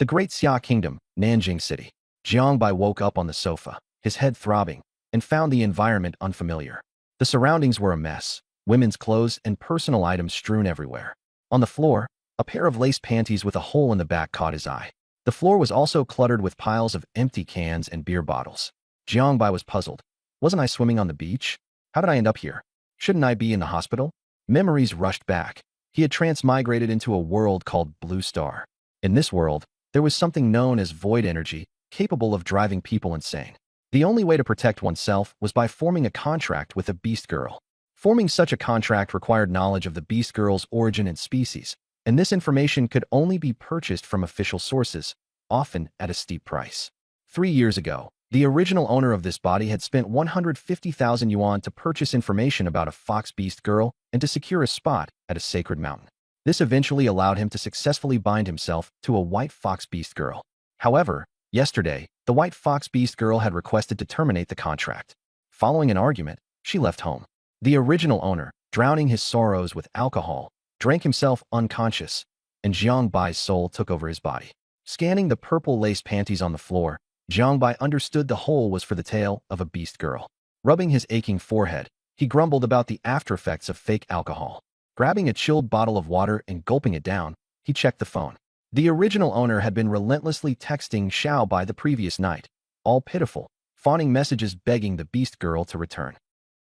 The Great Xia Kingdom, Nanjing City. Jiangbai woke up on the sofa, his head throbbing, and found the environment unfamiliar. The surroundings were a mess, women's clothes and personal items strewn everywhere. On the floor, a pair of lace panties with a hole in the back caught his eye. The floor was also cluttered with piles of empty cans and beer bottles. Jiangbai was puzzled. Wasn't I swimming on the beach? How did I end up here? Shouldn't I be in the hospital? Memories rushed back. He had transmigrated into a world called Blue Star. In this world, there was something known as void energy, capable of driving people insane. The only way to protect oneself was by forming a contract with a beast girl. Forming such a contract required knowledge of the beast girl's origin and species, and this information could only be purchased from official sources, often at a steep price. 3 years ago, the original owner of this body had spent 150,000 yuan to purchase information about a fox beast girl and to secure a spot at a sacred mountain. This eventually allowed him to successfully bind himself to a white fox beast girl. However, yesterday, the white fox beast girl had requested to terminate the contract. Following an argument, she left home. The original owner, drowning his sorrows with alcohol, drank himself unconscious, and Jiangbai's soul took over his body. Scanning the purple lace panties on the floor, Jiangbai understood the hole was for the tail of a beast girl. Rubbing his aching forehead, he grumbled about the aftereffects of fake alcohol. Grabbing a chilled bottle of water and gulping it down, he checked the phone. The original owner had been relentlessly texting Xiaobai the previous night, all pitiful, fawning messages begging the beast girl to return.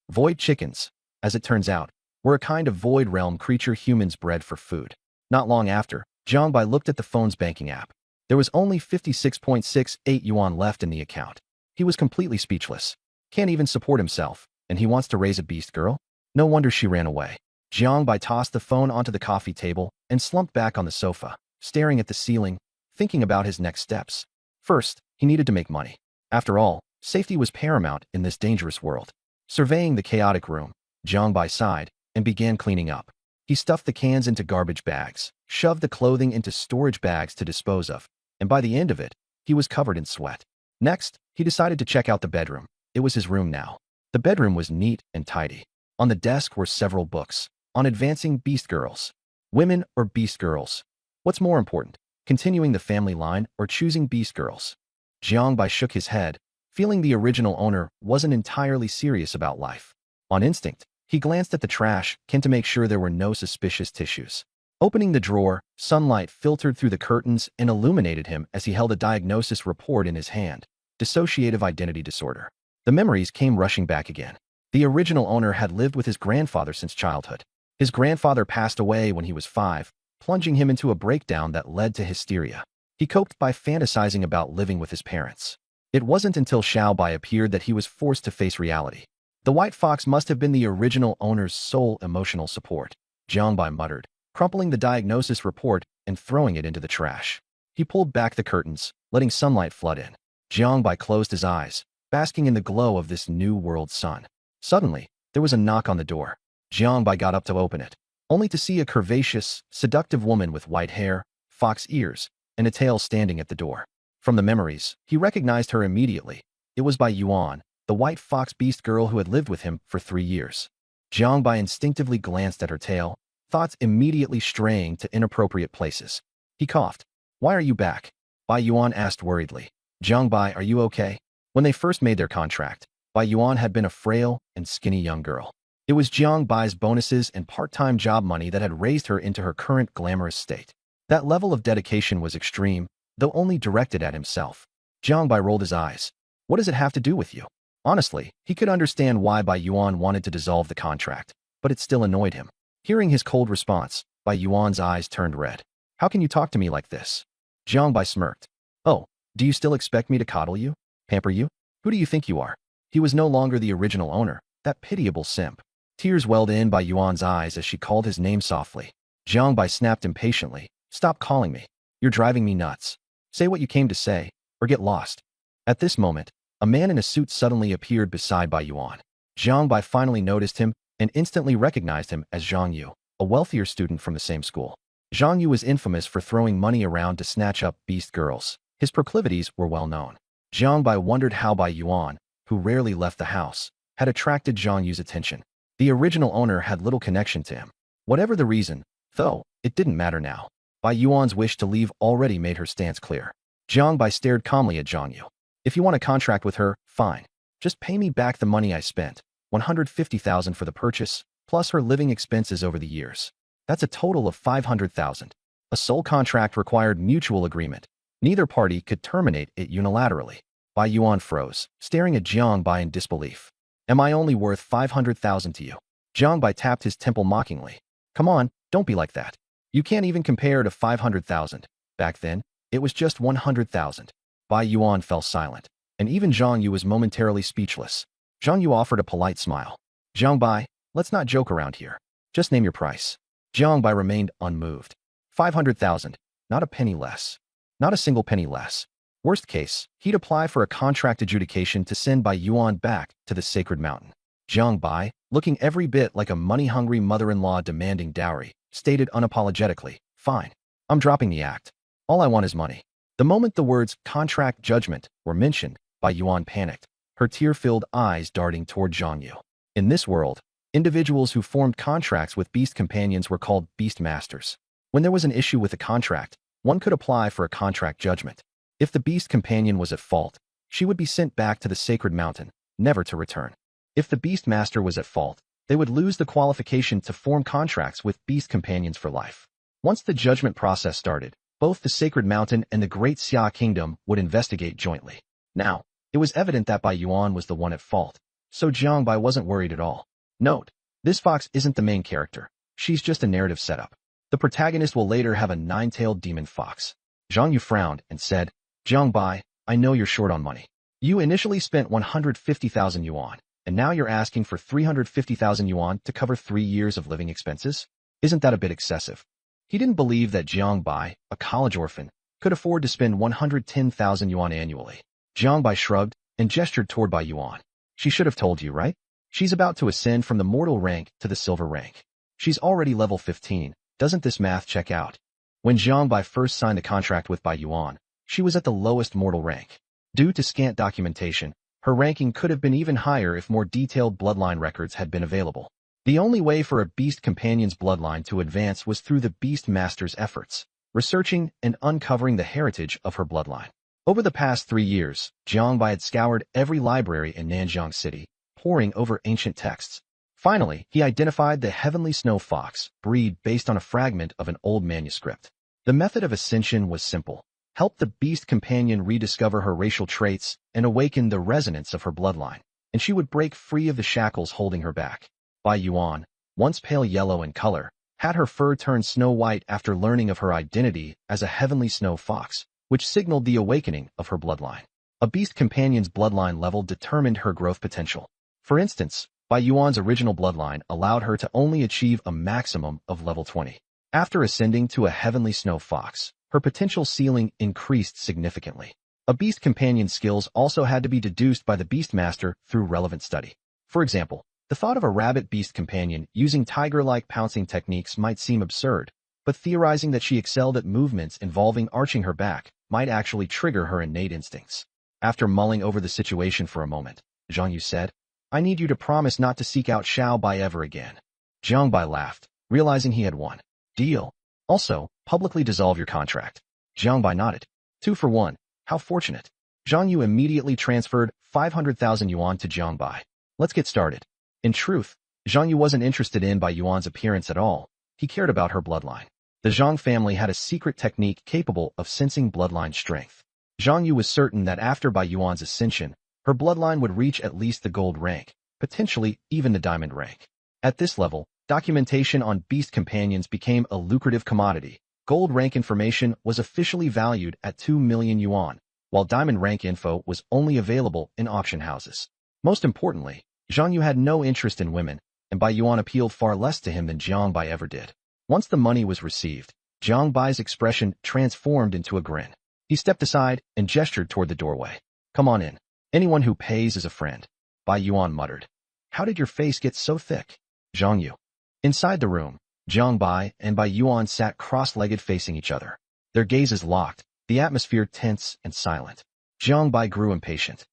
Void chickens, as it turns out, were a kind of void realm creature humans bred for food. Not long after, Jiangbai looked at the phone's banking app. There was only 56.68 yuan left in the account. He was completely speechless. Can't even support himself, and he wants to raise a beast girl? No wonder she ran away. Jiangbai tossed the phone onto the coffee table and slumped back on the sofa, staring at the ceiling, thinking about his next steps. First, he needed to make money. After all, safety was paramount in this dangerous world. Surveying the chaotic room, Jiangbai sighed and began cleaning up. He stuffed the cans into garbage bags, shoved the clothing into storage bags to dispose of, and by the end of it, he was covered in sweat. Next, he decided to check out the bedroom. It was his room now. The bedroom was neat and tidy. On the desk were several books on advancing beast girls. Women or beast girls? What's more important, continuing the family line or choosing beast girls? Jiangbai shook his head, feeling the original owner wasn't entirely serious about life. On instinct, he glanced at the trash can to make sure there were no suspicious tissues. Opening the drawer, sunlight filtered through the curtains and illuminated him as he held a diagnosis report in his hand. Dissociative identity disorder. The memories came rushing back again. The original owner had lived with his grandfather since childhood. His grandfather passed away when he was 5, plunging him into a breakdown that led to hysteria. He coped by fantasizing about living with his parents. It wasn't until Xiaobai appeared that he was forced to face reality. The white fox must have been the original owner's sole emotional support, Jiangbai muttered, crumpling the diagnosis report and throwing it into the trash. He pulled back the curtains, letting sunlight flood in. Jiangbai closed his eyes, basking in the glow of this new world sun. Suddenly, there was a knock on the door. Jiangbai got up to open it, only to see a curvaceous, seductive woman with white hair, fox ears, and a tail standing at the door. From the memories, he recognized her immediately. It was Bai Yuan, the white fox beast girl who had lived with him for 3 years. Jiangbai instinctively glanced at her tail, thoughts immediately straying to inappropriate places. He coughed. "Why are you back?" Bai Yuan asked worriedly. "Jiangbai, are you okay?" When they first made their contract, Bai Yuan had been a frail and skinny young girl. It was Jiangbai's bonuses and part-time job money that had raised her into her current glamorous state. That level of dedication was extreme, though only directed at himself. Jiangbai rolled his eyes. "What does it have to do with you?" Honestly, he could understand why Bai Yuan wanted to dissolve the contract, but it still annoyed him. Hearing his cold response, Bai Yuan's eyes turned red. "How can you talk to me like this?" Jiangbai smirked. "Oh, do you still expect me to coddle you? Pamper you? Who do you think you are?" He was no longer the original owner, that pitiable simp. Tears welled in Bai Yuan's eyes as she called his name softly. Jiangbai snapped impatiently. "Stop calling me. You're driving me nuts. Say what you came to say, or get lost." At this moment, a man in a suit suddenly appeared beside Bai Yuan. Jiangbai finally noticed him and instantly recognized him as Zhang Yu, a wealthier student from the same school. Zhang Yu was infamous for throwing money around to snatch up beast girls. His proclivities were well known. Jiangbai wondered how Bai Yuan, who rarely left the house, had attracted Zhang Yu's attention. The original owner had little connection to him. Whatever the reason, though, it didn't matter now. Bai Yuan's wish to leave already made her stance clear. Jiang Bai stared calmly at Zhang Yu. If you want a contract with her, fine. Just pay me back the money I spent, 150,000 for the purchase, plus her living expenses over the years. That's a total of 500,000. A sole contract required mutual agreement. Neither party could terminate it unilaterally. Bai Yuan froze, staring at Jiang Bai in disbelief. Am I only worth 500,000 to you? Jiang Bai tapped his temple mockingly. Come on, don't be like that. You can't even compare to 500,000. Back then, it was just 100,000. Bai Yuan fell silent, and even Zhang Yu was momentarily speechless. Zhang Yu offered a polite smile. Jiang Bai, let's not joke around here. Just name your price. Jiang Bai remained unmoved. 500,000, not a penny less. Not a single penny less. Worst case, he'd apply for a contract adjudication to send Bai Yuan back to the sacred mountain. Jiang Bai, looking every bit like a money-hungry mother-in-law demanding dowry, stated unapologetically, fine. I'm dropping the act. All I want is money. The moment the words contract judgment were mentioned, Bai Yuan panicked, her tear-filled eyes darting toward Zhang Yu. In this world, individuals who formed contracts with beast companions were called beast masters. When there was an issue with a contract, one could apply for a contract judgment. If the beast companion was at fault, she would be sent back to the sacred mountain, never to return. If the beast master was at fault, they would lose the qualification to form contracts with beast companions for life. Once the judgment process started, both the sacred mountain and the great Xia kingdom would investigate jointly. Now, it was evident that Bai Yuan was the one at fault, so Jiang Bai wasn't worried at all. Note, this fox isn't the main character. She's just a narrative setup. The protagonist will later have a nine-tailed demon fox. Zhang Yu frowned and said, Jiang Bai, I know you're short on money. You initially spent 150,000 yuan, and now you're asking for 350,000 yuan to cover 3 years of living expenses? Isn't that a bit excessive? He didn't believe that Jiang Bai, a college orphan, could afford to spend 110,000 yuan annually. Jiang Bai shrugged and gestured toward Bai Yuan. She should have told you, right? She's about to ascend from the mortal rank to the silver rank. She's already level 15. Doesn't this math check out? When Jiang Bai first signed the contract with Bai Yuan, she was at the lowest mortal rank. Due to scant documentation, her ranking could have been even higher if more detailed bloodline records had been available. The only way for a beast companion's bloodline to advance was through the beast master's efforts, researching and uncovering the heritage of her bloodline. Over the past 3 years, Jiang Bai had scoured every library in Nanjiang City, poring over ancient texts. Finally, he identified the heavenly snow fox breed based on a fragment of an old manuscript. The method of ascension was simple. Help the beast companion rediscover her racial traits and awaken the resonance of her bloodline, and she would break free of the shackles holding her back. Bai Yuan, once pale yellow in color, had her fur turn snow white after learning of her identity as a heavenly snow fox, which signaled the awakening of her bloodline. A beast companion's bloodline level determined her growth potential. For instance, Bai Yuan's original bloodline allowed her to only achieve a maximum of level 20. After ascending to a heavenly snow fox, her potential ceiling increased significantly. A beast companion's skills also had to be deduced by the beast master through relevant study. For example, the thought of a rabbit beast companion using tiger-like pouncing techniques might seem absurd, but theorizing that she excelled at movements involving arching her back might actually trigger her innate instincts. After mulling over the situation for a moment, Zhang Yu said, I need you to promise not to seek out Xiao Bai ever again. Jiang Bai laughed, realizing he had won. Deal. Also, publicly dissolve your contract. Jiang Bai nodded. 2 for 1. How fortunate. Zhang Yu immediately transferred 500,000 yuan to Jiang Bai. Let's get started. In truth, Zhang Yu wasn't interested in Bai Yuan's appearance at all. He cared about her bloodline. The Zhang family had a secret technique capable of sensing bloodline strength. Zhang Yu was certain that after Bai Yuan's ascension, her bloodline would reach at least the gold rank, potentially even the diamond rank. At this level, documentation on beast companions became a lucrative commodity. Gold rank information was officially valued at 2 million yuan, while diamond rank info was only available in auction houses. Most importantly, Zhang Yu had no interest in women, and Bai Yuan appealed far less to him than Jiang Bai ever did. Once the money was received, Jiang Bai's expression transformed into a grin. He stepped aside and gestured toward the doorway. Come on in. Anyone who pays is a friend. Bai Yuan muttered. How did your face get so thick? Zhang Yu. Inside the room, Jiang Bai and Bai Yuan sat cross-legged facing each other. Their gazes locked, the atmosphere tense and silent. Jiang Bai grew impatient.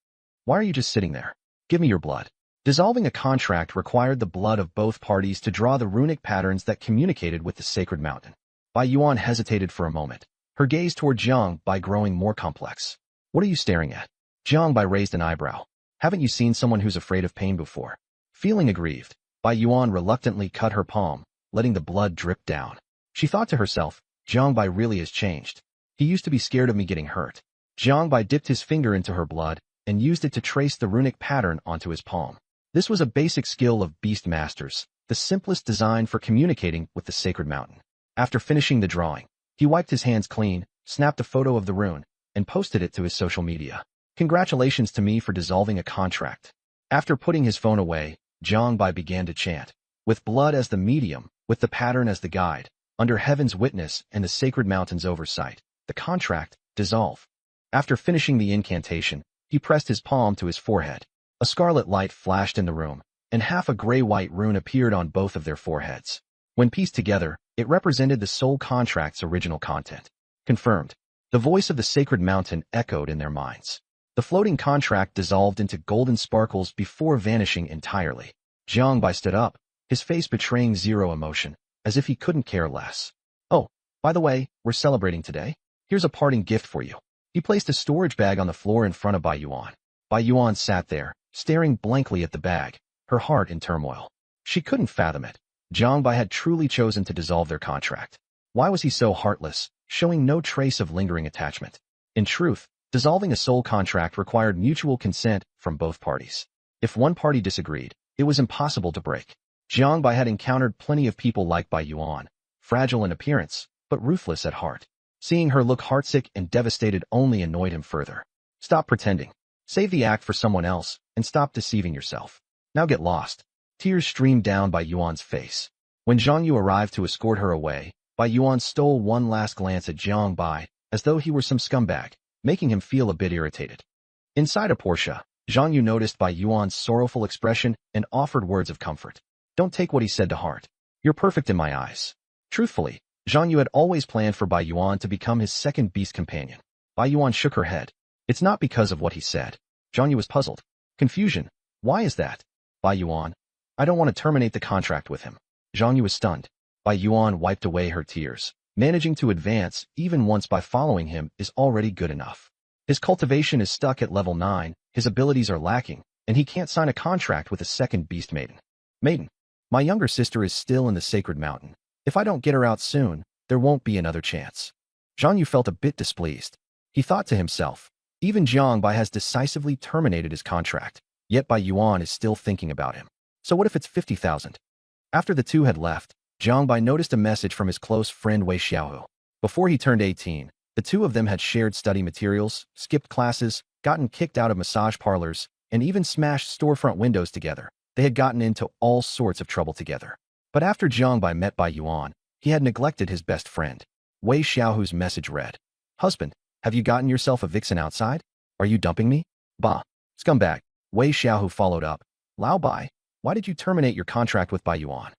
Why are you just sitting there? Give me your blood. Dissolving a contract required the blood of both parties to draw the runic patterns that communicated with the sacred mountain. Bai Yuan hesitated for a moment, her gaze toward Jiang Bai growing more complex. What are you staring at? Jiang Bai raised an eyebrow. Haven't you seen someone who's afraid of pain before? Feeling aggrieved, Bai Yuan reluctantly cut her palm, letting the blood drip down. She thought to herself, Jiang Bai really has changed. He used to be scared of me getting hurt. Jiang Bai dipped his finger into her blood and used it to trace the runic pattern onto his palm. This was a basic skill of beast masters, the simplest design for communicating with the sacred mountain. After finishing the drawing, he wiped his hands clean, snapped a photo of the rune, and posted it to his social media. Congratulations to me for dissolving a contract. After putting his phone away, Jiang Bai began to chant. With blood as the medium, with the pattern as the guide, under heaven's witness and the sacred mountain's oversight, the contract, dissolve. After finishing the incantation, he pressed his palm to his forehead. A scarlet light flashed in the room, and half a gray-white rune appeared on both of their foreheads. When pieced together, it represented the soul contract's original content. Confirmed. The voice of the sacred mountain echoed in their minds. The floating contract dissolved into golden sparkles before vanishing entirely. Jiang Bai stood up, his face betraying zero emotion, as if he couldn't care less. Oh, by the way, we're celebrating today. Here's a parting gift for you. He placed a storage bag on the floor in front of Bai Yuan. Bai Yuan sat there, staring blankly at the bag, her heart in turmoil. She couldn't fathom it. Jiang Bai had truly chosen to dissolve their contract. Why was he so heartless, showing no trace of lingering attachment? In truth, dissolving a soul contract required mutual consent from both parties. If one party disagreed, it was impossible to break. Jiang Bai had encountered plenty of people like Bai Yuan, fragile in appearance, but ruthless at heart. Seeing her look heartsick and devastated only annoyed him further. Stop pretending. Save the act for someone else, and stop deceiving yourself. Now get lost. Tears streamed down Bai Yuan's face. When Zhang Yu arrived to escort her away, Bai Yuan stole one last glance at Jiang Bai, as though he were some scumbag, making him feel a bit irritated. Inside a Porsche, Zhang Yu noticed Bai Yuan's sorrowful expression and offered words of comfort. Don't take what he said to heart. You're perfect in my eyes. Truthfully, Zhang Yu had always planned for Bai Yuan to become his second beast companion. Bai Yuan shook her head. It's not because of what he said. Zhang Yu was puzzled. Confusion. Why is that? Bai Yuan. I don't want to terminate the contract with him. Zhang Yu was stunned. Bai Yuan wiped away her tears. Managing to advance, even once by following him, is already good enough. His cultivation is stuck at level 9, his abilities are lacking, and he can't sign a contract with a second beast maiden. Maiden. My younger sister is still in the sacred mountain. If I don't get her out soon, there won't be another chance. Zhang Yu felt a bit displeased. He thought to himself, even Jiang Bai has decisively terminated his contract, yet Bai Yuan is still thinking about him. So what if it's 50,000? After the two had left, Jiang Bai noticed a message from his close friend Wei Xiaohu. Before he turned 18, the two of them had shared study materials, skipped classes, gotten kicked out of massage parlors, and even smashed storefront windows together. They had gotten into all sorts of trouble together. But after Jiang Bai met Bai Yuan, he had neglected his best friend. Wei Xiaohu's message read, Husband, have you gotten yourself a vixen outside? Are you dumping me? Bah. Scumbag. Wei Xiaohu followed up. Lao Bai, why did you terminate your contract with Bai Yuan?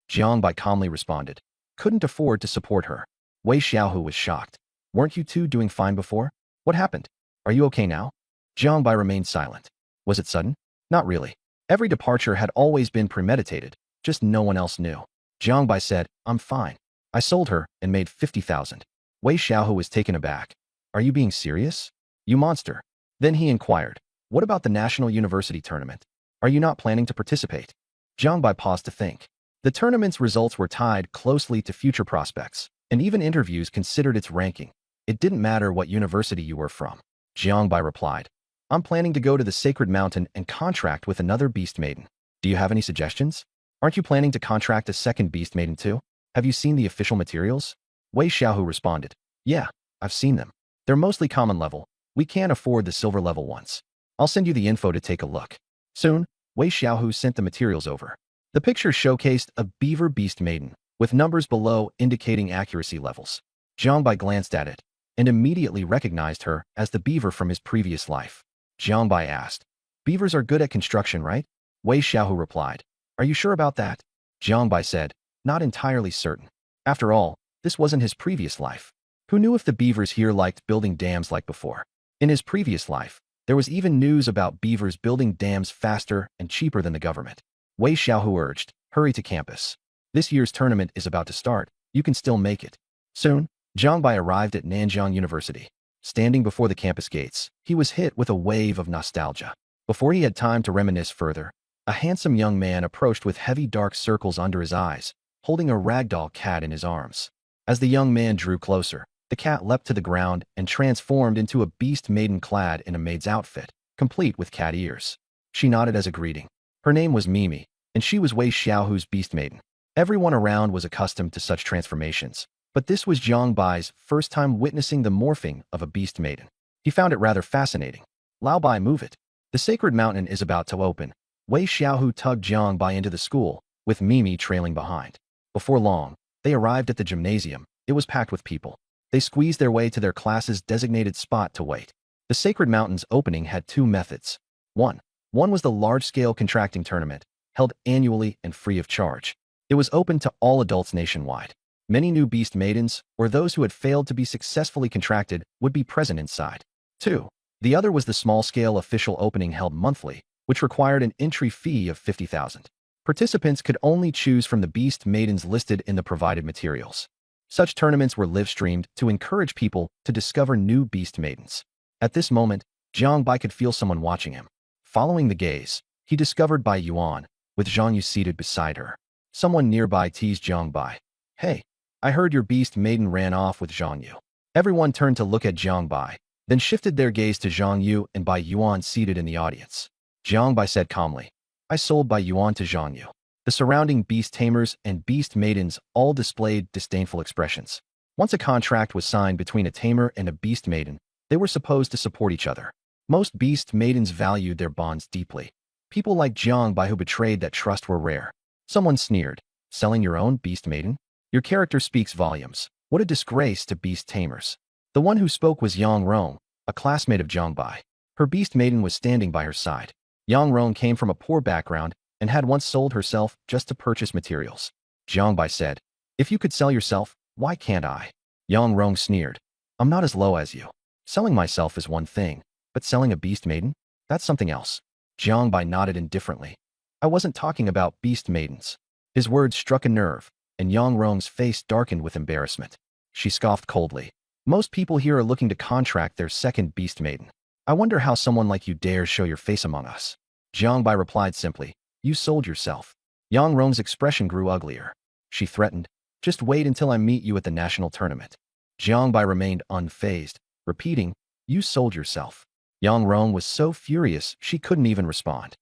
Jiang Bai calmly responded. Couldn't afford to support her. Wei Xiaohu was shocked. Weren't you two doing fine before? What happened? Are you okay now? Jiang Bai remained silent. Was it sudden? Not really. Every departure had always been premeditated, just no one else knew. Jiang Bai said, I'm fine. I sold her and made 50,000. Wei Xiaohu was taken aback. Are you being serious? You monster. Then he inquired, what about the National University tournament? Are you not planning to participate? Jiang Bai paused to think. The tournament's results were tied closely to future prospects, and even interviews considered its ranking. It didn't matter what university you were from. Jiang Bai replied, I'm planning to go to the Sacred Mountain and contract with another beast maiden. Do you have any suggestions? Aren't you planning to contract a second beast maiden too? Have you seen the official materials? Wei Xiaohu responded, Yeah, I've seen them. They're mostly common level. We can't afford the silver level ones. I'll send you the info to take a look. Soon, Wei Xiaohu sent the materials over. The picture showcased a beaver beast maiden, with numbers below indicating accuracy levels. Jiang Bai glanced at it, and immediately recognized her as the beaver from his previous life. Jiang Bai asked, Beavers are good at construction, right? Wei Xiaohu replied, Are you sure about that? Jiang Bai said, Not entirely certain. After all, this wasn't his previous life. Who knew if the beavers here liked building dams like before? In his previous life, there was even news about beavers building dams faster and cheaper than the government. Wei Xiaohu urged, Hurry to campus. This year's tournament is about to start. You can still make it. Soon, Jiang Bai arrived at Nanjiang University. Standing before the campus gates, he was hit with a wave of nostalgia. Before he had time to reminisce further, a handsome young man approached with heavy dark circles under his eyes, holding a ragdoll cat in his arms. As the young man drew closer, the cat leapt to the ground and transformed into a beast maiden clad in a maid's outfit, complete with cat ears. She nodded as a greeting. Her name was Mimi, and she was Wei Xiaohu's beast maiden. Everyone around was accustomed to such transformations, but this was Jiang Bai's first time witnessing the morphing of a beast maiden. He found it rather fascinating. Lao Bai, move it. The sacred mountain is about to open. Wei Xiaohu tugged Jiang Bai into the school, with Mimi trailing behind. Before long, they arrived at the gymnasium. It was packed with people. They squeezed their way to their class's designated spot to wait. The sacred mountain's opening had two methods. One was the large-scale contracting tournament, held annually and free of charge. It was open to all adults nationwide. Many new beast maidens, or those who had failed to be successfully contracted, would be present inside. 2. The other was the small-scale official opening held monthly, which required an entry fee of 50,000. Participants could only choose from the beast maidens listed in the provided materials. Such tournaments were live-streamed to encourage people to discover new beast maidens. At this moment, Jiang Bai could feel someone watching him. Following the gaze, he discovered Bai Yuan, with Zhang Yu seated beside her. Someone nearby teased Jiang Bai. Hey, I heard your beast maiden ran off with Zhang Yu. Everyone turned to look at Jiang Bai, then shifted their gaze to Zhang Yu and Bai Yuan seated in the audience. Jiang Bai said calmly, I sold Bai Yuan to Zhang Yu. The surrounding beast tamers and beast maidens all displayed disdainful expressions. Once a contract was signed between a tamer and a beast maiden, they were supposed to support each other. Most beast maidens valued their bonds deeply. People like Jiang Bai who betrayed that trust were rare. Someone sneered, selling your own beast maiden? Your character speaks volumes. What a disgrace to beast tamers. The one who spoke was Yang Rong, a classmate of Jiang Bai. Her beast maiden was standing by her side. Yang Rong came from a poor background and had once sold herself just to purchase materials. Jiang Bai said, if you could sell yourself, why can't I? Yang Rong sneered, I'm not as low as you. Selling myself is one thing, but selling a beast maiden? That's something else. Jiang Bai nodded indifferently. I wasn't talking about beast maidens. His words struck a nerve, and Yang Rong's face darkened with embarrassment. She scoffed coldly. Most people here are looking to contract their second beast maiden. I wonder how someone like you dares show your face among us. Jiang Bai replied simply, you sold yourself. Yang Rong's expression grew uglier. She threatened, just wait until I meet you at the national tournament. Jiang Bai remained unfazed, repeating, you sold yourself. Yang Rong was so furious she couldn't even respond.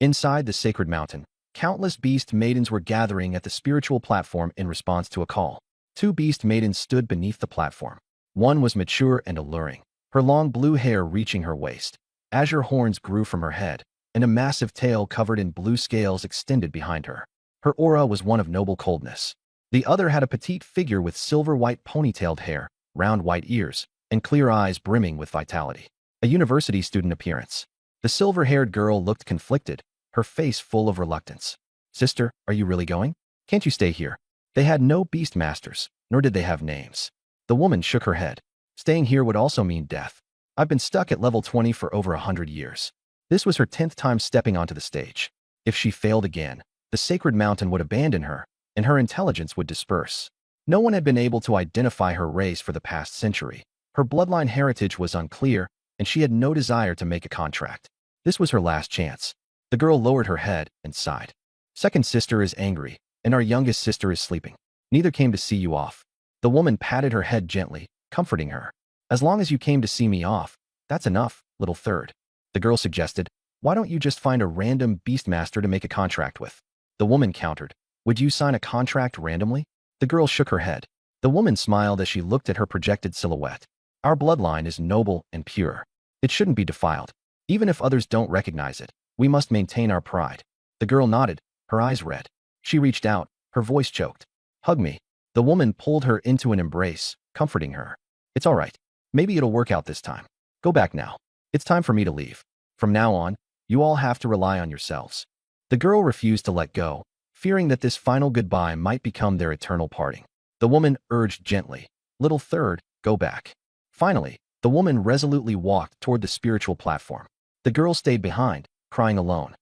Inside the sacred mountain, countless beast maidens were gathering at the spiritual platform in response to a call. Two beast maidens stood beneath the platform. One was mature and alluring, her long blue hair reaching her waist. Azure horns grew from her head, and a massive tail covered in blue scales extended behind her. Her aura was one of noble coldness. The other had a petite figure with silver-white ponytailed hair, round white ears, and clear eyes brimming with vitality. A university student appearance. The silver-haired girl looked conflicted, her face full of reluctance. Sister, are you really going? Can't you stay here? They had no beast masters, nor did they have names. The woman shook her head. Staying here would also mean death. I've been stuck at level 20 for over 100 years. This was her 10th time stepping onto the stage. If she failed again, the sacred mountain would abandon her, and her intelligence would disperse. No one had been able to identify her race for the past century. Her bloodline heritage was unclear, and she had no desire to make a contract. This was her last chance. The girl lowered her head and sighed. Second sister is angry, and our youngest sister is sleeping. Neither came to see you off. The woman patted her head gently, comforting her. As long as you came to see me off, that's enough, little third. The girl suggested, why don't you just find a random beastmaster to make a contract with? The woman countered, would you sign a contract randomly? The girl shook her head. The woman smiled as she looked at her projected silhouette. Our bloodline is noble and pure. It shouldn't be defiled. Even if others don't recognize it, we must maintain our pride. The girl nodded, her eyes red. She reached out, her voice choked. Hug me. The woman pulled her into an embrace, comforting her. It's all right. Maybe it'll work out this time. Go back now. It's time for me to leave. From now on, you all have to rely on yourselves. The girl refused to let go, fearing that this final goodbye might become their eternal parting. The woman urged gently, little third, go back. Finally, the woman resolutely walked toward the spiritual platform. The girl stayed behind, crying alone.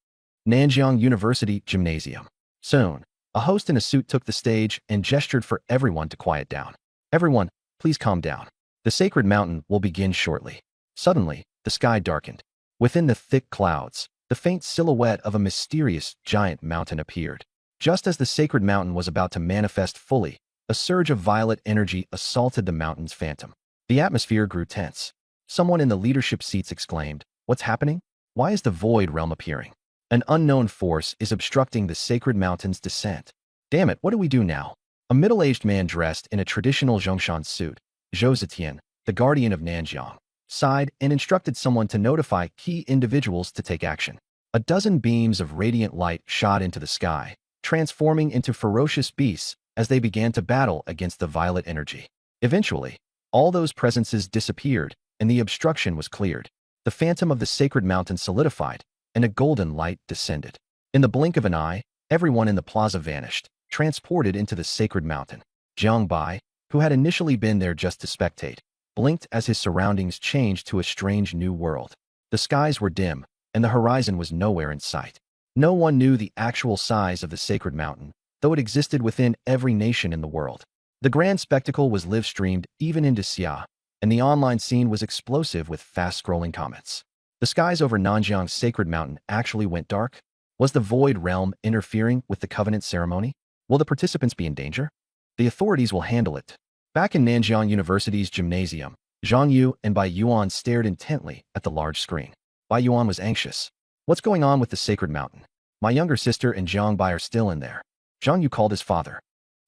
Nanjiang University Gymnasium. Soon, a host in a suit took the stage and gestured for everyone to quiet down. Everyone, please calm down. The sacred mountain will begin shortly. Suddenly, the sky darkened. Within the thick clouds, the faint silhouette of a mysterious giant mountain appeared. Just as the sacred mountain was about to manifest fully, a surge of violet energy assaulted the mountain's phantom. The atmosphere grew tense. Someone in the leadership seats exclaimed, "What's happening? Why is the void realm appearing? An unknown force is obstructing the sacred mountain's descent. Damn it, what do we do now?" A middle-aged man dressed in a traditional Zhongshan suit, Zhou Zetian, the guardian of Nanjiang, sighed and instructed someone to notify key individuals to take action. A dozen beams of radiant light shot into the sky, transforming into ferocious beasts as they began to battle against the violet energy. Eventually, all those presences disappeared and the obstruction was cleared. The phantom of the sacred mountain solidified, and a golden light descended. In the blink of an eye, everyone in the plaza vanished, transported into the sacred mountain. Jiang Bai, who had initially been there just to spectate, blinked as his surroundings changed to a strange new world. The skies were dim, and the horizon was nowhere in sight. No one knew the actual size of the sacred mountain, though it existed within every nation in the world. The grand spectacle was live-streamed even into Xia, and the online scene was explosive with fast-scrolling comments. The skies over Nanjiang's sacred mountain actually went dark? Was the void realm interfering with the covenant ceremony? Will the participants be in danger? The authorities will handle it. Back in Nanjiang University's gymnasium, Zhang Yu and Bai Yuan stared intently at the large screen. Bai Yuan was anxious. What's going on with the sacred mountain? My younger sister and Jiang Bai are still in there. Zhang Yu called his father.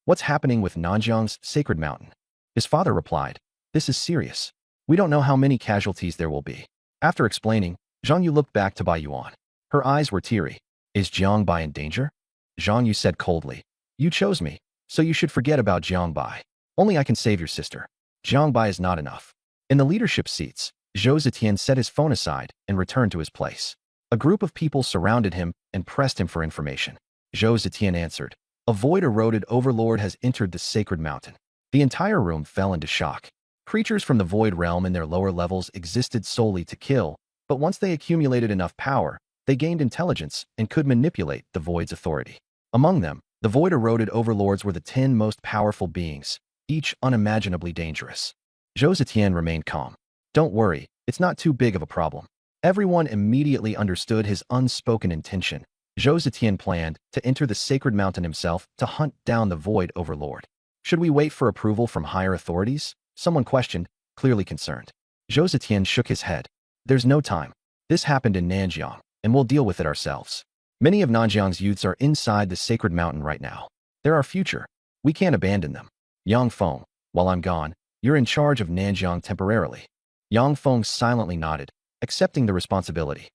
What's happening with Nanjiang's sacred mountain? His father replied, this is serious. We don't know how many casualties there will be. After explaining, Zhang Yu looked back to Bai Yuan. Her eyes were teary. Is Jiang Bai in danger? Zhang Yu said coldly. You chose me, so you should forget about Jiang Bai. Only I can save your sister. Jiang Bai is not enough. In the leadership seats, Zhou Zetian set his phone aside and returned to his place. A group of people surrounded him and pressed him for information. Zhou Zetian answered, a void-eroded overlord has entered the sacred mountain. The entire room fell into shock. Creatures from the void realm in their lower levels existed solely to kill, but once they accumulated enough power, they gained intelligence and could manipulate the void's authority. Among them, the void-eroded overlords were the 10 most powerful beings, each unimaginably dangerous. Zhou Zetian remained calm. Don't worry, it's not too big of a problem. Everyone immediately understood his unspoken intention. Zhou Zetian planned to enter the sacred mountain himself to hunt down the void overlord. Should we wait for approval from higher authorities? Someone questioned, clearly concerned. Zhou Zetian shook his head. There's no time. This happened in Nanjiang, and we'll deal with it ourselves. Many of Nanjiang's youths are inside the sacred mountain right now. They're our future. We can't abandon them. Yang Feng, while I'm gone, you're in charge of Nanjiang temporarily. Yang Feng silently nodded, accepting the responsibility.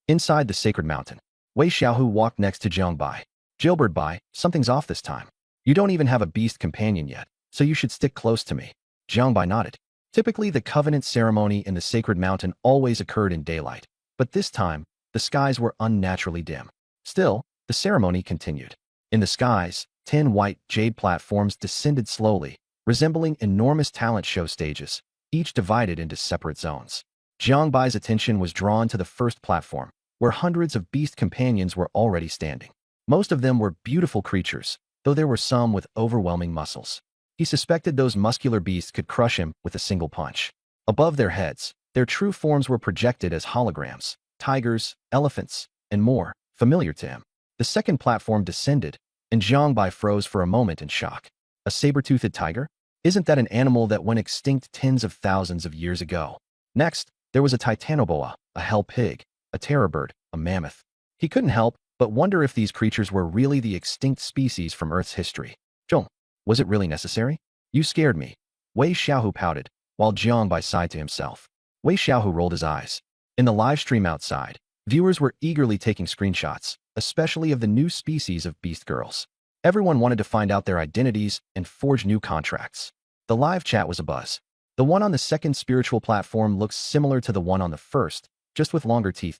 Inside the sacred mountain, Wei Xiaohu walked next to Jiang Bai. Gilbert Bai, something's off this time. You don't even have a beast companion yet, so you should stick close to me. Jiang Bai nodded. Typically, the covenant ceremony in the sacred mountain always occurred in daylight, but this time, the skies were unnaturally dim. Still, the ceremony continued. In the skies, 10 white jade platforms descended slowly, resembling enormous talent show stages, each divided into separate zones. Jiang Bai's attention was drawn to the first platform, where hundreds of beast companions were already standing. Most of them were beautiful creatures, though there were some with overwhelming muscles. He suspected those muscular beasts could crush him with a single punch. Above their heads, their true forms were projected as holograms, tigers, elephants, and more, familiar to him. The second platform descended, and Jiang Bai froze for a moment in shock. A saber-toothed tiger? Isn't that an animal that went extinct tens of thousands of years ago? Next, there was a titanoboa, a hell pig, a terror bird, a mammoth. He couldn't help but wonder if these creatures were really the extinct species from Earth's history. Zhong, was it really necessary? You scared me. Wei Xiaohu pouted, while Jiang Bai sighed to himself. Wei Xiaohu rolled his eyes. In the live stream outside, viewers were eagerly taking screenshots, especially of the new species of beast girls. Everyone wanted to find out their identities and forge new contracts. The live chat was abuzz. The one on the second spiritual platform looks similar to the one on the first, just with longer teeth.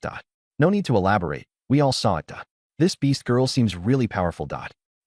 No need to elaborate, we all saw it. This beast girl seems really powerful.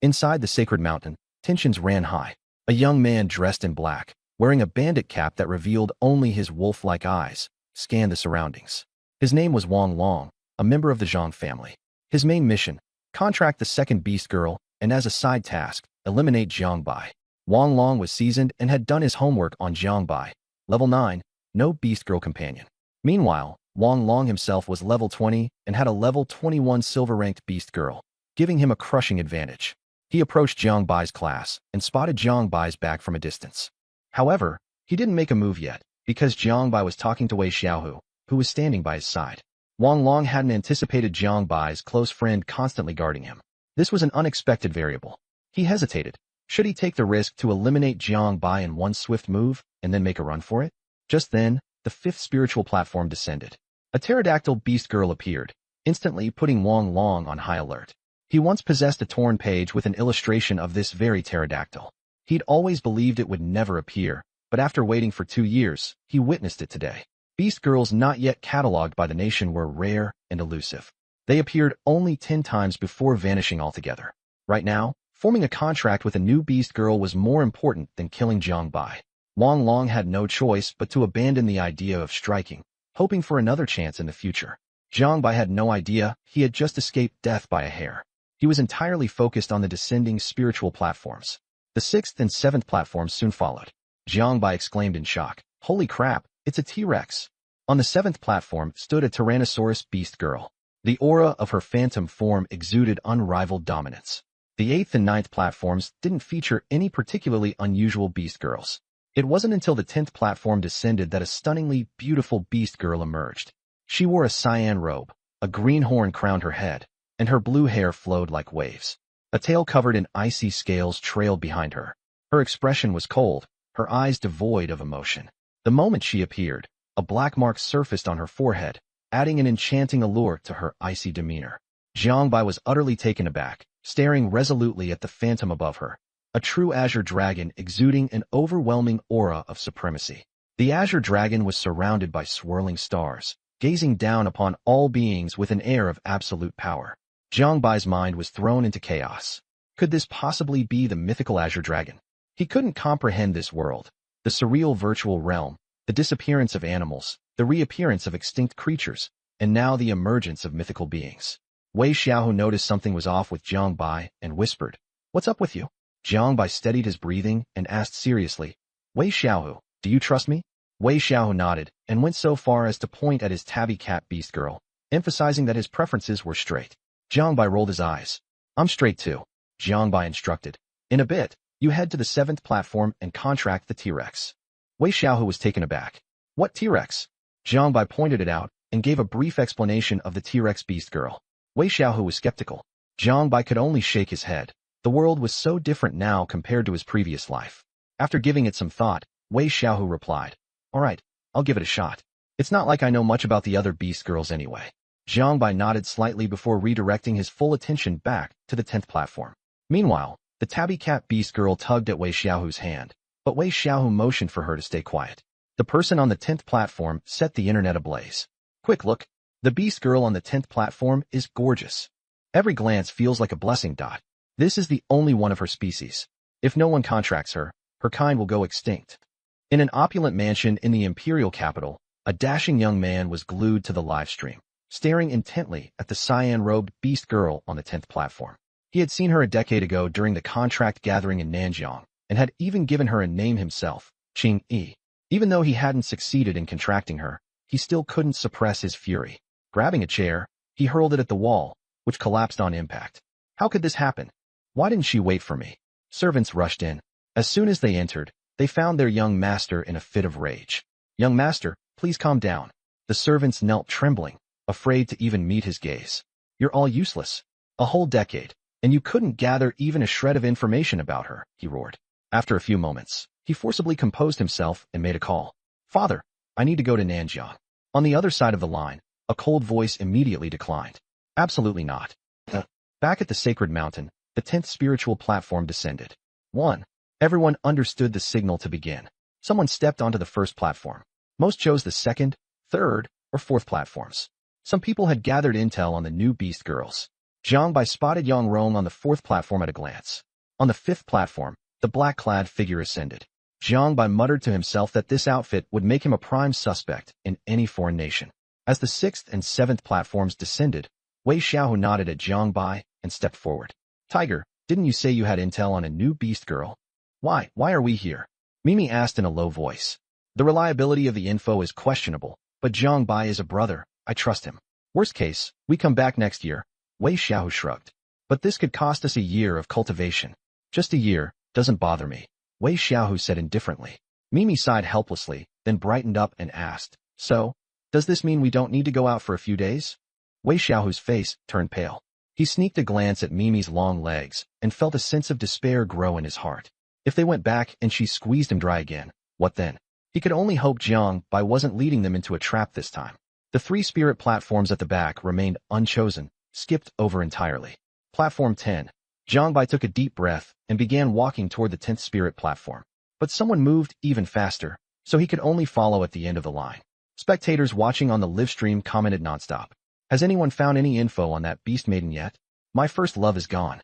Inside the sacred mountain, tensions ran high. A young man dressed in black, wearing a bandit cap that revealed only his wolf-like eyes, scanned the surroundings. His name was Wang Long, a member of the Zhang family. His main mission, contract the second beast girl, and as a side task, eliminate Jiang Bai. Wang Long was seasoned and had done his homework on Jiang Bai. Level 9, no beast girl companion. Meanwhile, Wang Long himself was level 20 and had a level 21 silver-ranked beast girl, giving him a crushing advantage. He approached Jiang Bai's class and spotted Jiang Bai's back from a distance. However, he didn't make a move yet, because Jiang Bai was talking to Wei Xiaohu, who was standing by his side. Wang Long hadn't anticipated Jiang Bai's close friend constantly guarding him. This was an unexpected variable. He hesitated. Should he take the risk to eliminate Jiang Bai in one swift move and then make a run for it? Just then, the fifth spiritual platform descended. A pterodactyl beast girl appeared, instantly putting Wang Long on high alert. He once possessed a torn page with an illustration of this very pterodactyl. He'd always believed it would never appear, but after waiting for 2 years, he witnessed it today. Beast girls not yet catalogued by the nation were rare and elusive. They appeared only 10 times before vanishing altogether. Right now, forming a contract with a new beast girl was more important than killing Jiang Bai. Wang Long had no choice but to abandon the idea of striking, hoping for another chance in the future. Jiang Bai had no idea he had just escaped death by a hair. He was entirely focused on the descending spiritual platforms. The 6th and 7th platforms soon followed. Jiang Bai exclaimed in shock, "Holy crap, it's a T-Rex!" On the 7th platform stood a Tyrannosaurus beast girl. The aura of her phantom form exuded unrivaled dominance. The 8th and 9th platforms didn't feature any particularly unusual beast girls. It wasn't until the 10th platform descended that a stunningly beautiful beast girl emerged. She wore a cyan robe, a green horn crowned her head, and her blue hair flowed like waves. A tail covered in icy scales trailed behind her. Her expression was cold, her eyes devoid of emotion. The moment she appeared, a black mark surfaced on her forehead, adding an enchanting allure to her icy demeanor. Jiang Bai was utterly taken aback, staring resolutely at the phantom above her, a true azure dragon exuding an overwhelming aura of supremacy. The azure dragon was surrounded by swirling stars, gazing down upon all beings with an air of absolute power. Jiang Bai's mind was thrown into chaos. Could this possibly be the mythical azure dragon? He couldn't comprehend this world, the surreal virtual realm, the disappearance of animals, the reappearance of extinct creatures, and now the emergence of mythical beings. Wei Xiaohu noticed something was off with Jiang Bai and whispered, "What's up with you?" Jiang Bai steadied his breathing and asked seriously, "Wei Xiaohu, do you trust me?" Wei Xiaohu nodded and went so far as to point at his tabby cat beast girl, emphasizing that his preferences were straight. Jiang Bai rolled his eyes. "I'm straight too," Jiang Bai instructed. "In a bit, you head to the 7th platform and contract the T-Rex." Wei Xiaohu was taken aback. "What T-Rex?" Jiang Bai pointed it out and gave a brief explanation of the T-Rex beast girl. Wei Xiaohu was skeptical. Jiang Bai could only shake his head. The world was so different now compared to his previous life. After giving it some thought, Wei Xiaohu replied, "All right, I'll give it a shot. It's not like I know much about the other beast girls anyway." Jiang Bai nodded slightly before redirecting his full attention back to the 10th platform. Meanwhile, the tabby cat beast girl tugged at Wei Xiaohu's hand, but Wei Xiaohu motioned for her to stay quiet. The person on the 10th platform set the internet ablaze. "Quick look, the beast girl on the 10th platform is gorgeous. Every glance feels like a blessing. This is the only one of her species. If no one contracts her, her kind will go extinct." In an opulent mansion in the imperial capital, a dashing young man was glued to the live stream, staring intently at the cyan-robed beast girl on the 10th platform. He had seen her a decade ago during the contract gathering in Nanjiang, and had even given her a name himself, Qing Yi. Even though he hadn't succeeded in contracting her, he still couldn't suppress his fury. Grabbing a chair, he hurled it at the wall, which collapsed on impact. How could this happen? Why didn't she wait for me? Servants rushed in. As soon as they entered, they found their young master in a fit of rage. "Young master, please calm down." The servants knelt trembling, afraid to even meet his gaze. "You're all useless. A whole decade, and you couldn't gather even a shred of information about her," he roared. After a few moments, he forcibly composed himself and made a call. "Father, I need to go to Nanjiang." On the other side of the line, a cold voice immediately declined. "Absolutely not." Back at the sacred mountain, the 10th spiritual platform descended. 1. Everyone understood the signal to begin. Someone stepped onto the first platform. Most chose the 2nd, 3rd, or 4th platforms. Some people had gathered intel on the new beast girls. Jiang Bai spotted Yang Rong on the 4th platform at a glance. On the 5th platform, the black-clad figure ascended. Jiang Bai muttered to himself that this outfit would make him a prime suspect in any foreign nation. As the 6th and 7th platforms descended, Wei Xiaohu nodded at Jiang Bai and stepped forward. "Tiger, didn't you say you had intel on a new beast girl?" Why are we here? Mimi asked in a low voice. The reliability of the info is questionable, but Jiang Bai is a brother. I trust him. Worst case, we come back next year. Wei Xiao shrugged. But this could cost us a year of cultivation. Just a year doesn't bother me, Wei Xiaohu said indifferently. Mimi sighed helplessly, then brightened up and asked, So, does this mean we don't need to go out for a few days? Wei Xiaohu's face turned pale. He sneaked a glance at Mimi's long legs and felt a sense of despair grow in his heart. If they went back and she squeezed him dry again, what then? He could only hope Jiang Bai wasn't leading them into a trap this time. The 3 spirit platforms at the back remained unchosen, skipped over entirely. Platform 10. Jiang Bai took a deep breath and began walking toward the 10th spirit platform. But someone moved even faster, so he could only follow at the end of the line. Spectators watching on the live stream commented nonstop. Has anyone found any info on that beast maiden yet? My first love is gone.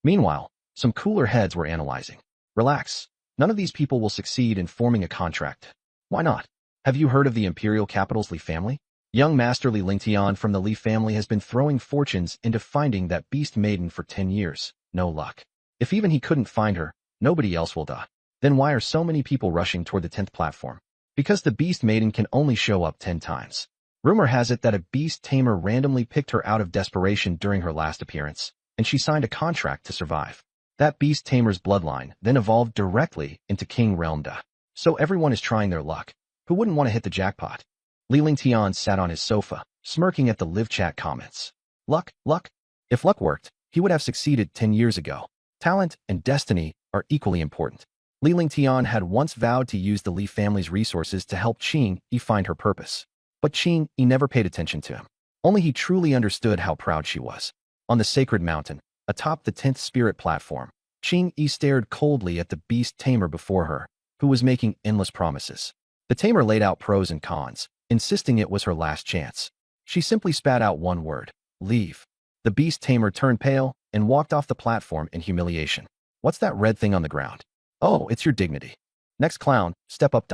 Meanwhile, some cooler heads were analyzing. Relax. None of these people will succeed in forming a contract. Why not? Have you heard of the imperial capital's Li family? Young Master Li Lingtian from the Li family has been throwing fortunes into finding that beast maiden for 10 years. No luck. If even he couldn't find her, nobody else will die. Then why are so many people rushing toward the 10th platform? Because the beast maiden can only show up 10 times. Rumor has it that a beast tamer randomly picked her out of desperation during her last appearance, and she signed a contract to survive. That beast tamer's bloodline then evolved directly into King Realmda. So everyone is trying their luck. Who wouldn't want to hit the jackpot? Li Lingtian sat on his sofa, smirking at the live chat comments. Luck? If luck worked, he would have succeeded 10 years ago. Talent and destiny are equally important. Li Lingtian had once vowed to use the Li family's resources to help Qing Yi find her purpose. But Qing Yi never paid attention to him. Only he truly understood how proud she was. On the sacred mountain, atop the 10th spirit platform, Qing Yi stared coldly at the beast tamer before her, who was making endless promises. The tamer laid out pros and cons, insisting it was her last chance. She simply spat out one word: leave. The beast tamer turned pale and walked off the platform in humiliation. What's that red thing on the ground? Oh, it's your dignity. Next clown, step up.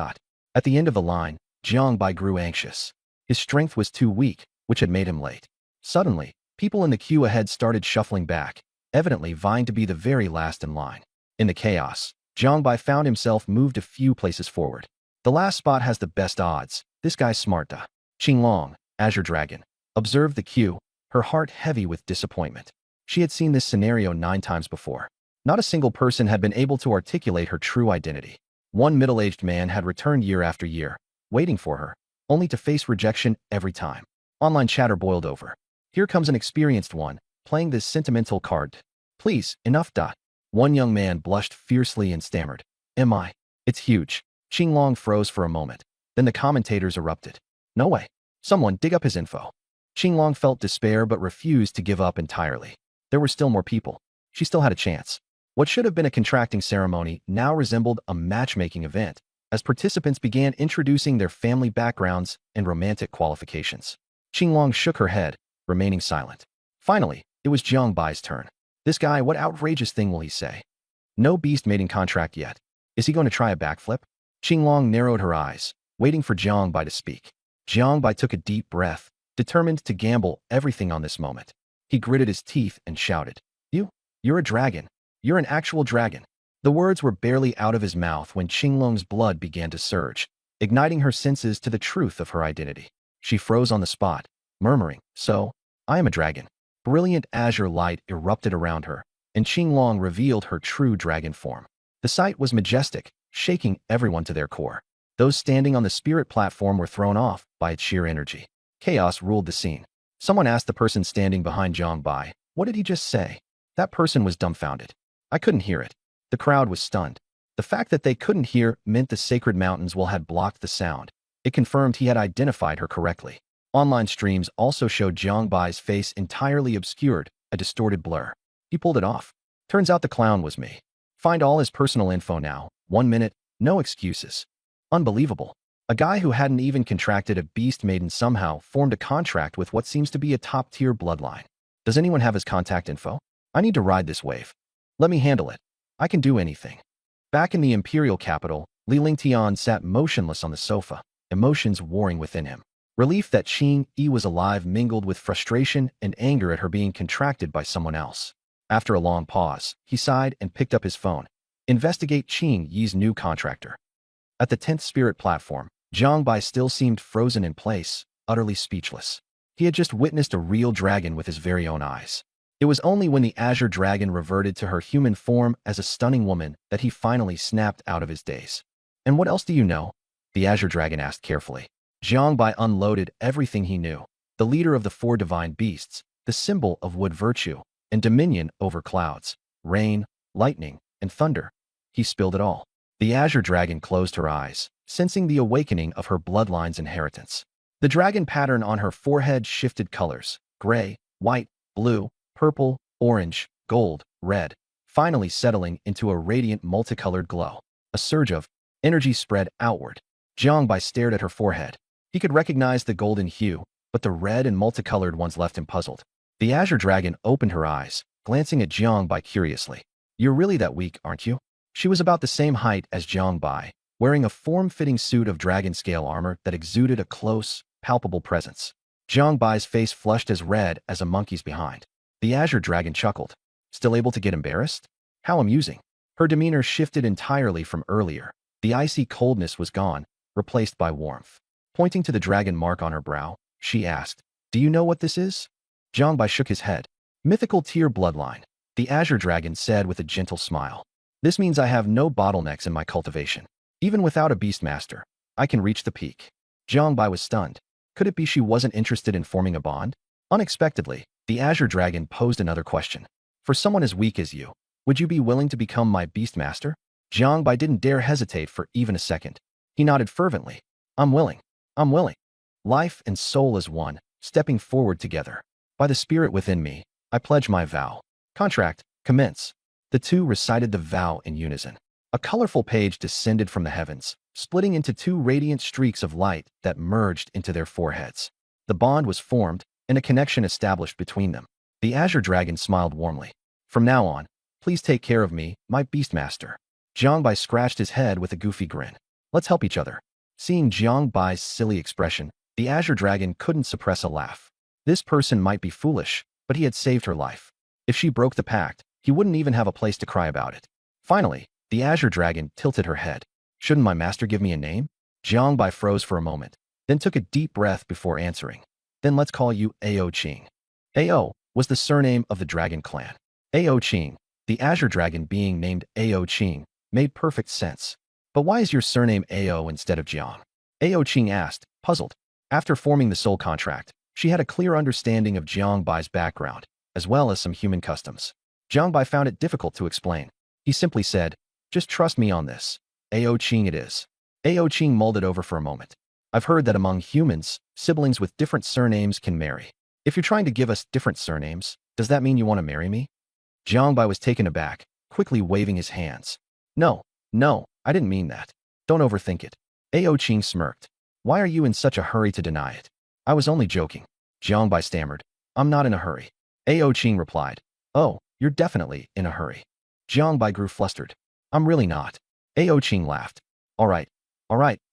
At the end of the line, Jiang Bai grew anxious. His strength was too weak, which had made him late. Suddenly, people in the queue ahead started shuffling back, evidently vying to be the very last in line. In the chaos, Jiang Bai found himself moved a few places forward. The last spot has the best odds. This guy's smart. Qinglong, Azure Dragon, observed the queue, her heart heavy with disappointment. She had seen this scenario 9 times before. Not a single person had been able to articulate her true identity. One middle-aged man had returned year after year, waiting for her, only to face rejection every time. Online chatter boiled over. Here comes an experienced one, playing this sentimental card. Please, enough. One young man blushed fiercely and stammered. Am I? It's huge. Qinglong froze for a moment. Then the commentators erupted. No way. Someone dig up his info. Qinglong felt despair but refused to give up entirely. There were still more people. She still had a chance. What should have been a contracting ceremony now resembled a matchmaking event, as participants began introducing their family backgrounds and romantic qualifications. Qinglong shook her head, remaining silent. Finally, it was Jiang Bai's turn. This guy, what outrageous thing will he say? No beast mating contract yet. Is he going to try a backflip? Qinglong narrowed her eyes, waiting for Jiang Bai to speak. Jiang Bai took a deep breath, determined to gamble everything on this moment. He gritted his teeth and shouted, You're a dragon. You're an actual dragon. The words were barely out of his mouth when Qinglong's blood began to surge, igniting her senses to the truth of her identity. She froze on the spot, murmuring, So, I am a dragon. Brilliant azure light erupted around her, and Qinglong revealed her true dragon form. The sight was majestic, shaking everyone to their core. Those standing on the spirit platform were thrown off by its sheer energy. Chaos ruled the scene. Someone asked the person standing behind Jiang Bai, What did he just say? That person was dumbfounded. I couldn't hear it. The crowd was stunned. The fact that they couldn't hear meant the sacred mountains wall had blocked the sound. It confirmed he had identified her correctly. Online streams also showed Jiang Bai's face entirely obscured, a distorted blur. He pulled it off. Turns out the clown was me. Find all his personal info now. 1 minute, no excuses. Unbelievable. A guy who hadn't even contracted a beast maiden somehow formed a contract with what seems to be a top-tier bloodline. Does anyone have his contact info? I need to ride this wave. Let me handle it. I can do anything. Back in the imperial capital, Li Lingtian sat motionless on the sofa, emotions warring within him. Relief that Qing Yi was alive mingled with frustration and anger at her being contracted by someone else. After a long pause, he sighed and picked up his phone. Investigate Qing Yi's new contractor. At the 10th Spirit platform, Jiang Bai still seemed frozen in place, utterly speechless. He had just witnessed a real dragon with his very own eyes. It was only when the Azure Dragon reverted to her human form as a stunning woman that he finally snapped out of his daze. And what else do you know? The Azure Dragon asked carefully. Jiang Bai unloaded everything he knew. The leader of the four divine beasts, the symbol of wood virtue, and dominion over clouds, rain, lightning, and thunder. He spilled it all. The Azure Dragon closed her eyes, sensing the awakening of her bloodline's inheritance. The dragon pattern on her forehead shifted colors: gray, white, blue, purple, orange, gold, red, finally settling into a radiant multicolored glow. A surge of energy spread outward. Jiang Bai stared at her forehead. He could recognize the golden hue, but the red and multicolored ones left him puzzled. The Azure Dragon opened her eyes, glancing at Jiang Bai curiously. You're really that weak, aren't you? She was about the same height as Jiang Bai, wearing a form-fitting suit of dragon-scale armor that exuded a close, palpable presence. Jiang Bai's face flushed as red as a monkey's behind. The Azure Dragon chuckled. Still able to get embarrassed? How amusing. Her demeanor shifted entirely from earlier. The icy coldness was gone, replaced by warmth. Pointing to the dragon mark on her brow, she asked, "Do you know what this is?" Jiang Bai shook his head. "Mythical tier bloodline," the Azure Dragon said with a gentle smile. "This means I have no bottlenecks in my cultivation. Even without a Beastmaster, I can reach the peak." Jiang Bai was stunned. Could it be she wasn't interested in forming a bond? Unexpectedly, the Azure Dragon posed another question. "For someone as weak as you, would you be willing to become my Beastmaster?" Jiang Bai didn't dare hesitate for even a second. He nodded fervently. "I'm willing. I'm willing. Life and soul as one, stepping forward together. By the spirit within me, I pledge my vow. Contract, commence." The two recited the vow in unison. A colorful page descended from the heavens, splitting into two radiant streaks of light that merged into their foreheads. The bond was formed, and a connection established between them. The Azure Dragon smiled warmly. "From now on, please take care of me, my Beastmaster." Jiang Bai scratched his head with a goofy grin. "Let's help each other." Seeing Jiang Bai's silly expression, the Azure Dragon couldn't suppress a laugh. This person might be foolish, but he had saved her life. If she broke the pact, he wouldn't even have a place to cry about it. Finally, the Azure Dragon tilted her head. "Shouldn't my master give me a name?" Jiang Bai froze for a moment, then took a deep breath before answering. "Then let's call you Ao Qing." Ao was the surname of the dragon clan. Ao Qing, the Azure Dragon being named Ao Qing, made perfect sense. "But why is your surname Ao instead of Jiang?" Ao Qing asked, puzzled. After forming the soul contract, she had a clear understanding of Jiang Bai's background, as well as some human customs. Jiang Bai found it difficult to explain. He simply said, "Just trust me on this. Ao Qing it is." Ao Qing mulled it over for a moment. "I've heard that among humans, siblings with different surnames can marry. If you're trying to give us different surnames, does that mean you want to marry me?" Jiang Bai was taken aback, quickly waving his hands. No, I didn't mean that. Don't overthink it." Ao Qing smirked. "Why are you in such a hurry to deny it?" "I was only joking." Jiang Bai stammered. "I'm not in a hurry." Ao Qing replied. "Oh, you're definitely in a hurry." Jiang Bai grew flustered. "I'm really not." Ao Qing laughed. All right,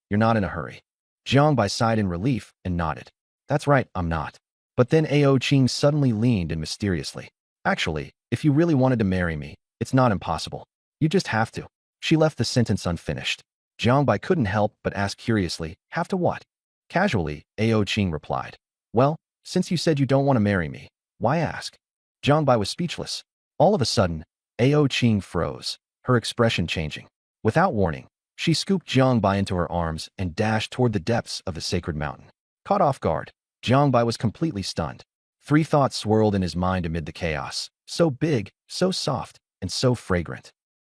you're not in a hurry." Jiang Bai sighed in relief and nodded. "That's right, I'm not." But then Ao Qing suddenly leaned in mysteriously. "Actually, if you really wanted to marry me, it's not impossible. You just have to." She left the sentence unfinished. Jiang Bai couldn't help but ask curiously, "Have to what?" Casually, Ao Qing replied, "Well, since you said you don't want to marry me, why ask?" Jiang Bai was speechless. All of a sudden, Ao Qing froze, her expression changing. Without warning, she scooped Jiang Bai into her arms and dashed toward the depths of the sacred mountain. Caught off guard, Jiang Bai was completely stunned. Three thoughts swirled in his mind amid the chaos. So big, so soft, and so fragrant.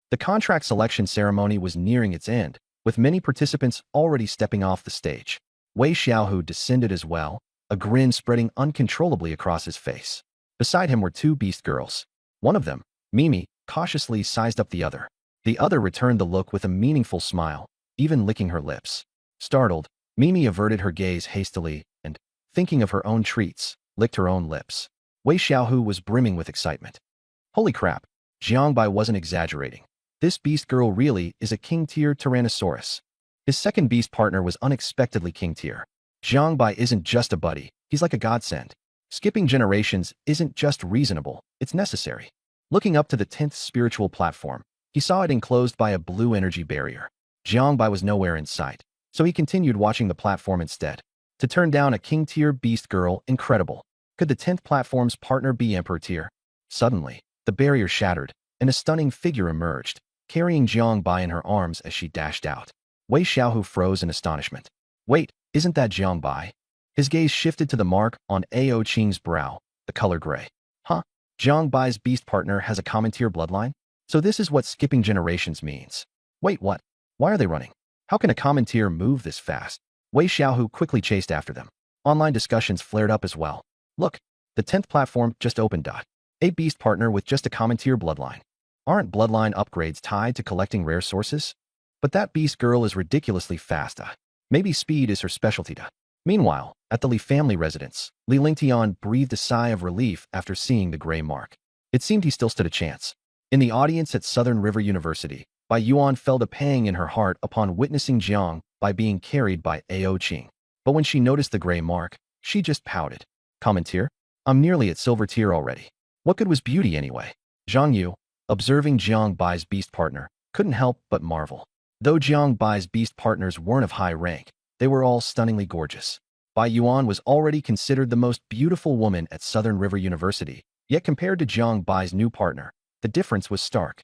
The contract selection ceremony was nearing its end, with many participants already stepping off the stage. Wei Xiaohu descended as well, a grin spreading uncontrollably across his face. Beside him were two beast girls. One of them, Mimi, cautiously sized up the other. The other returned the look with a meaningful smile, even licking her lips. Startled, Mimi averted her gaze hastily and, thinking of her own treats, licked her own lips. Wei Xiaohu was brimming with excitement. Holy crap, Jiang Bai wasn't exaggerating. This beast girl really is a king-tier Tyrannosaurus. His second beast partner was unexpectedly king-tier. Jiang Bai isn't just a buddy, he's like a godsend. Skipping generations isn't just reasonable, it's necessary. Looking up to the 10th spiritual platform, He saw it enclosed by a blue energy barrier. Jiangbai was nowhere in sight, so he continued watching the platform instead. To turn down a king-tier beast girl, incredible. Could the 10th platform's partner be Emperor tier? Suddenly, the barrier shattered, and a stunning figure emerged, carrying Jiangbai in her arms as she dashed out. Wei Xiaohu froze in astonishment. Wait, isn't that Jiangbai? His gaze shifted to the mark on Ao Qing's brow, the color gray. Huh? Jiangbai's beast partner has a common tier bloodline? So this is what skipping generations means. Wait, what? Why are they running? How can a common tier move this fast? Wei Xiaohu quickly chased after them. Online discussions flared up as well. Look, the 10th platform just opened. A beast partner with just a common tier bloodline. Aren't bloodline upgrades tied to collecting rare sources? But that beast girl is ridiculously fast. Maybe speed is her specialty. Meanwhile, at the Li family residence, Li Lingtian breathed a sigh of relief after seeing the gray mark. It seemed he still stood a chance. In the audience at Southern River University, Bai Yuan felt a pang in her heart upon witnessing Jiang by being carried by Ao Qing. But when she noticed the gray mark, she just pouted. Common tier? I'm nearly at silver tier already. What good was beauty anyway? Zhang Yu, observing Jiang Bai's beast partner, couldn't help but marvel. Though Jiang Bai's beast partners weren't of high rank, they were all stunningly gorgeous. Bai Yuan was already considered the most beautiful woman at Southern River University, yet compared to Jiang Bai's new partner, the difference was stark.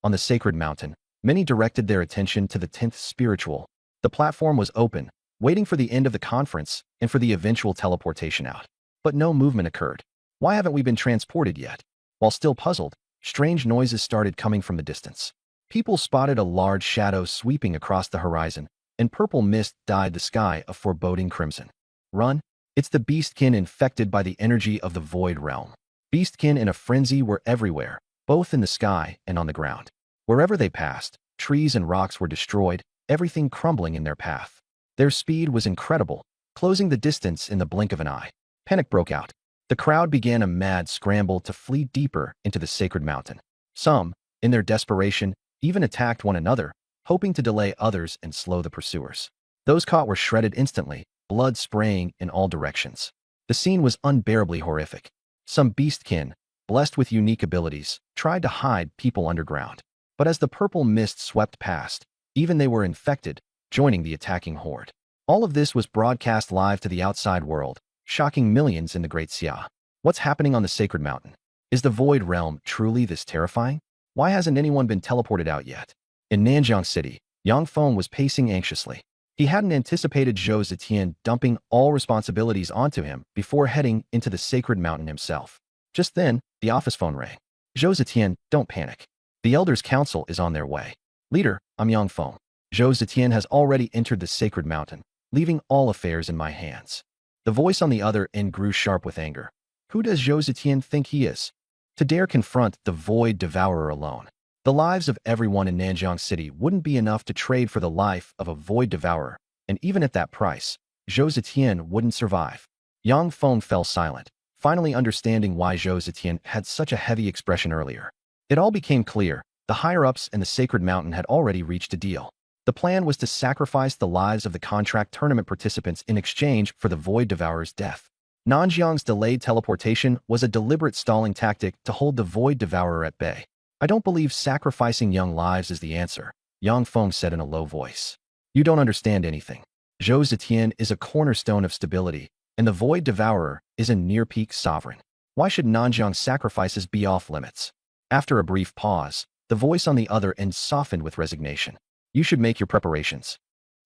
On the sacred mountain, many directed their attention to the 10th spiritual. The platform was open, waiting for the end of the conference and for the eventual teleportation out. But no movement occurred. Why haven't we been transported yet? While still puzzled, strange noises started coming from the distance. People spotted a large shadow sweeping across the horizon, and purple mist dyed the sky a foreboding crimson. Run! It's the beastkin infected by the energy of the void realm. Beastkin in a frenzy were everywhere, both in the sky and on the ground. Wherever they passed, trees and rocks were destroyed, everything crumbling in their path. Their speed was incredible, closing the distance in the blink of an eye. Panic broke out. The crowd began a mad scramble to flee deeper into the sacred mountain. Some, in their desperation, even attacked one another, hoping to delay others and slow the pursuers. Those caught were shredded instantly, blood spraying in all directions. The scene was unbearably horrific. Some beastkin, blessed with unique abilities, tried to hide people underground. But as the purple mist swept past, even they were infected, joining the attacking horde. All of this was broadcast live to the outside world, shocking millions in the Great Xia. What's happening on the sacred mountain? Is the void realm truly this terrifying? Why hasn't anyone been teleported out yet? In Nanjiang City, Yang Feng was pacing anxiously. He hadn't anticipated Zhou Zetian dumping all responsibilities onto him before heading into the sacred mountain himself. Just then, the office phone rang. Zhou Zetian, don't panic. The Elders' Council is on their way. Leader, I'm Yang Feng. Zhou Zetian has already entered the sacred mountain, leaving all affairs in my hands. The voice on the other end grew sharp with anger. Who does Zhou Zetian think he is? To dare confront the Void Devourer alone. The lives of everyone in Nanjiang City wouldn't be enough to trade for the life of a Void Devourer, and even at that price, Zhou Zetian wouldn't survive. Yang Feng fell silent, finally understanding why Zhou Zetian had such a heavy expression earlier. It all became clear. The higher-ups and the sacred mountain had already reached a deal. The plan was to sacrifice the lives of the contract tournament participants in exchange for the Void Devourer's death. Nanjiang's delayed teleportation was a deliberate stalling tactic to hold the Void Devourer at bay. I don't believe sacrificing young lives is the answer, Yang Feng said in a low voice. You don't understand anything. Zhou Zetian is a cornerstone of stability, and the Void Devourer is a near-peak sovereign. Why should Nanjiang's sacrifices be off-limits? After a brief pause, the voice on the other end softened with resignation. You should make your preparations.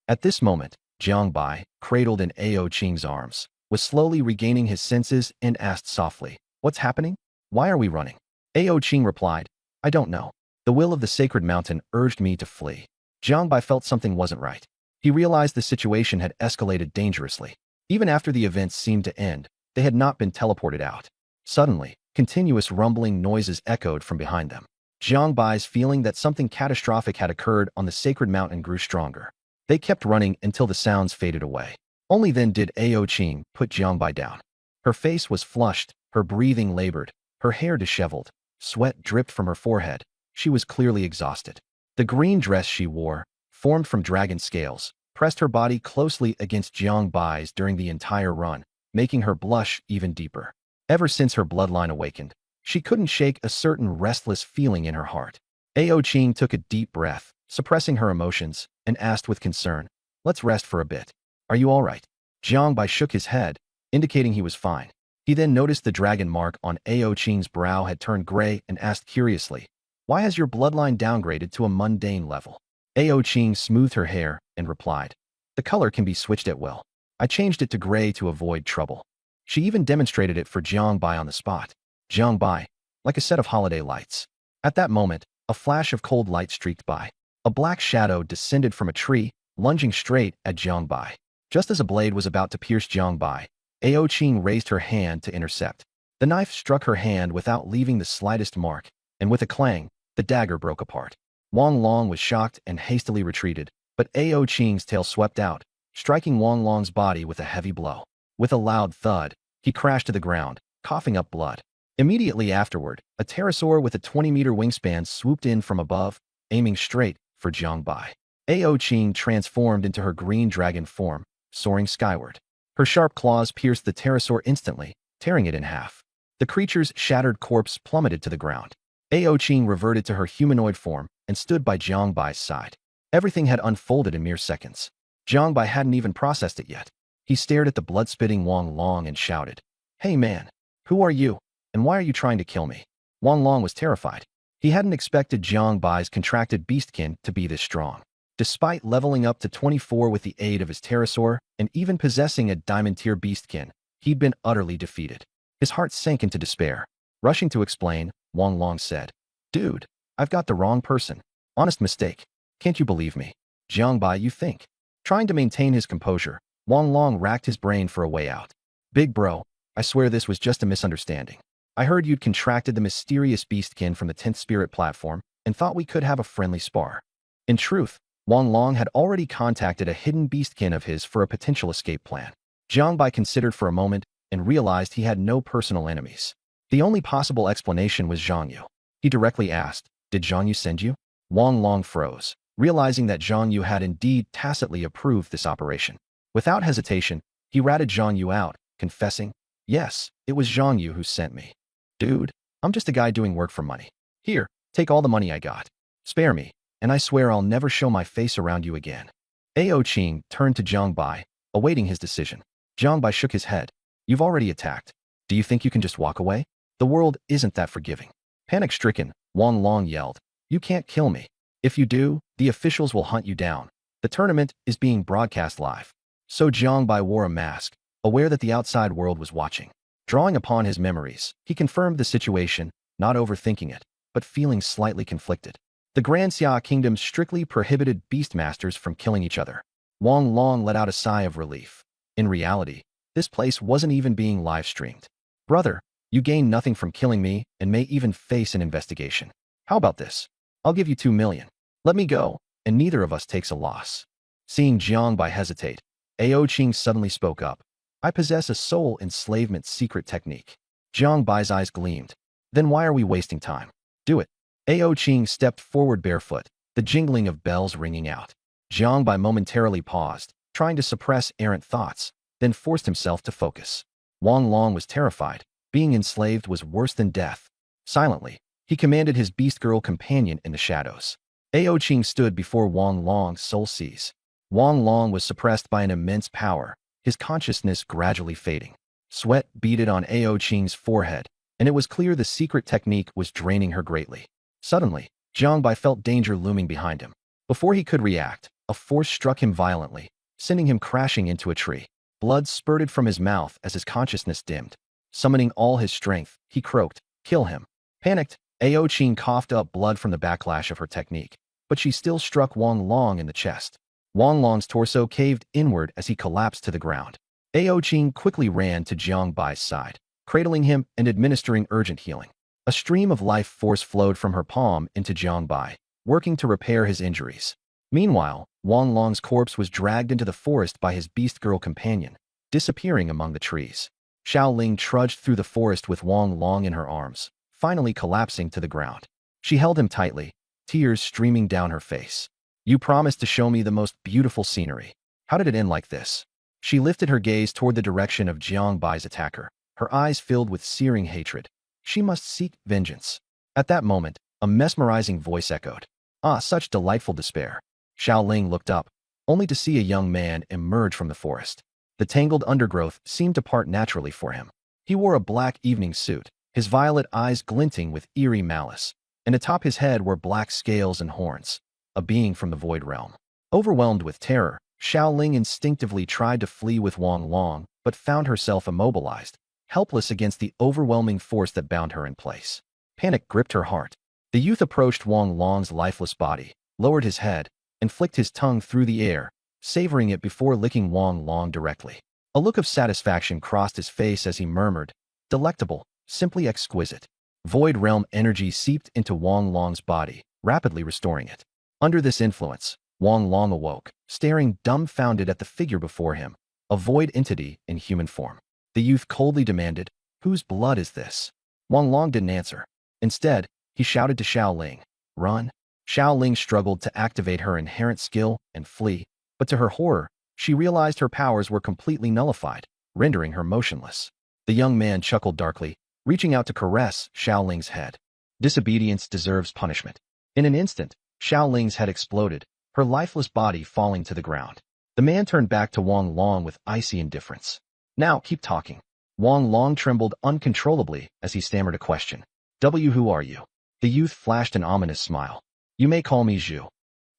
At this moment, Jiang Bai, cradled in Ao Qing's arms, was slowly regaining his senses and asked softly, What's happening? Why are we running? Ao Qing replied, I don't know. The will of the sacred mountain urged me to flee. Jiang Bai felt something wasn't right. He realized the situation had escalated dangerously. Even after the events seemed to end, they had not been teleported out. Suddenly, continuous rumbling noises echoed from behind them. Jiang Bai's feeling that something catastrophic had occurred on the sacred mountain grew stronger. They kept running until the sounds faded away. Only then did Ao Qing put Jiang Bai down. Her face was flushed, her breathing labored, her hair disheveled, sweat dripped from her forehead. She was clearly exhausted. The green dress she wore, formed from dragon scales, pressed her body closely against Jiang Bai's during the entire run, making her blush even deeper. Ever since her bloodline awakened, she couldn't shake a certain restless feeling in her heart. Ao Qing took a deep breath, suppressing her emotions, and asked with concern, "Let's rest for a bit. Are you all right?" Jiang Bai shook his head, indicating he was fine. He then noticed the dragon mark on Ao Qing's brow had turned gray and asked curiously, "Why has your bloodline downgraded to a mundane level?" Ao Qing smoothed her hair and replied, "The color can be switched at will. I changed it to gray to avoid trouble." She even demonstrated it for Jiang Bai on the spot. Jiang Bai, like a set of holiday lights. At that moment, a flash of cold light streaked by. A black shadow descended from a tree, lunging straight at Jiang Bai. Just as a blade was about to pierce Jiang Bai, Ao Qing raised her hand to intercept. The knife struck her hand without leaving the slightest mark, and with a clang, the dagger broke apart. Wang Long was shocked and hastily retreated, but Ao Qing's tail swept out, striking Wang Long's body with a heavy blow. With a loud thud, he crashed to the ground, coughing up blood. Immediately afterward, a pterosaur with a 20-meter wingspan swooped in from above, aiming straight for Jiang Bai. Ao Qing transformed into her green dragon form, soaring skyward. Her sharp claws pierced the pterosaur instantly, tearing it in half. The creature's shattered corpse plummeted to the ground. Ao Qing reverted to her humanoid form and stood by Jiang Bai's side. Everything had unfolded in mere seconds. Jiang Bai hadn't even processed it yet. He stared at the blood-spitting Wang Long and shouted, "Hey man, who are you, and why are you trying to kill me?" Wang Long was terrified. He hadn't expected Jiang Bai's contracted beastkin to be this strong. Despite leveling up to 24 with the aid of his pterosaur and even possessing a diamond-tier beastkin, he'd been utterly defeated. His heart sank into despair. Rushing to explain, Wang Long said, "Dude, I've got the wrong person. Honest mistake. Can't you believe me? Jiang Bai, you think?" Trying to maintain his composure, Wang Long racked his brain for a way out. "Big bro, I swear this was just a misunderstanding. I heard you'd contracted the mysterious beastkin from the 10th Spirit platform and thought we could have a friendly spar." In truth, Wang Long had already contacted a hidden beastkin of his for a potential escape plan. Jiang Bai considered for a moment and realized he had no personal enemies. The only possible explanation was Zhang Yu. He directly asked, "Did Zhang Yu send you?" Wang Long froze, realizing that Zhang Yu had indeed tacitly approved this operation. Without hesitation, he ratted Zhang Yu out, confessing, "Yes, it was Zhang Yu who sent me. Dude, I'm just a guy doing work for money. Here, take all the money I got. Spare me, and I swear I'll never show my face around you again." Ao Qing turned to Jiang Bai, awaiting his decision. Jiang Bai shook his head. "You've already attacked. Do you think you can just walk away? The world isn't that forgiving." Panic-stricken, Wang Long yelled, "You can't kill me. If you do, the officials will hunt you down. The tournament is being broadcast live." So Jiang Bai wore a mask, aware that the outside world was watching. Drawing upon his memories, he confirmed the situation, not overthinking it, but feeling slightly conflicted. The Grand Xia Kingdom strictly prohibited beastmasters from killing each other. Wang Long let out a sigh of relief. In reality, this place wasn't even being live-streamed. "Brother, you gain nothing from killing me and may even face an investigation. How about this? I'll give you 2 million. Let me go, and neither of us takes a loss." Seeing Jiang Bai hesitate, Ao Qing suddenly spoke up. "I possess a soul enslavement secret technique." Jiang Bai's eyes gleamed. "Then why are we wasting time? Do it." Ao Qing stepped forward barefoot, the jingling of bells ringing out. Jiang Bai momentarily paused, trying to suppress errant thoughts, then forced himself to focus. Wang Long was terrified. Being enslaved was worse than death. Silently, he commanded his beast girl companion in the shadows. Ao Qing stood before Wang Long's soul seize. Wang Long was suppressed by an immense power, his consciousness gradually fading. Sweat beaded on Ao Qing's forehead, and it was clear the secret technique was draining her greatly. Suddenly, Jiang Bai felt danger looming behind him. Before he could react, a force struck him violently, sending him crashing into a tree. Blood spurted from his mouth as his consciousness dimmed. Summoning all his strength, he croaked, "Kill him." Panicked, Ao Qing coughed up blood from the backlash of her technique, but she still struck Wang Long in the chest. Wang Long's torso caved inward as he collapsed to the ground. Ao Qing quickly ran to Jiang Bai's side, cradling him and administering urgent healing. A stream of life force flowed from her palm into Jiang Bai, working to repair his injuries. Meanwhile, Wang Long's corpse was dragged into the forest by his beast girl companion, disappearing among the trees. Xiao Ling trudged through the forest with Wang Long in her arms, finally collapsing to the ground. She held him tightly, tears streaming down her face. "You promised to show me the most beautiful scenery. How did it end like this?" She lifted her gaze toward the direction of Jiang Bai's attacker, her eyes filled with searing hatred. She must seek vengeance. At that moment, A mesmerizing voice echoed. Ah, such delightful despair. Xiao Ling looked up, only to see a young man emerge from the forest. The tangled undergrowth seemed to part naturally for him. He wore a black evening suit, his violet eyes glinting with eerie malice, and atop his head were black scales and horns, a being from the void realm. Overwhelmed with terror, Xiao Ling instinctively tried to flee with Wang Long, but found herself immobilized, helpless against the overwhelming force that bound her in place. Panic gripped her heart. The youth approached Wang Long's lifeless body, lowered his head, and flicked his tongue through the air, savoring it before licking Wang Long directly. A look of satisfaction crossed his face as he murmured, "Delectable, simply exquisite." Void realm energy seeped into Wang Long's body, rapidly restoring it. Under this influence, Wang Long awoke, staring dumbfounded at the figure before him, a void entity in human form. The youth coldly demanded, "Whose blood is this?" Wang Long didn't answer. Instead, he shouted to Xiao Ling, "Run." Xiao Ling struggled to activate her inherent skill and flee, but to her horror, she realized her powers were completely nullified, rendering her motionless. The young man chuckled darkly, reaching out to caress Xiao Ling's head. Disobedience deserves punishment. In an instant, Xiao Ling's head exploded, her lifeless body falling to the ground. The man turned back to Wang Long with icy indifference. "Now, keep talking." Wang Long trembled uncontrollably as he stammered a question. Who are you?" The youth flashed an ominous smile. "You may call me Zhu."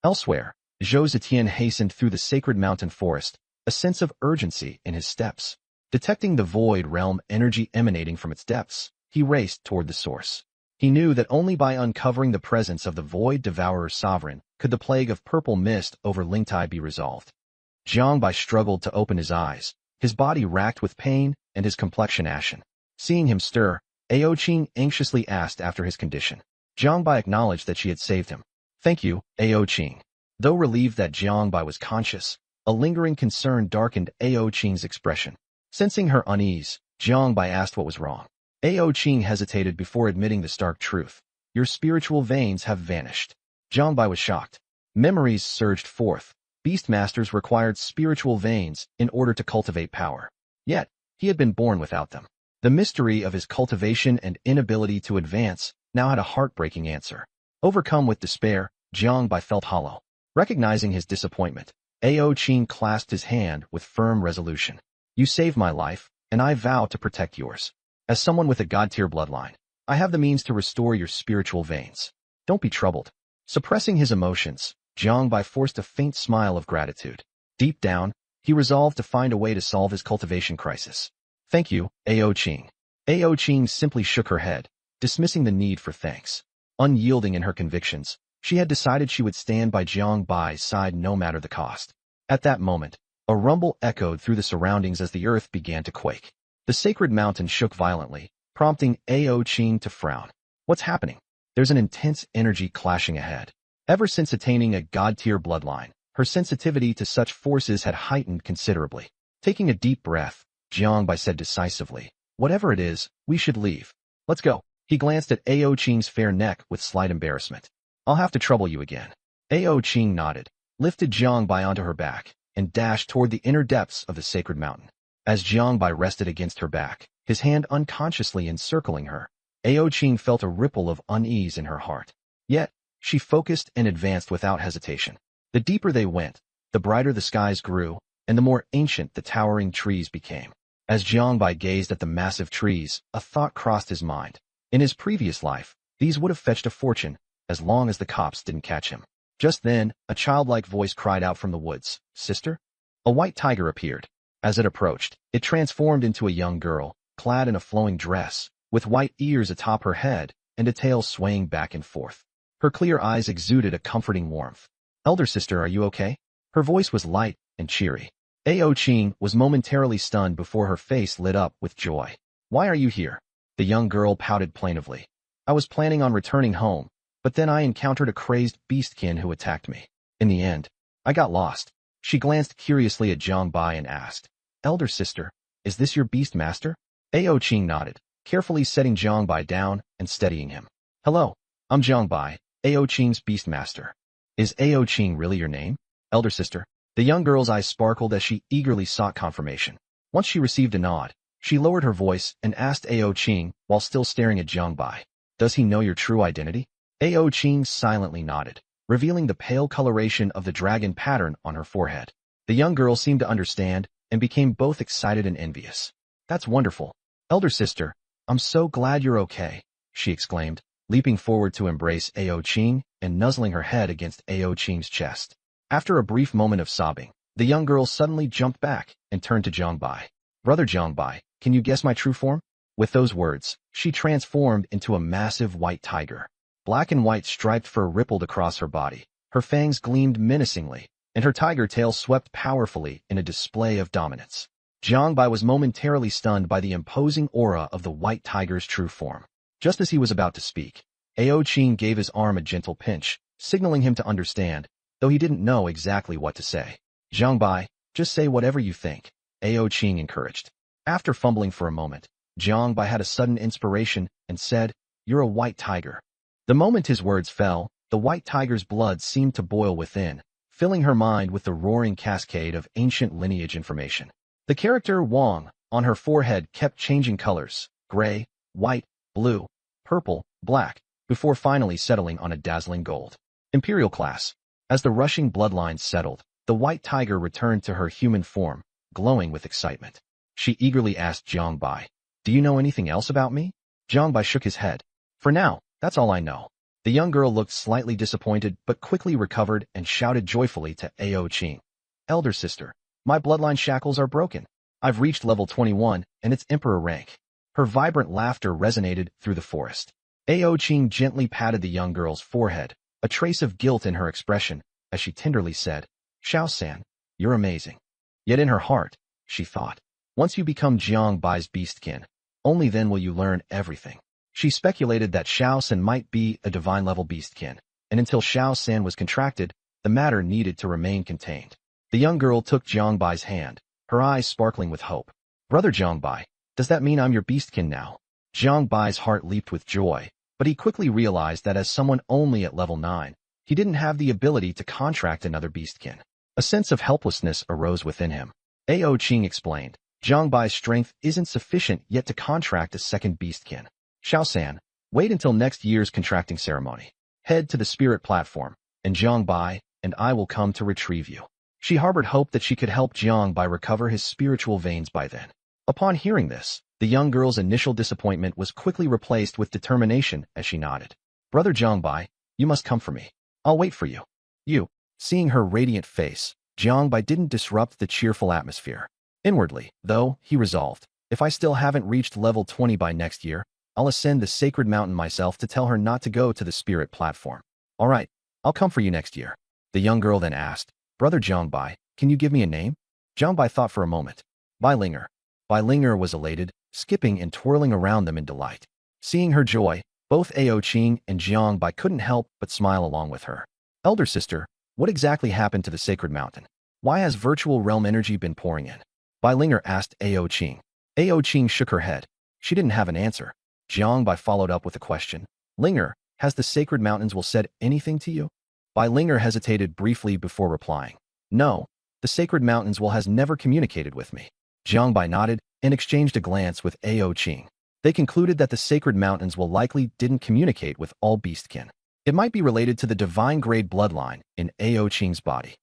Elsewhere, Zhou Zetian hastened through the sacred mountain forest, a sense of urgency in his steps. Detecting the void realm energy emanating from its depths, he raced toward the source. He knew that only by uncovering the presence of the void devourer sovereign could the plague of purple mist over Lingtai be resolved. Jiangbai struggled to open his eyes, his body racked with pain and his complexion ashen. Seeing him stir, Ao Qing anxiously asked after his condition. Jiangbai acknowledged that she had saved him. "Thank you, Ao Qing." Though relieved that Jiangbai was conscious, a lingering concern darkened Ao Qing's expression. Sensing her unease, Jiangbai asked what was wrong. Ao Qing hesitated before admitting the stark truth. "Your spiritual veins have vanished." Jiangbai was shocked. Memories surged forth. Beastmasters required spiritual veins in order to cultivate power. Yet, he had been born without them. The mystery of his cultivation and inability to advance now had a heartbreaking answer. Overcome with despair, Jiangbai felt hollow. Recognizing his disappointment, Ao Qing clasped his hand with firm resolution. "You saved my life, and I vow to protect yours. As someone with a god-tier bloodline, I have the means to restore your spiritual veins. Don't be troubled." Suppressing his emotions, Jiangbai forced a faint smile of gratitude. Deep down, he resolved to find a way to solve his cultivation crisis. "Thank you, Ao Qing." Ao Qing simply shook her head, dismissing the need for thanks. Unyielding in her convictions, she had decided she would stand by Jiangbai's side no matter the cost. At that moment, a rumble echoed through the surroundings as the earth began to quake. The sacred mountain shook violently, prompting Ao Qing to frown. "What's happening?" "There's an intense energy clashing ahead." Ever since attaining a god-tier bloodline, her sensitivity to such forces had heightened considerably. Taking a deep breath, Jiangbai said decisively, "Whatever it is, we should leave. Let's go." He glanced at Ao Qing's fair neck with slight embarrassment. "I'll have to trouble you again." Ao Qing nodded, lifted Jiangbai onto her back, and dashed toward the inner depths of the sacred mountain. As Jiangbai rested against her back, his hand unconsciously encircling her, Ao Qing felt a ripple of unease in her heart. Yet, she focused and advanced without hesitation. The deeper they went, the brighter the skies grew, and the more ancient the towering trees became. As Jiangbai gazed at the massive trees, a thought crossed his mind. In his previous life, these would have fetched a fortune, as long as the cops didn't catch him. Just then, a childlike voice cried out from the woods, "Sister?" A white tiger appeared. As it approached, it transformed into a young girl, clad in a flowing dress, with white ears atop her head and a tail swaying back and forth. Her clear eyes exuded a comforting warmth. "Elder sister, are you okay?" Her voice was light and cheery. Ao Qing was momentarily stunned before her face lit up with joy. "Why are you here?" The young girl pouted plaintively. "I was planning on returning home, but then I encountered a crazed beastkin who attacked me. In the end, I got lost." She glanced curiously at Jiangbai and asked, "Elder sister, is this your beast master?" Ao Qing nodded, carefully setting Jiangbai down and steadying him. "Hello, I'm Jiangbai, Ao Qing's beast master." "Is Ao Qing really your name, elder sister?" The young girl's eyes sparkled as she eagerly sought confirmation. Once she received a nod, she lowered her voice and asked Ao Qing while still staring at Jiangbai, "Does he know your true identity?" Ao Qing silently nodded, revealing the pale coloration of the dragon pattern on her forehead. The young girl seemed to understand and became both excited and envious. That's wonderful. Elder sister, I'm so glad you're okay, she exclaimed, leaping forward to embrace Ao Qing and nuzzling her head against Ao Qing's chest. After a brief moment of sobbing, the young girl suddenly jumped back and turned to Jiangbai. Brother Jiangbai, can you guess my true form? With those words, she transformed into a massive white tiger. Black and white striped fur rippled across her body, her fangs gleamed menacingly, and her tiger tail swept powerfully in a display of dominance. Jiangbai was momentarily stunned by the imposing aura of the white tiger's true form. Just as he was about to speak, Ao Qing gave his arm a gentle pinch, signaling him to understand, though he didn't know exactly what to say. Jiangbai, just say whatever you think, Ao Qing encouraged. After fumbling for a moment, Jiangbai had a sudden inspiration and said, "You're a white tiger." The moment his words fell, the white tiger's blood seemed to boil within, filling her mind with the roaring cascade of ancient lineage information. The character Wang on her forehead kept changing colors, gray, white, blue, purple, black, before finally settling on a dazzling gold. Imperial class. As the rushing bloodlines settled, the white tiger returned to her human form, glowing with excitement. She eagerly asked Jiangbai, "Do you know anything else about me?" Jiangbai shook his head. "For now, that's all I know." The young girl looked slightly disappointed but quickly recovered and shouted joyfully to Ao Qing, "Elder sister, my bloodline shackles are broken. I've reached level 21 and it's emperor rank." Her vibrant laughter resonated through the forest. Ao Qing gently patted the young girl's forehead, a trace of guilt in her expression, as she tenderly said, "Xiao-san, you're amazing." Yet in her heart, she thought, once you become Jiangbai's beastkin, only then will you learn everything. She speculated that Xiao-san might be a divine-level beastkin, and until Xiao-san was contracted, the matter needed to remain contained. The young girl took Jiangbai's hand, her eyes sparkling with hope. "Brother Jiangbai, does that mean I'm your beastkin now?" Jiangbai's heart leaped with joy, but he quickly realized that as someone only at level 9, he didn't have the ability to contract another beastkin. A sense of helplessness arose within him. Ao Qing explained, "Jiangbai's strength isn't sufficient yet to contract a second beastkin. Xiao-san, wait until next year's contracting ceremony. Head to the spirit platform, and Jiangbai and I will come to retrieve you." She harbored hope that she could help Jiangbai recover his spiritual veins by then. Upon hearing this, the young girl's initial disappointment was quickly replaced with determination as she nodded. "Brother Jiangbai, you must come for me. I'll wait for you." "You." Seeing her radiant face, Jiangbai didn't disrupt the cheerful atmosphere. Inwardly, though, he resolved, if I still haven't reached level 20 by next year, I'll ascend the sacred mountain myself to tell her not to go to the spirit platform. "All right, I'll come for you next year." The young girl then asked, "Brother Jiangbai, can you give me a name?" Jiangbai thought for a moment. "Beilinger." Beilinger was elated, skipping and twirling around them in delight. Seeing her joy, both Ao Qing and Jiangbai couldn't help but smile along with her. "Elder sister, what exactly happened to the sacred mountain? Why has virtual realm energy been pouring in?" Beilinger asked Ao Qing. Ao Qing shook her head. She didn't have an answer. Jiangbai followed up with a question. "Linger, has the sacred mountains will said anything to you?" Beilinger hesitated briefly before replying. "No, the sacred mountains will has never communicated with me." Jiangbai nodded and exchanged a glance with Ao Qing. They concluded that the sacred mountains will likely didn't communicate with all beastkin. It might be related to the divine grade bloodline in Ao Qing's body.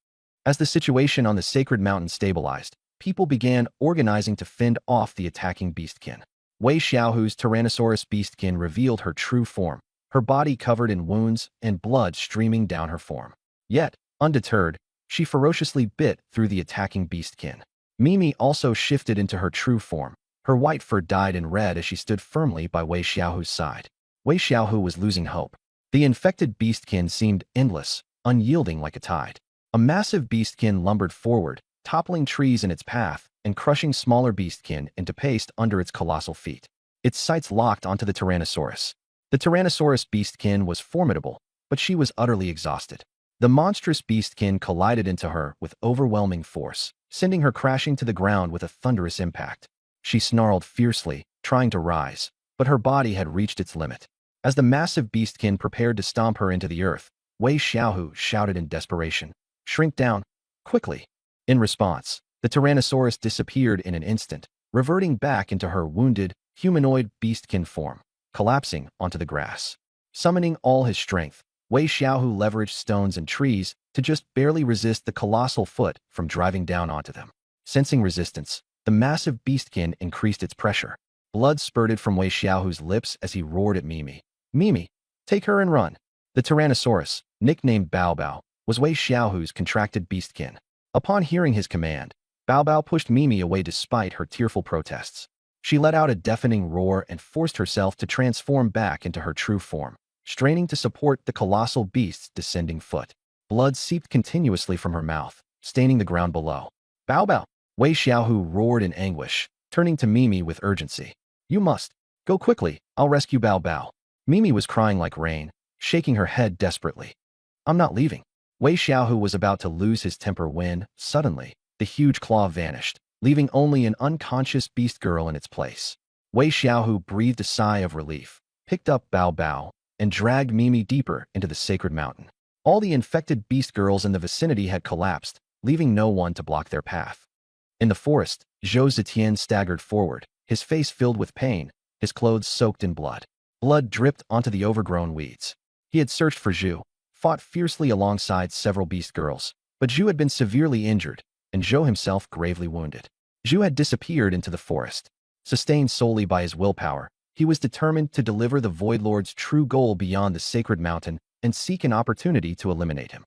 As the situation on the sacred mountain stabilized, people began organizing to fend off the attacking beastkin. Wei Xiaohu's Tyrannosaurus beastkin revealed her true form, her body covered in wounds and blood streaming down her form. Yet, undeterred, she ferociously bit through the attacking beastkin. Mimi also shifted into her true form. Her white fur dyed in red as she stood firmly by Wei Xiaohu's side. Wei Xiaohu was losing hope. The infected beastkin seemed endless, unyielding like a tide. A massive beastkin lumbered forward, toppling trees in its path and crushing smaller beastkin into paste under its colossal feet. Its sights locked onto the Tyrannosaurus. The Tyrannosaurus beastkin was formidable, but she was utterly exhausted. The monstrous beastkin collided into her with overwhelming force, sending her crashing to the ground with a thunderous impact. She snarled fiercely, trying to rise, but her body had reached its limit. As the massive beastkin prepared to stomp her into the earth, Wei Xiaohu shouted in desperation, "Shrink down, quickly!" In response, the Tyrannosaurus disappeared in an instant, reverting back into her wounded, humanoid beastkin form, collapsing onto the grass. Summoning all his strength, Wei Xiaohu leveraged stones and trees to just barely resist the colossal foot from driving down onto them. Sensing resistance, the massive beastkin increased its pressure. Blood spurted from Wei Xiaohu's lips as he roared at Mimi. Mimi, take her and run. The Tyrannosaurus, nicknamed Bao Bao, was Wei Xiaohu's contracted beastkin. Upon hearing his command, Bao Bao pushed Mimi away despite her tearful protests. She let out a deafening roar and forced herself to transform back into her true form, straining to support the colossal beast's descending foot. Blood seeped continuously from her mouth, staining the ground below. Bao Bao! Wei Xiaohu roared in anguish, turning to Mimi with urgency. You must. Go quickly, I'll rescue Bao Bao. Mimi was crying like rain, shaking her head desperately. I'm not leaving. Wei Xiaohu was about to lose his temper when, suddenly, the huge claw vanished, leaving only an unconscious beast girl in its place. Wei Xiaohu breathed a sigh of relief, picked up Bao Bao, and dragged Mimi deeper into the sacred mountain. All the infected beast girls in the vicinity had collapsed, leaving no one to block their path. In the forest, Zhou Zetian staggered forward, his face filled with pain, his clothes soaked in blood. Blood dripped onto the overgrown weeds. He had searched for Zhou, fought fiercely alongside several beast girls, but Zhou had been severely injured, and Zhou himself gravely wounded. Zhou had disappeared into the forest. Sustained solely by his willpower, he was determined to deliver the Void Lord's true goal beyond the sacred mountain and seek an opportunity to eliminate him.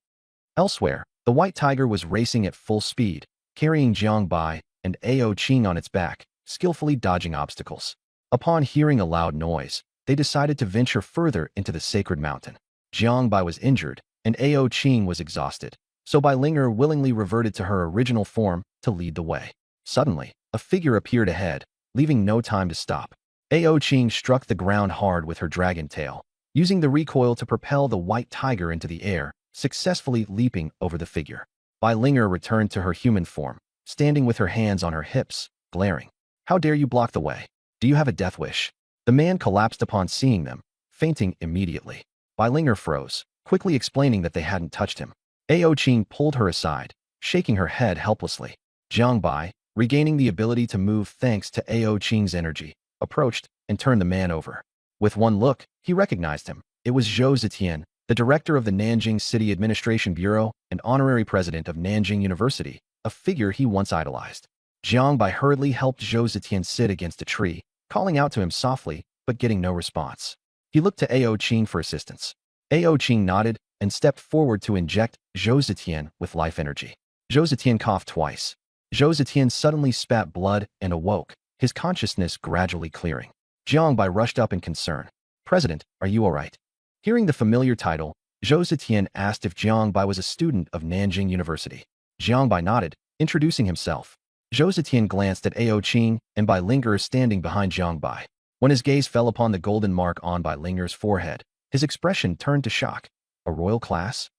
Elsewhere, the white tiger was racing at full speed, carrying Jiang Bai and Ao Qing on its back, skillfully dodging obstacles. Upon hearing a loud noise, they decided to venture further into the sacred mountain. Jiang Bai was injured, and Ao Qing was exhausted, so Bai Linger willingly reverted to her original form to lead the way. Suddenly, a figure appeared ahead, leaving no time to stop. Ao Qing struck the ground hard with her dragon tail, using the recoil to propel the white tiger into the air, successfully leaping over the figure. Bai Linger returned to her human form, standing with her hands on her hips, glaring. How dare you block the way? Do you have a death wish? The man collapsed upon seeing them, fainting immediately. Bai Linger froze, quickly explaining that they hadn't touched him. Ao Qing pulled her aside, shaking her head helplessly. Jiang Bai, regaining the ability to move thanks to Ao Qing's energy, approached and turned the man over. With one look, he recognized him. It was Zhou Zetian, the director of the Nanjing City Administration Bureau and honorary president of Nanjing University, a figure he once idolized. Jiang Bai hurriedly helped Zhou Zetian sit against a tree, calling out to him softly, but getting no response. He looked to Ao Qing for assistance. Ao Qing nodded and stepped forward to inject Zhou Zetian with life energy. Zhou Zetian coughed twice. Zhou Zetian suddenly spat blood and awoke, his consciousness gradually clearing. Jiang Bai rushed up in concern. President, are you all right? Hearing the familiar title, Zhou Zetian asked if Jiang Bai was a student of Nanjing University. Jiang Bai nodded, introducing himself. Zhou Zetian glanced at Ao Qing and Bai Linger standing behind Jiang Bai. When his gaze fell upon the golden mark on Bai Linger's forehead, his expression turned to shock. A royal class?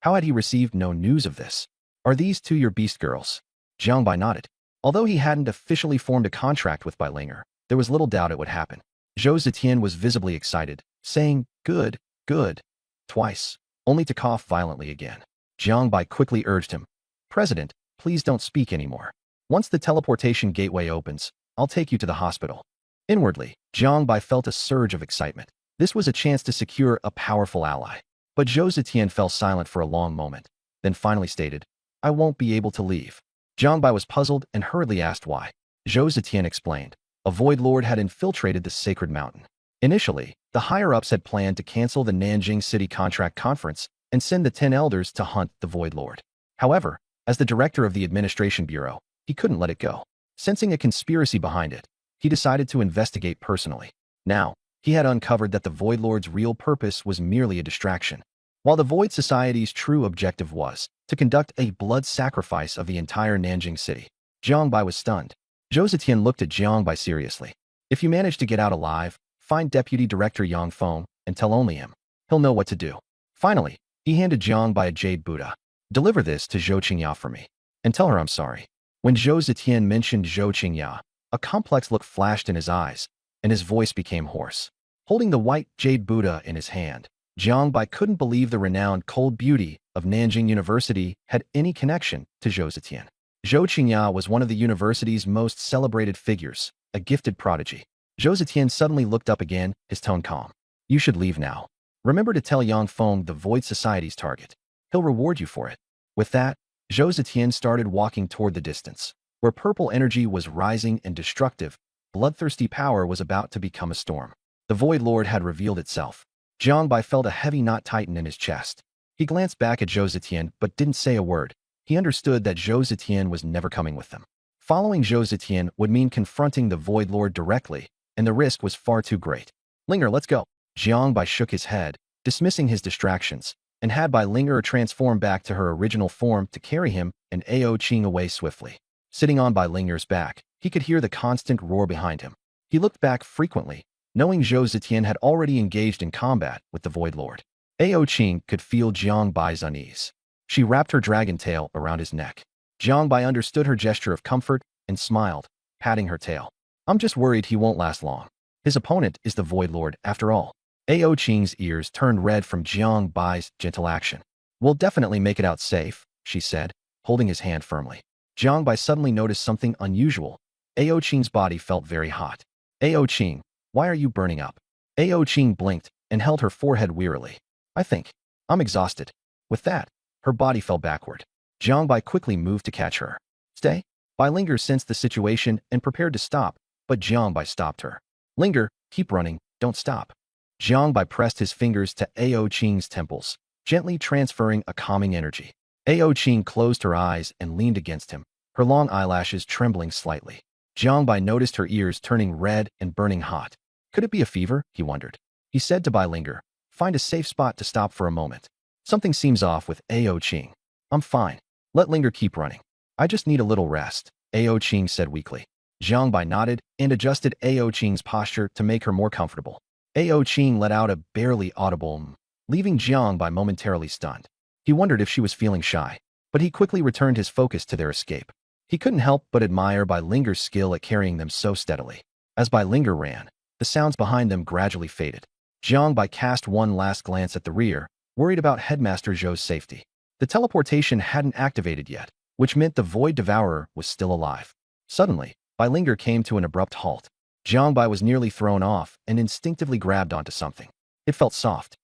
How had he received no news of this? Are these two your beast girls? Jiang Bai nodded. Although he hadn't officially formed a contract with Bai Linger, there was little doubt it would happen. Zhou Zetian was visibly excited, saying, good, twice, only to cough violently again. Jiang Bai quickly urged him, President, please don't speak anymore. Once the teleportation gateway opens, I'll take you to the hospital. Inwardly, Jiang Bai felt a surge of excitement. This was a chance to secure a powerful ally. But Zhou Zetian fell silent for a long moment, then finally stated, I won't be able to leave. Jiang Bai was puzzled and hurriedly asked why. Zhou Zetian explained, a Void Lord had infiltrated the sacred mountain. Initially, the higher-ups had planned to cancel the Nanjing City Contract Conference and send the 10 elders to hunt the Void Lord. However, as the director of the Administration Bureau, he couldn't let it go. Sensing a conspiracy behind it, he decided to investigate personally. Now, he had uncovered that the Void Lord's real purpose was merely a distraction, while the Void Society's true objective was to conduct a blood sacrifice of the entire Nanjing City. Jiang Bai was stunned. Zhou Zetian looked at Jiang Bai seriously. If you manage to get out alive, find Deputy Director Yang Feng and tell only him. He'll know what to do. Finally, he handed Jiang Bai a jade Buddha. Deliver this to Zhou Qingya for me, and tell her I'm sorry. When Zhou Zetian mentioned Zhou Qingya, a complex look flashed in his eyes, and his voice became hoarse. Holding the white jade Buddha in his hand, Jiang Bai couldn't believe the renowned cold beauty of Nanjing University had any connection to Zhou Zetian. Zhou Qingya was one of the university's most celebrated figures, a gifted prodigy. Zhou Zetian suddenly looked up again, his tone calm. You should leave now. Remember to tell Yang Feng the Void Society's target. He'll reward you for it. With that, Zhou Zetian started walking toward the distance. Where purple energy was rising and destructive, bloodthirsty power was about to become a storm. The Void Lord had revealed itself. Jiang Bai felt a heavy knot tighten in his chest. He glanced back at Zhou Zetian but didn't say a word. He understood that Zhou Zetian was never coming with them. Following Zhou Zetian would mean confronting the Void Lord directly, and the risk was far too great. Linger, let's go. Jiang Bai shook his head, dismissing his distractions, and had Bai Linger transform back to her original form to carry him and Ao Qing away swiftly. Sitting on Bai Linger's back, he could hear the constant roar behind him. He looked back frequently, knowing Zhou Zetian had already engaged in combat with the Void Lord. Ao Qing could feel Jiang Bai's unease. She wrapped her dragon tail around his neck. Jiang Bai understood her gesture of comfort and smiled, patting her tail. I'm just worried he won't last long. His opponent is the Void Lord, after all. Ao Qing's ears turned red from Jiang Bai's gentle action. We'll definitely make it out safe, she said, holding his hand firmly. Jiang Bai suddenly noticed something unusual. Ao Qing's body felt very hot. Ao Qing, why are you burning up? Ao Qing blinked and held her forehead wearily. I think. I'm exhausted. With that, her body fell backward. Jiang Bai quickly moved to catch her. Stay? Bai Linger sensed the situation and prepared to stop, but Jiang Bai stopped her. Linger, keep running, don't stop. Jiang Bai pressed his fingers to Ao Qing's temples, gently transferring a calming energy. Ao Qing closed her eyes and leaned against him, her long eyelashes trembling slightly. Jiang Bai noticed her ears turning red and burning hot. Could it be a fever? He wondered. He said to Bai Linger, find a safe spot to stop for a moment. Something seems off with Ao Qing. I'm fine. Let Linger keep running. I just need a little rest, Ao Qing said weakly. Jiang Bai nodded and adjusted Ao Qing's posture to make her more comfortable. Ao Qing let out a barely audible leaving Jiang Bai momentarily stunned. He wondered if she was feeling shy, but he quickly returned his focus to their escape. He couldn't help but admire Bai Linger's skill at carrying them so steadily. As Bai Linger ran, the sounds behind them gradually faded. Jiang Bai cast one last glance at the rear, worried about Headmaster Zhou's safety. The teleportation hadn't activated yet, which meant the Void Devourer was still alive. Suddenly, Bai Linger came to an abrupt halt. Jiang Bai was nearly thrown off and instinctively grabbed onto something. It felt soft.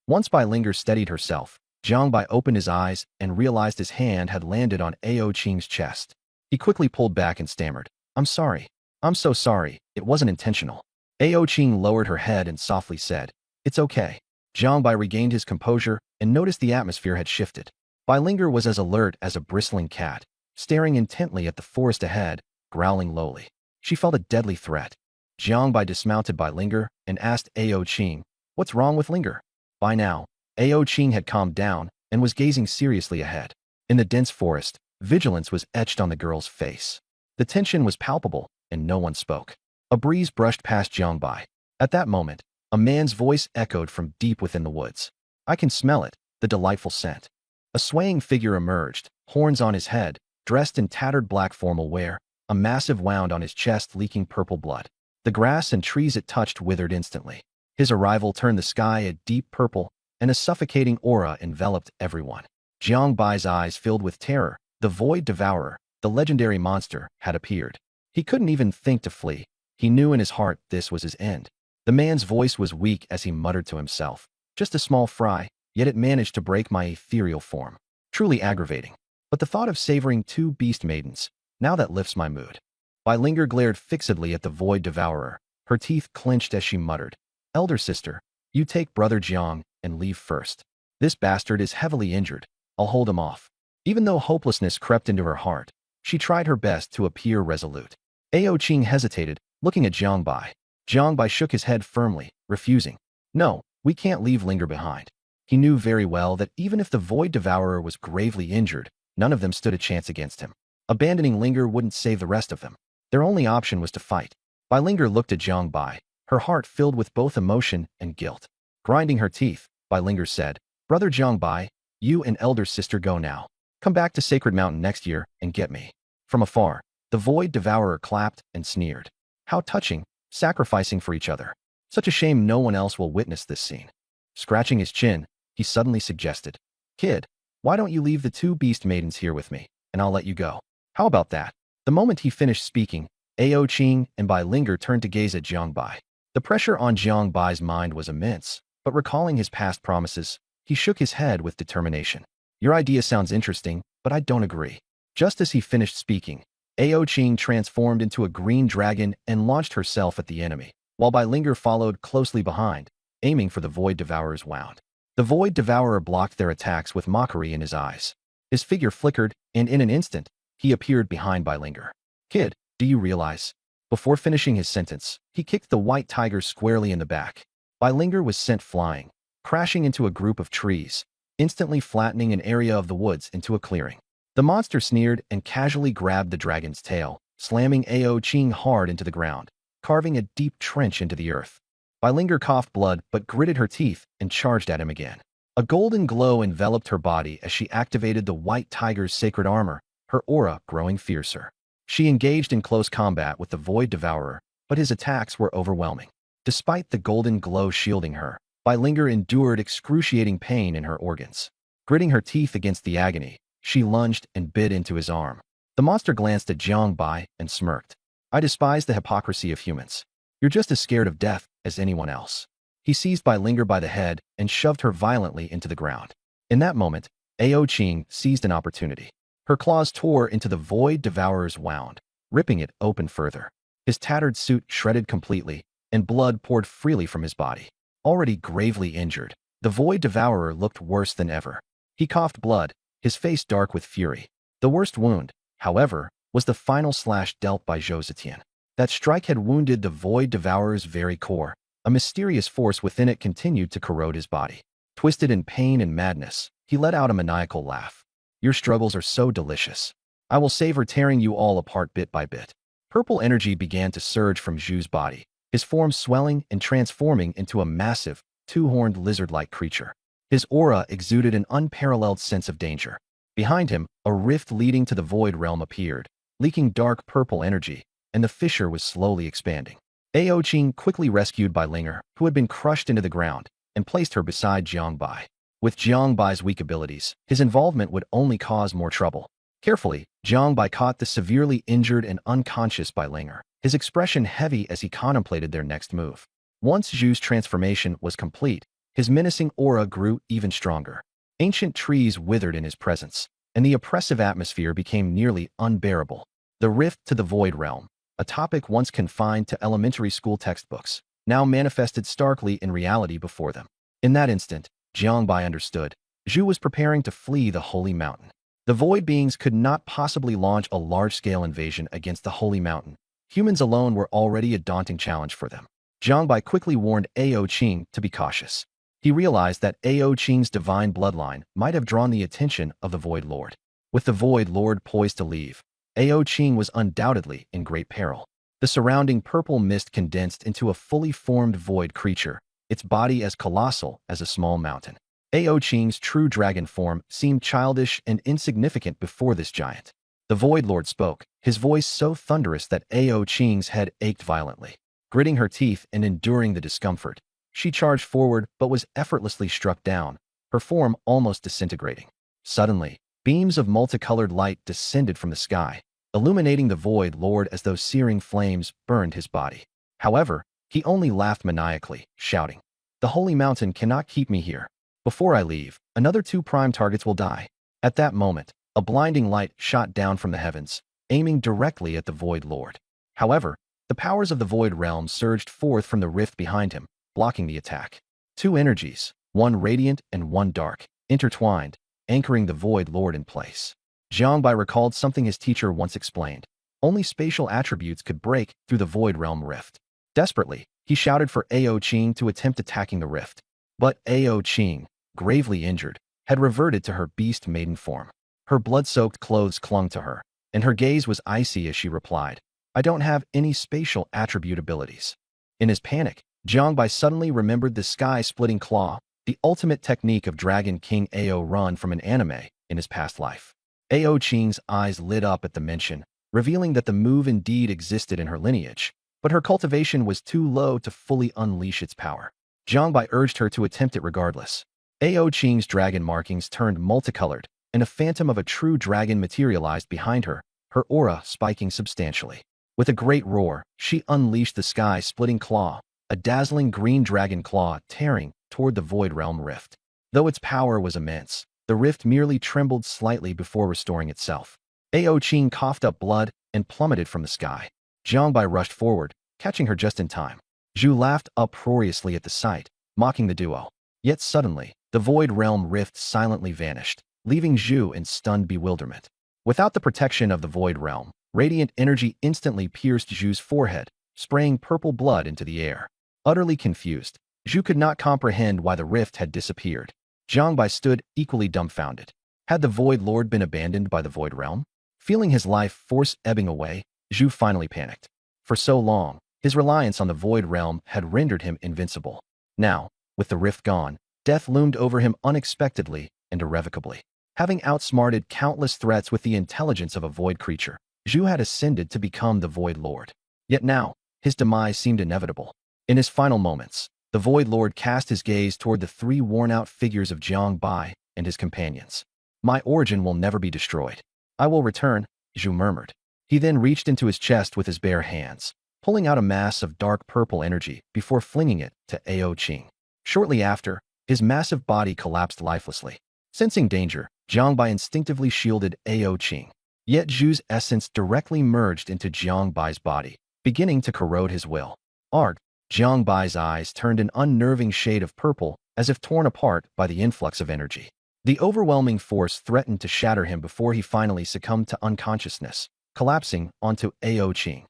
Once Bai Linger steadied herself, Jiang Bai opened his eyes and realized his hand had landed on Ao Qing's chest. He quickly pulled back and stammered, I'm sorry. I'm so sorry, it wasn't intentional. Ao Qing lowered her head and softly said, It's okay. Jiang Bai regained his composure and noticed the atmosphere had shifted. Bai Linger was as alert as a bristling cat, staring intently at the forest ahead, growling lowly. She felt a deadly threat. Jiang Bai dismounted Bai Linger and asked Ao Qing, What's wrong with Linger? By now, Ao Qing had calmed down and was gazing seriously ahead. In the dense forest, vigilance was etched on the girl's face. The tension was palpable, and no one spoke. A breeze brushed past Jiang Bai. At that moment, a man's voice echoed from deep within the woods. I can smell it, the delightful scent. A swaying figure emerged, horns on his head, dressed in tattered black formal wear, a massive wound on his chest leaking purple blood. The grass and trees it touched withered instantly. His arrival turned the sky a deep purple, and a suffocating aura enveloped everyone. Jiang Bai's eyes filled with terror. The Void Devourer, the legendary monster, had appeared. He couldn't even think to flee. He knew in his heart this was his end. The man's voice was weak as he muttered to himself. Just a small fry, yet it managed to break my ethereal form. Truly aggravating. But the thought of savoring 2 beast maidens, now that lifts my mood. Bai Linger glared fixedly at the Void Devourer. Her teeth clenched as she muttered, Elder sister, you take Brother Jiang and leave first. This bastard is heavily injured. I'll hold him off. Even though hopelessness crept into her heart, she tried her best to appear resolute. Ao Qing hesitated, looking at Jiang Bai. Jiang Bai shook his head firmly, refusing. No, we can't leave Linger behind. He knew very well that even if the Void Devourer was gravely injured, none of them stood a chance against him. Abandoning Linger wouldn't save the rest of them. Their only option was to fight. Bai Linger looked at Jiang Bai, her heart filled with both emotion and guilt. Grinding her teeth, Bai Linger said, Brother Jiang Bai, you and elder sister go now. Come back to Sacred Mountain next year and get me. From afar, the Void Devourer clapped and sneered. How touching, sacrificing for each other. Such a shame no one else will witness this scene. Scratching his chin, he suddenly suggested, Kid, why don't you leave the 2 beast maidens here with me, and I'll let you go. How about that? The moment he finished speaking, Ao Qing and Bai Linger turned to gaze at Jiang Bai. The pressure on Jiang Bai's mind was immense. but recalling his past promises, he shook his head with determination. Your idea sounds interesting, but I don't agree. Just as he finished speaking, Ao Qing transformed into a green dragon and launched herself at the enemy, while Bai Linger followed closely behind, aiming for the Void Devourer's wound. The Void Devourer blocked their attacks with mockery in his eyes. His figure flickered, and in an instant, he appeared behind Bai Linger. Kid, do you realize? Before finishing his sentence, he kicked the white tiger squarely in the back. Bai Linger was sent flying, crashing into a group of trees, instantly flattening an area of the woods into a clearing. The monster sneered and casually grabbed the dragon's tail, slamming Ao Qing hard into the ground, carving a deep trench into the earth. Bai Linger coughed blood but gritted her teeth and charged at him again. A golden glow enveloped her body as she activated the white tiger's sacred armor, her aura growing fiercer. She engaged in close combat with the Void Devourer, but his attacks were overwhelming. Despite the golden glow shielding her, Bai Linger endured excruciating pain in her organs. Gritting her teeth against the agony, she lunged and bit into his arm. The monster glanced at Jiang Bai and smirked. I despise the hypocrisy of humans. You're just as scared of death as anyone else. He seized Bai Linger by the head and shoved her violently into the ground. In that moment, Ao Qing seized an opportunity. Her claws tore into the Void Devourer's wound, ripping it open further. His tattered suit shredded completely, and blood poured freely from his body. Already gravely injured, the Void Devourer looked worse than ever. He coughed blood, his face dark with fury. The worst wound, however, was the final slash dealt by Zhou Zetian. That strike had wounded the Void Devourer's very core. A mysterious force within it continued to corrode his body. Twisted in pain and madness, he let out a maniacal laugh. Your struggles are so delicious. I will savor tearing you all apart bit by bit. Purple energy began to surge from Zhu's body, his form swelling and transforming into a massive, two-horned lizard-like creature. His aura exuded an unparalleled sense of danger. Behind him, a rift leading to the Void Realm appeared, leaking dark purple energy, and the fissure was slowly expanding. Ao Qing quickly rescued Bai Linger, who had been crushed into the ground, and placed her beside Jiang Bai. With Jiang Bai's weak abilities, his involvement would only cause more trouble. Carefully, Jiang Bai caught the severely injured and unconscious Bai Linger, his expression heavy as he contemplated their next move. Once Zhu's transformation was complete, his menacing aura grew even stronger. Ancient trees withered in his presence, and the oppressive atmosphere became nearly unbearable. The rift to the Void Realm, a topic once confined to elementary school textbooks, now manifested starkly in reality before them. In that instant, Jiang Bai understood. Zhu was preparing to flee the Holy Mountain. The Void Beings could not possibly launch a large-scale invasion against the Holy Mountain. Humans alone were already a daunting challenge for them. Jiang Bai quickly warned Ao Qing to be cautious. He realized that Ao Qing's divine bloodline might have drawn the attention of the Void Lord. With the Void Lord poised to leave, Ao Qing was undoubtedly in great peril. The surrounding purple mist condensed into a fully formed void creature, its body as colossal as a small mountain. Ao Qing's true dragon form seemed childish and insignificant before this giant. The Void Lord spoke, his voice so thunderous that Ao Qing's head ached violently. Gritting her teeth and enduring the discomfort, she charged forward but was effortlessly struck down, her form almost disintegrating. Suddenly, beams of multicolored light descended from the sky, illuminating the Void Lord as though searing flames burned his body. However, he only laughed maniacally, shouting, "The Holy Mountain cannot keep me here. Before I leave, another 2 prime targets will die." At that moment, a blinding light shot down from the heavens, aiming directly at the Void Lord. However, the powers of the Void Realm surged forth from the rift behind him, blocking the attack. 2 energies, one radiant and one dark, intertwined, anchoring the Void Lord in place. Jiang Bai recalled something his teacher once explained. Only spatial attributes could break through the Void Realm rift. Desperately, he shouted for Ao Qing to attempt attacking the rift. But Ao Qing, gravely injured, had reverted to her beast maiden form. Her blood-soaked clothes clung to her, and her gaze was icy as she replied, "I don't have any spatial attribute abilities." In his panic, Jiang Bai suddenly remembered the sky-splitting claw, the ultimate technique of Dragon King Ao Run from an anime in his past life. Ao Qing's eyes lit up at the mention, revealing that the move indeed existed in her lineage, but her cultivation was too low to fully unleash its power. Jiang Bai urged her to attempt it regardless. Ao Qing's dragon markings turned multicolored, and a phantom of a true dragon materialized behind her, her aura spiking substantially. With a great roar, she unleashed the sky-splitting claw, a dazzling green dragon claw tearing toward the Void Realm rift. Though its power was immense, the rift merely trembled slightly before restoring itself. Ao Qing coughed up blood and plummeted from the sky. Jiangbai rushed forward, catching her just in time. Zhu laughed uproariously at the sight, mocking the duo. Yet suddenly, the Void Realm rift silently vanished, leaving Zhu in stunned bewilderment. Without the protection of the Void Realm, radiant energy instantly pierced Zhu's forehead, spraying purple blood into the air. Utterly confused, Zhu could not comprehend why the rift had disappeared. Jiangbai stood equally dumbfounded. Had the Void Lord been abandoned by the Void Realm? Feeling his life force ebbing away, Zhu finally panicked. For so long, his reliance on the Void Realm had rendered him invincible. Now, with the rift gone, death loomed over him unexpectedly and irrevocably. Having outsmarted countless threats with the intelligence of a void creature, Zhu had ascended to become the Void Lord. Yet now, his demise seemed inevitable. In his final moments, the Void Lord cast his gaze toward the three worn-out figures of Jiang Bai and his companions. My origin will never be destroyed. I will return, Zhu murmured. He then reached into his chest with his bare hands, pulling out a mass of dark purple energy before flinging it to Ao Qing. Shortly after, his massive body collapsed lifelessly. Sensing danger, Jiang Bai instinctively shielded Ao Qing. Yet Zhu's essence directly merged into Jiang Bai's body, beginning to corrode his will. Arg! Jiang Bai's eyes turned an unnerving shade of purple, as if torn apart by the influx of energy. The overwhelming force threatened to shatter him before he finally succumbed to unconsciousness, collapsing onto Ao Qing.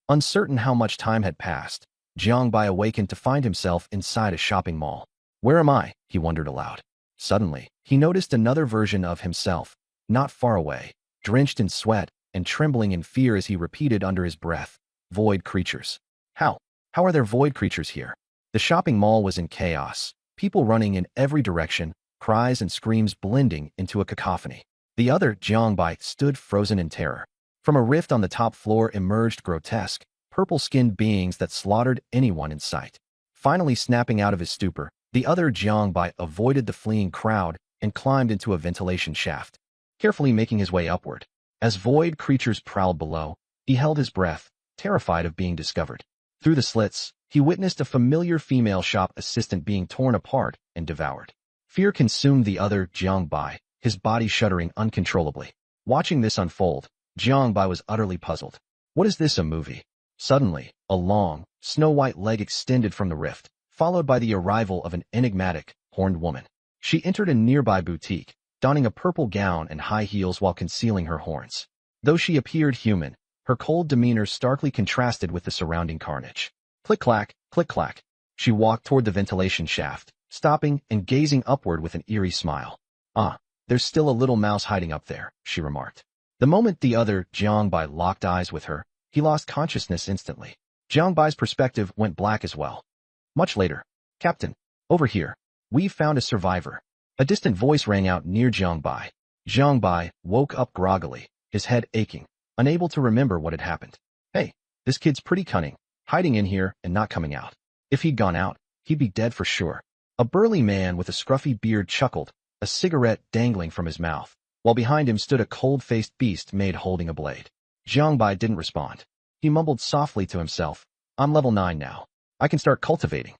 Uncertain how much time had passed, Jiang Bai awakened to find himself inside a shopping mall. Where am I? He wondered aloud. Suddenly, he noticed another version of himself, not far away, drenched in sweat and trembling in fear as he repeated under his breath, "Void creatures. How? How are there void creatures here?" The shopping mall was in chaos, people running in every direction, cries and screams blending into a cacophony. The other, Jiang Bai, stood frozen in terror. From a rift on the top floor emerged grotesque, purple-skinned beings that slaughtered anyone in sight. Finally snapping out of his stupor, the other Jiang Bai avoided the fleeing crowd and climbed into a ventilation shaft, carefully making his way upward. As void creatures prowled below, he held his breath, terrified of being discovered. Through the slits, he witnessed a familiar female shop assistant being torn apart and devoured. Fear consumed the other Jiang Bai, his body shuddering uncontrollably. Watching this unfold, Jiang Bai was utterly puzzled. What is this, a movie? Suddenly, a long, snow-white leg extended from the rift, followed by the arrival of an enigmatic, horned woman. She entered a nearby boutique, donning a purple gown and high heels while concealing her horns. Though she appeared human, her cold demeanor starkly contrasted with the surrounding carnage. Click-clack, click-clack. She walked toward the ventilation shaft, stopping and gazing upward with an eerie smile. "Ah, there's still a little mouse hiding up there," she remarked. The moment the other Jiang Bai locked eyes with her, he lost consciousness instantly. Jiang Bai's perspective went black as well. Much later, "Captain, over here. We've found a survivor." A distant voice rang out near Jiang Bai. Jiang Bai woke up groggily, his head aching, unable to remember what had happened. "Hey, this kid's pretty cunning, hiding in here and not coming out. If he'd gone out, he'd be dead for sure." A burly man with a scruffy beard chuckled, a cigarette dangling from his mouth, while behind him stood a cold-faced beast made holding a blade. Jiang Bai didn't respond. He mumbled softly to himself, "I'm level 9 now. I can start cultivating."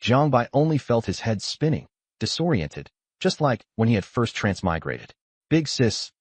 Jiang Bai only felt his head spinning, disoriented, just like when he had first transmigrated. Big sis,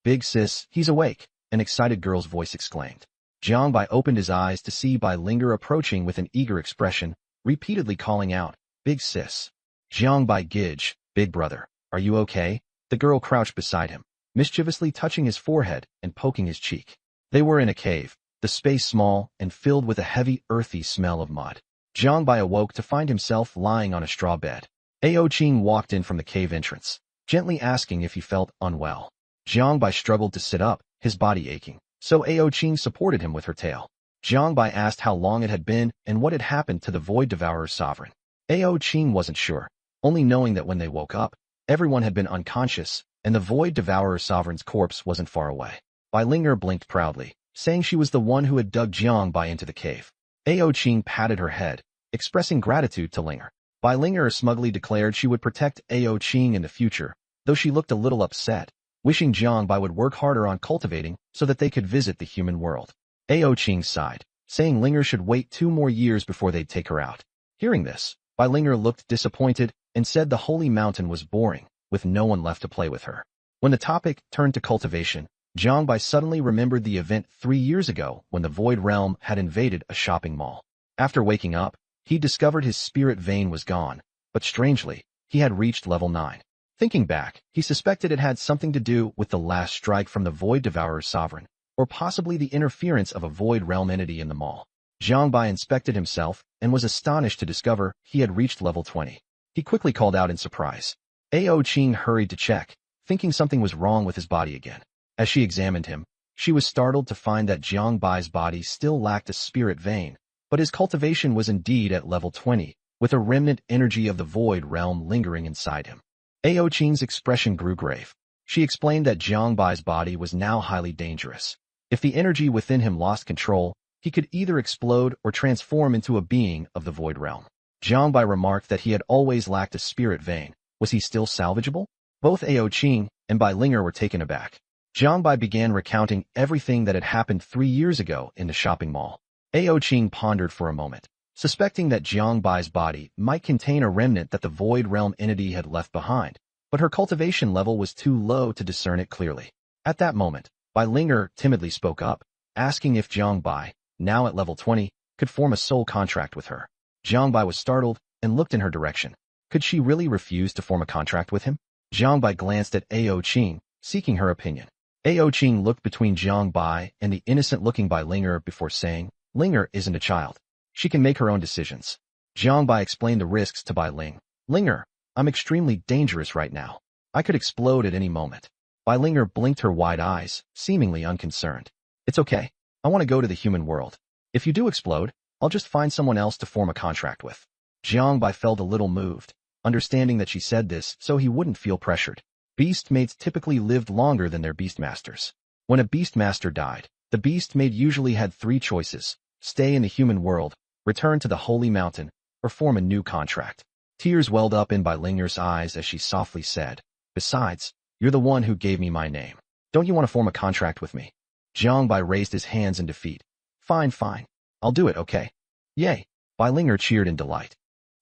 he's awake," an excited girl's voice exclaimed. Jiang Bai opened his eyes to see Bai Linger approaching with an eager expression, repeatedly calling out, "Big sis." Jiang Bai Gidge, "Big brother, are you okay?" The girl crouched beside him, mischievously touching his forehead and poking his cheek. They were in a cave, the space small and filled with a heavy, earthy smell of mud. Jiang Bai awoke to find himself lying on a straw bed. Ao Qing walked in from the cave entrance, gently asking if he felt unwell. Jiang Bai struggled to sit up, his body aching, so Ao Qing supported him with her tail. Jiang Bai asked how long it had been and what had happened to the Void Devourer's sovereign. Ao Qing wasn't sure, only knowing that when they woke up, everyone had been unconscious, and the Void Devourer's sovereign's corpse wasn't far away. Bai Linger blinked proudly, saying she was the one who had dug Jiang Bai into the cave. Ao Qing patted her head, expressing gratitude to Linger. Bai Linger smugly declared she would protect Ao Qing in the future, though she looked a little upset, wishing Jiang Bai would work harder on cultivating so that they could visit the human world. Ao Qing sighed, saying Linger should wait 2 more years before they'd take her out. Hearing this, Bai Linger looked disappointed and said the holy mountain was boring, with no one left to play with her. When the topic turned to cultivation, Jiang Bai suddenly remembered the event 3 years ago when the Void Realm had invaded a shopping mall. After waking up, he discovered his spirit vein was gone, but strangely, he had reached level 9. Thinking back, he suspected it had something to do with the last strike from the Void Devourer's sovereign, or possibly the interference of a Void Realm entity in the mall. Jiang Bai inspected himself and was astonished to discover he had reached level 20. He quickly called out in surprise. Ao Qing hurried to check, thinking something was wrong with his body again. As she examined him, she was startled to find that Jiang Bai's body still lacked a spirit vein, but his cultivation was indeed at level 20, with a remnant energy of the Void Realm lingering inside him. Ao Qing's expression grew grave. She explained that Jiang Bai's body was now highly dangerous. If the energy within him lost control, he could either explode or transform into a being of the Void Realm. Jiang Bai remarked that he had always lacked a spirit vein. Was he still salvageable? Both Ao Qing and Bai Linger were taken aback. Jiang Bai began recounting everything that had happened 3 years ago in the shopping mall. Ao Qing pondered for a moment, suspecting that Jiang Bai's body might contain a remnant that the Void Realm entity had left behind, but her cultivation level was too low to discern it clearly. At that moment, Bai Linger timidly spoke up, asking if Jiang Bai, now at level 20, could form a soul contract with her. Jiang Bai was startled and looked in her direction. Could she really refuse to form a contract with him? Jiang Bai glanced at Ao Qing, seeking her opinion. Ao Qing looked between Jiang Bai and the innocent-looking Bai Linger before saying, Linger isn't a child. She can make her own decisions. Jiang Bai explained the risks to Bai Ling. Linger, I'm extremely dangerous right now. I could explode at any moment. Bai Linger blinked her wide eyes, seemingly unconcerned. It's okay. I want to go to the human world. If you do explode, I'll just find someone else to form a contract with. Jiang Bai felt a little moved, understanding that she said this so he wouldn't feel pressured. Beast mates typically lived longer than their beastmasters. When a beastmaster died, the beast mate usually had 3 choices: stay in the human world, return to the holy mountain, or form a new contract. Tears welled up in Bai Linger's eyes as she softly said, Besides, you're the one who gave me my name. Don't you want to form a contract with me? Jiang Bai raised his hands in defeat. Fine, fine. I'll do it, okay? Yay! Bai Linger cheered in delight.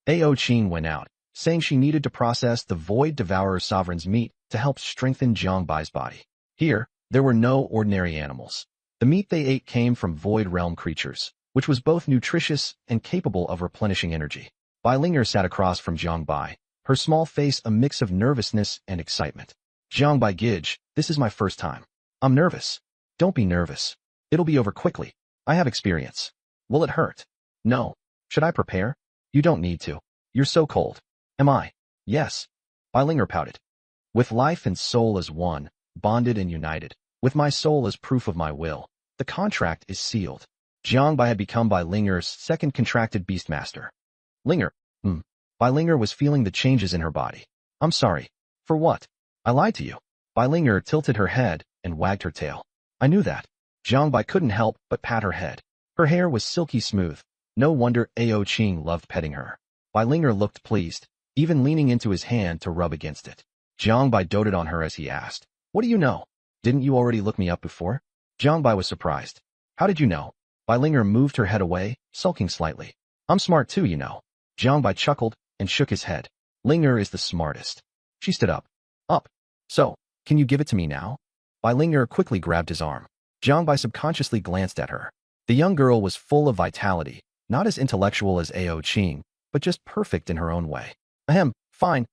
Ao Qing went out, saying she needed to process the Void Devourer Sovereign's meat to help strengthen Jiang Bai's body. Here, there were no ordinary animals. The meat they ate came from Void Realm creatures, which was both nutritious and capable of replenishing energy. Bai Linger sat across from Jiang Bai, her small face a mix of nervousness and excitement. Jiang Bai Gij, this is my first time. I'm nervous. Don't be nervous. It'll be over quickly. I have experience. Will it hurt? No. Should I prepare? You don't need to. You're so cold. Am I? Yes. Bai Linger pouted. With life and soul as one, bonded and united, with my soul as proof of my will, the contract is sealed. Jiang Bai had become Bai Linger's second contracted beastmaster. Linger. Bai Linger was feeling the changes in her body. I'm sorry. For what? I lied to you. Bai Linger tilted her head and wagged her tail. I knew that. Jiang Bai couldn't help but pat her head. Her hair was silky smooth. No wonder Ao Qing loved petting her. Bai Linger looked pleased, even leaning into his hand to rub against it. Jiang Bai doted on her as he asked, What do you know? Didn't you already look me up before? Jiang Bai was surprised. How did you know? Bai Linger moved her head away, sulking slightly. I'm smart too, you know. Jiang Bai chuckled and shook his head. Linger is the smartest. She stood up. Up. So, can you give it to me now? Bai Linger quickly grabbed his arm. Jiang Bai subconsciously glanced at her. The young girl was full of vitality, not as intellectual as Ao Qing, but just perfect in her own way. Ahem, fine,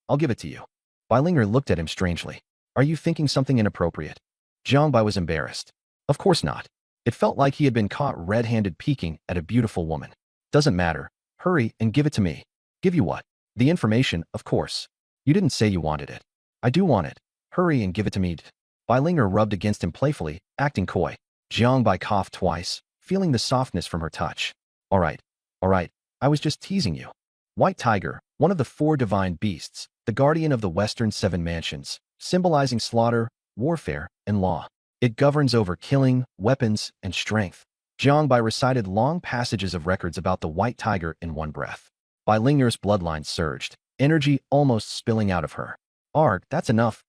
I'll give it to you. Bai Linger looked at him strangely. Are you thinking something inappropriate? Jiang Bai was embarrassed. Of course not. It felt like he had been caught red-handed peeking at a beautiful woman. Doesn't matter. Hurry and give it to me. Give you what? The information, of course. You didn't say you wanted it. I do want it. Hurry and give it to me. Bai Linger rubbed against him playfully, acting coy. Jiang Bai coughed twice, feeling the softness from her touch. All right. I was just teasing you. White Tiger, one of the 4 divine beasts, the guardian of the Western 7 mansions, symbolizing slaughter, warfare, and law. It governs over killing, weapons, and strength. Jiang Bai recited long passages of records about the White Tiger in one breath. Bai Linger's bloodline surged, energy almost spilling out of her. Arg, that's enough.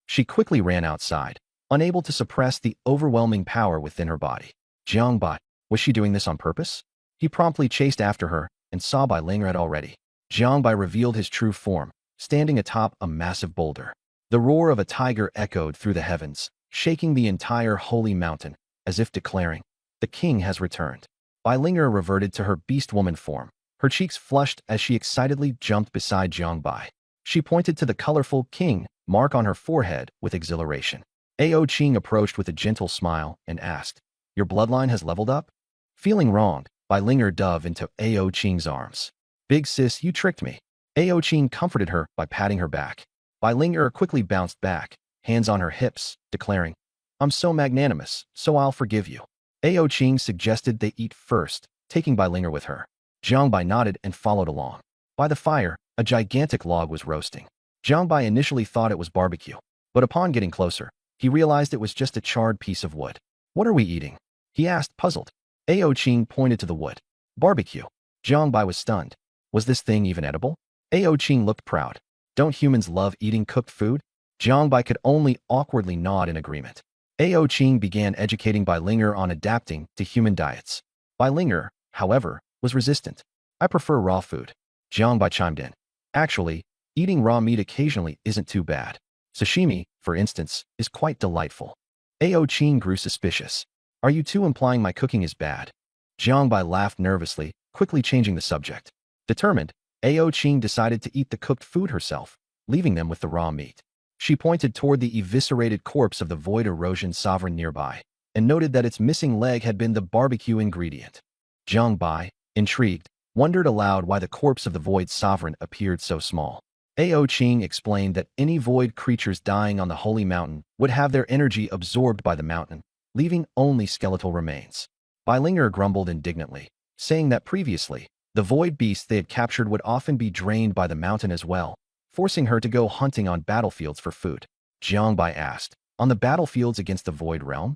She quickly ran outside, unable to suppress the overwhelming power within her body. Jiang Bai, was she doing this on purpose? He promptly chased after her, and saw Bai Ling had already. Jiang Bai revealed his true form, standing atop a massive boulder. The roar of a tiger echoed through the heavens, shaking the entire holy mountain, as if declaring, "The king has returned." Bai Ling reverted to her beast woman form, her cheeks flushed as she excitedly jumped beside Jiang Bai. She pointed to the colorful king mark on her forehead with exhilaration. Ao Qing approached with a gentle smile and asked, "Your bloodline has leveled up?" Feeling wronged, Bai Ling dove into Ao Qing's arms. "Big sis, you tricked me." Ao Qing comforted her by patting her back. Bai Ling quickly bounced back, hands on her hips, declaring, "I'm so magnanimous, so I'll forgive you." Ao Qing suggested they eat first, taking Bai Ling with her. Jiang Bai nodded and followed along. By the fire, a gigantic log was roasting. Jiang Bai initially thought it was barbecue, but upon getting closer, he realized it was just a charred piece of wood. "What are we eating?" he asked, puzzled. Ao Qing pointed to the wood. "Barbecue." Jiang Bai was stunned. Was this thing even edible? Ao Qing looked proud. Don't humans love eating cooked food? Jiang Bai could only awkwardly nod in agreement. Ao Qing began educating Bai Ling on adapting to human diets. Bai Ling, however, was resistant. "I prefer raw food." Jiang Bai chimed in. "Actually, eating raw meat occasionally isn't too bad. Sashimi, for instance, is quite delightful." Ao Qing grew suspicious. "Are you two implying my cooking is bad?" Jiang Bai laughed nervously, quickly changing the subject. Determined, Ao Qing decided to eat the cooked food herself, leaving them with the raw meat. She pointed toward the eviscerated corpse of the Void Erosion sovereign nearby, and noted that its missing leg had been the barbecue ingredient. Jiang Bai, intrigued, wondered aloud why the corpse of the Void sovereign appeared so small. Ao Qing explained that any Void creatures dying on the Holy Mountain would have their energy absorbed by the mountain, leaving only skeletal remains. Bai Ling grumbled indignantly, saying that previously, the Void beasts they had captured would often be drained by the mountain as well, forcing her to go hunting on battlefields for food. Jiang Bai asked, "On the battlefields against the Void realm?"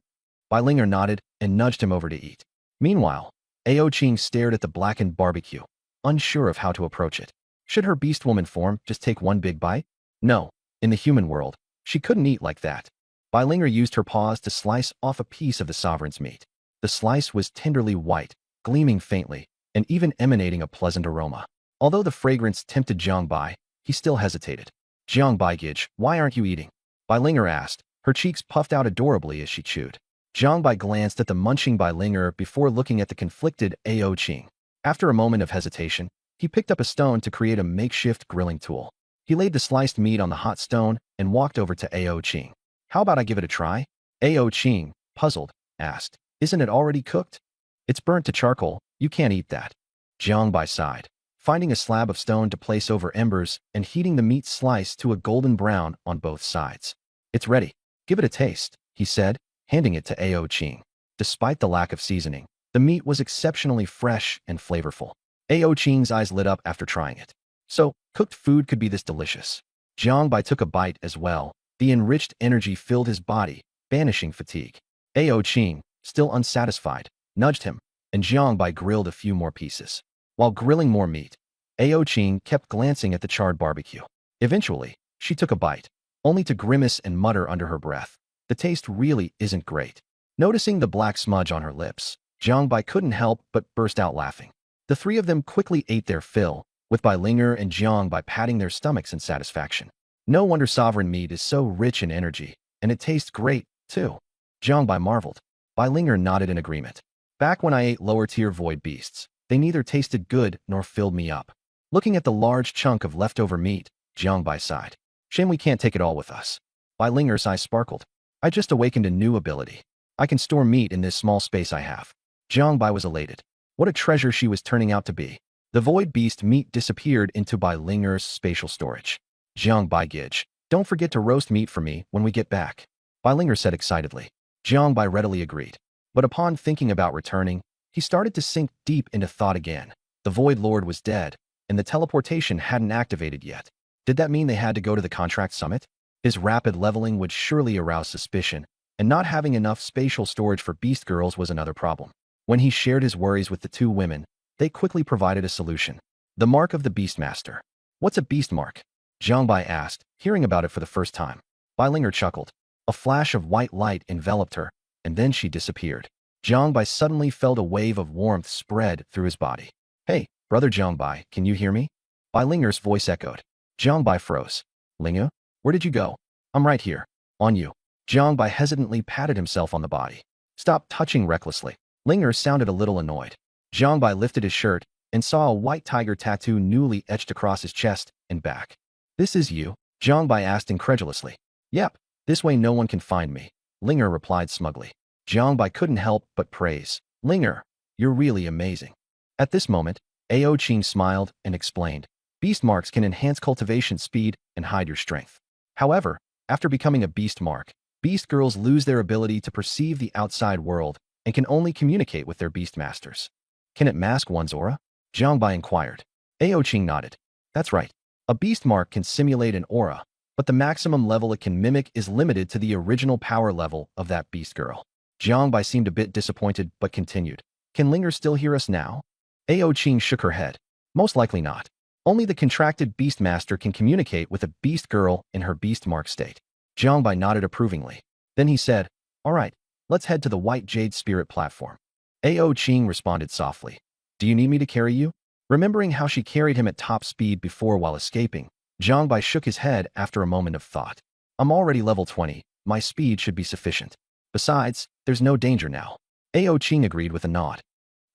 Bai Ling nodded and nudged him over to eat. Meanwhile, Ao Qing stared at the blackened barbecue, unsure of how to approach it. Should her beast woman form just take one big bite? No, in the human world, she couldn't eat like that. Bai Ling used her paws to slice off a piece of the sovereign's meat. The slice was tenderly white, gleaming faintly, and even emanating a pleasant aroma. Although the fragrance tempted Jiang Bai, he still hesitated. "Jiang Bai-gij, why aren't you eating?" Bai Ling asked, her cheeks puffed out adorably as she chewed. Jiang Bai glanced at the munching Bai Ling before looking at the conflicted Ao Qing. After a moment of hesitation, he picked up a stone to create a makeshift grilling tool. He laid the sliced meat on the hot stone and walked over to Ao Qing. "How about I give it a try?" Ao Qing, puzzled, asked. "Isn't it already cooked?" "It's burnt to charcoal, you can't eat that." Jiang Bai sighed, finding a slab of stone to place over embers and heating the meat slice to a golden brown on both sides. "It's ready. Give it a taste," he said, handing it to Ao Qing. Despite the lack of seasoning, the meat was exceptionally fresh and flavorful. Ao Qing's eyes lit up after trying it. So, cooked food could be this delicious. Jiang Bai took a bite as well. The enriched energy filled his body, banishing fatigue. Ao Qing, still unsatisfied, nudged him, and Jiang Bai grilled a few more pieces. While grilling more meat, Ao Qing kept glancing at the charred barbecue. Eventually, she took a bite, only to grimace and mutter under her breath, "The taste really isn't great." Noticing the black smudge on her lips, Jiang Bai couldn't help but burst out laughing. The three of them quickly ate their fill, with Bai Ling and Jiang Bai patting their stomachs in satisfaction. No wonder sovereign meat is so rich in energy, and it tastes great, too. Jiang Bai marveled. Bai Ling nodded in agreement. "Back when I ate lower-tier void beasts, they neither tasted good nor filled me up." Looking at the large chunk of leftover meat, Jiang Bai sighed. "Shame we can't take it all with us." Bai Ling's eyes sparkled. "I just awakened a new ability. I can store meat in this small space I have." Jiang Bai was elated. What a treasure she was turning out to be. The void beast meat disappeared into Bai Ling's spatial storage. "Jiang Bai-gij, don't forget to roast meat for me when we get back," Bai Ling said excitedly. Jiang Bai readily agreed. But upon thinking about returning, he started to sink deep into thought again. The Void Lord was dead, and the teleportation hadn't activated yet. Did that mean they had to go to the contract summit? His rapid leveling would surely arouse suspicion, and not having enough spatial storage for beast girls was another problem. When he shared his worries with the two women, they quickly provided a solution. The mark of the Beastmaster. "What's a beast mark?" Jiang Bai asked, hearing about it for the first time. Bai Ling chuckled. A flash of white light enveloped her, and then she disappeared. Jiang Bai suddenly felt a wave of warmth spread through his body. "Hey, Brother Jiangbai, can you hear me? Bai Linger's voice echoed. Jiangbai froze. Linga? Where did you go? I'm right here. On you. Jiangbai hesitantly patted himself on the body. Stop touching recklessly. Linger sounded a little annoyed. Jiangbai lifted his shirt and saw a white tiger tattoo newly etched across his chest and back. This is you? Jiangbai asked incredulously. Yep, this way no one can find me, Linger replied smugly. Jiangbai couldn't help but praise. Linger, you're really amazing. At this moment, Ao Qing smiled and explained. Beast marks can enhance cultivation speed and hide your strength. However, after becoming a beast mark, beast girls lose their ability to perceive the outside world and can only communicate with their beast masters. Can it mask one's aura? Jiangbai inquired. Ao Qing nodded. That's right. A beast mark can simulate an aura, but the maximum level it can mimic is limited to the original power level of that beast girl. Jiangbai seemed a bit disappointed but continued. Can Linger still hear us now? Ao Qing shook her head. Most likely not. Only the contracted beast master can communicate with a beast girl in her beast mark state. Jiangbai nodded approvingly. Then he said, all right, let's head to the White Jade Spirit platform. Ao Qing responded softly. Do you need me to carry you? Remembering how she carried him at top speed before while escaping, Jiangbai shook his head after a moment of thought. I'm already level 20, my speed should be sufficient. Besides, there's no danger now. Ao Qing agreed with a nod.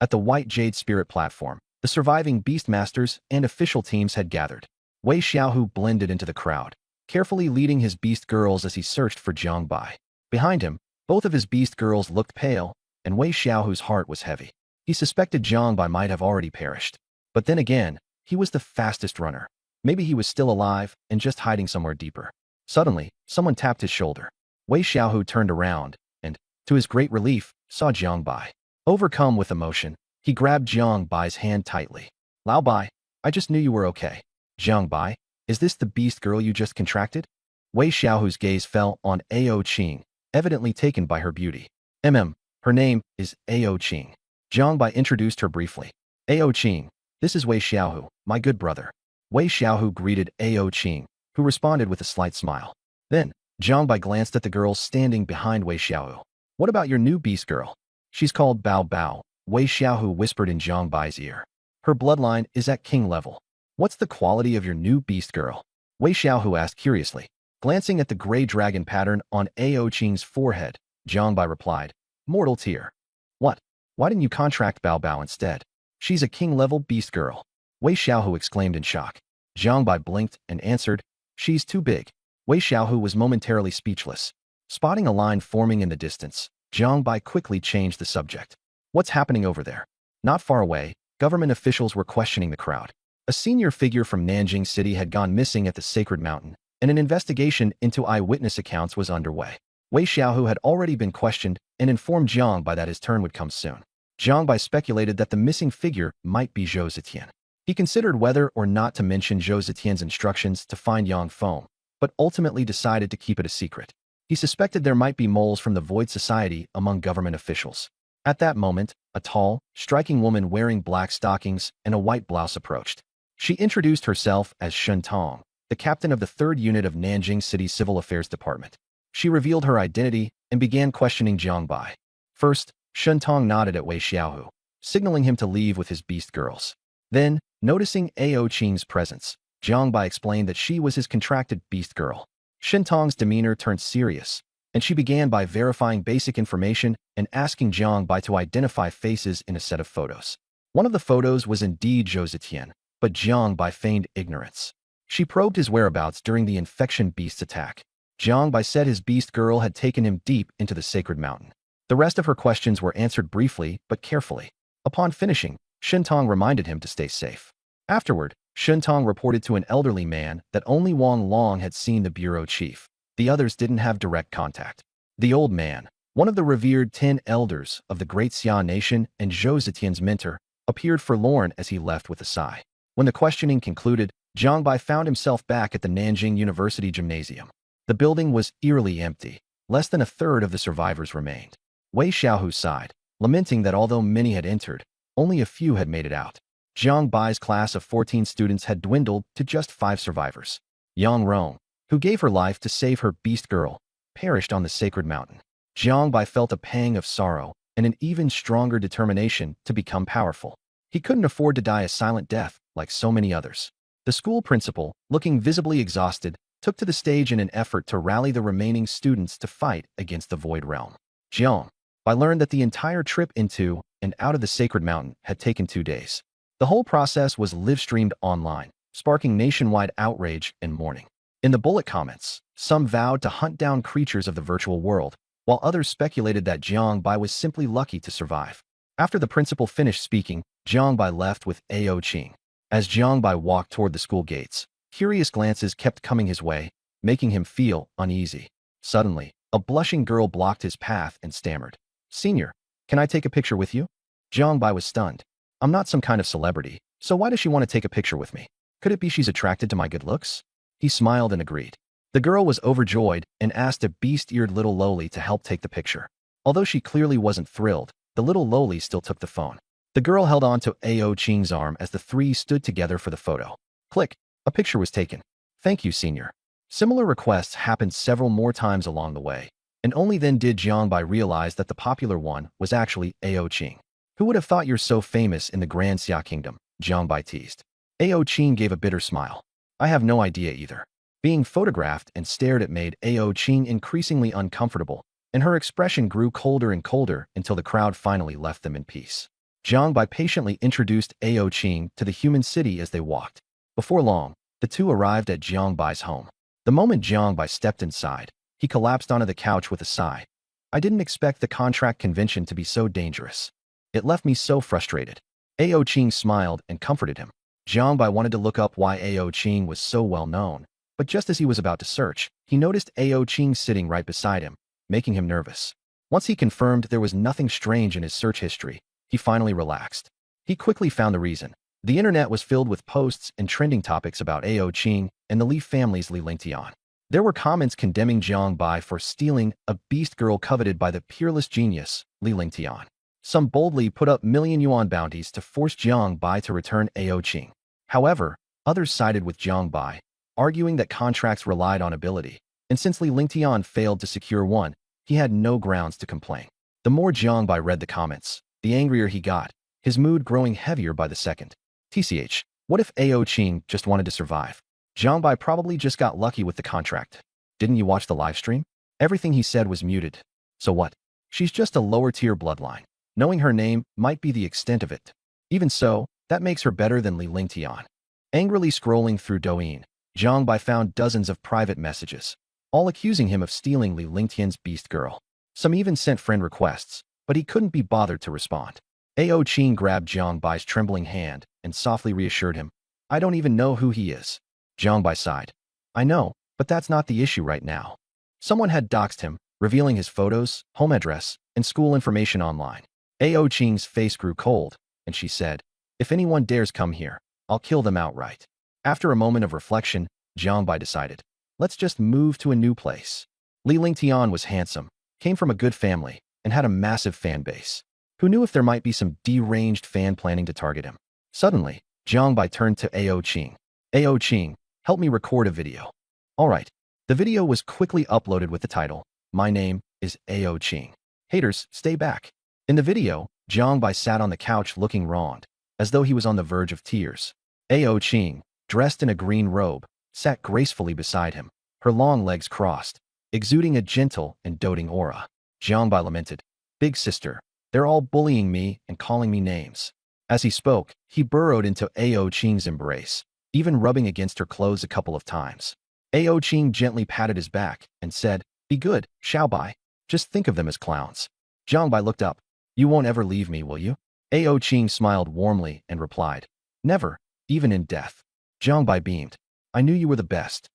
At the White Jade Spirit platform, the surviving Beastmasters and official teams had gathered. Wei Xiaohu blended into the crowd, carefully leading his beast girls as he searched for Jiangbai. Behind him, both of his beast girls looked pale, and Wei Xiaohu's heart was heavy. He suspected Jiangbai might have already perished. But then again, he was the fastest runner. Maybe he was still alive and just hiding somewhere deeper. Suddenly, someone tapped his shoulder. Wei Xiaohu turned around and, to his great relief, saw Jiangbai. Overcome with emotion, he grabbed Jiangbai's hand tightly. Lao Bai, I just knew you were okay. Jiangbai, is this the beast girl you just contracted? Wei Xiaohu's gaze fell on Ao Qing, evidently taken by her beauty. Her name is Ao Qing. Jiangbai introduced her briefly. Ao Qing, this is Wei Xiaohu, my good brother. Wei Xiaohu greeted Ao Qing, who responded with a slight smile. Then, Jiangbai glanced at the girl standing behind Wei Xiaohu. What about your new beast girl? She's called Bao Bao, Wei Xiaohu whispered in Jiangbai's ear. Her bloodline is at king level. What's the quality of your new beast girl? Wei Xiaohu asked curiously. Glancing at the gray dragon pattern on Ao Qing's forehead, Jiangbai replied, Mortal tier. What? Why didn't you contract Bao Bao instead? She's a king-level beast girl. Wei Xiaohu exclaimed in shock. Jiangbai blinked and answered, She's too big. Wei Xiaohu was momentarily speechless. Spotting a line forming in the distance, Jiangbai quickly changed the subject. What's happening over there? Not far away, government officials were questioning the crowd. A senior figure from Nanjing City had gone missing at the Sacred Mountain, and an investigation into eyewitness accounts was underway. Wei Xiaohu had already been questioned and informed Jiangbai that his turn would come soon. Jiangbai speculated that the missing figure might be Zhou Zetian. He considered whether or not to mention Zhou Zetian's instructions to find Yang Feng, but ultimately decided to keep it a secret. He suspected there might be moles from the Void Society among government officials. At that moment, a tall, striking woman wearing black stockings and a white blouse approached. She introduced herself as Shen Tong, the captain of the 3rd Unit of Nanjing City Civil Affairs Department. She revealed her identity and began questioning Jiangbai. First, Shen Tong nodded at Wei Xiaohu, signaling him to leave with his beast girls. Then, noticing Ao Qing's presence, Jiangbai explained that she was his contracted beast girl. Shen Tong's demeanor turned serious, and she began by verifying basic information and asking Jiangbai to identify faces in a set of photos. One of the photos was indeed Zhou Zetian, but Jiangbai feigned ignorance. She probed his whereabouts during the infection beast's attack. Jiangbai said his beast girl had taken him deep into the Sacred Mountain. The rest of her questions were answered briefly but carefully. Upon finishing, Shen Tong reminded him to stay safe. Afterward, Shen Tong reported to an elderly man that only Wang Long had seen the bureau chief. The others didn't have direct contact. The old man, one of the revered 10 elders of the Great Xia Nation and Zhou Zetian's mentor, appeared forlorn as he left with a sigh. When the questioning concluded, Jiangbai found himself back at the Nanjing University Gymnasium. The building was eerily empty. Less than a third of the survivors remained. Wei Xiaohu sighed, lamenting that although many had entered, only a few had made it out. Jiangbai's class of 14 students had dwindled to just 5 survivors. Yang Rong, who gave her life to save her beast girl, perished on the Sacred Mountain. Jiangbai felt a pang of sorrow and an even stronger determination to become powerful. He couldn't afford to die a silent death like so many others. The school principal, looking visibly exhausted, took to the stage in an effort to rally the remaining students to fight against the Void Realm. Jiang, I learned that the entire trip into and out of the Sacred Mountain had taken 2 days. The whole process was live-streamed online, sparking nationwide outrage and mourning. In the bullet comments, some vowed to hunt down creatures of the virtual world, while others speculated that Jiang Bai was simply lucky to survive. After the principal finished speaking, Jiang Bai left with Ao Qing. As Jiang Bai walked toward the school gates, curious glances kept coming his way, making him feel uneasy. Suddenly, a blushing girl blocked his path and stammered, "Senior, can I take a picture with you?" Jiang Bai was stunned. "I'm not some kind of celebrity, so why does she want to take a picture with me? Could it be she's attracted to my good looks?" He smiled and agreed. The girl was overjoyed and asked a beast-eared little lowly to help take the picture. Although she clearly wasn't thrilled, the little lowly still took the phone. The girl held on to Ao Qing's arm as the three stood together for the photo. Click. A picture was taken. "Thank you, senior." Similar requests happened several more times along the way, and only then did Jiang Bai realize that the popular one was actually Ao Qing. "Who would have thought you're so famous in the Grand Xia Kingdom?" Jiang Bai teased. Ao Qing gave a bitter smile. "I have no idea either." Being photographed and stared at made Ao Qing increasingly uncomfortable, and her expression grew colder and colder until the crowd finally left them in peace. Jiang Bai patiently introduced Ao Qing to the human city as they walked. Before long, the two arrived at Jiang Bai's home. The moment Jiang Bai stepped inside, he collapsed onto the couch with a sigh. "I didn't expect the contract convention to be so dangerous. It left me so frustrated." Ao Qing smiled and comforted him. Jiang Bai wanted to look up why Ao Qing was so well known, but just as he was about to search, he noticed Ao Qing sitting right beside him, making him nervous. Once he confirmed there was nothing strange in his search history, he finally relaxed. He quickly found the reason. The internet was filled with posts and trending topics about Ao Qing and the Li family's Li Lingtian. There were comments condemning Jiang Bai for stealing a beast girl coveted by the peerless genius, Li Lingtian. Some boldly put up million-yuan bounties to force Jiang Bai to return Ao Qing. However, others sided with Jiang Bai, arguing that contracts relied on ability, and since Li Lingtian failed to secure one, he had no grounds to complain. The more Jiang Bai read the comments, the angrier he got, his mood growing heavier by the second. TCH, what if Ao Qing just wanted to survive? Jiang Bai probably just got lucky with the contract. Didn't you watch the live stream? Everything he said was muted. So what? She's just a lower-tier bloodline. Knowing her name might be the extent of it. Even so, that makes her better than Li Lingtian. Angrily scrolling through Douyin, Jiang Bai found dozens of private messages, all accusing him of stealing Li Lingtian's beast girl. Some even sent friend requests, but he couldn't be bothered to respond. Ao Qing grabbed Jiang Bai's trembling hand and softly reassured him, "I don't even know who he is." Jiang Bai sighed. "I know, but that's not the issue right now." Someone had doxed him, revealing his photos, home address, and school information online. Ao Qing's face grew cold, and she said, "If anyone dares come here, I'll kill them outright." After a moment of reflection, Jiang Bai decided, "Let's just move to a new place." Li Lingtian was handsome, came from a good family, and had a massive fan base. Who knew if there might be some deranged fan planning to target him? Suddenly, Jiang Bai turned to Ao Qing. "Ao Qing, help me record a video." All right. The video was quickly uploaded with the title, "My name is Ao Qing. Haters, stay back." In the video, Jiang Bai sat on the couch looking wronged, as though he was on the verge of tears. Ao Qing, dressed in a green robe, sat gracefully beside him, her long legs crossed, exuding a gentle and doting aura. Jiang Bai lamented, "Big sister, they're all bullying me and calling me names." As he spoke, he burrowed into Ao Qing's embrace, even rubbing against her clothes a couple of times. Ao Qing gently patted his back and said, "Be good, Xiao Bai. Just think of them as clowns." Jiang Bai looked up. "You won't ever leave me, will you?" Ao Qing smiled warmly and replied, "Never, even in death." Jiang Bai beamed. "I knew you were the best."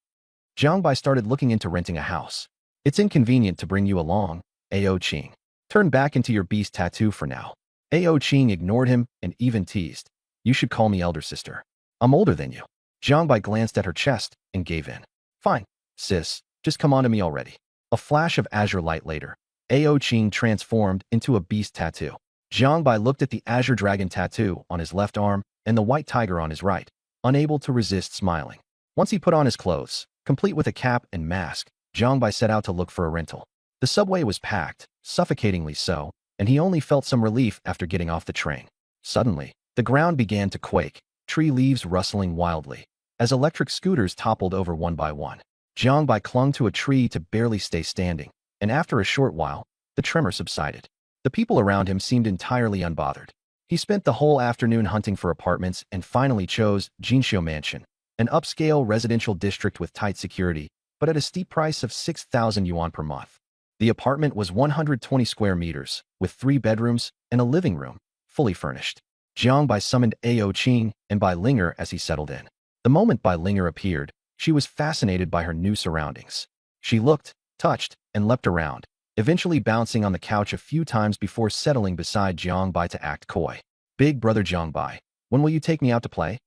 Jiang Bai started looking into renting a house. "It's inconvenient to bring you along, Ao Qing. Turn back into your beast tattoo for now." Ao Qing ignored him and even teased, "You should call me elder sister. I'm older than you." Jiang Bai glanced at her chest and gave in. "Fine, sis, just come on to me already." A flash of azure light later, Ao Qing transformed into a beast tattoo. Jiang Bai looked at the azure dragon tattoo on his left arm and the white tiger on his right, unable to resist smiling. Once he put on his clothes, complete with a cap and mask, Jiang Bai set out to look for a rental. The subway was packed, suffocatingly so, and he only felt some relief after getting off the train. Suddenly, The ground began to quake, tree leaves rustling wildly, as electric scooters toppled over one by one. Jiangbai clung to a tree to barely stay standing, and after a short while, the tremor subsided. The people around him seemed entirely unbothered. He spent the whole afternoon hunting for apartments and finally chose Jinxiu Mansion, an upscale residential district with tight security, but at a steep price of 6,000 yuan per month. The apartment was 120 square meters, with 3 bedrooms and a living room, fully furnished. Jiangbai summoned Ao Qing and Bai Linger as he settled in. The moment Bai Linger appeared, she was fascinated by her new surroundings. She looked, touched, and leapt around, eventually bouncing on the couch a few times before settling beside Jiangbai to act coy. Big brother Jiangbai, when will you take me out to play?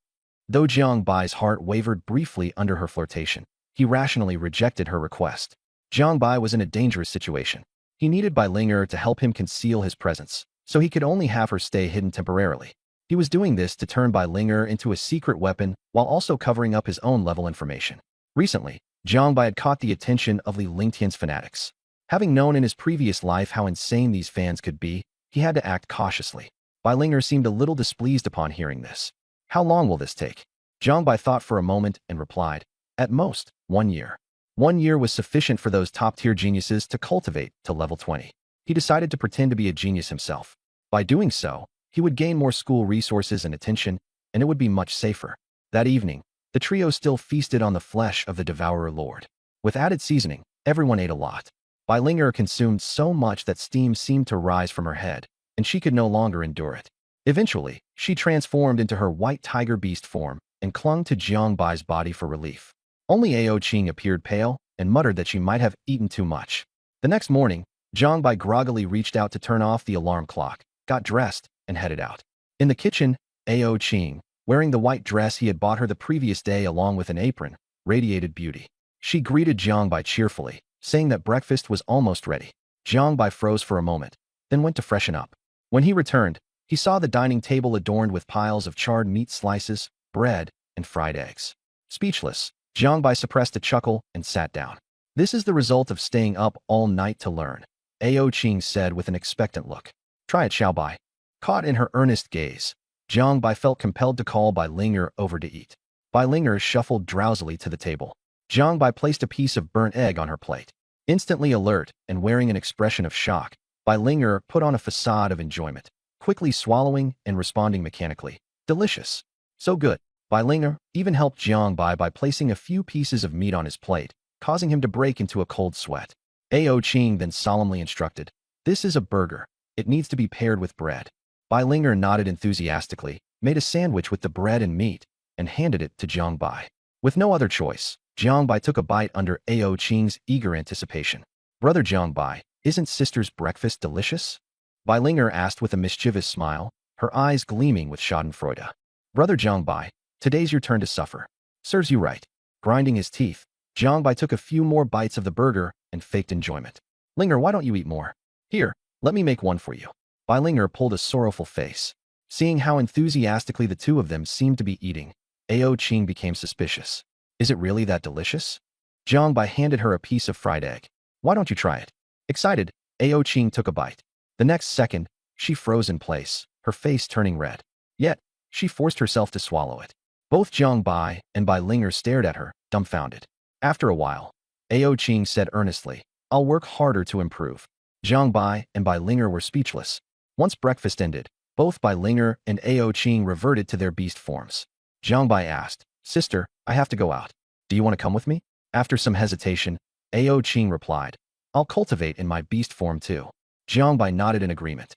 Though Jiangbai's heart wavered briefly under her flirtation, he rationally rejected her request. Jiangbai was in a dangerous situation. He needed Bai Linger to help him conceal his presence, so he could only have her stay hidden temporarily. He was doing this to turn Bai Linger into a secret weapon while also covering up his own level information. Recently, Jiangbai had caught the attention of Li Lingtian's fanatics. Having known in his previous life how insane these fans could be, he had to act cautiously. Bai Linger seemed a little displeased upon hearing this. How long will this take? Jiangbai thought for a moment and replied, at most, 1 year. 1 year was sufficient for those top-tier geniuses to cultivate to level 20. He decided to pretend to be a genius himself. By doing so, he would gain more school resources and attention, and it would be much safer. That evening, the trio still feasted on the flesh of the Devourer Lord. With added seasoning, everyone ate a lot. Bai Linger consumed so much that steam seemed to rise from her head, and she could no longer endure it. Eventually, she transformed into her white tiger beast form and clung to Jiangbai's body for relief. Only Ao Qing appeared pale and muttered that she might have eaten too much. The next morning, Jiangbai groggily reached out to turn off the alarm clock, got dressed, and headed out. In the kitchen, Ao Qing, wearing the white dress he had bought her the previous day along with an apron, radiated beauty. She greeted Jiangbai cheerfully, saying that breakfast was almost ready. Jiangbai froze for a moment, then went to freshen up. When he returned, he saw the dining table adorned with piles of charred meat slices, bread, and fried eggs. Speechless, Jiangbai suppressed a chuckle and sat down. This is the result of staying up all night to learn, Ao Qing said with an expectant look. Try it, Xiaobai. Caught in her earnest gaze, Jiangbai felt compelled to call Bai Linger over to eat. Bai Linger shuffled drowsily to the table. Jiangbai placed a piece of burnt egg on her plate. Instantly alert and wearing an expression of shock, Bai Linger put on a facade of enjoyment, quickly swallowing and responding mechanically. Delicious. So good. Bai Linger even helped Jiangbai by placing a few pieces of meat on his plate, causing him to break into a cold sweat. Ao Qing then solemnly instructed, this is a burger. It needs to be paired with bread. Bai Linger nodded enthusiastically, made a sandwich with the bread and meat, and handed it to Jiangbai. With no other choice, Jiangbai took a bite under Ao Qing's eager anticipation. Brother Jiangbai, isn't sister's breakfast delicious? Bai Linger asked with a mischievous smile, her eyes gleaming with schadenfreude. Brother Jiangbai, today's your turn to suffer. Serves you right. Grinding his teeth, Jiangbai took a few more bites of the burger and faked enjoyment. Linger, why don't you eat more? Here, let me make one for you. Bai Linger pulled a sorrowful face. Seeing how enthusiastically the two of them seemed to be eating, Ao Qing became suspicious. Is it really that delicious? Jiangbai handed her a piece of fried egg. Why don't you try it? Excited, Ao Qing took a bite. The next second, she froze in place, her face turning red. Yet, she forced herself to swallow it. Both Jiangbai and Bai Linger stared at her, dumbfounded. After a while, Ao Qing said earnestly, I'll work harder to improve. Jiangbai and Bai Linger were speechless. Once breakfast ended, both Bai Linger and Ao Qing reverted to their beast forms. Jiangbai asked, Sister, I have to go out. Do you want to come with me? After some hesitation, Ao Qing replied, I'll cultivate in my beast form too. Jiangbai nodded in agreement.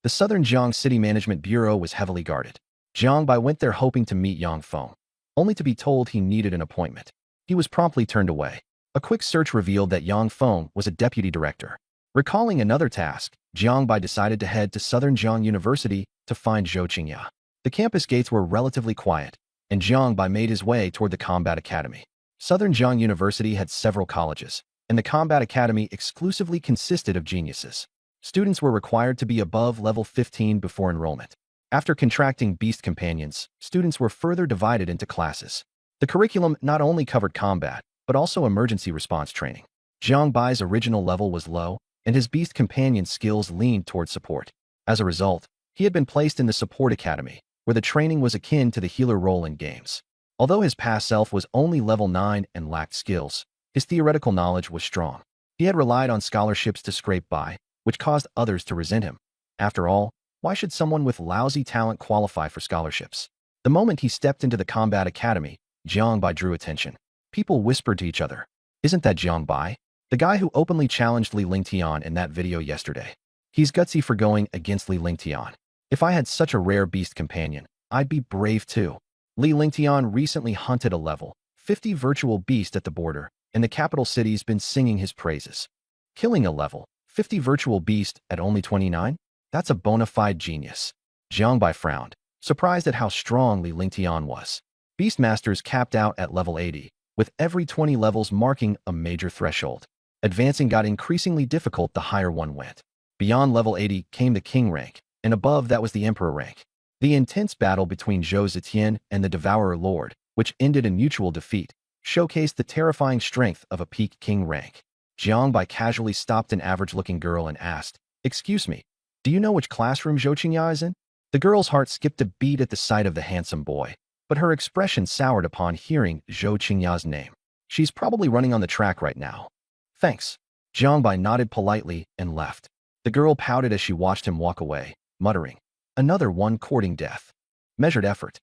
The Southern Jiang City Management Bureau was heavily guarded. Jiangbai went there hoping to meet Yang Feng, only to be told he needed an appointment. He was promptly turned away. A quick search revealed that Yang Feng was a deputy director. Recalling another task, Jiangbai decided to head to Southern Jiang University to find Zhou Qingya. The campus gates were relatively quiet, and Jiangbai made his way toward the Combat Academy. Southern Jiang University had several colleges, and the Combat Academy exclusively consisted of geniuses. Students were required to be above level 15 before enrollment. After contracting beast companions, students were further divided into classes. The curriculum not only covered combat, but also emergency response training. Jiangbai's original level was low, and his beast companion skills leaned toward support. As a result, he had been placed in the support academy, where the training was akin to the healer role in games. Although his past self was only level 9 and lacked skills, his theoretical knowledge was strong. He had relied on scholarships to scrape by, which caused others to resent him. After all, why should someone with lousy talent qualify for scholarships? The moment he stepped into the combat academy, Jiang Bai drew attention. People whispered to each other, "Isn't that Jiang Bai? The guy who openly challenged Li Lingtian in that video yesterday. He's gutsy for going against Li Lingtian. If I had such a rare beast companion, I'd be brave too." Li Lingtian recently hunted a level 50 virtual beast at the border, and the capital city's been singing his praises. Killing a level 50 virtual beast at only 29? That's a bona fide genius. Jiang Bai frowned, surprised at how strong Li Lingtian was. Beastmasters capped out at level 80, with every 20 levels marking a major threshold. Advancing got increasingly difficult the higher one went. Beyond level 80 came the king rank, and above that was the emperor rank. The intense battle between Zhou Zetian and the Devourer Lord, which ended in mutual defeat, showcased the terrifying strength of a peak king rank. Jiang Bai casually stopped an average-looking girl and asked, "Excuse me, do you know which classroom Zhou Qingya is in?" The girl's heart skipped a beat at the sight of the handsome boy, but her expression soured upon hearing Zhou Qingya's name. "She's probably running on the track right now." "Thanks." Jiang Bai nodded politely and left. The girl pouted as she watched him walk away, muttering, "Another one courting death." Measured effort.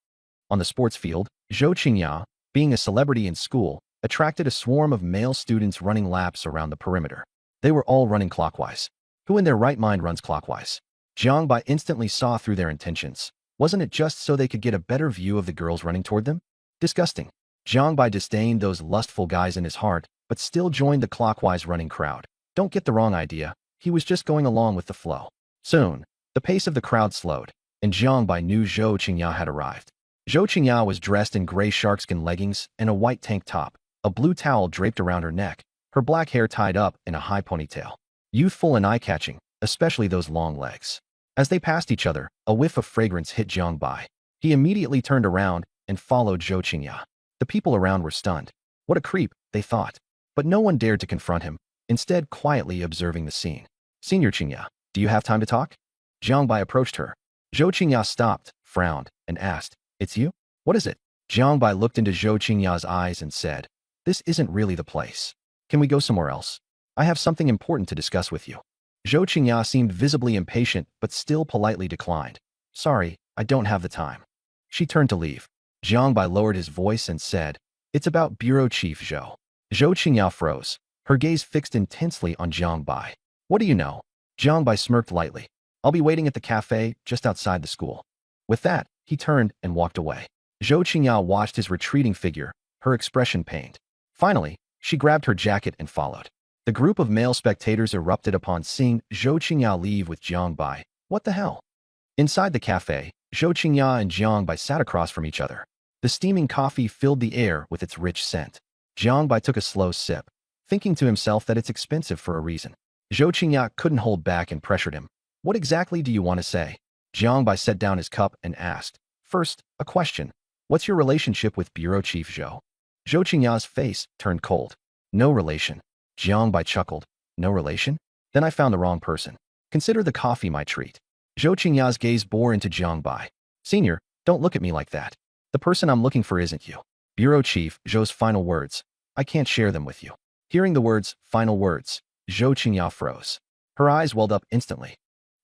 On the sports field, Zhou Qingya, being a celebrity in school, attracted a swarm of male students running laps around the perimeter. They were all running clockwise. Who in their right mind runs clockwise? Jiang Bai instantly saw through their intentions. Wasn't it just so they could get a better view of the girls running toward them? Disgusting. Jiang Bai disdained those lustful guys in his heart, but still joined the clockwise running crowd. Don't get the wrong idea. He was just going along with the flow. Soon, the pace of the crowd slowed, and Jiang Bai knew Zhou Qingya had arrived. Zhou Qingya was dressed in gray sharkskin leggings and a white tank top, a blue towel draped around her neck, her black hair tied up in a high ponytail. Youthful and eye-catching, especially those long legs. As they passed each other, a whiff of fragrance hit Jiang Bai. He immediately turned around and followed Zhou Qingya. The people around were stunned. What a creep, they thought. But no one dared to confront him, instead quietly observing the scene. "Senior Qingya, do you have time to talk?" Jiang Bai approached her. Zhou Qingya stopped, frowned, and asked, "It's you? What is it?" Jiang Bai looked into Zhou Qingya's eyes and said, "This isn't really the place. Can we go somewhere else? I have something important to discuss with you." Zhou Qingya seemed visibly impatient but still politely declined. "Sorry, I don't have the time." She turned to leave. Jiang Bai lowered his voice and said, "It's about Bureau Chief Zhou." Zhou Qingya froze, her gaze fixed intensely on Jiang Bai. "What do you know?" Jiang Bai smirked lightly. "I'll be waiting at the cafe just outside the school." With that, he turned and walked away. Zhou Qingya watched his retreating figure, her expression pained. Finally, she grabbed her jacket and followed. The group of male spectators erupted upon seeing Zhou Qingya leave with Jiang Bai. What the hell? Inside the cafe, Zhou Qingya and Jiang Bai sat across from each other. The steaming coffee filled the air with its rich scent. Jiang Bai took a slow sip, thinking to himself that it's expensive for a reason. Zhou Qingya couldn't hold back and pressured him. "What exactly do you want to say?" Jiang Bai set down his cup and asked, "First, a question. What's your relationship with Bureau Chief Zhou?" Zhou Qingya's face turned cold. "No relation." Jiang Bai chuckled. "No relation? Then I found the wrong person. Consider the coffee my treat." Zhou Qingya's gaze bore into Jiang Bai. "Senior, don't look at me like that. The person I'm looking for isn't you." Bureau Chief Zhou's final words. "I can't share them with you." Hearing the words, final words, Zhou Qingya froze. Her eyes welled up instantly.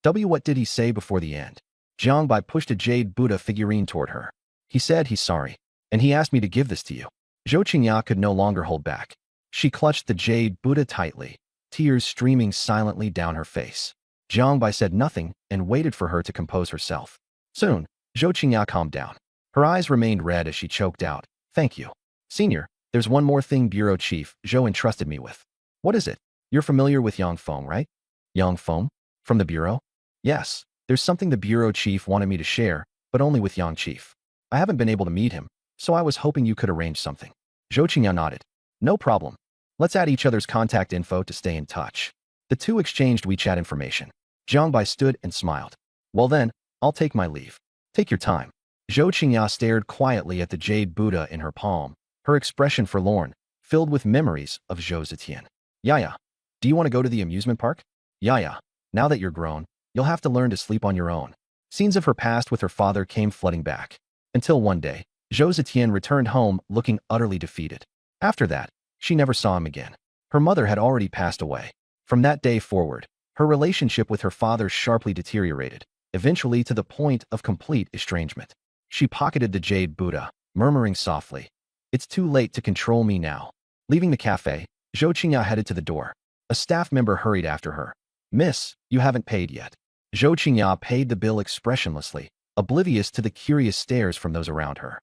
What did he say before the end? Jiang Bai pushed a jade Buddha figurine toward her. "He said he's sorry, and he asked me to give this to you." Zhou Qingya could no longer hold back. She clutched the jade Buddha tightly, tears streaming silently down her face. Jiang Bai said nothing and waited for her to compose herself. Soon, Zhou Qingya calmed down. Her eyes remained red as she choked out, "Thank you. Senior, there's one more thing Bureau Chief Zhou entrusted me with." "What is it?" "You're familiar with Yang Feng, right?" "Yang Feng? From the Bureau?" "Yes. There's something the Bureau Chief wanted me to share, but only with Yang Chief. I haven't been able to meet him, so I was hoping you could arrange something." Zhou Qingya nodded. "No problem. Let's add each other's contact info to stay in touch." The two exchanged WeChat information. Jiang Bai stood and smiled. "Well then, I'll take my leave." "Take your time." Zhou Qingya stared quietly at the jade Buddha in her palm, her expression forlorn, filled with memories of Zhou Zetian. "Yaya, do you want to go to the amusement park?" "Yaya, now that you're grown, you'll have to learn to sleep on your own." Scenes of her past with her father came flooding back. Until one day, Zhou Zetian returned home looking utterly defeated. After that, she never saw him again. Her mother had already passed away. From that day forward, her relationship with her father sharply deteriorated, eventually to the point of complete estrangement. She pocketed the jade Buddha, murmuring softly, "It's too late to control me now." Leaving the cafe, Zhou Qingya headed to the door. A staff member hurried after her. "Miss, you haven't paid yet." Zhou Qingya paid the bill expressionlessly, oblivious to the curious stares from those around her.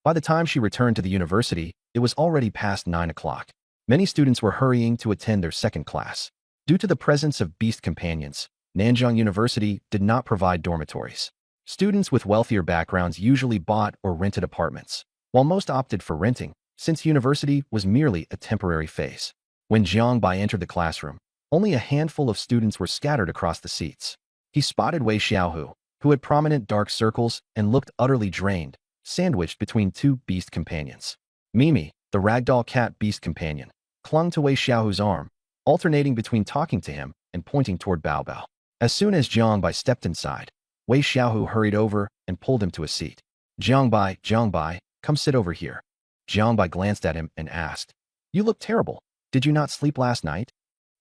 By the time she returned to the university, it was already past 9 o'clock. Many students were hurrying to attend their second class. Due to the presence of beast companions, Nanjing University did not provide dormitories. Students with wealthier backgrounds usually bought or rented apartments, while most opted for renting, since university was merely a temporary phase. When Jiang Bai entered the classroom, only a handful of students were scattered across the seats. He spotted Wei Xiaohu, who had prominent dark circles and looked utterly drained, sandwiched between two beast companions. Mimi, the ragdoll cat beast companion, clung to Wei Xiaohu's arm, alternating between talking to him and pointing toward Bao Bao. As soon as Jiang Bai stepped inside, Wei Xiaohu hurried over and pulled him to a seat. Jiang Bai, come sit over here." Jiang Bai glanced at him and asked, "You look terrible. Did you not sleep last night?"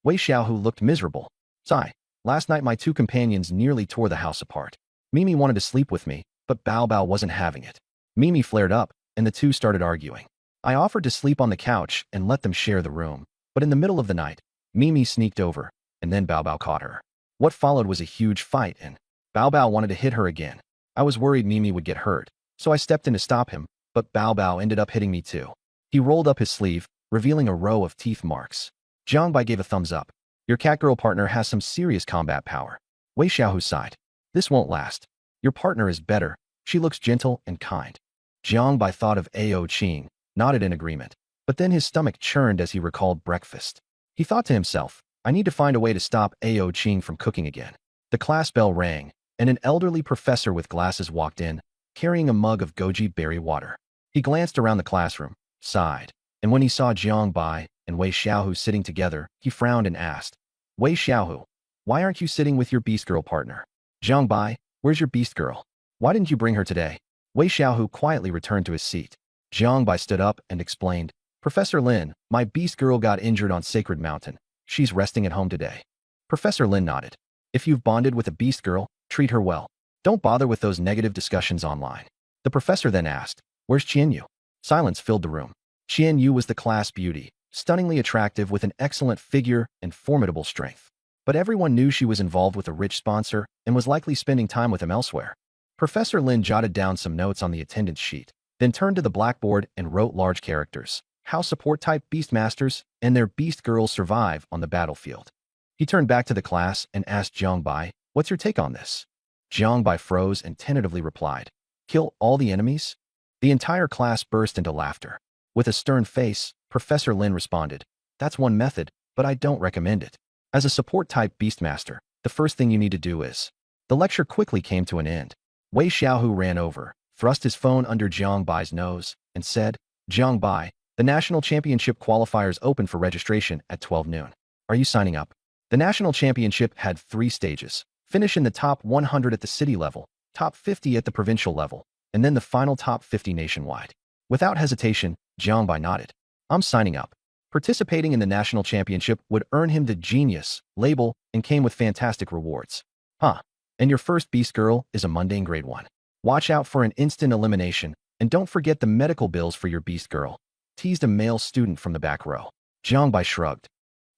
Wei Xiaohu looked miserable. "Sigh. Last night my two companions nearly tore the house apart. Mimi wanted to sleep with me, but Bao Bao wasn't having it. Mimi flared up, and the two started arguing. I offered to sleep on the couch and let them share the room, but in the middle of the night, Mimi sneaked over, and then Bao Bao caught her. What followed was a huge fight, and Bao Bao wanted to hit her again. I was worried Mimi would get hurt, so I stepped in to stop him, but Bao Bao ended up hitting me too." He rolled up his sleeve, revealing a row of teeth marks. Jiang Bai gave a thumbs up. "Your catgirl partner has some serious combat power." Wei Xiaohu sighed. "This won't last. Your partner is better. She looks gentle and kind." Jiang Bai thought of Ao Qing, nodded in agreement, but then his stomach churned as he recalled breakfast. He thought to himself, "I need to find a way to stop Ao Qing from cooking again." The class bell rang, and an elderly professor with glasses walked in, carrying a mug of goji berry water. He glanced around the classroom, sighed, and when he saw Jiang Bai and Wei Xiaohu sitting together, he frowned and asked, "Wei Xiaohu, why aren't you sitting with your beast girl partner?" "Jiang Bai, where's your beast girl? Why didn't you bring her today?" Wei Xiaohu quietly returned to his seat. Jiang Bai stood up and explained, "Professor Lin, my beast girl got injured on Sacred Mountain. She's resting at home today." Professor Lin nodded. "If you've bonded with a beast girl, treat her well. Don't bother with those negative discussions online." The professor then asked, "Where's Qianyu?" Silence filled the room. Qianyu was the class beauty, stunningly attractive with an excellent figure and formidable strength. But everyone knew she was involved with a rich sponsor and was likely spending time with him elsewhere. Professor Lin jotted down some notes on the attendance sheet, then turned to the blackboard and wrote large characters, "How support-type beastmasters and their beast girls survive on the battlefield." He turned back to the class and asked Jiang Bai, "What's your take on this?" Jiang Bai froze and tentatively replied, "Kill all the enemies?" The entire class burst into laughter. With a stern face, Professor Lin responded, "That's one method, but I don't recommend it. As a support-type beastmaster, the first thing you need to do is..." The lecture quickly came to an end. Wei Xiaohu ran over, thrust his phone under Jiang Bai's nose, and said, "Jiang Bai, the national championship qualifiers open for registration at 12 noon. Are you signing up?" The national championship had 3 stages. Finish in the top 100 at the city level, top 50 at the provincial level, and then the final top 50 nationwide. Without hesitation, Jiang Bai nodded. "I'm signing up." Participating in the national championship would earn him the Genius label and came with fantastic rewards. Huh. And your first beast girl is a mundane grade 1. Watch out for an instant elimination, and don't forget the medical bills for your beast girl, teased a male student from the back row. Jiang Bai shrugged.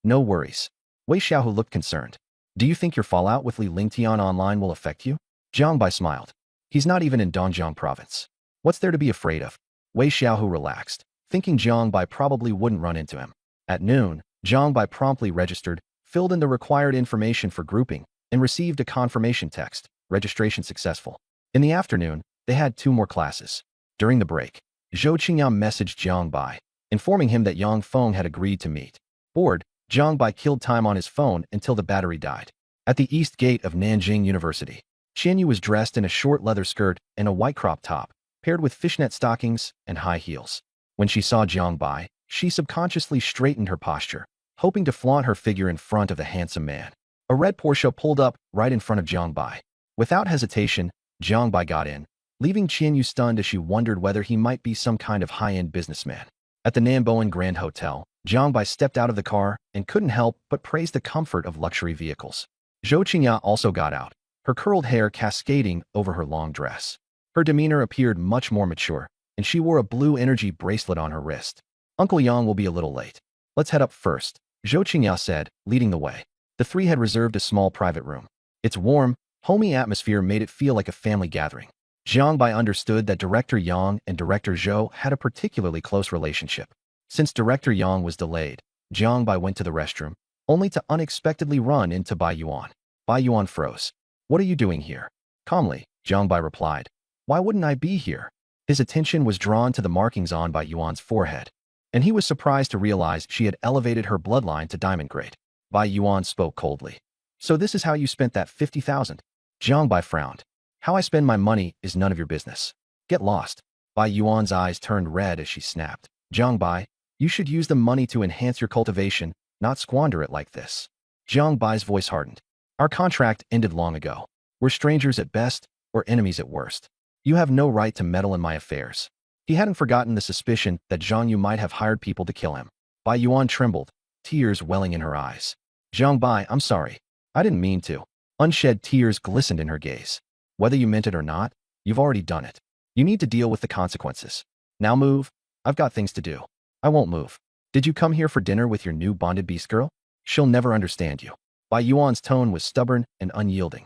"No worries." Wei Xiaohu looked concerned. "Do you think your fallout with Li Lingtian online will affect you?" Jiang Bai smiled. "He's not even in Dongjiang province. What's there to be afraid of?" Wei Xiaohu relaxed, thinking Jiang Bai probably wouldn't run into him. At noon, Jiang Bai promptly registered, filled in the required information for grouping, and received a confirmation text, registration successful. In the afternoon, they had 2 more classes. During the break, Zhou Qingyang messaged Jiang Bai, informing him that Yang Feng had agreed to meet. Bored, Jiang Bai killed time on his phone until the battery died. At the east gate of Nanjing University, Qianyu was dressed in a short leather skirt and a white crop top, paired with fishnet stockings and high heels. When she saw Jiang Bai, she subconsciously straightened her posture, hoping to flaunt her figure in front of the handsome man. A red Porsche pulled up right in front of Jiang Bai. Without hesitation, Jiang Bai got in, leaving Qianyu stunned as she wondered whether he might be some kind of high-end businessman. At the Namboan Grand Hotel, Jiang Bai stepped out of the car and couldn't help but praise the comfort of luxury vehicles. Zhou Qingya also got out, her curled hair cascading over her long dress. Her demeanor appeared much more mature, and she wore a blue energy bracelet on her wrist. Uncle Yang will be a little late. Let's head up first, Zhou Qingya said, leading the way. The three had reserved a small private room. Its warm, homey atmosphere made it feel like a family gathering. Jiang Bai understood that Director Yang and Director Zhou had a particularly close relationship. Since Director Yang was delayed, Jiang Bai went to the restroom, only to unexpectedly run into Bai Yuan. Bai Yuan froze. What are you doing here? Calmly, Jiang Bai replied. Why wouldn't I be here? His attention was drawn to the markings on Bai Yuan's forehead, and he was surprised to realize she had elevated her bloodline to diamond grade. Bai Yuan spoke coldly. So this is how you spent that 50,000? Jiang Bai frowned. How I spend my money is none of your business. Get lost. Bai Yuan's eyes turned red as she snapped. Jiang Bai, you should use the money to enhance your cultivation, not squander it like this. Jiang Bai's voice hardened. Our contract ended long ago. We're strangers at best, or enemies at worst. You have no right to meddle in my affairs. He hadn't forgotten the suspicion that Zhang Yu might have hired people to kill him. Bai Yuan trembled, tears welling in her eyes. Jiang Bai, I'm sorry. I didn't mean to. Unshed tears glistened in her gaze. Whether you meant it or not, you've already done it. You need to deal with the consequences. Now move. I've got things to do. I won't move. Did you come here for dinner with your new bonded beast girl? She'll never understand you. Bai Yuan's tone was stubborn and unyielding.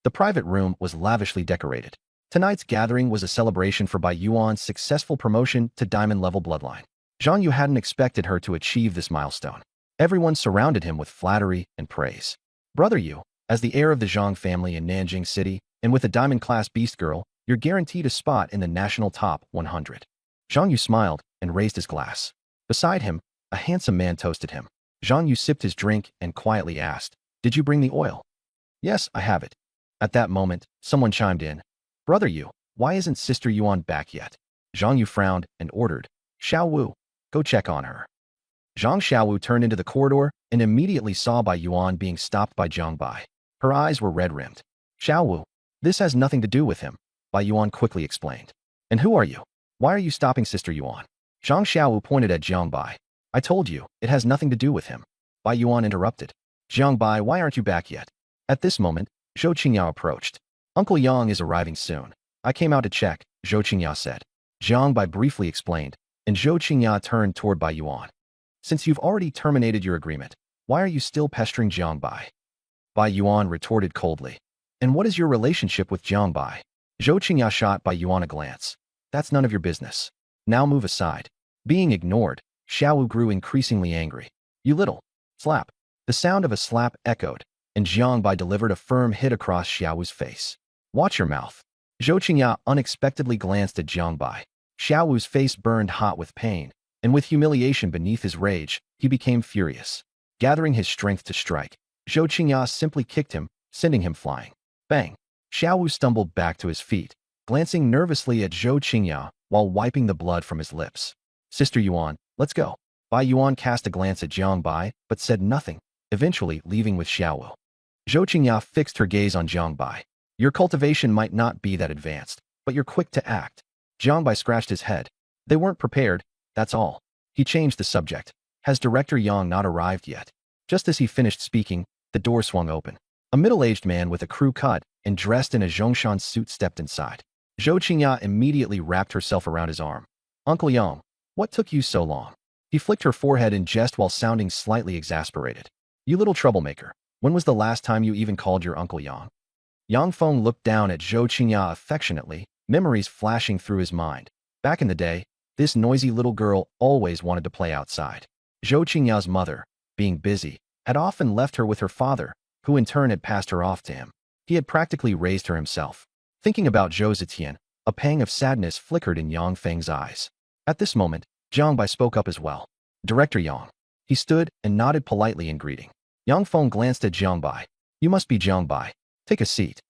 The private room was lavishly decorated. Tonight's gathering was a celebration for Bai Yuan's successful promotion to diamond-level bloodline. Zhang Yu hadn't expected her to achieve this milestone. Everyone surrounded him with flattery and praise. Brother Yu, as the heir of the Zhang family in Nanjing City, and with a diamond-class beast girl, you're guaranteed a spot in the national top 100. Zhang Yu smiled and raised his glass. Beside him, a handsome man toasted him. Zhang Yu sipped his drink and quietly asked, Did you bring the oil? Yes, I have it. At that moment, someone chimed in. Brother Yu, why isn't Sister Yuan back yet? Zhang Yu frowned and ordered, Xiao Wu, go check on her. Zhang Xiaowu turned into the corridor and immediately saw Bai Yuan being stopped by Jiang Bai. Her eyes were red-rimmed. Xiaowu, this has nothing to do with him, Bai Yuan quickly explained. And who are you? Why are you stopping Sister Yuan? Zhang Xiaowu pointed at Jiang Bai. I told you, it has nothing to do with him. Bai Yuan interrupted. Jiang Bai, why aren't you back yet? At this moment, Zhou Qingyao approached. Uncle Yang is arriving soon. I came out to check, Zhou Qingyao said. Jiang Bai briefly explained, and Zhou Qingyao turned toward Bai Yuan. Since you've already terminated your agreement, why are you still pestering Jiang Bai? Bai Yuan retorted coldly. And what is your relationship with Jiang Bai? Zhou Qingyao shot Bai Yuan a glance. That's none of your business. Now move aside. Being ignored, Xiaowu grew increasingly angry. You little slap. The sound of a slap echoed, and Jiang Bai delivered a firm hit across Xiaowu's face. Watch your mouth. Zhou Qingyao unexpectedly glanced at Jiang Bai. Xiaowu's face burned hot with pain, and with humiliation beneath his rage, he became furious. Gathering his strength to strike, Zhou Qingyao simply kicked him, sending him flying. Bang! Xiaowu stumbled back to his feet, glancing nervously at Zhou Qingyao while wiping the blood from his lips. Sister Yuan, let's go. Bai Yuan cast a glance at Jiang Bai, but said nothing, eventually leaving with Xiaowu. Zhou Qingyao fixed her gaze on Jiang Bai. Your cultivation might not be that advanced, but you're quick to act. Jiang Bai scratched his head. They weren't prepared, that's all. He changed the subject. Has Director Yang not arrived yet? Just as he finished speaking, the door swung open. A middle-aged man with a crew cut and dressed in a Zhongshan suit stepped inside. Zhou Qingyao immediately wrapped herself around his arm. Uncle Yang, what took you so long? He flicked her forehead in jest while sounding slightly exasperated. You little troublemaker. When was the last time you even called your Uncle Yang? Yang Feng looked down at Zhou Qingyao affectionately, memories flashing through his mind. Back in the day, this noisy little girl always wanted to play outside. Zhou Qingyao's mother, being busy, had often left her with her father, who in turn had passed her off to him. He had practically raised her himself. Thinking about Zhou Zetian, a pang of sadness flickered in Yang Feng's eyes. At this moment, Jiang Bai spoke up as well. Director Yang. He stood and nodded politely in greeting. Yang Feng glanced at Jiang Bai. You must be Jiang Bai. Take a seat.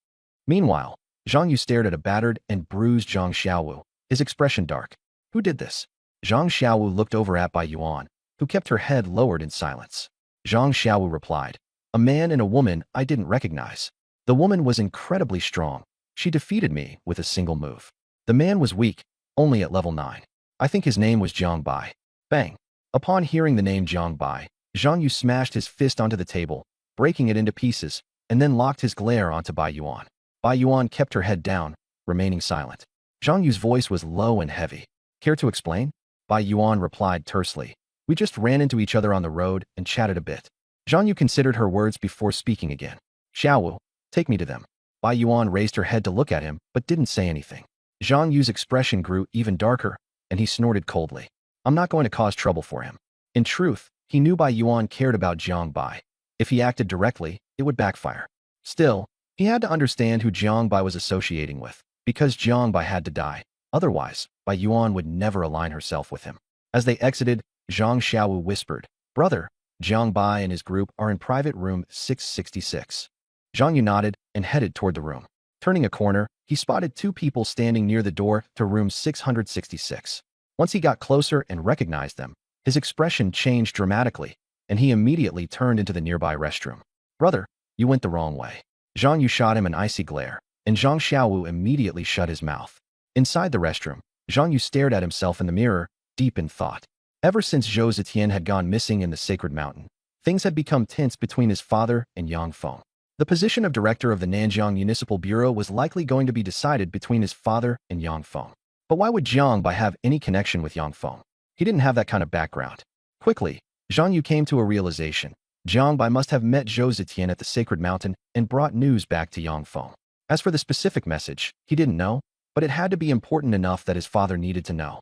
Meanwhile, Zhang Yu stared at a battered and bruised Zhang Xiaowu, his expression dark. Who did this? Zhang Xiaowu looked over at Bai Yuan, who kept her head lowered in silence. Zhang Xiaowu replied, A man and a woman I didn't recognize. The woman was incredibly strong. She defeated me with a single move. The man was weak, only at level 9. I think his name was Jiang Bai. Bang! Upon hearing the name Jiang Bai, Zhang Yu smashed his fist onto the table, breaking it into pieces, and then locked his glare onto Bai Yuan. Bai Yuan kept her head down, remaining silent. Zhang Yu's voice was low and heavy. Care to explain? Bai Yuan replied tersely. We just ran into each other on the road and chatted a bit. Zhang Yu considered her words before speaking again. Xiaowu, take me to them. Bai Yuan raised her head to look at him, but didn't say anything. Zhang Yu's expression grew even darker, and he snorted coldly. I'm not going to cause trouble for him. In truth, he knew Bai Yuan cared about Jiang Bai. If he acted directly, it would backfire. Still, he had to understand who Jiang Bai was associating with, because Jiang Bai had to die. Otherwise, Bai Yuan would never align herself with him. As they exited, Zhang Xiaowu whispered, Brother, Jiang Bai and his group are in private room 666. Zhang Yu nodded and headed toward the room. Turning a corner, he spotted 2 people standing near the door to room 666. Once he got closer and recognized them, his expression changed dramatically, and he immediately turned into the nearby restroom. Brother, you went the wrong way. Zhang Yu shot him an icy glare, and Zhang Xiaowu immediately shut his mouth. Inside the restroom, Zhang Yu stared at himself in the mirror, deep in thought. Ever since Zhou Zetian had gone missing in the Sacred Mountain, things had become tense between his father and Yang Feng. The position of director of the Nanjiang Municipal Bureau was likely going to be decided between his father and Yang Feng. But why would Jiang Bai have any connection with Yang Feng? He didn't have that kind of background. Quickly, Zhang Yu came to a realization. Jiang Bai must have met Zhou Zetian at the Sacred Mountain and brought news back to Yang Feng. As for the specific message, he didn't know, but it had to be important enough that his father needed to know.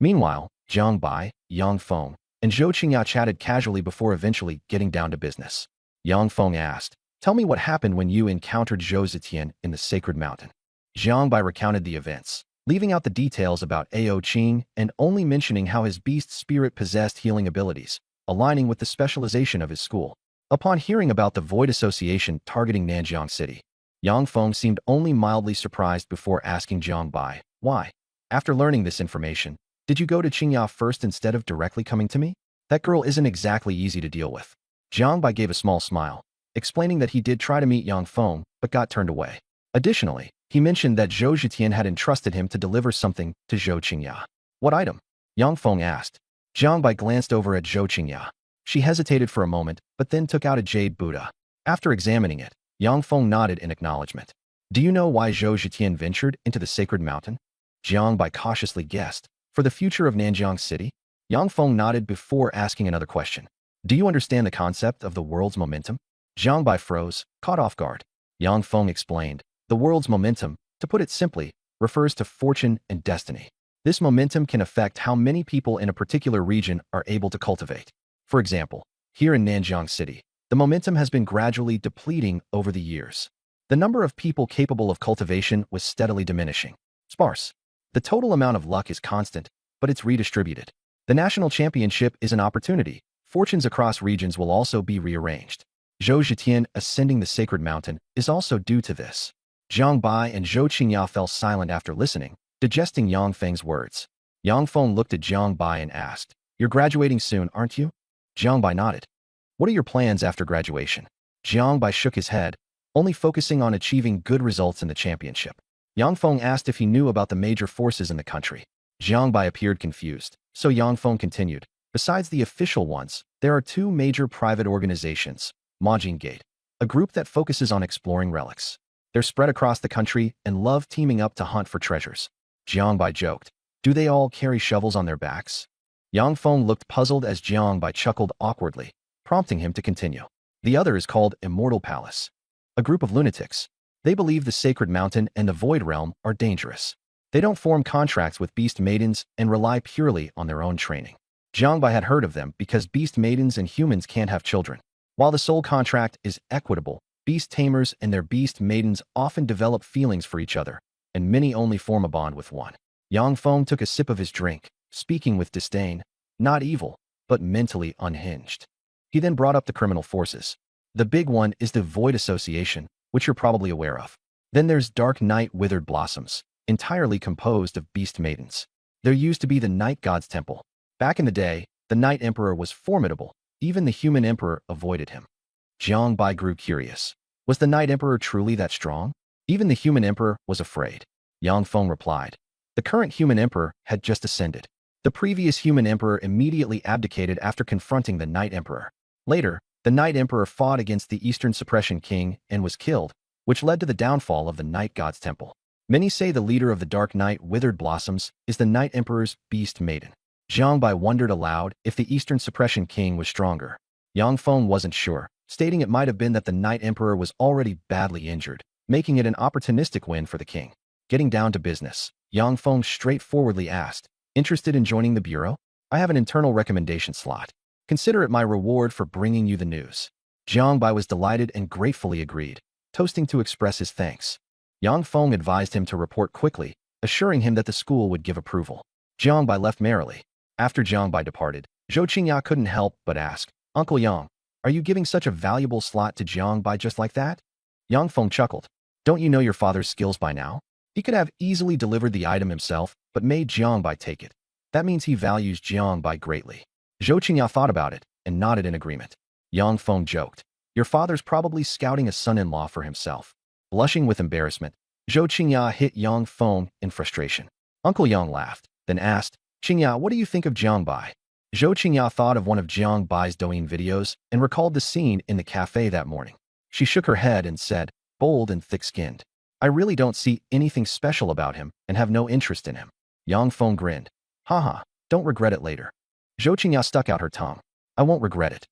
Meanwhile, Jiang Bai, Yang Feng, and Zhou Qingya chatted casually before eventually getting down to business. Yang Feng asked, Tell me what happened when you encountered Zhou Zetian in the Sacred Mountain. Jiang Bai recounted the events, leaving out the details about Ao Qing and only mentioning how his beast spirit possessed healing abilities, aligning with the specialization of his school. Upon hearing about the Void Association targeting Nanjiang City, Yang Feng seemed only mildly surprised before asking Jiang Bai, why? After learning this information, did you go to Qingya first instead of directly coming to me? That girl isn't exactly easy to deal with. Jiang Bai gave a small smile, explaining that he did try to meet Yang Feng, but got turned away. Additionally, he mentioned that Zhou Zetian had entrusted him to deliver something to Zhou Qingya. What item? Yang Feng asked. Jiang Bai glanced over at Zhou Qingya. She hesitated for a moment, but then took out a jade Buddha. After examining it, Yang Feng nodded in acknowledgement. Do you know why Zhou Zetian ventured into the Sacred Mountain? Jiang Bai cautiously guessed. For the future of Nanjiang City? Yang Feng nodded before asking another question. Do you understand the concept of the world's momentum? Jiang Bai froze, caught off guard. Yang Feng explained. The world's momentum, to put it simply, refers to fortune and destiny. This momentum can affect how many people in a particular region are able to cultivate. For example, here in Nanjiang City, the momentum has been gradually depleting over the years. The number of people capable of cultivation was steadily diminishing. Sparse. The total amount of luck is constant, but it's redistributed. The national championship is an opportunity. Fortunes across regions will also be rearranged. Zhou Zetian ascending the Sacred Mountain is also due to this. Jiang Bai and Zhou Qingya fell silent after listening, digesting Yang Feng's words. Yang Feng looked at Jiang Bai and asked, You're graduating soon, aren't you? Jiang Bai nodded. What are your plans after graduation? Jiang Bai shook his head, only focusing on achieving good results in the championship. Yang Feng asked if he knew about the major forces in the country. Jiang Bai appeared confused, so Yang Feng continued. Besides the official ones, there are 2 major private organizations, Majin Gate, a group that focuses on exploring relics. They're spread across the country and love teaming up to hunt for treasures. Jiang Bai joked. Do they all carry shovels on their backs? Yang Feng looked puzzled as Jiang Bai chuckled awkwardly, prompting him to continue. The other is called Immortal Palace, a group of lunatics. They believe the Sacred Mountain and the Void Realm are dangerous. They don't form contracts with beast maidens and rely purely on their own training. Jiang Bai had heard of them because beast maidens and humans can't have children. While the soul contract is equitable, beast tamers and their beast maidens often develop feelings for each other, and many only form a bond with one. Yang Feng took a sip of his drink, speaking with disdain, not evil, but mentally unhinged. He then brought up the criminal forces. The big one is the Void Association, which you're probably aware of. Then there's Dark Night Withered Blossoms, entirely composed of beast maidens. There used to be the Night God's Temple. Back in the day, the Night Emperor was formidable. Even the human emperor avoided him. Jiang Bai grew curious. Was the Night Emperor truly that strong? Even the human emperor was afraid. Yang Feng replied. The current human emperor had just ascended. The previous human emperor immediately abdicated after confronting the Night Emperor. Later, the Night Emperor fought against the Eastern Suppression King and was killed, which led to the downfall of the Night God's temple. Many say the leader of the Dark Night Withered Blossoms is the Night Emperor's Beast Maiden. Jiang Bai wondered aloud if the Eastern Suppression King was stronger. Yang Feng wasn't sure, stating it might have been that the Night Emperor was already badly injured, making it an opportunistic win for the king. Getting down to business, Yang Feng straightforwardly asked, "Interested in joining the bureau? I have an internal recommendation slot. Consider it my reward for bringing you the news." Jiang Bai was delighted and gratefully agreed, toasting to express his thanks. Yang Feng advised him to report quickly, assuring him that the school would give approval. Jiang Bai left merrily. After Jiang Bai departed, Zhou Qingya couldn't help but ask, "Uncle Yang, are you giving such a valuable slot to Jiang Bai just like that?" Yang Feng chuckled. "Don't you know your father's skills by now? He could have easily delivered the item himself, but made Jiang Bai take it. That means he values Jiang Bai greatly." Zhou Qingya thought about it and nodded in agreement. Yang Feng joked, "Your father's probably scouting a son-in-law for himself." Blushing with embarrassment, Zhou Qingya hit Yang Feng in frustration. Uncle Yang laughed, then asked, "Qingya, what do you think of Jiang Bai?" Zhou Qingya thought of one of Jiang Bai's Douyin videos and recalled the scene in the cafe that morning. She shook her head and said, "Bold and thick-skinned. I really don't see anything special about him and have no interest in him." Yang Feng grinned. "Haha, don't regret it later." Zhou Qingya stuck out her tongue. "I won't regret it."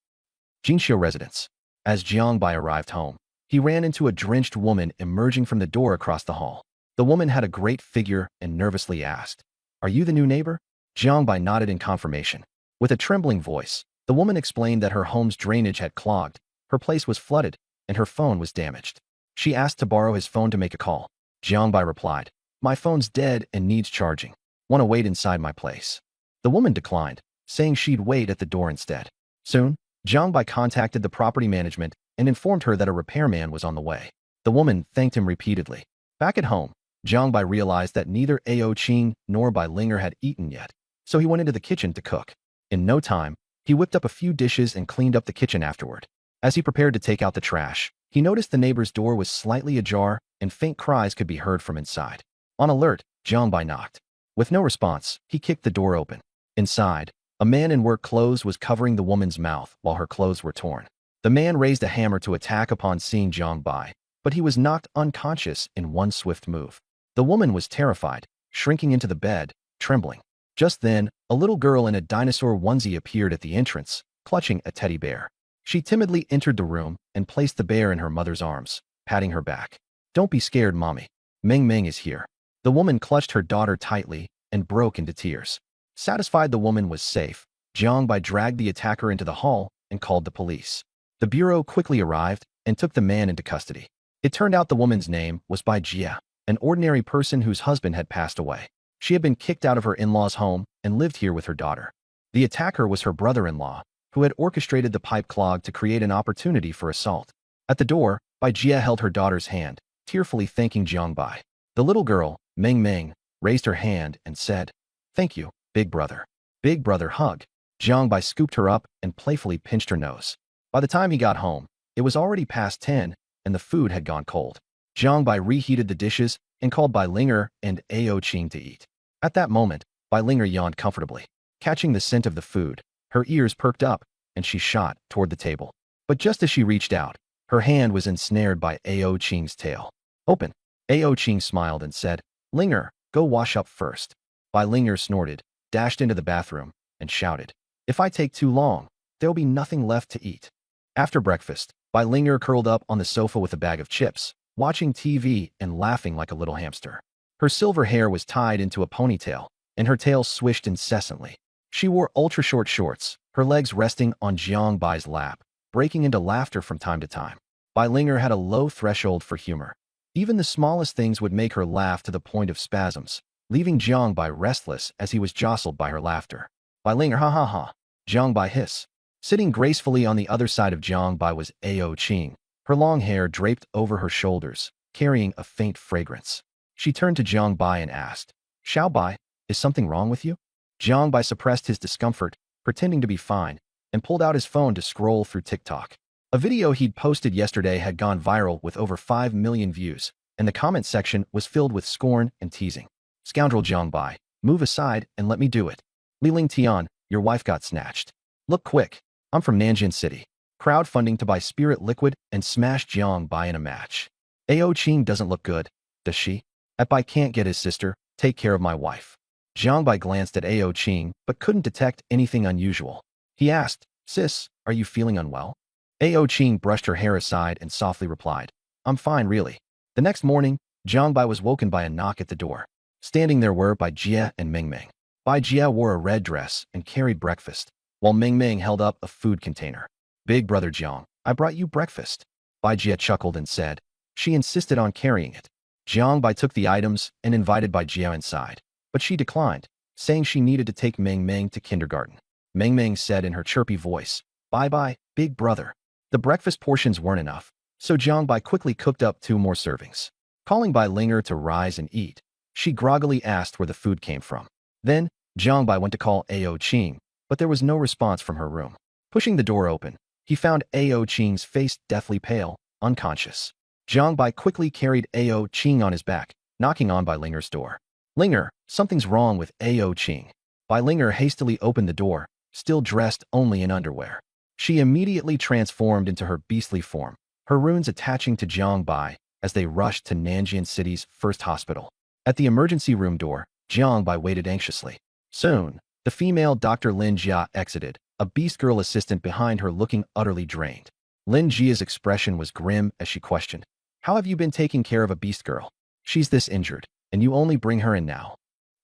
Jinxiu residence. As Jiang Bai arrived home, he ran into a drenched woman emerging from the door across the hall. The woman had a great figure and nervously asked, "Are you the new neighbor?" Jiang Bai nodded in confirmation. With a trembling voice, the woman explained that her home's drainage had clogged, her place was flooded, and her phone was damaged. She asked to borrow his phone to make a call. Jiang Bai replied, "My phone's dead and needs charging. Want to wait inside my place?" The woman declined, saying she'd wait at the door instead. Soon, Jiang Bai contacted the property management and informed her that a repairman was on the way. The woman thanked him repeatedly. Back at home, Jiang Bai realized that neither Ao Qing nor Bai Linger had eaten yet, so he went into the kitchen to cook. In no time, he whipped up a few dishes and cleaned up the kitchen afterward. As he prepared to take out the trash, he noticed the neighbor's door was slightly ajar and faint cries could be heard from inside. On alert, Jiang Bai knocked. With no response, he kicked the door open. Inside, a man in work clothes was covering the woman's mouth while her clothes were torn. The man raised a hammer to attack upon seeing Jiang Bai, but he was knocked unconscious in one swift move. The woman was terrified, shrinking into the bed, trembling. Just then, a little girl in a dinosaur onesie appeared at the entrance, clutching a teddy bear. She timidly entered the room and placed the bear in her mother's arms, patting her back. "Don't be scared, Mommy. Meng Meng is here." The woman clutched her daughter tightly and broke into tears. Satisfied the woman was safe, Jiang Bai dragged the attacker into the hall and called the police. The bureau quickly arrived and took the man into custody. It turned out the woman's name was Bai Jia, an ordinary person whose husband had passed away. She had been kicked out of her in-law's home and lived here with her daughter. The attacker was her brother-in-law, who had orchestrated the pipe clog to create an opportunity for assault. At the door, Bai Jia held her daughter's hand, tearfully thanking Jiang Bai. The little girl, Meng Meng, raised her hand and said, "Thank you, big brother." Big brother hug. Jiang Bai scooped her up and playfully pinched her nose. By the time he got home, it was already past 10 and the food had gone cold. Jiang Bai reheated the dishes and called Bai Linger and Ao Qing to eat. At that moment, Bai Linger yawned comfortably. Catching the scent of the food, her ears perked up and she shot toward the table. But just as she reached out, her hand was ensnared by Ao Qing's tail. "Open." Ao Qing smiled and said, "Linger, go wash up first." Bai Linger snorted, dashed into the bathroom, and shouted, "If I take too long, there'll be nothing left to eat." After breakfast, Bai Linger curled up on the sofa with a bag of chips, watching TV and laughing like a little hamster. Her silver hair was tied into a ponytail, and her tail swished incessantly. She wore ultra-short shorts, her legs resting on Jiang Bai's lap, breaking into laughter from time to time. Bai Linger had a low threshold for humor. Even the smallest things would make her laugh to the point of spasms, leaving Jiang Bai restless as he was jostled by her laughter. "Bai Linger, ha ha ha." Jiang Bai hiss. Sitting gracefully on the other side of Jiang Bai was Ao Qing, her long hair draped over her shoulders, carrying a faint fragrance. She turned to Jiang Bai and asked, "Xiao Bai, is something wrong with you?" Jiang Bai suppressed his discomfort, pretending to be fine, and pulled out his phone to scroll through TikTok. A video he'd posted yesterday had gone viral with over 5 million views, and the comment section was filled with scorn and teasing. Scoundrel Jiangbai, move aside and let me do it. Liling Tian, your wife got snatched. Look quick, I'm from Nanjing City. Crowdfunding to buy spirit liquid and smash Jiangbai in a match. Ao Qing doesn't look good, does she? That Bai can't get his sister, take care of my wife. Jiangbai glanced at Ao Qing but couldn't detect anything unusual. He asked, sis, are you feeling unwell? Ao Qing brushed her hair aside and softly replied, I'm fine really. The next morning, Jiangbai was woken by a knock at the door. Standing there were Bai Jie and Ming Ming. Bai Jie wore a red dress and carried breakfast, while Ming Ming held up a food container. Big brother Jiang, I brought you breakfast. Bai Jie chuckled and said. She insisted on carrying it. Jiangbai took the items and invited Bai Jie inside, but she declined, saying she needed to take Ming Ming to kindergarten. Ming Ming said in her chirpy voice, bye-bye, big brother. The breakfast portions weren't enough, so Jiangbai quickly cooked up 2 more servings. Calling Bai Linger to rise and eat, she groggily asked where the food came from. Then, Jiangbai went to call Ao Qing, but there was no response from her room. Pushing the door open, he found Ao Qing's face deathly pale, unconscious. Jiangbai quickly carried Ao Qing on his back, knocking on Bai Linger's door. Linger, something's wrong with Ao Qing. Bai Linger hastily opened the door, still dressed only in underwear. She immediately transformed into her beastly form, her runes attaching to Jiangbai as they rushed to Nanjing City's first hospital. At the emergency room door, Jiangbai waited anxiously. Soon, the female Dr. Lin Jia exited, a beast girl assistant behind her looking utterly drained. Lin Jia's expression was grim as she questioned, how have you been taking care of a beast girl? She's this injured, and you only bring her in now.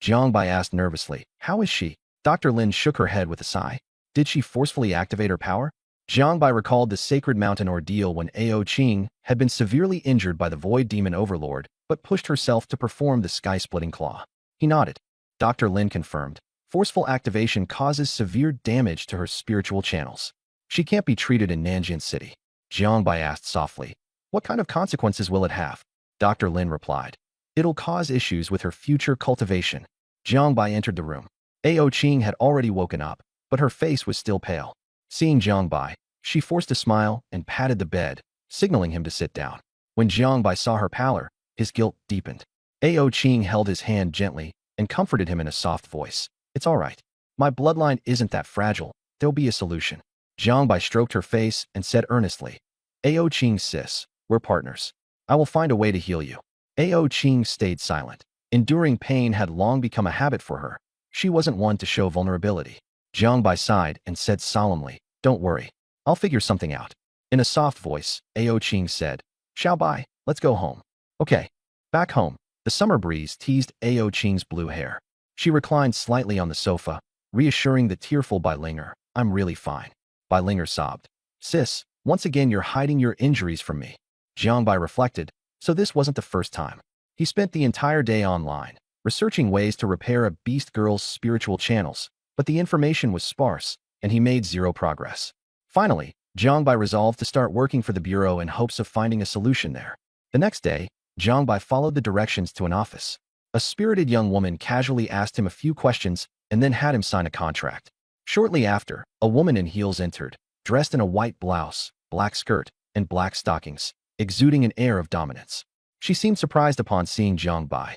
Jiangbai asked nervously, how is she? Dr. Lin shook her head with a sigh. Did she forcefully activate her power? Jiangbai recalled the Sacred Mountain ordeal when Ao Qing had been severely injured by the Void Demon Overlord, but pushed herself to perform the sky-splitting claw. He nodded. Dr. Lin confirmed, forceful activation causes severe damage to her spiritual channels. She can't be treated in Nanjing City. Jiangbai asked softly, what kind of consequences will it have? Dr. Lin replied, it'll cause issues with her future cultivation. Jiangbai entered the room. Ao Qing had already woken up, but her face was still pale. Seeing Jiangbai, she forced a smile and patted the bed, signaling him to sit down. When Jiangbai saw her pallor, his guilt deepened. Ao Qing held his hand gently and comforted him in a soft voice. It's all right. My bloodline isn't that fragile. There'll be a solution. Jiangbai stroked her face and said earnestly, Ao Qing sis, we're partners. I will find a way to heal you. Ao Qing stayed silent. Enduring pain had long become a habit for her. She wasn't one to show vulnerability. Jiangbai sighed and said solemnly, don't worry. I'll figure something out. In a soft voice, Ao Qing said, Xiaobai, let's go home. Okay. Back home, the summer breeze teased Ao Qing's blue hair. She reclined slightly on the sofa, reassuring the tearful Bai Linger, I'm really fine. Bai Linger sobbed. Sis, once again you're hiding your injuries from me. Jiangbai reflected, so this wasn't the first time. He spent the entire day online, researching ways to repair a beast girl's spiritual channels, but the information was sparse, and he made 0 progress. Finally, Jiangbai resolved to start working for the bureau in hopes of finding a solution there. The next day, Jiangbai followed the directions to an office. A spirited young woman casually asked him a few questions and then had him sign a contract. Shortly after, a woman in heels entered, dressed in a white blouse, black skirt, and black stockings, exuding an air of dominance. She seemed surprised upon seeing Jiangbai.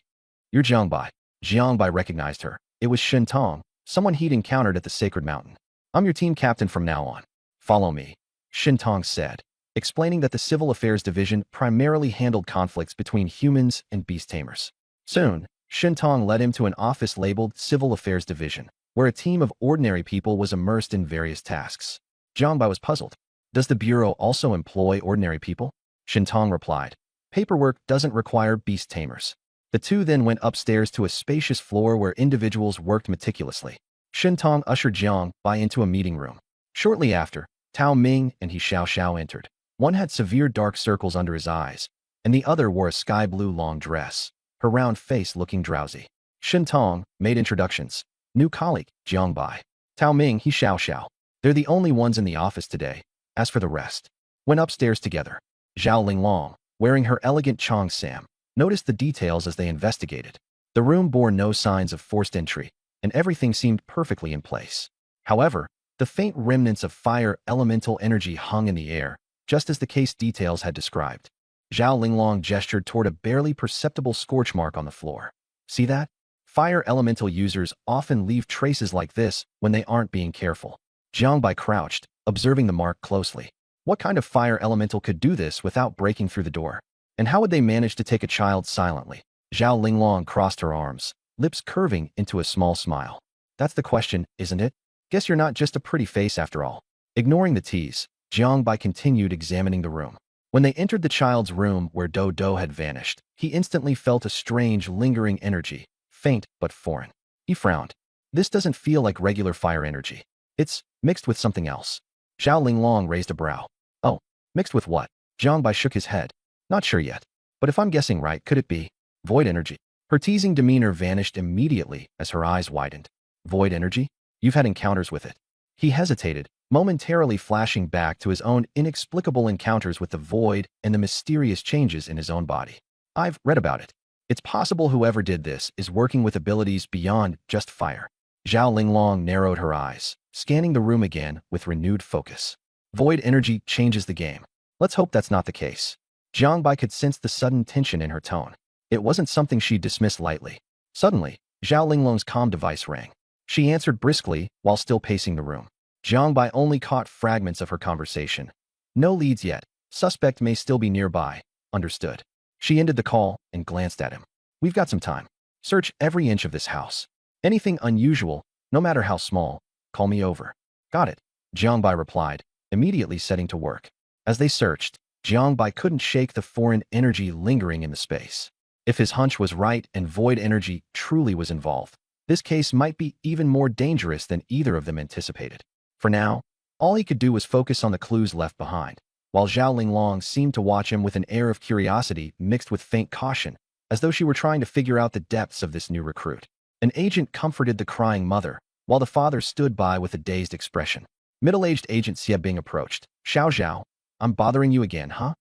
You're Jiangbai. Jiangbai recognized her. It was Shen Tong, someone he'd encountered at the Sacred Mountain. I'm your team captain from now on. Follow me, Shen Tong said, explaining that the Civil Affairs Division primarily handled conflicts between humans and beast tamers. Soon, Shen Tong led him to an office labeled Civil Affairs Division, where a team of ordinary people was immersed in various tasks. Jiangbai was puzzled. Does the Bureau also employ ordinary people? Shen Tong replied, paperwork doesn't require beast tamers. The two then went upstairs to a spacious floor where individuals worked meticulously. Shen Tong ushered Jiangbai into a meeting room. Shortly after, Tao Ming and He Xiao entered. One had severe dark circles under his eyes, and the other wore a sky blue long dress, her round face looking drowsy. Shen Tong made introductions. New colleague, Jiangbai. Tao Ming, He Xiao. They're the only ones in the office today. As for the rest, went upstairs together. Zhao Linglong, wearing her elegant Chong Sam, noticed the details as they investigated. The room bore no signs of forced entry, and everything seemed perfectly in place. However, the faint remnants of fire elemental energy hung in the air, just as the case details had described. Zhao Linglong gestured toward a barely perceptible scorch mark on the floor. See that? Fire elemental users often leave traces like this when they aren't being careful. Jiang Bai crouched, observing the mark closely. What kind of fire elemental could do this without breaking through the door? And how would they manage to take a child silently? Zhao Linglong crossed her arms, lips curving into a small smile. That's the question, isn't it? Guess you're not just a pretty face after all. Ignoring the tease, Jiang Bai continued examining the room. When they entered the child's room where Do Do had vanished, he instantly felt a strange, lingering energy, faint but foreign. He frowned. This doesn't feel like regular fire energy. It's mixed with something else. Zhao Linglong raised a brow. Oh, mixed with what? Jiang Bai shook his head. Not sure yet. But if I'm guessing right, could it be void energy? Her teasing demeanor vanished immediately as her eyes widened. Void energy? You've had encounters with it. He hesitated, momentarily flashing back to his own inexplicable encounters with the void and the mysterious changes in his own body. I've read about it. It's possible whoever did this is working with abilities beyond just fire. Zhao Linglong narrowed her eyes, scanning the room again with renewed focus. Void energy changes the game. Let's hope that's not the case. Jiang Bai could sense the sudden tension in her tone. It wasn't something she dismissed lightly. Suddenly, Zhao Linglong's comm device rang. She answered briskly while still pacing the room. Jiang Bai only caught fragments of her conversation. No leads yet. Suspect may still be nearby. Understood. She ended the call and glanced at him. We've got some time. Search every inch of this house. Anything unusual, no matter how small, call me over. Got it, Jiang Bai replied, immediately setting to work. As they searched, Jiang Bai couldn't shake the foreign energy lingering in the space. If his hunch was right and void energy truly was involved, this case might be even more dangerous than either of them anticipated. For now, all he could do was focus on the clues left behind, while Zhao Linglong seemed to watch him with an air of curiosity mixed with faint caution, as though she were trying to figure out the depths of this new recruit. An agent comforted the crying mother, while the father stood by with a dazed expression. Middle-aged agent Xie Bing approached. Xiao Zhao, I'm bothering you again, huh?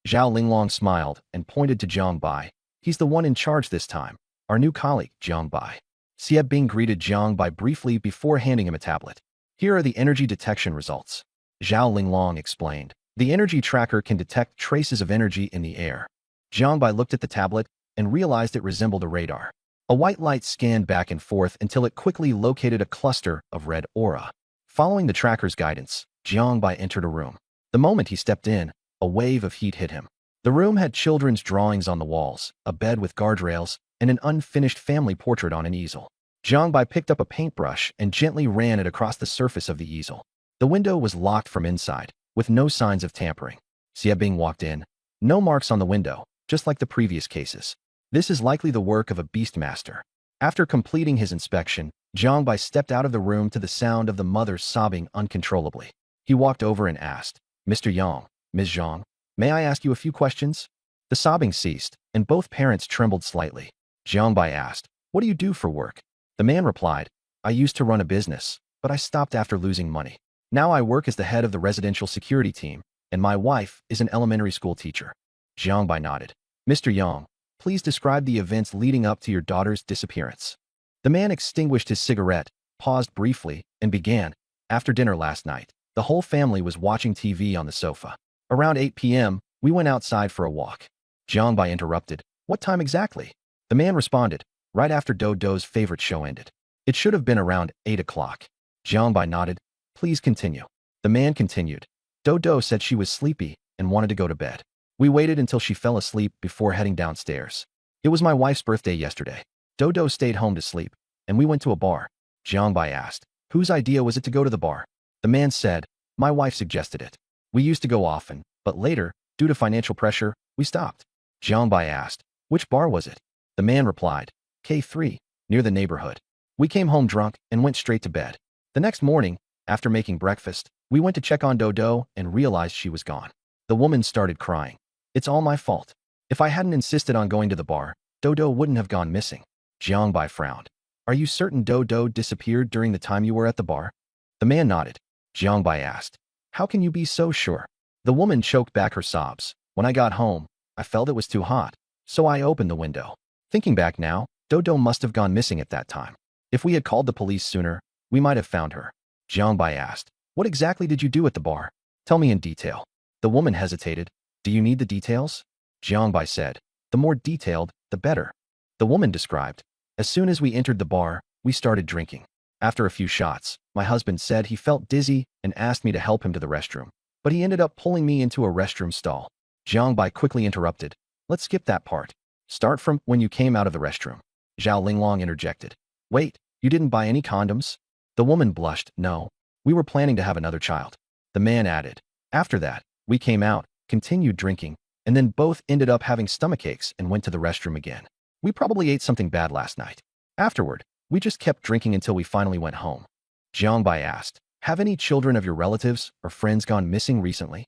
Zhao Linglong smiled and pointed to Jiang Bai. He's the one in charge this time, our new colleague, Jiang Bai. Xie Bing greeted Jiang Bai briefly before handing him a tablet. Here are the energy detection results. Zhao Linglong explained. The energy tracker can detect traces of energy in the air. Jiang Bai looked at the tablet and realized it resembled a radar. A white light scanned back and forth until it quickly located a cluster of red aura. Following the tracker's guidance, Jiang Bai entered a room. The moment he stepped in, a wave of heat hit him. The room had children's drawings on the walls, a bed with guardrails, and an unfinished family portrait on an easel. Jiang Bai picked up a paintbrush and gently ran it across the surface of the easel. The window was locked from inside, with no signs of tampering. Xie Bing walked in. No marks on the window, just like the previous cases. This is likely the work of a beastmaster. After completing his inspection, Jiang Bai stepped out of the room to the sound of the mother sobbing uncontrollably. He walked over and asked, Mr. Yang, Ms. Zhang, may I ask you a few questions? The sobbing ceased, and both parents trembled slightly. Jiang Bai asked, what do you do for work? The man replied, I used to run a business, but I stopped after losing money. Now I work as the head of the residential security team, and my wife is an elementary school teacher. Jiang Bai nodded. Mr. Yang, please describe the events leading up to your daughter's disappearance. The man extinguished his cigarette, paused briefly, and began. After dinner last night, the whole family was watching TV on the sofa. Around 8 p.m., we went outside for a walk. Jiang Bai interrupted. What time exactly? The man responded, right after Do Do's favorite show ended. It should have been around 8 o'clock. Jiang Bai nodded. Please continue. The man continued. Do Do said she was sleepy and wanted to go to bed. We waited until she fell asleep before heading downstairs. It was my wife's birthday yesterday. Do Do stayed home to sleep, and we went to a bar. Jiang Bai asked, whose idea was it to go to the bar? The man said, my wife suggested it. We used to go often, but later, due to financial pressure, we stopped. Jiang Bai asked, which bar was it? The man replied, K3, near the neighborhood. We came home drunk and went straight to bed. The next morning, after making breakfast, we went to check on Do Do and realized she was gone. The woman started crying. It's all my fault. If I hadn't insisted on going to the bar, Do Do wouldn't have gone missing. Jiang Bai frowned. Are you certain Do Do disappeared during the time you were at the bar? The man nodded. Jiang Bai asked, how can you be so sure? The woman choked back her sobs. When I got home, I felt it was too hot, so I opened the window. Thinking back now, Do Do must have gone missing at that time. If we had called the police sooner, we might have found her. Jiang Bai asked, what exactly did you do at the bar? Tell me in detail. The woman hesitated. Do you need the details? Jiangbai said. The more detailed, the better. The woman described. As soon as we entered the bar, we started drinking. After a few shots, my husband said he felt dizzy and asked me to help him to the restroom. But he ended up pulling me into a restroom stall. Jiangbai quickly interrupted. Let's skip that part. Start from when you came out of the restroom. Zhao Linglong interjected. Wait, you didn't buy any condoms? The woman blushed. No. We were planning to have another child. The man added. After that, we came out, continued drinking, and then both ended up having stomachaches and went to the restroom again. We probably ate something bad last night. Afterward, we just kept drinking until we finally went home. Jiangbai asked, have any children of your relatives or friends gone missing recently?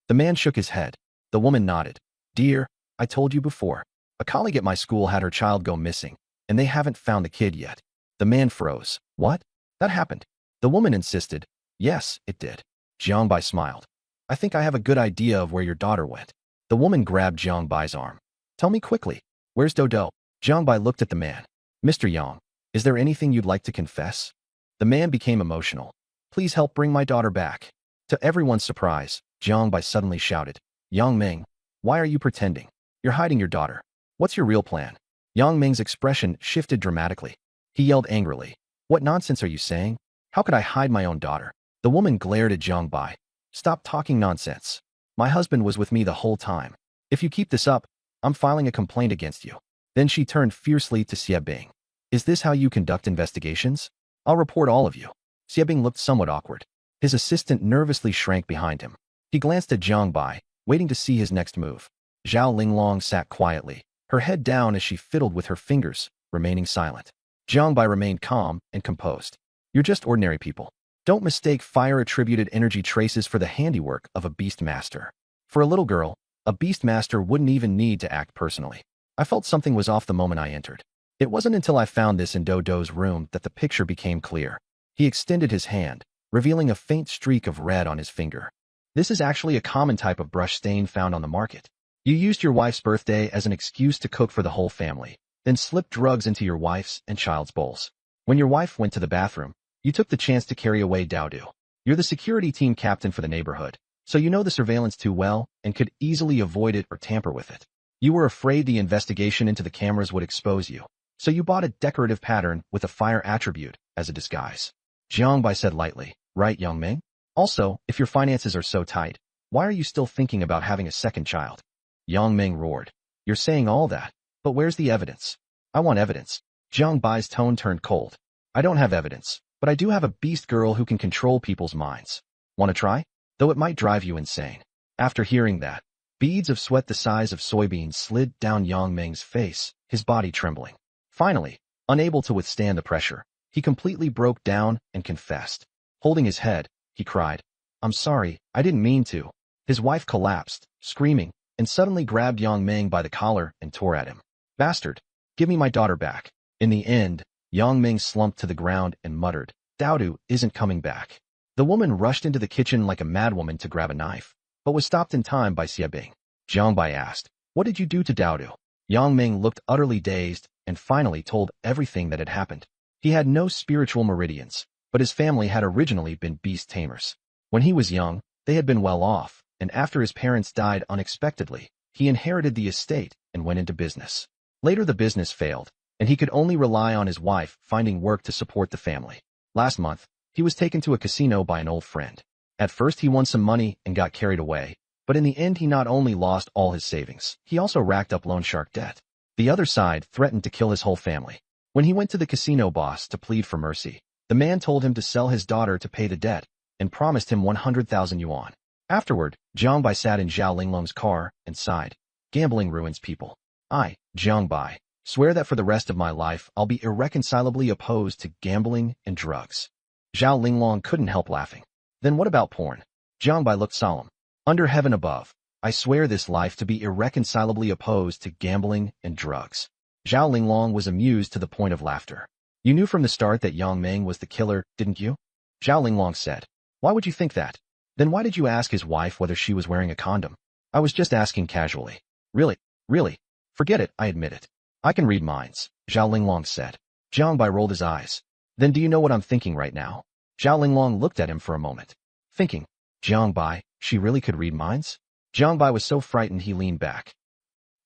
The man shook his head. The woman nodded. Dear, I told you before. A colleague at my school had her child go missing, and they haven't found the kid yet. The man froze. What? That happened. The woman insisted. Yes, it did. Jiangbai smiled. I think I have a good idea of where your daughter went. The woman grabbed Jiangbai's arm. Tell me quickly. Where's Dodo? Jiangbai looked at the man. Mr. Yang, is there anything you'd like to confess? The man became emotional. Please help bring my daughter back. To everyone's surprise, Jiangbai suddenly shouted. Yang Ming, why are you pretending? You're hiding your daughter. What's your real plan? Yang Ming's expression shifted dramatically. He yelled angrily. What nonsense are you saying? How could I hide my own daughter? The woman glared at Jiangbai. Stop talking nonsense. My husband was with me the whole time. If you keep this up, I'm filing a complaint against you. Then she turned fiercely to Xie Bing. Is this how you conduct investigations? I'll report all of you. Xie Bing looked somewhat awkward. His assistant nervously shrank behind him. He glanced at Jiangbai, waiting to see his next move. Zhao Linglong sat quietly, her head down as she fiddled with her fingers, remaining silent. Jiangbai remained calm and composed. You're just ordinary people. Don't mistake fire-attributed energy traces for the handiwork of a beast master. For a little girl, a beast master wouldn't even need to act personally. I felt something was off the moment I entered. It wasn't until I found this in Dodo's room that the picture became clear. He extended his hand, revealing a faint streak of red on his finger. This is actually a common type of brush stain found on the market. You used your wife's birthday as an excuse to cook for the whole family, then slipped drugs into your wife's and child's bowls. When your wife went to the bathroom, you took the chance to carry away Daodu. You're the security team captain for the neighborhood, so you know the surveillance too well and could easily avoid it or tamper with it. You were afraid the investigation into the cameras would expose you, so you bought a decorative pattern with a fire attribute as a disguise. Jiangbai said lightly, right, Yang Ming? Also, if your finances are so tight, why are you still thinking about having a second child? Yang Ming roared. You're saying all that, but where's the evidence? I want evidence. Jiangbai's tone turned cold. I don't have evidence, but I do have a beast girl who can control people's minds. Want to try? Though it might drive you insane. After hearing that, beads of sweat the size of soybeans slid down Yang Ming's face, his body trembling. Finally, unable to withstand the pressure, he completely broke down and confessed. Holding his head, he cried, I'm sorry, I didn't mean to. His wife collapsed, screaming, and suddenly grabbed Yang Ming by the collar and tore at him. Bastard, give me my daughter back. In the end, Yang Ming slumped to the ground and muttered, Daodu isn't coming back. The woman rushed into the kitchen like a madwoman to grab a knife, but was stopped in time by Xie Bing. Jiangbai asked, what did you do to Daodu? Yang Ming looked utterly dazed and finally told everything that had happened. He had no spiritual meridians, but his family had originally been beast tamers. When he was young, they had been well off, and after his parents died unexpectedly, he inherited the estate and went into business. Later the business failed, and he could only rely on his wife finding work to support the family. Last month, he was taken to a casino by an old friend. At first he won some money and got carried away, but in the end he not only lost all his savings, he also racked up loan shark debt. The other side threatened to kill his whole family. When he went to the casino boss to plead for mercy, the man told him to sell his daughter to pay the debt and promised him 100,000 yuan. Afterward, Jiangbai sat in Zhao Linglong's car and sighed. Gambling ruins people. I, Jiangbai, swear that for the rest of my life I'll be irreconcilably opposed to gambling and drugs. Zhao Linglong couldn't help laughing. Then what about porn? Jiangbai looked solemn. Under heaven above, I swear this life to be irreconcilably opposed to gambling and drugs. Zhao Linglong was amused to the point of laughter. You knew from the start that Yang Ming was the killer, didn't you? Zhao Linglong said. Why would you think that? Then why did you ask his wife whether she was wearing a condom? I was just asking casually. Really? Forget it, I admit it. I can read minds, Zhao Linglong said. Jiangbai rolled his eyes. Then do you know what I'm thinking right now? Zhao Linglong looked at him for a moment. Thinking. Jiangbai, She really could read minds? Jiang Bai was so frightened he leaned back.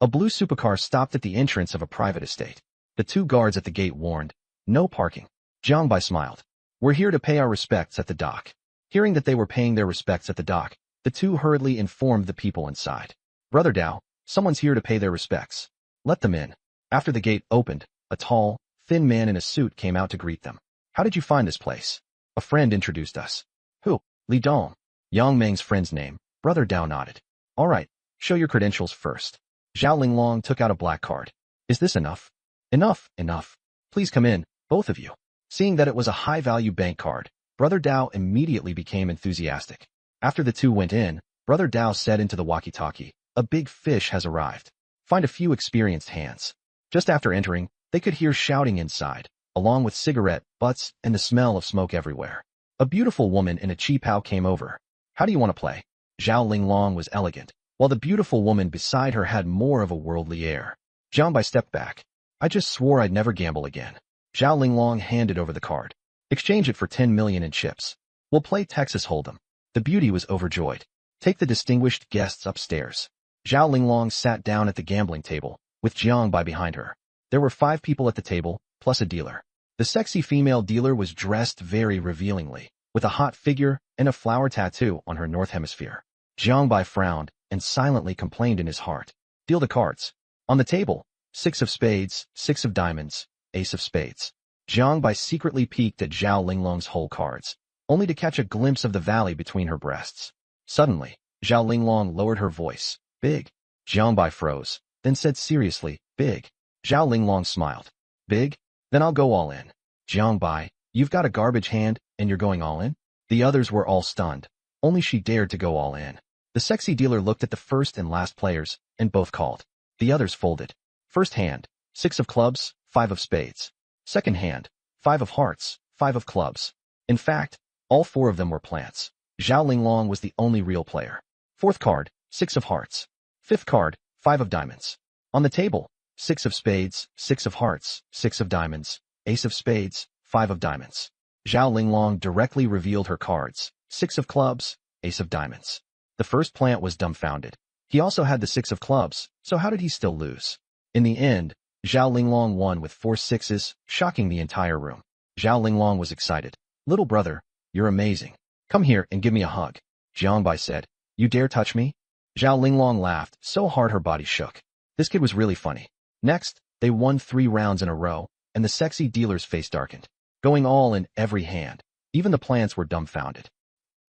A blue supercar stopped at the entrance of a private estate. The two guards at the gate warned, "No parking." Jiang Bai smiled. "We're here to pay our respects at the dock." Hearing that they were paying their respects at the dock, the two hurriedly informed the people inside. "Brother Dao, someone's here to pay their respects. Let them in." After the gate opened, a tall, thin man in a suit came out to greet them. "How did you find this place?" "A friend introduced us." "Who?" "Li Dong." Yang Meng's friend's name. Brother Dao nodded. "All right, show your credentials first." Zhao Linglong took out a black card. "Is this enough?" "Enough, enough. Please come in, both of you." Seeing that it was a high-value bank card, Brother Dao immediately became enthusiastic. After the two went in, Brother Dao said into the walkie-talkie, "A big fish has arrived. Find a few experienced hands." Just after entering, they could hear shouting inside, along with cigarette butts and the smell of smoke everywhere. A beautiful woman in a cheapao came over. "How do you want to play?" Zhao Linglong was elegant, while the beautiful woman beside her had more of a worldly air. Jiang Bai stepped back. "I just swore I'd never gamble again." Zhao Linglong handed over the card. "Exchange it for 10 million in chips. We'll play Texas Hold'em." The beauty was overjoyed. "Take the distinguished guests upstairs." Zhao Linglong sat down at the gambling table, with Jiang Bai behind her. There were 5 people at the table, plus a dealer. The sexy female dealer was dressed very revealingly, with a hot figure and a flower tattoo on her north hemisphere. Jiang Bai frowned and silently complained in his heart. "Deal the cards." On the table, 6 of spades, 6 of diamonds, ace of spades. Jiang Bai secretly peeked at Zhao Linglong's whole cards, only to catch a glimpse of the valley between her breasts. Suddenly, Zhao Linglong lowered her voice. "Big." Jiang Bai froze, then said seriously, "Big." Zhao Linglong smiled. "Big? Then I'll go all in." "Jiang Bai, you've got a garbage hand and you're going all in?" The others were all stunned. Only she dared to go all in. The sexy dealer looked at the first and last players, and both called. The others folded. First hand, 6 of clubs, 5 of spades. Second hand, 5 of hearts, 5 of clubs. In fact, all 4 of them were plants. Zhao Linglong was the only real player. Fourth card, 6 of hearts. Fifth card, 5 of diamonds. On the table, 6 of spades, 6 of hearts, 6 of diamonds, ace of spades, 5 of diamonds. Zhao Linglong directly revealed her cards, 6 of clubs, ace of diamonds. The first plant was dumbfounded. He also had the 6 of clubs, so how did he still lose? In the end, Zhao Linglong won with 4 sixes, shocking the entire room. Zhao Linglong was excited. "Little brother, you're amazing. Come here and give me a hug." Jiang Bai said, "You dare touch me?" Zhao Linglong laughed so hard her body shook. This kid was really funny. Next, they won 3 rounds in a row, and the sexy dealer's face darkened, going all in every hand. Even the plants were dumbfounded.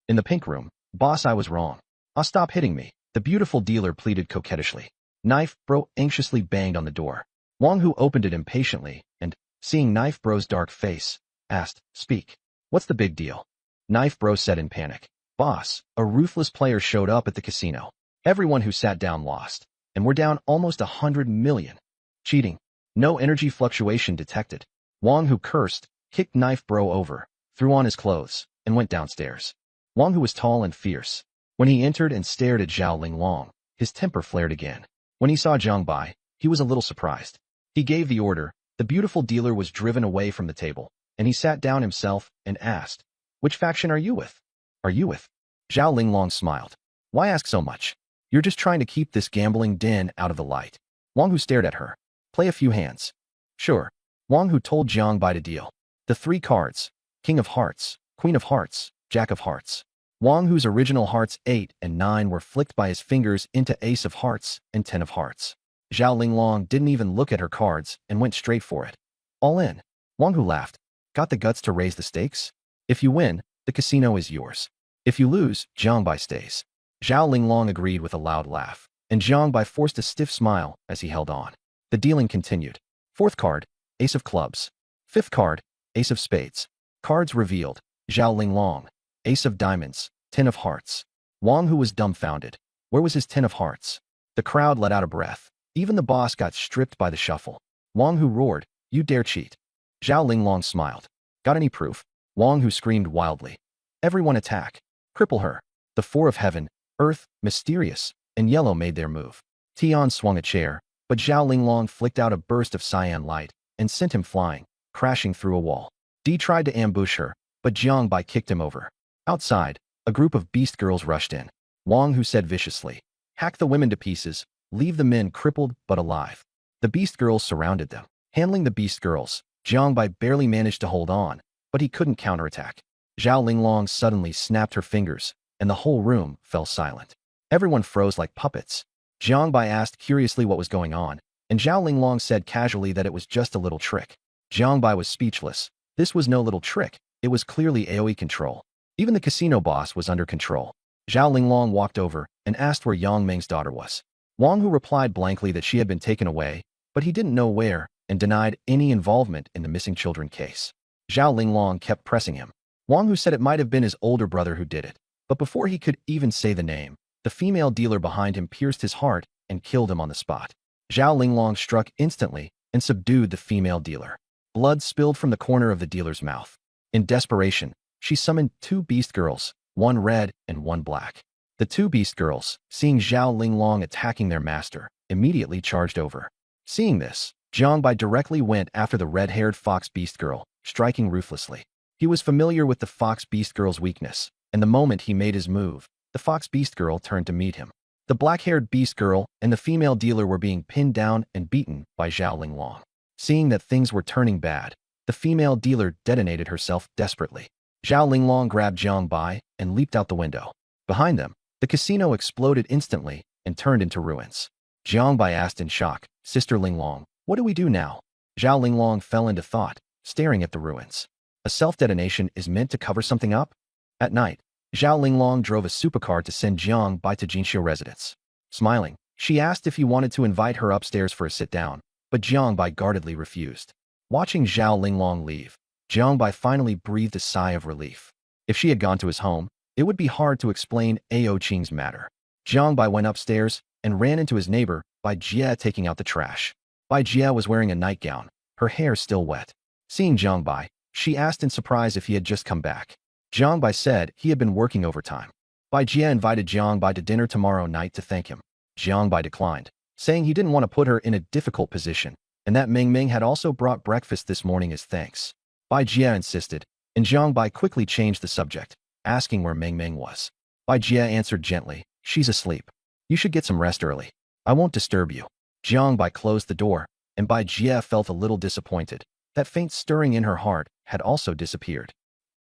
In the pink room, "Boss, I was wrong. Stop hitting me," the beautiful dealer pleaded coquettishly. Knife Bro anxiously banged on the door. Wang Hu opened it impatiently, and, seeing Knife Bro's dark face, asked, "Speak. What's the big deal?" Knife Bro said in panic, "Boss, a ruthless player showed up at the casino. Everyone who sat down lost, and we're down almost 100 million. Cheating. No energy fluctuation detected." Wang Hu cursed, kicked Knife Bro over, threw on his clothes, and went downstairs. Wang Hu was tall and fierce. When he entered and stared at Zhao Linglong, his temper flared again. When he saw Jiang Bai, he was a little surprised. He gave the order, the beautiful dealer was driven away from the table, and he sat down himself and asked, "Which faction are you with?" "Are you with?" Zhao Linglong smiled. "Why ask so much? You're just trying to keep this gambling den out of the light." Wang Hu stared at her. "Play a few hands." "Sure." Wang Hu told Jiang Bai to deal. The 3 cards, King of Hearts, Queen of Hearts, Jack of Hearts. Wang Hu's original hearts 8 and 9 were flicked by his fingers into Ace of Hearts and 10 of Hearts. Zhao Linglong didn't even look at her cards and went straight for it. "All in." Wang Hu laughed. "Got the guts to raise the stakes? If you win, the casino is yours. If you lose, Jiang Bai stays." Zhao Linglong agreed with a loud laugh, and Jiang Bai forced a stiff smile as he held on. The dealing continued. Fourth card, Ace of Clubs. Fifth card, Ace of Spades. Cards revealed. Zhao Linglong. Ace of Diamonds, 10 of Hearts. Wang Hu was dumbfounded. Where was his 10 of Hearts? The crowd let out a breath. Even the boss got stripped by the shuffle. Wang Hu roared, "You dare cheat." Zhao Linglong smiled. "Got any proof?" Wang Hu screamed wildly. "Everyone attack. Cripple her." The 4 of Heaven, Earth, Mysterious, and Yellow made their move. Tian swung a chair, but Zhao Linglong flicked out a burst of cyan light and sent him flying, crashing through a wall. Di tried to ambush her, but Jiang Bai kicked him over. Outside, a group of beast girls rushed in. Wang Hu said viciously. Hack the women to pieces, leave the men crippled but alive. The beast girls surrounded them. Handling the beast girls, Jiang Bai barely managed to hold on, but he couldn't counterattack. Zhao Linglong suddenly snapped her fingers, and the whole room fell silent. Everyone froze like puppets. Jiang Bai asked curiously what was going on, and Zhao Linglong said casually that it was just a little trick. Jiang Bai was speechless. This was no little trick. It was clearly AoE control. Even the casino boss was under control. Zhao Linglong walked over and asked where Yang Meng's daughter was. Wang Hu replied blankly that she had been taken away, but he didn't know where, and denied any involvement in the missing children case. Zhao Linglong kept pressing him. Wang Hu said it might have been his older brother who did it, but before he could even say the name, the female dealer behind him pierced his heart and killed him on the spot. Zhao Linglong struck instantly and subdued the female dealer. Blood spilled from the corner of the dealer's mouth. In desperation, she summoned 2 beast girls, one red and one black. The 2 beast girls, seeing Zhao Linglong attacking their master, immediately charged over. Seeing this, Jiang Bai directly went after the red-haired fox beast girl, striking ruthlessly. He was familiar with the fox beast girl's weakness, and the moment he made his move, the fox beast girl turned to meet him. The black-haired beast girl and the female dealer were being pinned down and beaten by Zhao Linglong. Seeing that things were turning bad, the female dealer detonated herself desperately. Zhao Linglong grabbed Jiang Bai and leaped out the window. Behind them, the casino exploded instantly and turned into ruins. Jiang Bai asked in shock, Sister Linglong, what do we do now? Zhao Linglong fell into thought, staring at the ruins. A self-detonation is meant to cover something up? At night, Zhao Linglong drove a supercar to send Jiang Bai to Jinxiu residence. Smiling, she asked if he wanted to invite her upstairs for a sit-down, but Jiang Bai guardedly refused. Watching Zhao Linglong leave, Jiang Bai finally breathed a sigh of relief. If she had gone to his home, it would be hard to explain Ao Qing's matter. Jiang Bai went upstairs and ran into his neighbor, Bai Jie, taking out the trash. Bai Jie was wearing a nightgown, her hair still wet. Seeing Jiang Bai, she asked in surprise if he had just come back. Jiang Bai said he had been working overtime. Bai Jie invited Jiang Bai to dinner tomorrow night to thank him. Jiang Bai declined, saying he didn't want to put her in a difficult position, and that Meng Meng had also brought breakfast this morning as thanks. Bai Jie insisted, and Jiang Bai quickly changed the subject, asking where Meng Meng was. Bai Jie answered gently, she's asleep. You should get some rest early. I won't disturb you. Jiang Bai closed the door, and Bai Jie felt a little disappointed. That faint stirring in her heart had also disappeared.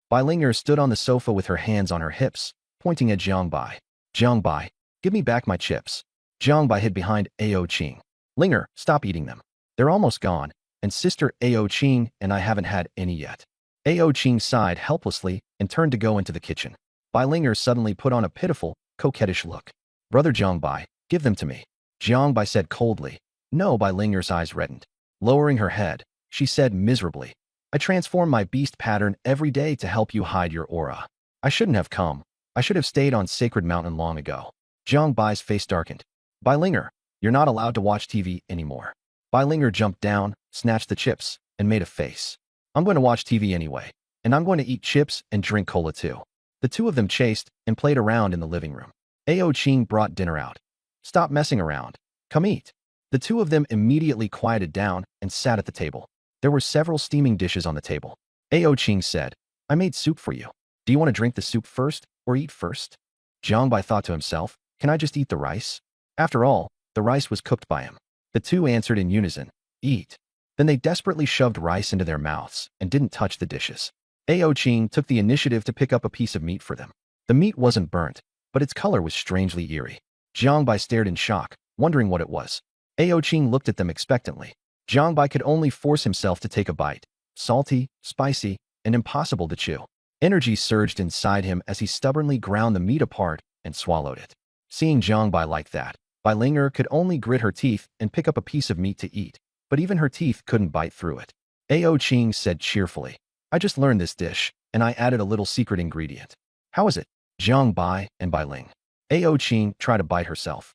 Bai Linger stood on the sofa with her hands on her hips, pointing at Jiang Bai. Jiang Bai, give me back my chips. Jiang Bai hid behind Ao Qing. Linger, stop eating them. They're almost gone, and Sister Ao Qing and I haven't had any yet. Ao Qing sighed helplessly and turned to go into the kitchen. Bai Linger suddenly put on a pitiful, coquettish look. Brother Jiang Bai, give them to me. Jiang Bai said coldly. No, Bai Linger's eyes reddened. Lowering her head, she said miserably, I transform my beast pattern every day to help you hide your aura. I shouldn't have come. I should have stayed on Sacred Mountain long ago. Jiang Bai's face darkened. Bai Linger, you're not allowed to watch TV anymore. Bai Linger jumped down, snatched the chips, and made a face. I'm going to watch TV anyway, and I'm going to eat chips and drink cola too. The two of them chased and played around in the living room. Ao Qing brought dinner out. Stop messing around. Come eat. The two of them immediately quieted down and sat at the table. There were several steaming dishes on the table. Ao Qing said, I made soup for you. Do you want to drink the soup first or eat first? Jiang Bai thought to himself, can I just eat the rice? After all, the rice was cooked by him. The two answered in unison, eat. Then they desperately shoved rice into their mouths and didn't touch the dishes. Ao Qing took the initiative to pick up a piece of meat for them. The meat wasn't burnt, but its color was strangely eerie. Jiang Bai stared in shock, wondering what it was. Ao Qing looked at them expectantly. Jiang Bai could only force himself to take a bite. Salty, spicy, and impossible to chew. Energy surged inside him as he stubbornly ground the meat apart and swallowed it. Seeing Jiang Bai like that, Bai Linger could only grit her teeth and pick up a piece of meat to eat, but even her teeth couldn't bite through it. Ao Qing said cheerfully, I just learned this dish, and I added a little secret ingredient. How is it? Jiang Bai and Bai Ling. Ao Qing tried to bite herself.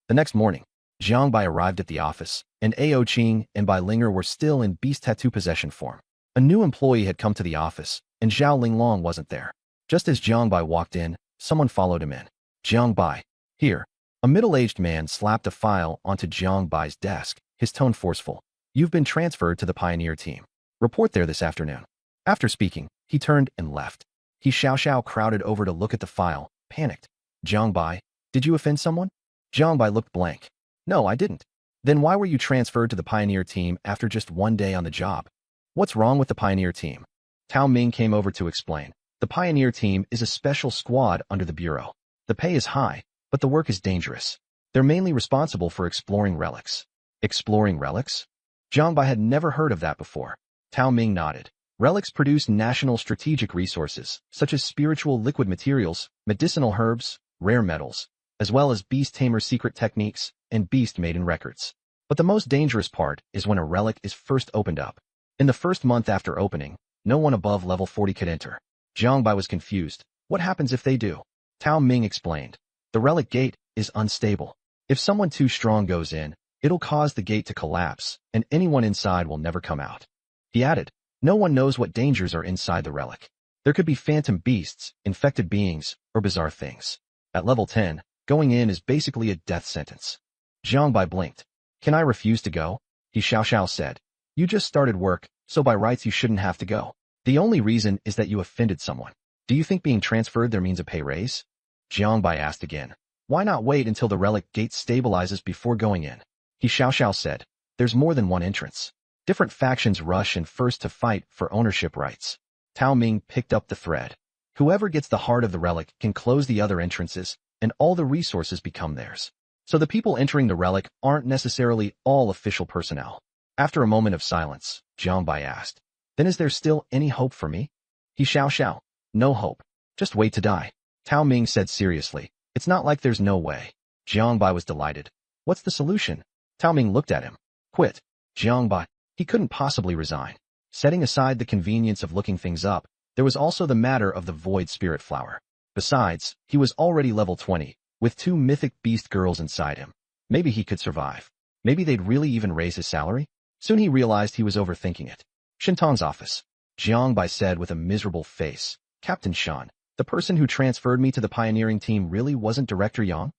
The next morning, Jiang Bai arrived at the office, and Ao Qing and Bai Linger were still in beast tattoo possession form. A new employee had come to the office, and Zhao Linglong wasn't there. Just as Jiang Bai walked in, someone followed him in. Jiang Bai, here. A middle-aged man slapped a file onto Jiang Bai's desk, his tone forceful. You've been transferred to the Pioneer team. Report there this afternoon. After speaking, he turned and left. He Xiao crowded over to look at the file, panicked. Jiang Bai, did you offend someone? Jiang Bai looked blank. No, I didn't. Then why were you transferred to the Pioneer team after just one day on the job? What's wrong with the Pioneer team? Tao Ming came over to explain. The Pioneer team is a special squad under the Bureau. The pay is high, but the work is dangerous. They're mainly responsible for exploring relics. Exploring relics? Jiang Bai had never heard of that before. Tao Ming nodded. Relics produce national strategic resources, such as spiritual liquid materials, medicinal herbs, rare metals, as well as beast tamer secret techniques and beast maiden records. But the most dangerous part is when a relic is first opened up. In the first month after opening, no one above level 40 could enter. Jiang Bai was confused. What happens if they do? Tao Ming explained. The relic gate is unstable. If someone too strong goes in, it'll cause the gate to collapse, and anyone inside will never come out. He added, no one knows what dangers are inside the relic. There could be phantom beasts, infected beings, or bizarre things. At level 10, going in is basically a death sentence. Jiang Bai blinked. Can I refuse to go? He Xiao said. You just started work, so by rights you shouldn't have to go. The only reason is that you offended someone. Do you think being transferred there means a pay raise? Jiang Bai asked again. Why not wait until the relic gate stabilizes before going in? He Xiao said. There's more than one entrance. Different factions rush in first to fight for ownership rights. Tao Ming picked up the thread. Whoever gets the heart of the relic can close the other entrances, and all the resources become theirs. So the people entering the relic aren't necessarily all official personnel. After a moment of silence, Jiang Bai asked, then is there still any hope for me? He Xiao. No hope. Just wait to die. Tao Ming said seriously. It's not like there's no way. Jiang Bai was delighted. What's the solution? Tao Ming looked at him. Quit. Jiang Bai. He couldn't possibly resign. Setting aside the convenience of looking things up, there was also the matter of the Void Spirit Flower. Besides, he was already level 20, with 2 mythic beast girls inside him. Maybe he could survive. Maybe they'd really even raise his salary? Soon he realized he was overthinking it. Shintong's office. Jiang Bai said with a miserable face. Captain Shan, the person who transferred me to the pioneering team really wasn't Director Yang?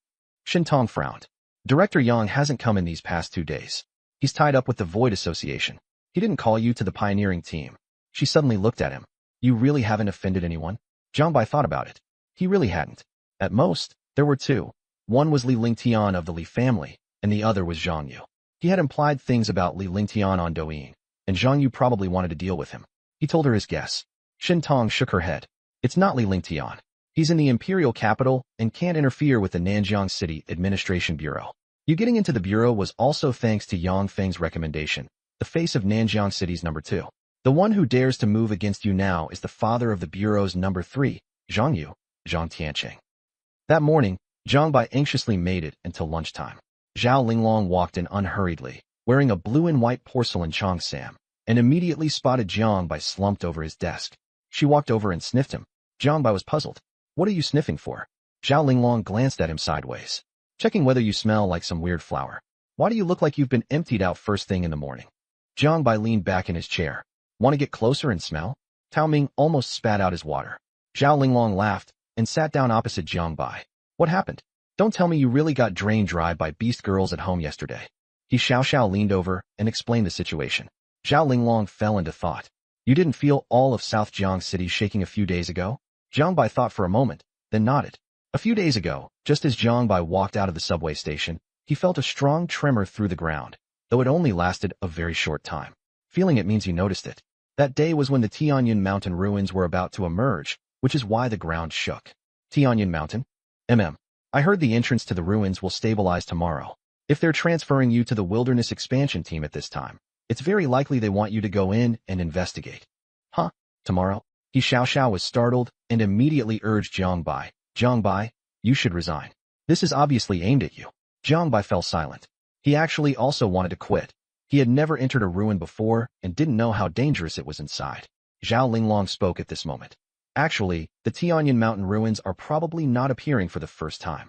Shintong frowned. Director Yang hasn't come in these past 2 days. He's tied up with the Void Association. He didn't call you to the pioneering team. She suddenly looked at him. You really haven't offended anyone? Jiang Bai thought about it. He really hadn't. At most, there were 2. One was Li Lingtian of the Li family, and the other was Zhang Yu. He had implied things about Li Lingtian on Douyin, and Zhang Yu probably wanted to deal with him. He told her his guess. Shintong shook her head. It's not Li Lingtian. He's in the imperial capital and can't interfere with the Nanjiang City Administration Bureau. You getting into the bureau was also thanks to Yang Feng's recommendation, the face of Nanjiang City's number 2. The one who dares to move against you now is the father of the bureau's number 3, Zhang Yu, Zhang Tianqing. That morning, Jiang Bai anxiously made it until lunchtime. Zhao Linglong walked in unhurriedly, wearing a blue and white porcelain cheongsam, and immediately spotted Jiang Bai slumped over his desk. She walked over and sniffed him. Jiang Bai was puzzled. What are you sniffing for? Zhao Linglong glanced at him sideways. Checking whether you smell like some weird flower. Why do you look like you've been emptied out first thing in the morning? Jiang Bai leaned back in his chair. Want to get closer and smell? Tao Ming almost spat out his water. Zhao Linglong laughed and sat down opposite Jiang Bai. What happened? Don't tell me you really got drained dry by beast girls at home yesterday. He Xiao leaned over and explained the situation. Zhao Linglong fell into thought. You didn't feel all of South Jiang City shaking a few days ago? Jiang Bai thought for a moment, then nodded. A few days ago, just as Jiang Bai walked out of the subway station, he felt a strong tremor through the ground, though it only lasted a very short time. Feeling it means you noticed it. That day was when the Tianyan Mountain ruins were about to emerge, which is why the ground shook. Tianyan Mountain? I heard the entrance to the ruins will stabilize tomorrow. If they're transferring you to the Wilderness Expansion team at this time, it's very likely they want you to go in and investigate. Huh? Tomorrow? He Xiao was startled and immediately urged Jiang Bai. Jiang Bai, you should resign. This is obviously aimed at you. Jiang Bai fell silent. He actually also wanted to quit. He had never entered a ruin before and didn't know how dangerous it was inside. Zhao Linglong spoke at this moment. Actually, the Tianyan Mountain ruins are probably not appearing for the first time.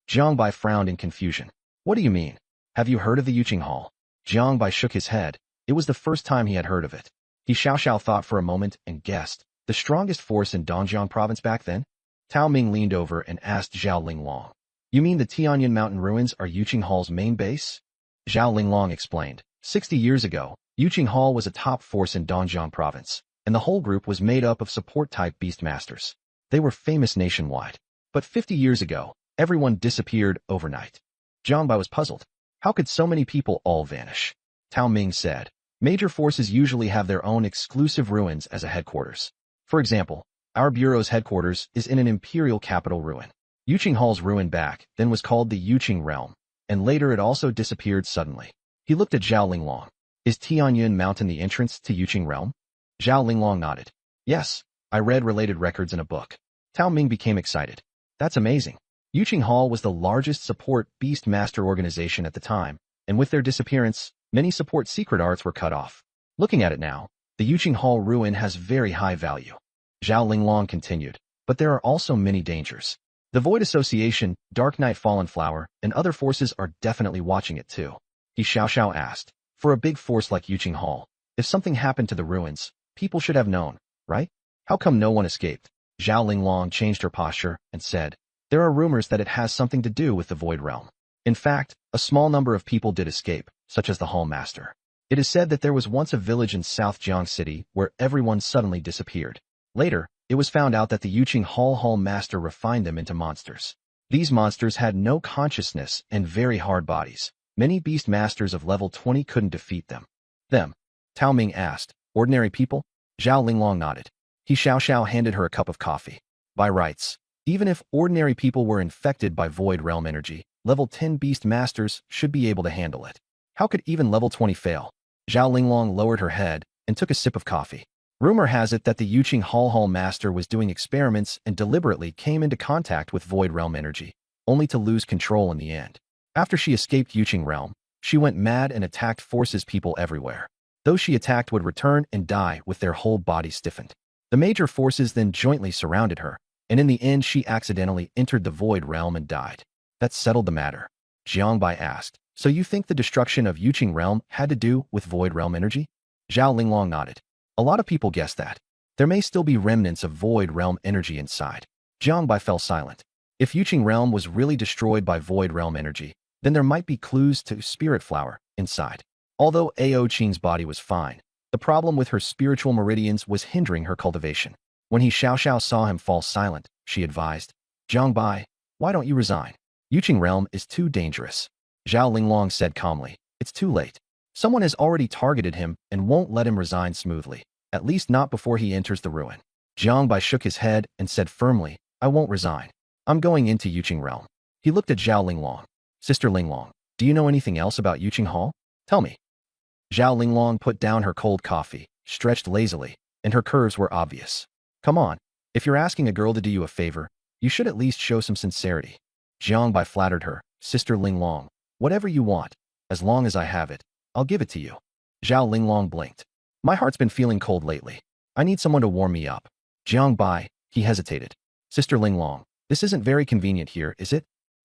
Jiang Bai frowned in confusion. What do you mean? Have you heard of the Yuqing Hall? Jiang Bai shook his head. It was the first time he had heard of it. He Xiao thought for a moment and guessed. The strongest force in Dongjiang province back then? Tao Ming leaned over and asked Zhao Linglong. You mean the Tianyan Mountain ruins are Yuqing Hall's main base? Zhao Linglong explained. 60 years ago, Yuqing Hall was a top force in Dongjiang province, and the whole group was made up of support-type beastmasters. They were famous nationwide. But 50 years ago, Everyone disappeared overnight. Jiang Bai was puzzled. How could so many people all vanish? Tao Ming said, major forces usually have their own exclusive ruins as a headquarters. For example, our bureau's headquarters is in an imperial capital ruin. Yuqing Hall's ruin back then was called the Yuqing Realm, and later it also disappeared suddenly. He looked at Zhao Linglong. Is Tianyun Mountain the entrance to Yuqing Realm? Zhao Linglong nodded. Yes, I read related records in a book. Tao Ming became excited. That's amazing. Yuqing Hall was the largest support beast master organization at the time, and with their disappearance, many support secret arts were cut off. Looking at it now, the Yuqing Hall ruin has very high value. Zhao Linglong continued, but there are also many dangers. The Void Association, Dark Knight Fallen Flower, and other forces are definitely watching it too. He Xiao asked, for a big force like Yuqing Hall, if something happened to the ruins, people should have known, right? How come no one escaped? Zhao Linglong changed her posture and said, there are rumors that it has something to do with the Void Realm. In fact, a small number of people did escape, such as the Hall Master. It is said that there was once a village in South Jiang City where everyone suddenly disappeared. Later, it was found out that the Yuqing Hall Master refined them into monsters. These monsters had no consciousness and very hard bodies. Many beast masters of level 20 couldn't defeat them. Tao Ming asked, ordinary people? Zhao Linglong nodded. He Xiao handed her a cup of coffee. By rights, even if ordinary people were infected by Void Realm energy, level 10 beast masters should be able to handle it. How could even level 20 fail? Zhao Linglong lowered her head and took a sip of coffee. Rumor has it that the Yuqing Hall Master was doing experiments and deliberately came into contact with Void Realm energy, only to lose control in the end. After she escaped Yuqing Realm, she went mad and attacked forces people everywhere. Those she attacked would return and die with their whole body stiffened. The major forces then jointly surrounded her, and in the end she accidentally entered the Void Realm and died. That settled the matter. Jiang Bai asked, so you think the destruction of Yuqing Realm had to do with Void Realm energy? Zhao Linglong nodded. A lot of people guess that. There may still be remnants of Void Realm energy inside. Jiang Bai fell silent. If Yuqing Realm was really destroyed by Void Realm energy, then there might be clues to Spirit Flower inside. Although Ao Qing's body was fine, the problem with her spiritual meridians was hindering her cultivation. When he Xiao saw him fall silent, she advised, Jiang Bai, why don't you resign? Yuqing Realm is too dangerous. Zhao Linglong said calmly, it's too late. Someone has already targeted him and won't let him resign smoothly, at least not before he enters the ruin. Jiang Bai shook his head and said firmly, I won't resign. I'm going into Yuqing Realm. He looked at Zhao Linglong. Sister Linglong, do you know anything else about Yuqing Hall? Tell me. Zhao Linglong put down her cold coffee, stretched lazily, and her curves were obvious. Come on, if you're asking a girl to do you a favor, you should at least show some sincerity. Jiang Bai flattered her, Sister Linglong, whatever you want, as long as I have it, I'll give it to you. Zhao Linglong blinked. My heart's been feeling cold lately. I need someone to warm me up. Jiang Bai, he hesitated. Sister Linglong, this isn't very convenient here, is it?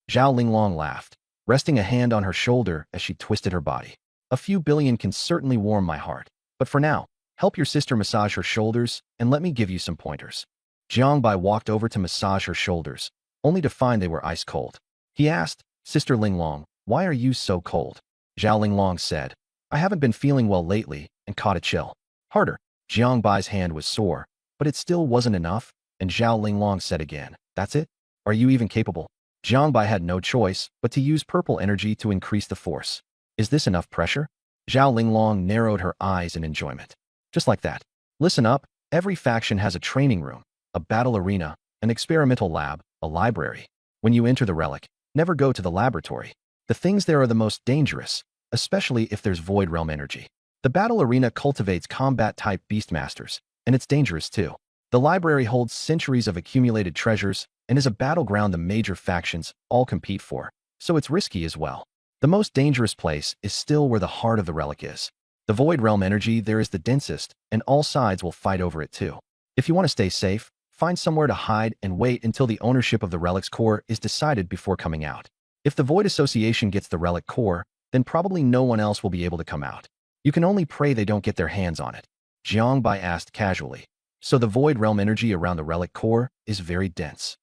Zhao Linglong laughed, resting a hand on her shoulder as she twisted her body. A few billion can certainly warm my heart, but for now, help your sister massage her shoulders and let me give you some pointers. Jiang Bai walked over to massage her shoulders, only to find they were ice cold. He asked, Sister Linglong, why are you so cold? Zhao Linglong said, I haven't been feeling well lately and caught a chill. Harder. Jiang Bai's hand was sore, but it still wasn't enough, and Zhao Linglong said again, that's it? Are you even capable? Jiang Bai had no choice but to use purple energy to increase the force. Is this enough pressure? Zhao Linglong narrowed her eyes in enjoyment. Just like that. Listen up, every faction has a training room, a battle arena, an experimental lab, a library. When you enter the relic, never go to the laboratory. The things there are the most dangerous, especially if there's Void Realm energy. The battle arena cultivates combat-type beastmasters, and it's dangerous too. The library holds centuries of accumulated treasures and is a battleground the major factions all compete for, so it's risky as well. The most dangerous place is still where the heart of the relic is. The Void Realm energy there is the densest, and all sides will fight over it too. If you want to stay safe, find somewhere to hide and wait until the ownership of the relic's core is decided before coming out. If the Void Association gets the relic core, then probably no one else will be able to come out. You can only pray they don't get their hands on it. Jiang Bai asked casually. So the Void Realm energy around the relic core is very dense.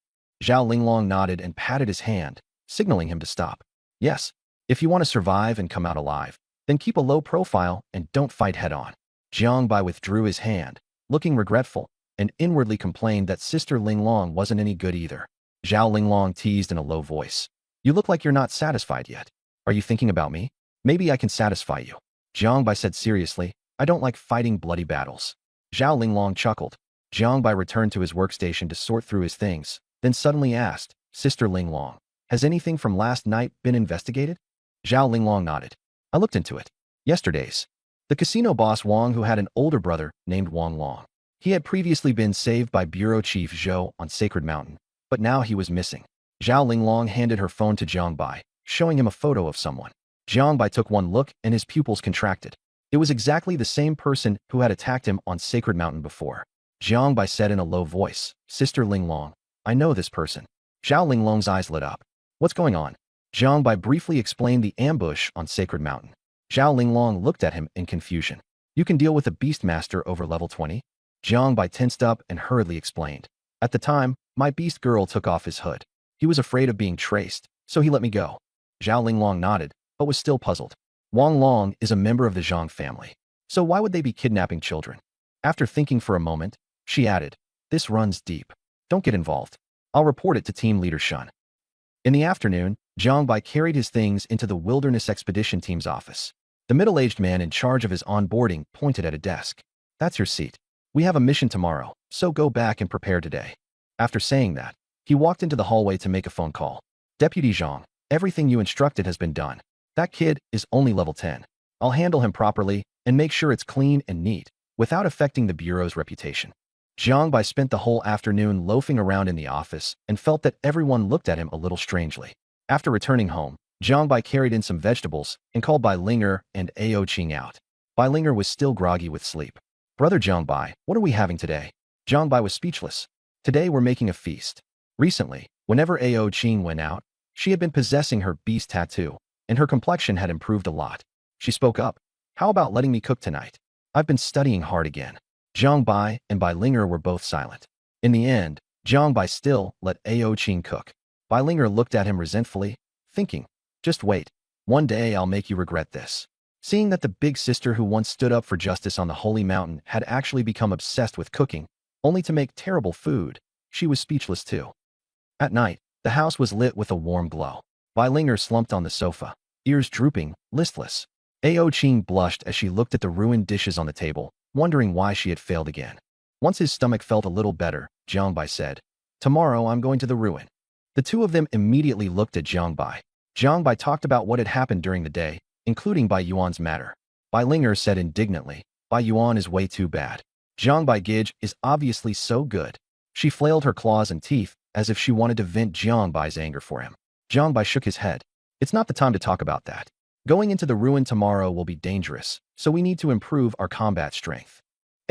Zhao Linglong nodded and patted his hand, signaling him to stop. Yes, if you want to survive and come out alive, then keep a low profile and don't fight head-on. Jiang Bai withdrew his hand, looking regretful, and inwardly complained that Sister Linglong wasn't any good either. Zhao Linglong teased in a low voice. You look like you're not satisfied yet. Are you thinking about me? Maybe I can satisfy you. Jiang Bai said seriously, I don't like fighting bloody battles. Zhao Linglong chuckled. Jiang Bai returned to his workstation to sort through his things, then suddenly asked, Sister Linglong, has anything from last night been investigated? Zhao Linglong nodded. I looked into it. Yesterday's. The casino boss Wang, who had an older brother named Wang Long. He had previously been saved by Bureau Chief Zhou on Sacred Mountain, but now he was missing. Zhao Linglong handed her phone to Jiang Bai, showing him a photo of someone. Jiang Bai took one look and his pupils contracted. It was exactly the same person who had attacked him on Sacred Mountain before. Jiang Bai said in a low voice, Sister Linglong, I know this person. Zhao Linglong's eyes lit up. What's going on? Jiang Bai briefly explained the ambush on Sacred Mountain. Zhao Linglong looked at him in confusion. You can deal with the Beastmaster over level 20? Jiang Bai tensed up and hurriedly explained. At the time, my beast girl took off his hood. He was afraid of being traced, so he let me go. Zhao Linglong nodded, but was still puzzled. Wang Long is a member of the Zhang family, so why would they be kidnapping children? After thinking for a moment, she added, this runs deep. Don't get involved. I'll report it to Team Leader Shun. In the afternoon, Jiang Bai carried his things into the Wilderness Expedition Team's office. The middle-aged man in charge of his onboarding pointed at a desk. That's your seat. We have a mission tomorrow, so go back and prepare today. After saying that, he walked into the hallway to make a phone call. Deputy Zhang, everything you instructed has been done. That kid is only level 10. I'll handle him properly and make sure it's clean and neat, without affecting the Bureau's reputation. Jiang Bai spent the whole afternoon loafing around in the office and felt that everyone looked at him a little strangely. After returning home, Jiang Bai carried in some vegetables and called Bai Linger and Ao Qing out. Bai Linger was still groggy with sleep. Brother Jiang Bai, what are we having today? Jiang Bai was speechless. Today we're making a feast. Recently, whenever Ao Qing went out, she had been possessing her beast tattoo, and her complexion had improved a lot. She spoke up. How about letting me cook tonight? I've been studying hard again. Jiang Bai and Bai Linger were both silent. In the end, Jiang Bai still let Ao Qing cook. Bai Linger looked at him resentfully, thinking, just wait. One day I'll make you regret this. Seeing that the big sister who once stood up for justice on the Holy Mountain had actually become obsessed with cooking, only to make terrible food, she was speechless too. At night, the house was lit with a warm glow. Bai Linger slumped on the sofa, ears drooping, listless. Ao Qing blushed as she looked at the ruined dishes on the table, wondering why she had failed again. Once his stomach felt a little better, Jiang Bai said, tomorrow I'm going to the ruin. The two of them immediately looked at Jiang Bai. Jiang Bai talked about what had happened during the day, including Bai Yuan's matter. Bai Linger said indignantly, Bai Yuan is way too bad. Jiang Bai Gij is obviously so good. She flailed her claws and teeth as if she wanted to vent Jiang Bai's anger for him. Jiang Bai shook his head. It's not the time to talk about that. Going into the ruin tomorrow will be dangerous, so we need to improve our combat strength.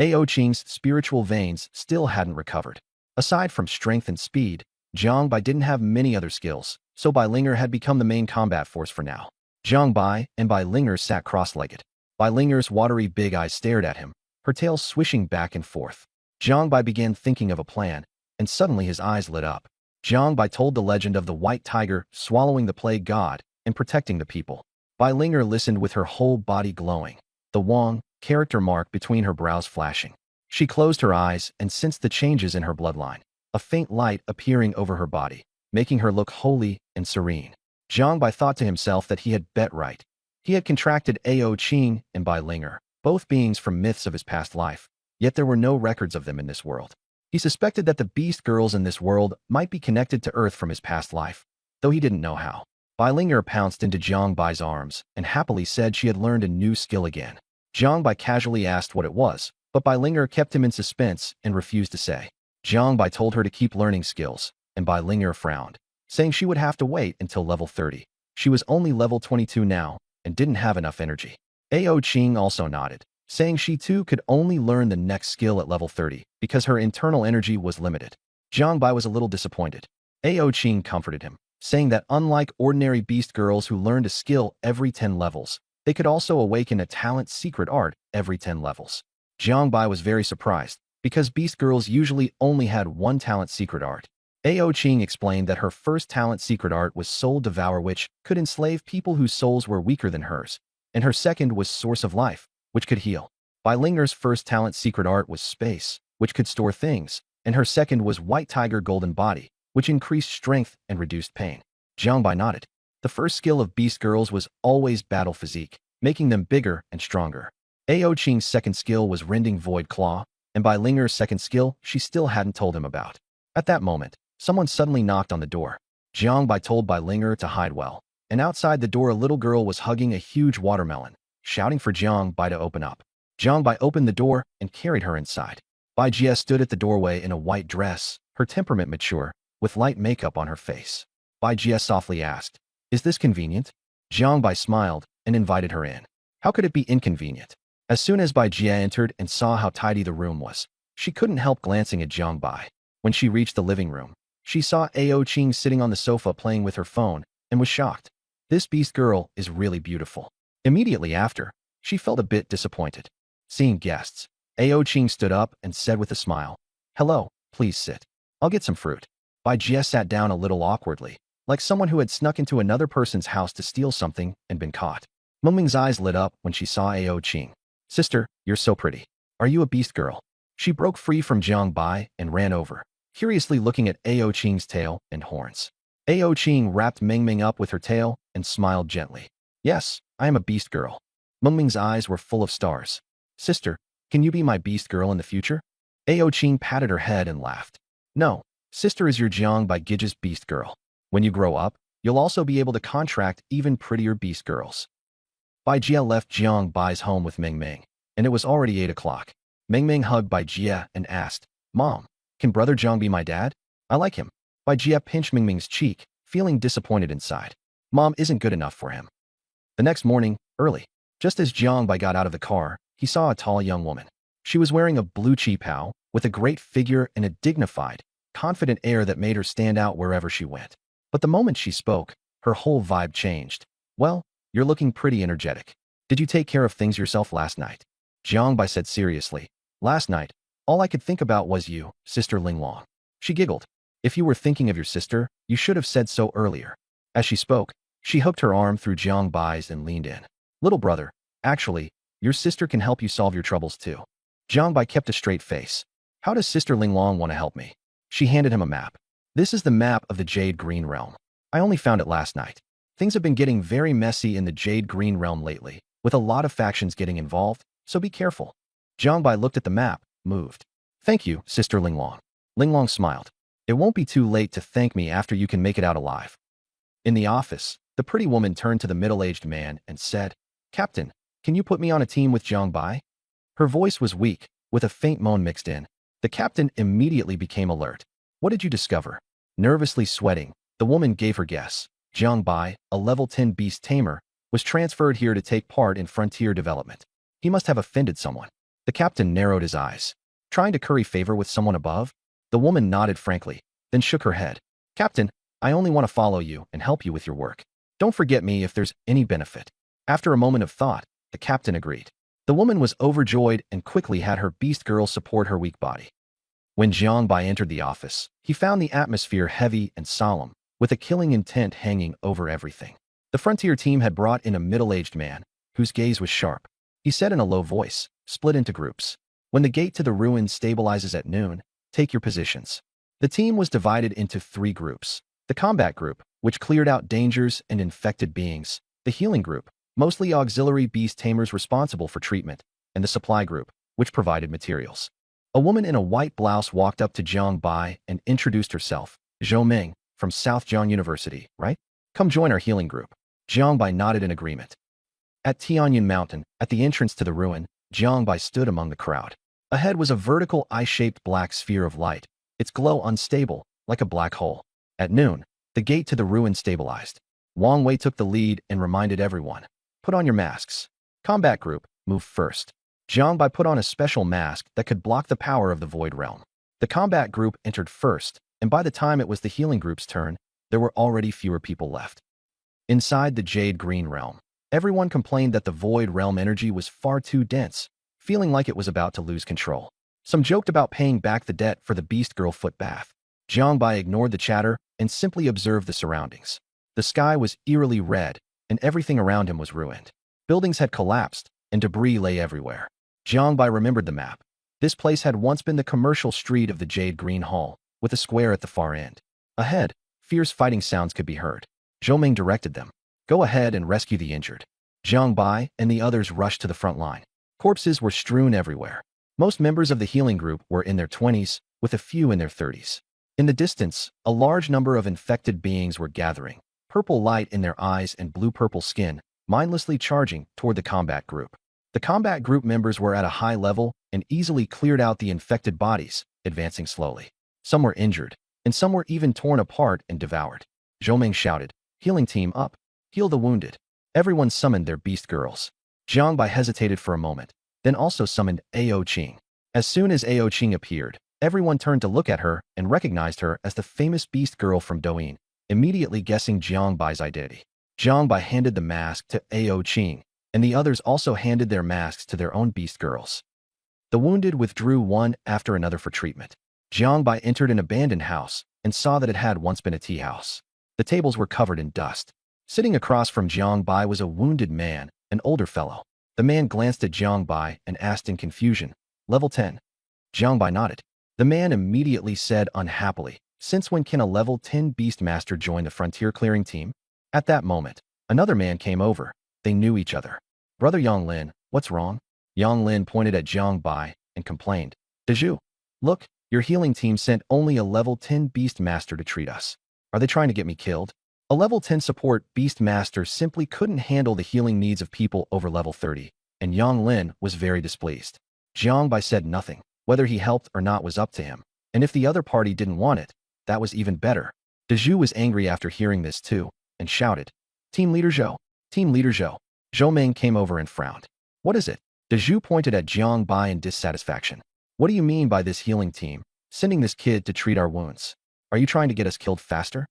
Ao Qing's spiritual veins still hadn't recovered. Aside from strength and speed, Jiang Bai didn't have many other skills, so Bai Linger had become the main combat force for now. Jiang Bai and Bai Linger sat cross-legged. Bai Linger's watery big eyes stared at him, her tail swishing back and forth. Jiang Bai began thinking of a plan, and suddenly his eyes lit up. Jiang Bai told the legend of the white tiger swallowing the plague god and protecting the people. Bai Linger listened with her whole body glowing, the Wang character mark between her brows flashing. She closed her eyes and sensed the changes in her bloodline, a faint light appearing over her body, making her look holy and serene. Jiang Bai thought to himself that he had bet right. He had contracted Ao Qing and Bai Linger, both beings from myths of his past life, yet there were no records of them in this world. He suspected that the beast girls in this world might be connected to Earth from his past life, though he didn't know how. Bai Linger pounced into Jiang Bai's arms and happily said she had learned a new skill again. Jiang Bai casually asked what it was, but Bai Linger kept him in suspense and refused to say. Jiang Bai told her to keep learning skills, and Bai Linger frowned, saying she would have to wait until level 30. She was only level 22 now and didn't have enough energy. Ao Qing also nodded, saying she too could only learn the next skill at level 30 because her internal energy was limited. Jiang Bai was a little disappointed. Ao Qing comforted him, saying that unlike ordinary beast girls who learned a skill every 10 levels, they could also awaken a talent secret art every 10 levels. Jiang Bai was very surprised, because beast girls usually only had one talent secret art. Ao Qing explained that her first talent secret art was Soul Devour, which could enslave people whose souls were weaker than hers, and her second was Source of Life, which could heal. Bai Linger's first talent secret art was Space, which could store things, and her second was White Tiger Golden Body, which increased strength and reduced pain. Jiangbai nodded. The first skill of beast girls was always battle physique, making them bigger and stronger. Ao Qing's second skill was rending void claw, and Bai Linger's second skill she still hadn't told him about. At that moment, someone suddenly knocked on the door. Jiangbai told Bai Linger to hide well, and outside the door a little girl was hugging a huge watermelon, shouting for Jiangbai to open up. Jiangbai opened the door and carried her inside. Bai Jie stood at the doorway in a white dress, her temperament mature, with light makeup on her face. Bai Jie softly asked, "Is this convenient?" Jiangbai smiled and invited her in. How could it be inconvenient? As soon as Bai Jie entered and saw how tidy the room was, she couldn't help glancing at Jiangbai. When she reached the living room, she saw Ao Qing sitting on the sofa playing with her phone and was shocked. This beast girl is really beautiful. Immediately after, she felt a bit disappointed. Seeing guests, Ao Qing stood up and said with a smile, "Hello, please sit. I'll get some fruit." Bai Jie sat down a little awkwardly, like someone who had snuck into another person's house to steal something and been caught. Mengming's eyes lit up when she saw Ao Qing. "Sister, you're so pretty. Are you a beast girl?" She broke free from Jiangbai and ran over, curiously looking at Ao Qing's tail and horns. Ao Qing wrapped Mengming up with her tail and smiled gently. "Yes, I am a beast girl." Mengming's eyes were full of stars. "Sister, can you be my beast girl in the future?" Ao Qing patted her head and laughed. "No, sister is your Jiangbai Gige's beast girl. When you grow up, you'll also be able to contract even prettier beast girls." Bai Jie left Jiangbai's home with Mengming, and it was already 8 o'clock. Mengming hugged Bai Jie and asked, "Mom, can Brother Jiang be my dad? I like him." Bai Jie pinched Mengming's cheek, feeling disappointed inside. Mom isn't good enough for him. The next morning, early, just as Jiangbai got out of the car, he saw a tall young woman. She was wearing a blue qipao, with a great figure and a dignified, confident air that made her stand out wherever she went. But the moment she spoke, her whole vibe changed. "Well, you're looking pretty energetic. Did you take care of things yourself last night?" Jiangbai said seriously. "Last night, all I could think about was you, Sister Linglong." She giggled. "If you were thinking of your sister, you should have said so earlier." As she spoke, she hooked her arm through Jiangbai's and leaned in. "Little brother, actually, your sister can help you solve your troubles too." Jiangbai kept a straight face. "How does Sister Linglong want to help me?" She handed him a map. "This is the map of the Jade Green Realm. I only found it last night. Things have been getting very messy in the Jade Green Realm lately, with a lot of factions getting involved, so be careful." Jiangbai looked at the map, moved. "Thank you, Sister Linglong." Linglong smiled. "It won't be too late to thank me after you can make it out alive." In the office, the pretty woman turned to the middle-aged man and said, "Captain, can you put me on a team with Jiangbai?" Her voice was weak, with a faint moan mixed in. The captain immediately became alert. "What did you discover?" Nervously sweating, the woman gave her guess. Jiangbai, a level 10 beast tamer, was transferred here to take part in frontier development. He must have offended someone. The captain narrowed his eyes. Trying to curry favor with someone above? The woman nodded frankly, then shook her head. "Captain, I only want to follow you and help you with your work. Don't forget me if there's any benefit." After a moment of thought, the captain agreed. The woman was overjoyed and quickly had her beast girl support her weak body. When Jiangbai entered the office, he found the atmosphere heavy and solemn, with a killing intent hanging over everything. The frontier team had brought in a middle-aged man, whose gaze was sharp. He said in a low voice, "Split into groups. When the gate to the ruin stabilizes at noon, take your positions." The team was divided into 3 groups. The combat group, which cleared out dangers and infected beings. The healing group, mostly auxiliary beast tamers responsible for treatment. And the supply group, which provided materials. A woman in a white blouse walked up to Jiang Bai and introduced herself. "Zhou Ming, from South Jiang University, right? Come join our healing group." Jiang Bai nodded in agreement. At Tianyan Mountain, at the entrance to the ruin, Jiang Bai stood among the crowd. Ahead was a vertical eye-shaped black sphere of light, its glow unstable, like a black hole. At noon, the gate to the ruin stabilized. Wang Wei took the lead and reminded everyone, "Put on your masks. Combat group, move first." Jiang Bai put on a special mask that could block the power of the Void Realm. The combat group entered first, and by the time it was the healing group's turn, there were already fewer people left. Inside the Jade Green Realm, everyone complained that the Void Realm energy was far too dense, feeling like it was about to lose control. Some joked about paying back the debt for the Beast Girl foot bath. Jiang Bai ignored the chatter and simply observed the surroundings. The sky was eerily red, and everything around him was ruined. Buildings had collapsed, and debris lay everywhere. Jiang Bai remembered the map. This place had once been the commercial street of the Jade Green Hall, with a square at the far end. Ahead, fierce fighting sounds could be heard. Zhou Ming directed them. Go ahead and rescue the injured. Jiang Bai and the others rushed to the front line. Corpses were strewn everywhere. Most members of the healing group were in their 20s, with a few in their 30s. In the distance, a large number of infected beings were gathering, purple light in their eyes and blue-purple skin, mindlessly charging toward the combat group. The combat group members were at a high level and easily cleared out the infected bodies, advancing slowly. Some were injured, and some were even torn apart and devoured. Zhou Ming shouted, "Healing team up! Heal the wounded!" Everyone summoned their beast girls. Jiang Bai hesitated for a moment, then also summoned Ao Qing. As soon as Ao Qing appeared, everyone turned to look at her and recognized her as the famous beast girl from Douyin, immediately guessing Jiang Bai's identity. Jiang Bai handed the mask to Ao Qing, and the others also handed their masks to their own beast girls. The wounded withdrew one after another for treatment. Jiang Bai entered an abandoned house and saw that it had once been a tea house. The tables were covered in dust. Sitting across from Jiang Bai was a wounded man, an older fellow. The man glanced at Jiang Bai and asked in confusion, "Level 10. Jiang Bai nodded. The man immediately said unhappily, "Since when can a level 10 Beastmaster join the frontier clearing team?" At that moment, another man came over. They knew each other. "Brother Yang Lin, what's wrong?" Yang Lin pointed at Jiang Bai and complained, "Dazhu, look, your healing team sent only a level 10 Beastmaster to treat us. Are they trying to get me killed?" A level 10 support Beastmaster simply couldn't handle the healing needs of people over level 30, and Yang Lin was very displeased. Jiang Bai said nothing. Whether he helped or not was up to him, and if the other party didn't want it, that was even better. Dazhu was angry after hearing this too, and shouted, "Team Leader Zhou! Team Leader Zhou!" Zhou Ming came over and frowned. "What is it?" Dazhu pointed at Jiang Bai in dissatisfaction. "What do you mean by this healing team, sending this kid to treat our wounds? Are you trying to get us killed faster?"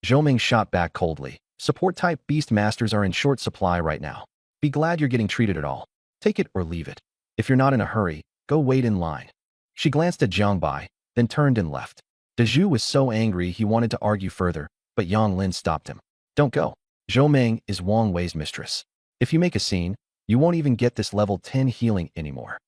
Zhou Ming shot back coldly. "Support-type Beastmasters are in short supply right now. Be glad you're getting treated at all. Take it or leave it. If you're not in a hurry, go wait in line." She glanced at Jiang Bai, then turned and left. Dazhu was so angry he wanted to argue further, but Yang Lin stopped him. "Don't go. Zhou Ming is Wang Wei's mistress. If you make a scene, you won't even get this level 10 healing anymore."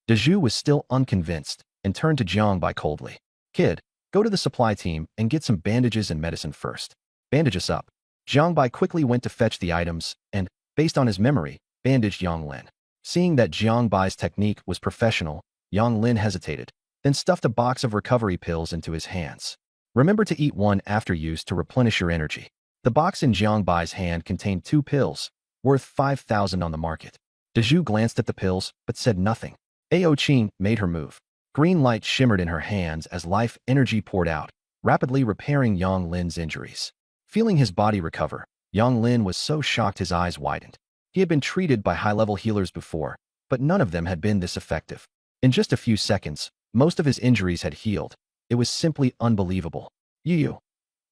Dazhu was still unconvinced and turned to Jiang Bai coldly. "Kid, go to the supply team and get some bandages and medicine first. Bandage us up." Jiang Bai quickly went to fetch the items and, based on his memory, bandaged Yang Lin. Seeing that Jiang Bai's technique was professional, Yang Lin hesitated, then stuffed a box of recovery pills into his hands. "Remember to eat one after use to replenish your energy." The box in Jiang Bai's hand contained 2 pills, worth 5,000 on the market. Dazhu glanced at the pills, but said nothing. Ao Qing made her move. Green light shimmered in her hands as life energy poured out, rapidly repairing Yang Lin's injuries. Feeling his body recover, Yang Lin was so shocked his eyes widened. He had been treated by high-level healers before, but none of them had been this effective. In just a few seconds, most of his injuries had healed. It was simply unbelievable. "You."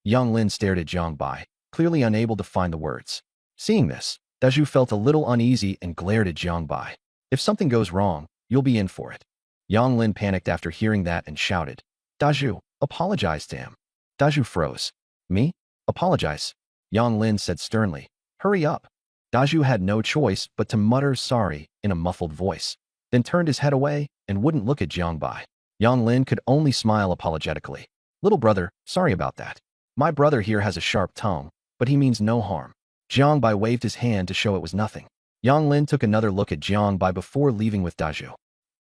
Yang Lin stared at Jiang Bai, clearly unable to find the words. Seeing this, Dazhu felt a little uneasy and glared at Jiang Bai. "If something goes wrong, you'll be in for it." Yang Lin panicked after hearing that and shouted, "Dazhu, apologize to him." Dazhu froze. "Me? Apologize?" Yang Lin said sternly, "Hurry up." Dazhu had no choice but to mutter sorry in a muffled voice, then turned his head away and wouldn't look at Jiang Bai. Yang Lin could only smile apologetically. "Little brother, sorry about that. My brother here has a sharp tongue, but he means no harm." Jiang Bai waved his hand to show it was nothing. Yang Lin took another look at Jiang Bai before leaving with Dazhu.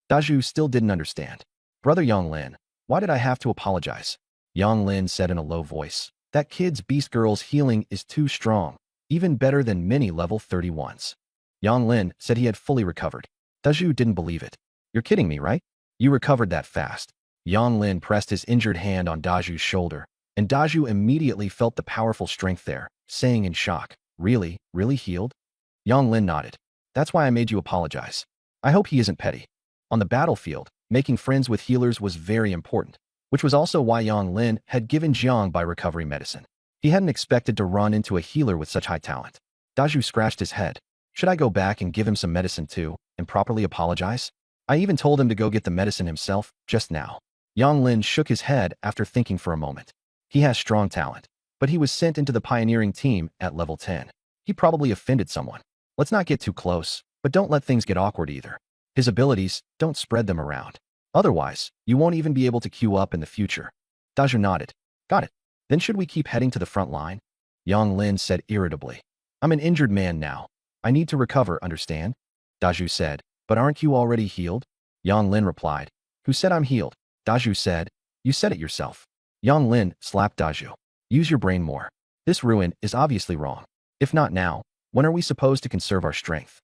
Dazhu still didn't understand. "Brother Yang Lin, why did I have to apologize?" Yang Lin said in a low voice, "That kid's beast girl's healing is too strong, even better than many level 31s. Yang Lin said he had fully recovered. Dazhu didn't believe it. "You're kidding me, right? You recovered that fast." Yang Lin pressed his injured hand on Dazhu's shoulder, and Dazhu immediately felt the powerful strength there, saying in shock, "Really, really healed?" Yang Lin nodded. "That's why I made you apologize. I hope he isn't petty." On the battlefield, making friends with healers was very important, which was also why Yang Lin had given Jiang Bai recovery medicine. He hadn't expected to run into a healer with such high talent. Dazhu scratched his head. "Should I go back and give him some medicine too, and properly apologize?" "I even told him to go get the medicine himself, just now." Yang Lin shook his head after thinking for a moment. He has strong talent, but he was sent into the pioneering team at level 10. He probably offended someone. Let's not get too close, but don't let things get awkward either. His abilities, don't spread them around. Otherwise, you won't even be able to queue up in the future. Dazhu nodded. "Got it." Then should we keep heading to the front line? Yang Lin said irritably. I'm an injured man now. I need to recover, understand? Daju said. But aren't you already healed? Yang Lin replied. Who said I'm healed? Daju said. You said it yourself. Yang Lin slapped Daju. Use your brain more. This ruin is obviously wrong. If not now, when are we supposed to conserve our strength?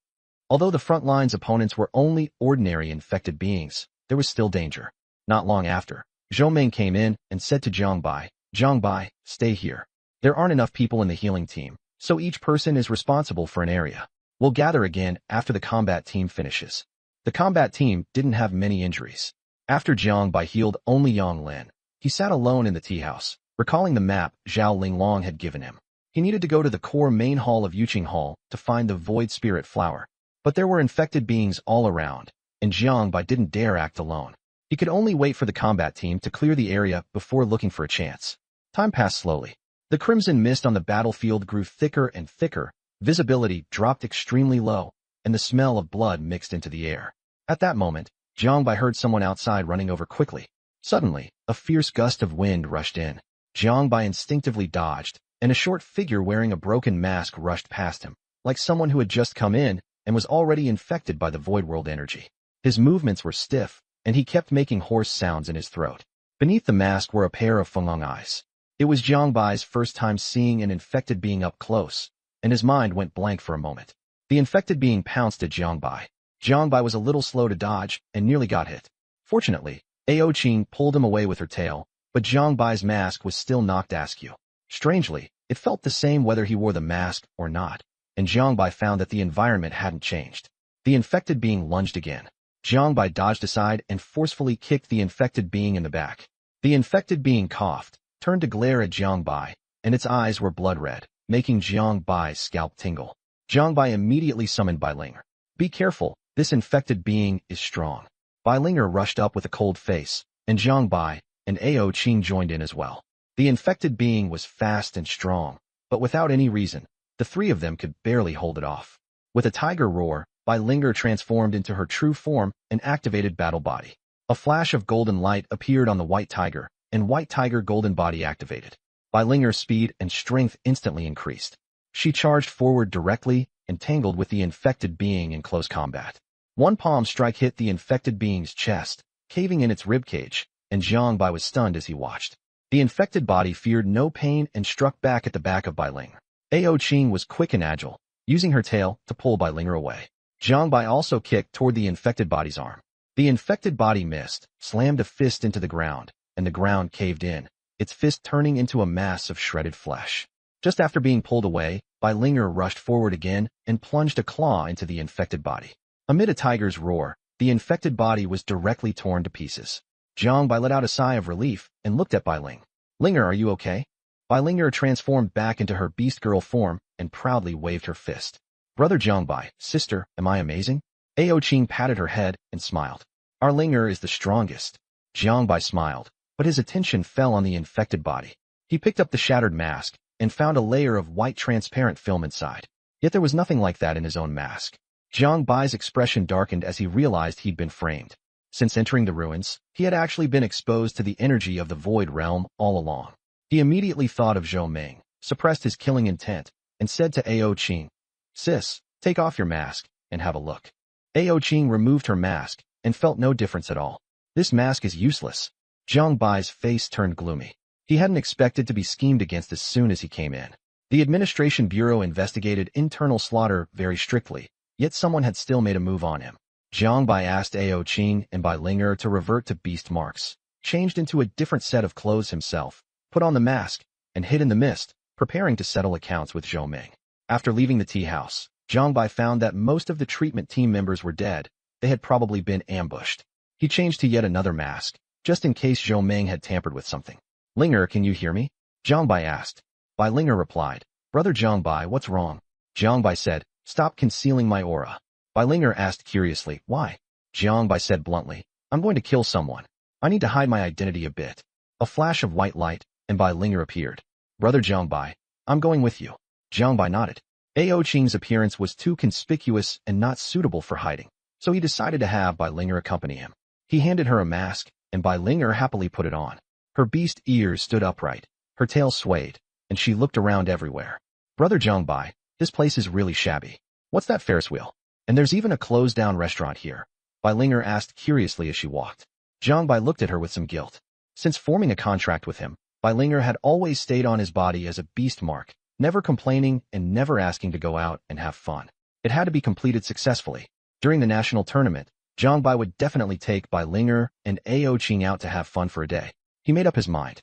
Although the front line's opponents were only ordinary infected beings, there was still danger. Not long after, Zhou Ming came in and said to Jiang Bai, Jiang Bai, stay here. There aren't enough people in the healing team, so each person is responsible for an area. We'll gather again after the combat team finishes. The combat team didn't have many injuries. After Jiang Bai healed only Yang Lin, he sat alone in the tea house, recalling the map Zhao Linglong had given him. He needed to go to the core main hall of Yuqing Hall to find the Void Spirit Flower. But there were infected beings all around, and Jiang Bai didn't dare act alone. He could only wait for the combat team to clear the area before looking for a chance. Time passed slowly. The crimson mist on the battlefield grew thicker and thicker, visibility dropped extremely low, and the smell of blood mixed into the air. At that moment, Jiang Bai heard someone outside running over quickly. Suddenly, a fierce gust of wind rushed in. Jiang Bai instinctively dodged, and a short figure wearing a broken mask rushed past him, like someone who had just come in and was already infected by the void world energy. His movements were stiff, and he kept making hoarse sounds in his throat. Beneath the mask were a pair of fengong eyes. It was Jiang Bai's first time seeing an infected being up close, and his mind went blank for a moment. The infected being pounced at Jiang Bai. Jiang Bai was a little slow to dodge and nearly got hit. Fortunately, Ao Qing pulled him away with her tail, but Jiang Bai's mask was still knocked askew. Strangely, it felt the same whether he wore the mask or not, and Jiang Bai found that the environment hadn't changed. The infected being lunged again. Jiang Bai dodged aside and forcefully kicked the infected being in the back. The infected being coughed, turned to glare at Jiang Bai, and its eyes were blood red, making Jiang Bai's scalp tingle. Jiang Bai immediately summoned Bai Linger. Be careful, this infected being is strong. Bai Linger rushed up with a cold face, and Jiang Bai and Ao Qing joined in as well. The infected being was fast and strong, but without any reason, the three of them could barely hold it off. With a tiger roar, Bai Linger transformed into her true form and activated Battle Body. A flash of golden light appeared on the White Tiger, and White Tiger Golden Body activated. Bai Linger's speed and strength instantly increased. She charged forward directly and tangled with the infected being in close combat. One palm strike hit the infected being's chest, caving in its ribcage, and Jiang Bai was stunned as he watched. The infected body feared no pain and struck back at the back of Bai Linger. Ao Qing was quick and agile, using her tail to pull Bai Linger away. Jiang Bai also kicked toward the infected body's arm. The infected body missed, slammed a fist into the ground, and the ground caved in, its fist turning into a mass of shredded flesh. Just after being pulled away, Bai Linger rushed forward again and plunged a claw into the infected body. Amid a tiger's roar, the infected body was directly torn to pieces. Jiang Bai let out a sigh of relief and looked at Bai Ling. Linger, are you okay? Bai Linger transformed back into her beast girl form and proudly waved her fist. Brother Jiang Bai, sister, am I amazing? Ao Qing patted her head and smiled. Our Linger is the strongest. Jiang Bai smiled, but his attention fell on the infected body. He picked up the shattered mask and found a layer of white transparent film inside. Yet there was nothing like that in his own mask. Jiang Bai's expression darkened as he realized he'd been framed. Since entering the ruins, he had actually been exposed to the energy of the Void Realm all along. He immediately thought of Zhou Ming, suppressed his killing intent, and said to Ao Qing, Sis, take off your mask and have a look. Ao Qing removed her mask and felt no difference at all. This mask is useless. Jiang Bai's face turned gloomy. He hadn't expected to be schemed against as soon as he came in. The Administration Bureau investigated internal slaughter very strictly, yet someone had still made a move on him. Jiang Bai asked Ao Qing and Bai Linger to revert to beast marks, changed into a different set of clothes himself, put on the mask, and hid in the mist, preparing to settle accounts with Zhou Ming. After leaving the tea house, Jiang Bai found that most of the treatment team members were dead. They had probably been ambushed. He changed to yet another mask, just in case Zhou Ming had tampered with something. Linger, can you hear me? Jiang Bai asked. Bai Linger replied, Brother Jiang Bai, what's wrong? Jiang Bai said, Stop concealing my aura. Bai Linger asked curiously, why? Jiang Bai said bluntly, I'm going to kill someone. I need to hide my identity a bit. A flash of white light, and Bai Linger appeared. Brother Jiang Bai, I'm going with you. Jiang Bai nodded. Ao Qing's appearance was too conspicuous and not suitable for hiding, so he decided to have Bai Linger accompany him. He handed her a mask, and Bai Linger happily put it on. Her beast ears stood upright, Her tail swayed, and she looked around everywhere. Brother Jiangbai, this place is really shabby. What's that Ferris wheel? And there's even a closed-down restaurant here. Bai Linger asked curiously as she walked. Jiangbai looked at her with some guilt. Since forming a contract with him, Bai Linger had always stayed on his body as a beast mark, never complaining and never asking to go out and have fun. It had to be completed successfully. During the national tournament, Jiangbai would definitely take Bai Linger and Ao Qing out to have fun for a day. He made up his mind.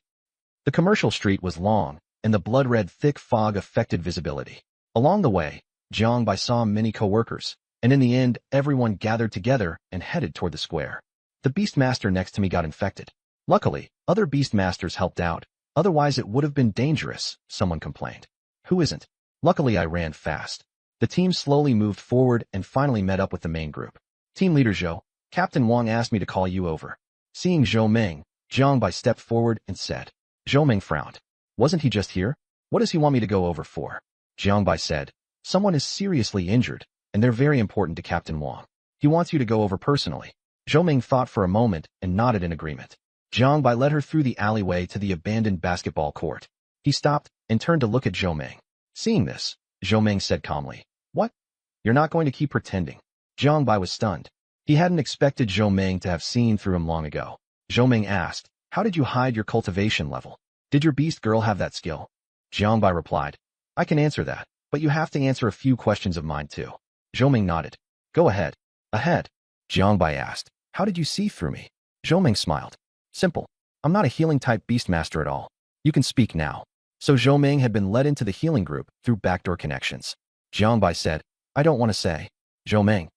The commercial street was long, and the blood-red thick fog affected visibility. Along the way, Jiangbai saw many co-workers, and in the end, everyone gathered together and headed toward the square. The Beastmaster next to me got infected. Luckily, other Beastmasters helped out, otherwise it would have been dangerous, someone complained. Who isn't? Luckily I ran fast. The team slowly moved forward and finally met up with the main group. Team leader Zhou, Captain Wang asked me to call you over. Seeing Zhou Meng, Jiangbai stepped forward and said. Zhou Meng frowned. Wasn't he just here? What does he want me to go over for? Jiangbai said. Someone is seriously injured, and they're very important to Captain Wang. He wants you to go over personally. Zhou Meng thought for a moment and nodded in agreement. Jiangbai led her through the alleyway to the abandoned basketball court. He stopped and turned to look at Zhou Meng. Seeing this, Zhou Meng said calmly, What? You're not going to keep pretending. Jiangbai was stunned. He hadn't expected Zhou Meng to have seen through him long ago. Zhou Meng asked, How did you hide your cultivation level? Did your beast girl have that skill? Jiangbai replied, I can answer that, but you have to answer a few questions of mine too. Zhou Meng nodded. Go ahead. Ahead. Jiangbai asked, How did you see through me? Zhou Meng smiled. Simple. I'm not a healing-type beastmaster at all. You can speak now. So Zhou Meng had been led into the healing group through backdoor connections. Jiangbai said, I don't want to say. Zhou Meng.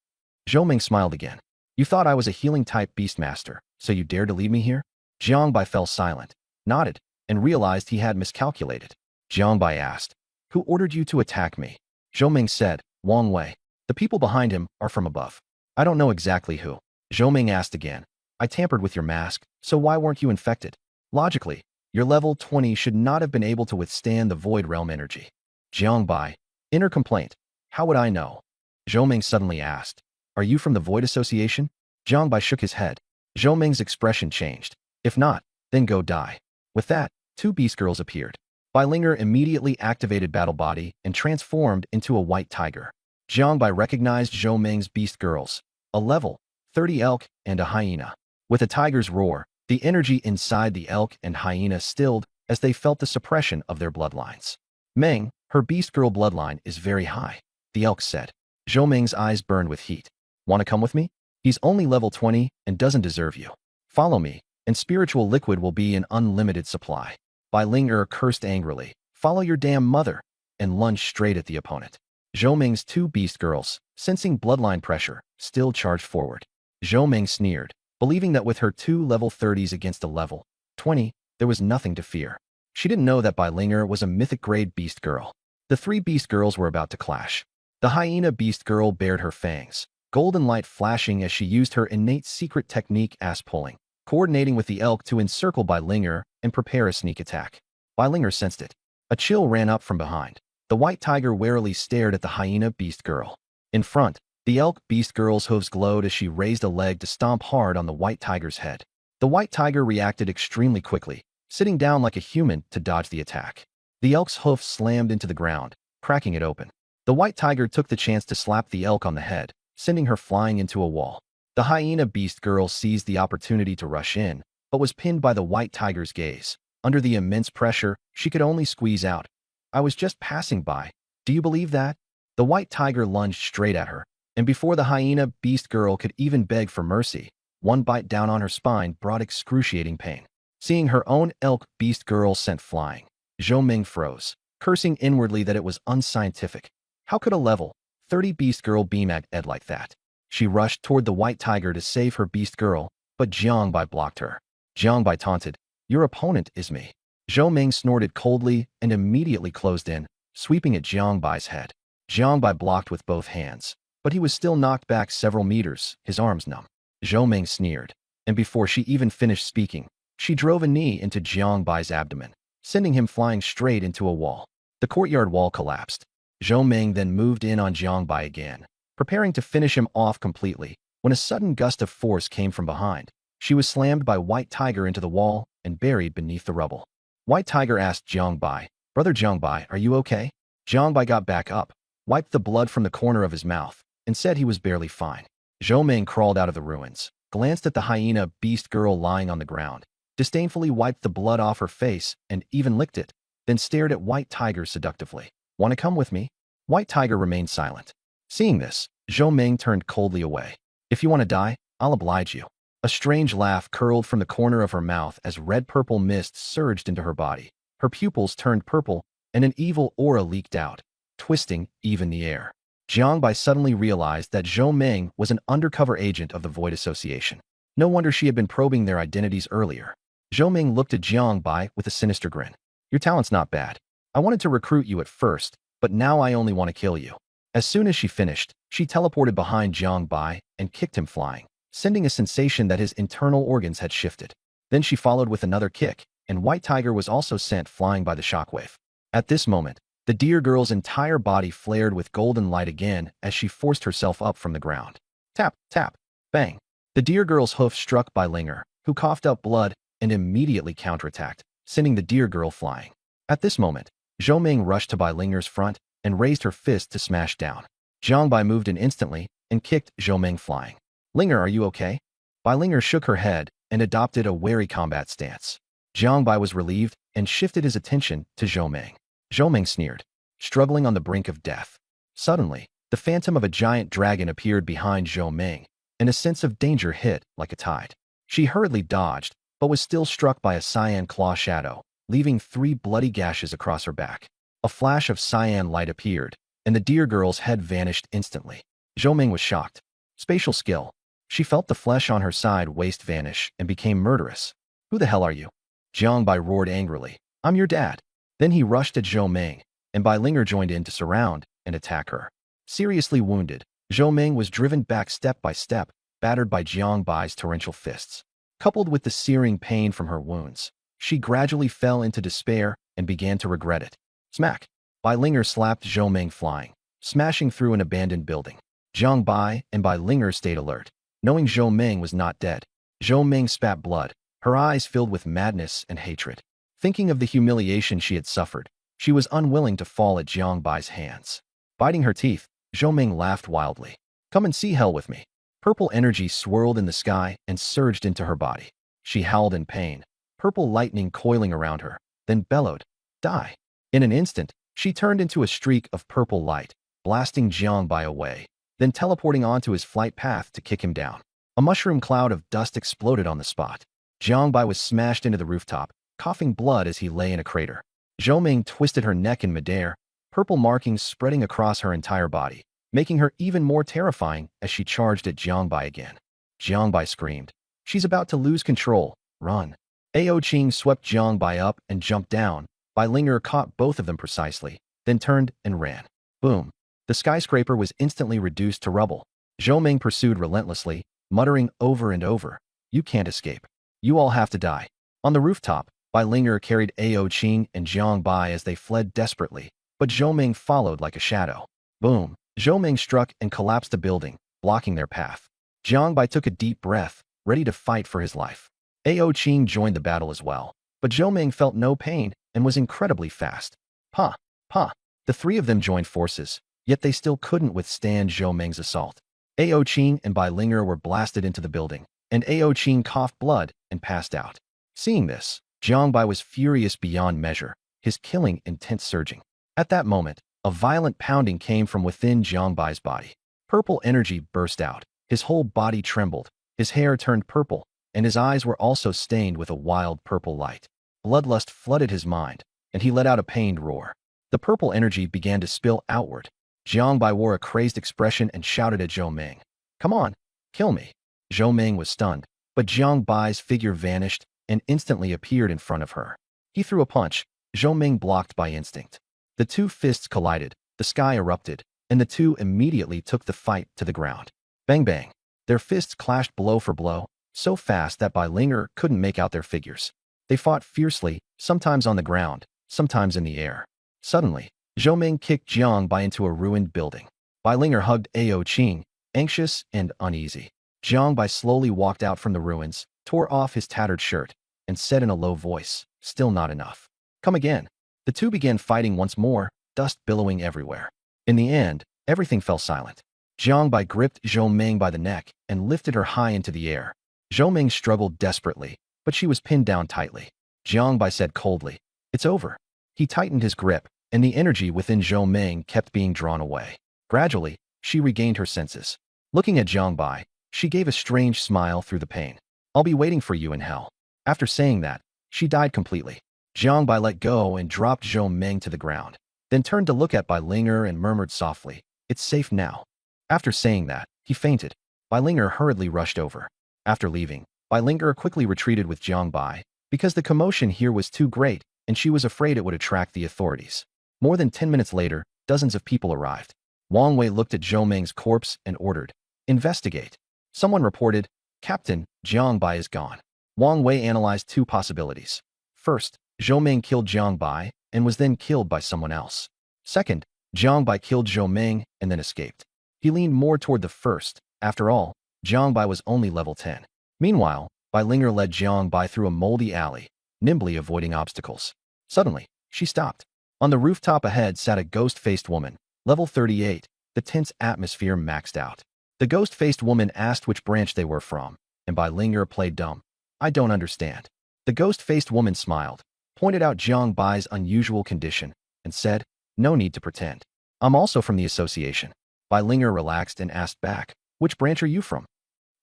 Zhou Meng smiled again. You thought I was a healing-type beastmaster, so you dared to leave me here? Jiangbai fell silent, nodded, and realized he had miscalculated. Jiangbai asked, Who ordered you to attack me? Zhou Meng said, Wang Wei. The people behind him are from above. I don't know exactly who. Zhou Meng asked again. I tampered with your mask, so why weren't you infected? Logically, your level 20 should not have been able to withstand the Void Realm energy. Jiangbai. Inner complaint. How would I know? Zhou Meng suddenly asked. Are you from the Void Association? Jiangbai shook his head. Zhou Meng's expression changed. If not, then go die. With that, two beast girls appeared. Bai Linger immediately activated Battle Body and transformed into a white tiger. Jiangbai recognized Zhou Meng's beast girls, a level 30 elk and a hyena. With a tiger's roar, the energy inside the elk and hyena stilled as they felt the suppression of their bloodlines. Meng, her beast girl bloodline is very high, the elk said. Zhou Meng's eyes burned with heat. Want to come with me? He's only level 20 and doesn't deserve you. Follow me, and spiritual liquid will be in unlimited supply. Bai Linger cursed angrily. Follow your damn mother, and lunged straight at the opponent. Zhou Meng's two beast girls, sensing bloodline pressure, still charged forward. Zhou Meng sneered, believing that with her two level 30s against a level 20, there was nothing to fear. She didn't know that Bai Linger was a mythic-grade beast girl. The three beast girls were about to clash. The hyena beast girl bared her fangs, golden light flashing as she used her innate secret technique ass-pulling, coordinating with the elk to encircle Bai Linger and prepare a sneak attack. Bai Linger sensed it. A chill ran up from behind. The white tiger warily stared at the hyena beast girl. In front, the elk beast girl's hooves glowed as she raised a leg to stomp hard on the white tiger's head. The white tiger reacted extremely quickly, sitting down like a human to dodge the attack. The elk's hoof slammed into the ground, cracking it open. The white tiger took the chance to slap the elk on the head, sending her flying into a wall. The hyena beast girl seized the opportunity to rush in, but was pinned by the white tiger's gaze. Under the immense pressure, she could only squeeze out, I was just passing by. Do you believe that? The white tiger lunged straight at her, and before the hyena beast girl could even beg for mercy, one bite down on her spine brought excruciating pain. Seeing her own elk beast girl sent flying, Zhou Meng froze, cursing inwardly that it was unscientific. How could a level 30 beast girl beam at Ed like that? She rushed toward the white tiger to save her beast girl, but Jiangbai blocked her. Jiangbai taunted, Your opponent is me. Zhou Meng snorted coldly and immediately closed in, sweeping at Jiangbai's head. Jiangbai blocked with both hands, but he was still knocked back several meters, his arms numb. Zhou Meng sneered, and before she even finished speaking, she drove a knee into Jiangbai's abdomen, sending him flying straight into a wall. The courtyard wall collapsed. Zhou Meng then moved in on Jiangbai again, preparing to finish him off completely, when a sudden gust of force came from behind. She was slammed by White Tiger into the wall and buried beneath the rubble. White Tiger asked Jiang Bai, "Brother Jiang Bai, are you okay?" Jiang Bai got back up, wiped the blood from the corner of his mouth, and said he was barely fine. Zhou Ming crawled out of the ruins, glanced at the hyena beast girl lying on the ground, disdainfully wiped the blood off her face and even licked it, then stared at White Tiger seductively. "Want to come with me?" White Tiger remained silent. Seeing this, Zhou Ming turned coldly away. "If you want to die, I'll oblige you." A strange laugh curled from the corner of her mouth as red-purple mist surged into her body. Her pupils turned purple, and an evil aura leaked out, twisting even the air. Jiang Bai suddenly realized that Zhou Ming was an undercover agent of the Void Association. No wonder she had been probing their identities earlier. Zhou Ming looked at Jiang Bai with a sinister grin. "Your talent's not bad. I wanted to recruit you at first, but now I only want to kill you." As soon as she finished, she teleported behind Jiang Bai and kicked him flying, sending a sensation that his internal organs had shifted. Then she followed with another kick, and White Tiger was also sent flying by the shockwave. At this moment, the deer girl's entire body flared with golden light again as she forced herself up from the ground. Tap, tap, bang. The deer girl's hoof struck Bai Linger, who coughed up blood and immediately counterattacked, sending the deer girl flying. At this moment, Zhou Ming rushed to Bai Linger's front and raised her fist to smash down. Jiang Bai moved in instantly and kicked Zhou Ming flying. "Linger, are you okay?" Bai Linger shook her head and adopted a wary combat stance. Jiang Bai was relieved and shifted his attention to Zhou Ming. Zhou Ming sneered, struggling on the brink of death. Suddenly, the phantom of a giant dragon appeared behind Zhou Ming, and a sense of danger hit like a tide. She hurriedly dodged, but was still struck by a cyan claw shadow, leaving 3 bloody gashes across her back. A flash of cyan light appeared, and the deer girl's head vanished instantly. Zhou Ming was shocked. Spatial skill. She felt the flesh on her side waist vanish and became murderous. "Who the hell are you?" Jiang Bai roared angrily. "I'm your dad." Then he rushed at Zhou Ming, and Bai Linger joined in to surround and attack her. Seriously wounded, Zhou Ming was driven back step by step, battered by Jiang Bai's torrential fists. Coupled with the searing pain from her wounds, she gradually fell into despair and began to regret it. Smack! Bai Linger slapped Zhou Ming flying, smashing through an abandoned building. Jiang Bai and Bai Linger stayed alert, knowing Zhou Ming was not dead. Zhou Ming spat blood, her eyes filled with madness and hatred. Thinking of the humiliation she had suffered, she was unwilling to fall at Jiang Bai's hands. Biting her teeth, Zhou Ming laughed wildly. "Come and see hell with me." Purple energy swirled in the sky and surged into her body. She howled in pain, purple lightning coiling around her, then bellowed, "Die." In an instant, she turned into a streak of purple light, blasting Jiang Bai away, then teleporting onto his flight path to kick him down. A mushroom cloud of dust exploded on the spot. Jiang Bai was smashed into the rooftop, coughing blood as he lay in a crater. Zhou Ming twisted her neck in midair, purple markings spreading across her entire body, making her even more terrifying as she charged at Jiang Bai again. Jiang Bai screamed, "She's about to lose control. Run." Ao Qing swept Jiang Bai up and jumped down. Bai Linger caught both of them precisely, then turned and ran. Boom. The skyscraper was instantly reduced to rubble. Zhou Ming pursued relentlessly, muttering over and over, "You can't escape. You all have to die." On the rooftop, Bai Linger carried Ao Qing and Jiang Bai as they fled desperately, but Zhou Ming followed like a shadow. Boom. Zhou Ming struck and collapsed the building, blocking their path. Jiang Bai took a deep breath, ready to fight for his life. Ao Qing joined the battle as well, but Zhou Ming felt no pain and was incredibly fast. Pa! Pa! The 3 of them joined forces, yet they still couldn't withstand Zhou Ming's assault. Ao Qing and Bai Linger were blasted into the building, and Ao Qing coughed blood and passed out. Seeing this, Jiang Bai was furious beyond measure, his killing intent surging. At that moment, a violent pounding came from within Jiang Bai's body. Purple energy burst out, his whole body trembled, his hair turned purple, and his eyes were also stained with a wild purple light. Bloodlust flooded his mind, and he let out a pained roar. The purple energy began to spill outward. Jiang Bai wore a crazed expression and shouted at Zhou Ming, "Come on, kill me." Zhou Ming was stunned, but Jiang Bai's figure vanished and instantly appeared in front of her. He threw a punch, Zhou Ming blocked by instinct. The 2 fists collided, the sky erupted, and the 2 immediately took the fight to the ground. Bang bang. Their fists clashed blow for blow, so fast that Bai Linger couldn't make out their figures. They fought fiercely, sometimes on the ground, sometimes in the air. Suddenly, Zhou Ming kicked Jiang Bai into a ruined building. Bai Linger hugged Ao Qing, anxious and uneasy. Jiang Bai slowly walked out from the ruins, tore off his tattered shirt, and said in a low voice, "Still not enough. Come again. The two began fighting once more, dust billowing everywhere. In the end, everything fell silent. Jiang Bai gripped Zhou Meng by the neck and lifted her high into the air. Zhou Meng struggled desperately, but she was pinned down tightly. Jiang Bai said coldly, "It's over." He tightened his grip, and the energy within Zhou Meng kept being drawn away. Gradually, she regained her senses. Looking at Jiang Bai, she gave a strange smile through the pain. "I'll be waiting for you in hell." After saying that, she died completely. Jiang Bai let go and dropped Zhou Meng to the ground, then turned to look at Bai Linger and murmured softly, "It's safe now." After saying that, he fainted. Bai Linger hurriedly rushed over. After leaving, Bai Linger quickly retreated with Jiang Bai, because the commotion here was too great, and she was afraid it would attract the authorities. More than 10 minutes later, dozens of people arrived. Wang Wei looked at Zhou Meng's corpse and ordered, "Investigate." Someone reported, "Captain, Jiang Bai is gone." Wang Wei analyzed two possibilities. First, Zhou Meng killed Jiang Bai and was then killed by someone else. Second, Jiang Bai killed Zhou Meng and then escaped. He leaned more toward the first. After all, Jiang Bai was only level 10. Meanwhile, Bai Linger led Jiang Bai through a moldy alley, nimbly avoiding obstacles. Suddenly, she stopped. On the rooftop ahead sat a ghost-faced woman, level 38, the tense atmosphere maxed out. The ghost-faced woman asked which branch they were from, and Bai Linger played dumb. "I don't understand." The ghost-faced woman smiled, pointed out Jiang Bai's unusual condition, and said, "No need to pretend. I'm also from the association." Bai Linger relaxed and asked back, "Which branch are you from?"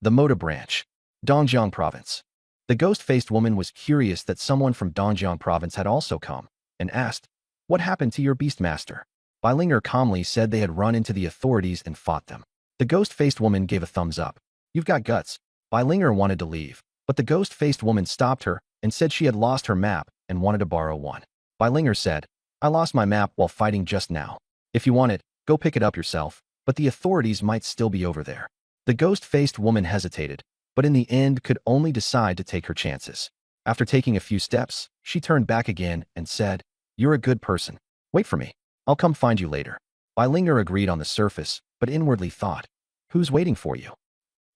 "The Moda branch. Dongjiang province." The ghost-faced woman was curious that someone from Dongjiang province had also come, and asked, "What happened to your beastmaster?" Bai Linger calmly said they had run into the authorities and fought them. The ghost-faced woman gave a thumbs up. "You've got guts." Bai Linger wanted to leave, but the ghost-faced woman stopped her and said she had lost her map and wanted to borrow one. Bai Linger said, "I lost my map while fighting just now. If you want it, go pick it up yourself, but the authorities might still be over there." The ghost-faced woman hesitated, but in the end could only decide to take her chances. After taking a few steps, she turned back again and said, "You're a good person. Wait for me. I'll come find you later." Bai Linger agreed on the surface, but inwardly thought, "Who's waiting for you?"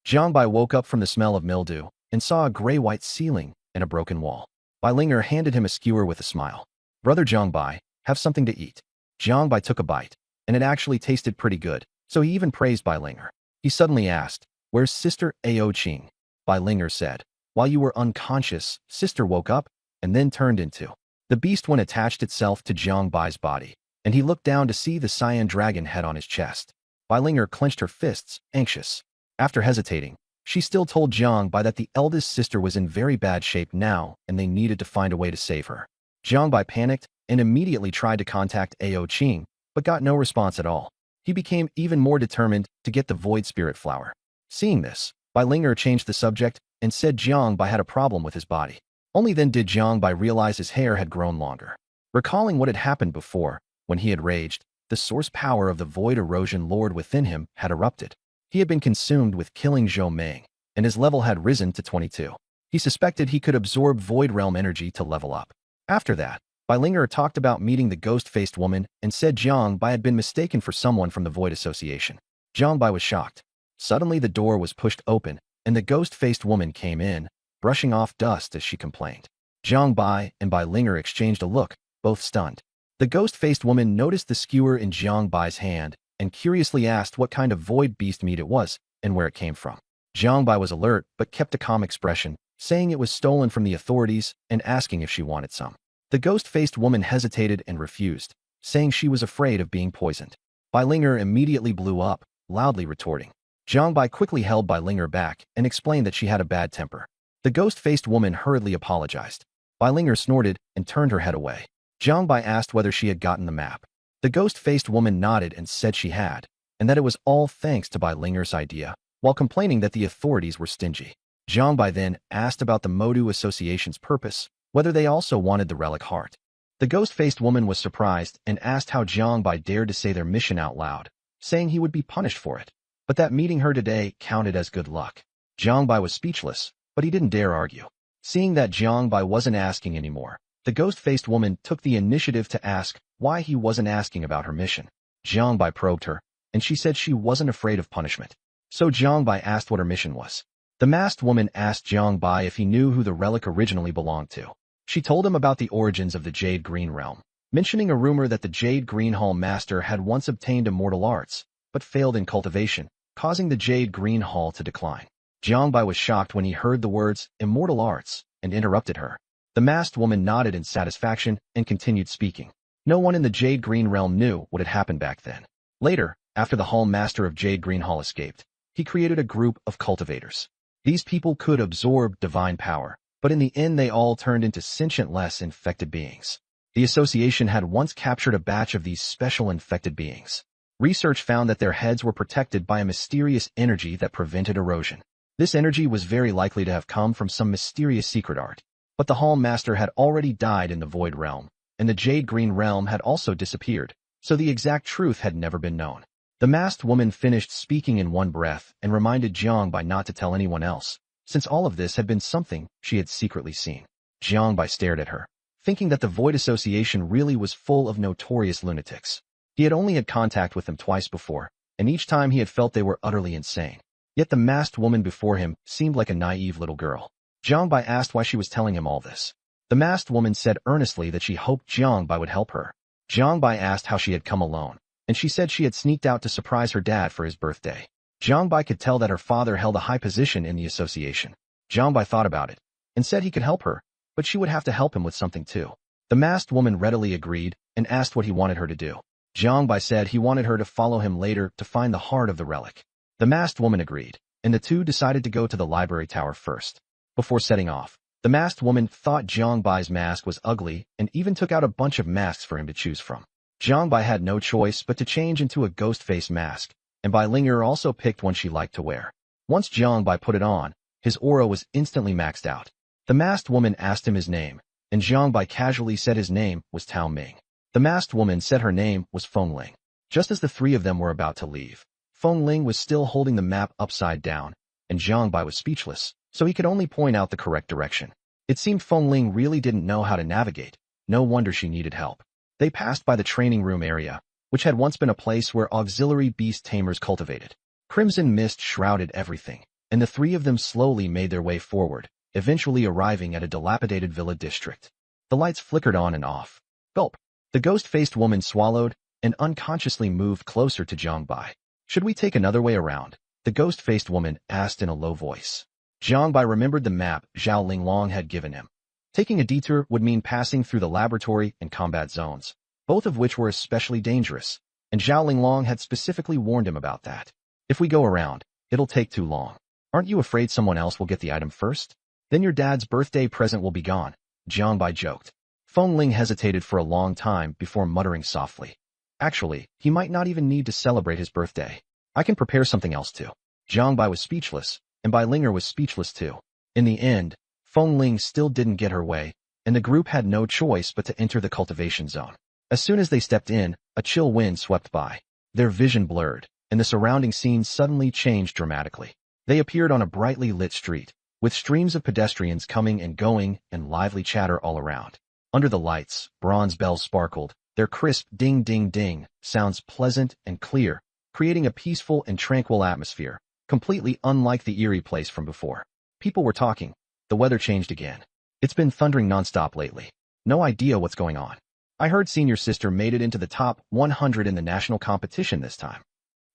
Jiang Bai woke up from the smell of mildew and saw a gray-white ceiling and a broken wall. Bai Linger handed him a skewer with a smile. "Brother Jiang Bai, have something to eat." Jiang Bai took a bite, and it actually tasted pretty good, so he even praised Bai Linger. He suddenly asked, "Where's Sister Ao Qing?" Bai Linger said, "While you were unconscious, Sister woke up and then turned into." The beast one attached itself to Jiang Bai's body, and he looked down to see the cyan dragon head on his chest. Bai Linger clenched her fists, anxious. After hesitating, she still told Jiang Bai that the eldest sister was in very bad shape now and they needed to find a way to save her. Jiang Bai panicked and immediately tried to contact Ao Qing, but got no response at all. He became even more determined to get the Void Spirit Flower. Seeing this, Bai Linger changed the subject and said Jiang Bai had a problem with his body. Only then did Jiang Bai realize his hair had grown longer. Recalling what had happened before, when he had raged, the source power of the Void Erosion Lord within him had erupted. He had been consumed with killing Zhou Meng, and his level had risen to 22. He suspected he could absorb Void Realm energy to level up. After that, Bai Linger talked about meeting the ghost-faced woman and said Jiang Bai had been mistaken for someone from the Void Association. Jiang Bai was shocked. Suddenly the door was pushed open, and the ghost-faced woman came in, brushing off dust as she complained. Jiang Bai and Bai Linger exchanged a look, both stunned. The ghost-faced woman noticed the skewer in Jiang Bai's hand and curiously asked what kind of void beast meat it was and where it came from. Jiang Bai was alert but kept a calm expression, saying it was stolen from the authorities and asking if she wanted some. The ghost-faced woman hesitated and refused, saying she was afraid of being poisoned. Bai Linger immediately blew up, loudly retorting. Jiang Bai quickly held Bai Linger back and explained that she had a bad temper. The ghost-faced woman hurriedly apologized. Bai Linger snorted and turned her head away. Jiang Bai asked whether she had gotten the map. The ghost-faced woman nodded and said she had, and that it was all thanks to Bai Linger's idea, while complaining that the authorities were stingy. Jiang Bai then asked about the Modu Association's purpose, whether they also wanted the relic heart. The ghost-faced woman was surprised and asked how Jiang Bai dared to say their mission out loud, saying he would be punished for it, but that meeting her today counted as good luck. Jiang Bai was speechless, but he didn't dare argue. Seeing that Jiang Bai wasn't asking anymore, the ghost-faced woman took the initiative to ask why he wasn't asking about her mission. Jiang Bai probed her, and she said she wasn't afraid of punishment. So Jiang Bai asked what her mission was. The masked woman asked Jiang Bai if he knew who the relic originally belonged to. She told him about the origins of the Jade Green Realm, mentioning a rumor that the Jade Green Hall Master had once obtained immortal arts, but failed in cultivation, causing the Jade Green Hall to decline. Jiangbai was shocked when he heard the words, immortal arts, and interrupted her. The masked woman nodded in satisfaction and continued speaking. No one in the Jade Green Realm knew what had happened back then. Later, after the Hall Master of Jade Green Hall escaped, he created a group of cultivators. These people could absorb divine power, but in the end they all turned into sentient-less infected beings. The association had once captured a batch of these special infected beings. Research found that their heads were protected by a mysterious energy that prevented erosion. This energy was very likely to have come from some mysterious secret art. But the Hall Master had already died in the Void Realm, and the Jade Green Realm had also disappeared, so the exact truth had never been known. The masked woman finished speaking in one breath and reminded Jiangbai not to tell anyone else, since all of this had been something she had secretly seen. Jiangbai stared at her, thinking that the Void Association really was full of notorious lunatics. He had only had contact with them twice before, and each time he had felt they were utterly insane. Yet the masked woman before him seemed like a naive little girl. Jiangbai asked why she was telling him all this. The masked woman said earnestly that she hoped Jiangbai would help her. Jiangbai asked how she had come alone, and she said she had sneaked out to surprise her dad for his birthday. Jiangbai could tell that her father held a high position in the association. Jiangbai thought about it, and said he could help her, but she would have to help him with something too. The masked woman readily agreed, and asked what he wanted her to do. Jiangbai said he wanted her to follow him later to find the heart of the relic. The masked woman agreed, and the two decided to go to the library tower first. Before setting off, the masked woman thought Jiangbai's mask was ugly and even took out a bunch of masks for him to choose from. Jiangbai had no choice but to change into a ghost face mask, and Bai Linger also picked one she liked to wear. Once Jiangbai put it on, his aura was instantly maxed out. The masked woman asked him his name, and Jiangbai casually said his name was Tao Ming. The masked woman said her name was Feng Ling. Just as the three of them were about to leave, Feng Ling was still holding the map upside down, and Jiangbai was speechless, so he could only point out the correct direction. It seemed Feng Ling really didn't know how to navigate. No wonder she needed help. They passed by the training room area, which had once been a place where auxiliary beast tamers cultivated. Crimson mist shrouded everything, and the three of them slowly made their way forward, eventually arriving at a dilapidated villa district. The lights flickered on and off. Gulp. The ghost-faced woman swallowed and unconsciously moved closer to Jiangbai. Should we take another way around? The ghost-faced woman asked in a low voice. Jiangbai remembered the map Zhao Linglong had given him. Taking a detour would mean passing through the laboratory and combat zones, both of which were especially dangerous, and Zhao Linglong had specifically warned him about that. If we go around, it'll take too long. Aren't you afraid someone else will get the item first? Then your dad's birthday present will be gone, Jiangbai joked. Feng Ling hesitated for a long time before muttering softly. Actually, he might not even need to celebrate his birthday. I can prepare something else too. Jiangbai was speechless, and Bai Linger was speechless too. In the end, Feng Ling still didn't get her way, and the group had no choice but to enter the cultivation zone. As soon as they stepped in, a chill wind swept by. Their vision blurred, and the surrounding scene suddenly changed dramatically. They appeared on a brightly lit street, with streams of pedestrians coming and going and lively chatter all around. Under the lights, bronze bells sparkled, their crisp ding-ding-ding sounds pleasant and clear, creating a peaceful and tranquil atmosphere, completely unlike the eerie place from before. People were talking. The weather changed again. It's been thundering nonstop lately. No idea what's going on. I heard senior sister made it into the top 100 in the national competition this time.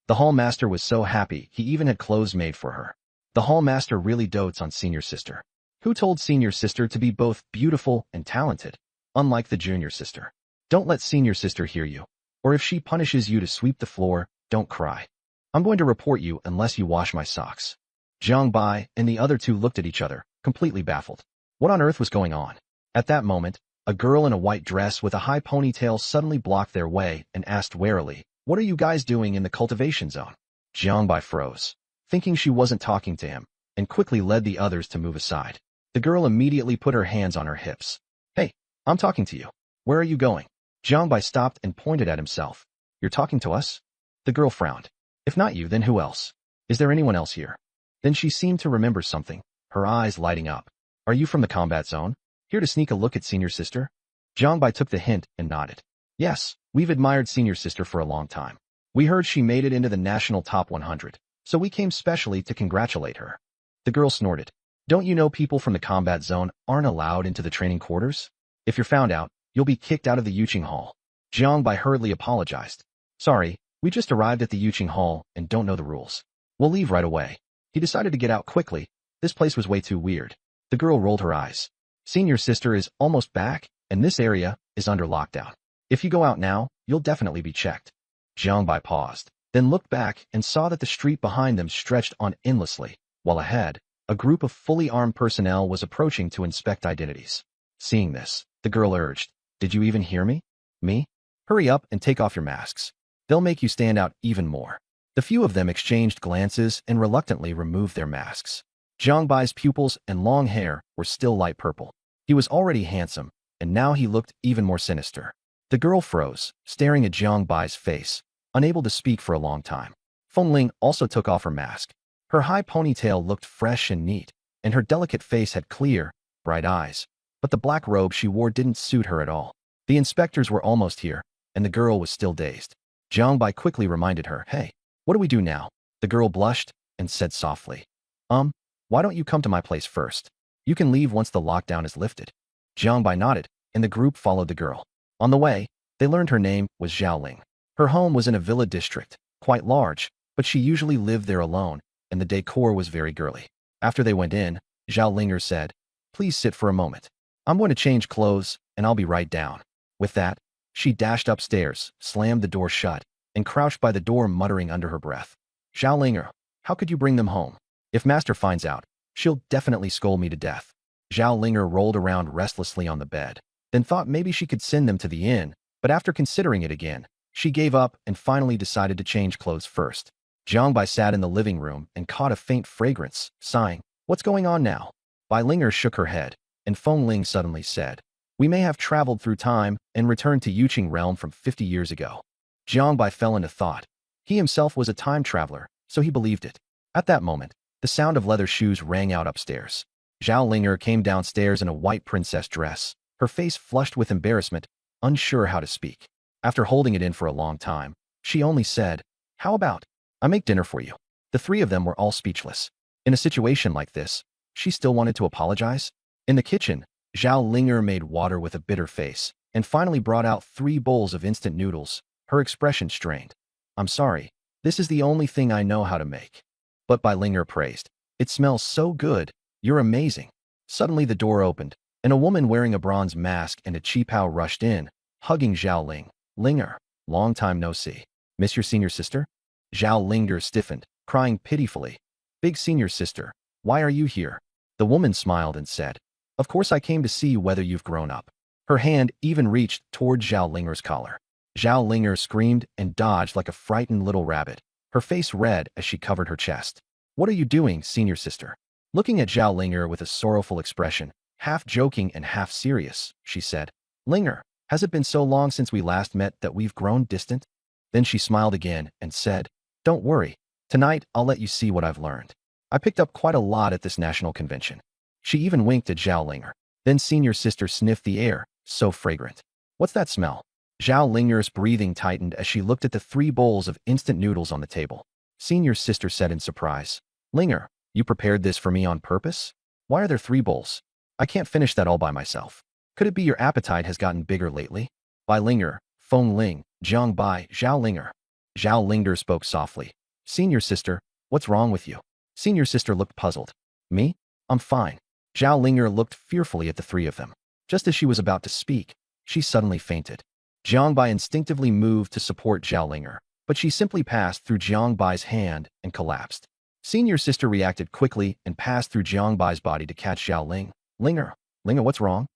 The hall master was so happy he even had clothes made for her. The hall master really dotes on senior sister. Who told senior sister to be both beautiful and talented, unlike the junior sister? Don't let senior sister hear you, or if she punishes you to sweep the floor, don't cry. I'm going to report you unless you wash my socks. Jiang Bai and the other two looked at each other, completely baffled. What on earth was going on? At that moment, a girl in a white dress with a high ponytail suddenly blocked their way and asked warily, "What are you guys doing in the cultivation zone?" Jiang Bai froze, thinking she wasn't talking to him, and quickly led the others to move aside. The girl immediately put her hands on her hips. "Hey, I'm talking to you. Where are you going?" Jiang Bai stopped and pointed at himself. "You're talking to us?" The girl frowned. "If not you, then who else? Is there anyone else here?" Then she seemed to remember something, her eyes lighting up. "Are you from the combat zone? Here to sneak a look at senior sister?" Jiang Bai took the hint and nodded. "Yes, we've admired senior sister for a long time. We heard she made it into the national top 100, so we came specially to congratulate her." The girl snorted. Don't you know people from the combat zone aren't allowed into the training quarters? If you're found out, you'll be kicked out of the Yuqing Hall. Jiang Bai hurriedly apologized. Sorry, we just arrived at the Yuqing Hall and don't know the rules. We'll leave right away. He decided to get out quickly. This place was way too weird. The girl rolled her eyes. Senior sister is almost back, and this area is under lockdown. If you go out now, you'll definitely be checked. Jiang Bai paused, then looked back and saw that the street behind them stretched on endlessly, while ahead, a group of fully armed personnel was approaching to inspect identities. Seeing this, the girl urged, Did you even hear me? Me? Hurry up and take off your masks. They'll make you stand out even more. The few of them exchanged glances and reluctantly removed their masks. Jiang Bai's pupils and long hair were still light purple. He was already handsome, and now he looked even more sinister. The girl froze, staring at Jiang Bai's face, unable to speak for a long time. Feng Ling also took off her mask. Her high ponytail looked fresh and neat, and her delicate face had clear, bright eyes. But the black robe she wore didn't suit her at all. The inspectors were almost here, and the girl was still dazed. Jiang Bai quickly reminded her, Hey, what do we do now? The girl blushed and said softly, Why don't you come to my place first? You can leave once the lockdown is lifted. Jiang Bai nodded, and the group followed the girl. On the way, they learned her name was Zhao Ling. Her home was in a villa district, quite large, but she usually lived there alone, and the decor was very girly. After they went in, Zhao Linger said, Please sit for a moment. I'm going to change clothes, and I'll be right down. With that, she dashed upstairs, slammed the door shut, and crouched by the door muttering under her breath. Zhao Linger, how could you bring them home? If Master finds out, she'll definitely scold me to death. Zhao Linger rolled around restlessly on the bed, then thought maybe she could send them to the inn, but after considering it again, she gave up and finally decided to change clothes first. Jiang Bai sat in the living room and caught a faint fragrance, sighing, What's going on now? Bai Linger shook her head, and Feng Ling suddenly said, We may have traveled through time and returned to Yuqing realm from 50 years ago. Jiang Bai fell into thought. He himself was a time traveler, so he believed it. At that moment, the sound of leather shoes rang out upstairs. Zhao Linger came downstairs in a white princess dress, her face flushed with embarrassment, unsure how to speak. After holding it in for a long time, she only said, How about I make dinner for you? The three of them were all speechless. In a situation like this, she still wanted to apologize? In the kitchen, Zhao Linger made water with a bitter face, and finally brought out 3 bowls of instant noodles, her expression strained. I'm sorry, this is the only thing I know how to make. But Bai Linger praised, It smells so good, you're amazing. Suddenly the door opened, and a woman wearing a bronze mask and a qipao rushed in, hugging Zhao Ling. Linger, long time no see. Miss your senior sister? Zhao Linger stiffened, crying pitifully. Big senior sister, why are you here? The woman smiled and said, Of course I came to see whether you've grown up. Her hand even reached toward Zhao Linger's collar. Zhao Linger screamed and dodged like a frightened little rabbit, her face red as she covered her chest. What are you doing, senior sister? Looking at Zhao Linger with a sorrowful expression, half joking and half serious, she said, Linger, has it been so long since we last met that we've grown distant? Then she smiled again and said, Don't worry, tonight I'll let you see what I've learned. I picked up quite a lot at this national convention. She even winked at Zhao Linger. Then senior sister sniffed the air, so fragrant. What's that smell? Zhao Linger's breathing tightened as she looked at the 3 bowls of instant noodles on the table. Senior sister said in surprise, Linger, you prepared this for me on purpose? Why are there 3 bowls? I can't finish that all by myself. Could it be your appetite has gotten bigger lately? Bai Linger, Feng Ling, Jiang Bai, Zhao Linger. Zhao Linger spoke softly. Senior sister, what's wrong with you? Senior sister looked puzzled. Me? I'm fine. Zhao Linger looked fearfully at the 3 of them. Just as she was about to speak, she suddenly fainted. Jiang Bai instinctively moved to support Zhao Linger, but she simply passed through Jiang Bai's hand and collapsed. Senior sister reacted quickly and passed through Jiang Bai's body to catch Zhao Ling. Linger, what's wrong?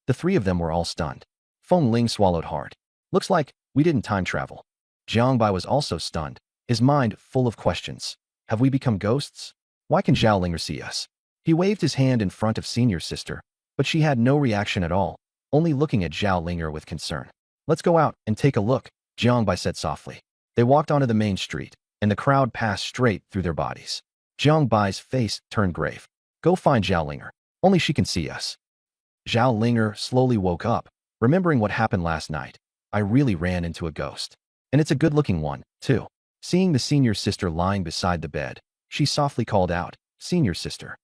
The 3 of them were all stunned. Feng Ling swallowed hard. Looks like we didn't time travel. Jiang Bai was also stunned, his mind full of questions. Have we become ghosts? Why can Zhao Linger see us? He waved his hand in front of senior sister, but she had no reaction at all, only looking at Zhao Linger with concern. Let's go out and take a look, Jiang Bai said softly. They walked onto the main street, and the crowd passed straight through their bodies. Jiang Bai's face turned grave. Go find Zhao Linger. Only she can see us. Zhao Linger slowly woke up, remembering what happened last night. I really ran into a ghost. And it's a good-looking one, too. Seeing the senior sister lying beside the bed, she softly called out, Senior sister.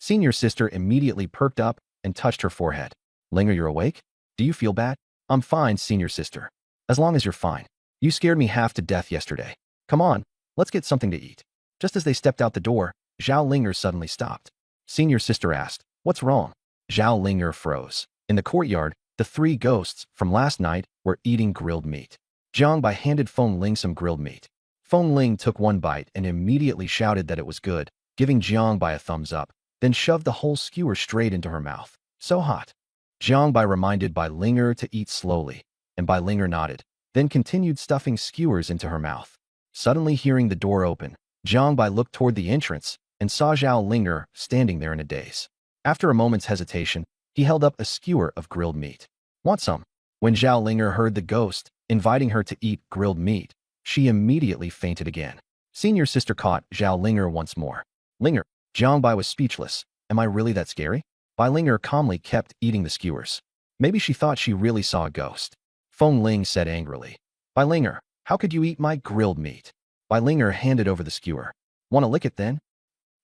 Senior sister immediately perked up and touched her forehead. Linger, you're awake? Do you feel bad? I'm fine, senior sister. As long as you're fine. You scared me half to death yesterday. Come on, let's get something to eat. Just as they stepped out the door, Zhao Linger suddenly stopped. Senior sister asked, what's wrong? Zhao Linger froze. In the courtyard, the three ghosts from last night were eating grilled meat. Jiang Bai handed Feng Ling some grilled meat. Feng Ling took one bite and immediately shouted that it was good, giving Jiang Bai a thumbs up, then shoved the whole skewer straight into her mouth. So hot. Jiang Bai reminded Bai Linger to eat slowly, and Bai Linger nodded, then continued stuffing skewers into her mouth. Suddenly hearing the door open, Jiang Bai looked toward the entrance and saw Zhao Linger standing there in a daze. After a moment's hesitation, he held up a skewer of grilled meat. Want some? When Zhao Linger heard the ghost inviting her to eat grilled meat, she immediately fainted again. Senior sister caught Zhao Linger once more. Linger, Jiang Bai was speechless. Am I really that scary? Bai Linger calmly kept eating the skewers. Maybe she thought she really saw a ghost. Feng Ling said angrily. Bai Linger, how could you eat my grilled meat? Bai Linger handed over the skewer. Want to lick it then?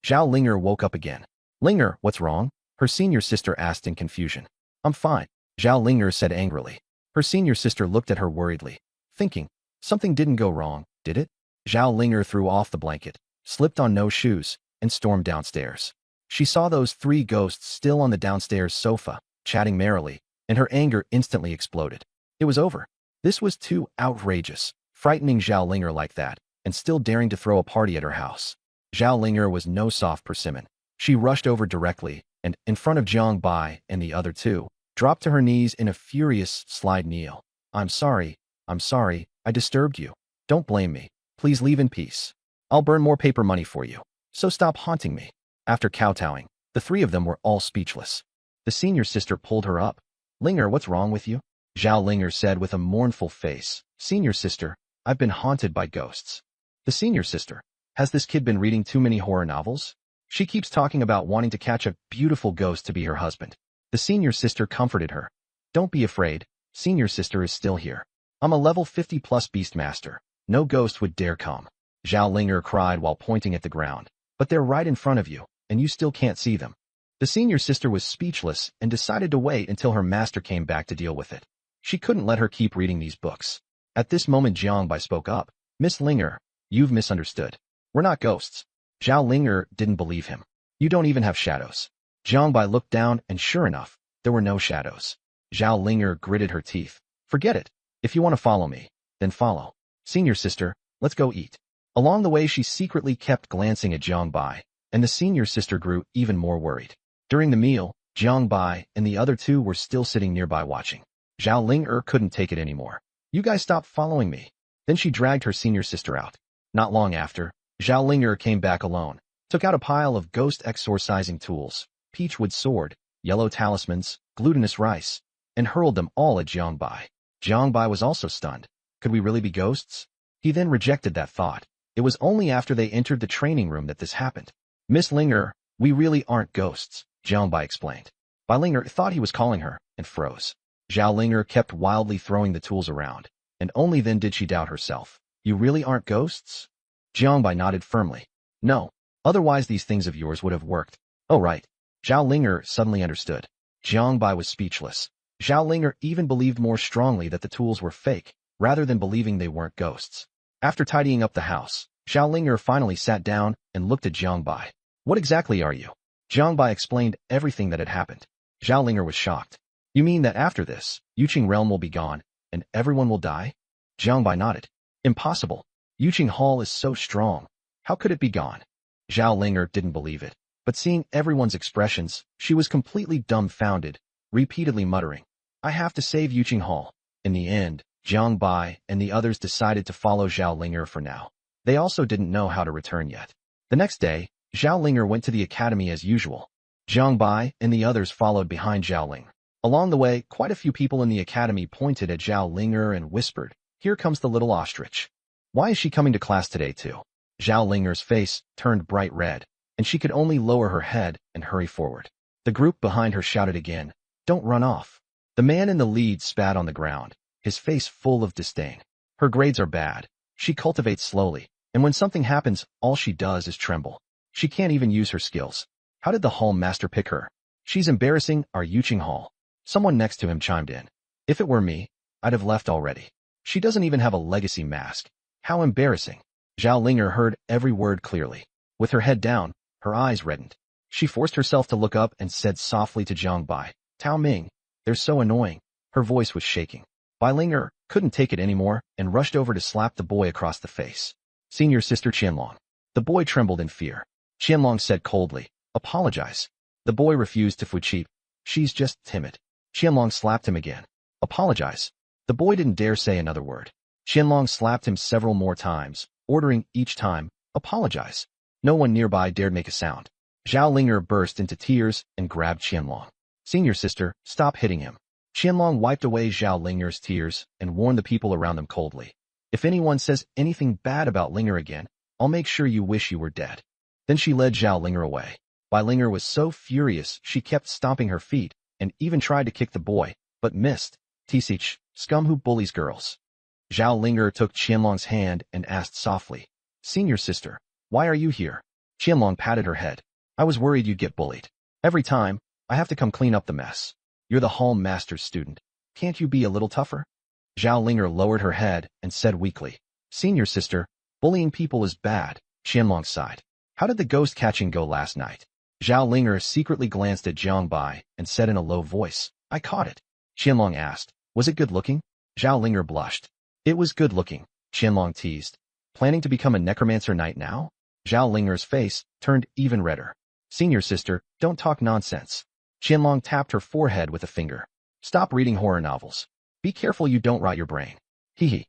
Zhao Linger woke up again. Linger, what's wrong? Her senior sister asked in confusion. I'm fine, Zhao Linger said angrily. Her senior sister looked at her worriedly, thinking, something didn't go wrong, did it? Zhao Linger threw off the blanket, slipped on no shoes, and stormed downstairs. She saw those three ghosts still on the downstairs sofa, chatting merrily, and her anger instantly exploded. It was over. This was too outrageous, frightening Zhao Linger like that, and still daring to throw a party at her house. Zhao Linger was no soft persimmon. She rushed over directly, and, in front of Jiang Bai and the other two, dropped to her knees in a furious slide kneel. I'm sorry, I disturbed you. Don't blame me. Please leave in peace. I'll burn more paper money for you. So stop haunting me. After kowtowing, the three of them were all speechless. The senior sister pulled her up. Linger, what's wrong with you? Zhao Linger said with a mournful face. Senior sister, I've been haunted by ghosts. The senior sister, has this kid been reading too many horror novels? She keeps talking about wanting to catch a beautiful ghost to be her husband. The senior sister comforted her. Don't be afraid, senior sister is still here. I'm a level 50+ beastmaster. No ghost would dare come. Zhao Linger cried while pointing at the ground. But they're right in front of you, and you still can't see them. The senior sister was speechless and decided to wait until her master came back to deal with it. She couldn't let her keep reading these books. At this moment Jiang Bai spoke up. Miss Linger, you've misunderstood. We're not ghosts. Zhao Linger didn't believe him. You don't even have shadows. Jiang Bai looked down and sure enough, there were no shadows. Zhao Linger gritted her teeth. Forget it. If you want to follow me, then follow. Senior sister, let's go eat. Along the way she secretly kept glancing at Jiang Bai, and the senior sister grew even more worried. During the meal, Jiang Bai and the other two were still sitting nearby watching. Zhao Linger couldn't take it anymore. You guys stop following me. Then she dragged her senior sister out. Not long after, Zhao Linger came back alone, took out a pile of ghost exorcising tools, peachwood sword, yellow talismans, glutinous rice, and hurled them all at Jiang Bai. Jiang Bai was also stunned. Could we really be ghosts? He then rejected that thought. It was only after they entered the training room that this happened. Miss Linger, we really aren't ghosts, Jiang Bai explained. Bai Linger thought he was calling her, and froze. Zhao Linger kept wildly throwing the tools around, and only then did she doubt herself. You really aren't ghosts? Jiang Bai nodded firmly. No, otherwise these things of yours would have worked. Oh right. Zhao Linger suddenly understood. Jiang Bai was speechless. Zhao Linger even believed more strongly that the tools were fake, rather than believing they weren't ghosts. After tidying up the house, Zhao Linger finally sat down and looked at Jiang Bai. What exactly are you? Jiang Bai explained everything that had happened. Zhao Linger was shocked. You mean that after this, Yuqing realm will be gone, and everyone will die? Jiang Bai nodded. Impossible. Yuqing Hall is so strong. How could it be gone? Zhao Linger didn't believe it, but seeing everyone's expressions, she was completely dumbfounded, repeatedly muttering, I have to save Yuqing Hall. In the end, Jiang Bai and the others decided to follow Zhao Linger for now. They also didn't know how to return yet. The next day, Zhao Linger went to the academy as usual. Jiang Bai and the others followed behind Zhao Ling. Along the way, quite a few people in the academy pointed at Zhao Linger and whispered, Here comes the little ostrich. Why is she coming to class today too? Zhao Linger's face turned bright red, and she could only lower her head and hurry forward. The group behind her shouted again, Don't run off. The man in the lead spat on the ground, his face full of disdain. Her grades are bad. She cultivates slowly, and when something happens, all she does is tremble. She can't even use her skills. How did the hall master pick her? She's embarrassing our Yuching Hall. Someone next to him chimed in. If it were me, I'd have left already. She doesn't even have a legacy mask. How embarrassing. Zhao Linger heard every word clearly. With her head down, her eyes reddened. She forced herself to look up and said softly to Jiang Bai, Tao Ming, they're so annoying. Her voice was shaking. Bai Linger couldn't take it anymore and rushed over to slap the boy across the face. Senior sister Qianlong. The boy trembled in fear. Qianlong said coldly, apologize. The boy refused to fuchi. She's just timid. Qianlong slapped him again. Apologize. The boy didn't dare say another word. Qianlong slapped him several more times, ordering each time, apologize. No one nearby dared make a sound. Zhao Linger burst into tears and grabbed Qianlong. Senior sister, stop hitting him. Qianlong wiped away Zhao Linger's tears and warned the people around them coldly. If anyone says anything bad about Linger again, I'll make sure you wish you were dead. Then she led Zhao Linger away. Bai Linger was so furious she kept stomping her feet and even tried to kick the boy, but missed. Tisich, scum who bullies girls. Zhao Linger took Qianlong's hand and asked softly, Senior sister, why are you here? Qianlong patted her head. I was worried you'd get bullied. Every time, I have to come clean up the mess. You're the hall master's student. Can't you be a little tougher? Zhao Linger lowered her head and said weakly, Senior sister, bullying people is bad. Qianlong sighed. How did the ghost catching go last night? Zhao Linger secretly glanced at Jiang Bai and said in a low voice, I caught it. Qianlong asked, was it good looking? Zhao Linger blushed. It was good looking, Qianlong teased. Planning to become a necromancer knight now? Zhao Linger's face turned even redder. Senior sister, don't talk nonsense. Qianlong tapped her forehead with a finger. Stop reading horror novels. Be careful you don't rot your brain. Hee hee.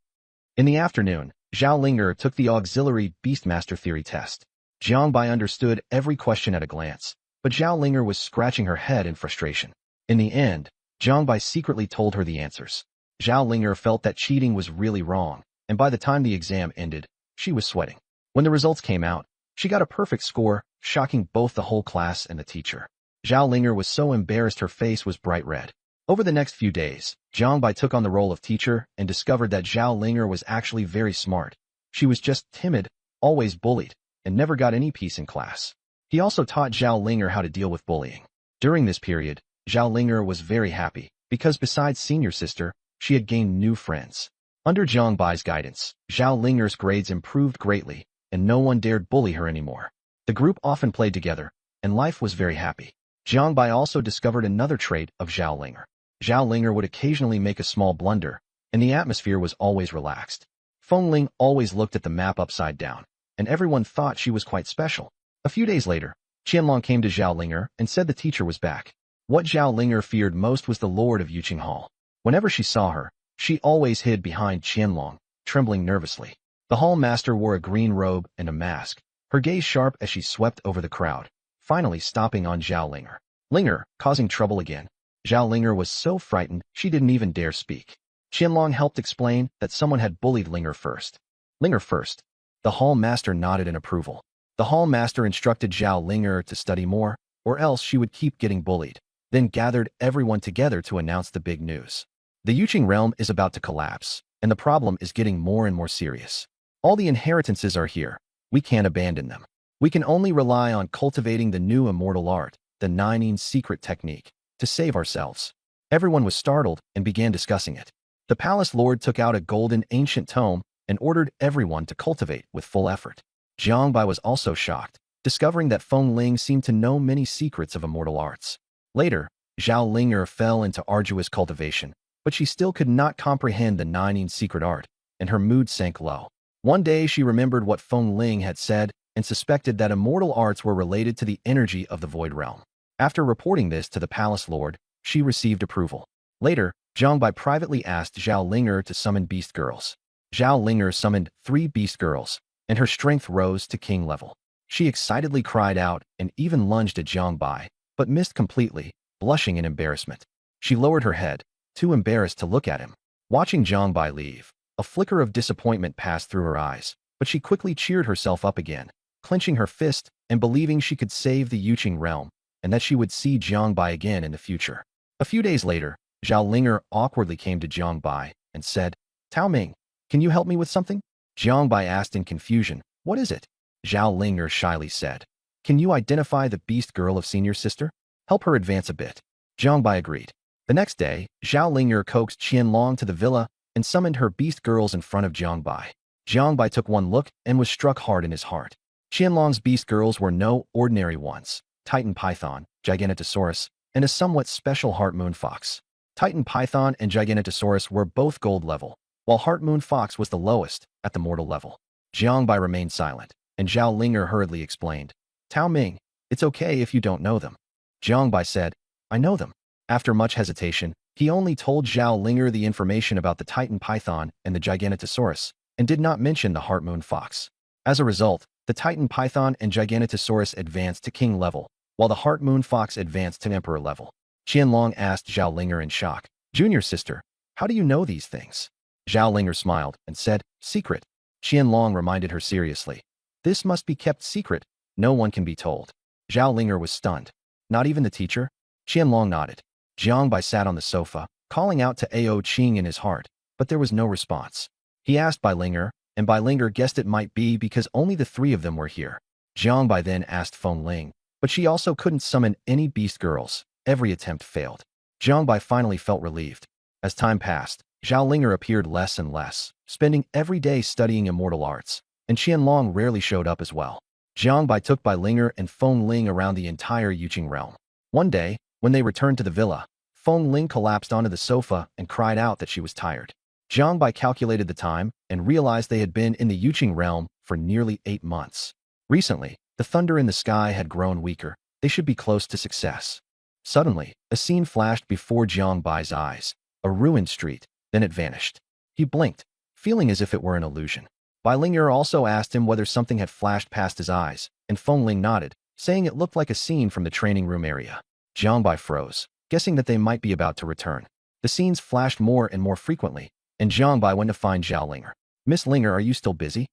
In the afternoon, Zhao Linger took the auxiliary Beastmaster theory test. Jiang Bai understood every question at a glance, but Zhao Linger was scratching her head in frustration. In the end, Jiang Bai secretly told her the answers. Zhao Linger felt that cheating was really wrong, and by the time the exam ended, she was sweating. When the results came out, she got a perfect score, shocking both the whole class and the teacher. Zhao Linger was so embarrassed her face was bright red. Over the next few days, Jiang Bai took on the role of teacher and discovered that Zhao Linger was actually very smart. She was just timid, always bullied, and never got any peace in class. He also taught Zhao Linger how to deal with bullying. During this period, Zhao Linger was very happy, because besides senior sister, she had gained new friends. Under Jiang Bai's guidance, Zhao Linger's grades improved greatly, and no one dared bully her anymore. The group often played together, and life was very happy. Jiang Bai also discovered another trait of Zhao Linger. Zhao Linger would occasionally make a small blunder, and the atmosphere was always relaxed. Feng Ling always looked at the map upside down, and everyone thought she was quite special. A few days later, Qianlong came to Zhao Linger and said the teacher was back. What Zhao Linger feared most was the Lord of Yuqing Hall. Whenever she saw her, she always hid behind Qianlong, trembling nervously. The hall master wore a green robe and a mask, her gaze sharp as she swept over the crowd, finally stopping on Zhao Linger. Linger, causing trouble again. Zhao Linger was so frightened she didn't even dare speak. Qianlong helped explain that someone had bullied Linger first. Linger first. The hall master nodded in approval. The hall master instructed Zhao Linger to study more, or else she would keep getting bullied, then gathered everyone together to announce the big news. The Yuqing realm is about to collapse, and the problem is getting more and more serious. All the inheritances are here. We can't abandon them. We can only rely on cultivating the new immortal art, the Nining secret technique, to save ourselves. Everyone was startled and began discussing it. The palace lord took out a golden ancient tome and ordered everyone to cultivate with full effort. Jiang Bai was also shocked, discovering that Feng Ling seemed to know many secrets of immortal arts. Later, Zhao Linger fell into arduous cultivation, but she still could not comprehend the Nining secret art, and her mood sank low. One day she remembered what Feng Ling had said and suspected that immortal arts were related to the energy of the void realm. After reporting this to the palace lord, she received approval. Later, Jiang Bai privately asked Zhao Linger to summon beast girls. Zhao Linger summoned 3 beast girls, and her strength rose to king level. She excitedly cried out and even lunged at Jiang Bai, but missed completely, blushing in embarrassment. She lowered her head, too embarrassed to look at him. Watching Jiang Bai leave, a flicker of disappointment passed through her eyes, but she quickly cheered herself up again, clenching her fist and believing she could save the Yuqing realm, and that she would see Jiang Bai again in the future. A few days later, Zhao Linger awkwardly came to Jiang Bai and said, Tao Ming, can you help me with something? Jiang Bai asked in confusion, what is it? Zhao Linger shyly said, Can you identify the beast girl of senior sister? Help her advance a bit. Jiang Bai agreed. The next day, Zhao Ling'er coaxed Qianlong to the villa and summoned her beast girls in front of Jiang Bai. Jiang Bai took one look and was struck hard in his heart. Qianlong's beast girls were no ordinary ones. Titan python, Giganotosaurus, and a somewhat special heart moon fox. Titan python and Giganotosaurus were both gold level, while heart moon fox was the lowest, at the mortal level. Jiang Bai remained silent, and Zhao Ling'er hurriedly explained. Tao Ming, it's okay if you don't know them. Jiang Bai said, I know them. After much hesitation, he only told Zhao Ling'er the information about the Titan python and the Giganotosaurus, and did not mention the heart moon fox. As a result, the Titan python and Giganotosaurus advanced to king level, while the heart moon fox advanced to emperor level. Qianlong asked Zhao Ling'er in shock, Junior sister, how do you know these things? Zhao Ling'er smiled and said, secret. Qianlong reminded her seriously. This must be kept secret. No one can be told. Zhao Ling'er was stunned. Not even the teacher? Qianlong nodded. Jiang Bai sat on the sofa, calling out to Ao Qing in his heart, but there was no response. He asked Bai Ling'er, and Bai Ling'er guessed it might be because only the three of them were here. Jiang Bai then asked Feng Ling, but she also couldn't summon any beast girls. Every attempt failed. Jiang Bai finally felt relieved. As time passed, Zhao Ling'er appeared less and less, spending every day studying immortal arts, and Qianlong rarely showed up as well. Jiang Bai took Bai Ling'er and Feng Ling around the entire Yuqing realm. One day, when they returned to the villa, Feng Ling collapsed onto the sofa and cried out that she was tired. Jiang Bai calculated the time and realized they had been in the Yuqing realm for nearly 8 months. Recently, the thunder in the sky had grown weaker. They should be close to success. Suddenly, a scene flashed before Jiang Bai's eyes. A ruined street, then it vanished. He blinked, feeling as if it were an illusion. Bai Ling'er also asked him whether something had flashed past his eyes, and Feng Ling nodded, saying it looked like a scene from the training room area. Jiang Bai froze, guessing that they might be about to return. The scenes flashed more and more frequently, and Jiang Bai went to find Zhao Ling'er. Miss Ling'er, are you still busy?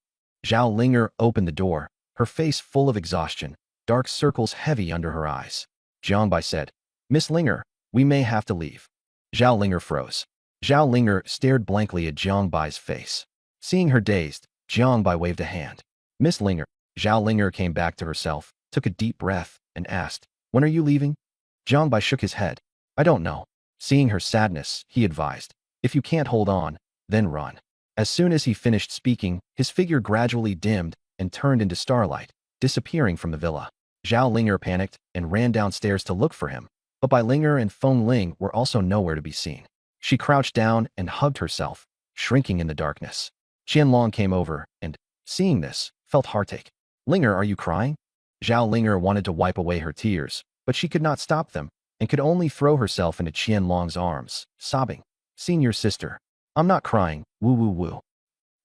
Zhao Ling'er opened the door, her face full of exhaustion, dark circles heavy under her eyes. Jiang Bai said, Miss Ling'er, we may have to leave. Zhao Ling'er froze. Zhao Ling'er stared blankly at Jiang Bai's face. Seeing her dazed, Jiang Bai waved a hand. Miss Ling'er. Zhao Ling'er came back to herself, took a deep breath, and asked, when are you leaving? Jiang Bai shook his head. I don't know. Seeing her sadness, he advised, if you can't hold on, then run. As soon as he finished speaking, his figure gradually dimmed and turned into starlight, disappearing from the villa. Zhao Ling'er panicked and ran downstairs to look for him, but Bai Ling'er and Feng Ling were also nowhere to be seen. She crouched down and hugged herself, shrinking in the darkness. Qianlong came over and, seeing this, felt heartache. Ling'er, are you crying? Zhao Ling'er wanted to wipe away her tears, but she could not stop them, and could only throw herself into Qianlong's arms, sobbing. Senior sister. I'm not crying, woo woo woo.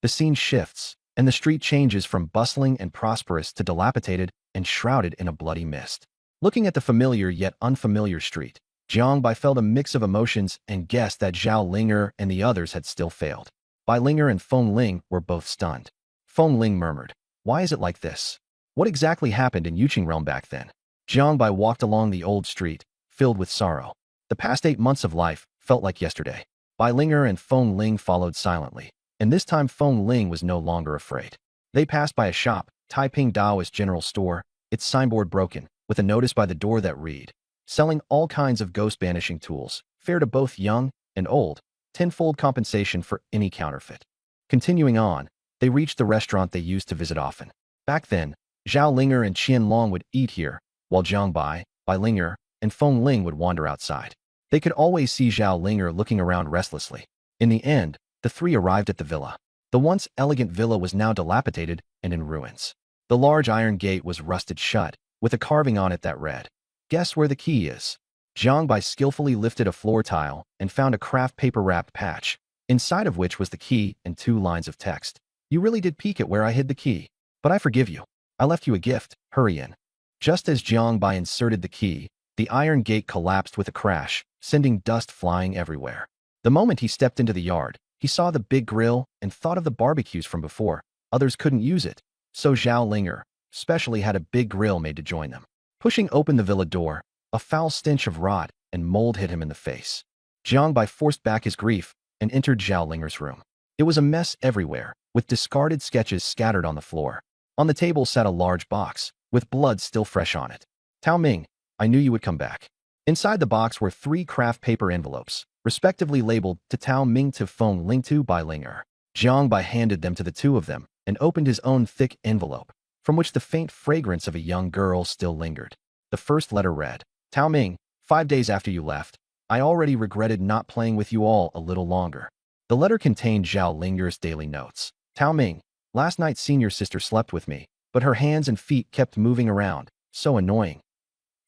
The scene shifts, and the street changes from bustling and prosperous to dilapidated and shrouded in a bloody mist. Looking at the familiar yet unfamiliar street, Jiang Bai felt a mix of emotions and guessed that Zhao Ling'er and the others had still failed. Bai Ling'er and Feng Ling were both stunned. Feng Ling murmured, why is it like this? What exactly happened in Yuqing realm back then? Jiang Bai walked along the old street, filled with sorrow. The past 8 months of life felt like yesterday. Bai Ling'er and Feng Ling followed silently, and this time Feng Ling was no longer afraid. They passed by a shop, Taiping Daoist General Store, its signboard broken, with a notice by the door that read, selling all kinds of ghost banishing tools, fair to both young and old, tenfold compensation for any counterfeit. Continuing on, they reached the restaurant they used to visit often. Back then, Zhao Ling'er and Qianlong would eat here, while Jiang Bai, Bai Ling'er, and Feng Ling would wander outside. They could always see Zhao Ling'er looking around restlessly. In the end, the three arrived at the villa. The once elegant villa was now dilapidated and in ruins. The large iron gate was rusted shut, with a carving on it that read, "Guess where the key is." Jiang Bai skillfully lifted a floor tile and found a craft paper-wrapped patch, inside of which was the key and 2 lines of text. "You really did peek at where I hid the key, but I forgive you. I left you a gift. Hurry in." Just as Jiang Bai inserted the key, the iron gate collapsed with a crash, sending dust flying everywhere. The moment he stepped into the yard, he saw the big grill and thought of the barbecues from before. Others couldn't use it, so Zhao Ling'er specially had a big grill made to join them. Pushing open the villa door, a foul stench of rot and mold hit him in the face. Jiang Bai forced back his grief and entered Zhao Ling'er's room. It was a mess everywhere, with discarded sketches scattered on the floor. On the table sat a large box, with blood still fresh on it. Tao Ming, I knew you would come back. Inside the box were 3 craft paper envelopes, respectively labeled to Tao Ming to Feng Ling to Bai Linger. Jiang Bai handed them to the two of them and opened his own thick envelope, from which the faint fragrance of a young girl still lingered. The first letter read, Tao Ming, 5 days after you left, I already regretted not playing with you all a little longer. The letter contained Zhao Linger's daily notes. Tao Ming, last night senior sister slept with me, but her hands and feet kept moving around, so annoying.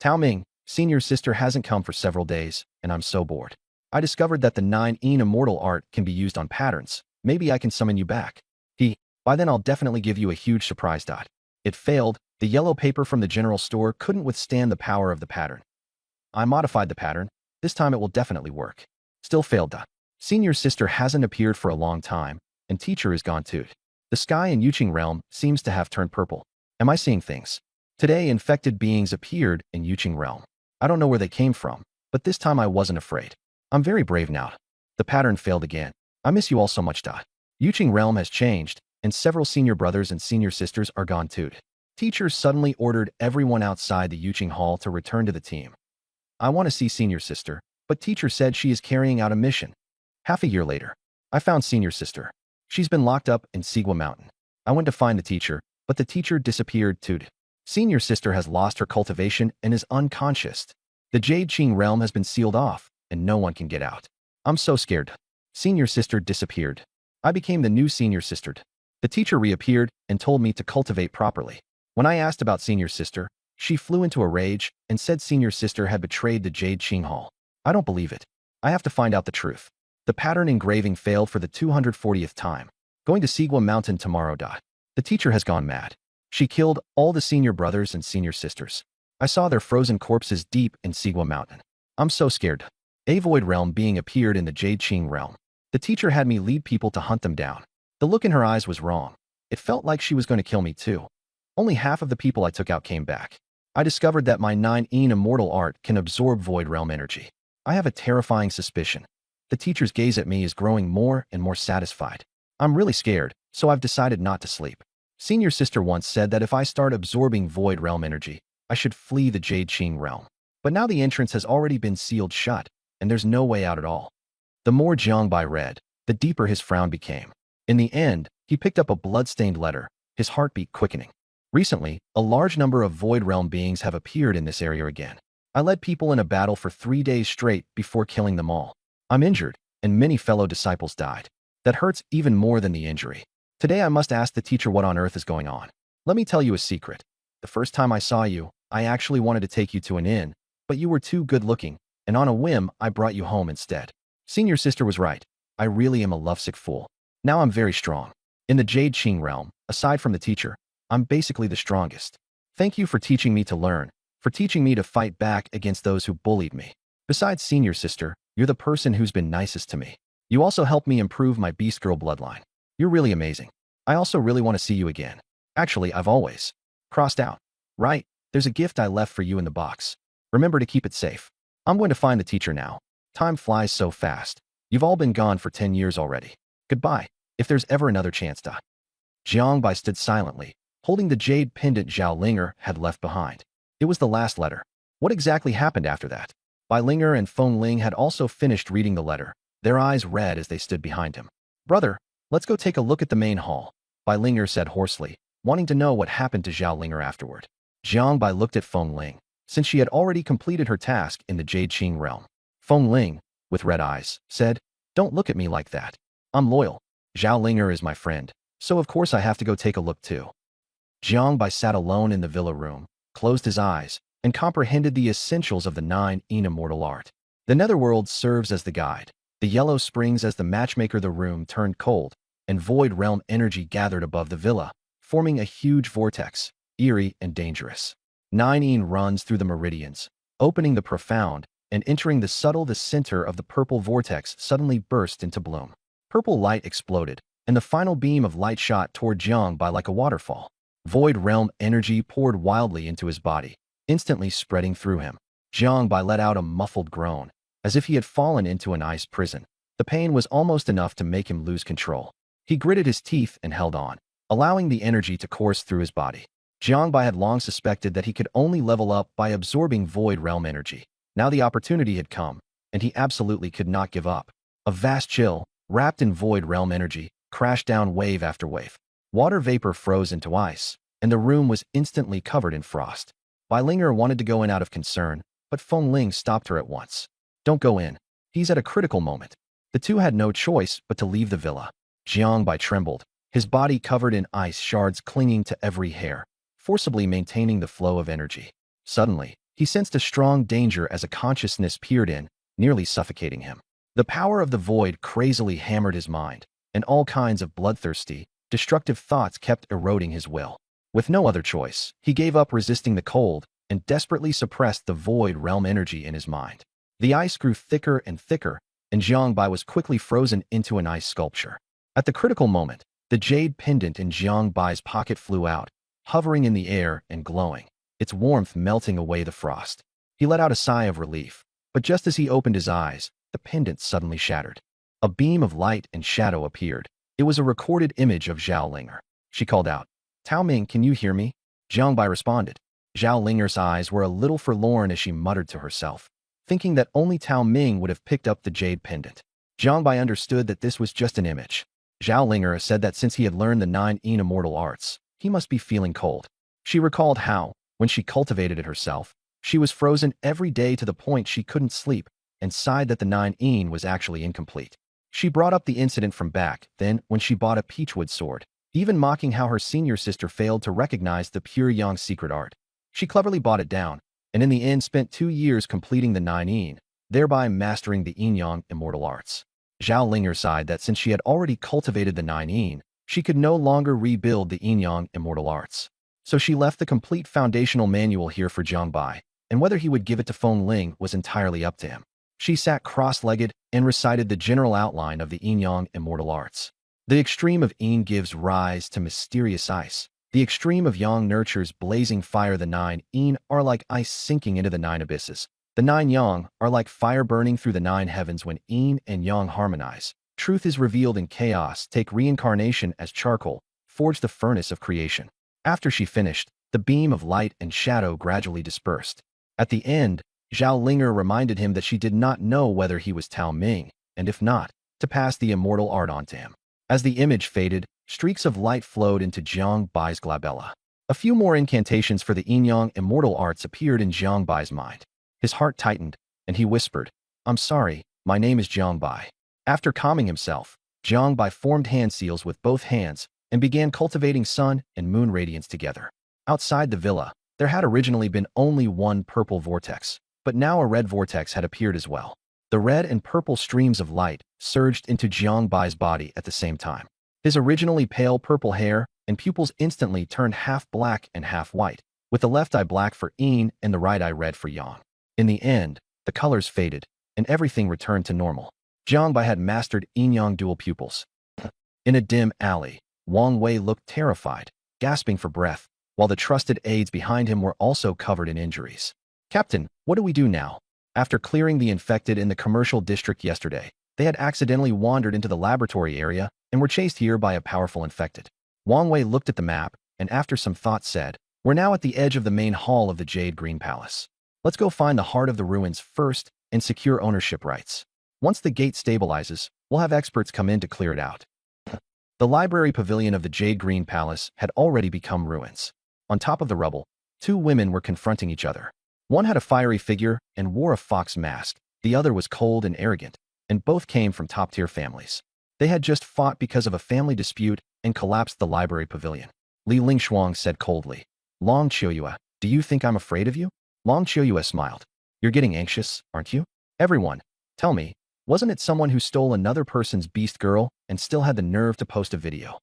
Tao Ming, senior sister hasn't come for several days, and I'm so bored. I discovered that the 9-yin immortal art can be used on patterns. Maybe I can summon you back. By then I'll definitely give you a huge surprise. It failed. The yellow paper from the general store couldn't withstand the power of the pattern. I modified the pattern. This time it will definitely work. Still failed. Senior sister hasn't appeared for a long time, and teacher is gone too. The sky in Yuqing realm seems to have turned purple. Am I seeing things? Today infected beings appeared in Yuqing realm. I don't know where they came from, but this time I wasn't afraid. I'm very brave now. The pattern failed again. I miss you all so much. Yuqing realm has changed, and several senior brothers and senior sisters are gone too. Teacher suddenly ordered everyone outside the Yuqing hall to return to the team. I want to see senior sister, but teacher said she is carrying out a mission. Half a year later, I found senior sister. She's been locked up in Sigua Mountain. I went to find the teacher, but the teacher disappeared too. Senior sister has lost her cultivation and is unconscious. The Jade Qing realm has been sealed off, and no one can get out. I'm so scared. Senior sister disappeared. I became the new senior sister. The teacher reappeared and told me to cultivate properly. When I asked about senior sister, she flew into a rage and said senior sister had betrayed the Jade Qing Hall. I don't believe it. I have to find out the truth. The pattern engraving failed for the 240th time. Going to Sigua Mountain tomorrow. The teacher has gone mad. She killed all the senior brothers and senior sisters. I saw their frozen corpses deep in Sigua Mountain. I'm so scared. A void realm being appeared in the Jade Qing realm. The teacher had me lead people to hunt them down. The look in her eyes was wrong. It felt like she was going to kill me too. Only half of the people I took out came back. I discovered that my 9-yin immortal art can absorb void realm energy. I have a terrifying suspicion. The teacher's gaze at me is growing more and more satisfied. I'm really scared, so I've decided not to sleep. Senior sister once said that if I start absorbing void realm energy, I should flee the Jade Qing realm. But now the entrance has already been sealed shut, and there's no way out at all. The more Jiang Bai read, the deeper his frown became. In the end, he picked up a blood-stained letter, his heartbeat quickening. Recently, a large number of void realm beings have appeared in this area again. I led people in a battle for 3 days straight before killing them all. I'm injured, and many fellow disciples died. That hurts even more than the injury. Today I must ask the teacher what on earth is going on. Let me tell you a secret. The first time I saw you, I actually wanted to take you to an inn, but you were too good-looking, and on a whim, I brought you home instead. Senior sister was right. I really am a lovesick fool. Now I'm very strong. In the Jade Qing realm, aside from the teacher, I'm basically the strongest. Thank you for teaching me to learn, for teaching me to fight back against those who bullied me. Besides senior sister, you're the person who's been nicest to me. You also helped me improve my beast girl bloodline. You're really amazing. I also really want to see you again. Actually, I've always crossed out. Right, there's a gift I left for you in the box. Remember to keep it safe. I'm going to find the teacher now. Time flies so fast. You've all been gone for 10 years already. Goodbye, if there's ever another chance. Jiang Bai stood silently, holding the jade pendant Zhao Linger had left behind. It was the last letter. What exactly happened after that? Bai Linger and Feng Ling had also finished reading the letter, their eyes red as they stood behind him. Brother, let's go take a look at the main hall, Bai Linger said hoarsely, wanting to know what happened to Zhao Linger afterward. Jiang Bai looked at Feng Ling, since she had already completed her task in the Jade Qing realm. Feng Ling, with red eyes, said, "Don't look at me like that. I'm loyal. Zhao Linger is my friend, so of course I have to go take a look too." Jiang Bai sat alone in the villa room, closed his eyes, and comprehended the essentials of the 9-yin immortal art. The netherworld serves as the guide, the yellow springs as the matchmaker. The room turned cold, and void realm energy gathered above the villa, forming a huge vortex, eerie and dangerous. 9-yin runs through the meridians, opening the profound, and entering the subtle. The center of the purple vortex suddenly burst into bloom. Purple light exploded, and the final beam of light shot toward Jiang Bai like a waterfall. Void realm energy poured wildly into his body, instantly spreading through him. Jiang Bai let out a muffled groan, as if he had fallen into an ice prison. The pain was almost enough to make him lose control. He gritted his teeth and held on, allowing the energy to course through his body. Jiangbai had long suspected that he could only level up by absorbing void realm energy. Now the opportunity had come, and he absolutely could not give up. A vast chill, wrapped in void realm energy, crashed down wave after wave. Water vapor froze into ice, and the room was instantly covered in frost. Bai Linger wanted to go in out of concern, but Feng Ling stopped her at once. Don't go in. He's at a critical moment. The two had no choice but to leave the villa. Jiangbai trembled, his body covered in ice shards clinging to every hair, forcibly maintaining the flow of energy. Suddenly, he sensed a strong danger as a consciousness peered in, nearly suffocating him. The power of the void crazily hammered his mind, and all kinds of bloodthirsty, destructive thoughts kept eroding his will. With no other choice, he gave up resisting the cold and desperately suppressed the void realm energy in his mind. The ice grew thicker and thicker, and Jiangbai was quickly frozen into an ice sculpture. At the critical moment, the jade pendant in Jiangbai's pocket flew out, hovering in the air and glowing, its warmth melting away the frost. He let out a sigh of relief, but just as he opened his eyes, the pendant suddenly shattered. A beam of light and shadow appeared. It was a recorded image of Zhao Linger. She called out, "Tao Ming, can you hear me?" Jiangbai responded. Zhao Linger's eyes were a little forlorn as she muttered to herself, thinking that only Tao Ming would have picked up the jade pendant. Jiangbai understood that this was just an image. Zhao Linger said that since he had learned the 9 immortal arts, he must be feeling cold. She recalled how, when she cultivated it herself, she was frozen every day to the point she couldn't sleep, and sighed that the 9 was actually incomplete. She brought up the incident from back then when she bought a peachwood sword, even mocking how her senior sister failed to recognize the pure yang secret art. She cleverly bought it down, and in the end spent 2 years completing the 9, thereby mastering the yin-yang immortal arts. Zhao Linger sighed that since she had already cultivated the 9, she could no longer rebuild the yin-yang immortal arts. So she left the complete foundational manual here for Jiangbai, and whether he would give it to Feng Ling was entirely up to him. She sat cross-legged and recited the general outline of the yin-yang immortal arts. The extreme of yin gives rise to mysterious ice. The extreme of yang nurtures blazing fire. The 9 yin are like ice sinking into the 9 abysses. The 9 yang are like fire burning through the 9 heavens. When yin and yang harmonize, truth is revealed in chaos. Take reincarnation as charcoal, forge the furnace of creation. After she finished, the beam of light and shadow gradually dispersed. At the end, Zhao Linger reminded him that she did not know whether he was Tao Ming, and if not, to pass the immortal art on to him. As the image faded, streaks of light flowed into Jiangbai's glabella. A few more incantations for the yin-yang immortal arts appeared in Jiangbai's mind. His heart tightened, and he whispered, "I'm sorry, my name is Jiangbai." After calming himself, Jiangbai formed hand seals with both hands and began cultivating sun and moon radiance together. Outside the villa, there had originally been only one purple vortex, but now a red vortex had appeared as well. The red and purple streams of light surged into Jiangbai's body at the same time. His originally pale purple hair and pupils instantly turned half black and half white, with the left eye black for yin and the right eye red for yang. In the end, the colors faded, and everything returned to normal. Jiangbai had mastered yin-yang dual pupils. In a dim alley, Wang Wei looked terrified, gasping for breath, while the trusted aides behind him were also covered in injuries. "Captain, what do we do now?" After clearing the infected in the commercial district yesterday, they had accidentally wandered into the laboratory area and were chased here by a powerful infected. Wang Wei looked at the map and after some thought said, "We're now at the edge of the main hall of the Jade Green Palace. Let's go find the heart of the ruins first and secure ownership rights. Once the gate stabilizes, we'll have experts come in to clear it out." The library pavilion of the Jade Green Palace had already become ruins. On top of the rubble, 2 women were confronting each other. One had a fiery figure and wore a fox mask. The other was cold and arrogant, and both came from top-tier families. They had just fought because of a family dispute and collapsed the library pavilion. Li Lingshuang said coldly, "Long Qiuyue, do you think I'm afraid of you?" Long Qiuyue smiled. "You're getting anxious, aren't you? Everyone, tell me, wasn't it someone who stole another person's beast girl and still had the nerve to post a video?"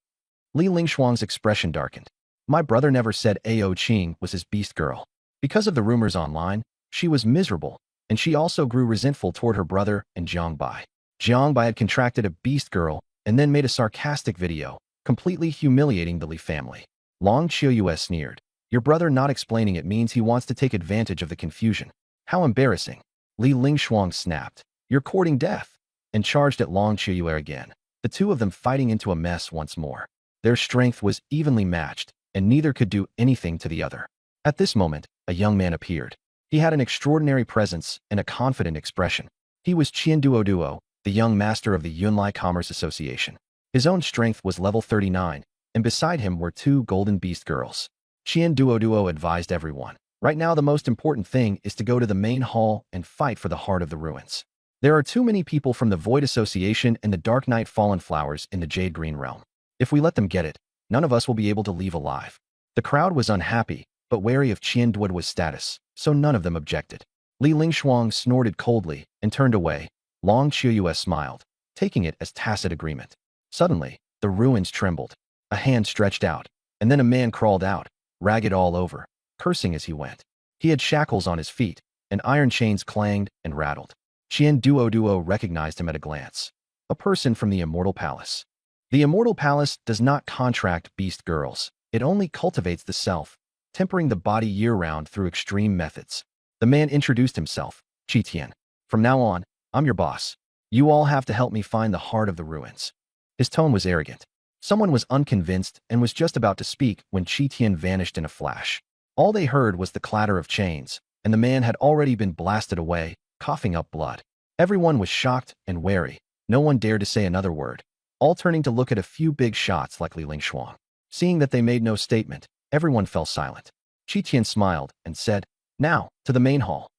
Li Lingshuang's expression darkened. "My brother never said Ao Qing was his beast girl. Because of the rumors online, she was miserable, and she also grew resentful toward her brother and Jiangbai. Jiangbai had contracted a beast girl and then made a sarcastic video, completely humiliating the Li family." Long Qiuyue sneered. "Your brother not explaining it means he wants to take advantage of the confusion. How embarrassing." Li Lingshuang snapped, "You're courting death," and charged at Long Qiuyue again, the two of them fighting into a mess once more. Their strength was evenly matched, and neither could do anything to the other. At this moment, a young man appeared. He had an extraordinary presence and a confident expression. He was Qian Duoduo, the young master of the Yunlai Commerce Association. His own strength was level 39, and beside him were two golden beast girls. Qian Duoduo advised everyone, right now the most important thing is to go to the main hall and fight for the heart of the ruins. There are too many people from the Void Association and the Dark Knight Fallen Flowers in the Jade Green Realm. If we let them get it, none of us will be able to leave alive. The crowd was unhappy, but wary of Qian Duoduo's status, so none of them objected. Li Lingshuang snorted coldly and turned away. Long Qiuyue smiled, taking it as tacit agreement. Suddenly, the ruins trembled. A hand stretched out, and then a man crawled out, ragged all over, cursing as he went. He had shackles on his feet, and iron chains clanged and rattled. Qian Duoduo recognized him at a glance. A person from the Immortal Palace. The Immortal Palace does not contract beast girls. It only cultivates the self, tempering the body year-round through extreme methods. The man introduced himself, Qi Tian. From now on, I'm your boss. You all have to help me find the heart of the ruins. His tone was arrogant. Someone was unconvinced and was just about to speak when Qi Tian vanished in a flash. All they heard was the clatter of chains, and the man had already been blasted away, coughing up blood. Everyone was shocked and wary. No one dared to say another word, all turning to look at a few big shots like Li Lingshuang. Seeing that they made no statement, everyone fell silent. Qi Tian smiled and said, "Now, to the main hall."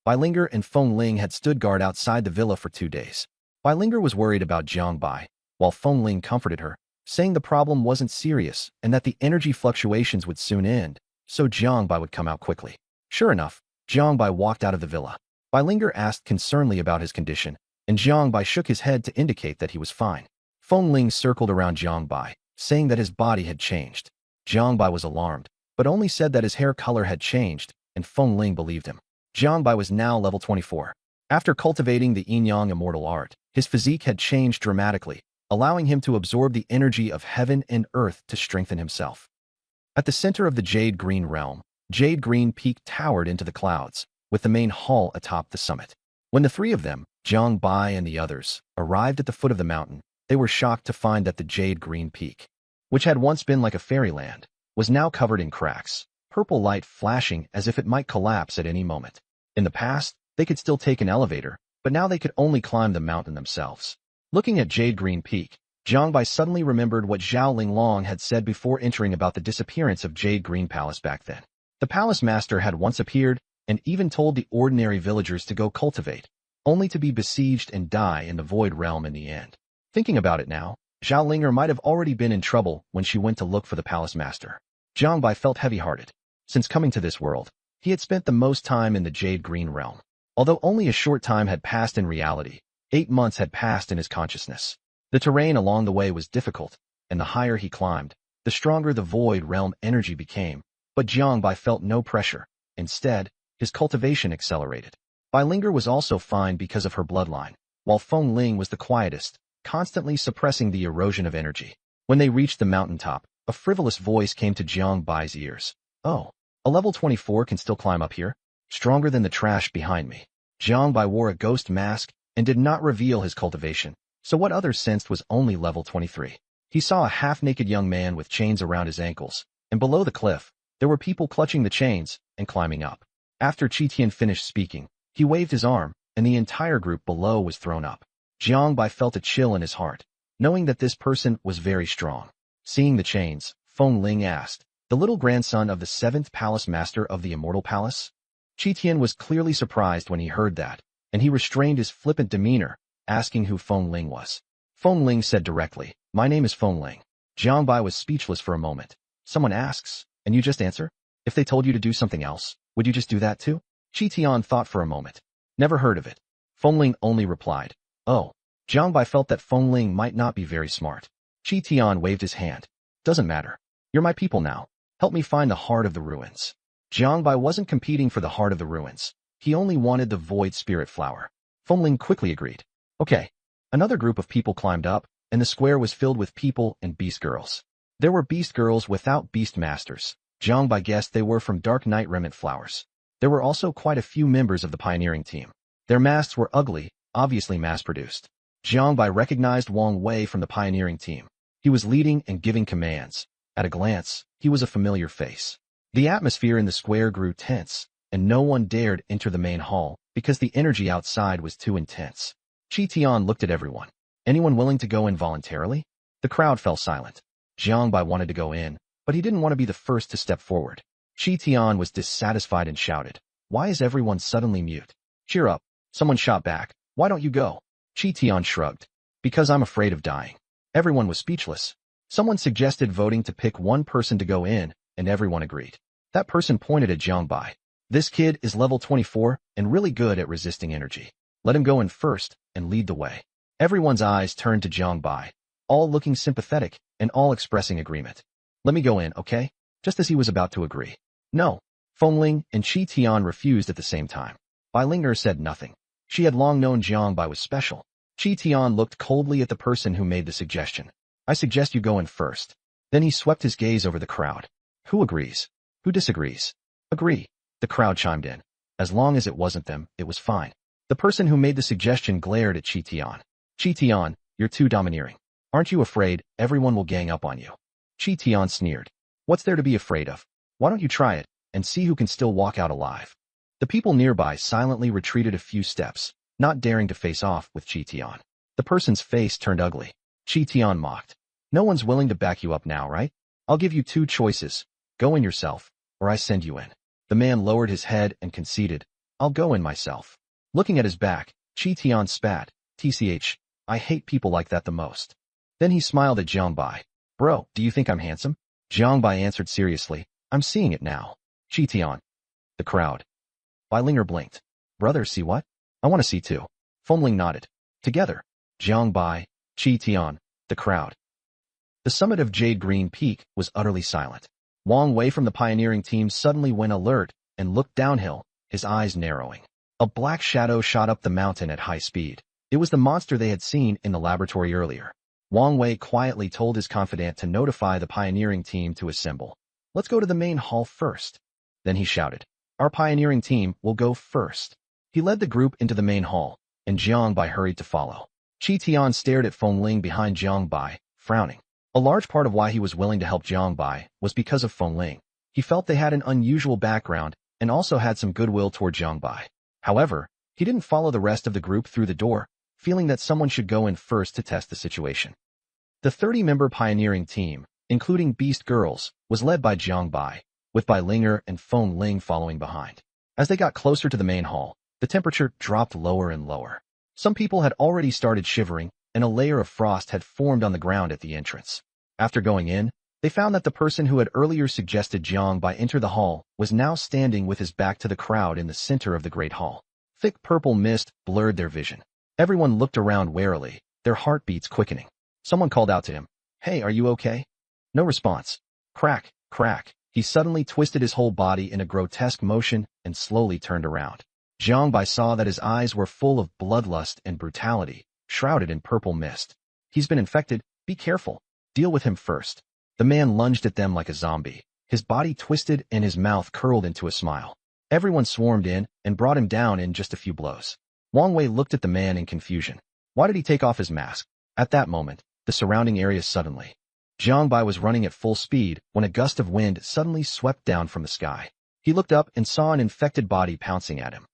Linger and Feng Ling had stood guard outside the villa for 2 days. Linger was worried about Jiang Bai, while Feng Ling comforted her, saying the problem wasn't serious and that the energy fluctuations would soon end, so Jiang Bai would come out quickly. Sure enough, Jiang Bai walked out of the villa. Linger asked concernedly about his condition, and Jiang Bai shook his head to indicate that he was fine. Feng Ling circled around Jiang Bai, saying that his body had changed. Jiang Bai was alarmed, but only said that his hair color had changed, and Feng Ling believed him. Jiang Bai was now level 24. After cultivating the Yin-Yang immortal art, his physique had changed dramatically, allowing him to absorb the energy of heaven and earth to strengthen himself. At the center of the Jade Green realm, Jade Green Peak towered into the clouds, with the main hall atop the summit. When the three of them, Jiang Bai and the others, arrived at the foot of the mountain, they were shocked to find that the Jade Green Peak, which had once been like a fairyland, was now covered in cracks, purple light flashing as if it might collapse at any moment. In the past, they could still take an elevator, but now they could only climb the mountain themselves. Looking at Jade Green Peak, Jiang Bai suddenly remembered what Zhao Linglong had said before entering about the disappearance of Jade Green Palace back then. The palace master had once appeared and even told the ordinary villagers to go cultivate, only to be besieged and die in the void realm in the end. Thinking about it now, Zhao Linger might have already been in trouble when she went to look for the palace master. Jiang Bai felt heavy-hearted. Since coming to this world, he had spent the most time in the Jade Green realm. Although only a short time had passed in reality, 8 months had passed in his consciousness. The terrain along the way was difficult, and the higher he climbed, the stronger the void realm energy became. But Jiang Bai felt no pressure. Instead, his cultivation accelerated. Bai Linger was also fine because of her bloodline, while Feng Ling was the quietest, constantly suppressing the erosion of energy. When they reached the mountaintop, a frivolous voice came to Jiang Bai's ears. "Oh, a level 24 can still climb up here? Stronger than the trash behind me." Jiang Bai wore a ghost mask and did not reveal his cultivation, so what others sensed was only level 23. He saw a half-naked young man with chains around his ankles, and below the cliff, there were people clutching the chains and climbing up. After Qi Tian finished speaking, he waved his arm, and the entire group below was thrown up. Jiang Bai felt a chill in his heart, knowing that this person was very strong. Seeing the chains, Feng Ling asked, "The little grandson of the 7th Palace Master of the Immortal Palace?" Qi Tian was clearly surprised when he heard that, and he restrained his flippant demeanor, asking who Feng Ling was. Feng Ling said directly, "My name is Feng Ling." Jiang Bai was speechless for a moment. Someone asks, and you just answer? If they told you to do something else, would you just do that too? Qi Tian thought for a moment. Never heard of it. Feng Ling only replied, "Oh." Jiang Bai felt that Feng Ling might not be very smart. Qi Tian waved his hand. "Doesn't matter. You're my people now. Help me find the heart of the ruins." Jiang Bai wasn't competing for the heart of the ruins. He only wanted the void spirit flower. Feng Ling quickly agreed. Okay. Another group of people climbed up, and the square was filled with people and beast girls. There were beast girls without beast masters. Jiang Bai guessed they were from Dark Knight Remnant Flowers. There were also quite a few members of the pioneering team. Their masks were ugly, obviously mass-produced. Jiang Bai recognized Wang Wei from the pioneering team. He was leading and giving commands. At a glance, he was a familiar face. The atmosphere in the square grew tense, and no one dared enter the main hall because the energy outside was too intense. Chi Tian looked at everyone. Anyone willing to go in voluntarily? The crowd fell silent. Jiang Bai wanted to go in, but he didn't want to be the first to step forward. Chi Tian was dissatisfied and shouted, "Why is everyone suddenly mute? Cheer up." Someone shot back, "Why don't you go?" Chi Tian shrugged. "Because I'm afraid of dying." Everyone was speechless. Someone suggested voting to pick one person to go in, and everyone agreed. That person pointed at Jiang Bai. "This kid is level 24 and really good at resisting energy. Let him go in first and lead the way." Everyone's eyes turned to Jiang Bai, all looking sympathetic and all expressing agreement. "Let me go in, okay?" Just as he was about to agree. "No." Feng Ling and Chi Tian refused at the same time. Bai Linger said nothing. She had long known Jiang Bai was special. Chi Tian looked coldly at the person who made the suggestion. "I suggest you go in first." Then he swept his gaze over the crowd. "Who agrees? Who disagrees?" "Agree." The crowd chimed in. As long as it wasn't them, it was fine. The person who made the suggestion glared at Chi Tian. "Chi Tian, you're too domineering. Aren't you afraid everyone will gang up on you?" Chi Tian sneered. "What's there to be afraid of? Why don't you try it and see who can still walk out alive?" The people nearby silently retreated a few steps, not daring to face off with Chi Tian. The person's face turned ugly. Chi Tian mocked. "No one's willing to back you up now, right? I'll give you two choices. Go in yourself, or I send you in." The man lowered his head and conceded. "I'll go in myself." Looking at his back, Chi Tian spat. "Tch, I hate people like that the most." Then he smiled at Jiang Bai. "Bro, do you think I'm handsome?" Jiang Bai answered seriously. "I'm seeing it now." Chi Tian. The crowd. Bai Linger blinked. "Brother, see what?" "I want to see too." Feng Ling nodded. Together. Jiang Bai, Chi Tian, the crowd. The summit of Jade Green Peak was utterly silent. Wang Wei from the pioneering team suddenly went alert and looked downhill, his eyes narrowing. A black shadow shot up the mountain at high speed. It was the monster they had seen in the laboratory earlier. Wang Wei quietly told his confidant to notify the pioneering team to assemble. "Let's go to the main hall first." Then he shouted, "Our pioneering team will go first." He led the group into the main hall, and Jiang Bai hurried to follow. Chi Tian stared at Feng Ling behind Jiang Bai, frowning. A large part of why he was willing to help Jiang Bai was because of Feng Ling. He felt they had an unusual background and also had some goodwill toward Jiang Bai. However, he didn't follow the rest of the group through the door, feeling that someone should go in first to test the situation. The 30-member pioneering team, including Beast Girls, was led by Jiang Bai, with Bai Linger and Feng Ling following behind. As they got closer to the main hall, the temperature dropped lower and lower. Some people had already started shivering, and a layer of frost had formed on the ground at the entrance. After going in, they found that the person who had earlier suggested Jiang Bai enter the hall was now standing with his back to the crowd in the center of the great hall. Thick purple mist blurred their vision. Everyone looked around warily, their heartbeats quickening. Someone called out to him, "Hey, are you okay?" No response. Crack, crack. He suddenly twisted his whole body in a grotesque motion and slowly turned around. Jiang Bai saw that his eyes were full of bloodlust and brutality, shrouded in purple mist. "He's been infected. Be careful. Deal with him first." The man lunged at them like a zombie. His body twisted and his mouth curled into a smile. Everyone swarmed in and brought him down in just a few blows. Wang Wei looked at the man in confusion. Why did he take off his mask? At that moment, the surrounding area suddenly. Jiang Bai was running at full speed when a gust of wind suddenly swept down from the sky. He looked up and saw an infected body pouncing at him.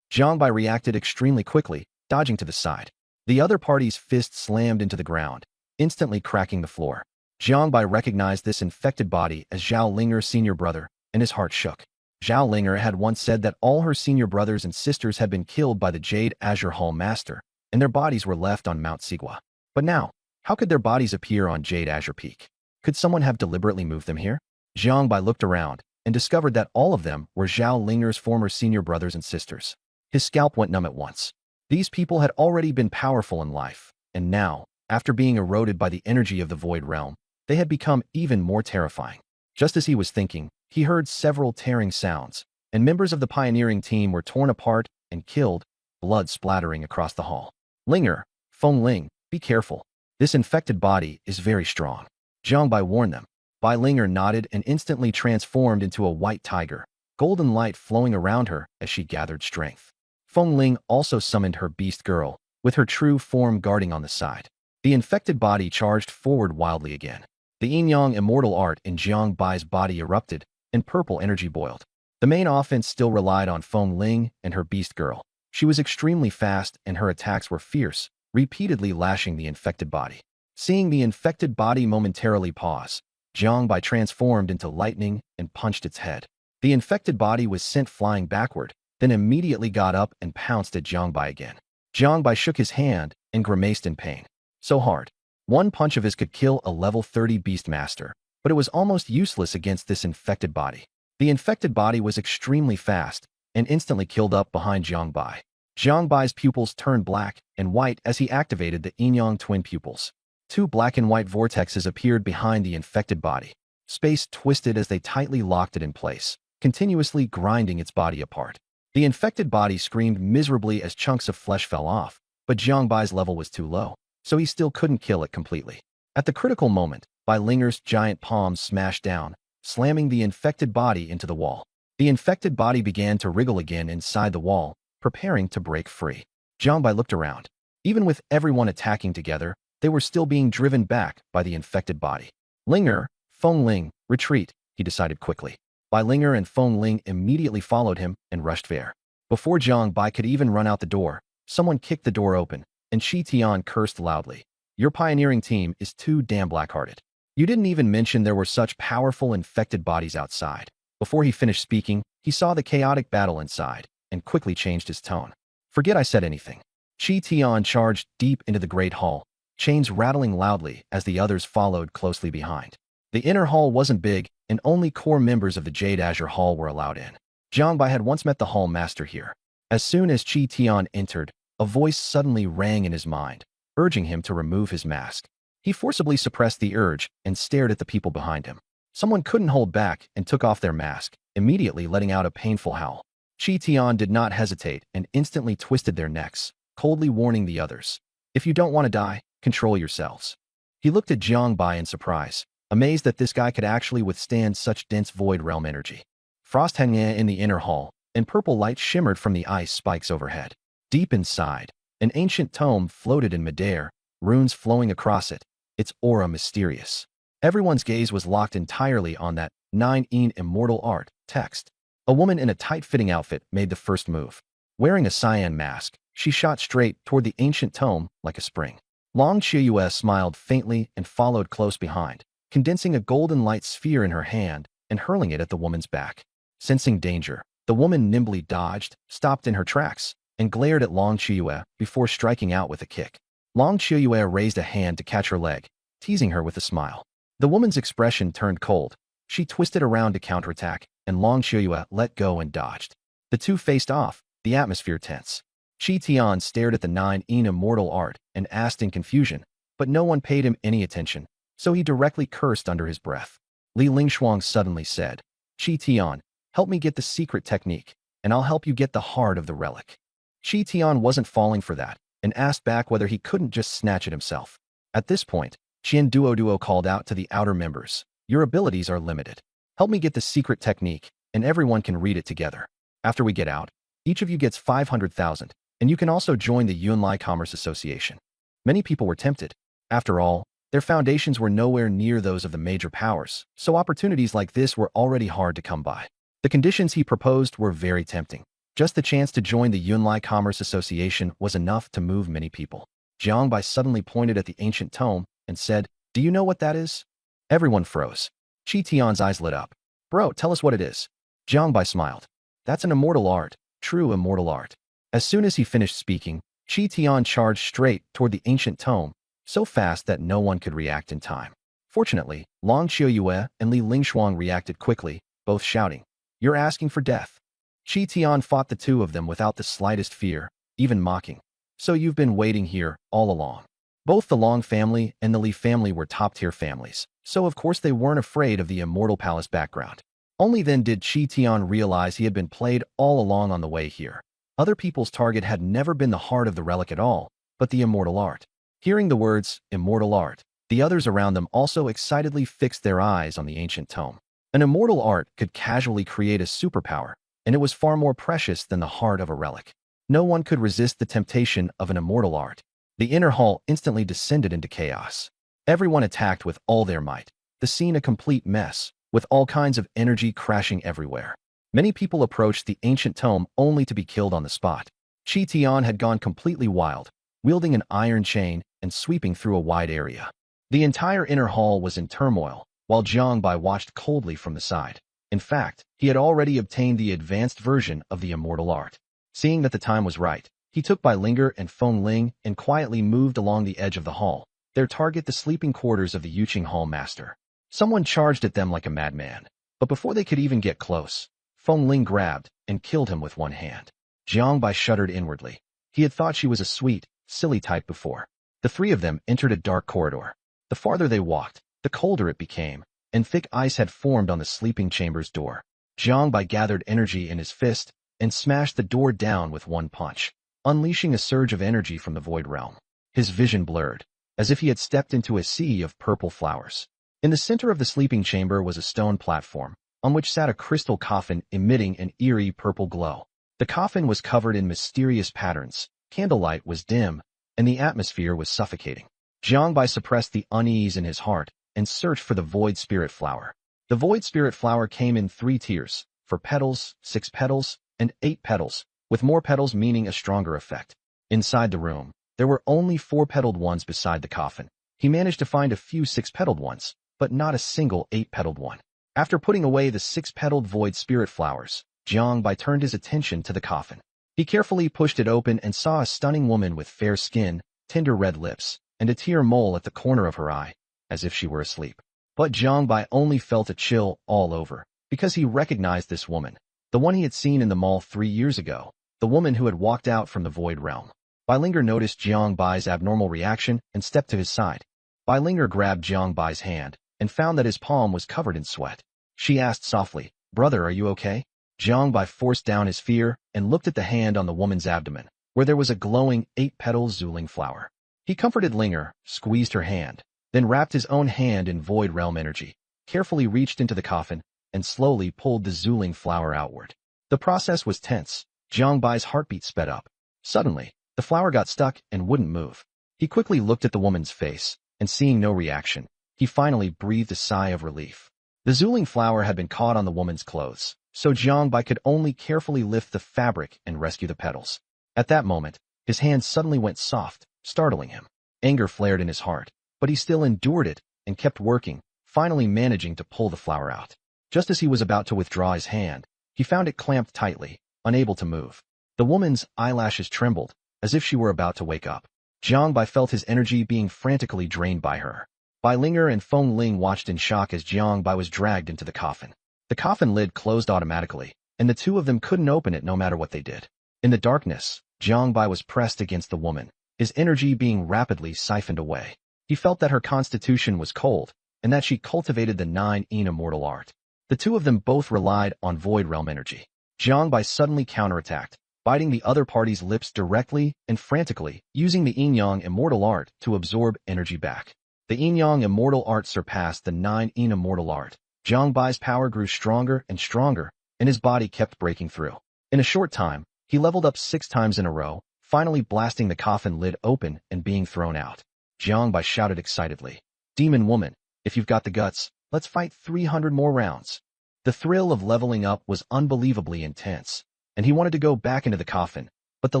Jiang Bai reacted extremely quickly, dodging to the side. The other party's fist slammed into the ground, instantly cracking the floor. Jiang Bai recognized this infected body as Zhao Linger's senior brother, and his heart shook. Zhao Linger had once said that all her senior brothers and sisters had been killed by the Jade Azure Hall Master, and their bodies were left on Mount Sigua. But now, how could their bodies appear on Jade Azure Peak? Could someone have deliberately moved them here? Jiang Bai looked around and discovered that all of them were Zhao Linger's former senior brothers and sisters. His scalp went numb at once. These people had already been powerful in life, and now, after being eroded by the energy of the Void Realm, they had become even more terrifying. Just as he was thinking, he heard several tearing sounds, and members of the pioneering team were torn apart and killed, blood splattering across the hall. "Linger, Feng Ling, be careful. This infected body is very strong." Jiang Bai warned them. Bai Linger nodded and instantly transformed into a white tiger, golden light flowing around her as she gathered strength. Feng Ling also summoned her beast girl, with her true form guarding on the side. The infected body charged forward wildly again. The yin-yang immortal art in Jiang Bai's body erupted, and purple energy boiled. The main offense still relied on Feng Ling and her beast girl. She was extremely fast and her attacks were fierce, repeatedly lashing the infected body. Seeing the infected body momentarily pause, Jiang Bai transformed into lightning and punched its head. The infected body was sent flying backward, then immediately got up and pounced at Jiang Bai again. Jiang Bai shook his hand and grimaced in pain. So hard. One punch of his could kill a level 30 beast master, but it was almost useless against this infected body. The infected body was extremely fast and instantly killed up behind Jiang Bai. Jiang Bai's pupils turned black and white as he activated the yin-yang twin pupils. Two black and white vortexes appeared behind the infected body. Space twisted as they tightly locked it in place, continuously grinding its body apart. The infected body screamed miserably as chunks of flesh fell off, but Jiang Bai's level was too low, so he still couldn't kill it completely. At the critical moment, Bai Linger's giant palms smashed down, slamming the infected body into the wall. The infected body began to wriggle again inside the wall, preparing to break free. Jiang Bai looked around. Even with everyone attacking together, they were still being driven back by the infected body. Linger, Feng Ling, retreat, he decided quickly. Bai Linger and Feng Ling immediately followed him and rushed there. Before Jiang Bai could even run out the door, someone kicked the door open, and Shi Tian cursed loudly. Your pioneering team is too damn black-hearted. You didn't even mention there were such powerful infected bodies outside. Before he finished speaking, he saw the chaotic battle inside, and quickly changed his tone. Forget I said anything. Shi Tian charged deep into the great hall, chains rattling loudly as the others followed closely behind. The inner hall wasn't big, and only core members of the Jade Azure Hall were allowed in. Jiang Bai had once met the hall master here. As soon as Shi Tian entered, a voice suddenly rang in his mind, urging him to remove his mask. He forcibly suppressed the urge and stared at the people behind him. Someone couldn't hold back and took off their mask, immediately letting out a painful howl. Shi Tian did not hesitate and instantly twisted their necks, coldly warning the others. If you don't want to die, control yourselves. He looked at Jiang Bai in surprise, amazed that this guy could actually withstand such dense void realm energy. Frost hung in the inner hall, and purple light shimmered from the ice spikes overhead. Deep inside, an ancient tome floated in midair, runes flowing across it, its aura mysterious. Everyone's gaze was locked entirely on that 9-een immortal art text. A woman in a tight-fitting outfit made the first move. Wearing a cyan mask, she shot straight toward the ancient tome like a spring. Long Qiuyue smiled faintly and followed close behind, condensing a golden light sphere in her hand and hurling it at the woman's back. Sensing danger, the woman nimbly dodged, stopped in her tracks, and glared at Long Qiuyue before striking out with a kick. Long Qiuyue raised a hand to catch her leg, teasing her with a smile. The woman's expression turned cold. She twisted around to counterattack, and Long Qiuyue let go and dodged. The two faced off, the atmosphere tense. Shi Tian stared at the 9-een immortal art and asked in confusion, but no one paid him any attention, so he directly cursed under his breath. Li Lingshuang suddenly said, Shi Tian, help me get the secret technique, and I'll help you get the heart of the relic. Shi Tian wasn't falling for that, and asked back whether he couldn't just snatch it himself. At this point, Qian Duo called out to the outer members, your abilities are limited. Help me get the secret technique, and everyone can read it together. After we get out, each of you gets 500,000, and you can also join the Yunlai Commerce Association. Many people were tempted. After all, their foundations were nowhere near those of the major powers, so opportunities like this were already hard to come by. The conditions he proposed were very tempting. Just the chance to join the Yunlai Commerce Association was enough to move many people. Jiang Bai suddenly pointed at the ancient tome and said, do you know what that is? Everyone froze. Shi Tian's eyes lit up. Bro, tell us what it is. Jiang Bai smiled. That's an immortal art, true immortal art. As soon as he finished speaking, Shi Tian charged straight toward the ancient tome, so fast that no one could react in time. Fortunately, Long Qiuyue and Li Lingshuang reacted quickly, both shouting, you're asking for death. Shi Tian fought the two of them without the slightest fear, even mocking. So you've been waiting here all along. Both the Long family and the Li family were top-tier families, so of course they weren't afraid of the immortal palace background. Only then did Shi Tian realize he had been played all along on the way here. Other people's target had never been the heart of the relic at all, but the immortal art. Hearing the words, immortal art, the others around them also excitedly fixed their eyes on the ancient tome. An immortal art could casually create a superpower, and it was far more precious than the heart of a relic. No one could resist the temptation of an immortal art. The inner hall instantly descended into chaos. Everyone attacked with all their might. the scene a complete mess, with all kinds of energy crashing everywhere. Many people approached the ancient tome only to be killed on the spot. Qi Tian had gone completely wild, wielding an iron chain and sweeping through a wide area. The entire inner hall was in turmoil, while Jiang Bai watched coldly from the side. In fact, he had already obtained the advanced version of the immortal art. Seeing that the time was right, he took Bai Linger and Feng Ling and quietly moved along the edge of the hall, their target the sleeping quarters of the Yuqing Hall master. Someone charged at them like a madman, but before they could even get close, Feng Ling grabbed and killed him with one hand. Jiang Bai shuddered inwardly. He had thought she was a sweet, silly type before. The three of them entered a dark corridor. The farther they walked, the colder it became, and thick ice had formed on the sleeping chamber's door. Jiang Bai gathered energy in his fist and smashed the door down with one punch, unleashing a surge of energy from the void realm. His vision blurred, as if he had stepped into a sea of purple flowers. In the center of the sleeping chamber was a stone platform, on which sat a crystal coffin emitting an eerie purple glow. The coffin was covered in mysterious patterns, candlelight was dim, and the atmosphere was suffocating. Jiang Bai suppressed the unease in his heart and searched for the void spirit flower. The void spirit flower came in 3 tiers, 4 petals, 6 petals, and 8 petals, with more petals meaning a stronger effect. Inside the room, there were only 4-petaled ones beside the coffin. He managed to find a few 6-petaled ones, but not a single 8-petaled one. After putting away the 6-petaled void spirit flowers, Jiang Bai turned his attention to the coffin. He carefully pushed it open and saw a stunning woman with fair skin, tender red lips, and a tear mole at the corner of her eye, as if she were asleep. But Jiang Bai only felt a chill all over, because he recognized this woman, the one he had seen in the mall 3 years ago, the woman who had walked out from the void realm. Bai Linger noticed Jiang Bai's abnormal reaction and stepped to his side. Bai Linger grabbed Jiang Bai's hand and found that his palm was covered in sweat. She asked softly, "Brother, are you okay?" Jiang Bai forced down his fear and looked at the hand on the woman's abdomen, where there was a glowing 8-petal Zuling flower. He comforted Linger, squeezed her hand, then wrapped his own hand in void realm energy, carefully reached into the coffin, and slowly pulled the Zuling flower outward. The process was tense. Jiang Bai's heartbeat sped up. Suddenly, the flower got stuck and wouldn't move. He quickly looked at the woman's face, and seeing no reaction, he finally breathed a sigh of relief. The Zuling flower had been caught on the woman's clothes, so Jiang Bai could only carefully lift the fabric and rescue the petals. At that moment, his hand suddenly went soft, startling him. Anger flared in his heart, but he still endured it and kept working, finally managing to pull the flower out. Just as he was about to withdraw his hand, he found it clamped tightly, unable to move. The woman's eyelashes trembled, as if she were about to wake up. Jiang Bai felt his energy being frantically drained by her. Bai Linger and Feng Ling watched in shock as Jiang Bai was dragged into the coffin. The coffin lid closed automatically, and the two of them couldn't open it no matter what they did. In the darkness, Jiang Bai was pressed against the woman, his energy being rapidly siphoned away. He felt that her constitution was cold, and that she cultivated the 9-yin immortal art. The two of them both relied on void realm energy. Jiang Bai suddenly counterattacked, biting the other party's lips directly and frantically, using the yin-yang immortal art to absorb energy back. The yin-yang immortal art surpassed the 9-yin immortal art. Jiang Bai's power grew stronger and stronger, and his body kept breaking through. In a short time, he leveled up 6 times in a row, finally blasting the coffin lid open and being thrown out. Jiang Bai shouted excitedly, "Demon woman, if you've got the guts, let's fight 300 more rounds." The thrill of leveling up was unbelievably intense, and he wanted to go back into the coffin, but the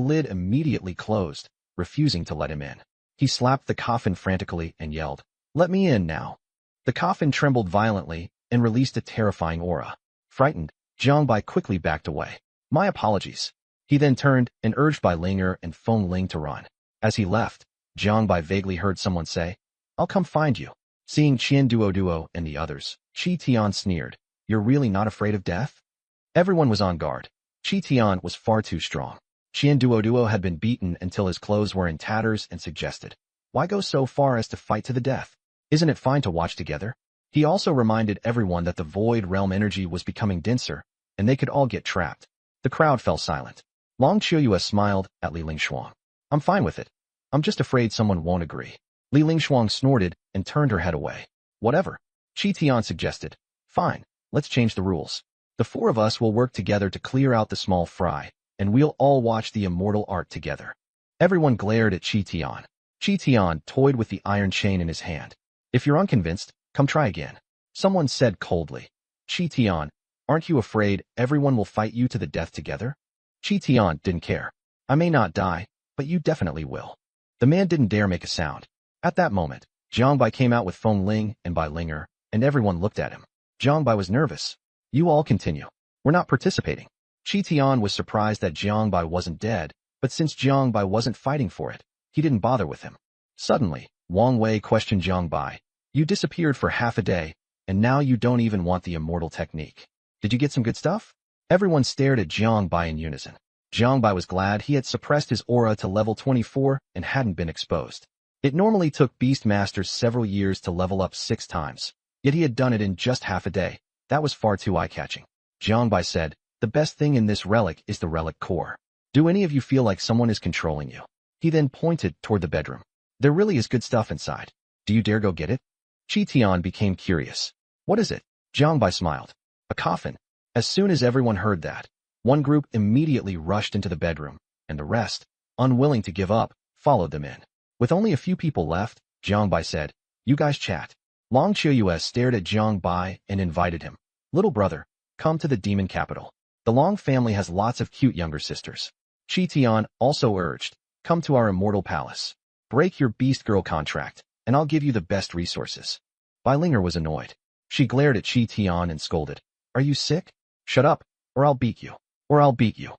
lid immediately closed, refusing to let him in. He slapped the coffin frantically and yelled, "Let me in now." The coffin trembled violently and released a terrifying aura. Frightened, Jiang Bai quickly backed away. "My apologies." He then turned and urged Bai Linger and Feng Ling to run. As he left, Jiang Bai vaguely heard someone say, "I'll come find you." Seeing Qian Duo and the others, Qi Tian sneered, "You're really not afraid of death?" Everyone was on guard. Qi Tian was far too strong. Qian Duo had been beaten until his clothes were in tatters and suggested, "Why go so far as to fight to the death? Isn't it fine to watch together?" He also reminded everyone that the void realm energy was becoming denser, and they could all get trapped. The crowd fell silent. Long Qiuyue smiled at Li Lingshuang. "I'm fine with it. I'm just afraid someone won't agree." Li Lingshuang snorted and turned her head away. "Whatever." Qi Tian suggested. "Fine, let's change the rules. The 4 of us will work together to clear out the small fry, and we'll all watch the immortal art together." Everyone glared at Qi Tian. Qi Tian toyed with the iron chain in his hand. "If you're unconvinced, come try again." Someone said coldly. Chi Tian, aren't you afraid everyone will fight you to the death together? Chi Tian didn't care. I may not die, but you definitely will. The man didn't dare make a sound. At that moment, Jiang Bai came out with Feng Ling and Bai Linger, and everyone looked at him. Jiang Bai was nervous. You all continue. We're not participating. Chi Tian was surprised that Jiang Bai wasn't dead, but since Jiang Bai wasn't fighting for it, he didn't bother with him. Suddenly, Wang Wei questioned Jiang Bai. You disappeared for half a day, and now you don't even want the immortal technique. Did you get some good stuff? Everyone stared at Jiang Bai in unison. Jiang Bai was glad he had suppressed his aura to level 24 and hadn't been exposed. It normally took Beast Masters several years to level up 6 times, yet he had done it in just half a day. That was far too eye-catching. Jiang Bai said, the best thing in this relic is the relic core. Do any of you feel like someone is controlling you? He then pointed toward the bedroom. There really is good stuff inside. Do you dare go get it? Chi Tian became curious. What is it? Jiang Bai smiled. A coffin. As soon as everyone heard that, one group immediately rushed into the bedroom, and the rest, unwilling to give up, followed them in. With only a few people left, Jiang Bai said, you guys chat. Long Qiuyue stared at Jiang Bai and invited him. Little brother, come to the demon capital. The Long family has lots of cute younger sisters. Chi Tian also urged, come to our immortal palace. Break your beast girl contract, and I'll give you the best resources. Bai Linger was annoyed. She glared at Chi Tian and scolded. Are you sick? Shut up, or I'll beat you. Or I'll beat you.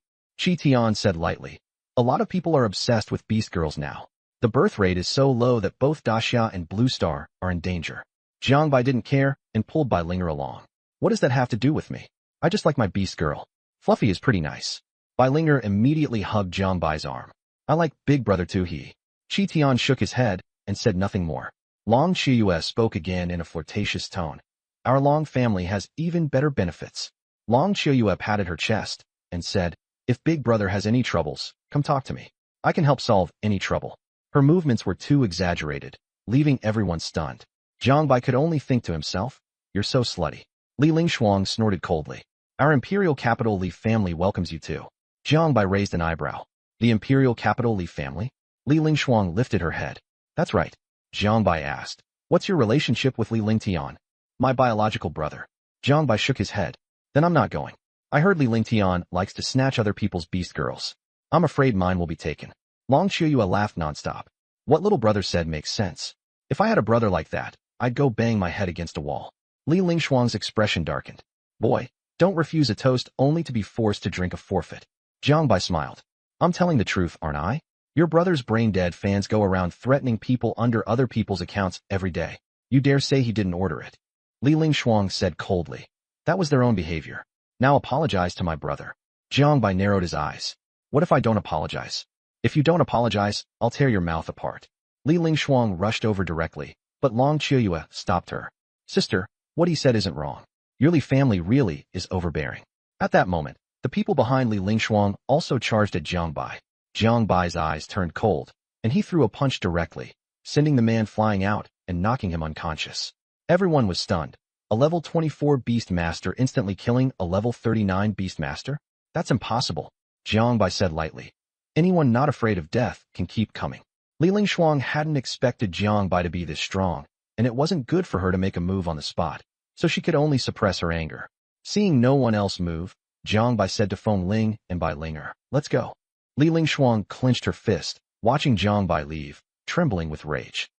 Chi Tian said lightly. A lot of people are obsessed with beast girls now. The birth rate is so low that both Daxia and Blue Star are in danger. Jiang Bai didn't care and pulled Bai Linger along. What does that have to do with me? I just like my beast girl. Fluffy is pretty nice. Bai Linger immediately hugged Jiang Bai's arm. I like big brother too. Chi Tian shook his head and said nothing more. Long Qiuyue spoke again in a flirtatious tone. Our Long family has even better benefits. Long Qiuyue patted her chest and said, if big brother has any troubles, come talk to me. I can help solve any trouble. Her movements were too exaggerated, leaving everyone stunned. Jiang Bai could only think to himself, you're so slutty. Li Lingshuang snorted coldly. Our imperial capital Li family welcomes you too. Jiang Bai raised an eyebrow. The imperial capital Li family? Li Lingshuang lifted her head. That's right. Jiang Bai asked. What's your relationship with Li Lingtian? My biological brother. Jiang Bai shook his head. Then I'm not going. I heard Li Lingtian likes to snatch other people's beast girls. I'm afraid mine will be taken. Long Qiuyue laughed nonstop. What little brother said makes sense. If I had a brother like that, I'd go bang my head against a wall. Li Lingshuang's expression darkened. Boy, don't refuse a toast only to be forced to drink a forfeit. Jiang Bai smiled. I'm telling the truth, aren't I? Your brother's brain-dead fans go around threatening people under other people's accounts every day. You dare say he didn't order it? Li Lingshuang said coldly. That was their own behavior. Now apologize to my brother. Jiang Bai narrowed his eyes. What if I don't apologize? If you don't apologize, I'll tear your mouth apart. Li Lingshuang rushed over directly, but Long Qiuyue stopped her. Sister, what he said isn't wrong. Your Li family really is overbearing. At that moment, the people behind Li Lingshuang also charged at Jiang Bai. Jiang Bai's eyes turned cold, and he threw a punch directly, sending the man flying out and knocking him unconscious. Everyone was stunned. A level 24 Beast Master instantly killing a level 39 Beast Master? That's impossible, Jiang Bai said lightly. Anyone not afraid of death can keep coming. Li Lingshuang hadn't expected Jiang Bai to be this strong, and it wasn't good for her to make a move on the spot, so she could only suppress her anger. Seeing no one else move, Jiang Bai said to Feng Ling and Bai Linger, let's go. Li Lingshuang clenched her fist, watching Jiang Bai leave, trembling with rage.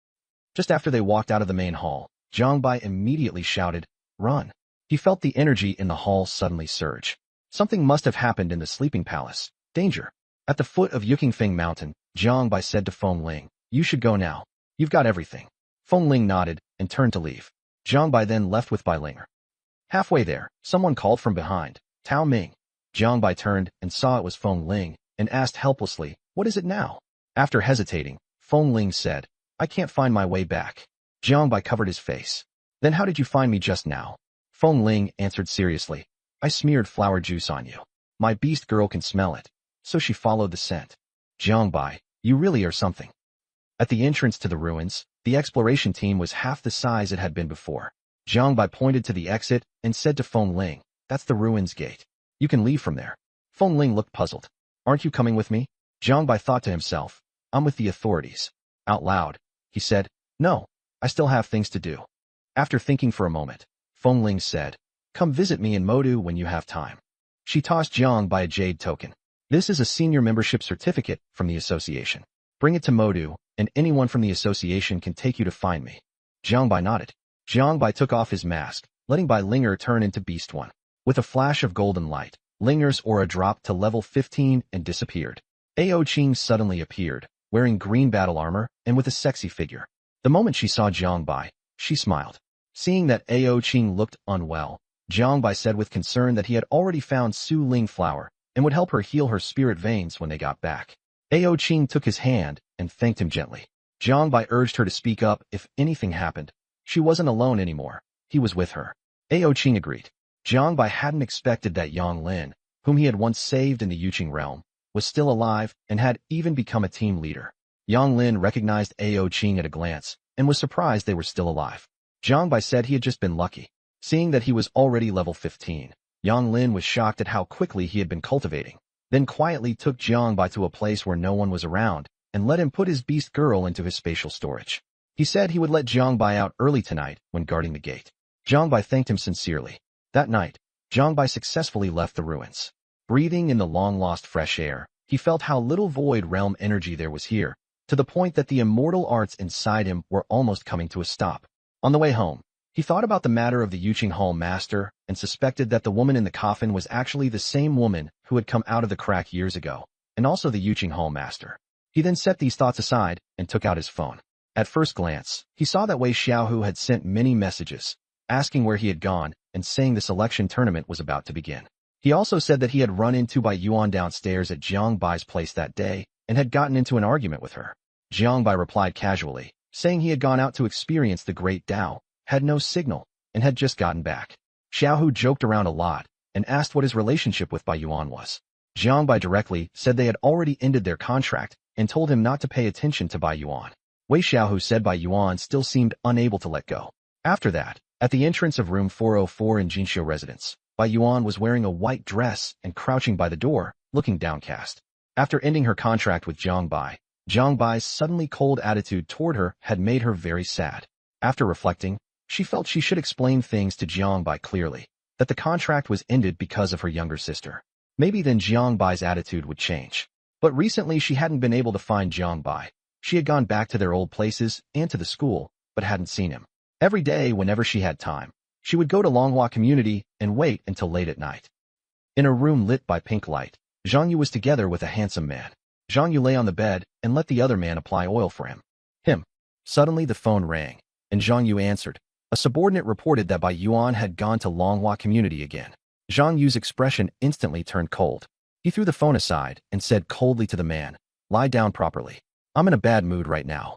Just after they walked out of the main hall, Jiang Bai immediately shouted, run. He felt the energy in the hall suddenly surge. Something must have happened in the sleeping palace. Danger. At the foot of Yukingfeng Mountain, Jiang Bai said to Feng Ling, you should go now. You've got everything. Feng Ling nodded and turned to leave. Jiang Bai then left with Bai Linger. Halfway there, someone called from behind, Tao Ming. Jiang Bai turned and saw it was Feng Ling and asked helplessly, what is it now? After hesitating, Feng Ling said, I can't find my way back. Jiang Bai covered his face. Then how did you find me just now? Feng Ling answered seriously, I smeared flower juice on you. My beast girl can smell it. So she followed the scent. Jiang Bai, you really are something. At the entrance to the ruins, the exploration team was half the size it had been before. Jiang Bai pointed to the exit and said to Feng Ling, that's the ruins gate. You can leave from there. Feng Ling looked puzzled. Aren't you coming with me? Jiang Bai thought to himself, I'm with the authorities. Out loud, he said, no, I still have things to do. After thinking for a moment, Feng Ling said. Come visit me in Modu when you have time. She tossed Jiang Bai a jade token. This is a senior membership certificate from the association. Bring it to Modu, and anyone from the association can take you to find me. Jiang Bai nodded. Jiang Bai took off his mask, letting Bai Linger turn into Beast One. With a flash of golden light, Linger's aura dropped to level 15 and disappeared. Ao Qing suddenly appeared, wearing green battle armor and with a sexy figure. The moment she saw Jiang Bai, she smiled. Seeing that Ao Qing looked unwell, Jiang Bai said with concern that he had already found Su Ling flower and would help her heal her spirit veins when they got back. Ao Qing took his hand and thanked him gently. Jiang Bai urged her to speak up if anything happened. She wasn't alone anymore. He was with her. Ao Qing agreed. Jiang Bai hadn't expected that Yang Lin, whom he had once saved in the Yuqing realm, was still alive and had even become a team leader. Yang Lin recognized Ao Qing at a glance and was surprised they were still alive. Jiang Bai said he had just been lucky. Seeing that he was already level 15, Yang Lin was shocked at how quickly he had been cultivating, then quietly took Jiang Bai to a place where no one was around and let him put his beast girl into his spatial storage. He said he would let Jiang Bai out early tonight when guarding the gate. Jiang Bai thanked him sincerely. That night, Jiang Bai successfully left the ruins. Breathing in the long-lost fresh air, he felt how little void realm energy there was here, to the point that the immortal arts inside him were almost coming to a stop. On the way home, he thought about the matter of the Yuqing Hall master and suspected that the woman in the coffin was actually the same woman who had come out of the crack years ago, and also the Yuqing Hall master. He then set these thoughts aside and took out his phone. At first glance, he saw that Wei Xiaohu had sent many messages, asking where he had gone and saying the selection tournament was about to begin. He also said that he had run into Bai Yuan downstairs at Jiang Bai's place that day and had gotten into an argument with her. Jiang Bai replied casually, saying he had gone out to experience the Great Tao, had no signal, and had just gotten back. Xiaohu joked around a lot and asked what his relationship with Bai Yuan was. Jiang Bai directly said they had already ended their contract and told him not to pay attention to Bai Yuan. Wei Xiaohu said Bai Yuan still seemed unable to let go. After that, at the entrance of room 404 in Jinxiu residence, Bai Yuan was wearing a white dress and crouching by the door, looking downcast. After ending her contract with Jiang Bai's suddenly cold attitude toward her had made her very sad. After reflecting, she felt she should explain things to Jiang Bai clearly, that the contract was ended because of her younger sister. Maybe then Jiang Bai's attitude would change. But recently she hadn't been able to find Jiang Bai. She had gone back to their old places and to the school, but hadn't seen him. Every day, whenever she had time, she would go to Longhua Community and wait until late at night. In a room lit by pink light, Zhang Yu was together with a handsome man. Zhang Yu lay on the bed and let the other man apply oil for him. Suddenly the phone rang, and Zhang Yu answered. A subordinate reported that Bai Yuan had gone to Longhua Community again. Zhang Yu's expression instantly turned cold. He threw the phone aside and said coldly to the man, "Lie down properly. I'm in a bad mood right now."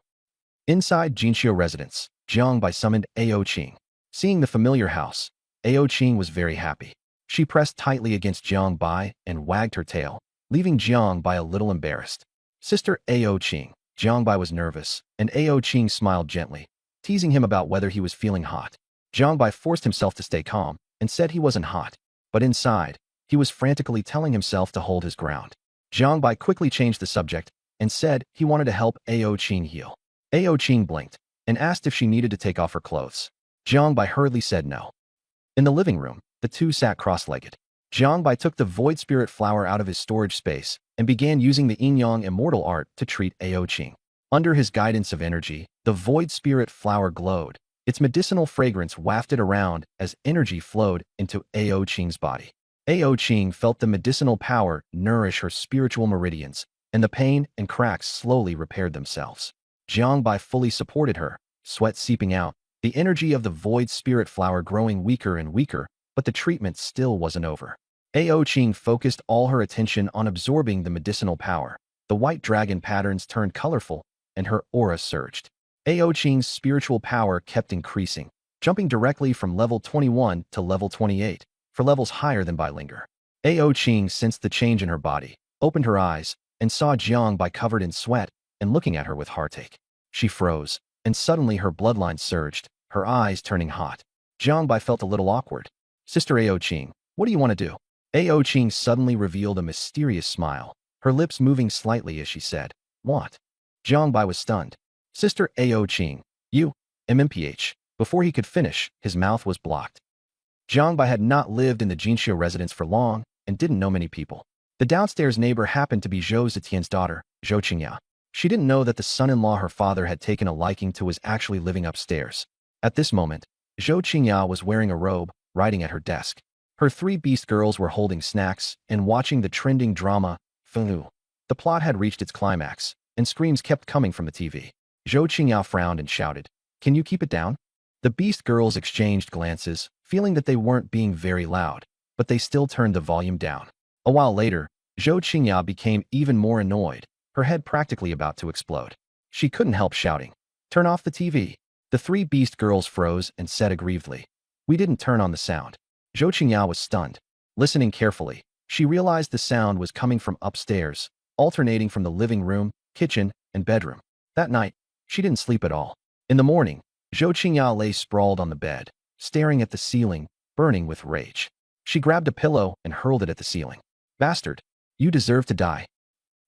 Inside Jinxiu residence, Jiang Bai summoned Ao Qing. Seeing the familiar house, Ao Qing was very happy. She pressed tightly against Jiang Bai and wagged her tail, leaving Jiang Bai a little embarrassed. Sister Ao Qing. Jiang Bai was nervous, and Ao Qing smiled gently, teasing him about whether he was feeling hot. Jiang Bai forced himself to stay calm and said he wasn't hot, but inside, he was frantically telling himself to hold his ground. Jiang Bai quickly changed the subject and said he wanted to help Ao Qing heal. Ao Qing blinked and asked if she needed to take off her clothes. Jiang Bai hurriedly said no. In the living room, the two sat cross-legged. Jiang Bai took the Void Spirit flower out of his storage space and began using the Yin-Yang immortal art to treat Ao Qing. Under his guidance of energy, the Void Spirit flower glowed. Its medicinal fragrance wafted around as energy flowed into Ao Qing's body. Ao Qing felt the medicinal power nourish her spiritual meridians, and the pain and cracks slowly repaired themselves. Jiang Bai fully supported her, sweat seeping out, the energy of the Void Spirit flower growing weaker and weaker, but the treatment still wasn't over. Ao Qing focused all her attention on absorbing the medicinal power. The white dragon patterns turned colorful, and her aura surged. Ao Qing's spiritual power kept increasing, jumping directly from level 21 to level 28, for levels higher than Bai Linger. Ao Qing sensed the change in her body, opened her eyes, and saw Jiang Bai covered in sweat and looking at her with heartache. She froze, and suddenly her bloodline surged, her eyes turning hot. Jiang Bai felt a little awkward. "Sister Ao Qing, what do you want to do?" Ao Qing suddenly revealed a mysterious smile, her lips moving slightly as she said, "What?" Jiang Bai was stunned. "Sister Ao Qing, you, MMPH." Before he could finish, his mouth was blocked. Jiangbai had not lived in the Jinxiu residence for long and didn't know many people. The downstairs neighbor happened to be Zhou Zetian's daughter, Zhou Qingya. She didn't know that the son-in-law her father had taken a liking to was actually living upstairs. At this moment, Zhou Qingya was wearing a robe, writing at her desk. Her three beast girls were holding snacks and watching the trending drama, Fenghu. The plot had reached its climax, and screams kept coming from the TV. Zhou Qingya frowned and shouted, "Can you keep it down?" The beast girls exchanged glances, feeling that they weren't being very loud, but they still turned the volume down. A while later, Zhou Qingya became even more annoyed, her head practically about to explode. She couldn't help shouting, "Turn off the TV." The three beast girls froze and said aggrievedly, "We didn't turn on the sound." Zhou Qingya was stunned. Listening carefully, she realized the sound was coming from upstairs, alternating from the living room, kitchen, and bedroom. That night, she didn't sleep at all. In the morning, Zhou Qingya lay sprawled on the bed, staring at the ceiling, burning with rage. She grabbed a pillow and hurled it at the ceiling. "Bastard! You deserve to die."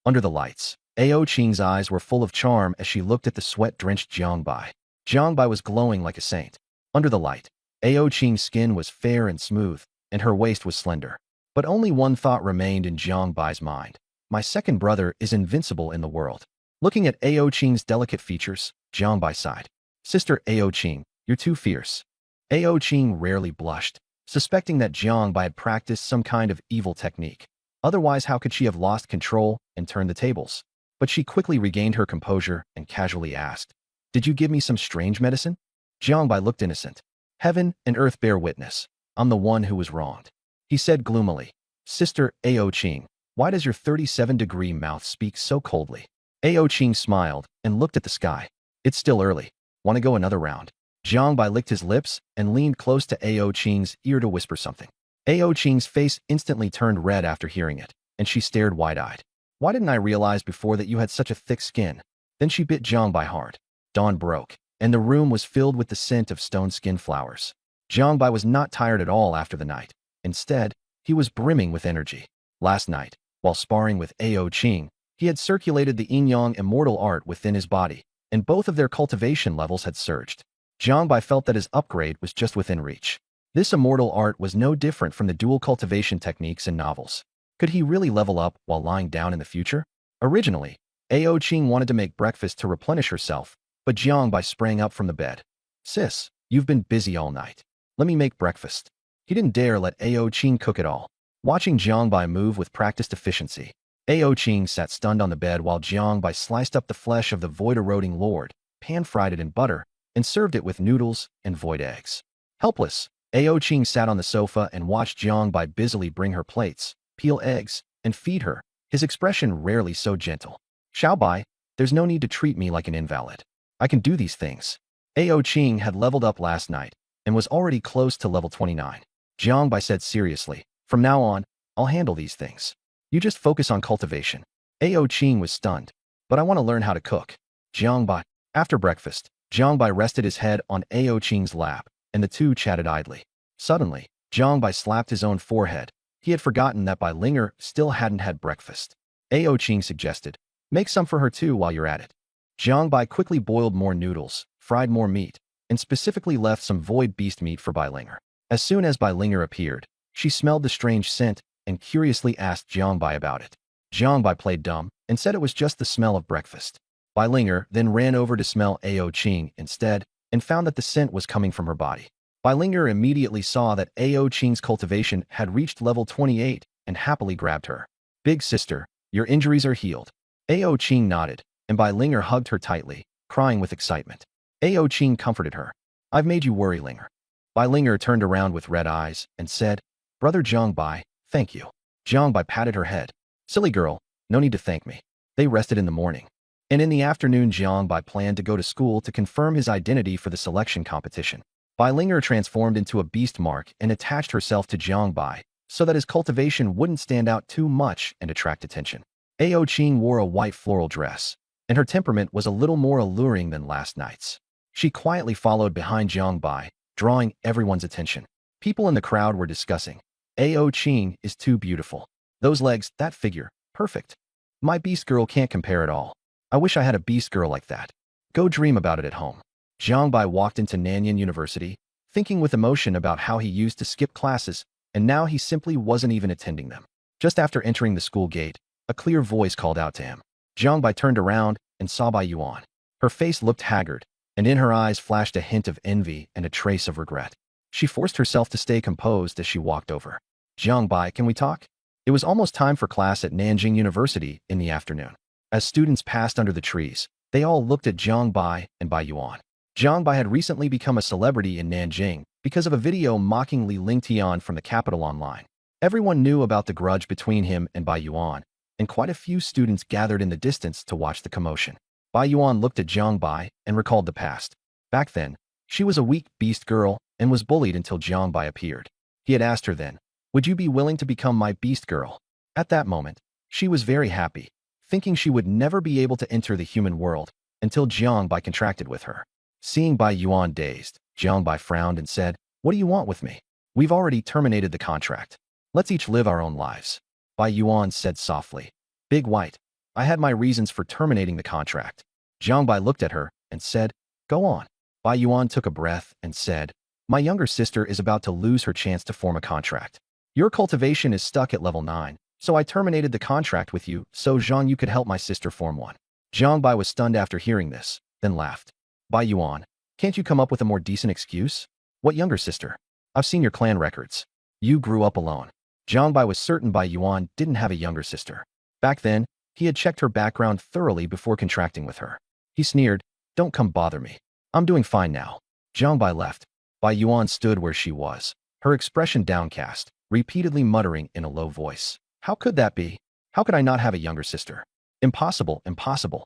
Under the lights, Ao Qing's eyes were full of charm as she looked at the sweat-drenched Jiangbai. Jiangbai was glowing like a saint. Under the light, Ao Qing's skin was fair and smooth, and her waist was slender. But only one thought remained in Jiangbai's mind. My second brother is invincible in the world. Looking at Ao Qing's delicate features, Jiangbai sighed. "Sister Ao Qing, you're too fierce." Ao Qing rarely blushed, suspecting that Jiangbai had practiced some kind of evil technique. Otherwise, how could she have lost control and turned the tables? But she quickly regained her composure and casually asked, "Did you give me some strange medicine?" Jiangbai looked innocent. "Heaven and earth bear witness. I'm the one who was wronged," he said gloomily. "Sister Ao Qing, why does your 37-degree mouth speak so coldly?" Ao Qing smiled and looked at the sky. "It's still early. Want to go another round?" Jiangbai licked his lips and leaned close to Ao Qing's ear to whisper something. Ao Qing's face instantly turned red after hearing it, and she stared wide-eyed. "Why didn't I realize before that you had such a thick skin?" Then she bit Jiangbai hard. Dawn broke, and the room was filled with the scent of stone skin flowers. Jiangbai was not tired at all after the night. Instead, he was brimming with energy. Last night, while sparring with Ao Qing, he had circulated the yin-yang immortal art within his body, and both of their cultivation levels had surged. Jiangbai felt that his upgrade was just within reach. This immortal art was no different from the dual cultivation techniques in novels. Could he really level up while lying down in the future? Originally, Ao Qing wanted to make breakfast to replenish herself, but Jiangbai sprang up from the bed. "Sis, you've been busy all night. Let me make breakfast." He didn't dare let Ao Qing cook it all. Watching Jiangbai move with practiced efficiency, Ao Qing sat stunned on the bed while Jiangbai sliced up the flesh of the void-eroding lord, pan-fried it in butter, and served it with noodles and void eggs. Helpless, Ao Qing sat on the sofa and watched Jiangbai busily bring her plates, peel eggs, and feed her, his expression rarely so gentle. "Xiaobai, there's no need to treat me like an invalid. I can do these things." Ao Qing had leveled up last night and was already close to level 29. Jiangbai said seriously, "From now on, I'll handle these things. You just focus on cultivation." Ao Qing was stunned. "But I want to learn how to cook." Jiangbai. After breakfast, Jiangbai rested his head on Ao Qing's lap, and the two chatted idly. Suddenly, Jiangbai slapped his own forehead. He had forgotten that Bai Linger still hadn't had breakfast. Ao Qing suggested, "Make some for her too while you're at it." Jiangbai quickly boiled more noodles, fried more meat, and specifically left some void beast meat for Bai Linger. As soon as Bai Linger appeared, she smelled the strange scent and curiously asked Jiangbai about it. Jiangbai played dumb and said it was just the smell of breakfast. Bai Linger then ran over to smell Ao Qing instead and found that the scent was coming from her body. Bai Linger immediately saw that Ao Qing's cultivation had reached level 28 and happily grabbed her. "Big sister, your injuries are healed." Ao Qing nodded, and Bai Linger hugged her tightly, crying with excitement. Ao Qing comforted her. "I've made you worry, Linger." Bai Linger turned around with red eyes and said, "Brother Jiangbai, thank you." Jiangbai patted her head. "Silly girl, no need to thank me." They rested in the morning. And in the afternoon, Jiangbai planned to go to school to confirm his identity for the selection competition. Bai Linger transformed into a beast mark and attached herself to Jiangbai so that his cultivation wouldn't stand out too much and attract attention. Ao Qing wore a white floral dress, and her temperament was a little more alluring than last night's. She quietly followed behind Jiangbai, drawing everyone's attention. People in the crowd were discussing, "Ao Qing is too beautiful. Those legs, that figure, perfect. My beast girl can't compare at all. I wish I had a beast girl like that. Go dream about it at home." Jiangbai walked into Nanyang University, thinking with emotion about how he used to skip classes, and now he simply wasn't even attending them. Just after entering the school gate, a clear voice called out to him. Jiangbai turned around and saw Bai Yuan. Her face looked haggard, and in her eyes flashed a hint of envy and a trace of regret. She forced herself to stay composed as she walked over. Jiangbai, can we talk? It was almost time for class at Nanjing University in the afternoon. As students passed under the trees, they all looked at Jiangbai and Bai Yuan. Jiangbai had recently become a celebrity in Nanjing because of a video mocking Li Lingtian from the capital online. Everyone knew about the grudge between him and Bai Yuan, and quite a few students gathered in the distance to watch the commotion. Bai Yuan looked at Jiangbai and recalled the past. Back then, she was a weak beast girl and was bullied until Jiangbai appeared. He had asked her then, "Would you be willing to become my beast girl?" At that moment, she was very happy, thinking she would never be able to enter the human world until Jiangbai contracted with her. Seeing Bai Yuan dazed, Jiangbai frowned and said, "What do you want with me? We've already terminated the contract. Let's each live our own lives." Bai Yuan said softly, "Big White, I had my reasons for terminating the contract." Jiangbai looked at her and said, "Go on." Bai Yuan took a breath and said, "My younger sister is about to lose her chance to form a contract. Your cultivation is stuck at level 9, so I terminated the contract with you so Zhang you could help my sister form one." Jiangbai was stunned after hearing this, then laughed. "Bai Yuan, can't you come up with a more decent excuse? What younger sister? I've seen your clan records. You grew up alone." Jiangbai was certain Bai Yuan didn't have a younger sister. Back then, he had checked her background thoroughly before contracting with her. He sneered, "Don't come bother me. I'm doing fine now." Jiangbai left. Bai Yuan stood where she was, her expression downcast, repeatedly muttering in a low voice. "How could that be? How could I not have a younger sister? Impossible, impossible."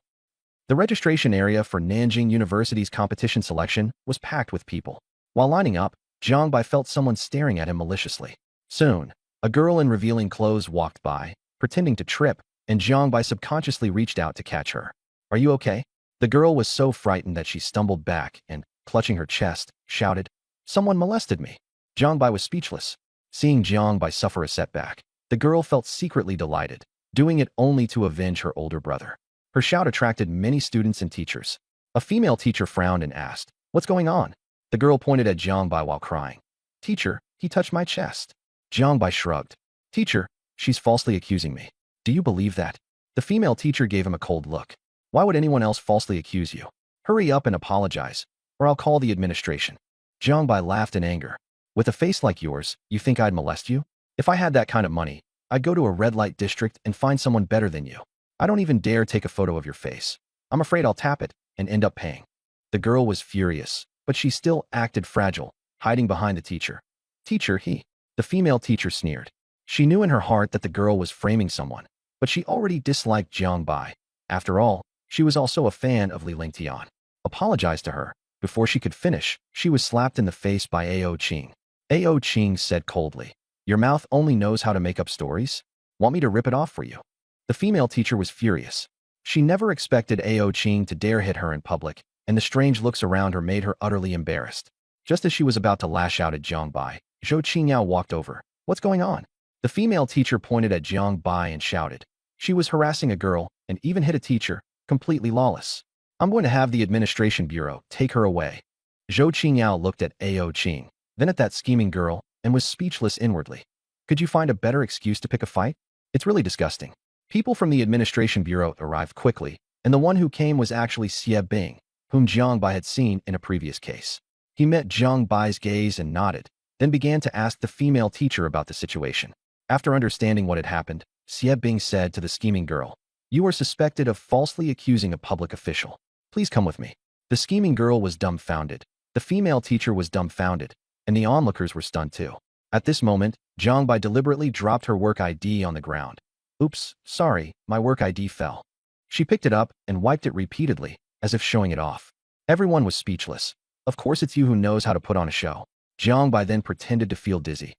The registration area for Nanjing University's competition selection was packed with people. While lining up, Jiangbai felt someone staring at him maliciously. Soon, a girl in revealing clothes walked by, pretending to trip, and Jiangbai subconsciously reached out to catch her. "Are you okay?" The girl was so frightened that she stumbled back and, clutching her chest, shouted, "Someone molested me." Jiangbai was speechless. Seeing Jiangbai suffer a setback, the girl felt secretly delighted, doing it only to avenge her older brother. Her shout attracted many students and teachers. A female teacher frowned and asked, "What's going on?" The girl pointed at Jiangbai while crying. "Teacher, he touched my chest." Jiangbai shrugged. "Teacher, she's falsely accusing me. Do you believe that?" The female teacher gave him a cold look. "Why would anyone else falsely accuse you? Hurry up and apologize, or I'll call the administration." Jiangbai laughed in anger. "With a face like yours, you think I'd molest you? If I had that kind of money, I'd go to a red light district and find someone better than you. I don't even dare take a photo of your face. I'm afraid I'll tap it and end up paying." The girl was furious, but she still acted fragile, hiding behind the teacher. "Teacher, he..." The female teacher sneered. She knew in her heart that the girl was framing someone, but she already disliked Jiangbai. After all, she was also a fan of Li Lingtian. Apologized to her. Before she could finish, she was slapped in the face by Ao Qing. Ao Qing said coldly, "Your mouth only knows how to make up stories? Want me to rip it off for you?" The female teacher was furious. She never expected Ao Qing to dare hit her in public, and the strange looks around her made her utterly embarrassed. Just as she was about to lash out at Jiangbai, Zhou Qingyao walked over. "What's going on?" The female teacher pointed at Jiangbai and shouted. She was harassing a girl and even hit a teacher, completely lawless. "I'm going to have the administration bureau take her away." Zhou Qingyao looked at Ao Qing, then at that scheming girl, and was speechless inwardly. Could you find a better excuse to pick a fight? It's really disgusting. People from the administration bureau arrived quickly, and the one who came was actually Xie Bing, whom Jiangbai had seen in a previous case. He met Jiangbai's gaze and nodded, then began to ask the female teacher about the situation. After understanding what had happened, Xie Bing said to the scheming girl, "You are suspected of falsely accusing a public official. Please come with me." The scheming girl was dumbfounded. The female teacher was dumbfounded, and the onlookers were stunned too. At this moment, Jiangbai deliberately dropped her work ID on the ground. "Oops, sorry, my work ID fell." She picked it up and wiped it repeatedly, as if showing it off. Everyone was speechless. "Of course it's you who knows how to put on a show." Jiangbai then pretended to feel dizzy.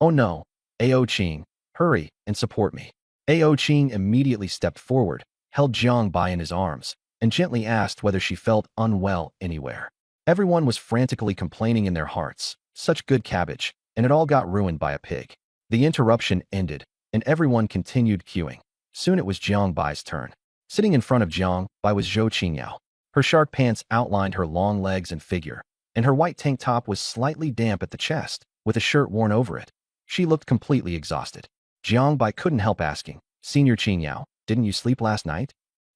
"Oh no, Ao Qing, hurry and support me." Ao Qing immediately stepped forward, held Jiangbai in his arms, and gently asked whether she felt unwell anywhere. Everyone was frantically complaining in their hearts, "Such good cabbage, and it all got ruined by a pig." The interruption ended, and everyone continued queuing. Soon it was Jiangbai's turn. Sitting in front of Jiangbei was Zhou Qingyao. Her shark pants outlined her long legs and figure. and her white tank top was slightly damp at the chest, with a shirt worn over it. She looked completely exhausted. Jiang Bai couldn't help asking, "Senior Qingyao, didn't you sleep last night?"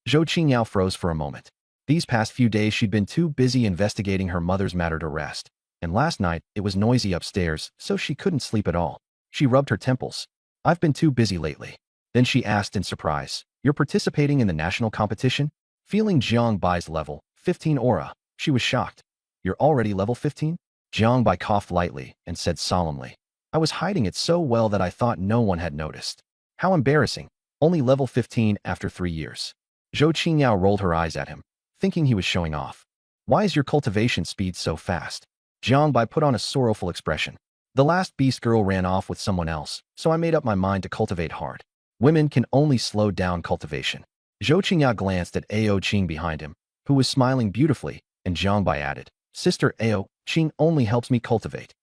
Zhou Qingyao froze for a moment. These past few days she'd been too busy investigating her mother's matter to rest, and last night it was noisy upstairs, so she couldn't sleep at all. She rubbed her temples. "I've been too busy lately." Then she asked in surprise, "You're participating in the national competition?" Feeling Jiang Bai's level 15 aura, she was shocked. "You're already level 15? Jiang Bai coughed lightly and said solemnly, "I was hiding it so well that I thought no one had noticed." How embarrassing. Only level 15 after 3 years. Zhou Qingyao rolled her eyes at him, thinking he was showing off. "Why is your cultivation speed so fast?" Jiang Bai put on a sorrowful expression. "The last beast girl ran off with someone else, so I made up my mind to cultivate hard. Women can only slow down cultivation." Zhou Qingyao glanced at Ao Qing behind him, who was smiling beautifully, and Jiang Bai added, "Sister Ao Qing only helps me cultivate."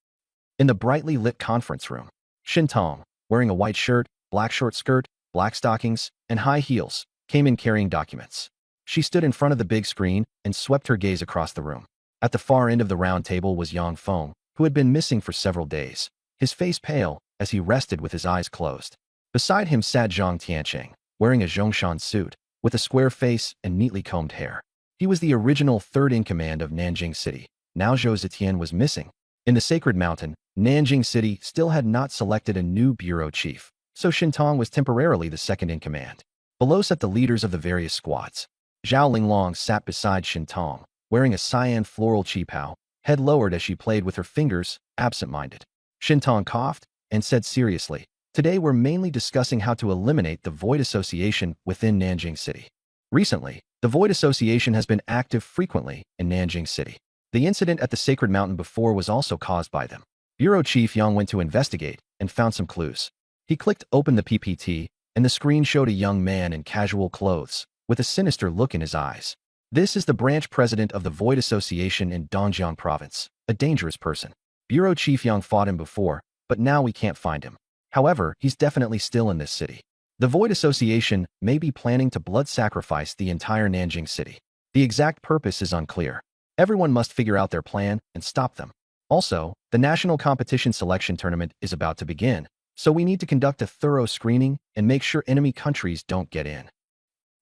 In the brightly lit conference room, Shintong, wearing a white shirt, black short skirt, black stockings, and high heels, came in carrying documents. She stood in front of the big screen and swept her gaze across the room. At the far end of the round table was Yang Feng, who had been missing for several days, his face pale as he rested with his eyes closed. Beside him sat Zhang Tiancheng, wearing a Zhongshan suit, with a square face and neatly combed hair. He was the original third-in-command of Nanjing City. Now Zhou Zetian was missing. In the Sacred Mountain, Nanjing City still had not selected a new bureau chief, so Shintong was temporarily the second-in-command. Below sat the leaders of the various squads. Zhao Linglong sat beside Shintong, wearing a cyan floral qipao, head lowered as she played with her fingers, absent-minded. Shintong coughed and said seriously, "Today we're mainly discussing how to eliminate the Void Association within Nanjing City. Recently, the Void Association has been active frequently in Nanjing City. The incident at the Sacred Mountain before was also caused by them." Bureau Chief Yang went to investigate and found some clues. He clicked open the PPT, and the screen showed a young man in casual clothes, with a sinister look in his eyes. "This is the branch president of the Void Association in Dongjiang Province, a dangerous person. Bureau Chief Yang fought him before, but now we can't find him. However, he's definitely still in this city. The Void Association may be planning to blood sacrifice the entire Nanjing City. The exact purpose is unclear. Everyone must figure out their plan and stop them. Also, the national competition selection tournament is about to begin, so we need to conduct a thorough screening and make sure enemy countries don't get in."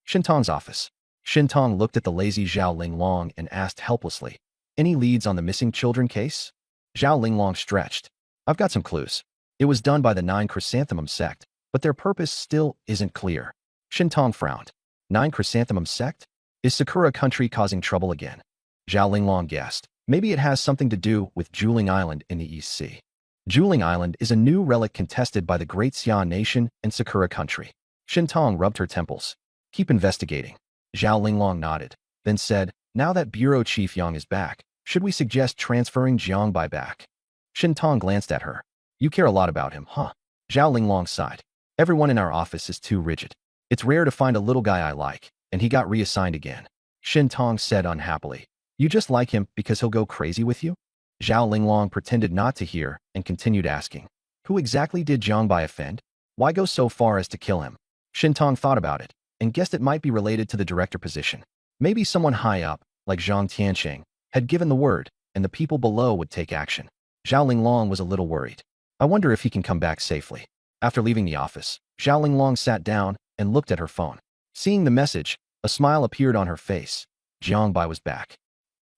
Shintong's office. Shintong looked at the lazy Zhao Linglong and asked helplessly, "Any leads on the missing children case?" Zhao Linglong stretched. "I've got some clues. It was done by the 9 Chrysanthemum sect, but their purpose still isn't clear." Shintong frowned. 9 Chrysanthemum sect? Is Sakura country causing trouble again? Zhao Linglong guessed. Maybe it has something to do with Juling Island in the East Sea. Juling Island is a new relic contested by the Great Xia Nation and Sakura country. Shintong rubbed her temples. "Keep investigating." Zhao Linglong nodded, then said, "Now that Bureau Chief Yang is back, should we suggest transferring Jiang Bai back?" Shintong glanced at her. "You care a lot about him, huh?" Zhao Linglong sighed. "Everyone in our office is too rigid. It's rare to find a little guy I like, and he got reassigned again." Shintong said unhappily, "You just like him because he'll go crazy with you?" Zhao Linglong pretended not to hear and continued asking, "Who exactly did Jiang Bai offend? Why go so far as to kill him?" Shintong thought about it and guessed it might be related to the director position. Maybe someone high up, like Zhang Tiancheng, had given the word, and the people below would take action. Zhao Linglong was a little worried. "I wonder if he can come back safely." After leaving the office, Zhao Linglong sat down and looked at her phone. Seeing the message, a smile appeared on her face. Jiang Bai was back.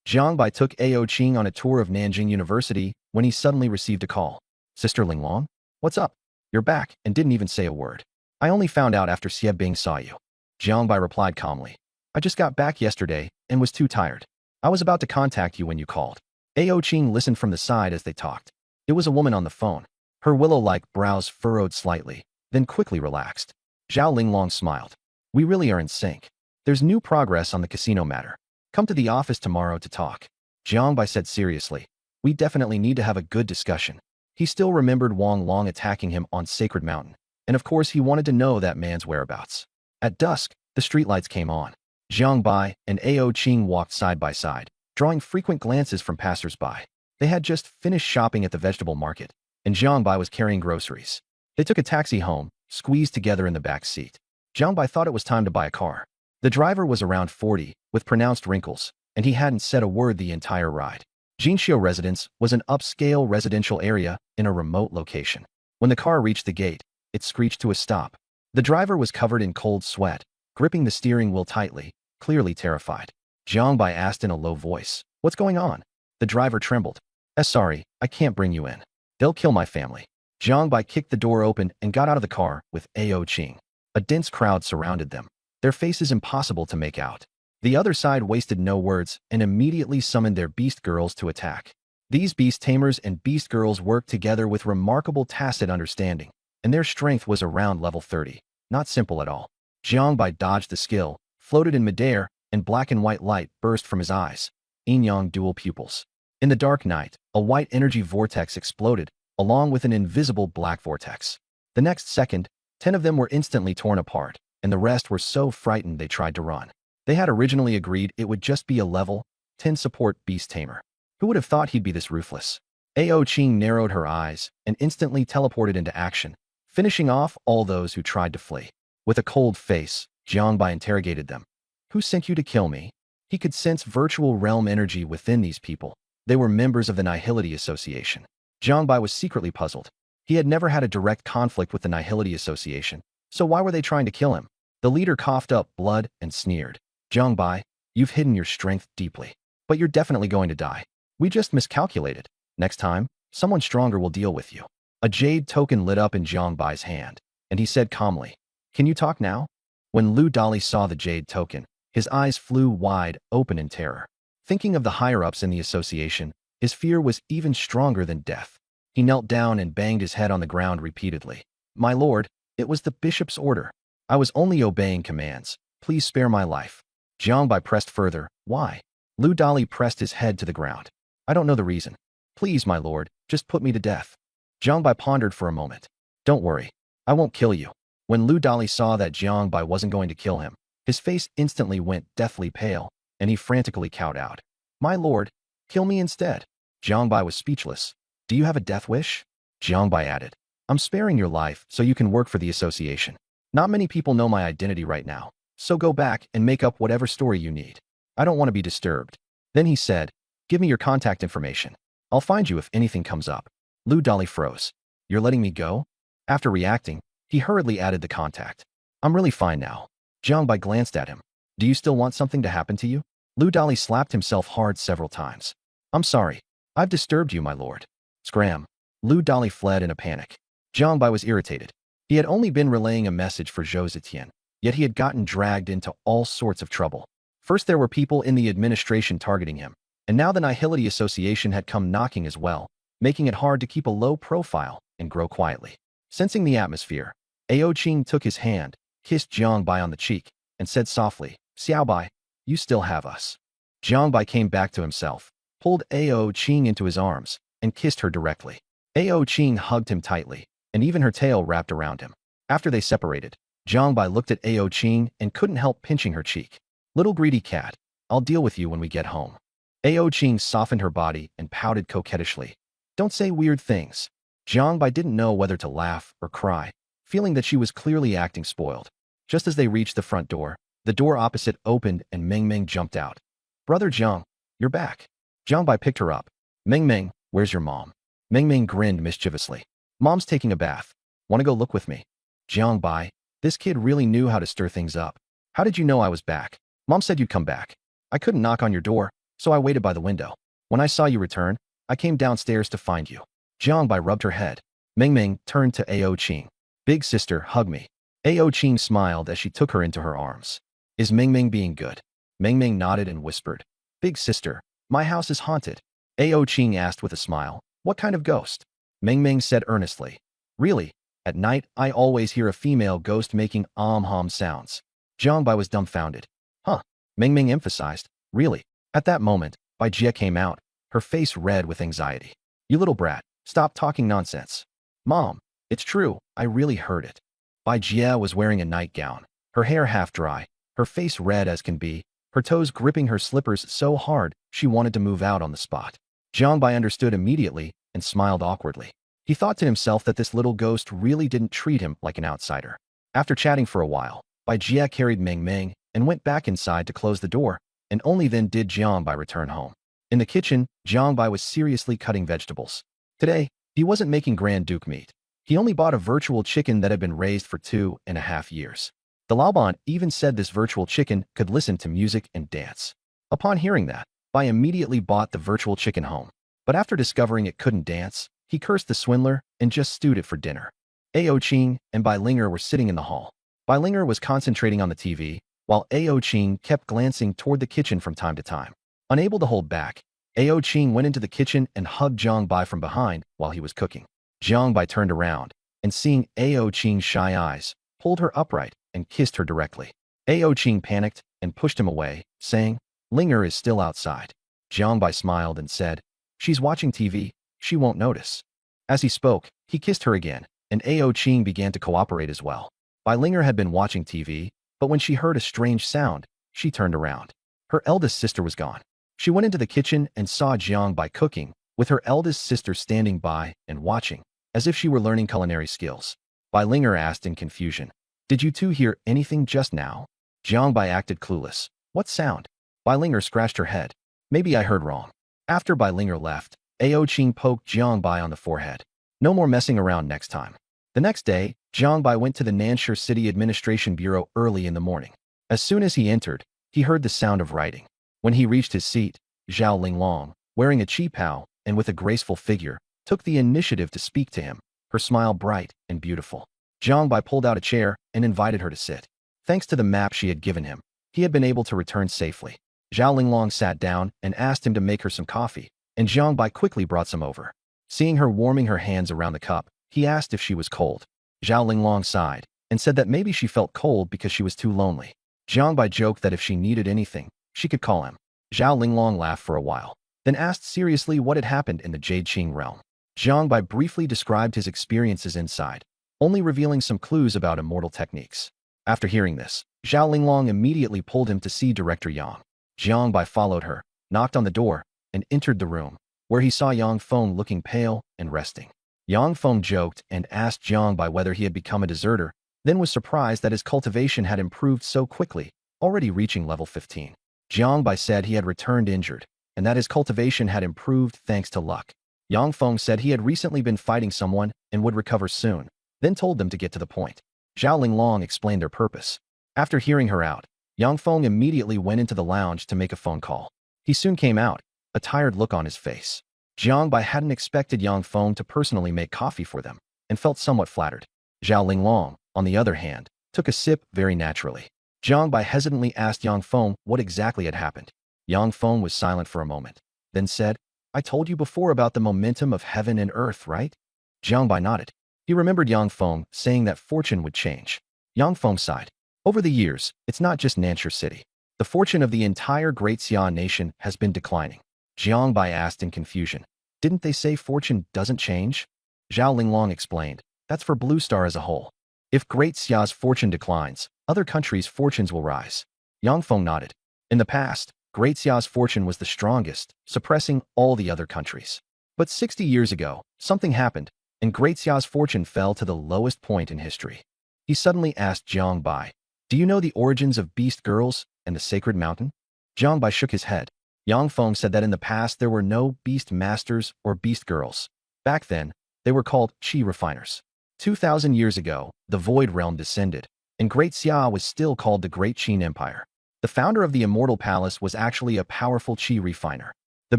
Jiang Bai took Ao Qing on a tour of Nanjing University when he suddenly received a call. "Sister Linglong? What's up? You're back," and didn't even say a word. "I only found out after Xie Bing saw you." Jiang Bai replied calmly. "I just got back yesterday and was too tired. I was about to contact you when you called." Ao Qing listened from the side as they talked. It was a woman on the phone. Her willow-like brows furrowed slightly, then quickly relaxed. Zhao Linglong smiled. "We really are in sync. There's new progress on the casino matter. Come to the office tomorrow to talk." Jiang Bai said seriously. "We definitely need to have a good discussion." He still remembered Wang Long attacking him on Sacred Mountain, and of course he wanted to know that man's whereabouts. At dusk, the streetlights came on. Jiang Bai and Ao Qing walked side by side, drawing frequent glances from passers-by. They had just finished shopping at the vegetable market, and Jiang Bai was carrying groceries. They took a taxi home, squeezed together in the back seat. Jiang Bai thought it was time to buy a car. The driver was around 40, with pronounced wrinkles, and he hadn't said a word the entire ride. Jinxiu Residence was an upscale residential area in a remote location. When the car reached the gate, it screeched to a stop. The driver was covered in cold sweat, gripping the steering wheel tightly, clearly terrified. Jiangbai asked in a low voice, "What's going on?" The driver trembled. Sorry, I can't bring you in. They'll kill my family." Jiangbai kicked the door open and got out of the car with Ao Qing. A dense crowd surrounded them, their faces impossible to make out. The other side wasted no words and immediately summoned their beast girls to attack. These beast tamers and beast girls worked together with remarkable tacit understanding, and their strength was around level 30. Not simple at all. Jiangbai dodged the skill, floated in midair, and black and white light burst from his eyes. Yin-yang dual pupils. In the dark night, a white energy vortex exploded, along with an invisible black vortex. The next second, 10 of them were instantly torn apart, and the rest were so frightened they tried to run. They had originally agreed it would just be a level 10 support beast tamer. Who would have thought he'd be this ruthless? Ao Qing narrowed her eyes and instantly teleported into action, finishing off all those who tried to flee. With a cold face, Jiangbai interrogated them. "Who sent you to kill me?" He could sense virtual realm energy within these people. They were members of the Nihility Association. Jiangbai was secretly puzzled. He had never had a direct conflict with the Nihility Association, so why were they trying to kill him? The leader coughed up blood and sneered. "Jiangbai, you've hidden your strength deeply, but you're definitely going to die. We just miscalculated. Next time, someone stronger will deal with you." A jade token lit up in Jiangbai's hand, and he said calmly, "Can you talk now?" When Lu Dali saw the jade token, his eyes flew wide open in terror. Thinking of the higher-ups in the association, his fear was even stronger than death. He knelt down and banged his head on the ground repeatedly. "My lord, it was the bishop's order. I was only obeying commands. Please spare my life." Jiangbai pressed further. "Why?" Lu Dali pressed his head to the ground. "I don't know the reason. Please, my lord, just put me to death." Jiangbai pondered for a moment. "Don't worry. I won't kill you." When Lu Dali saw that Jiangbai wasn't going to kill him, his face instantly went deathly pale, and he frantically cowed out. "My lord, kill me instead." Jiangbai was speechless. "Do you have a death wish?" Jiangbai added. "I'm sparing your life so you can work for the association. Not many people know my identity right now, so go back and make up whatever story you need. I don't want to be disturbed." Then he said, "Give me your contact information. I'll find you if anything comes up." Lu Dali froze. "You're letting me go?" After reacting, he hurriedly added the contact. "I'm really fine now." Jiangbai glanced at him. "Do you still want something to happen to you?" Lu Dali slapped himself hard several times. "I'm sorry. I've disturbed you, my lord." Scram. Lu Dali fled in a panic. Jiangbai was irritated. He had only been relaying a message for Zhou Zetian, yet he had gotten dragged into all sorts of trouble. First there were people in the administration targeting him, and now the Nihility Association had come knocking as well, making it hard to keep a low profile and grow quietly. Sensing the atmosphere, Ao Qing took his hand, kissed Jiangbai on the cheek, and said softly, "Xiaobai, you still have us." Jiangbai came back to himself, pulled Ao Qing into his arms, and kissed her directly. Ao Qing hugged him tightly, and even her tail wrapped around him. After they separated, Jiangbai looked at Ao Qing and couldn't help pinching her cheek. "Little greedy cat, I'll deal with you when we get home." Ao Qing softened her body and pouted coquettishly. "Don't say weird things." Jiangbai didn't know whether to laugh or cry, feeling that she was clearly acting spoiled. Just as they reached the front door, the door opposite opened and Meng Meng jumped out. "Brother Jiang, you're back." Jiangbai picked her up. "Meng Meng, where's your mom?" Meng Meng grinned mischievously. "Mom's taking a bath. Want to go look with me?" Jiangbai, this kid really knew how to stir things up. "How did you know I was back?" "Mom said you'd come back. I couldn't knock on your door, so I waited by the window. When I saw you return, I came downstairs to find you." Jiangbai rubbed her head. Meng Meng turned to Ao Qing. "Big sister, hug me." Ao Qing smiled as she took her into her arms. "Is Meng Meng being good?" Meng Meng nodded and whispered, "Big sister, my house is haunted." Ao Qing asked with a smile, "What kind of ghost?" Meng Meng said earnestly, "Really, at night I always hear a female ghost making hum sounds." Jiangbai was dumbfounded. "Huh," Meng Meng emphasized, "Really?" At that moment, Bai Jie came out, her face red with anxiety. "You little brat, stop talking nonsense." "Mom, it's true, I really heard it." Bai Jie was wearing a nightgown, her hair half dry, her face red as can be, her toes gripping her slippers so hard she wanted to move out on the spot. Jiangbai understood immediately and smiled awkwardly. He thought to himself that this little ghost really didn't treat him like an outsider. After chatting for a while, Bai Jie carried Meng Meng and went back inside to close the door, and only then did Jiangbai return home. In the kitchen, Jiangbai was seriously cutting vegetables. Today, he wasn't making Grand Duke meat. He only bought a virtual chicken that had been raised for 2.5 years. The Laoban even said this virtual chicken could listen to music and dance. Upon hearing that, Bai immediately bought the virtual chicken home. But after discovering it couldn't dance, he cursed the swindler and just stewed it for dinner. Ao Qing and Bai Linger were sitting in the hall. Bai Linger was concentrating on the TV, while Ao Qing kept glancing toward the kitchen from time to time. Unable to hold back, Ao Qing went into the kitchen and hugged Jiang Bai from behind while he was cooking. Jiang Bai turned around, and seeing Ao Qing's shy eyes, pulled her upright and kissed her directly. Ao Qing panicked and pushed him away, saying, "Linger is still outside." Jiang Bai smiled and said, "She's watching TV, she won't notice." As he spoke, he kissed her again, and Ao Qing began to cooperate as well. Bai Linger had been watching TV, but when she heard a strange sound, she turned around. Her eldest sister was gone. She went into the kitchen and saw Jiang Bai cooking, with her eldest sister standing by and watching, as if she were learning culinary skills. Bai Linger asked in confusion, "Did you two hear anything just now?" Jiang Bai acted clueless. "What sound?" Bai Linger scratched her head. "Maybe I heard wrong." After Bai Linger left, Ao Qing poked Jiang Bai on the forehead. "No more messing around next time." The next day, Jiang Bai went to the Nanshur City Administration Bureau early in the morning. As soon as he entered, he heard the sound of writing. When he reached his seat, Zhao Linglong, wearing a qipao and with a graceful figure, took the initiative to speak to him, her smile bright and beautiful. Jiang Bai pulled out a chair and invited her to sit. Thanks to the map she had given him, he had been able to return safely. Zhao Linglong sat down and asked him to make her some coffee, and Jiang Bai quickly brought some over. Seeing her warming her hands around the cup, he asked if she was cold. Zhao Linglong sighed and said that maybe she felt cold because she was too lonely. Jiang Bai joked that if she needed anything, she could call him. Zhao Linglong laughed for a while, then asked seriously what had happened in the Jade Qing realm. Jiang Bai briefly described his experiences inside, only revealing some clues about immortal techniques. After hearing this, Zhao Linglong immediately pulled him to see Director Yang. Jiang Bai followed her, knocked on the door, and entered the room, where he saw Yang Feng looking pale and resting. Yang Feng joked and asked Jiang Bai whether he had become a deserter, then was surprised that his cultivation had improved so quickly, already reaching level 15. Jiang Bai said he had returned injured, and that his cultivation had improved thanks to luck. Yang Feng said he had recently been fighting someone and would recover soon, then told them to get to the point. Zhao Linglong explained their purpose. After hearing her out, Yang Feng immediately went into the lounge to make a phone call. He soon came out, a tired look on his face. Jiang Bai hadn't expected Yang Feng to personally make coffee for them, and felt somewhat flattered. Zhao Linglong, on the other hand, took a sip very naturally. Jiang Bai hesitantly asked Yang Feng what exactly had happened. Yang Feng was silent for a moment, then said, "I told you before about the momentum of heaven and earth, right?" Jiang Bai nodded. He remembered Yang Feng saying that fortune would change. Yang Feng sighed. Over the years, it's not just Nanshur City. The fortune of the entire Great Xia nation has been declining. Jiang Bai asked in confusion, "Didn't they say fortune doesn't change?" Zhao Linglong explained, "That's for Blue Star as a whole. If Great Xia's fortune declines, other countries' fortunes will rise." Yang Feng nodded. In the past, Great Xia's fortune was the strongest, suppressing all the other countries. But 60 years ago, something happened, and Great Xia's fortune fell to the lowest point in history. He suddenly asked Jiang Bai, "Do you know the origins of beast girls and the sacred mountain?" Jiang Bai shook his head. Yang Feng said that in the past there were no beast masters or beast girls. Back then, they were called qi refiners. 2,000 years ago, the Void Realm descended, and Great Xia was still called the Great Qin Empire. The founder of the Immortal Palace was actually a powerful qi refiner. The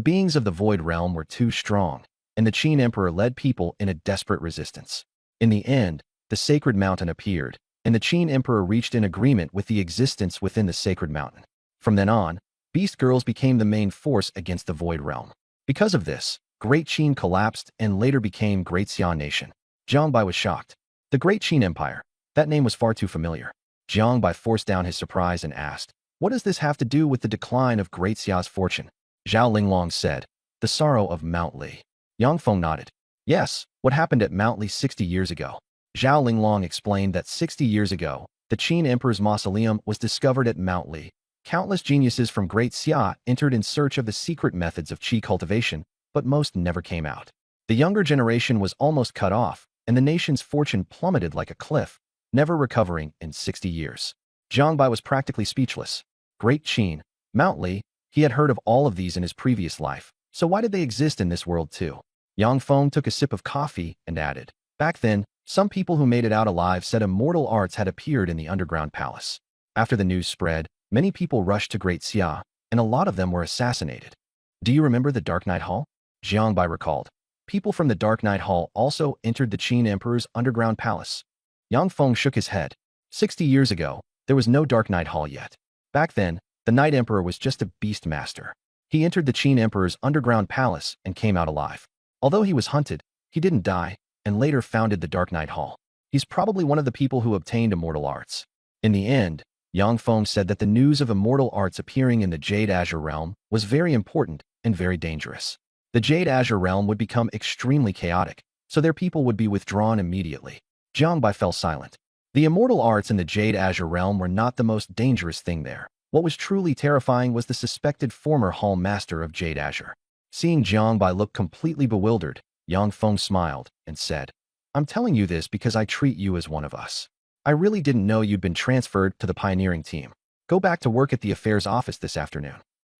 beings of the Void Realm were too strong, and the Qin Emperor led people in a desperate resistance. In the end, the Sacred Mountain appeared, and the Qin Emperor reached an agreement with the existence within the Sacred Mountain. From then on, Beast Girls became the main force against the Void Realm. Because of this, Great Qin collapsed and later became Great Xia Nation. Jiang Bai was shocked. The Great Qin Empire. That name was far too familiar. Jiang Bai forced down his surprise and asked, "What does this have to do with the decline of Great Xia's fortune?" Zhao Linglong said, "The sorrow of Mount Li." Yang Feng nodded. "Yes, what happened at Mount Li 60 years ago?" Zhao Linglong explained that 60 years ago, the Qin Emperor's mausoleum was discovered at Mount Li. Countless geniuses from Great Xia entered in search of the secret methods of qi cultivation, but most never came out. The younger generation was almost cut off, and the nation's fortune plummeted like a cliff, never recovering in 60 years. Jiang Bai was practically speechless. Great Qin, Mount Li, He had heard of all of these in his previous life, so why did they exist in this world too? Yang Feng took a sip of coffee and added, back then, some people who made it out alive said immortal arts had appeared in the underground palace. After the news spread, many people rushed to Great Xia, and a lot of them were assassinated. Do you remember the Dark Night Hall? Jiangbai recalled. People from the Dark Night Hall also entered the Qin Emperor's underground palace. Yang Feng shook his head. 60 years ago, there was no Dark Night Hall yet. Back then, the Night Emperor was just a beast master. He entered the Qin Emperor's underground palace and came out alive. Although he was hunted, he didn't die, and later founded the Dark Night Hall. He's probably one of the people who obtained immortal arts. In the end, Yang Feng said that the news of immortal arts appearing in the Jade Azure realm was very important and very dangerous. The Jade Azure realm would become extremely chaotic, so their people would be withdrawn immediately. Jiangbai fell silent. The immortal arts in the Jade Azure realm were not the most dangerous thing there. What was truly terrifying was the suspected former Hall Master of Jade Azure. Seeing Jiangbai look completely bewildered, Yang Feng smiled and said, I'm telling you this because I treat you as one of us. I really didn't know you'd been transferred to the pioneering team. Go back to work at the affairs office this afternoon.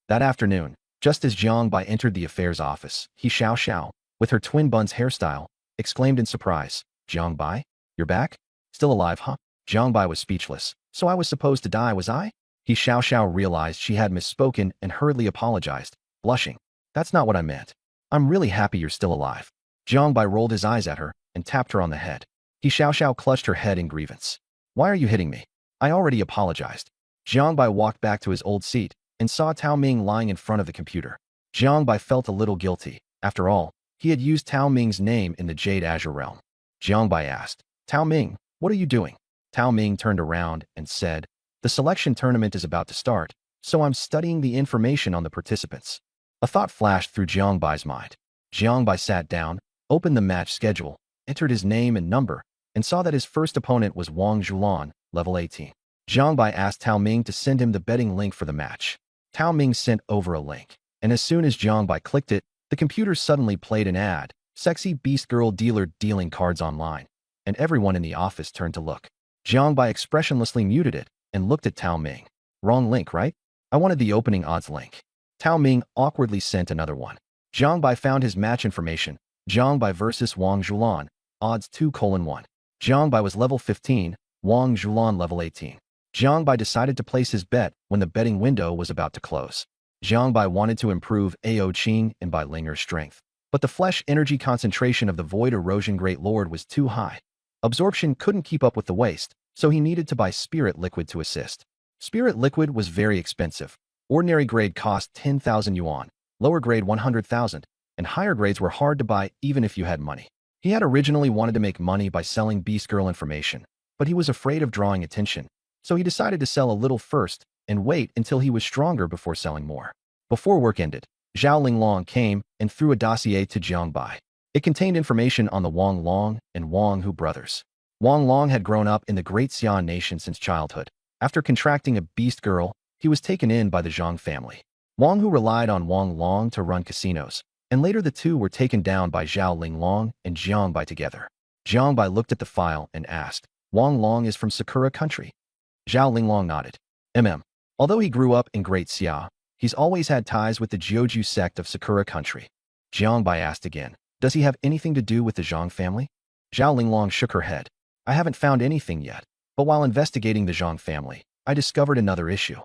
That afternoon, just as Jiangbai entered the affairs office, he Xiao Xiao, with her twin buns hairstyle, exclaimed in surprise, Jiangbai, you're back? Still alive, huh? Jiangbai was speechless. So I was supposed to die, was I? He Xiao Xiao realized she had misspoken and hurriedly apologized, blushing. That's not what I meant. I'm really happy you're still alive. Jiangbai rolled his eyes at her and tapped her on the head. He Xiao Xiao clutched her head in grievance. Why are you hitting me? I already apologized. Jiangbai walked back to his old seat and saw Tao Ming lying in front of the computer. Jiangbai felt a little guilty. After all, he had used Tao Ming's name in the Jade Azure realm. Jiangbai asked, Tao Ming, what are you doing? Tao Ming turned around and said, the selection tournament is about to start, so I'm studying the information on the participants. A thought flashed through Jiangbai's mind. Jiangbai sat down, opened the match schedule, entered his name and number, and saw that his first opponent was Wang Zhulan, level 18. Jiangbai asked Tao Ming to send him the betting link for the match. Tao Ming sent over a link, and as soon as Jiangbai clicked it, the computer suddenly played an ad, Sexy Beast Girl Dealer dealing cards online, and everyone in the office turned to look. Jiangbai expressionlessly muted it and looked at Tao Ming. Wrong link, right? I wanted the opening odds link. Tao Ming awkwardly sent another one. Jiangbai found his match information. Jiangbai versus Wang Zhulan, odds 2:1. Jiangbai was level 15, Wang Zhulan level 18. Jiangbai decided to place his bet when the betting window was about to close. Jiangbai wanted to improve AO Qing and Bai Linger's strength, but the flesh energy concentration of the Void Erosion Great Lord was too high. Absorption couldn't keep up with the waste, so he needed to buy Spirit Liquid to assist. Spirit Liquid was very expensive. Ordinary grade cost 10,000 yuan, lower grade 100,000, and higher grades were hard to buy even if you had money. He had originally wanted to make money by selling Beast Girl information, but he was afraid of drawing attention, so he decided to sell a little first and wait until he was stronger before selling more. Before work ended, Zhao Linglong came and threw a dossier to Jiangbai. It contained information on the Wang Long and Wang Hu brothers. Wang Long had grown up in the Great Xian nation since childhood. After contracting a beast girl, he was taken in by the Zhang family. Wang Hu relied on Wang Long to run casinos, and later the two were taken down by Zhao Linglong and Jiangbai together. Jiangbai looked at the file and asked, Wang Long is from Sakura country? Zhao Linglong nodded. Although he grew up in Great Xia, he's always had ties with the Jiuju sect of Sakura country. Jiangbai asked again, does he have anything to do with the Zhang family? Zhao Linglong shook her head. I haven't found anything yet, but while investigating the Zhang family, I discovered another issue.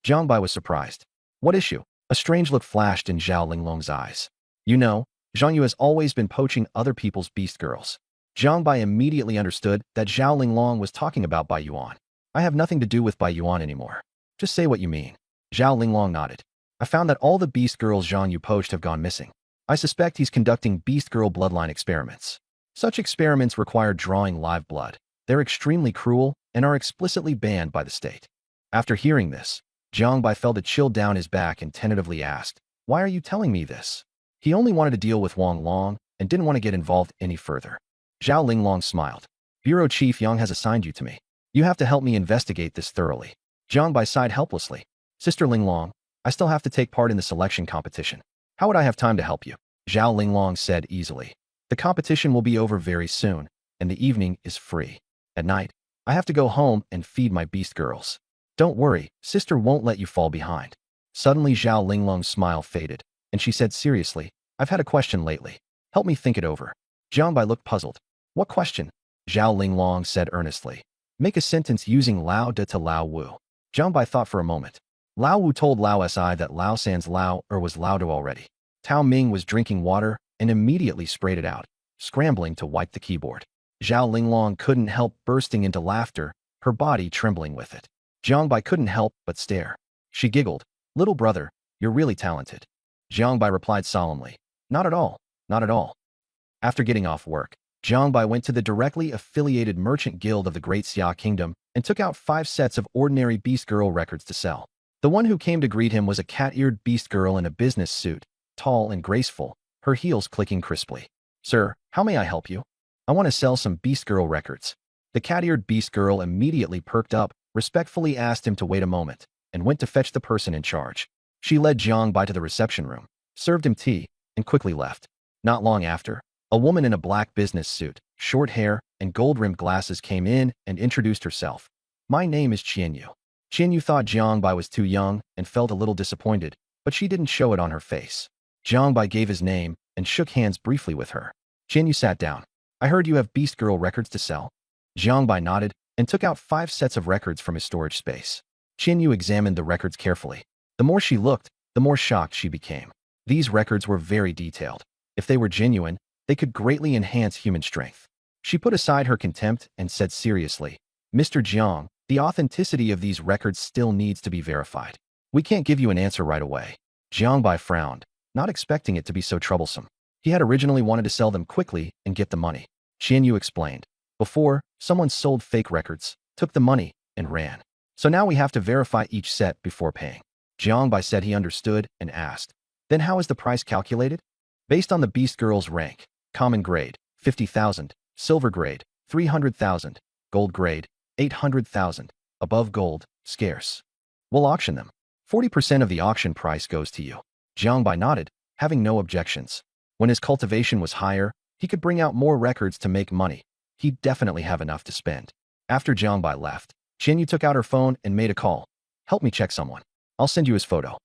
Jiangbai was surprised. What issue? A strange look flashed in Zhao Linglong's eyes. You know, Zhang Yu has always been poaching other people's beast girls. Jiangbai immediately understood that Zhao Linglong was talking about Bai Yuan. I have nothing to do with Bai Yuan anymore. Just say what you mean. Zhao Linglong nodded. I found that all the beast girls Zhang Yu poached have gone missing. I suspect he's conducting beast girl bloodline experiments. Such experiments require drawing live blood. They're extremely cruel and are explicitly banned by the state. After hearing this, Jiangbai felt a chill down his back and tentatively asked, why are you telling me this? He only wanted to deal with Wang Long and didn't want to get involved any further. Zhao Linglong smiled. Bureau Chief Yang has assigned you to me. You have to help me investigate this thoroughly. Jiangbai sighed helplessly. Sister Linglong, I still have to take part in the selection competition. How would I have time to help you? Zhao Linglong said easily. The competition will be over very soon, and the evening is free. At night, I have to go home and feed my beast girls. Don't worry, sister won't let you fall behind. Suddenly Zhao Linglong's smile faded, and she said seriously, I've had a question lately. Help me think it over. Jiang Bai looked puzzled. What question? Zhao Linglong said earnestly. Make a sentence using Lao De to Lao Wu. Jiang Bai thought for a moment. Lao Wu told Lao Si that Lao San's Lao was Lao Do already. Tao Ming was drinking water and immediately sprayed it out, scrambling to wipe the keyboard. Zhao Linglong couldn't help bursting into laughter, her body trembling with it. Jiang Bai couldn't help but stare. She giggled. Little brother, you're really talented. Jiang Bai replied solemnly. Not at all, not at all. After getting off work, Jiang Bai went to the directly affiliated merchant guild of the Great Xia Kingdom and took out 5 sets of ordinary Beast Girl records to sell. The one who came to greet him was a cat-eared Beast Girl in a business suit, tall and graceful, her heels clicking crisply. Sir, how may I help you? I want to sell some Beast Girl records. The cat-eared Beast Girl immediately perked up, respectfully asked him to wait a moment, and went to fetch the person in charge. She led Jiang Bai to the reception room, served him tea, and quickly left. Not long after, a woman in a black business suit, short hair, and gold-rimmed glasses came in and introduced herself. My name is Qianyu. Qianyu thought Jiang Bai was too young and felt a little disappointed, but she didn't show it on her face. Jiang Bai gave his name and shook hands briefly with her. Qianyu sat down. I heard you have Beast Girl records to sell. Jiang Bai nodded and took out 5 sets of records from his storage space. Qianyu examined the records carefully. The more she looked, the more shocked she became. These records were very detailed. If they were genuine, they could greatly enhance human strength. She put aside her contempt and said seriously, Mr. Jiang, the authenticity of these records still needs to be verified. We can't give you an answer right away. Jiang Bai frowned, not expecting it to be so troublesome. He had originally wanted to sell them quickly and get the money. Qianyu explained. Before, someone sold fake records, took the money, and ran. So now we have to verify each set before paying. Jiang Bai said he understood and asked, Then how is the price calculated? Based on the Beast Girl's rank, common grade, 50,000, silver grade, 300,000, gold grade, 800,000, above gold, scarce. We'll auction them. 40% of the auction price goes to you. Jiang Bai nodded, having no objections. When his cultivation was higher, he could bring out more records to make money. He'd definitely have enough to spend. After Jiang Bai left, Qianyu took out her phone and made a call. Help me check someone. I'll send you his photo.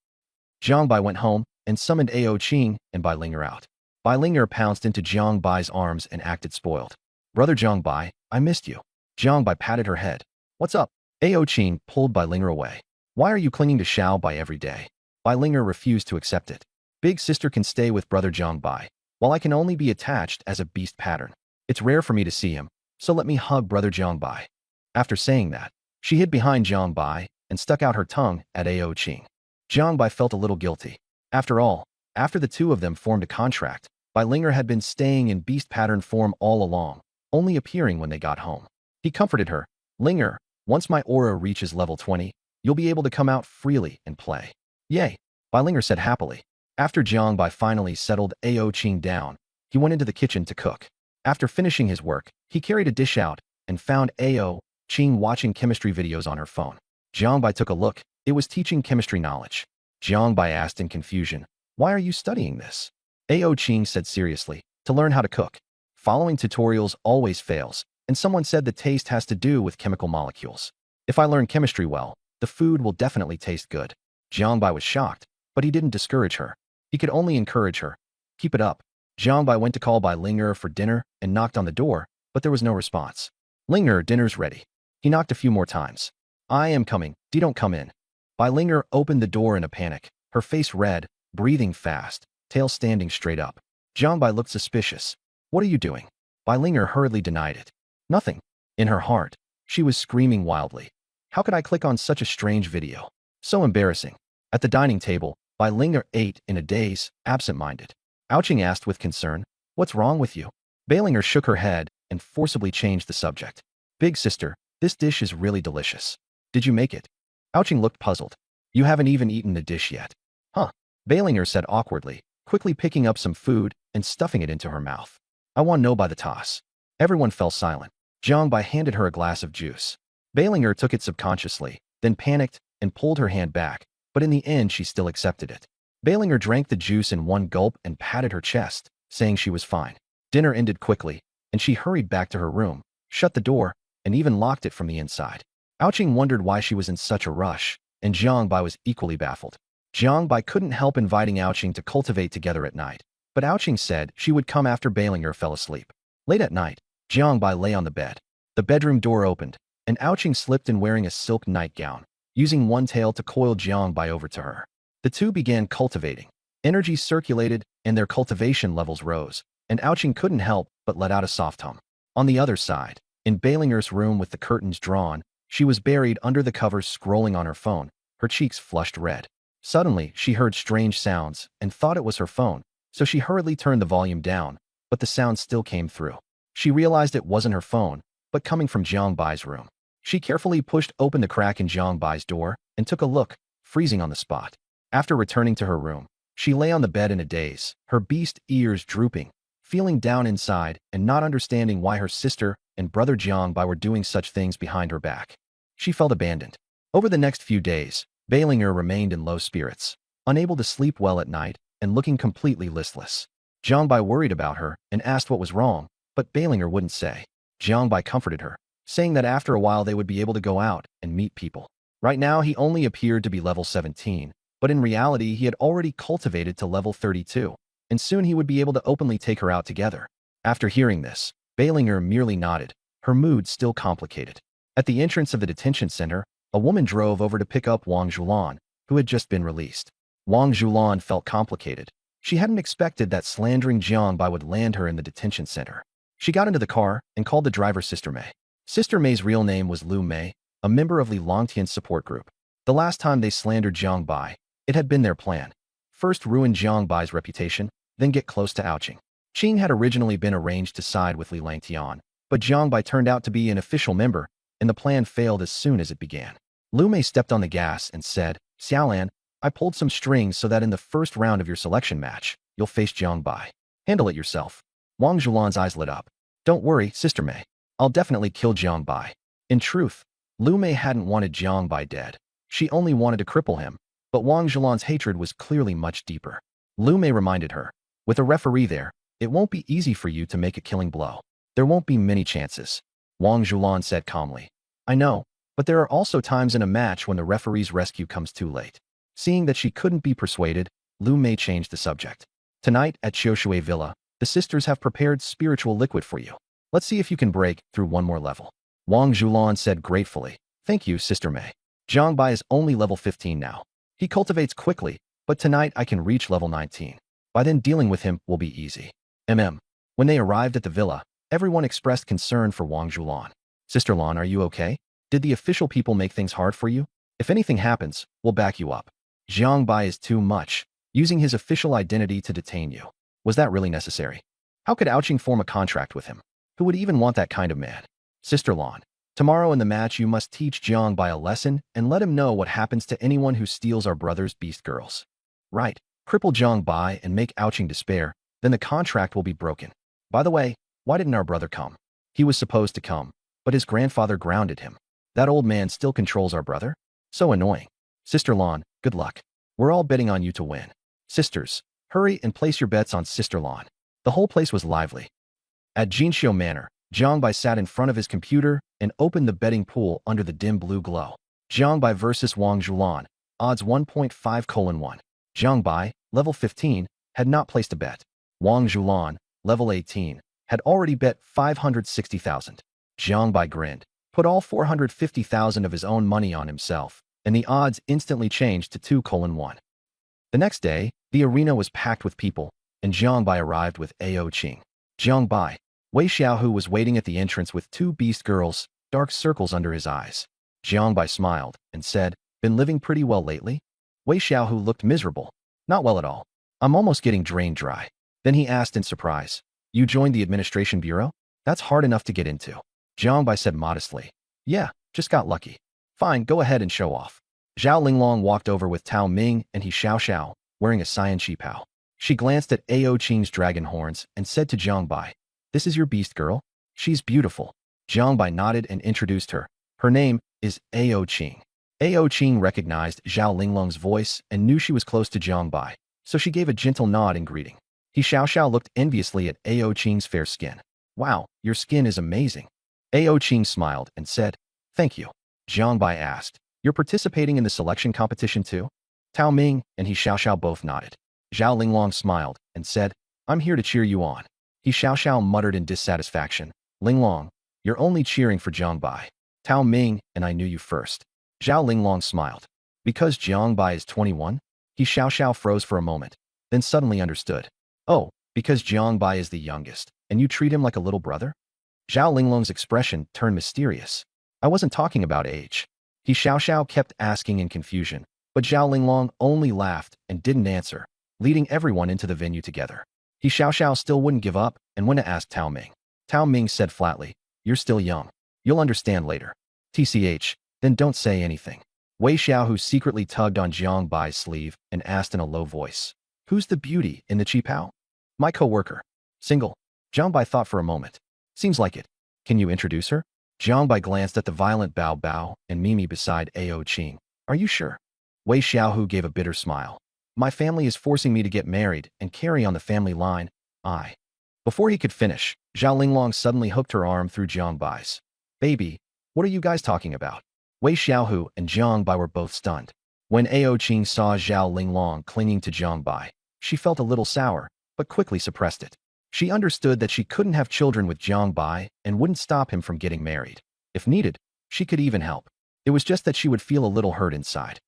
Jiang Bai went home and summoned Ao Qing and Bai Linger out. Bai Linger pounced into Jiang Bai's arms and acted spoiled. Brother Jiang Bai, I missed you. Jiang Bai patted her head. What's up? Ao Qing pulled Bai Linger away. Why are you clinging to Xiao Bai every day? Bai Linger refused to accept it. Big sister can stay with brother Jiang Bai, while I can only be attached as a beast pattern. It's rare for me to see him, so let me hug brother Jiang Bai. After saying that, she hid behind Jiang Bai and stuck out her tongue at Ao Qing. Jiang Bai felt a little guilty. After all, after the two of them formed a contract, Bai Linger had been staying in beast pattern form all along, only appearing when they got home. He comforted her. Linger, once my aura reaches level 20, you'll be able to come out freely and play. Yay, Bai Linger said happily. After Jiang Bai finally settled Ao Qing down, he went into the kitchen to cook. After finishing his work, he carried a dish out and found Ao Qing watching chemistry videos on her phone. Jiang Bai took a look. It was teaching chemistry knowledge. Jiang Bai asked in confusion, Why are you studying this? Ao Qing said seriously, To learn how to cook. Following tutorials always fails, and someone said the taste has to do with chemical molecules. If I learn chemistry well, the food will definitely taste good. Jiang Bai was shocked, but he didn't discourage her. He could only encourage her. Keep it up. Jiang Bai went to call Bai Linger for dinner and knocked on the door, but there was no response. Linger, dinner's ready. He knocked a few more times. I am coming. Don't come in. Bai Linger opened the door in a panic, her face red, breathing fast, tail standing straight up. Jiang Bai looked suspicious. What are you doing? Bai Linger hurriedly denied it. Nothing. In her heart, she was screaming wildly. How could I click on such a strange video? So embarrassing. At the dining table, Bai Linger ate in a daze, absent-minded. Ao Qing asked with concern, What's wrong with you? Bai Linger shook her head and forcibly changed the subject. Big sister, this dish is really delicious. Did you make it? Ao Qing looked puzzled. You haven't even eaten the dish yet. Huh? Bai Linger said awkwardly, quickly picking up some food and stuffing it into her mouth. I won no by the toss. Everyone fell silent. Jiang Bai handed her a glass of juice. Bai Linger took it subconsciously, then panicked and pulled her hand back, but in the end she still accepted it. Bai Linger drank the juice in one gulp and patted her chest, saying she was fine. Dinner ended quickly, and she hurried back to her room, shut the door, and even locked it from the inside. Ao Qing wondered why she was in such a rush, and Jiang Bai was equally baffled. Jiang Bai couldn't help inviting Ouching to cultivate together at night, but Ouching said she would come after Bailinger fell asleep. Late at night, Jiang Bai lay on the bed. The bedroom door opened, and Ouching slipped in wearing a silk nightgown, using one tail to coil Jiang Bai over to her. The two began cultivating. Energy circulated, and their cultivation levels rose, and Ouching couldn't help but let out a soft hum. On the other side, in Bailinger's room with the curtains drawn, she was buried under the covers scrolling on her phone, her cheeks flushed red. Suddenly, she heard strange sounds and thought it was her phone, so she hurriedly turned the volume down, but the sound still came through. She realized it wasn't her phone, but coming from Jiang Bai's room. She carefully pushed open the crack in Jiang Bai's door and took a look, freezing on the spot. After returning to her room, she lay on the bed in a daze, her beast ears drooping, feeling down inside and not understanding why her sister and brother Jiang Bai were doing such things behind her back. She felt abandoned. Over the next few days, Bailinger remained in low spirits, unable to sleep well at night and looking completely listless. Jiang Bai worried about her and asked what was wrong, but Bailinger wouldn't say. Jiang Bai comforted her, saying that after a while they would be able to go out and meet people. Right now, he only appeared to be level 17, but in reality, he had already cultivated to level 32, and soon he would be able to openly take her out together. After hearing this, Bailinger merely nodded, her mood still complicated. At the entrance of the detention center, a woman drove over to pick up Wang Zhulan, who had just been released. Wang Zhulan felt complicated. She hadn't expected that slandering Jiang Bai would land her in the detention center. She got into the car and called the driver Sister Mei. Sister Mei's real name was Lu Mei, a member of Li Longtian's support group. The last time they slandered Jiang Bai, it had been their plan. First ruin Jiang Bai's reputation, then get close to Ouching. Qing had originally been arranged to side with Li Longtian, but Jiang Bai turned out to be an official member, and the plan failed as soon as it began. Lu Mei stepped on the gas and said, Xiaolan, I pulled some strings so that in the first round of your selection match, you'll face Jiang Bai. Handle it yourself. Wang Zhulan's eyes lit up. Don't worry, Sister Mei. I'll definitely kill Jiang Bai. In truth, Lu Mei hadn't wanted Jiang Bai dead. She only wanted to cripple him, but Wang Zhulan's hatred was clearly much deeper. Lu Mei reminded her, with a referee there, it won't be easy for you to make a killing blow. There won't be many chances. Wang Zhulan said calmly. I know, but there are also times in a match when the referee's rescue comes too late. Seeing that she couldn't be persuaded, Lu Mei changed the subject. Tonight at Qiushui Villa, the sisters have prepared spiritual liquid for you. Let's see if you can break through one more level. Wang Zhulan said gratefully. Thank you, Sister Mei. Jiang Bai is only level 15 now. He cultivates quickly, but tonight I can reach level 19. By then dealing with him will be easy. When they arrived at the villa, everyone expressed concern for Wang Zhulan. Sister Lan, are you okay? Did the official people make things hard for you? If anything happens, we'll back you up. Jiang Bai is too much, using his official identity to detain you. Was that really necessary? How could Ouching form a contract with him? Who would even want that kind of man? Sister Lan, tomorrow in the match you must teach Jiang Bai a lesson and let him know what happens to anyone who steals our brother's beast girls. Right, cripple Jiang Bai and make Ouching despair, then the contract will be broken. By the way, why didn't our brother come? He was supposed to come, but his grandfather grounded him. That old man still controls our brother? So annoying. Sister Lan, good luck. We're all betting on you to win. Sisters, hurry and place your bets on Sister Lan. The whole place was lively. At Jinxiu Manor, Jiang Bai sat in front of his computer and opened the betting pool under the dim blue glow. Jiang Bai versus Wang Zhulan, odds 1.5:1. Jiang Bai, level 15, had not placed a bet. Wang Zhulan, level 18, had already bet 560,000. Jiang Bai grinned, put all 450,000 of his own money on himself, and the odds instantly changed to 2:1. The next day, the arena was packed with people, and Jiang Bai arrived with Ao Qing. Jiang Bai, Wei Xiaohu was waiting at the entrance with two beast girls, dark circles under his eyes. Jiang Bai smiled and said, been living pretty well lately? Wei Xiaohu looked miserable. Not well at all. I'm almost getting drained dry. Then he asked in surprise, you joined the administration bureau? That's hard enough to get into. Jiang Bai said modestly, yeah, just got lucky. Fine, go ahead and show off. Zhao Linglong walked over with Tao Ming and he Xiao, wearing a cyan qipao. She glanced at Ao Qing's dragon horns and said to Jiang Bai, this is your beast girl? She's beautiful. Jiang Bai nodded and introduced her. Her name is Ao Qing. Ao Qing recognized Zhao Linglong's voice and knew she was close to Jiang Bai, so she gave a gentle nod in greeting. He Xiao looked enviously at Ao Qing's fair skin. Wow, your skin is amazing. Ao Qing smiled and said, thank you. Jiang Bai asked, you're participating in the selection competition too? Tao Ming and He Xiaoxiao both nodded. Zhao Linglong smiled and said, I'm here to cheer you on. He Xiaoxiao muttered in dissatisfaction. Linglong, you're only cheering for Jiang Bai. Tao Ming and I knew you first. Zhao Linglong smiled. Because Jiang Bai is 21? He Xiaoxiao froze for a moment, then suddenly understood. Oh, because Jiang Bai is the youngest, and you treat him like a little brother? Zhao Linglong's expression turned mysterious. I wasn't talking about age. He Xiaoxiao kept asking in confusion, but Zhao Linglong only laughed and didn't answer, leading everyone into the venue together. He Xiaoxiao still wouldn't give up and went to ask Tao Ming. Tao Ming said flatly, you're still young. You'll understand later. TCH, then don't say anything. Wei Xiaohu secretly tugged on Jiang Bai's sleeve and asked in a low voice, who's the beauty in the qipao? My co-worker. Single. Jiang Bai thought for a moment. Seems like it. Can you introduce her? Jiang Bai glanced at the violent Bao Bao and Mimi beside Ao Qing. Are you sure? Wei Xiaohu gave a bitter smile. My family is forcing me to get married and carry on the family line. Before he could finish, Zhao Linglong suddenly hooked her arm through Jiang Bai's. Baby, what are you guys talking about? Wei Xiaohu and Jiang Bai were both stunned. When Ao Qing saw Zhao Linglong clinging to Jiang Bai, she felt a little sour, but quickly suppressed it. She understood that she couldn't have children with Jiang Bai and wouldn't stop him from getting married. If needed, she could even help. It was just that she would feel a little hurt inside.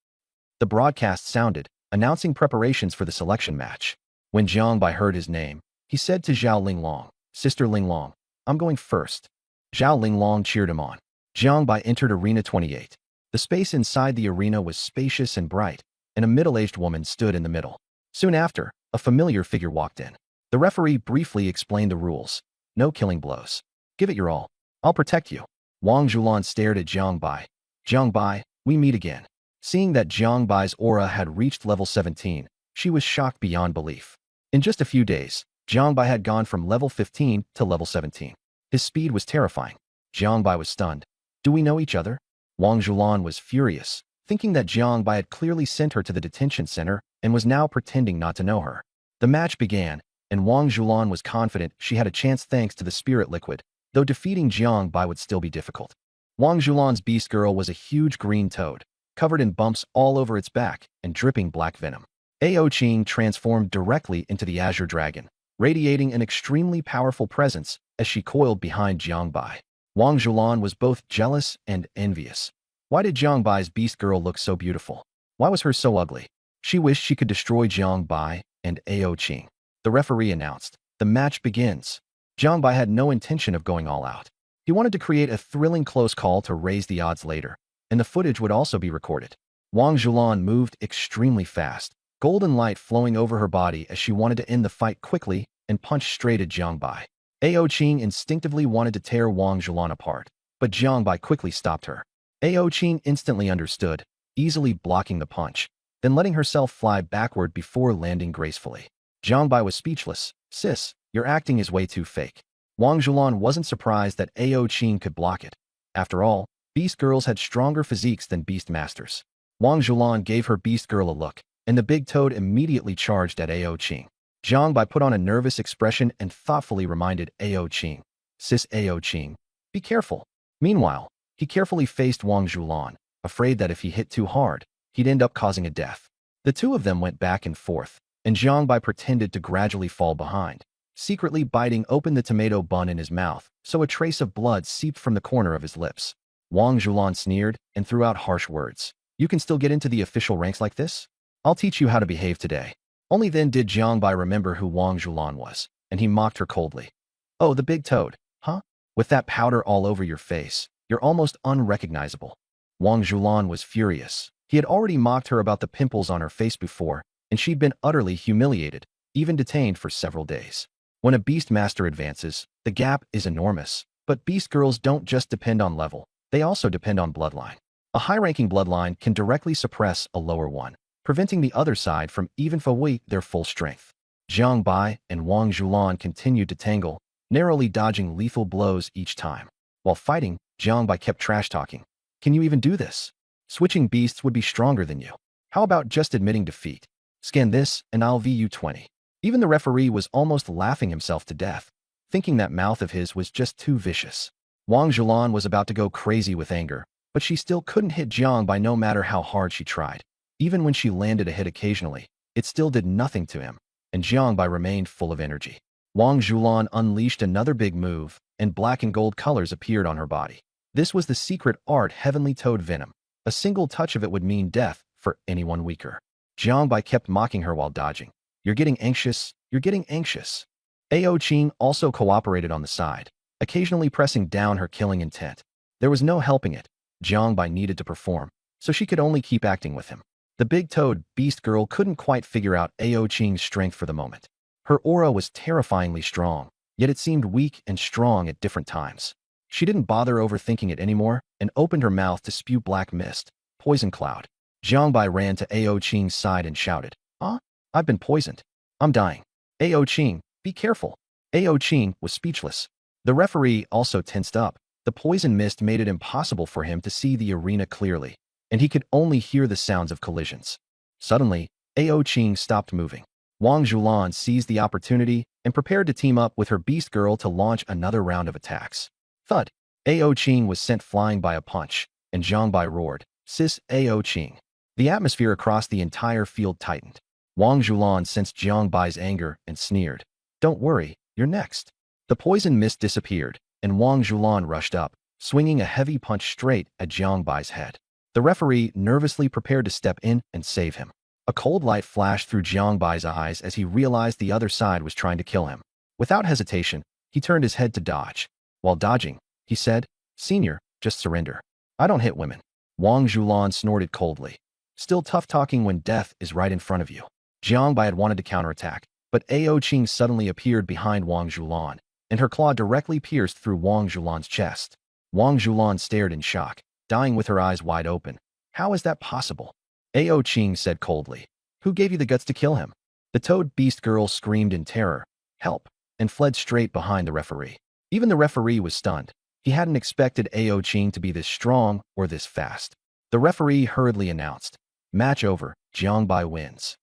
The broadcast sounded, announcing preparations for the selection match. When Jiang Bai heard his name, he said to Zhao Linglong, Sister Linglong, I'm going first. Zhao Linglong cheered him on. Jiang Bai entered Arena 28. The space inside the arena was spacious and bright, and a middle-aged woman stood in the middle. Soon after, a familiar figure walked in. The referee briefly explained the rules. No killing blows. Give it your all. I'll protect you. Wang Zhulan stared at Jiang Bai. Jiang Bai, we meet again. Seeing that Jiang Bai's aura had reached level 17, she was shocked beyond belief. In just a few days, Jiang Bai had gone from level 15 to level 17. His speed was terrifying. Jiang Bai was stunned. Do we know each other? Wang Zhulan was furious, thinking that Jiang Bai had clearly sent her to the detention center and was now pretending not to know her. The match began, and Wang Zhulan was confident she had a chance thanks to the spirit liquid, though defeating Jiang Bai would still be difficult. Wang Zhulan's beast girl was a huge green toad, covered in bumps all over its back and dripping black venom. Ao Qing transformed directly into the Azure Dragon, radiating an extremely powerful presence as she coiled behind Jiang Bai. Wang Zhulan was both jealous and envious. Why did Jiang Bai's beast girl look so beautiful? Why was hers so ugly? She wished she could destroy Jiang Bai and Ao Qing. The referee announced, the match begins. Jiang Bai had no intention of going all out. He wanted to create a thrilling close call to raise the odds later, and the footage would also be recorded. Wang Zhulan moved extremely fast, golden light flowing over her body as she wanted to end the fight quickly and punch straight at Jiang Bai. Ao Qing instinctively wanted to tear Wang Zhulan apart, but Jiang Bai quickly stopped her. Ao Qing instantly understood, easily blocking the punch, then letting herself fly backward before landing gracefully. Jiang Bai was speechless. Sis, your acting is way too fake. Wang Zhulan wasn't surprised that Ao Qing could block it. After all, beast girls had stronger physiques than beast masters. Wang Zhulan gave her beast girl a look, and the big toad immediately charged at Ao Qing. Jiang Bai put on a nervous expression and thoughtfully reminded Ao Qing, Sis Ao Qing, be careful. Meanwhile, he carefully faced Wang Zhulan, afraid that if he hit too hard, he'd end up causing a death. The two of them went back and forth, and Jiang Bai pretended to gradually fall behind, secretly biting open the tomato bun in his mouth so a trace of blood seeped from the corner of his lips. Wang Zhulan sneered and threw out harsh words. You can still get into the official ranks like this? I'll teach you how to behave today. Only then did Jiang Bai remember who Wang Zhulan was, and he mocked her coldly. Oh, the big toad, huh? With that powder all over your face, you're almost unrecognizable. Wang Zhulan was furious. He had already mocked her about the pimples on her face before, and she'd been utterly humiliated, even detained for several days. When a beast master advances, the gap is enormous, but beast girls don't just depend on level, they also depend on bloodline. A high-ranking bloodline can directly suppress a lower one, preventing the other side from even fully their full strength. Jiang Bai and Wang Zhulan continued to tangle, narrowly dodging lethal blows each time. While fighting, Jiang Bai kept trash-talking. Can you even do this? Switching beasts would be stronger than you. How about just admitting defeat? Scan this and I'll VU 20. Even the referee was almost laughing himself to death, thinking that mouth of his was just too vicious. Wang Zhulan was about to go crazy with anger, but she still couldn't hit Jiang Bai no matter how hard she tried. Even when she landed a hit occasionally, it still did nothing to him, and Jiangbai remained full of energy. Wang Zhulan unleashed another big move, and black and gold colors appeared on her body. This was the secret art Heavenly Toad Venom. A single touch of it would mean death for anyone weaker. Jiangbai kept mocking her while dodging. You're getting anxious, you're getting anxious. Ao Qing also cooperated on the side, occasionally pressing down her killing intent. There was no helping it. Jiangbai needed to perform, so she could only keep acting with him. The big toad beast girl couldn't quite figure out Ao Qing's strength for the moment. Her aura was terrifyingly strong, yet it seemed weak and strong at different times. She didn't bother overthinking it anymore and opened her mouth to spew black mist, poison cloud. Jiangbai ran to Ao Qing's side and shouted, "Huh? I've been poisoned. I'm dying. Ao Qing, be careful." Ao Qing was speechless. The referee also tensed up. The poison mist made it impossible for him to see the arena clearly, and he could only hear the sounds of collisions. Suddenly, Ao Qing stopped moving. Wang Zhulan seized the opportunity and prepared to team up with her beast girl to launch another round of attacks. Thud! Ao Qing was sent flying by a punch, and Jiangbai roared, "Sis Ao Qing." The atmosphere across the entire field tightened. Wang Zhulan sensed Jiangbai's anger and sneered, "Don't worry, you're next." The poison mist disappeared, and Wang Zhulan rushed up, swinging a heavy punch straight at Jiangbai's head. The referee nervously prepared to step in and save him. A cold light flashed through Jiangbai's eyes as he realized the other side was trying to kill him. Without hesitation, he turned his head to dodge. While dodging, he said, "Senior, just surrender. I don't hit women." Wang Zhulan snorted coldly. Still tough talking when death is right in front of you. Jiangbai had wanted to counterattack, but Ao Qing suddenly appeared behind Wang Zhulan, and her claw directly pierced through Wang Zhulan's chest. Wang Zhulan stared in shock, dying with her eyes wide open. "How is that possible?" Ao Qing said coldly. "Who gave you the guts to kill him?" The toad beast girl screamed in terror, "Help!" and fled straight behind the referee. Even the referee was stunned. He hadn't expected Ao Qing to be this strong or this fast. The referee hurriedly announced, "Match over, Jiangbai wins."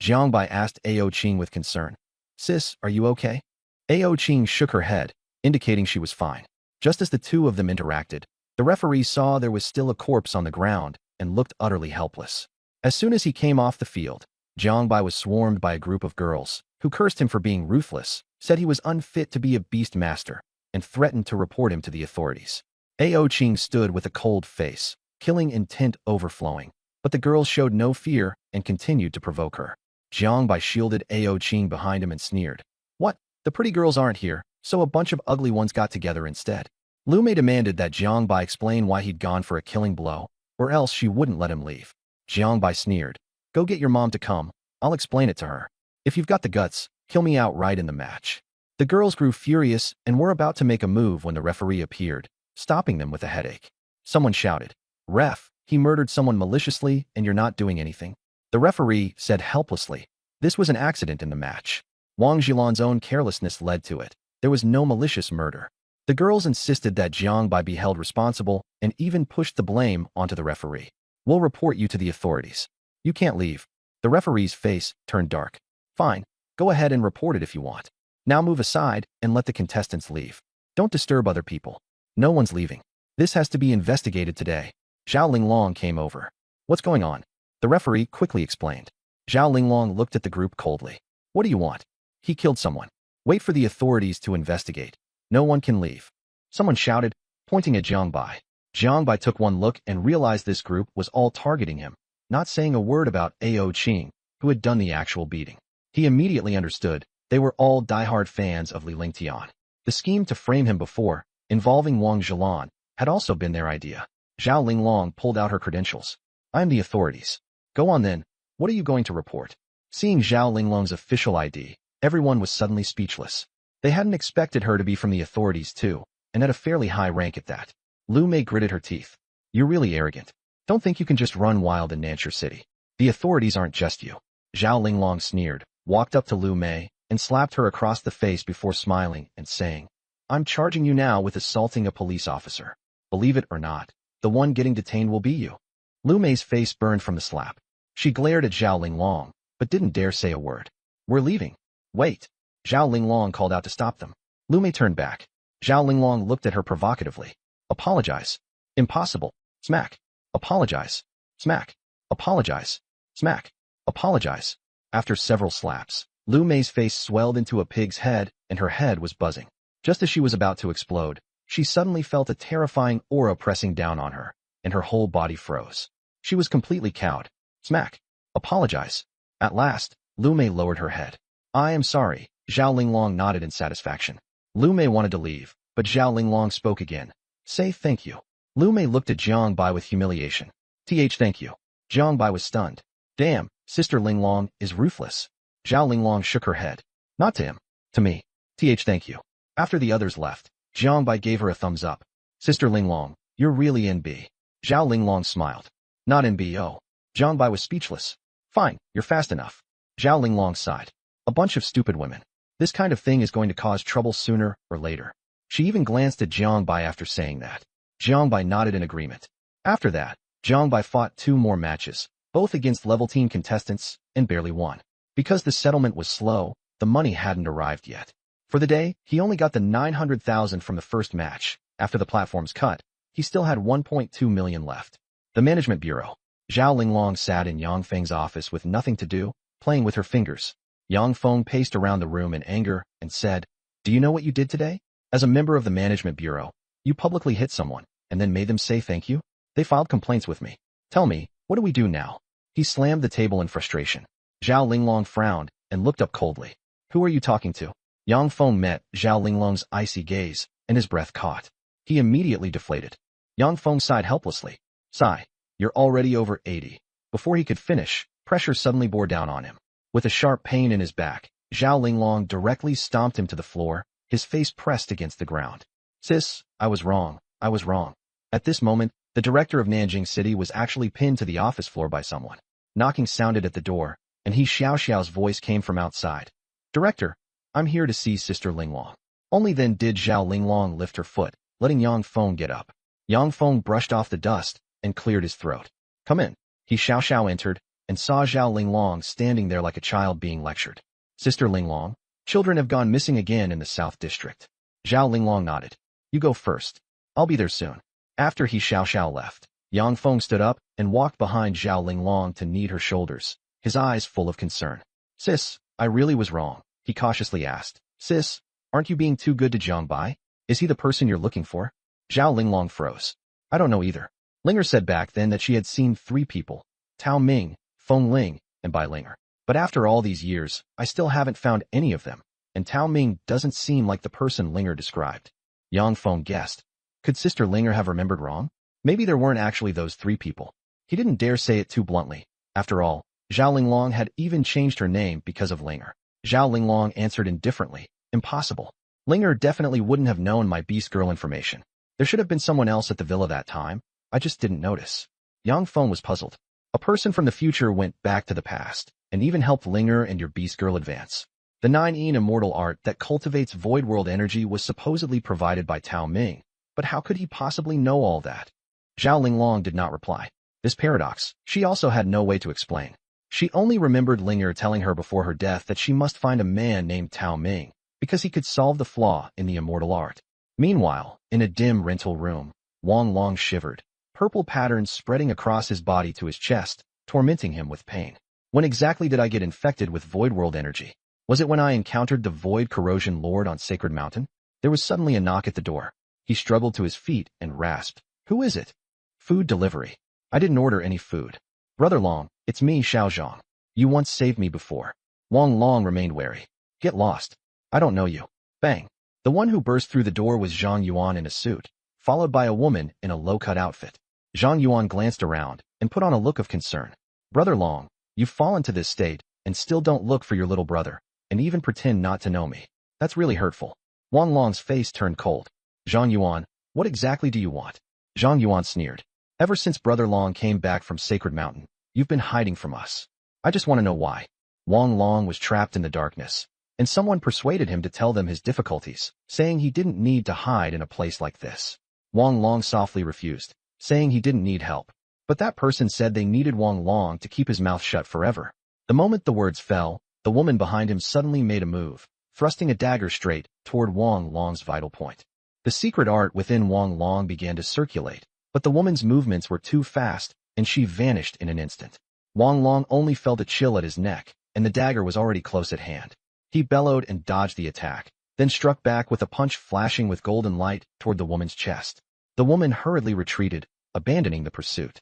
Jiangbai asked Ao Qing with concern, "Sis, are you okay?" Ao Qing shook her head, indicating she was fine. Just as the two of them interacted, the referee saw there was still a corpse on the ground and looked utterly helpless. As soon as he came off the field, Jiangbai was swarmed by a group of girls, who cursed him for being ruthless, said he was unfit to be a beast master, and threatened to report him to the authorities. Ao Qing stood with a cold face, killing intent overflowing, but the girls showed no fear and continued to provoke her. Jiangbai shielded Ao Qing behind him and sneered, "What? The pretty girls aren't here, so a bunch of ugly ones got together instead." Lu Mei demanded that Jiangbai explain why he'd gone for a killing blow, or else she wouldn't let him leave. Jiangbai sneered, "Go get your mom to come, I'll explain it to her. If you've got the guts, kill me outright in the match." The girls grew furious and were about to make a move when the referee appeared, stopping them with a headache. Someone shouted, "Ref, he murdered someone maliciously and you're not doing anything." The referee said helplessly, "This was an accident in the match. Wang Zhulan's own carelessness led to it. There was no malicious murder." The girls insisted that Jiangbai be held responsible and even pushed the blame onto the referee. "We'll report you to the authorities. You can't leave." The referee's face turned dark. "Fine, go ahead and report it if you want. Now move aside and let the contestants leave. Don't disturb other people. No one's leaving. This has to be investigated today." Zhao Linglong came over. "What's going on?" The referee quickly explained. Zhao Linglong looked at the group coldly. "What do you want?" "He killed someone. Wait for the authorities to investigate. No one can leave." Someone shouted, pointing at Jiangbai. Jiangbai took one look and realized this group was all targeting him, not saying a word about Ao Qing, who had done the actual beating. He immediately understood they were all diehard fans of Li Lingtian. The scheme to frame him before, involving Wang Zhulan, had also been their idea. Zhao Linglong pulled out her credentials. "I'm the authorities." "Go on then. What are you going to report?" Seeing Zhao Linglong's official ID, everyone was suddenly speechless. They hadn't expected her to be from the authorities too, and at a fairly high rank at that. Lu Mei gritted her teeth. "You're really arrogant. Don't think you can just run wild in Nancher City. The authorities aren't just you." Zhao Linglong sneered, walked up to Lu Mei, and slapped her across the face before smiling and saying, "I'm charging you now with assaulting a police officer. Believe it or not, the one getting detained will be you." Lu Mei's face burned from the slap. She glared at Zhao Linglong, but didn't dare say a word. "We're leaving." "Wait." Zhao Linglong called out to stop them. Lu Mei turned back. Zhao Linglong looked at her provocatively. "Apologize." "Impossible." Smack. "Apologize." Smack. "Apologize." Smack. Apologize. After several slaps, Lu Mei's face swelled into a pig's head and her head was buzzing. Just as she was about to explode, she suddenly felt a terrifying aura pressing down on her, and her whole body froze. She was completely cowed. Smack. Apologize. At last, Lu Mei lowered her head. I am sorry. Zhao Linglong nodded in satisfaction. Lu Mei wanted to leave, but Zhao Linglong spoke again. Say thank you. Lu Mei looked at Jiang Bai with humiliation. Thank you. Jiang Bai was stunned. Damn, Sister Linglong is ruthless. Zhao Linglong shook her head. Not to him. To me. Thank you. After the others left, Jiang Bai gave her a thumbs up. Sister Linglong, you're really NB. Zhao Linglong smiled. Not NBO. Jiang Bai was speechless. Fine, you're fast enough. Zhao Linglong sighed. A bunch of stupid women. This kind of thing is going to cause trouble sooner or later. She even glanced at Jiang Bai after saying that. Jiang Bai nodded in agreement. After that, Jiang Bai fought 2 more matches, both against level team contestants, and barely won. Because the settlement was slow, the money hadn't arrived yet. For the day, he only got the 900,000 from the first match. After the platform's cut, he still had 1.2 million left. The management bureau. Zhao Linglong sat in Yang Feng's office with nothing to do, playing with her fingers. Yang Feng paced around the room in anger and said, Do you know what you did today? As a member of the management bureau, you publicly hit someone and then made them say thank you? They filed complaints with me. Tell me, what do we do now? He slammed the table in frustration. Zhao Linglong frowned and looked up coldly. Who are you talking to? Yang Feng met Zhao Linglong's icy gaze, and his breath caught. He immediately deflated. Yang Feng sighed helplessly. Sigh, you're already over 80. Before he could finish, pressure suddenly bore down on him. With a sharp pain in his back, Zhao Linglong directly stomped him to the floor, his face pressed against the ground. Sis, I was wrong. I was wrong. At this moment, the director of Nanjing City was actually pinned to the office floor by someone. Knocking sounded at the door, and Xiao Xiao's voice came from outside. Director, I'm here to see Sister Linglong. Only then did Zhao Linglong lift her foot, letting Yang Feng get up. Yang Feng brushed off the dust and cleared his throat. Come in. Xiao Xiao entered and saw Zhao Linglong standing there like a child being lectured. Sister Linglong, children have gone missing again in the South District. Zhao Linglong nodded. You go first. I'll be there soon. After Xiao Xiao left, Yang Feng stood up and walked behind Zhao Linglong to knead her shoulders, his eyes full of concern. Sis, I really was wrong, he cautiously asked. Sis, aren't you being too good to Jiang Bai? Is he the person you're looking for? Zhao Linglong froze. I don't know either. Linger said back then that she had seen 3 people, Tao Ming, Feng Ling, and Bai Linger. But after all these years, I still haven't found any of them, and Tao Ming doesn't seem like the person Linger described. Yang Feng guessed. Could Sister Linger have remembered wrong? Maybe there weren't actually those 3 people. He didn't dare say it too bluntly. After all, Zhao Linglong had even changed her name because of Linger. Zhao Linglong answered indifferently. Impossible. Linger definitely wouldn't have known my beast girl information. There should have been someone else at the villa that time. I just didn't notice. Yang Feng was puzzled. A person from the future went back to the past, and even helped Linger and your beast girl advance. The 9-yin immortal art that cultivates void world energy was supposedly provided by Tao Ming, but how could he possibly know all that? Zhao Linglong did not reply. This paradox, she also had no way to explain. She only remembered Linger telling her before her death that she must find a man named Tao Ming, because he could solve the flaw in the immortal art. Meanwhile, in a dim rental room, Wang Long shivered, purple patterns spreading across his body to his chest, tormenting him with pain. When exactly did I get infected with void world energy? Was it when I encountered the Void Corrosion Lord on Sacred Mountain? There was suddenly a knock at the door. He struggled to his feet and rasped. Who is it? Food delivery. I didn't order any food. Brother Long, it's me, Xiao Zhang. You once saved me before. Wang Long remained wary. Get lost. I don't know you. Bang. The one who burst through the door was Zhang Yuan in a suit, followed by a woman in a low-cut outfit. Zhang Yuan glanced around and put on a look of concern. Brother Long, you've fallen to this state and still don't look for your little brother, and even pretend not to know me. That's really hurtful. Wang Long's face turned cold. Zhang Yuan, what exactly do you want? Zhang Yuan sneered. Ever since Brother Long came back from Sacred Mountain, you've been hiding from us. I just want to know why. Wang Long was trapped in the darkness, and someone persuaded him to tell them his difficulties, saying he didn't need to hide in a place like this. Wang Long softly refused, saying he didn't need help. But that person said they needed Wang Long to keep his mouth shut forever. The moment the words fell, the woman behind him suddenly made a move, thrusting a dagger straight toward Wang Long's vital point. The secret art within Wang Long began to circulate, but the woman's movements were too fast, and she vanished in an instant. Wang Long only felt a chill at his neck, and the dagger was already close at hand. He bellowed and dodged the attack, then struck back with a punch flashing with golden light toward the woman's chest. The woman hurriedly retreated, abandoning the pursuit.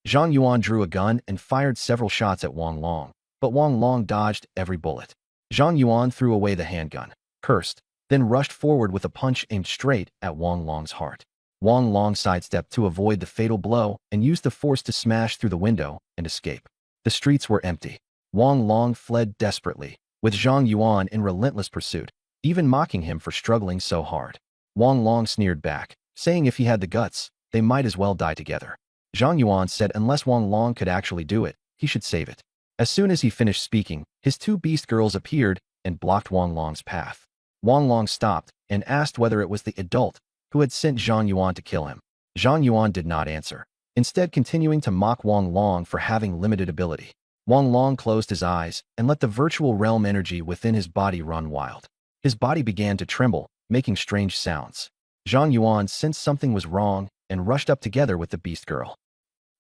Zhang Yuan drew a gun and fired several shots at Wang Long, but Wang Long dodged every bullet. Zhang Yuan threw away the handgun, cursed, then rushed forward with a punch aimed straight at Wang Long's heart. Wang Long sidestepped to avoid the fatal blow and used the force to smash through the window and escape. The streets were empty. Wang Long fled desperately, with Zhang Yuan in relentless pursuit, even mocking him for struggling so hard. Wang Long sneered back, saying if he had the guts, they might as well die together. Zhang Yuan said unless Wang Long could actually do it, he should save it. As soon as he finished speaking, his two beast girls appeared and blocked Wang Long's path. Wang Long stopped and asked whether it was the adult who had sent Zhang Yuan to kill him. Zhang Yuan did not answer, instead continuing to mock Wang Long for having limited ability. Wang Long closed his eyes and let the virtual realm energy within his body run wild. His body began to tremble, making strange sounds. Zhang Yuan sensed something was wrong and rushed up together with the beast girl.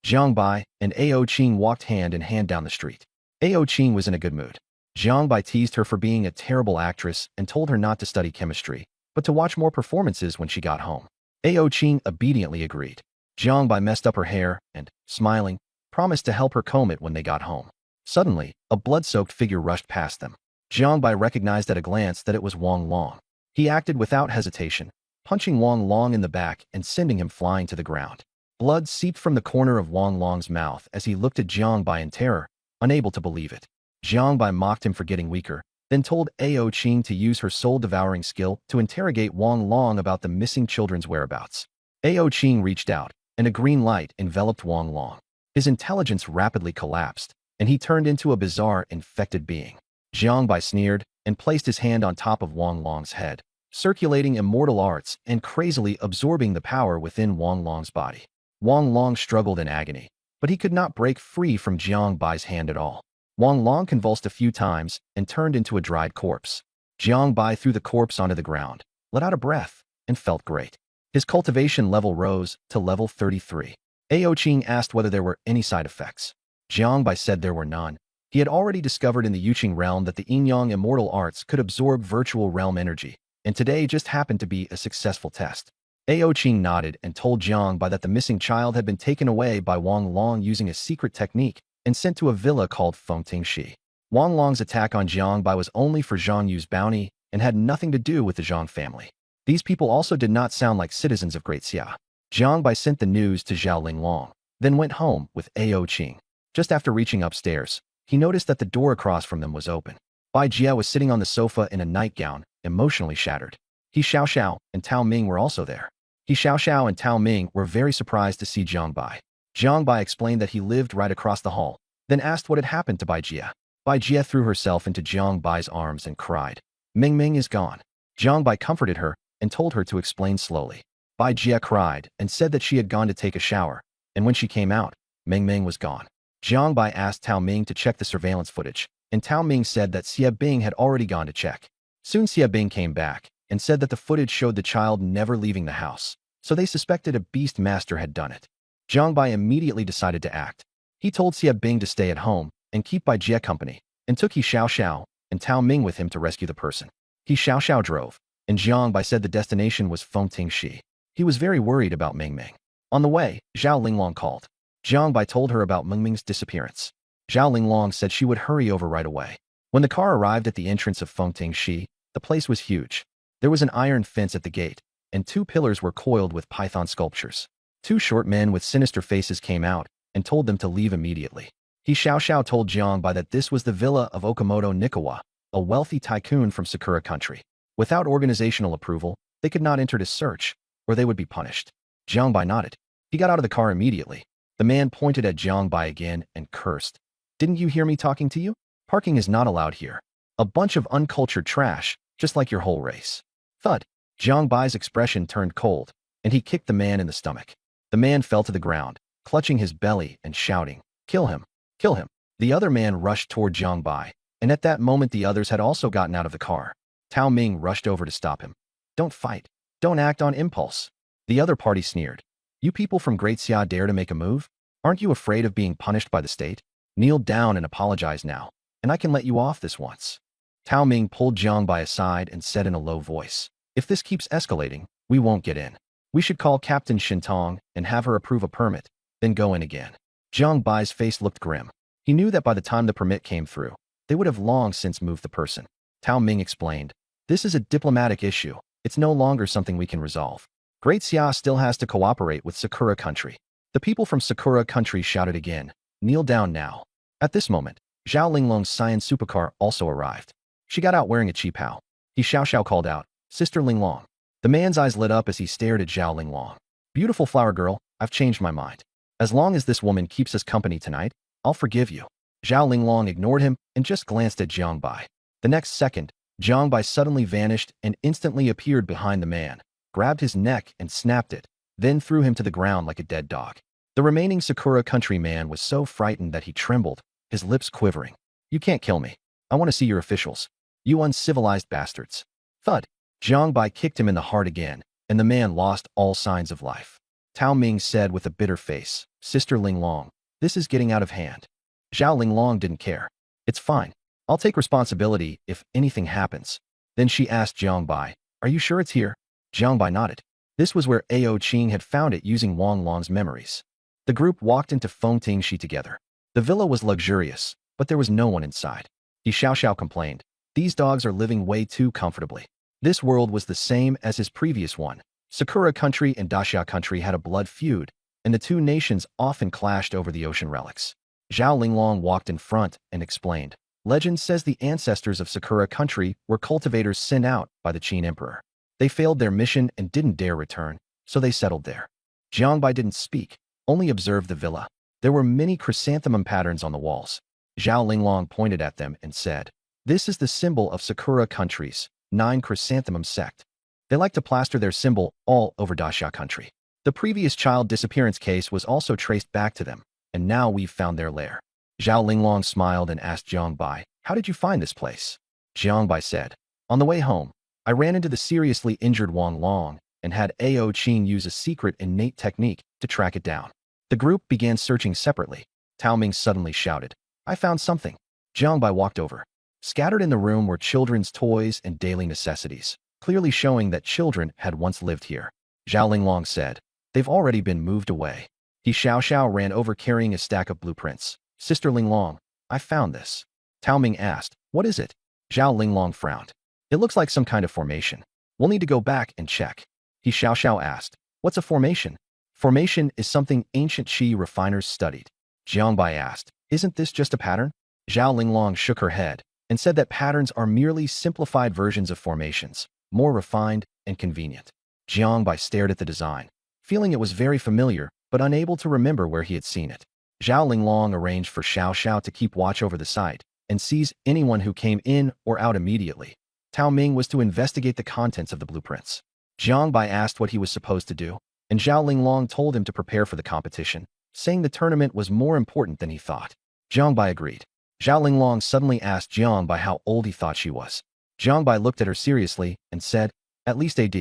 Jiang Bai and Ao Qing walked hand in hand down the street. Ao Qing was in a good mood. Jiang Bai teased her for being a terrible actress and told her not to study chemistry, but to watch more performances when she got home. Ao Qing obediently agreed. Jiang Bai messed up her hair and, smiling, promised to help her comb it when they got home. Suddenly, a blood-soaked figure rushed past them. Jiang Bai recognized at a glance that it was Wang Long. He acted without hesitation, punching Wang Long in the back and sending him flying to the ground. Blood seeped from the corner of Wang Long's mouth as he looked at Jiang Bai in terror, unable to believe it. Jiang Bai mocked him for getting weaker, then told Ao Qing to use her soul-devouring skill to interrogate Wang Long about the missing children's whereabouts. Ao Qing reached out, and a green light enveloped Wang Long. His intelligence rapidly collapsed, and he turned into a bizarre, infected being. Jiang Bai sneered and placed his hand on top of Wang Long's head, circulating immortal arts and crazily absorbing the power within Wang Long's body. Wang Long struggled in agony, but he could not break free from Jiang Bai's hand at all. Wang Long convulsed a few times and turned into a dried corpse. Jiang Bai threw the corpse onto the ground, let out a breath, and felt great. His cultivation level rose to level 33. Ao Qing asked whether there were any side effects. Jiang Bai said there were none. He had already discovered in the Yuqing realm that the Yin-Yang immortal arts could absorb virtual realm energy, and today just happened to be a successful test. Ao Qing nodded and told Jiang Bai that the missing child had been taken away by Wang Long using a secret technique and sent to a villa called Fengting Shi. Wang Long's attack on Jiang Bai was only for Zhang Yu's bounty and had nothing to do with the Zhang family. These people also did not sound like citizens of Great Xia. Jiang Bai sent the news to Zhao Linglong, then went home with Ao Qing. Just after reaching upstairs, he noticed that the door across from them was open. Bai Jia was sitting on the sofa in a nightgown, emotionally shattered. He Xiao and Tao Ming were also there. He Xiao and Tao Ming were very surprised to see Jiang Bai. Jiang Bai explained that he lived right across the hall, then asked what had happened to Bai Jia. Bai Jia threw herself into Jiang Bai's arms and cried. Ming Ming is gone. Jiang Bai comforted her and told her to explain slowly. Bai Jia cried and said that she had gone to take a shower, and when she came out, Ming Ming was gone. Jiang Bai asked Tao Ming to check the surveillance footage, and Tao Ming said that Xie Bing had already gone to check. Soon Xie Bing came back and said that the footage showed the child never leaving the house, so they suspected a beast master had done it. Jiang Bai immediately decided to act. He told Xie Bing to stay at home and keep Bai Jia company, and took He Xiao and Tao Ming with him to rescue the person. He Xiao drove, and Jiang Bai said the destination was Fengting Shi. He was very worried about Ming Ming. On the way, Zhao Linglong called. Jiang Bai told her about Ming Ming's disappearance. Zhao Linglong said she would hurry over right away. When the car arrived at the entrance of Fengting Shi, the place was huge. There was an iron fence at the gate, and 2 pillars were coiled with python sculptures. 2 short men with sinister faces came out and told them to leave immediately. He Xiao told Jiang Bai that this was the villa of Okamoto Nikawa, a wealthy tycoon from Sakura country. Without organizational approval, they could not enter to search, or they would be punished. Jiang Bai nodded. He got out of the car immediately. The man pointed at Jiang Bai again and cursed. Didn't you hear me talking to you? Parking is not allowed here. A bunch of uncultured trash, just like your whole race. Thud. Jiang Bai's expression turned cold, and he kicked the man in the stomach. The man fell to the ground, clutching his belly and shouting, "Kill him! Kill him!" The other man rushed toward Jiang Bai, and at that moment the others had also gotten out of the car. Tao Ming rushed over to stop him. Don't fight. Don't act on impulse. The other party sneered. You people from Great Xia dare to make a move? Aren't you afraid of being punished by the state? Kneel down and apologize now, and I can let you off this once. Tao Ming pulled Jiang Bai aside and said in a low voice, if this keeps escalating, we won't get in. We should call Captain Shintong and have her approve a permit, then go in again. Jiang Bai's face looked grim. He knew that by the time the permit came through, they would have long since moved the person. Tao Ming explained, this is a diplomatic issue. It's no longer something we can resolve. Great Xia still has to cooperate with Sakura Country. The people from Sakura Country shouted again, kneel down now. At this moment, Zhao Linglong's Cyan supercar also arrived. She got out wearing a qipao. He Xiao called out, Sister Linglong. The man's eyes lit up as he stared at Zhao Linglong. Beautiful flower girl, I've changed my mind. As long as this woman keeps us company tonight, I'll forgive you. Zhao Linglong ignored him and just glanced at Jiang Bai. The next second, Jiang Bai suddenly vanished and instantly appeared behind the man, grabbed his neck and snapped it, then threw him to the ground like a dead dog. The remaining Sakura Country man was so frightened that he trembled, his lips quivering. You can't kill me. I want to see your officials. You uncivilized bastards. Thud. Jiang Bai kicked him in the heart again, and the man lost all signs of life. Tao Ming said with a bitter face, Sister Linglong, this is getting out of hand. Zhao Linglong didn't care. It's fine. I'll take responsibility if anything happens. Then she asked Jiang Bai, are you sure it's here? Jiang Bai nodded. This was where Ao Qing had found it using Wang Long's memories. The group walked into Fengting Shi together. The villa was luxurious, but there was no one inside. He Xiao complained, these dogs are living way too comfortably. This world was the same as his previous one. Sakura Country and Daxia Country had a blood feud, and the two nations often clashed over the ocean relics. Zhao Linglong walked in front and explained, legend says the ancestors of Sakura Country were cultivators sent out by the Qin Emperor. They failed their mission and didn't dare return, so they settled there. Jiang Bai didn't speak, only observed the villa. There were many chrysanthemum patterns on the walls. Zhao Linglong pointed at them and said, this is the symbol of Sakura Country's 9 chrysanthemum sect. They like to plaster their symbol all over Daxia Country. The previous child disappearance case was also traced back to them, and now we've found their lair. Zhao Linglong smiled and asked Jiang Bai, how did you find this place? Jiang Bai said, on the way home, I ran into the seriously injured Wang Long and had Ao Qing use a secret innate technique to track it down. The group began searching separately. Tao Ming suddenly shouted, I found something. Jiang Bai walked over. Scattered in the room were children's toys and daily necessities, clearly showing that children had once lived here. Zhao Linglong said, they've already been moved away. He Xiao ran over carrying a stack of blueprints. Sister Linglong, I found this. Tao Ming asked, what is it? Zhao Linglong frowned. It looks like some kind of formation. We'll need to go back and check. He Xiao asked, what's a formation? Formation is something ancient Qi refiners studied. Jiang Bai asked, isn't this just a pattern? Zhao Linglong shook her head and said that patterns are merely simplified versions of formations, more refined and convenient. Jiang Bai stared at the design, feeling it was very familiar but unable to remember where he had seen it. Zhao Linglong arranged for Xiao to keep watch over the site and seize anyone who came in or out immediately. Tao Ming was to investigate the contents of the blueprints. Jiang Bai asked what he was supposed to do, and Zhao Linglong told him to prepare for the competition, saying the tournament was more important than he thought. Jiang Bai agreed. Zhao Linglong suddenly asked Jiang Bai how old he thought she was. Jiang Bai looked at her seriously and said, at least AD.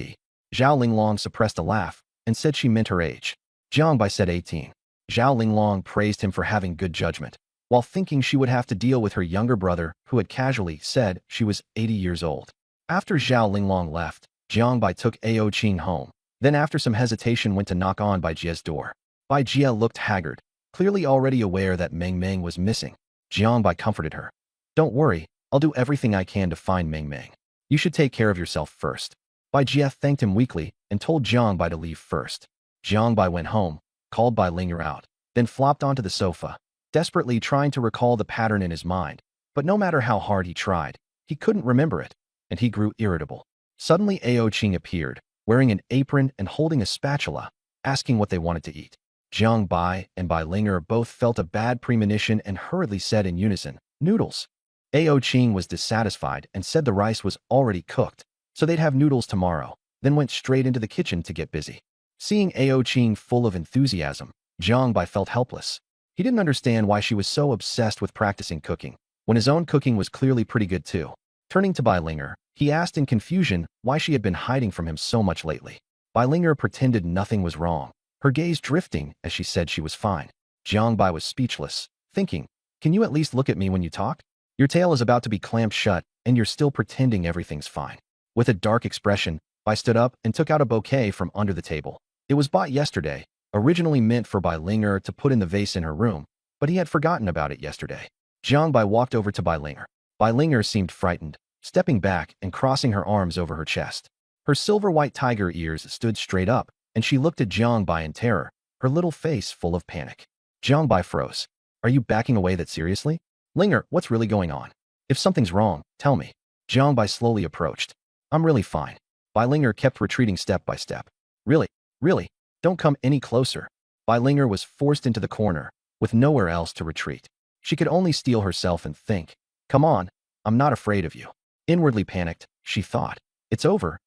Zhao Linglong suppressed a laugh and said she meant her age. Jiang Bai said 18. Zhao Linglong praised him for having good judgment, while thinking she would have to deal with her younger brother who had casually said she was 80 years old. After Zhao Linglong left, Jiang Bai took Ao Qing home, then after some hesitation went to knock on Bai Jie's door. Bai Jie looked haggard, clearly already aware that Meng Meng was missing. Jiang Bai comforted her. Don't worry, I'll do everything I can to find Meng Meng. You should take care of yourself first. Bai Jie thanked him weakly and told Jiang Bai to leave first. Jiang Bai went home, called Bai Linger out, then flopped onto the sofa, desperately trying to recall the pattern in his mind, but no matter how hard he tried, he couldn't remember it, and he grew irritable. Suddenly Ao Qing appeared, wearing an apron and holding a spatula, asking what they wanted to eat. Jiang Bai and Bai Linger both felt a bad premonition and hurriedly said in unison, noodles. Ao Qing was dissatisfied and said the rice was already cooked, so they'd have noodles tomorrow, then went straight into the kitchen to get busy. Seeing Ao Qing full of enthusiasm, Jiang Bai felt helpless. He didn't understand why she was so obsessed with practicing cooking, when his own cooking was clearly pretty good too. Turning to Bai Linger, he asked in confusion why she had been hiding from him so much lately. Bai Linger pretended nothing was wrong, her gaze drifting as she said she was fine. Jiangbai was speechless, thinking, can you at least look at me when you talk? Your tail is about to be clamped shut, and you're still pretending everything's fine. With a dark expression, Bai stood up and took out a bouquet from under the table. It was bought yesterday, originally meant for Bai Linger to put in the vase in her room, but he had forgotten about it yesterday. Jiangbai walked over to Bai Linger. Bai Linger seemed frightened, stepping back and crossing her arms over her chest. Her silver-white tiger ears stood straight up, and she looked at Jiangbai in terror, her little face full of panic. Jiangbai froze. Are you backing away that seriously? Linger, what's really going on? If something's wrong, tell me. Jiangbai slowly approached. I'm really fine. Bai Linger kept retreating step by step. Really, don't come any closer. Bai Linger was forced into the corner, with nowhere else to retreat. She could only steel herself and think, come on, I'm not afraid of you. Inwardly panicked, she thought, it's over.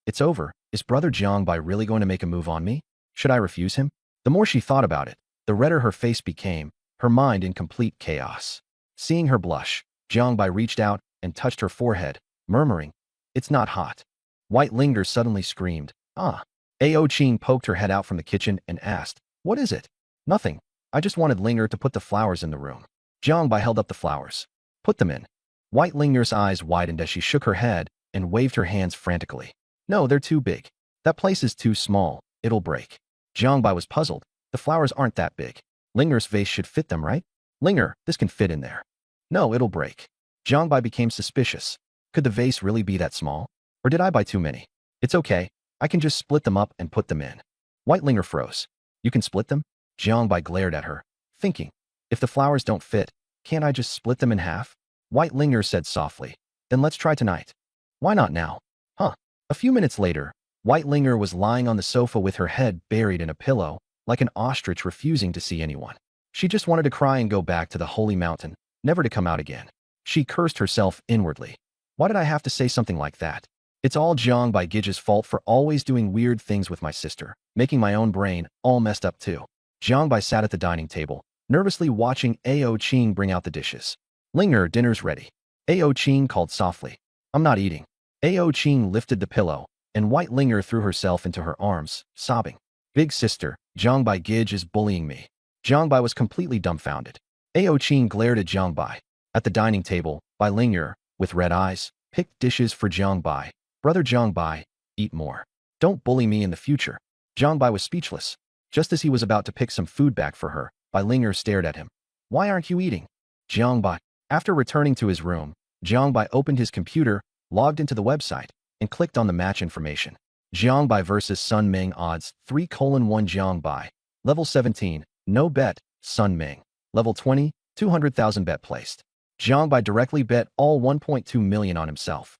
Is Brother Jiangbai really going to make a move on me? Should I refuse him? The more she thought about it, the redder her face became, her mind in complete chaos. Seeing her blush, Jiangbai reached out and touched her forehead, murmuring, it's not hot. White Linger suddenly screamed, ah. Ao Qing poked her head out from the kitchen and asked, what is it? Nothing. I just wanted Linger to put the flowers in the room. Jiangbai held up the flowers. Put them in. White Linger's eyes widened as she shook her head and waved her hands frantically. No, they're too big. That place is too small. It'll break. Jiangbai was puzzled. The flowers aren't that big. Linger's vase should fit them, right? Linger, this can fit in there. No, it'll break. Jiangbai became suspicious. Could the vase really be that small? Or did I buy too many? It's okay. I can just split them up and put them in. White Linger froze. You can split them? Jiangbai glared at her, thinking, if the flowers don't fit, can't I just split them in half? White Linger said softly, then let's try tonight. Why not now? Huh. A few minutes later, White Linger was lying on the sofa with her head buried in a pillow, like an ostrich refusing to see anyone. She just wanted to cry and go back to the holy mountain, never to come out again. She cursed herself inwardly. Why did I have to say something like that? It's all Jiangbai Gige's fault for always doing weird things with my sister, making my own brain all messed up too. Jiangbai sat at the dining table, nervously watching Ao Qing bring out the dishes. Linger, dinner's ready. Ao Qing called softly. I'm not eating. Ao Qing lifted the pillow, and White Linger threw herself into her arms, sobbing. Big sister, Jiangbai Gige is bullying me. Jiangbai was completely dumbfounded. Ao Qing glared at Jiangbai. At the dining table, Bai Linger, with red eyes, picked dishes for Jiangbai. Brother Jiangbai, eat more. Don't bully me in the future. Jiangbai was speechless. Just as he was about to pick some food back for her, Bai Linger stared at him. Why aren't you eating? Jiangbai. After returning to his room, Jiangbai opened his computer, logged into the website, and clicked on the match information. Jiangbai versus Sun Ming odds 3:1 Jiangbai. Level 17, no bet, Sun Ming. Level 20, 200,000 bet placed. Jiangbai directly bet all 1.2 million on himself.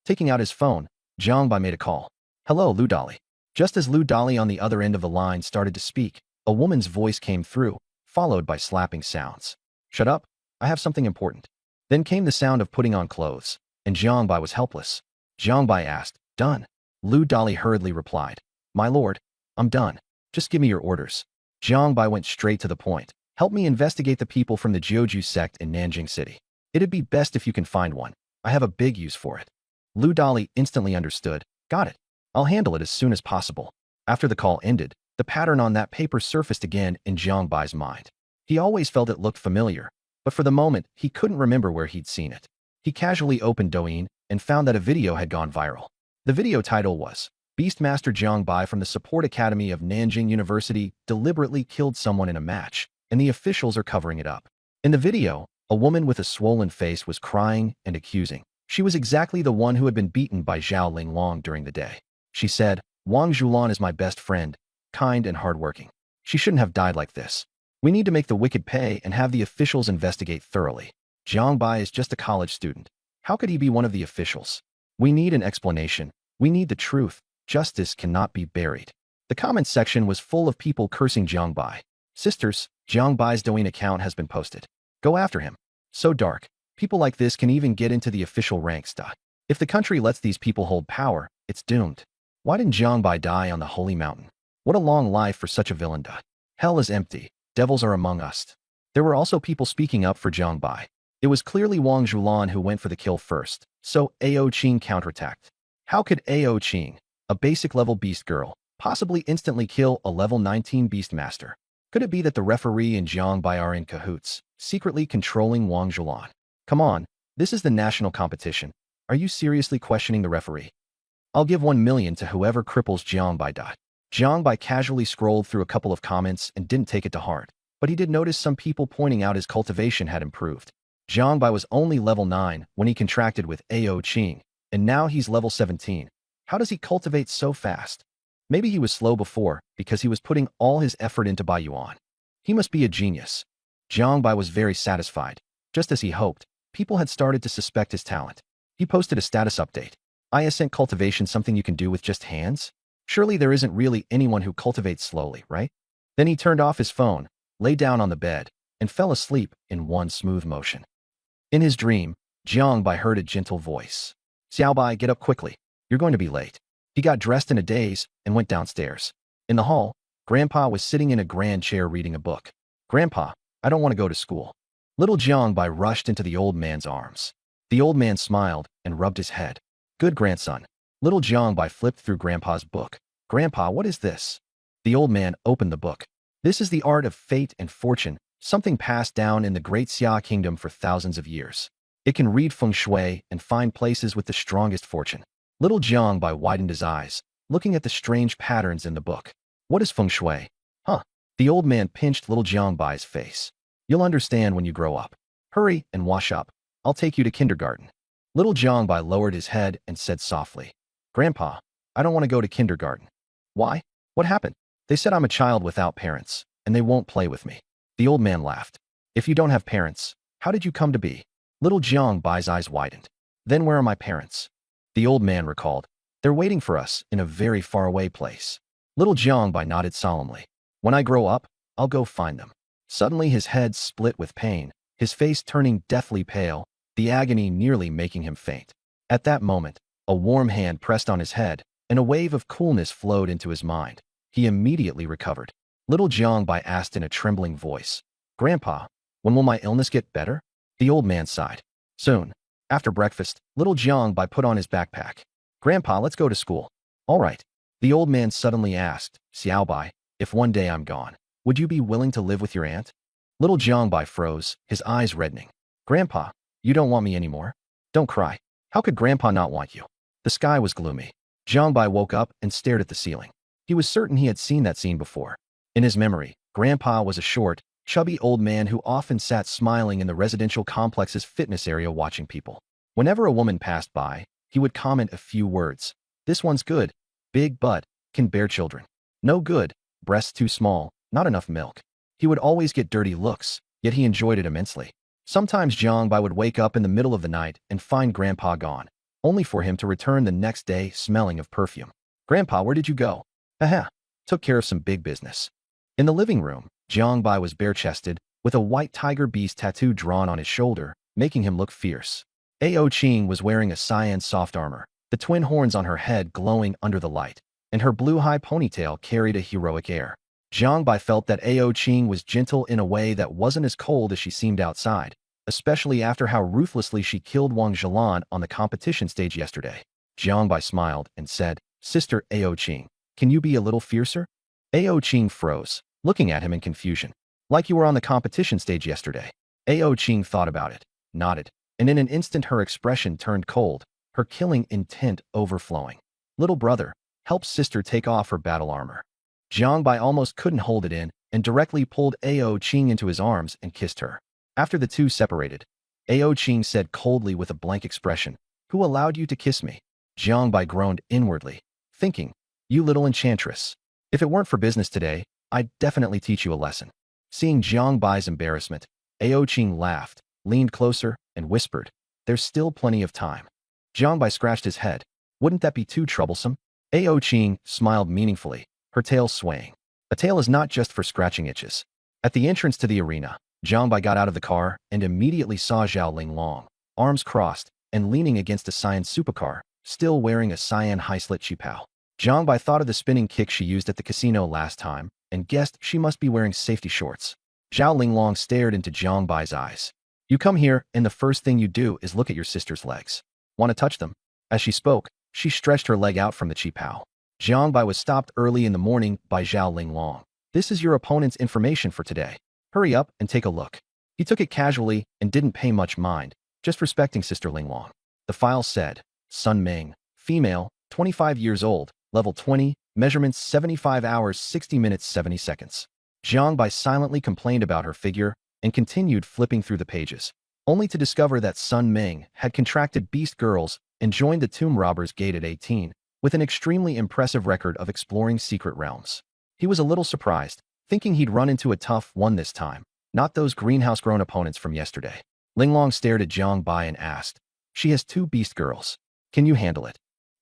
Taking out his phone, Jiangbai made a call. Hello, Lu Dali. Just as Lu Dali on the other end of the line started to speak, a woman's voice came through, followed by slapping sounds. Shut up, I have something important. Then came the sound of putting on clothes, and Jiangbai was helpless. Jiangbai asked, done. Lu Dali hurriedly replied, my lord, I'm done. Just give me your orders. Jiangbai went straight to the point. Help me investigate the people from the Jiuju sect in Nanjing City. It'd be best if you can find one. I have a big use for it. Lu Dali instantly understood. Got it. I'll handle it as soon as possible. After the call ended, the pattern on that paper surfaced again in Jiangbai's mind. He always felt it looked familiar, but for the moment, he couldn't remember where he'd seen it. He casually opened Douyin and found that a video had gone viral. The video title was, Beastmaster Jiangbai from the Support Academy of Nanjing University deliberately killed someone in a match, and the officials are covering it up. In the video, a woman with a swollen face was crying and accusing. She was exactly the one who had been beaten by Zhao Linglong during the day. She said, Wang Zhulan is my best friend, kind and hardworking. She shouldn't have died like this. We need to make the wicked pay and have the officials investigate thoroughly. Jiangbai is just a college student. How could he be one of the officials? We need an explanation. We need the truth. Justice cannot be buried. The comments section was full of people cursing Jiangbai. Sisters, Jiangbai's Douyin account has been posted. Go after him. So dark. People like this can even get into the official ranks. If the country lets these people hold power, it's doomed. Why didn't Jiangbai die on the holy mountain? What a long life for such a villain. Hell is empty. Devils are among us. There were also people speaking up for Jiangbai. It was clearly Wang Zhulan who went for the kill first, so Ao Qing counterattacked. How could Ao Qing, a basic level beast girl, possibly instantly kill a level 19 beast master? Could it be that the referee and Jiang Bai are in cahoots, secretly controlling Wang Zhelan? Come on, this is the national competition. Are you seriously questioning the referee? I'll give 1 million to whoever cripples Jiang Bai. Jiang Bai casually scrolled through a couple of comments and didn't take it to heart, but he did notice some people pointing out his cultivation had improved. Jiang Bai was only level 9 when he contracted with Ao Qing, and now he's level 17. How does he cultivate so fast? Maybe he was slow before because he was putting all his effort into Bai Yuan. He must be a genius. Jiang Bai was very satisfied. Just as he hoped, people had started to suspect his talent. He posted a status update. Isn't cultivation something you can do with just hands? Surely there isn't really anyone who cultivates slowly, right? Then he turned off his phone, lay down on the bed, and fell asleep in one smooth motion. In his dream, Jiang Bai heard a gentle voice. Xiao Bai, get up quickly. You're going to be late. He got dressed in a daze and went downstairs. In the hall, Grandpa was sitting in a grand chair reading a book. Grandpa, I don't want to go to school. Little Jiang Bai rushed into the old man's arms. The old man smiled and rubbed his head. Good grandson. Little Jiang Bai flipped through Grandpa's book. Grandpa, what is this? The old man opened the book. This is the art of fate and fortune, something passed down in the great Xia kingdom for thousands of years. It can read feng shui and find places with the strongest fortune. Little Jiang Bai widened his eyes, looking at the strange patterns in the book. What is feng shui? Huh? The old man pinched little Jiang Bai's face. You'll understand when you grow up. Hurry and wash up. I'll take you to kindergarten. Little Jiang Bai lowered his head and said softly, Grandpa, I don't want to go to kindergarten. Why? What happened? They said I'm a child without parents, and they won't play with me. The old man laughed. If you don't have parents, how did you come to be? Little Jiang Bai's eyes widened. Then where are my parents? The old man recalled. They're waiting for us in a very faraway place. Little Jiang Bai nodded solemnly. When I grow up, I'll go find them. Suddenly his head split with pain, his face turning deathly pale, the agony nearly making him faint. At that moment, a warm hand pressed on his head, and a wave of coolness flowed into his mind. He immediately recovered. Little Jiang Bai asked in a trembling voice, Grandpa, when will my illness get better? The old man sighed. Soon. After breakfast, little Jiang Bai put on his backpack. Grandpa, let's go to school. All right. The old man suddenly asked, Xiao Bai, if one day I'm gone, would you be willing to live with your aunt? Little Jiang Bai froze, his eyes reddening. Grandpa, you don't want me anymore? Don't cry. How could Grandpa not want you? The sky was gloomy. Jiang Bai woke up and stared at the ceiling. He was certain he had seen that scene before. In his memory, Grandpa was a short, chubby old man who often sat smiling in the residential complex's fitness area watching people. Whenever a woman passed by, he would comment a few words. This one's good. Big butt, can bear children. No good, breasts too small, not enough milk. He would always get dirty looks, yet he enjoyed it immensely. Sometimes Jiang Bai would wake up in the middle of the night and find Grandpa gone, only for him to return the next day smelling of perfume. Grandpa, where did you go? Aha, took care of some big business. In the living room, Jiang Bai was bare-chested, with a white tiger beast tattoo drawn on his shoulder, making him look fierce. Ao Qing was wearing a cyan soft armor, the twin horns on her head glowing under the light, and her blue high ponytail carried a heroic air. Jiang Bai felt that Ao Qing was gentle in a way that wasn't as cold as she seemed outside, especially after how ruthlessly she killed Wang Zhelan on the competition stage yesterday. Jiang Bai smiled and said, Sister Ao Qing, can you be a little fiercer? Ao Qing froze, looking at him in confusion. Like you were on the competition stage yesterday. Ao Qing thought about it, nodded, and in an instant her expression turned cold, her killing intent overflowing. Little brother, help sister take off her battle armor. Jiang Bai almost couldn't hold it in and directly pulled Ao Qing into his arms and kissed her. After the two separated, Ao Qing said coldly with a blank expression, Who allowed you to kiss me? Jiang Bai groaned inwardly, thinking, You little enchantress. If it weren't for business today, I'd definitely teach you a lesson. Seeing Jiang Bai's embarrassment, Ao Qing laughed, leaned closer, and whispered, There's still plenty of time. Jiang Bai scratched his head. Wouldn't that be too troublesome? Ao Qing smiled meaningfully, her tail swaying. A tail is not just for scratching itches. At the entrance to the arena, Jiang Bai got out of the car and immediately saw Zhao Linglong, arms crossed, and leaning against a cyan supercar, still wearing a cyan high-slit qipao. Jiang Bai thought of the spinning kick she used at the casino last time, and guessed she must be wearing safety shorts. Zhao Linglong stared into Jiang Bai's eyes. You come here, and the first thing you do is look at your sister's legs. Want to touch them? As she spoke, she stretched her leg out from the qipao. Jiang Bai was stopped early in the morning by Zhao Linglong. This is your opponent's information for today. Hurry up and take a look. He took it casually and didn't pay much mind, just respecting Sister Linglong. The file said, Sun Ming, female, 25 years old, level 20, measurements 75 hours 60 minutes 70 seconds. Jiang Bai silently complained about her figure and continued flipping through the pages, only to discover that Sun Ming had contracted Beast Girls and joined the Tomb Robbers Gate at 18, with an extremely impressive record of exploring secret realms. He was a little surprised, thinking he'd run into a tough one this time, not those greenhouse-grown opponents from yesterday. Linglong stared at Jiang Bai and asked, She has 2 Beast Girls. Can you handle it?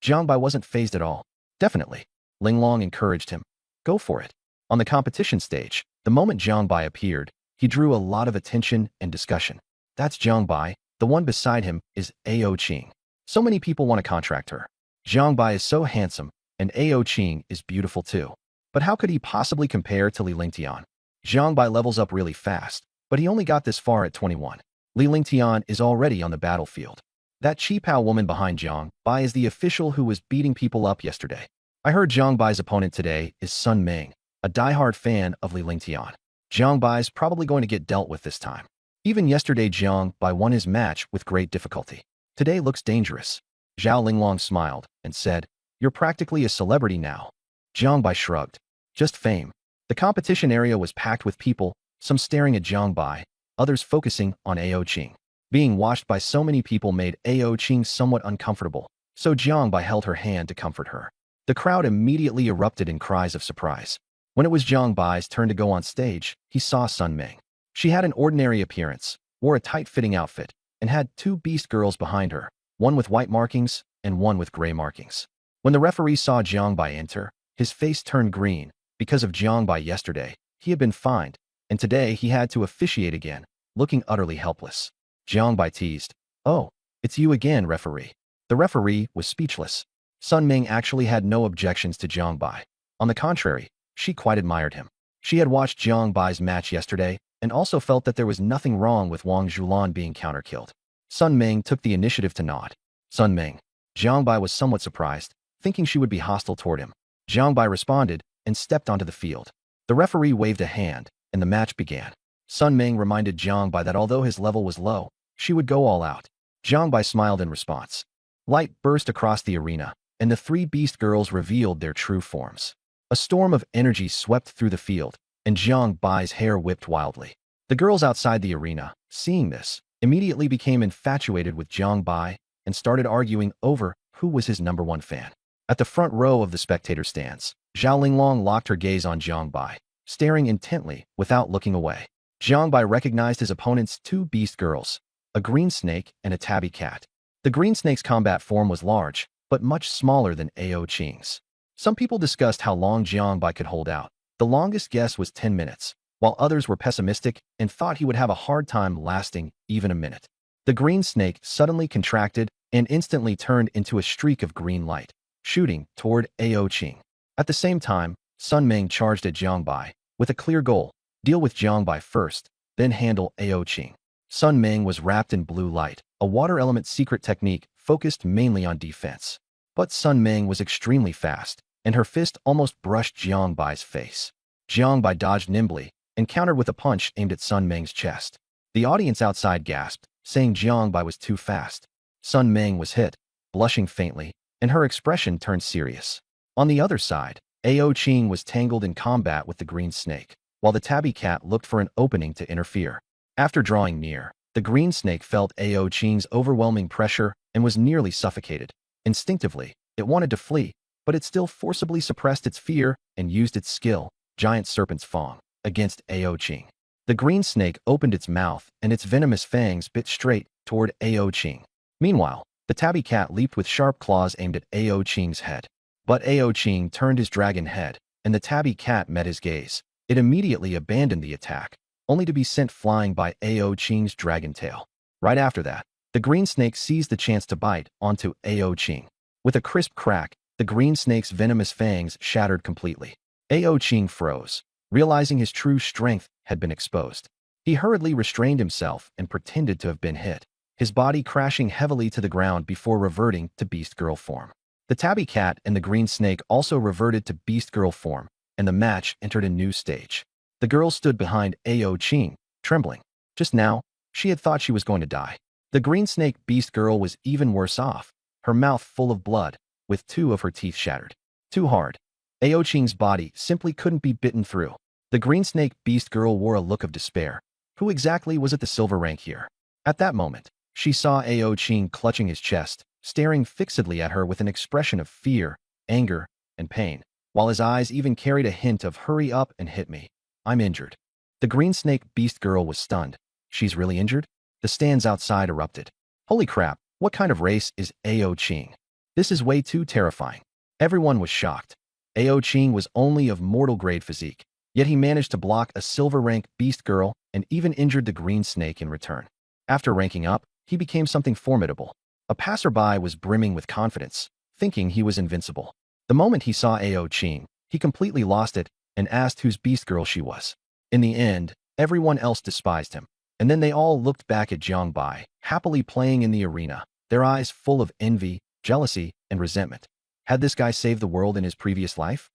Jiang Bai wasn't fazed at all. Definitely. Linglong encouraged him. Go for it. On the competition stage, the moment Jiang Bai appeared, he drew a lot of attention and discussion. That's Jiang Bai. The one beside him is Ao Qing. So many people want to contract her. Jiang Bai is so handsome, and Ao Qing is beautiful too. But how could he possibly compare to Li Lingtian? Jiang Bai levels up really fast, but he only got this far at 21. Li Lingtian is already on the battlefield. That Qipao woman behind Jiang Bai is the official who was beating people up yesterday. I heard Jiang Bai's opponent today is Sun Ming, a diehard fan of Li Lingtian. Jiang Bai's probably going to get dealt with this time. Even yesterday Jiang Bai won his match with great difficulty. Today looks dangerous. Zhao Linglong smiled and said, You're practically a celebrity now. Jiang Bai shrugged. Just fame. The competition area was packed with people, some staring at Jiang Bai, others focusing on Ao Qing. Being watched by so many people made Ao Qing somewhat uncomfortable, so Jiang Bai held her hand to comfort her. The crowd immediately erupted in cries of surprise. When it was Jiang Bai's turn to go on stage, he saw Sun Ming. She had an ordinary appearance, wore a tight-fitting outfit, and had 2 Beast Girls behind her, one with white markings and one with gray markings. When the referee saw Jiang Bai enter, his face turned green. Because of Jiang Bai yesterday, he had been fined, and today he had to officiate again, looking utterly helpless. Jiang Bai teased, Oh, it's you again, referee. The referee was speechless. Sun Ming actually had no objections to Jiang Bai. On the contrary, she quite admired him. She had watched Jiang Bai's match yesterday and also felt that there was nothing wrong with Wang Zhulan being counter-killed. Sun Ming took the initiative to nod. Sun Ming. Jiang Bai was somewhat surprised, thinking she would be hostile toward him. Jiang Bai responded and stepped onto the field. The referee waved a hand, and the match began. Sun Ming reminded Jiang Bai that although his level was low, she would go all out. Jiang Bai smiled in response. Light burst across the arena, and the 3 Beast Girls revealed their true forms. A storm of energy swept through the field, and Jiang Bai's hair whipped wildly. The girls outside the arena, seeing this, immediately became infatuated with Jiang Bai and started arguing over who was his #1 fan. At the front row of the spectator stands, Zhao Linglong locked her gaze on Jiang Bai, staring intently without looking away. Jiang Bai recognized his opponent's 2 Beast Girls, a green snake and a tabby cat. The green snake's combat form was large, but much smaller than Ao Qing's. Some people discussed how long Jiang Bai could hold out. The longest guess was 10 minutes, while others were pessimistic and thought he would have a hard time lasting even a minute. The green snake suddenly contracted and instantly turned into a streak of green light, shooting toward Ao Qing. At the same time, Sun Ming charged at Jiang Bai, with a clear goal: deal with Jiang Bai first, then handle Ao Qing. Sun Ming was wrapped in blue light, a water element secret technique focused mainly on defense. But Sun Ming was extremely fast, and her fist almost brushed Jiang Bai's face. Jiang Bai dodged nimbly and countered with a punch aimed at Sun Ming's chest. The audience outside gasped, saying Jiang Bai was too fast. Sun Ming was hit, blushing faintly, and her expression turned serious. On the other side, Ao Qing was tangled in combat with the green snake, while the tabby cat looked for an opening to interfere. After drawing near, the green snake felt Ao Qing's overwhelming pressure and was nearly suffocated. Instinctively, it wanted to flee, but it still forcibly suppressed its fear and used its skill, Giant Serpent's Fang, against Ao Qing. The green snake opened its mouth and its venomous fangs bit straight toward Ao Qing. Meanwhile, the tabby cat leaped with sharp claws aimed at Ao Qing's head. But Ao Qing turned his dragon head, and the tabby cat met his gaze. It immediately abandoned the attack, only to be sent flying by Ao Qing's dragon tail. Right after that, the green snake seized the chance to bite onto Ao Qing. With a crisp crack, the green snake's venomous fangs shattered completely. Ao Qing froze, realizing his true strength had been exposed. He hurriedly restrained himself and pretended to have been hit, his body crashing heavily to the ground before reverting to Beast Girl form. The tabby cat and the green snake also reverted to Beast Girl form, and the match entered a new stage. The girl stood behind Ao Qing, trembling. Just now, she had thought she was going to die. The green snake beast girl was even worse off, her mouth full of blood, with two of her teeth shattered. Too hard. Ao Qing's body simply couldn't be bitten through. The green snake beast girl wore a look of despair. Who exactly was at the silver rank here? At that moment, she saw Ao Qing clutching his chest, staring fixedly at her with an expression of fear, anger, and pain, while his eyes even carried a hint of "hurry up and hit me. I'm injured." The green snake beast girl was stunned. She's really injured? The stands outside erupted. Holy crap, what kind of race is Ao Qing? This is way too terrifying. Everyone was shocked. Ao Qing was only of mortal grade physique, yet he managed to block a silver rank beast girl and even injured the green snake in return. After ranking up, he became something formidable. A passerby was brimming with confidence, thinking he was invincible. The moment he saw Ao Qing, he completely lost it and asked whose beast girl she was. In the end, everyone else despised him, and then they all looked back at Jiang Bai, happily playing in the arena, their eyes full of envy, jealousy, and resentment. Had this guy saved the world in his previous life?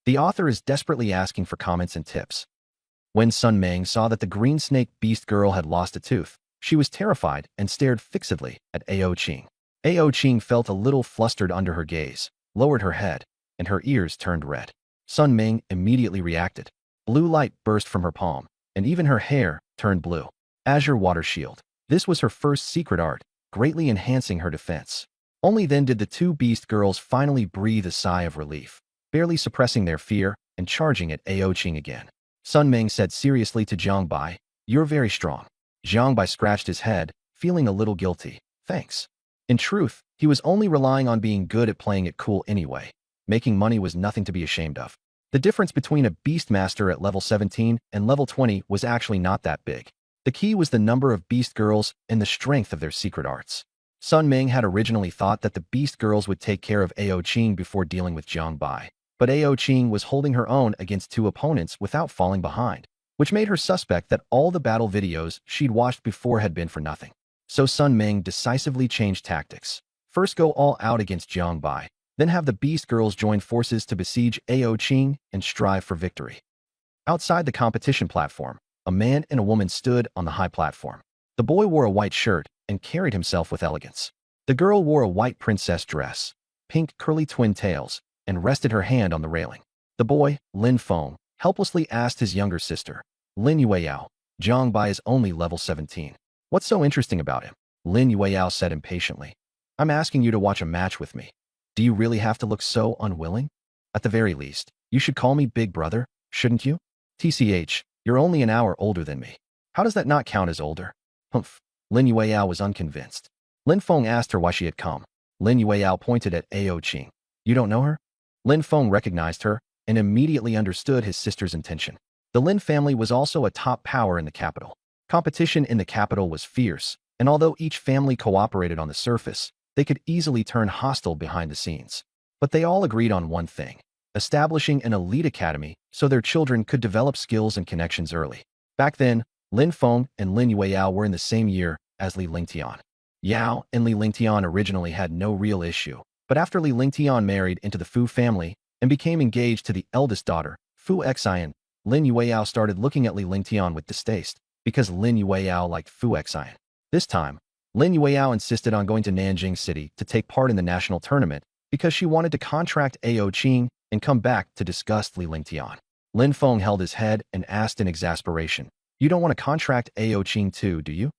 The author is desperately asking for comments and tips. When Sun Meng saw that the green snake beast girl had lost a tooth, she was terrified and stared fixedly at Ao Qing. Ao Qing felt a little flustered under her gaze, lowered her head, and her ears turned red. Sun Meng immediately reacted. Blue light burst from her palm, and even her hair turned blue. Azure Water Shield. This was her first secret art, greatly enhancing her defense. Only then did the two beast girls finally breathe a sigh of relief, barely suppressing their fear and charging at Ao Qing again. Sun Meng said seriously to Jiang Bai, "You're very strong." Jiang Bai scratched his head, feeling a little guilty. Thanks. In truth, he was only relying on being good at playing it cool anyway. Making money was nothing to be ashamed of. The difference between a beast master at level 17 and level 20 was actually not that big. The key was the number of beast girls and the strength of their secret arts. Sun Meng had originally thought that the beast girls would take care of Ao Qing before dealing with Jiang Bai, but Ao Qing was holding her own against two opponents without falling behind, which made her suspect that all the battle videos she'd watched before had been for nothing. So Sun Meng decisively changed tactics. First go all out against Jiang Bai, then have the beast girls join forces to besiege Ao Qing and strive for victory. Outside the competition platform, a man and a woman stood on the high platform. The boy wore a white shirt and carried himself with elegance. The girl wore a white princess dress, pink curly twin tails, and rested her hand on the railing. The boy, Lin Feng, helplessly asked his younger sister, Lin Yueyao, "Jiang Bai is only level 17. What's so interesting about him?" Lin Yueyao said impatiently, "I'm asking you to watch a match with me. Do you really have to look so unwilling? At the very least, you should call me big brother, shouldn't you? TCH, you're only an hour older than me. How does that not count as older?" Humph. Lin Yueyao was unconvinced. Lin Feng asked her why she had come. Lin Yueyao pointed at Ao Qing. "You don't know her?" Lin Feng recognized her and immediately understood his sister's intention. The Lin family was also a top power in the capital. Competition in the capital was fierce, and although each family cooperated on the surface, they could easily turn hostile behind the scenes. But they all agreed on one thing: establishing an elite academy so their children could develop skills and connections early. Back then, Lin Feng and Lin Yueyao were in the same year as Li Lingtian. Yao and Li Lingtian originally had no real issue, but after Li Lingtian married into the Fu family and became engaged to the eldest daughter, Fu Xian, Lin Yueyao started looking at Li Lingtian with distaste, because Lin Yueyao liked Fu Xian. This time, Lin Yueyao insisted on going to Nanjing City to take part in the national tournament because she wanted to contract Ao Qing and come back to disgust Li Lingtian. Lin Feng held his head and asked in exasperation, "You don't want to contract Ao Qing too, do you?"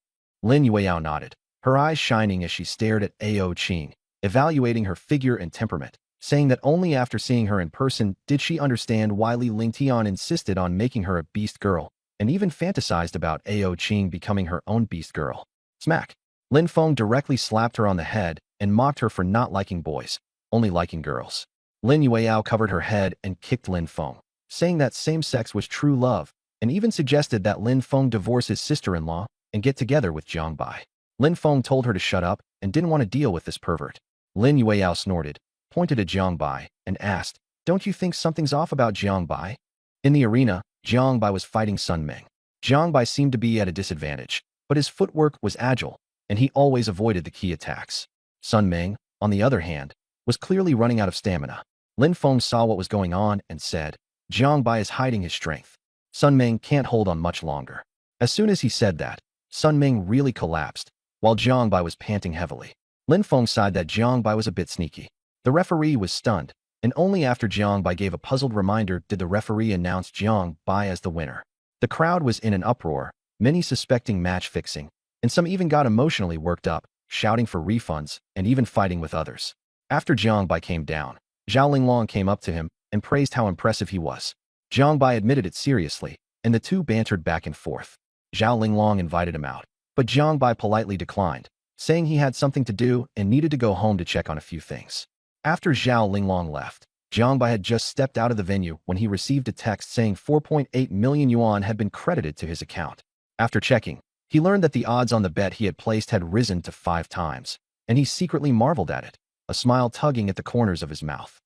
Lin Yueyao nodded, her eyes shining as she stared at Ao Qing, evaluating her figure and temperament, saying that only after seeing her in person did she understand why Li Lingtian insisted on making her a beast girl, and even fantasized about Ao Qing becoming her own beast girl. Smack! Lin Feng directly slapped her on the head and mocked her for not liking boys, only liking girls. Lin Yueyao covered her head and kicked Lin Feng, saying that same sex was true love, and even suggested that Lin Feng divorce his sister-in-law and get together with Jiang Bai. Lin Feng told her to shut up and didn't want to deal with this pervert. Lin Yueyao snorted, pointed at Jiang Bai, and asked, "Don't you think something's off about Jiang Bai?" In the arena, Jiang Bai was fighting Sun Meng. Jiang Bai seemed to be at a disadvantage, but his footwork was agile, and he always avoided the key attacks. Sun Meng, on the other hand, was clearly running out of stamina. Lin Feng saw what was going on and said, Jiang Bai is hiding his strength. Sun Ming can't hold on much longer. As soon as he said that, Sun Ming really collapsed, while Jiang Bai was panting heavily. Lin Feng sighed that Jiang Bai was a bit sneaky. The referee was stunned, and only after Jiang Bai gave a puzzled reminder did the referee announce Jiang Bai as the winner. The crowd was in an uproar, many suspecting match fixing, and some even got emotionally worked up, shouting for refunds and even fighting with others. After Jiang Bai came down, Zhao Linglong came up to him and praised how impressive he was. Jiang Bai admitted it seriously, and the two bantered back and forth. Zhao Linglong invited him out, but Jiang Bai politely declined, saying he had something to do and needed to go home to check on a few things. After Zhao Linglong left, Jiang Bai had just stepped out of the venue when he received a text saying 4.8 million yuan had been credited to his account. After checking, he learned that the odds on the bet he had placed had risen to 5 times, and he secretly marveled at it, a smile tugging at the corners of his mouth.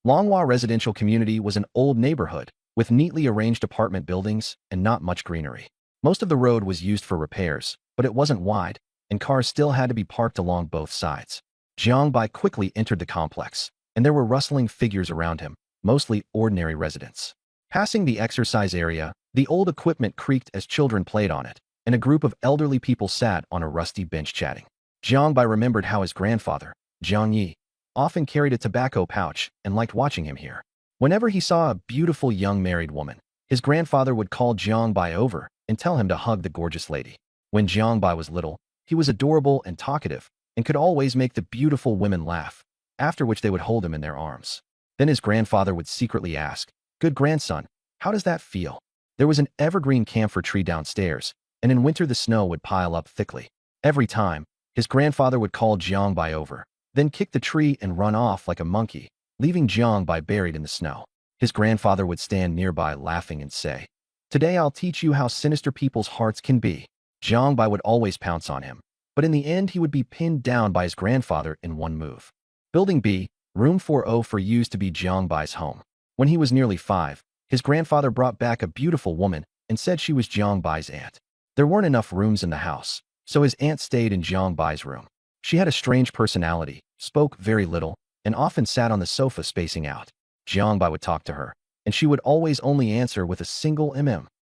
Longhua residential community was an old neighborhood, with neatly arranged apartment buildings and not much greenery. Most of the road was used for repairs, but it wasn't wide, and cars still had to be parked along both sides. Jiang Bai quickly entered the complex, and there were rustling figures around him, mostly ordinary residents. Passing the exercise area, the old equipment creaked as children played on it, and a group of elderly people sat on a rusty bench chatting. Jiang Bai remembered how his grandfather, Jiang Yi, often carried a tobacco pouch and liked watching him here. Whenever he saw a beautiful young married woman, his grandfather would call Jiang Bai over and tell him to hug the gorgeous lady. When Jiang Bai was little, he was adorable and talkative and could always make the beautiful women laugh, after which they would hold him in their arms. Then his grandfather would secretly ask, "Good grandson, how does that feel?" There was an evergreen camphor tree downstairs, and in winter the snow would pile up thickly. Every time, his grandfather would call Jiang Bai over, then kick the tree and run off like a monkey, leaving Jiang Bai buried in the snow. His grandfather would stand nearby laughing and say, "Today I'll teach you how sinister people's hearts can be." Jiang Bai would always pounce on him, but in the end he would be pinned down by his grandfather in one move. Building B, Room 404 used to be Jiang Bai's home. When he was nearly 5, his grandfather brought back a beautiful woman and said she was Jiang Bai's aunt. There weren't enough rooms in the house, so his aunt stayed in Jiang Bai's room. She had a strange personality, spoke very little, and often sat on the sofa spacing out. Jiang Bai would talk to her, and she would always only answer with a single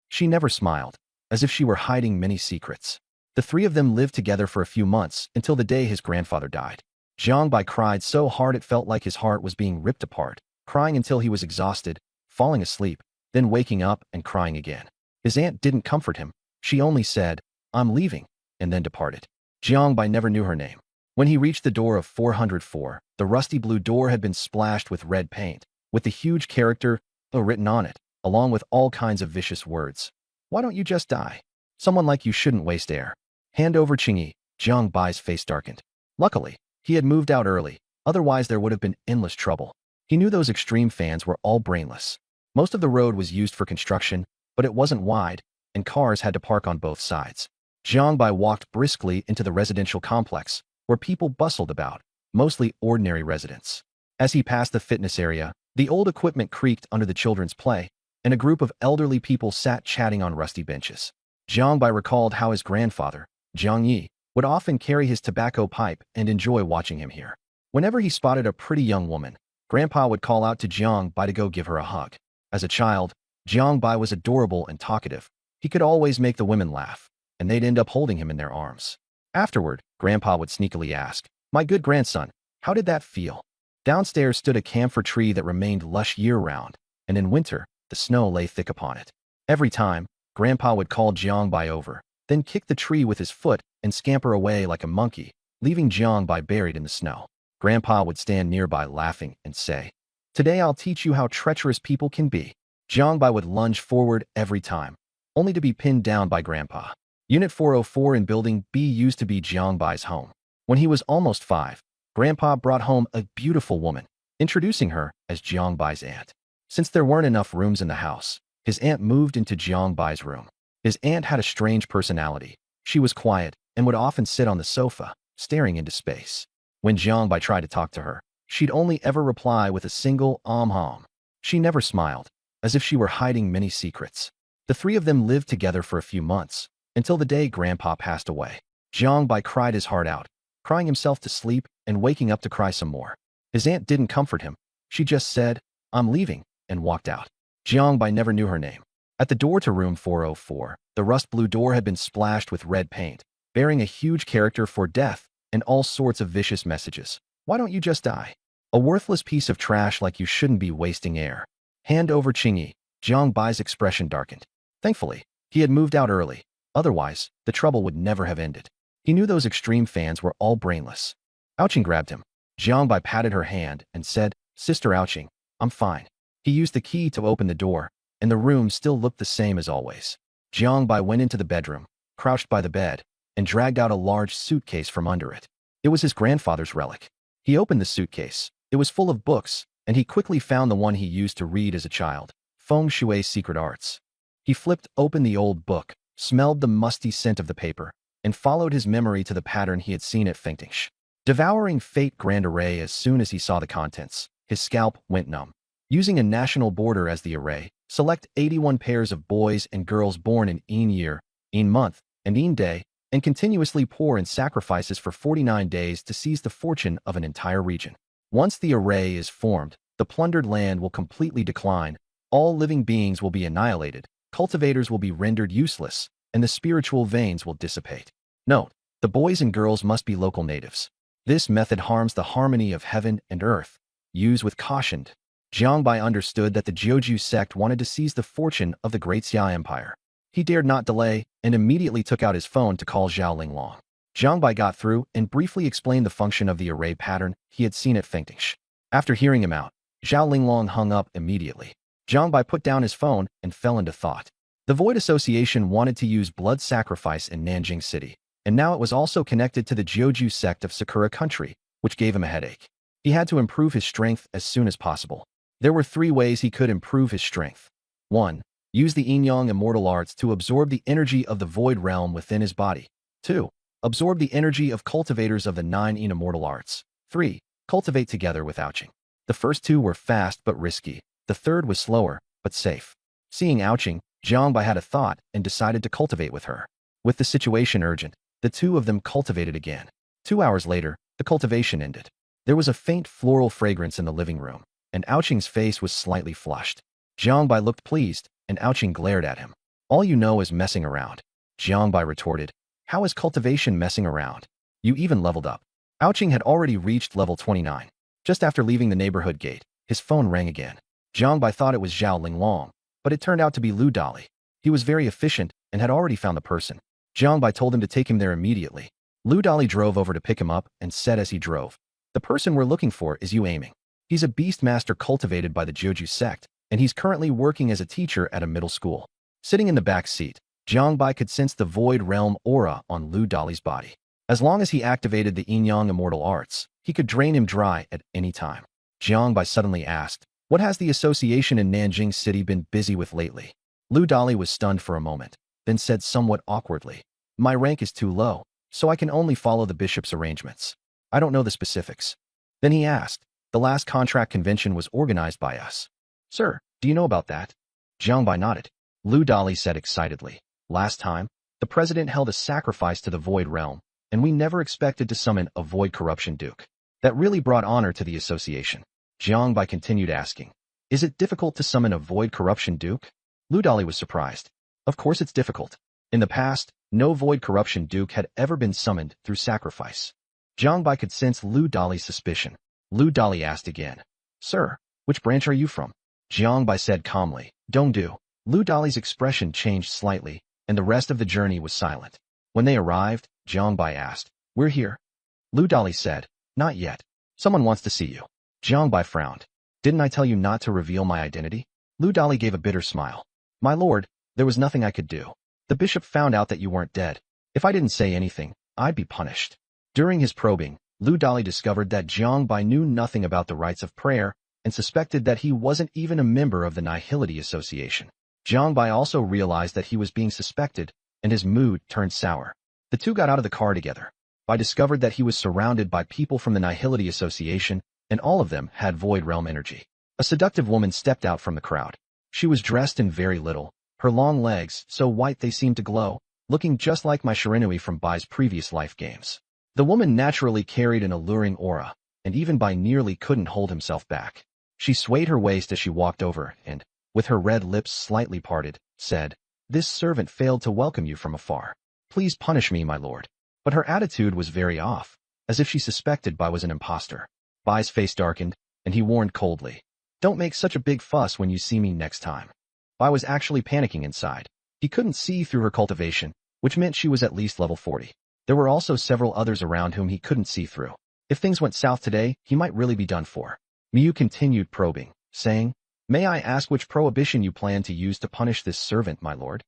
She never smiled, as if she were hiding many secrets. The three of them lived together for a few months until the day his grandfather died. Jiang Bai cried so hard it felt like his heart was being ripped apart, crying until he was exhausted, falling asleep, then waking up and crying again. His aunt didn't comfort him. She only said, "I'm leaving," and then departed. Jiang Bai never knew her name. When he reached the door of 404, the rusty blue door had been splashed with red paint, with the huge character written on it, along with all kinds of vicious words. "Why don't you just die? Someone like you shouldn't waste air. Hand over Qingyi." Jiang Bai's face darkened. Luckily, he had moved out early, otherwise there would have been endless trouble. He knew those extreme fans were all brainless. Most of the road was used for construction, but it wasn't wide, and cars had to park on both sides. Jiang Bai walked briskly into the residential complex, where people bustled about, mostly ordinary residents. As he passed the fitness area, the old equipment creaked under the children's play, and a group of elderly people sat chatting on rusty benches. Jiang Bai recalled how his grandfather, Jiang Yi, would often carry his tobacco pipe and enjoy watching him here. Whenever he spotted a pretty young woman, Grandpa would call out to Jiang Bai to go give her a hug. As a child, Jiang Bai was adorable and talkative. He could always make the women laugh, and they'd end up holding him in their arms. Afterward, Grandpa would sneakily ask, "My good grandson, how did that feel?" Downstairs stood a camphor tree that remained lush year-round, and in winter, the snow lay thick upon it. Every time, Grandpa would call Jiang Bai over, then kick the tree with his foot and scamper away like a monkey, leaving Jiang Bai buried in the snow. Grandpa would stand nearby laughing and say, "Today I'll teach you how treacherous people can be." Jiang Bai would lunge forward every time, only to be pinned down by Grandpa. Unit 404 in Building B used to be Jiang Bai's home. When he was almost 5, Grandpa brought home a beautiful woman, introducing her as Jiang Bai's aunt. Since there weren't enough rooms in the house, his aunt moved into Jiang Bai's room. His aunt had a strange personality. She was quiet and would often sit on the sofa, staring into space. When Jiang Bai tried to talk to her, she'd only ever reply with a single hom. She never smiled, as if she were hiding many secrets. The three of them lived together for a few months, until the day Grandpa passed away. Jiang Bai cried his heart out, crying himself to sleep and waking up to cry some more. His aunt didn't comfort him. She just said, "I'm leaving," and walked out. Jiangbai never knew her name. At the door to room 404, the rust-blue door had been splashed with red paint, bearing a huge character for death and all sorts of vicious messages. Why don't you just die? A worthless piece of trash like you shouldn't be wasting air. Hand over Qingyi. Jiangbai's expression darkened. Thankfully, he had moved out early. Otherwise, the trouble would never have ended. He knew those extreme fans were all brainless. Ouching grabbed him. Jiangbai patted her hand and said, "Sister Ouching, I'm fine." He used the key to open the door, and the room still looked the same as always. Jiangbai went into the bedroom, crouched by the bed, and dragged out a large suitcase from under it. It was his grandfather's relic. He opened the suitcase. It was full of books, and he quickly found the one he used to read as a child, Feng Shui's Secret Arts. He flipped open the old book, smelled the musty scent of the paper, and followed his memory to the pattern he had seen at Fengtish. Devouring Fate Grand Array as soon as he saw the contents, his scalp went numb. Using a national border as the array, select 81 pairs of boys and girls born in Een year, Een month, and Een day, and continuously pour in sacrifices for 49 days to seize the fortune of an entire region. Once the array is formed, the plundered land will completely decline, all living beings will be annihilated, cultivators will be rendered useless, and the spiritual veins will dissipate. Note, the boys and girls must be local natives. This method harms the harmony of heaven and earth. Use with caution. Jiangbai understood that the Jiuju sect wanted to seize the fortune of the Great Xia Empire. He dared not delay and immediately took out his phone to call Zhao Linglong. Jiangbai got through and briefly explained the function of the array pattern he had seen at Fengtish. After hearing him out, Zhao Linglong hung up immediately. Jiangbai put down his phone and fell into thought. The Void Association wanted to use blood sacrifice in Nanjing City, and now it was also connected to the Jiuju sect of Sakura Country, which gave him a headache. He had to improve his strength as soon as possible. There were 3 ways he could improve his strength. 1. Use the Yin-Yang Immortal Arts to absorb the energy of the Void Realm within his body. 2. Absorb the energy of cultivators of the 9 Yin Immortal Arts. 3. Cultivate together with Ouching. The first 2 were fast but risky. The third was slower, but safe. Seeing Ouching, Jiangbai had a thought and decided to cultivate with her. With the situation urgent, the 2 of them cultivated again. 2 hours later, the cultivation ended. There was a faint floral fragrance in the living room, and Ouching's face was slightly flushed. Jiangbai looked pleased, and Ouching glared at him. "All you know is messing around." Jiangbai retorted, "How is cultivation messing around? You even leveled up." Ouching had already reached level 29. Just after leaving the neighborhood gate, his phone rang again. Jiangbai thought it was Zhao Linglong, but it turned out to be Lu Dali. He was very efficient and had already found the person. Jiangbai told him to take him there immediately. Lu Dali drove over to pick him up and said as he drove, "The person we're looking for is Yu Aiming. He's a beast master cultivated by the Jiuju sect, and he's currently working as a teacher at a middle school." Sitting in the back seat, Jiangbai could sense the Void Realm aura on Lu Dali's body. As long as he activated the Yin-Yang Immortal Arts, he could drain him dry at any time. Jiangbai suddenly asked, "What has the association in Nanjing City been busy with lately?" Lu Dali was stunned for a moment, then said somewhat awkwardly, "My rank is too low, so I can only follow the bishop's arrangements. I don't know the specifics." Then he asked, "The last contract convention was organized by us." "Sir, do you know about that?" Jiangbai nodded. Lu Dali said excitedly, "Last time, the president held a sacrifice to the Void Realm, and we never expected to summon a Void Corruption Duke. That really brought honor to the association." Jiangbai continued asking, "Is it difficult to summon a Void Corruption Duke?" Lu Dali was surprised. "Of course it's difficult. In the past, no Void Corruption Duke had ever been summoned through sacrifice." Jiangbai could sense Lu Dali's suspicion. Lu Dali asked again, "Sir, which branch are you from?" Jiangbai said calmly, "Dongdu." Lu Dali's expression changed slightly, and the rest of the journey was silent. When they arrived, Jiangbai asked, "We're here?" Lu Dali said, "Not yet. Someone wants to see you." Jiangbai frowned. "Didn't I tell you not to reveal my identity?" Lu Dali gave a bitter smile. "My lord, there was nothing I could do. The bishop found out that you weren't dead. If I didn't say anything, I'd be punished." During his probing, Lu Dali discovered that Jiangbai knew nothing about the rites of prayer and suspected that he wasn't even a member of the Nihility Association. Jiangbai also realized that he was being suspected, and his mood turned sour. The 2 got out of the car together. Bai discovered that he was surrounded by people from the Nihility Association, and all of them had Void Realm energy. A seductive woman stepped out from the crowd. She was dressed in very little, her long legs so white they seemed to glow, looking just like my Shirinui from Bai's previous life games. The woman naturally carried an alluring aura, and even Bai nearly couldn't hold himself back. She swayed her waist as she walked over and, with her red lips slightly parted, said, "This servant failed to welcome you from afar. Please punish me, my lord." But her attitude was very off, as if she suspected Bai was an impostor. Bai's face darkened, and he warned coldly, "Don't make such a big fuss when you see me next time." Bai was actually panicking inside. He couldn't see through her cultivation, which meant she was at least level 40. There were also several others around whom he couldn't see through. If things went south today, he might really be done for. Miu continued probing, saying, "May I ask which prohibition you plan to use to punish this servant, my lord?"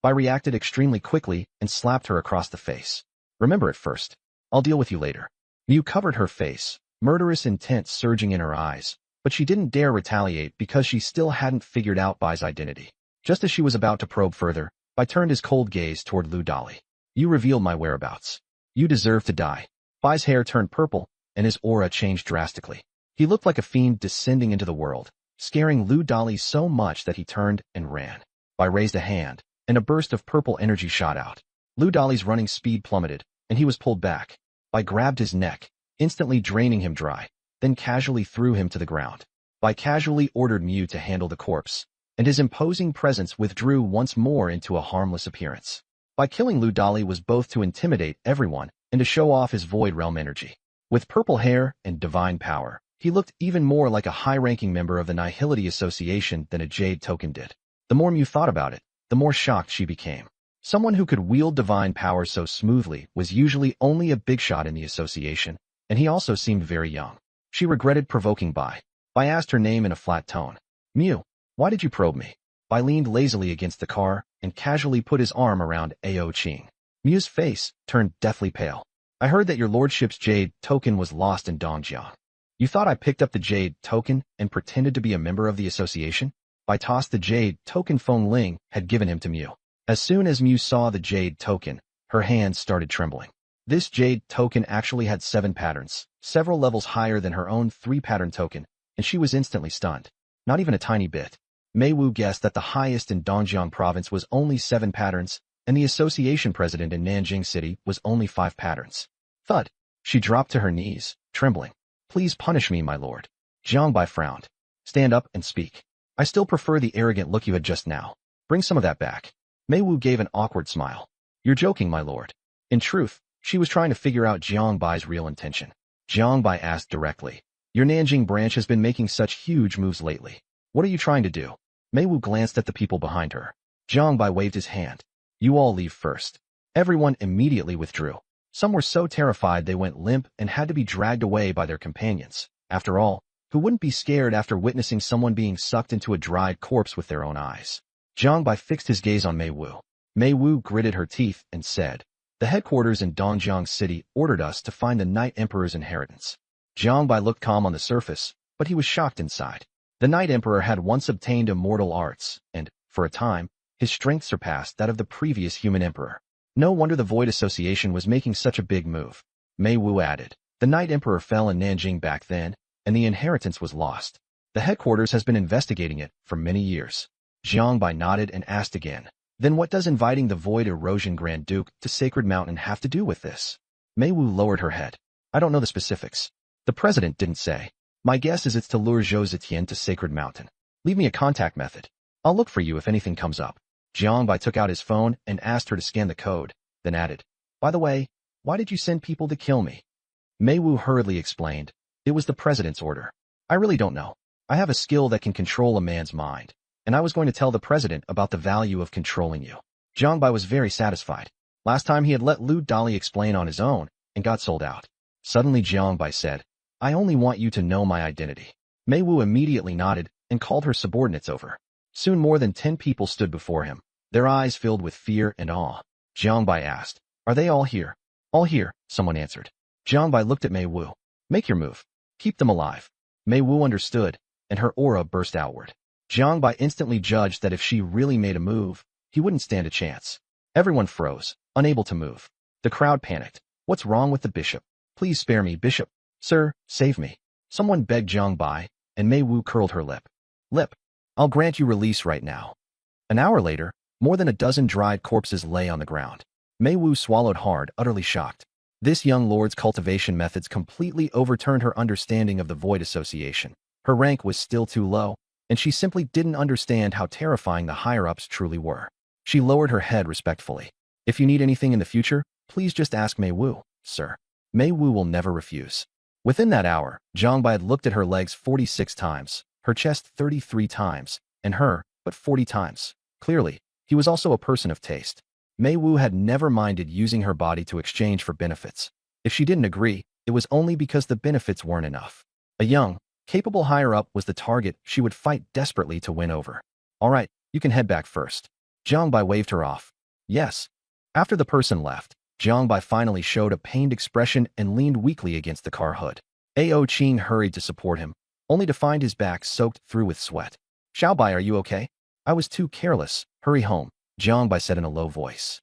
Bai reacted extremely quickly and slapped her across the face. "Remember it first. I'll deal with you later." Miu covered her face, murderous intent surging in her eyes, but she didn't dare retaliate because she still hadn't figured out Bai's identity. Just as she was about to probe further, Bai turned his cold gaze toward Lu Dali. "You revealed my whereabouts. You deserve to die." Bai's hair turned purple, and his aura changed drastically. He looked like a fiend descending into the world, scaring Lu Dali so much that he turned and ran. Bai raised a hand, and a burst of purple energy shot out. Lu Dali's running speed plummeted, and he was pulled back. Bai grabbed his neck, instantly draining him dry, then casually threw him to the ground. Bai casually ordered Miu to handle the corpse, and his imposing presence withdrew once more into a harmless appearance. By killing Lu Dali was both to intimidate everyone and to show off his void realm energy. With purple hair and divine power, he looked even more like a high-ranking member of the Nihility Association than a Jade Token did. The more Miu thought about it, the more shocked she became. Someone who could wield divine power so smoothly was usually only a big shot in the association, and he also seemed very young. She regretted provoking Bai. Bai asked her name in a flat tone. "Miu, why did you probe me?" Bai leaned lazily against the car and casually put his arm around Ao Qing. Miu's face turned deathly pale. "I heard that your lordship's Jade Token was lost in Dongjiang. You thought I picked up the Jade Token and pretended to be a member of the association?" Bai tossed the Jade Token Feng Ling had given him to Miu. As soon as Miu saw the Jade Token, her hands started trembling. This Jade Token actually had 7 patterns, several levels higher than her own 3-pattern token, and she was instantly stunned. Not even a tiny bit. Mei Wu guessed that the highest in Dongjiang province was only 7 patterns, and the association president in Nanjing City was only 5 patterns. Thud. She dropped to her knees, trembling. "Please punish me, my lord." Jiang Bai frowned. "Stand up and speak. I still prefer the arrogant look you had just now. Bring some of that back." Mei Wu gave an awkward smile. "You're joking, my lord." In truth, she was trying to figure out Jiang Bai's real intention. Jiang Bai asked directly, "Your Nanjing branch has been making such huge moves lately. What are you trying to do?" Mei Wu glanced at the people behind her. Jiang Bai waved his hand. "You all leave first." Everyone immediately withdrew. Some were so terrified they went limp and had to be dragged away by their companions. After all, who wouldn't be scared after witnessing someone being sucked into a dried corpse with their own eyes? Jiang Bai fixed his gaze on Mei Wu. Mei Wu gritted her teeth and said, "The headquarters in Dongjiang City ordered us to find the Night Emperor's inheritance." Jiang Bai looked calm on the surface, but he was shocked inside. The Night Emperor had once obtained immortal arts, and, for a time, his strength surpassed that of the previous human emperor. No wonder the Void Association was making such a big move. Mei Wu added, "The Night Emperor fell in Nanjing back then, and the inheritance was lost. The headquarters has been investigating it for many years." Jiang Bai nodded and asked again, "Then what does inviting the Void Erosion Grand Duke to Sacred Mountain have to do with this?" Mei Wu lowered her head. "I don't know the specifics. The president didn't say. My guess is it's to lure Zhou Zetian to Sacred Mountain. Leave me a contact method. I'll look for you if anything comes up." Jiang Bai took out his phone and asked her to scan the code, then added, "By the way, why did you send people to kill me?" Mei Wu hurriedly explained, "It was the president's order. I really don't know. I have a skill that can control a man's mind, and I was going to tell the president about the value of controlling you." Jiang Bai was very satisfied. Last time he had let Lu Dali explain on his own and got sold out. Suddenly Jiang Bai said, "I only want you to know my identity." Mei Wu immediately nodded and called her subordinates over. Soon more than 10 people stood before him, their eyes filled with fear and awe. Jiang Bai asked, "Are they all here?" "All here," someone answered. Jiang Bai looked at Mei Wu. "Make your move. Keep them alive." Mei Wu understood, and her aura burst outward. Jiang Bai instantly judged that if she really made a move, he wouldn't stand a chance. Everyone froze, unable to move. The crowd panicked. "What's wrong with the bishop? Please spare me, bishop. Sir, save me." Someone begged Jiang Bai, and Mei Wu curled her lip. "Lip. I'll grant you release right now." An hour later, more than a dozen dried corpses lay on the ground. Mei Wu swallowed hard, utterly shocked. This young lord's cultivation methods completely overturned her understanding of the Void Association. Her rank was still too low, and she simply didn't understand how terrifying the higher-ups truly were. She lowered her head respectfully. If you need anything in the future, please just ask Mei Wu, sir. Mei Wu will never refuse. Within that hour, Jiang Bai had looked at her legs 46 times, her chest 33 times, and her, but 40 times. Clearly, he was also a person of taste. Mei Wu had never minded using her body to exchange for benefits. If she didn't agree, it was only because the benefits weren't enough. A young, capable higher-up was the target she would fight desperately to win over. All right, you can head back first. Jiang Bai waved her off. Yes. After the person left, Jiang Bai finally showed a pained expression and leaned weakly against the car hood. Ao Qing hurried to support him, only to find his back soaked through with sweat. Xiao Bai, are you okay? I was too careless. Hurry home, Jiang Bai said in a low voice.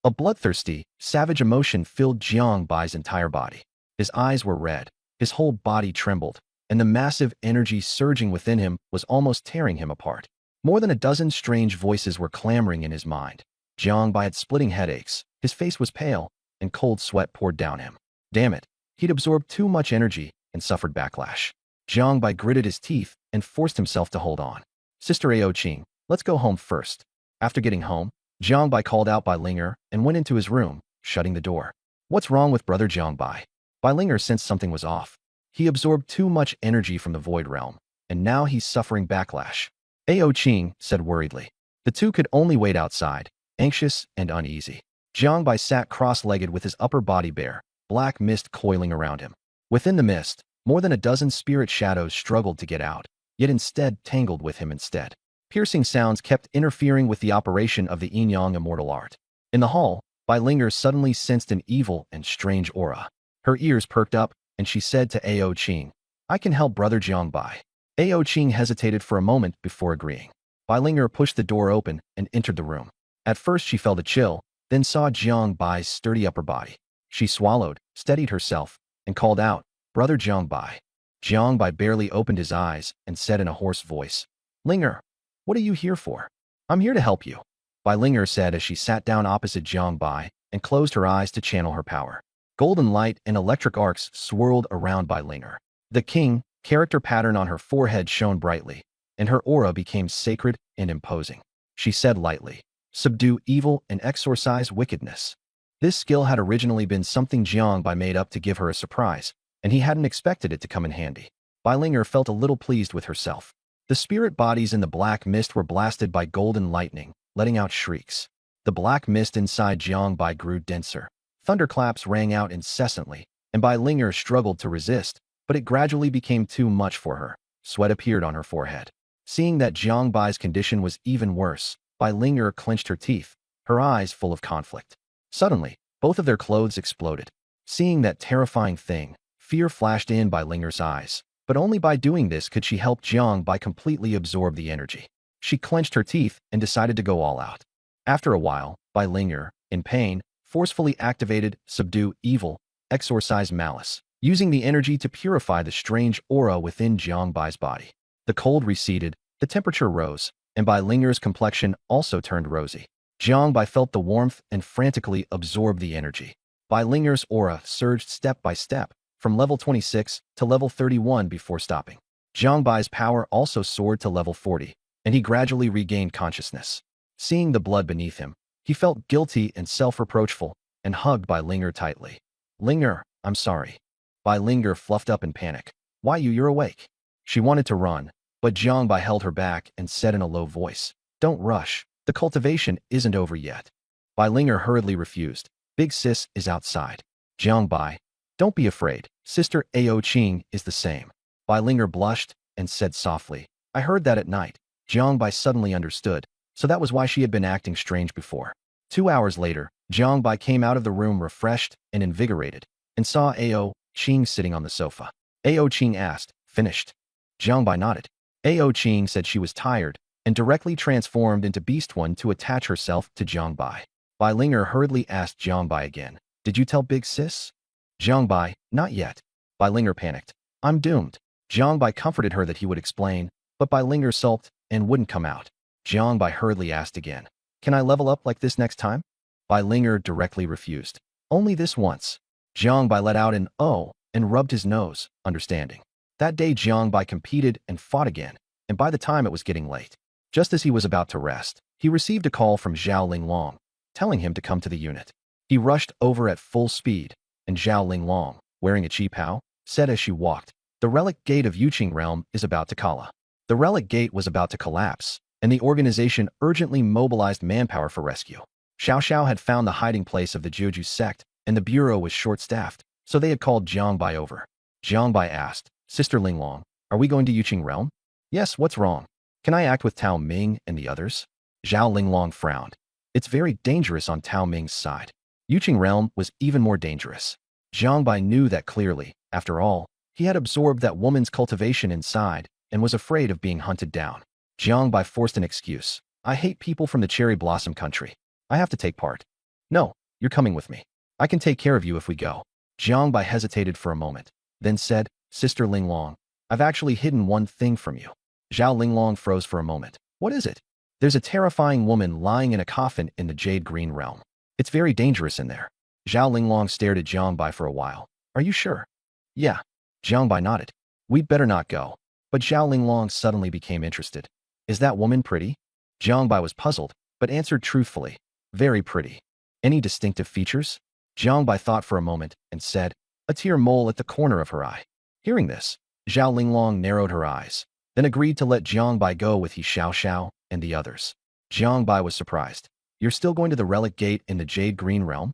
A bloodthirsty, savage emotion filled Jiang Bai's entire body. His eyes were red, his whole body trembled, and the massive energy surging within him was almost tearing him apart. More than a dozen strange voices were clamoring in his mind. Jiang Bai had splitting headaches, his face was pale, and cold sweat poured down him. Damn it, he'd absorbed too much energy and suffered backlash. Jiang Bai gritted his teeth and forced himself to hold on. Sister Ao Qing, let's go home first. After getting home, Jiang Bai called out Bai Linger and went into his room, shutting the door. What's wrong with brother Jiang Bai? Bai Linger sensed something was off. He absorbed too much energy from the void realm, and now he's suffering backlash. Ao Qing said worriedly. The two could only wait outside, anxious and uneasy. Jiang Bai sat cross-legged with his upper body bare, black mist coiling around him. Within the mist, more than a dozen spirit shadows struggled to get out, yet instead tangled with him instead. Piercing sounds kept interfering with the operation of the yin-yang immortal art. In the hall, Bai Linger suddenly sensed an evil and strange aura. Her ears perked up, and she said to Ao Qing, I can help brother Jiang Bai. Ao Qing hesitated for a moment before agreeing. Bai Linger pushed the door open and entered the room. At first she felt a chill, then saw Jiang Bai's sturdy upper body. She swallowed, steadied herself, and called out, Brother Jiang Bai. Jiang Bai barely opened his eyes and said in a hoarse voice, Linger, what are you here for? I'm here to help you, Bai Linger said as she sat down opposite Jiang Bai and closed her eyes to channel her power. Golden light and electric arcs swirled around Bai Linger. The king character pattern on her forehead shone brightly, and her aura became sacred and imposing. She said lightly, Subdue evil and exorcise wickedness. This skill had originally been something Jiang Bai made up to give her a surprise, and he hadn't expected it to come in handy. Bai Linger felt a little pleased with herself. The spirit bodies in the black mist were blasted by golden lightning, letting out shrieks. The black mist inside Jiang Bai grew denser. Thunderclaps rang out incessantly, and Bai Linger struggled to resist, but it gradually became too much for her. Sweat appeared on her forehead. Seeing that Jiang Bai's condition was even worse, Bai Linger clenched her teeth, her eyes full of conflict. Suddenly, both of their clothes exploded. Seeing that terrifying thing, fear flashed in Bai Linger's eyes. But only by doing this could she help Jiang Bai completely absorb the energy. She clenched her teeth and decided to go all out. After a while, Bai Linger, in pain, forcefully activated Subdue Evil, Exorcise Malice, using the energy to purify the strange aura within Jiang Bai's body. The cold receded, the temperature rose, and Bai Linger's complexion also turned rosy. Jiang Bai felt the warmth and frantically absorbed the energy. Bai Linger's aura surged step by step, from level 26 to level 31 before stopping. Jiang Bai's power also soared to level 40, and he gradually regained consciousness. Seeing the blood beneath him, he felt guilty and self-reproachful, and hugged Bai Linger tightly. Linger, I'm sorry. Bai Linger fluffed up in panic. Why you're awake? She wanted to run, but Jiang Bai held her back and said in a low voice, Don't rush, the cultivation isn't over yet. Bai Linger hurriedly refused. Big sis is outside. Jiang Bai, don't be afraid, Sister Ao Qing is the same. Bai Linger blushed and said softly, I heard that at night. Jiang Bai suddenly understood, so that was why she had been acting strange before. 2 hours later, Jiang Bai came out of the room refreshed and invigorated, and saw Ao Qing sitting on the sofa. Ao Qing asked, Finished? Jiang Bai nodded. Ao Qing said she was tired, and directly transformed into Beast One to attach herself to Jiang Bai. Bai Linger hurriedly asked Jiang Bai again, Did you tell Big Sis? Jiang Bai, not yet. Bai Linger panicked. I'm doomed. Jiang Bai comforted her that he would explain, but Bai Linger sulked and wouldn't come out. Jiang Bai hurriedly asked again, Can I level up like this next time? Bai Linger directly refused. Only this once. Jiang Bai let out an oh and rubbed his nose, understanding. That day Jiang Bai competed and fought again, and by the time it was getting late, just as he was about to rest, he received a call from Zhao Linglong, telling him to come to the unit. He rushed over at full speed, and Zhao Linglong, wearing a chi pao, said as she walked, "The relic gate of Yuqing realm is about to kala." The relic gate was about to collapse, and the organization urgently mobilized manpower for rescue. Xiao Xiao had found the hiding place of the Jiuju sect, and the bureau was short-staffed, so they had called Jiang Bai over. Jiang Bai asked, "Sister Linglong, are we going to Yuqing realm?" "Yes, what's wrong? Can I act with Tao Ming and the others?" Zhao Linglong frowned. "It's very dangerous on Tao Ming's side. Yuqing realm was even more dangerous." Jiang Bai knew that clearly. After all, he had absorbed that woman's cultivation inside and was afraid of being hunted down. Jiang Bai forced an excuse. "I hate people from the cherry blossom country. I have to take part." "No, you're coming with me. I can take care of you if we go." Jiang Bai hesitated for a moment, then said, "Sister Linglong, I've actually hidden one thing from you." Zhao Linglong froze for a moment. "What is it?" "There's a terrifying woman lying in a coffin in the Jade Green realm. It's very dangerous in there." Zhao Linglong stared at Jiang Bai for a while. "Are you sure?" "Yeah." Jiang Bai nodded. "We'd better not go." But Zhao Linglong suddenly became interested. "Is that woman pretty?" Jiang Bai was puzzled, but answered truthfully, "Very pretty." "Any distinctive features?" Jiang Bai thought for a moment and said, "A tear mole at the corner of her eye." Hearing this, Zhao Linglong narrowed her eyes, then agreed to let Jiang Bai go with He Xiao Xiao and the others. Jiang Bai was surprised. "You're still going to the relic gate in the Jade Green realm?"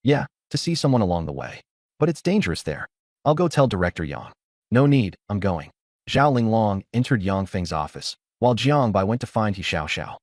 "Yeah, to see someone along the way. But it's dangerous there. I'll go tell Director Yang." "No need, I'm going." Zhao Linglong entered Yang Feng's office, while Jiang Bai went to find He Xiao Xiao.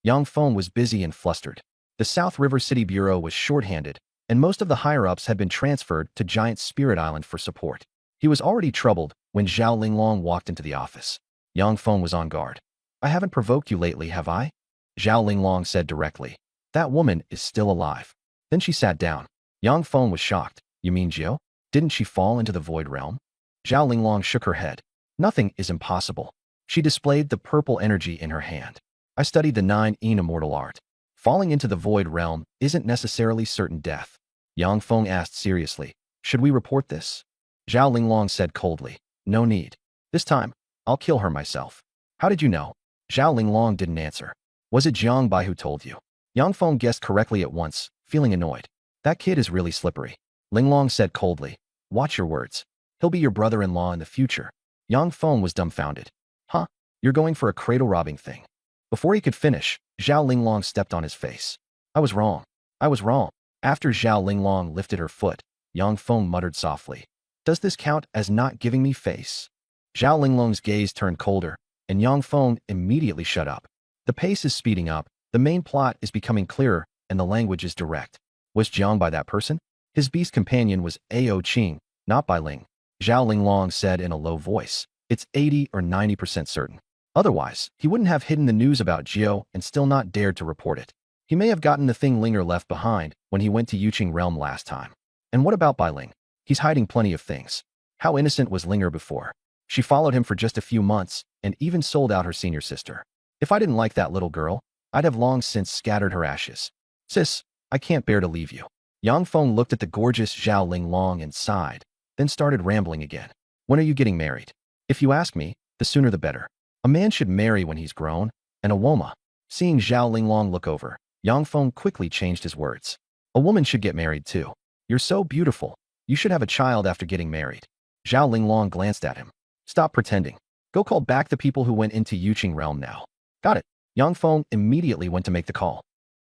Yang Feng was busy and flustered. The South River City Bureau was short-handed, and most of the higher-ups had been transferred to Giant Spirit Island for support. He was already troubled when Zhao Linglong walked into the office. Yang Feng was on guard. "I haven't provoked you lately, have I?" Zhao Linglong said directly. "That woman is still alive." Then she sat down. Yang Feng was shocked. "You mean Jiao? Didn't she fall into the void realm?" Zhao Linglong shook her head. "Nothing is impossible." She displayed the purple energy in her hand. "I studied the 9 immortal art. Falling into the void realm isn't necessarily certain death." Yang Feng asked seriously, "Should we report this?" Zhao Linglong said coldly, "No need. This time, I'll kill her myself." "How did you know?" Zhao Linglong didn't answer. "Was it Jiang Bai who told you?" Yang Feng guessed correctly at once, feeling annoyed. "That kid is really slippery." Linglong said coldly, "Watch your words. He'll be your brother-in-law in the future." Yang Feng was dumbfounded. "Huh? You're going for a cradle-robbing thing?" Before he could finish, Zhao Linglong stepped on his face. "I was wrong. I was wrong." After Zhao Linglong lifted her foot, Yang Feng muttered softly, "Does this count as not giving me face?" Zhao Linglong's gaze turned colder, and Yang Feng immediately shut up. The pace is speeding up, the main plot is becoming clearer, and the language is direct. Was Jiang Bai that person? His beast companion was Ao Qing, not Bai Ling. Zhao Linglong said in a low voice, "It's 80 or 90% certain. Otherwise, he wouldn't have hidden the news about Jiao and still not dared to report it. He may have gotten the thing Linger left behind when he went to Yuqing realm last time. And what about Bai Ling? He's hiding plenty of things. How innocent was Linger before? She followed him for just a few months and even sold out her senior sister. If I didn't like that little girl, I'd have long since scattered her ashes. Sis, I can't bear to leave you." Yang Feng looked at the gorgeous Zhao Linglong and sighed, then started rambling again. "When are you getting married? If you ask me, the sooner the better. A man should marry when he's grown, and a woman." Seeing Zhao Linglong look over, Yang Feng quickly changed his words. "A woman should get married too. You're so beautiful. You should have a child after getting married." Zhao Linglong glanced at him. "Stop pretending. Go call back the people who went into Yuqing realm now." "Got it." Yang Feng immediately went to make the call.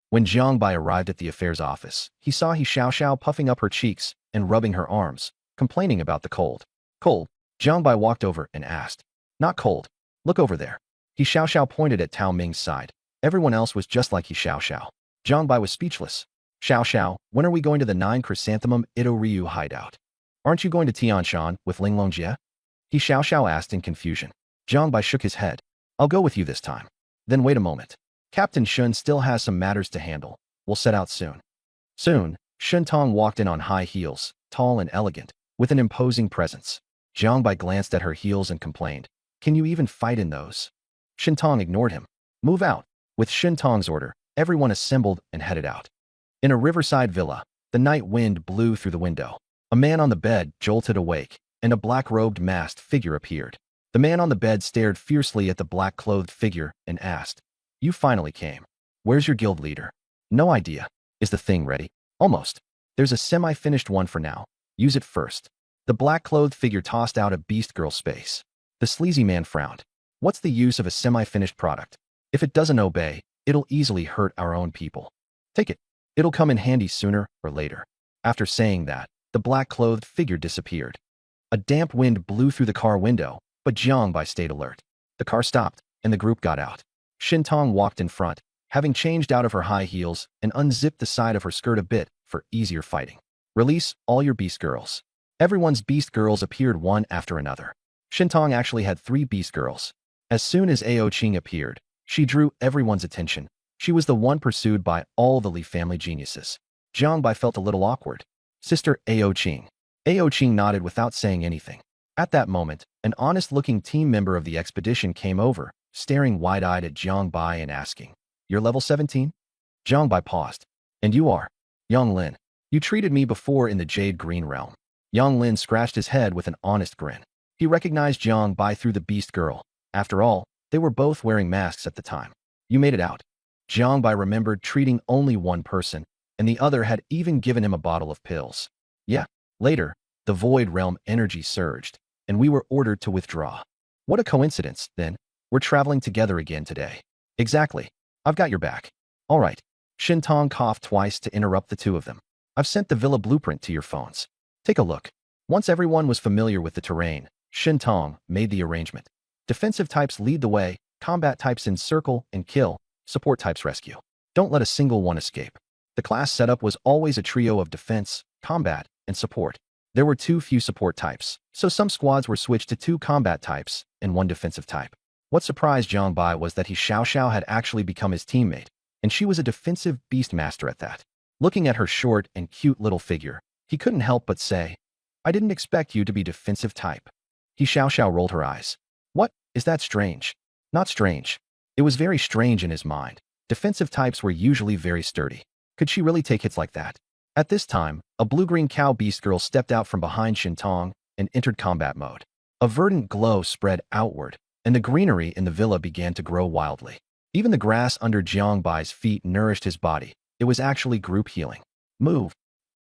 When Jiang Bai arrived at the affairs office, he saw He Xiao Xiao puffing up her cheeks and rubbing her arms, complaining about the cold. "Cold?" Jiang Bai walked over and asked. "Not cold. Look over there." He Xiao Xiao pointed at Tao Ming's side. Everyone else was just like He Xiao Xiao. Jiang Bai was speechless. "Xiao Xiao, when are we going to the 9 Chrysanthemum Ito Ryu hideout? Aren't you going to Tianshan with Linglong Jie?" He Xiao Xiao asked in confusion. Jiang Bai shook his head. "I'll go with you this time." "Then wait a moment. Captain Shun still has some matters to handle. We'll set out soon." Soon, Shun Tong walked in on high heels, tall and elegant, with an imposing presence. Jiang Bai glanced at her heels and complained, "Can you even fight in those?" Shun Tong ignored him. "Move out." With Shun Tong's order, everyone assembled and headed out. In a riverside villa, the night wind blew through the window. A man on the bed jolted awake, and a black-robed masked figure appeared. The man on the bed stared fiercely at the black-clothed figure and asked, "You finally came. Where's your guild leader?" "No idea. Is the thing ready?" "Almost. There's a semi-finished one for now. Use it first." The black-clothed figure tossed out a beast girl space. The sleazy man frowned. "What's the use of a semi-finished product? If it doesn't obey, it'll easily hurt our own people. Take it. It'll come in handy sooner or later." After saying that, the black-clothed figure disappeared. A damp wind blew through the car window, but Jiangbai stayed alert. The car stopped, and the group got out. Shintong walked in front, having changed out of her high heels and unzipped the side of her skirt a bit for easier fighting. "Release all your beast girls." Everyone's beast girls appeared one after another. Shintong actually had 3 beast girls. As soon as Ao Qing appeared, she drew everyone's attention. She was the one pursued by all the Li family geniuses. Jiangbai felt a little awkward. "Sister Ao Qing." Ao Qing nodded without saying anything. At that moment, an honest-looking team member of the expedition came over, staring wide-eyed at Jiangbai and asking, "You're level 17? Jiangbai paused. "And you are?" "Yang Lin. You treated me before in the Jade Green Realm." Yang Lin scratched his head with an honest grin. He recognized Jiangbai through the beast girl. After all, they were both wearing masks at the time. "You made it out." Jiangbai remembered treating only one person, and the other had even given him a bottle of pills. "Yeah." Later, the Void Realm energy surged, and we were ordered to withdraw. "What a coincidence, then. We're traveling together again today." "Exactly. I've got your back." "All right." Shintong coughed twice to interrupt the two of them. "I've sent the villa blueprint to your phones. Take a look." Once everyone was familiar with the terrain, Shintong made the arrangement. Defensive types lead the way, combat types encircle and kill, support types rescue. Don't let a single one escape. The class setup was always a trio of defense, combat, and support. There were too few support types, so some squads were switched to 2 combat types and 1 defensive type. What surprised Jiangbai was that Xiao Xiao had actually become his teammate, and she was a defensive beastmaster at that. Looking at her short and cute little figure, he couldn't help but say, "I didn't expect you to be defensive type." Xiao Xiao rolled her eyes. "What? Is that strange?" Not strange. It was very strange in his mind. Defensive types were usually very sturdy. Could she really take hits like that? At this time, a blue-green cow beast girl stepped out from behind Shintong and entered combat mode. A verdant glow spread outward, and the greenery in the villa began to grow wildly. Even the grass under Jiangbai's feet nourished his body. It was actually group healing. "Move."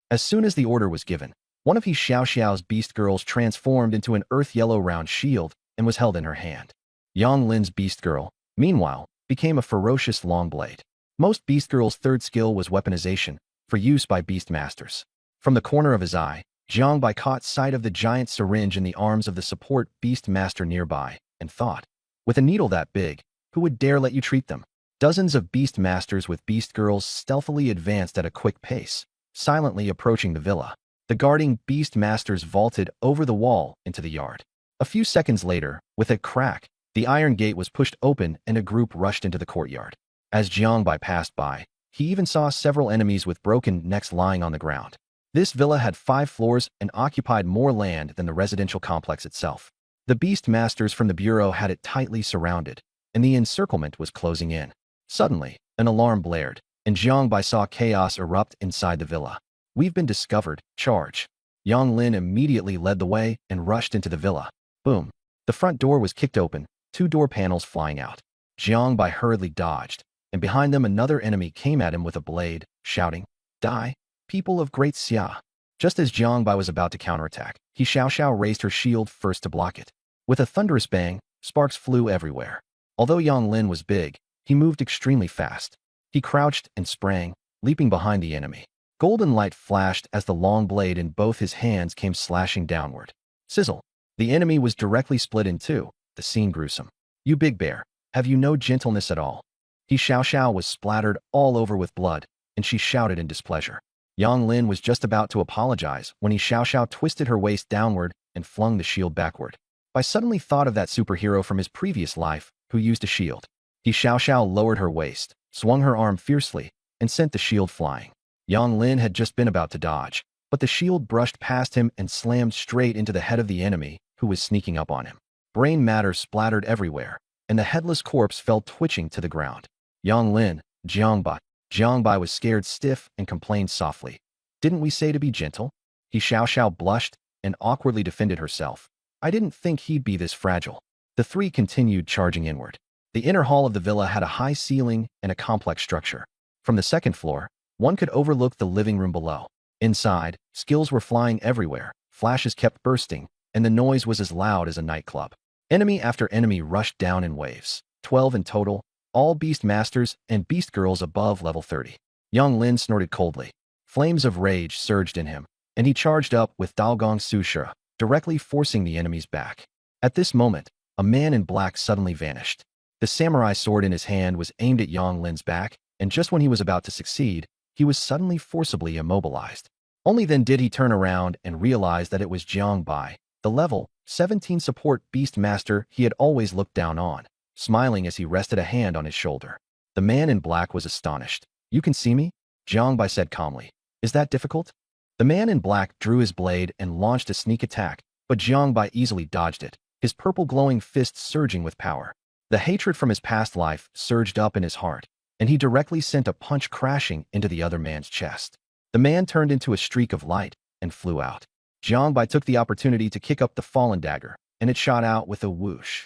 As soon as the order was given, one of Xiao Xiao's beast girls transformed into an earth-yellow round shield and was held in her hand. Yang Lin's beast girl, meanwhile, became a ferocious long blade. Most beast girls' third skill was weaponization, for use by beast masters. From the corner of his eye, Jiangbai caught sight of the giant syringe in the arms of the support beast master nearby, and thought, with a needle that big, who would dare let you treat them? Dozens of beast masters with beast girls stealthily advanced at a quick pace, silently approaching the villa. The guarding beast masters vaulted over the wall into the yard. A few seconds later, with a crack, the iron gate was pushed open and a group rushed into the courtyard. As Jiangbai passed by, he even saw several enemies with broken necks lying on the ground. This villa had 5 floors and occupied more land than the residential complex itself. The beast masters from the bureau had it tightly surrounded, and the encirclement was closing in. Suddenly, an alarm blared, and Jiangbai saw chaos erupt inside the villa. "We've been discovered. Charge." Yang Lin immediately led the way and rushed into the villa. Boom. The front door was kicked open, 2 door panels flying out. Jiangbai hurriedly dodged, and behind them another enemy came at him with a blade, shouting, "Die, people of Great Xia." Just as Jiangbai was about to counterattack, Xiao Xiao raised her shield first to block it. With a thunderous bang, sparks flew everywhere. Although Yang Lin was big, he moved extremely fast. He crouched and sprang, leaping behind the enemy. Golden light flashed as the long blade in both his hands came slashing downward. Sizzle. The enemy was directly split in 2, the scene gruesome. "You big bear, have you no gentleness at all?" Xiao Xiao was splattered all over with blood, and she shouted in displeasure. Yang Lin was just about to apologize when Xiao Xiao twisted her waist downward and flung the shield backward. I suddenly thought of that superhero from his previous life who used a shield. Xiao Xiao lowered her waist, swung her arm fiercely, and sent the shield flying. Yang Lin had just been about to dodge, but the shield brushed past him and slammed straight into the head of the enemy who was sneaking up on him. Brain matter splattered everywhere, and the headless corpse fell twitching to the ground. Yang Lin, Jiangbai. Jiangbai was scared stiff and complained softly. "Didn't we say to be gentle?" Xiao Xiao blushed and awkwardly defended herself. "I didn't think he'd be this fragile." The three continued charging inward. The inner hall of the villa had a high ceiling and a complex structure. From the second floor, one could overlook the living room below. Inside, skills were flying everywhere, flashes kept bursting, and the noise was as loud as a nightclub. Enemy after enemy rushed down in waves. 12 in total, all beast masters and beast girls above level 30. Yang Lin snorted coldly. Flames of rage surged in him, and he charged up with Dalgong Sushira, directly forcing the enemy's back. At this moment, a man in black suddenly vanished. The samurai sword in his hand was aimed at Yang Lin's back, and just when he was about to succeed, he was suddenly forcibly immobilized. Only then did he turn around and realize that it was Jiang Bai, the level 17 support beast master he had always looked down on, smiling as he rested a hand on his shoulder. The man in black was astonished. "You can see me?" Jiang Bai said calmly. "Is that difficult?" The man in black drew his blade and launched a sneak attack, but Jiang Bai easily dodged it, his purple glowing fist surging with power. The hatred from his past life surged up in his heart, and he directly sent a punch crashing into the other man's chest. The man turned into a streak of light and flew out. Jiang Bai took the opportunity to kick up the fallen dagger, and it shot out with a whoosh.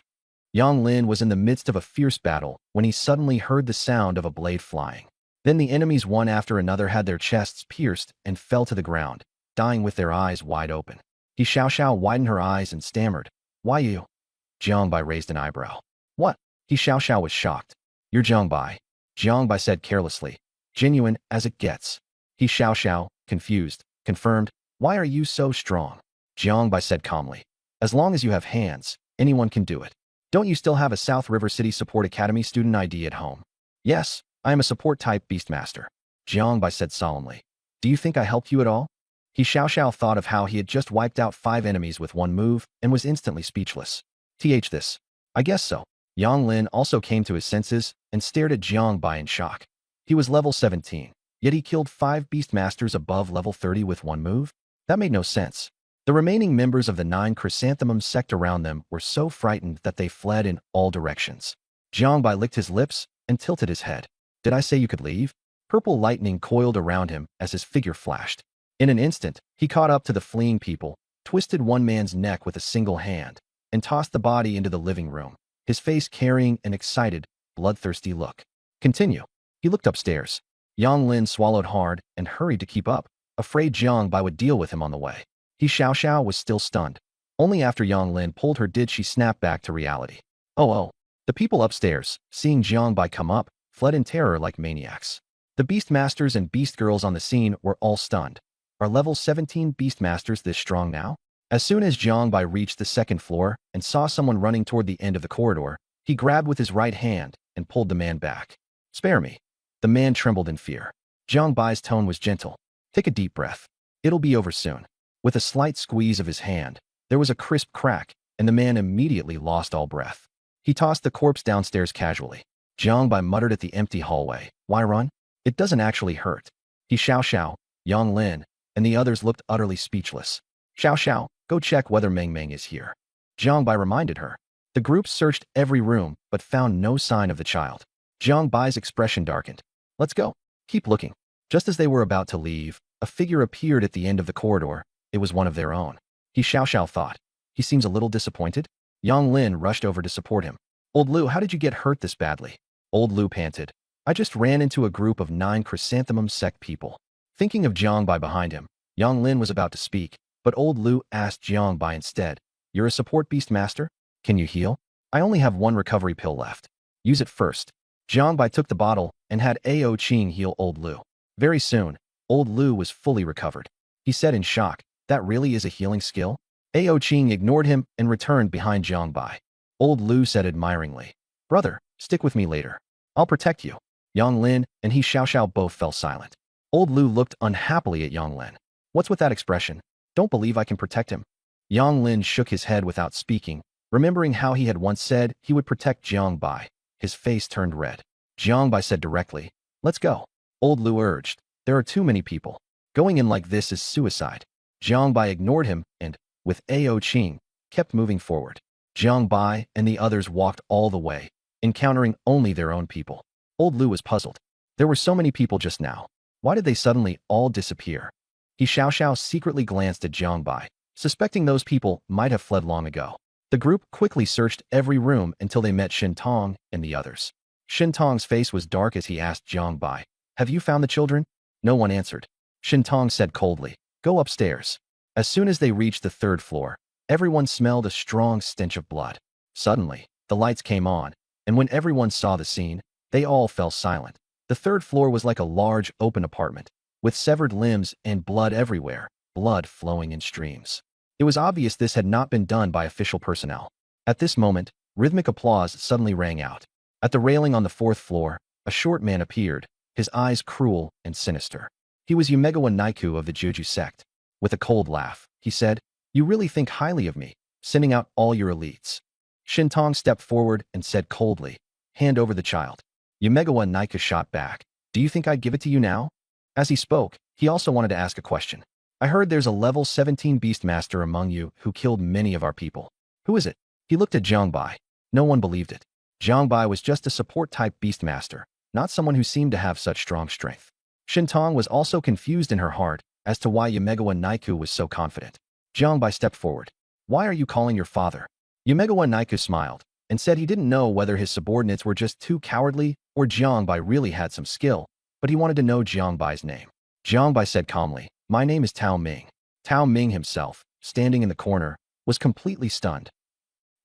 Yang Lin was in the midst of a fierce battle when he suddenly heard the sound of a blade flying. Then the enemies one after another had their chests pierced and fell to the ground, dying with their eyes wide open. He Xiao widened her eyes and stammered, "Why you?" Jiang Bai raised an eyebrow. "What?" He Xiao was shocked. "You're Jiang Bai," Jiang Bai said carelessly. "Genuine as it gets." He Xiao, confused, confirmed, "Why are you so strong?" Jiang Bai said calmly, "As long as you have hands, anyone can do it. Don't you still have a South River City Support Academy student ID at home?" "Yes, I am a support-type beastmaster," Jiang Bai said solemnly. "Do you think I helped you at all?" He Xiao thought of how he had just wiped out 5 enemies with one move and was instantly speechless. This. I guess so." Yang Lin also came to his senses and stared at Jiang Bai in shock. He was level 17, yet he killed 5 beastmasters above level 30 with one move? That made no sense. The remaining members of the 9 chrysanthemum sect around them were so frightened that they fled in all directions. Jiang Bai licked his lips and tilted his head. "Did I say you could leave?" Purple lightning coiled around him as his figure flashed. In an instant, he caught up to the fleeing people, twisted one man's neck with a single hand, and tossed the body into the living room, his face carrying an excited, bloodthirsty look. "Continue." He looked upstairs. Yang Lin swallowed hard and hurried to keep up, afraid Jiang Bai would deal with him on the way. He Xiao was still stunned. Only after Yang Lin pulled her did she snap back to reality. Oh. The people upstairs, seeing Jiang Bai come up, fled in terror like maniacs. The beastmasters and beast girls on the scene were all stunned. Are level 17 beastmasters this strong now? As soon as Jiang Bai reached the second floor and saw someone running toward the end of the corridor, he grabbed with his right hand and pulled the man back. "Spare me." The man trembled in fear. Jiang Bai's tone was gentle. "Take a deep breath. It'll be over soon." With a slight squeeze of his hand, there was a crisp crack, and the man immediately lost all breath. He tossed the corpse downstairs casually. Jiang Bai muttered at the empty hallway, "Why run? It doesn't actually hurt." He Xiao, Yang Lin, and the others looked utterly speechless. "Xiao, go check whether Meng Meng is here," Jiang Bai reminded her. The group searched every room but found no sign of the child. Jiang Bai's expression darkened. "Let's go. Keep looking." Just as they were about to leave, a figure appeared at the end of the corridor. It was one of their own. He Xiao thought. "He seems a little disappointed." Yang Lin rushed over to support him. "Old Lu, how did you get hurt this badly?" Old Lu panted. "I just ran into a group of 9 chrysanthemum sect people." Thinking of Jiang Bai behind him, Yang Lin was about to speak, but Old Lu asked Jiang Bai instead, "You're a support beast master? Can you heal? I only have 1 recovery pill left. Use it first." Jiang Bai took the bottle and had Ao Qing heal Old Lu. Very soon, Old Lu was fully recovered. He said in shock, "That really is a healing skill?" Ao Qing ignored him and returned behind Jiang Bai. Old Lu said admiringly, "Brother, stick with me later. I'll protect you." Yang Lin and He Xiao both fell silent. Old Lu looked unhappily at Yang Lin. "What's with that expression? Don't believe I can protect him?" Yang Lin shook his head without speaking, remembering how he had once said he would protect Jiang Bai. His face turned red. Jiang Bai said directly, "Let's go." Old Lu urged, "There are too many people. Going in like this is suicide." Jiang Bai ignored him and, with Ao Qing, kept moving forward. Jiang Bai and the others walked all the way, encountering only their own people. Old Lu was puzzled. There were so many people just now. Why did they suddenly all disappear? He Xiao secretly glanced at Jiang Bai, suspecting those people might have fled long ago. The group quickly searched every room until they met Shin Tong and the others. Shin Tong's face was dark as he asked Jiang Bai, "Have you found the children?" No one answered. Shin Tong said coldly, "Go upstairs." As soon as they reached the third floor, everyone smelled a strong stench of blood. Suddenly, the lights came on, and when everyone saw the scene, they all fell silent. The third floor was like a large, open apartment, with severed limbs and blood everywhere, blood flowing in streams. It was obvious this had not been done by official personnel. At this moment, rhythmic applause suddenly rang out. At the railing on the fourth floor, a short man appeared, his eyes cruel and sinister. He was Yumegawa Naiku of the Juju sect. With a cold laugh, he said, "You really think highly of me, sending out all your elites." Shin Tong stepped forward and said coldly, "Hand over the child." Yumegawa Naiku shot back, "Do you think I'd give it to you now?" As he spoke, he also wanted to ask a question. "I heard there's a level 17 Beastmaster among you who killed many of our people. Who is it?" He looked at Jiang Bai. No one believed it. Jiang Bai was just a support-type Beastmaster, not someone who seemed to have such strong strength. Shin Tong was also confused in her heart as to why Yumegawa Naiku was so confident. Jiang Bai stepped forward. "Why are you calling your father?" Yumegawa Naiku smiled and said he didn't know whether his subordinates were just too cowardly or Jiang Bai really had some skill, but he wanted to know Jiang Bai's name. Jiang Bai said calmly, "My name is Tao Ming." Tao Ming himself, standing in the corner, was completely stunned.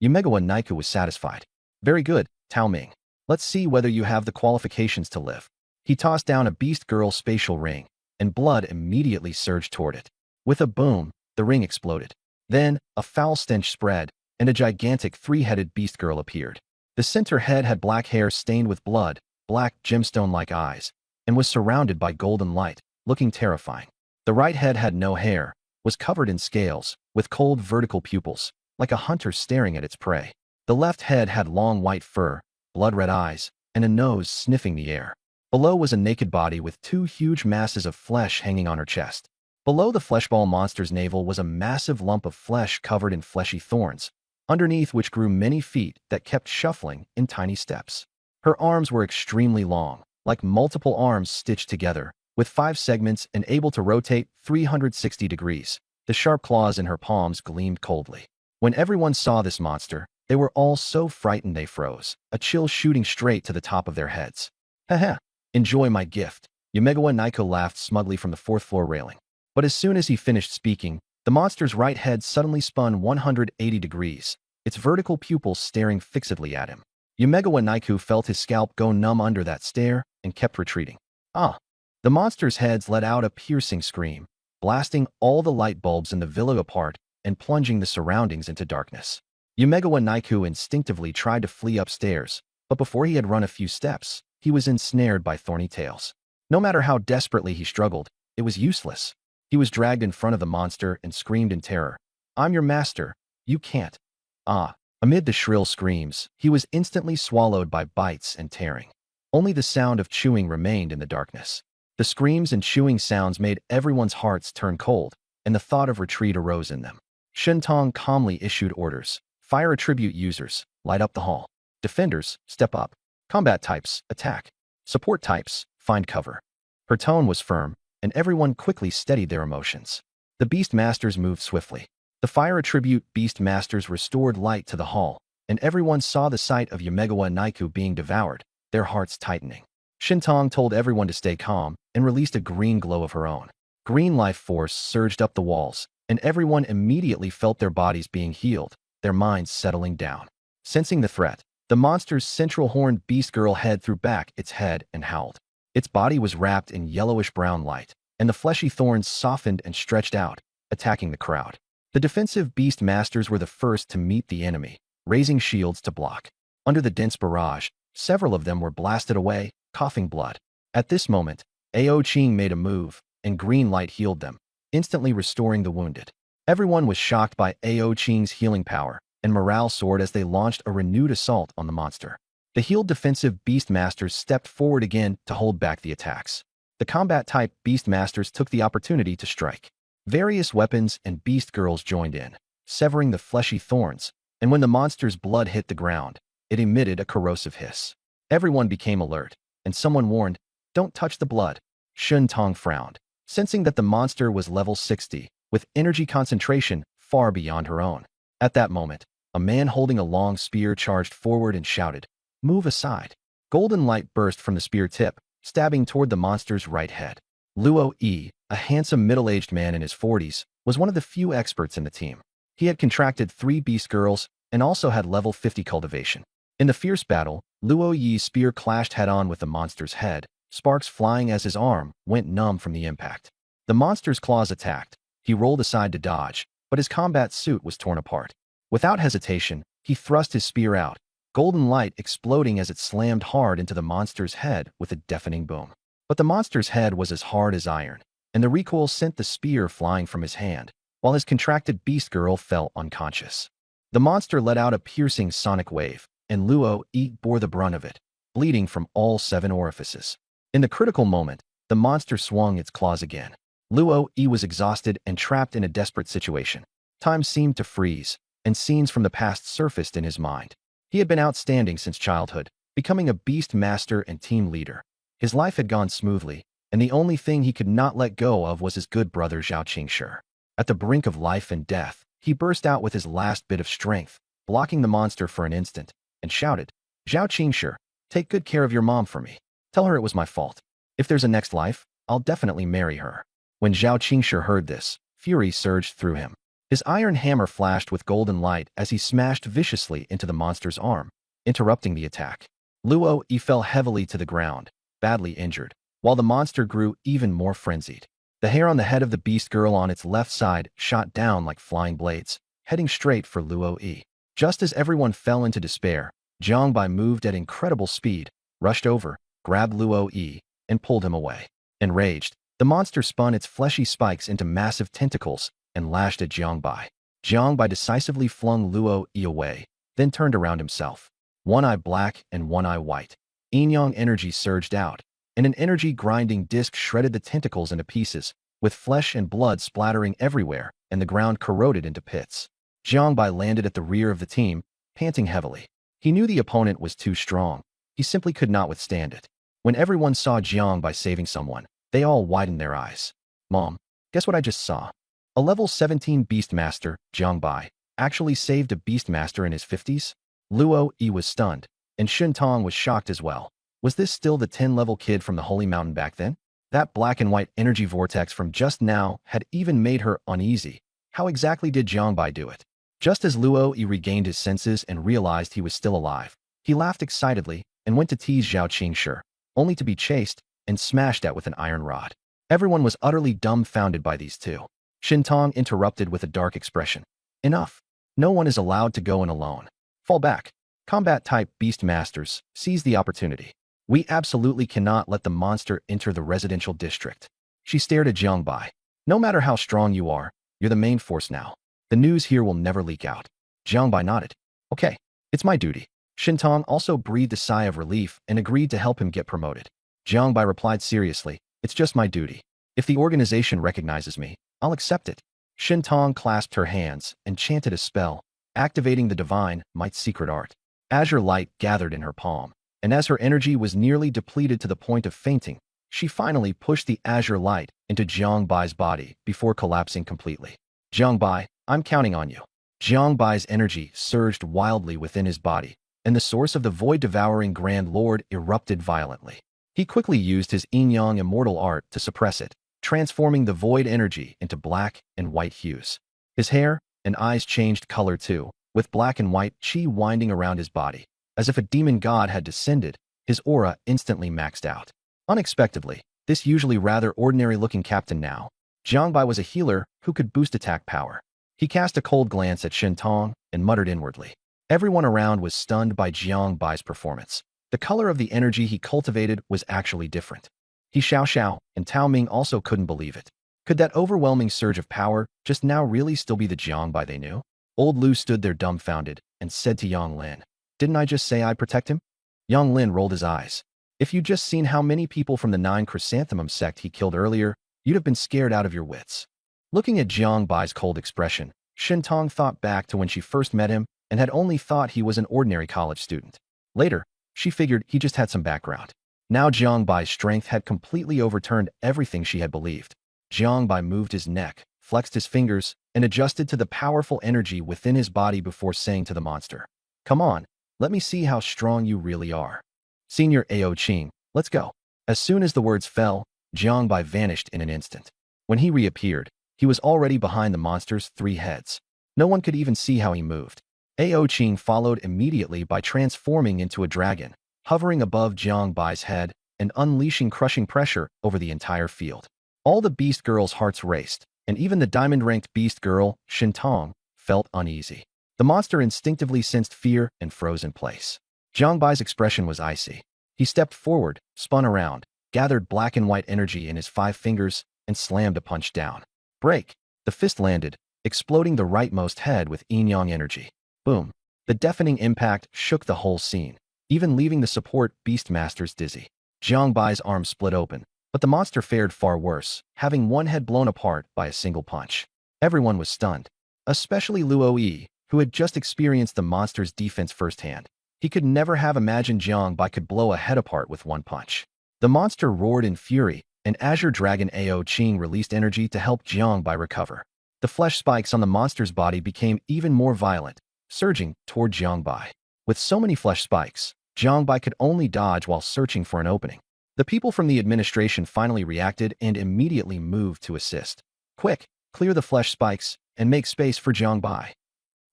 Yumegawa Naiku was satisfied. "Very good, Tao Ming. Let's see whether you have the qualifications to live." He tossed down a Beast Girl spatial ring, and blood immediately surged toward it. With a boom, the ring exploded. Then, a foul stench spread, and a gigantic three-headed Beast Girl appeared. The center head had black hair stained with blood, black gemstone-like eyes, and was surrounded by golden light, looking terrifying. The right head had no hair, was covered in scales, with cold vertical pupils, like a hunter staring at its prey. The left head had long white fur, blood-red eyes, and a nose sniffing the air. Below was a naked body with two huge masses of flesh hanging on her chest. Below the fleshball monster's navel was a massive lump of flesh covered in fleshy thorns, underneath which grew many feet that kept shuffling in tiny steps. Her arms were extremely long, like multiple arms stitched together, with 5 segments and able to rotate 360 degrees. The sharp claws in her palms gleamed coldly. When everyone saw this monster, they were all so frightened they froze, a chill shooting straight to the top of their heads. "Haha, enjoy my gift." Yumegawa Naiku laughed smugly from the fourth floor railing. But as soon as he finished speaking, the monster's right head suddenly spun 180 degrees, its vertical pupils staring fixedly at him. Yumegawa Naiku felt his scalp go numb under that stare and kept retreating. Ah! The monster's heads let out a piercing scream, blasting all the light bulbs in the villa apart and plunging the surroundings into darkness. Yumegawa Naiku instinctively tried to flee upstairs, but before he had run a few steps, he was ensnared by thorny tails. No matter how desperately he struggled, it was useless. He was dragged in front of the monster and screamed in terror, "I'm your master. You can't." Ah! Amid the shrill screams, he was instantly swallowed by bites and tearing. Only the sound of chewing remained in the darkness. The screams and chewing sounds made everyone's hearts turn cold, and the thought of retreat arose in them. Shin Tong calmly issued orders. "Fire attribute users, light up the hall. Defenders, step up. Combat types, attack. Support types, find cover." Her tone was firm, and everyone quickly steadied their emotions. The Beast Masters moved swiftly. The fire attribute Beast Masters restored light to the hall, and everyone saw the sight of Yumegawa Naiku being devoured, their hearts tightening. Shin Tong told everyone to stay calm and released a green glow of her own. Green life force surged up the walls, and everyone immediately felt their bodies being healed, their minds settling down. Sensing the threat, the monster's central horned beast girl head threw back its head and howled. Its body was wrapped in yellowish-brown light, and the fleshy thorns softened and stretched out, attacking the crowd. The defensive Beast Masters were the first to meet the enemy, raising shields to block. Under the dense barrage, several of them were blasted away, coughing blood. At this moment, Ao Qing made a move, and green light healed them, instantly restoring the wounded. Everyone was shocked by Ao Qing's healing power, and morale soared as they launched a renewed assault on the monster. The healed defensive Beast Masters stepped forward again to hold back the attacks. The combat-type Beast Masters took the opportunity to strike. Various weapons and Beast Girls joined in, severing the fleshy thorns, and when the monster's blood hit the ground, it emitted a corrosive hiss. Everyone became alert, and someone warned, "Don't touch the blood." Shin Tong frowned, sensing that the monster was level 60, with energy concentration far beyond her own. At that moment, a man holding a long spear charged forward and shouted, "Move aside." Golden light burst from the spear tip, stabbing toward the monster's right head. Luo Yi, a handsome middle-aged man in his 40s, was one of the few experts in the team. He had contracted 3 beast girls and also had level 50 cultivation. In the fierce battle, Luo Yi's spear clashed head-on with the monster's head, sparks flying as his arm went numb from the impact. The monster's claws attacked. He rolled aside to dodge, but his combat suit was torn apart. Without hesitation, he thrust his spear out, golden light exploding as it slammed hard into the monster's head with a deafening boom. But the monster's head was as hard as iron, and the recoil sent the spear flying from his hand, while his contracted beast girl fell unconscious. The monster let out a piercing sonic wave, and Luo Yi bore the brunt of it, bleeding from all 7 orifices. In the critical moment, the monster swung its claws again. Luo Yi was exhausted and trapped in a desperate situation. Time seemed to freeze, and scenes from the past surfaced in his mind. He had been outstanding since childhood, becoming a beast master and team leader. His life had gone smoothly, and the only thing he could not let go of was his good brother Zhao Qingshi. At the brink of life and death, he burst out with his last bit of strength, blocking the monster for an instant, and shouted, "Zhao Qingshi, take good care of your mom for me. Tell her it was my fault. If there's a next life, I'll definitely marry her." When Zhao Qingshi heard this, fury surged through him. His iron hammer flashed with golden light as he smashed viciously into the monster's arm, interrupting the attack. Luo Yi fell heavily to the ground, badly injured, while the monster grew even more frenzied. The hair on the head of the beast girl on its left side shot down like flying blades, heading straight for Luo Yi. Just as everyone fell into despair, Jiang Bai moved at incredible speed, rushed over, grabbed Luo Yi, and pulled him away. Enraged, the monster spun its fleshy spikes into massive tentacles and lashed at Jiang Bai. Jiang Bai decisively flung Luo Yi away, then turned around himself. One eye black and one eye white. Yin-yang energy surged out, and an energy-grinding disc shredded the tentacles into pieces, with flesh and blood splattering everywhere and the ground corroded into pits. Jiang Bai landed at the rear of the team, panting heavily. He knew the opponent was too strong. He simply could not withstand it. When everyone saw Jiang Bai saving someone, they all widened their eyes. "Mom, guess what I just saw?" A level 17 Beastmaster, Jiang Bai, actually saved a Beastmaster in his 50s? Luo Yi was stunned, and Shun Tong was shocked as well. Was this still the 10-level kid from the Holy Mountain back then? That black and white energy vortex from just now had even made her uneasy. How exactly did Jiang Bai do it? Just as Luo Yi regained his senses and realized he was still alive, he laughed excitedly and went to tease Zhao Qingshi, only to be chased and smashed at with an iron rod. Everyone was utterly dumbfounded by these two. Shin Tong interrupted with a dark expression. "Enough. No one is allowed to go in alone. Fall back. Combat-type beast masters, seize the opportunity. We absolutely cannot let the monster enter the residential district." She stared at Jiang Bai. "No matter how strong you are, you're the main force now. The news here will never leak out." Jiang Bai nodded. "Okay, it's my duty." Shin Tong also breathed a sigh of relief and agreed to help him get promoted. Jiang Bai replied seriously, "It's just my duty. If the organization recognizes me, I'll accept it." Shin Tong clasped her hands and chanted a spell, activating the divine might's secret art. Azure light gathered in her palm, and as her energy was nearly depleted to the point of fainting, she finally pushed the azure light into Jiang Bai's body before collapsing completely. "Jiang Bai, I'm counting on you." Jiang Bai's energy surged wildly within his body, and the source of the void-devouring Grand Lord erupted violently. He quickly used his yin-yang immortal art to suppress it, transforming the void energy into black and white hues. His hair and eyes changed color too, with black and white chi winding around his body. As if a demon god had descended, his aura instantly maxed out. Unexpectedly, this usually rather ordinary-looking captain now, Jiang Bai was a healer who could boost attack power. He cast a cold glance at Shin Tong and muttered inwardly. Everyone around was stunned by Jiang Bai's performance. The color of the energy he cultivated was actually different. He Xiao Xiao and Tao Ming also couldn't believe it. Could that overwhelming surge of power just now really still be the Jiang Bai they knew? Old Lu stood there dumbfounded and said to Yang Lin, "Didn't I just say I'd protect him?" Yang Lin rolled his eyes. "If you'd just seen how many people from the 9 Chrysanthemum sect he killed earlier, you'd have been scared out of your wits." Looking at Jiang Bai's cold expression, Shin Tong thought back to when she first met him and had only thought he was an ordinary college student. Later, she figured he just had some background. Now Jiang Bai's strength had completely overturned everything she had believed. Jiang Bai moved his neck, flexed his fingers, and adjusted to the powerful energy within his body before saying to the monster, "Come on, let me see how strong you really are. Senior Ao Qing, let's go." As soon as the words fell, Jiang Bai vanished in an instant. When he reappeared, he was already behind the monster's 3 heads. No one could even see how he moved. Ao Qing followed immediately by transforming into a dragon, hovering above Jiang Bai's head and unleashing crushing pressure over the entire field. All the beast girls' hearts raced, and even the diamond-ranked beast girl, Shintong, felt uneasy. The monster instinctively sensed fear and froze in place. Jiang Bai's expression was icy. He stepped forward, spun around, gathered black and white energy in his 5 fingers, and slammed a punch down. Break! The fist landed, exploding the rightmost head with yin-yang energy. Boom! The deafening impact shook the whole scene, even leaving the support beastmasters dizzy. Jiang Bai's arm split open, but the monster fared far worse, having one head blown apart by a single punch. Everyone was stunned, especially Luo Yi, who had just experienced the monster's defense firsthand. He could never have imagined Jiang Bai could blow a head apart with one punch. The monster roared in fury, and Azure Dragon Ao Qing released energy to help Jiang Bai recover. The flesh spikes on the monster's body became even more violent, surging toward Jiang Bai. With so many flesh spikes, Jiang Bai could only dodge while searching for an opening. The people from the administration finally reacted and immediately moved to assist. Quick, clear the flesh spikes and make space for Jiang Bai.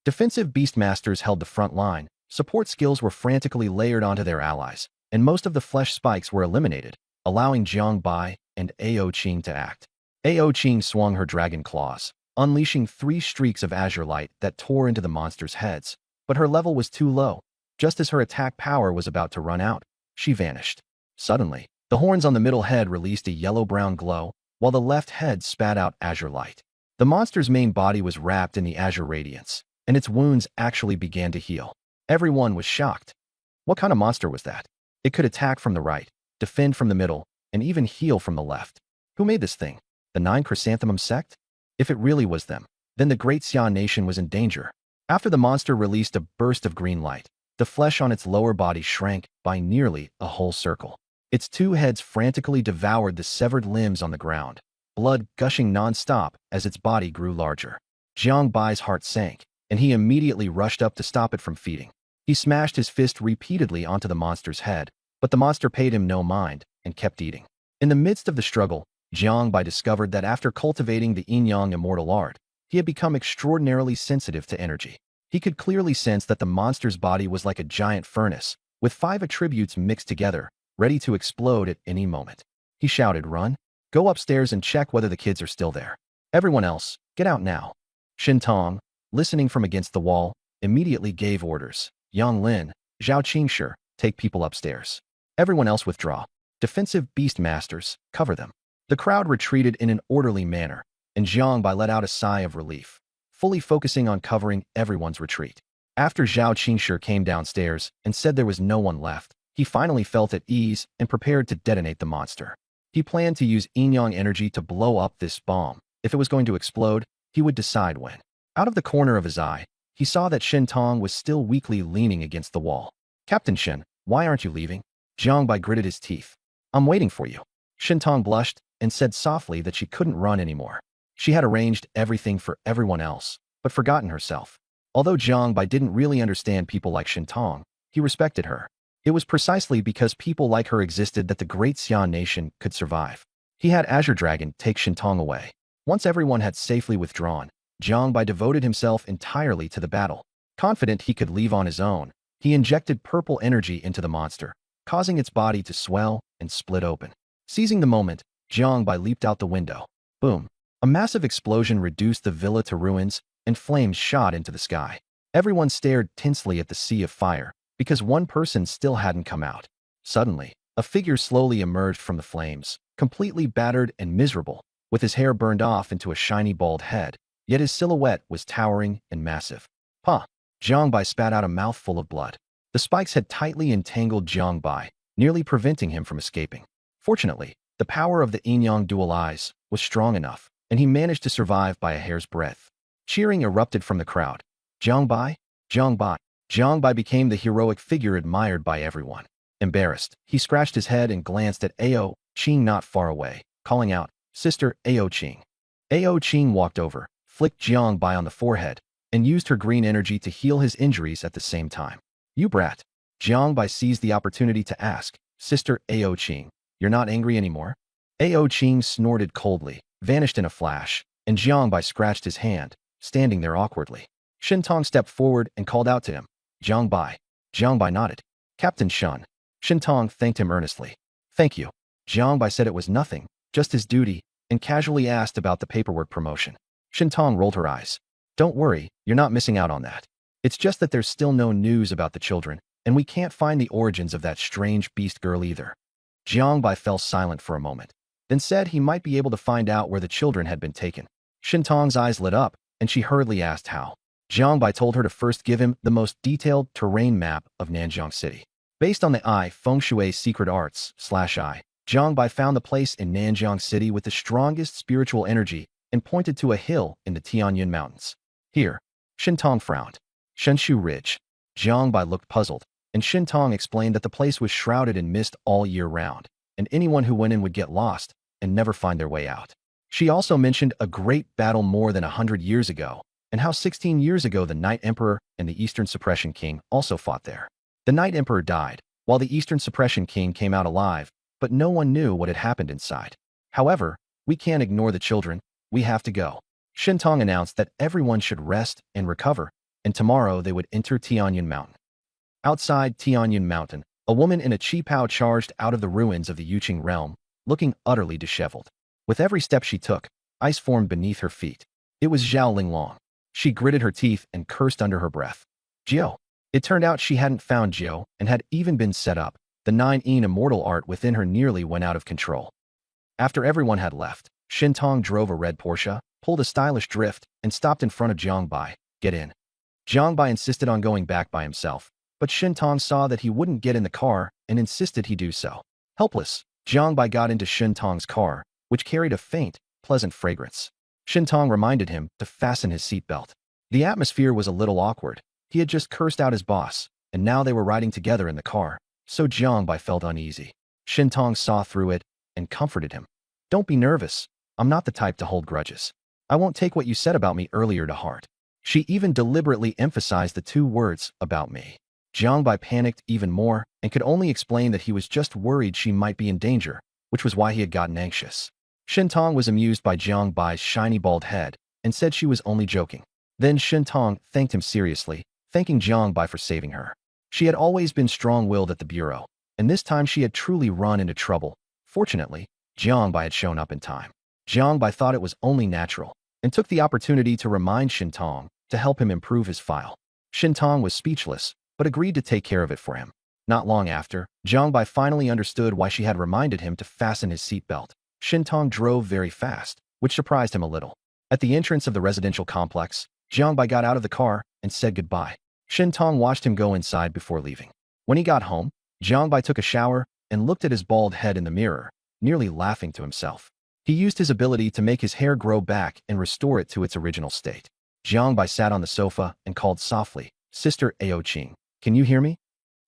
Defensive beastmasters held the front line, support skills were frantically layered onto their allies, and most of the flesh spikes were eliminated, allowing Jiang Bai and Ao Qing to act. Ao Qing swung her dragon claws, unleashing 3 streaks of azure light that tore into the monster's heads, but her level was too low. Just as her attack power was about to run out, she vanished. Suddenly, the horns on the middle head released a yellow-brown glow, while the left head spat out azure light. The monster's main body was wrapped in the azure radiance, and its wounds actually began to heal. Everyone was shocked. What kind of monster was that? It could attack from the right, defend from the middle, and even heal from the left. Who made this thing? The 9 Chrysanthemum sect? If it really was them, then the Great Xian nation was in danger. After the monster released a burst of green light, the flesh on its lower body shrank by nearly a whole circle. Its 2 heads frantically devoured the severed limbs on the ground, blood gushing non-stop as its body grew larger. Jiang Bai's heart sank, and he immediately rushed up to stop it from feeding. He smashed his fist repeatedly onto the monster's head, but the monster paid him no mind and kept eating. In the midst of the struggle, Jiang Bai discovered that after cultivating the yin-yang immortal art, he had become extraordinarily sensitive to energy. He could clearly sense that the monster's body was like a giant furnace, with 5 attributes mixed together, ready to explode at any moment. He shouted, "Run! Go upstairs and check whether the kids are still there. Everyone else, get out now." Shintong, listening from against the wall, immediately gave orders. "Yang Lin, Zhao Qingshi, take people upstairs. Everyone else withdraw. Defensive beastmasters, cover them." The crowd retreated in an orderly manner, and Jiang Bai let out a sigh of relief, fully focusing on covering everyone's retreat. After Zhao Qingshi came downstairs and said there was no one left, he finally felt at ease and prepared to detonate the monster. He planned to use yin-yang energy to blow up this bomb. If it was going to explode, he would decide when. Out of the corner of his eye, he saw that Shintong was still weakly leaning against the wall. "Captain Shen, why aren't you leaving?" Jiang Bai gritted his teeth. "I'm waiting for you." Shintong blushed and said softly that she couldn't run anymore. She had arranged everything for everyone else, but forgotten herself. Although Jiang Bai didn't really understand people like Shintong, he respected her. It was precisely because people like her existed that the Great Xian nation could survive. He had Azure Dragon take Shintong away. Once everyone had safely withdrawn, Jiang Bai devoted himself entirely to the battle. Confident he could leave on his own, he injected purple energy into the monster, causing its body to swell and split open. Seizing the moment, Jiang Bai leaped out the window. Boom! A massive explosion reduced the villa to ruins, and flames shot into the sky. Everyone stared tensely at the sea of fire, because one person still hadn't come out. Suddenly, a figure slowly emerged from the flames, completely battered and miserable, with his hair burned off into a shiny bald head, yet his silhouette was towering and massive. "Huh!" Jiang Bai spat out a mouthful of blood. The spikes had tightly entangled Jiang Bai, nearly preventing him from escaping. Fortunately, the power of the yin-yang dual eyes was strong enough, and he managed to survive by a hair's breadth. Cheering erupted from the crowd. "Jiang Bai! Jiang Bai!" Jiang Bai became the heroic figure admired by everyone. Embarrassed, he scratched his head and glanced at Ao Qing not far away, calling out, "Sister Ao Qing." Ao Qing walked over, flicked Jiang Bai on the forehead, and used her green energy to heal his injuries at the same time. You brat. Jiang Bai seized the opportunity to ask, Sister Ao Qing, you're not angry anymore? Ao Qing snorted coldly, vanished in a flash, and Jiang Bai scratched his hand, standing there awkwardly. Shintong stepped forward and called out to him, Jiang Bai. Jiang Bai nodded. Captain Shun. Shintong thanked him earnestly. Thank you. Jiang Bai said it was nothing, just his duty, and casually asked about the paperwork promotion. Shintong rolled her eyes. Don't worry, you're not missing out on that. It's just that there's still no news about the children, and we can't find the origins of that strange beast girl either. Jiang Bai fell silent for a moment, then said he might be able to find out where the children had been taken. Shintong's eyes lit up, and she hurriedly asked how. Jiang Bai told her to first give him the most detailed terrain map of Nanjiang City. Based on the Feng Shui Secret Arts/I, Jiang Bai found the place in Nanjiang City with the strongest spiritual energy and pointed to a hill in the Tianyun Mountains. Here, Shintong frowned. Shenshu Ridge. Jiang Bai looked puzzled, and Shintong explained that the place was shrouded in mist all year round, and anyone who went in would get lost and never find their way out. She also mentioned a great battle more than 100 years ago, and how 16 years ago the Night Emperor and the Eastern Suppression King also fought there. The Night Emperor died, while the Eastern Suppression King came out alive, but no one knew what had happened inside. However, we can't ignore the children, we have to go. Shintong announced that everyone should rest and recover, and tomorrow they would enter Tianyun Mountain. Outside Tianyun Mountain, a woman in a qipao charged out of the ruins of the Yuqing realm, looking utterly disheveled. With every step she took, ice formed beneath her feet. It was Zhao Linglong. She gritted her teeth and cursed under her breath. Jiao. It turned out she hadn't found Jiao and had even been set up. The 9-yin immortal art within her nearly went out of control. After everyone had left, Shintong drove a red Porsche, pulled a stylish drift, and stopped in front of Jiang Bai. Get in. Jiang Bai insisted on going back by himself, but Shintong saw that he wouldn't get in the car and insisted he do so. Helpless, Jiang Bai got into Shintong's car, which carried a faint, pleasant fragrance. Shintong reminded him to fasten his seatbelt. The atmosphere was a little awkward. He had just cursed out his boss, and now they were riding together in the car, so Jiang Bai felt uneasy. Shintong saw through it and comforted him. Don't be nervous. I'm not the type to hold grudges. I won't take what you said about me earlier to heart. She even deliberately emphasized the 2 words, about me. Jiang Bai panicked even more and could only explain that he was just worried she might be in danger, which was why he had gotten anxious. Shintong was amused by Jiang Bai's shiny bald head and said she was only joking. Then Shintong thanked him seriously, thanking Jiang Bai for saving her. She had always been strong-willed at the bureau, and this time she had truly run into trouble. Fortunately, Jiang Bai had shown up in time. Jiang Bai thought it was only natural, and took the opportunity to remind Shintong to help him improve his file. Shintong was speechless, but agreed to take care of it for him. Not long after, Jiang Bai finally understood why she had reminded him to fasten his seatbelt. Shintong drove very fast, which surprised him a little. At the entrance of the residential complex, Jiang Bai got out of the car and said goodbye. Shintong watched him go inside before leaving. When he got home, Jiang Bai took a shower and looked at his bald head in the mirror, nearly laughing to himself. He used his ability to make his hair grow back and restore it to its original state. Jiang Bai sat on the sofa and called softly, Sister Ao Qing, can you hear me?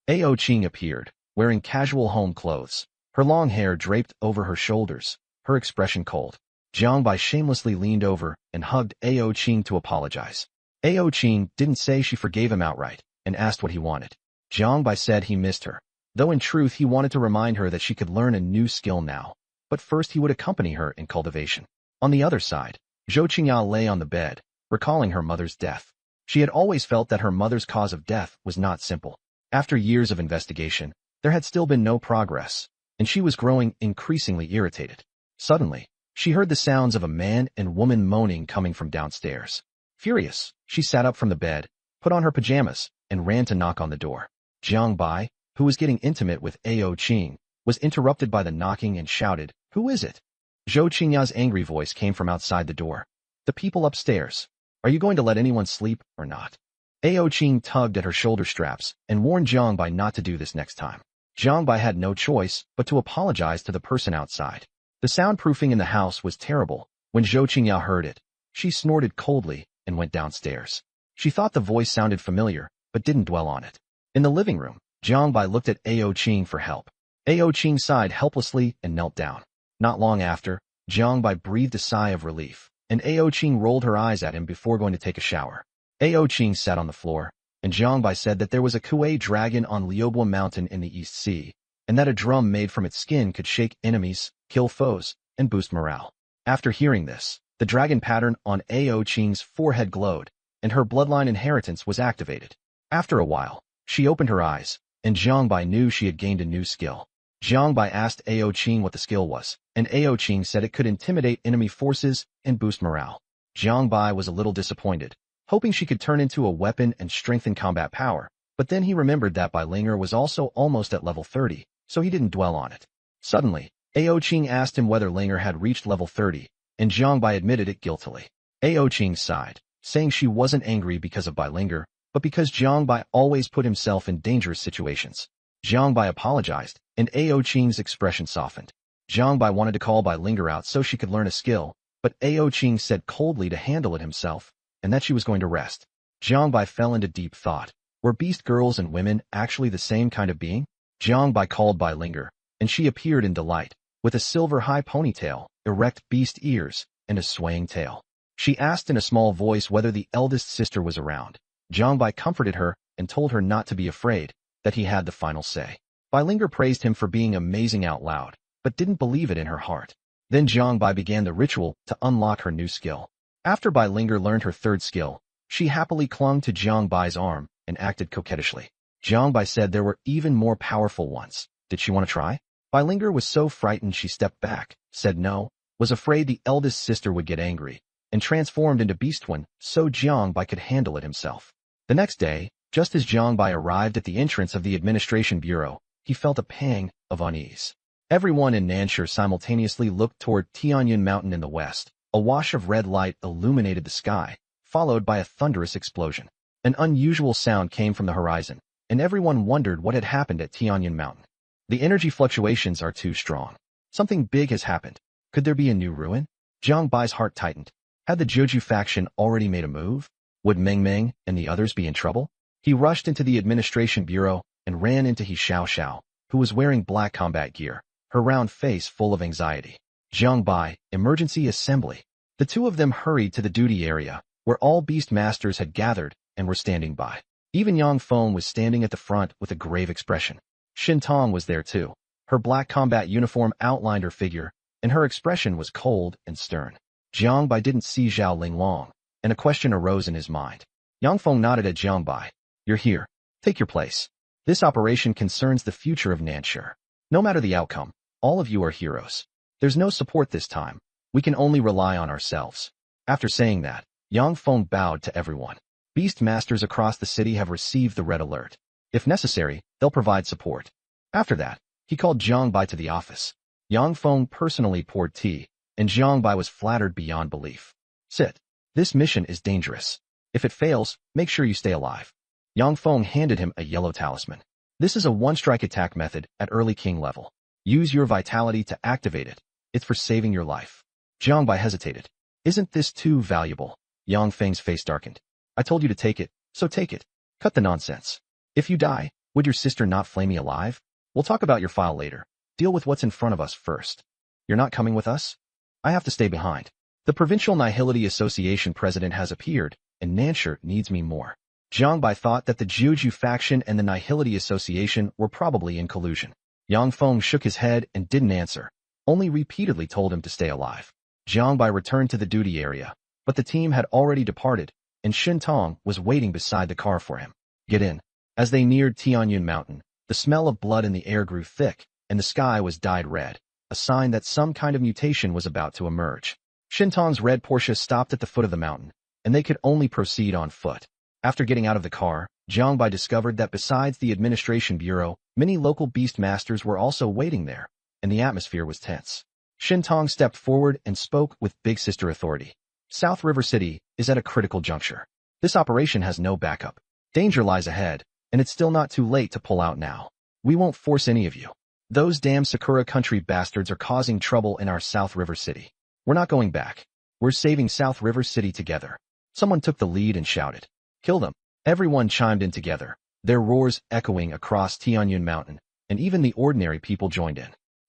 Ao Qing appeared, wearing casual home clothes, her long hair draped over her shoulders, her expression cold. Jiang Bai shamelessly leaned over and hugged Ao Qing to apologize. Ao Qing didn't say she forgave him outright and asked what he wanted. Jiang Bai said he missed her, though in truth he wanted to remind her that she could learn a new skill now, but first he would accompany her in cultivation. On the other side, Zhou Qingya lay on the bed, recalling her mother's death. She had always felt that her mother's cause of death was not simple. After years of investigation, there had still been no progress, and she was growing increasingly irritated. Suddenly, she heard the sounds of a man and woman moaning coming from downstairs. Furious, she sat up from the bed, put on her pajamas, and ran to knock on the door. Jiang Bai, who was getting intimate with Ao Qing, was interrupted by the knocking and shouted, "Who is it?" Zhou Qingya's angry voice came from outside the door. "The people upstairs. Are you going to let anyone sleep or not?" Ao Qing tugged at her shoulder straps and warned Jiang Bai not to do this next time. Jiang Bai had no choice but to apologize to the person outside. The soundproofing in the house was terrible. When Zhou Qingya heard it, she snorted coldly and went downstairs. She thought the voice sounded familiar, but didn't dwell on it. In the living room, Jiang Bai looked at Ao Qing for help. Ao Qing sighed helplessly and knelt down. Not long after, Jiang Bai breathed a sigh of relief. and Ao Qing rolled her eyes at him before going to take a shower. Ao Qing sat on the floor, and Jiang Bai said that there was a Kuei dragon on Liobua Mountain in the East Sea, and that a drum made from its skin could shake enemies, kill foes, and boost morale. After hearing this, the dragon pattern on Ao Qing's forehead glowed, and her bloodline inheritance was activated. After a while, she opened her eyes, and Jiang Bai knew she had gained a new skill. Jiang Bai asked Ao Qing what the skill was, and Ao Qing said it could intimidate enemy forces and boost morale. Jiang Bai was a little disappointed, hoping she could turn into a weapon and strengthen combat power, but then he remembered that Bai Linger was also almost at level 30, so he didn't dwell on it. Suddenly, Ao Qing asked him whether Linger had reached level 30, and Jiang Bai admitted it guiltily. Ao Qing sighed, saying she wasn't angry because of Bai Linger, but because Jiang Bai always put himself in dangerous situations. Jiang Bai apologized, and Ao Qing's expression softened. Jiang Bai wanted to call Bai Linger out so she could learn a skill, but Ao Qing said coldly to handle it himself, and that she was going to rest. Jiang Bai fell into deep thought. Were beast girls and women actually the same kind of being? Jiang Bai called Bai Linger, and she appeared in delight, with a silver high ponytail, erect beast ears, and a swaying tail. She asked in a small voice whether the eldest sister was around. Jiang Bai comforted her and told her not to be afraid, that he had the final say. Bai Linger praised him for being amazing out loud, but didn't believe it in her heart. Then Jiang Bai began the ritual to unlock her new skill. After Bai Linger learned her third skill, she happily clung to Jiang Bai's arm and acted coquettishly. Jiang Bai said there were even more powerful ones. Did she want to try? Bai Linger was so frightened she stepped back, said no, was afraid the eldest sister would get angry, and transformed into Beast One so Jiang Bai could handle it himself. The next day, just as Jiang Bai arrived at the entrance of the administration bureau, he felt a pang of unease. Everyone in Nanshur simultaneously looked toward Tianyun Mountain in the west. A wash of red light illuminated the sky, followed by a thunderous explosion. An unusual sound came from the horizon, and everyone wondered what had happened at Tianyun Mountain. The energy fluctuations are too strong. Something big has happened. Could there be a new ruin? Jiang Bai's heart tightened. Had the Joju faction already made a move? Would Meng Meng and the others be in trouble? He rushed into the administration bureau and ran into He Xiao Xiao, who was wearing black combat gear, her round face full of anxiety. Jiang Bai, emergency assembly. The two of them hurried to the duty area, where all beast masters had gathered and were standing by. Even Yang Feng was standing at the front with a grave expression. Xin Tong was there too. Her black combat uniform outlined her figure, and her expression was cold and stern. Jiang Bai didn't see Zhao Ling long, and a question arose in his mind. Yang Feng nodded at Jiang Bai. You're here. Take your place. This operation concerns the future of Nanshur. No matter the outcome, all of you are heroes. There's no support this time. We can only rely on ourselves. After saying that, Yang Feng bowed to everyone. Beast masters across the city have received the red alert. If necessary, they'll provide support. After that, he called Jiang Bai to the office. Yang Feng personally poured tea, and Jiang Bai was flattered beyond belief. Sit. This mission is dangerous. If it fails, make sure you stay alive. Yang Feng handed him a yellow talisman. This is a one-strike attack method at early king level. Use your vitality to activate it. It's for saving your life. Jiang Bai hesitated. Isn't this too valuable? Yang Feng's face darkened. I told you to take it, so take it. Cut the nonsense. If you die, would your sister not flay me alive? We'll talk about your file later. Deal with what's in front of us first. You're not coming with us? I have to stay behind. The Provincial Nihility Association president has appeared, and Nanshur needs me more. Jiang Bai thought that the Jiuju faction and the Nihility Association were probably in collusion. Yang Feng shook his head and didn't answer, only repeatedly told him to stay alive. Jiang Bai returned to the duty area, but the team had already departed, and Xin Tong was waiting beside the car for him. Get in. As they neared Tianyun Mountain, the smell of blood in the air grew thick, and the sky was dyed red, a sign that some kind of mutation was about to emerge. Xin Tong's red Porsche stopped at the foot of the mountain, and they could only proceed on foot. After getting out of the car, Jiang Bai discovered that besides the administration bureau, many local beast masters were also waiting there, and the atmosphere was tense. Xin Tong stepped forward and spoke with big sister authority. South River City is at a critical juncture. This operation has no backup. Danger lies ahead, and it's still not too late to pull out now. We won't force any of you. Those damn Sakura country bastards are causing trouble in our South River City. We're not going back. We're saving South River City together. Someone took the lead and shouted, "Kill them." Everyone chimed in together, their roars echoing across Tianyun Mountain, and even the ordinary people joined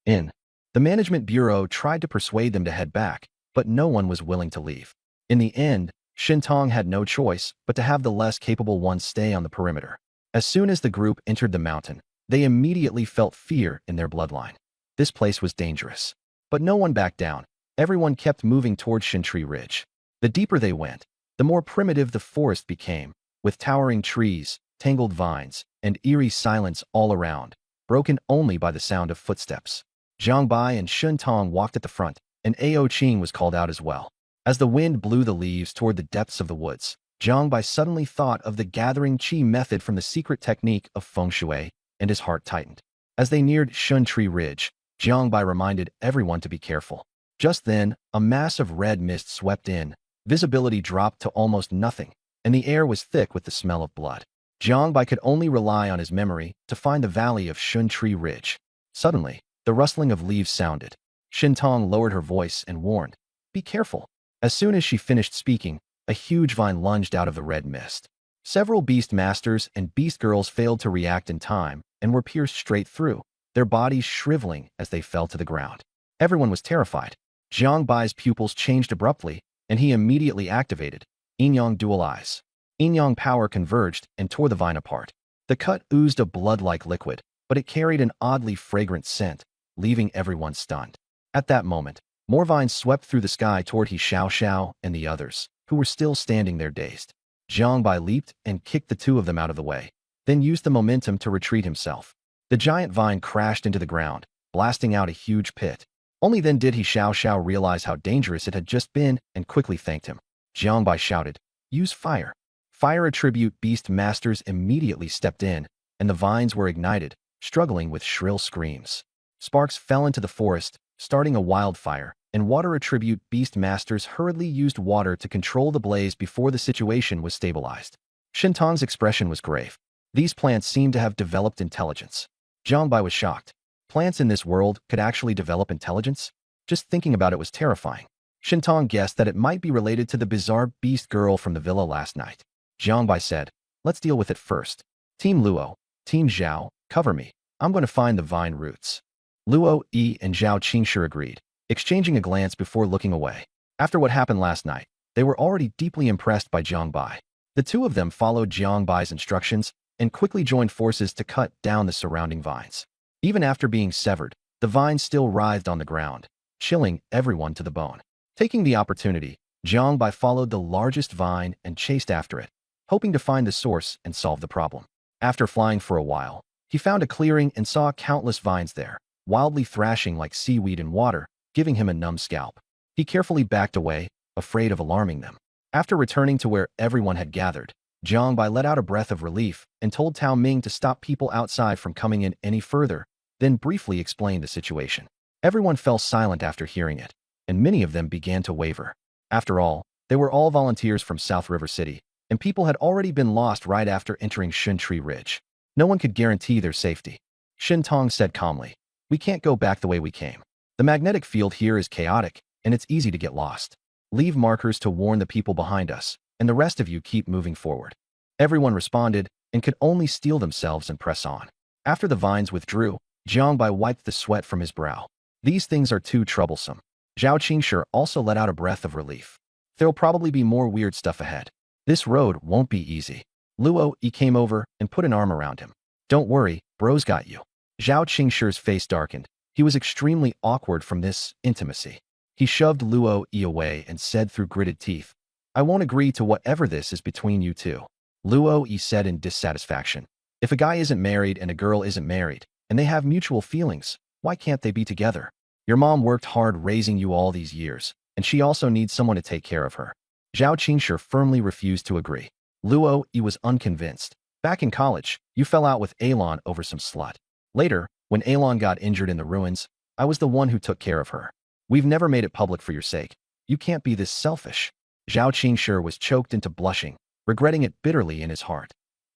in. The Management Bureau tried to persuade them to head back, but no one was willing to leave. In the end, Shintong had no choice but to have the less capable ones stay on the perimeter. As soon as the group entered the mountain, they immediately felt fear in their bloodline. This place was dangerous. But no one backed down. Everyone kept moving toward Shintree Ridge. The deeper they went, the more primitive the forest became, with towering trees, tangled vines, and eerie silence all around, broken only by the sound of footsteps. Jiang Bai and Shun Tong walked at the front, and Ao Qing was called out as well. As the wind blew the leaves toward the depths of the woods, Jiang Bai suddenly thought of the gathering qi method from the secret technique of feng shui, and his heart tightened. As they neared Shun Tree Ridge, Jiang Bai reminded everyone to be careful. Just then, a mass of red mist swept in, visibility dropped to almost nothing, and the air was thick with the smell of blood. Jiang Bai could only rely on his memory to find the valley of Shun Tree Ridge. Suddenly, the rustling of leaves sounded. Shintong lowered her voice and warned, "Be careful." As soon as she finished speaking, a huge vine lunged out of the red mist. Several beast masters and beast girls failed to react in time and were pierced straight through, their bodies shriveling as they fell to the ground. Everyone was terrified. Jiang Bai's pupils changed abruptly, and he immediately activated Yin-Yang Dual Eyes. Yin-Yang power converged and tore the vine apart. The cut oozed a blood-like liquid, but it carried an oddly fragrant scent, leaving everyone stunned. At that moment, more vines swept through the sky toward He Xiao Xiao and the others, who were still standing there dazed. Jiang Bai leaped and kicked the two of them out of the way, then used the momentum to retreat himself. The giant vine crashed into the ground, blasting out a huge pit. Only then did He Xiao Xiao realize how dangerous it had just been and quickly thanked him. Jiang Bai shouted, "Use fire." Fire attribute beast masters immediately stepped in, and the vines were ignited, struggling with shrill screams. Sparks fell into the forest, starting a wildfire, and water attribute beast masters hurriedly used water to control the blaze before the situation was stabilized. Shintong's expression was grave. These plants seemed to have developed intelligence. Jiang Bai was shocked. Plants in this world could actually develop intelligence? Just thinking about it was terrifying. Shintong guessed that it might be related to the bizarre beast girl from the villa last night. Jiang Bai said, "Let's deal with it first. Team Luo, Team Zhao, cover me. I'm going to find the vine roots." Luo, Yi, and Zhao Qingshi agreed, exchanging a glance before looking away. After what happened last night, they were already deeply impressed by Jiang Bai. The two of them followed Jiang Bai's instructions and quickly joined forces to cut down the surrounding vines. Even after being severed, the vines still writhed on the ground, chilling everyone to the bone. Taking the opportunity, Jiang Bai followed the largest vine and chased after it, hoping to find the source and solve the problem. After flying for a while, he found a clearing and saw countless vines there, wildly thrashing like seaweed in water, giving him a numb scalp. He carefully backed away, afraid of alarming them. After returning to where everyone had gathered, Jiang Bai let out a breath of relief and told Tao Ming to stop people outside from coming in any further, then briefly explained the situation. Everyone fell silent after hearing it, and many of them began to waver. After all, they were all volunteers from South River City, and people had already been lost right after entering Shun Tree Ridge. No one could guarantee their safety. Shin Tong said calmly, "We can't go back the way we came. The magnetic field here is chaotic, and it's easy to get lost. Leave markers to warn the people behind us, and the rest of you keep moving forward." Everyone responded and could only steel themselves and press on. After the vines withdrew, Jiang Bai wiped the sweat from his brow. These things are too troublesome. Zhao Qingshi also let out a breath of relief. There'll probably be more weird stuff ahead. This road won't be easy. Luo Yi came over and put an arm around him. "Don't worry, bro's got you." Zhao Qingshi's face darkened. He was extremely awkward from this intimacy. He shoved Luo Yi away and said through gritted teeth, "I won't agree to whatever this is between you two." Luo Yi said in dissatisfaction, "If a guy isn't married and a girl isn't married, and they have mutual feelings, why can't they be together? Your mom worked hard raising you all these years, and she also needs someone to take care of her." Zhao Qingshi firmly refused to agree. Luo Yi was unconvinced. "Back in college, you fell out with Alon over some slut. Later, when Alon got injured in the ruins, I was the one who took care of her. We've never made it public for your sake. You can't be this selfish." Zhao Qingshi was choked into blushing, regretting it bitterly in his heart.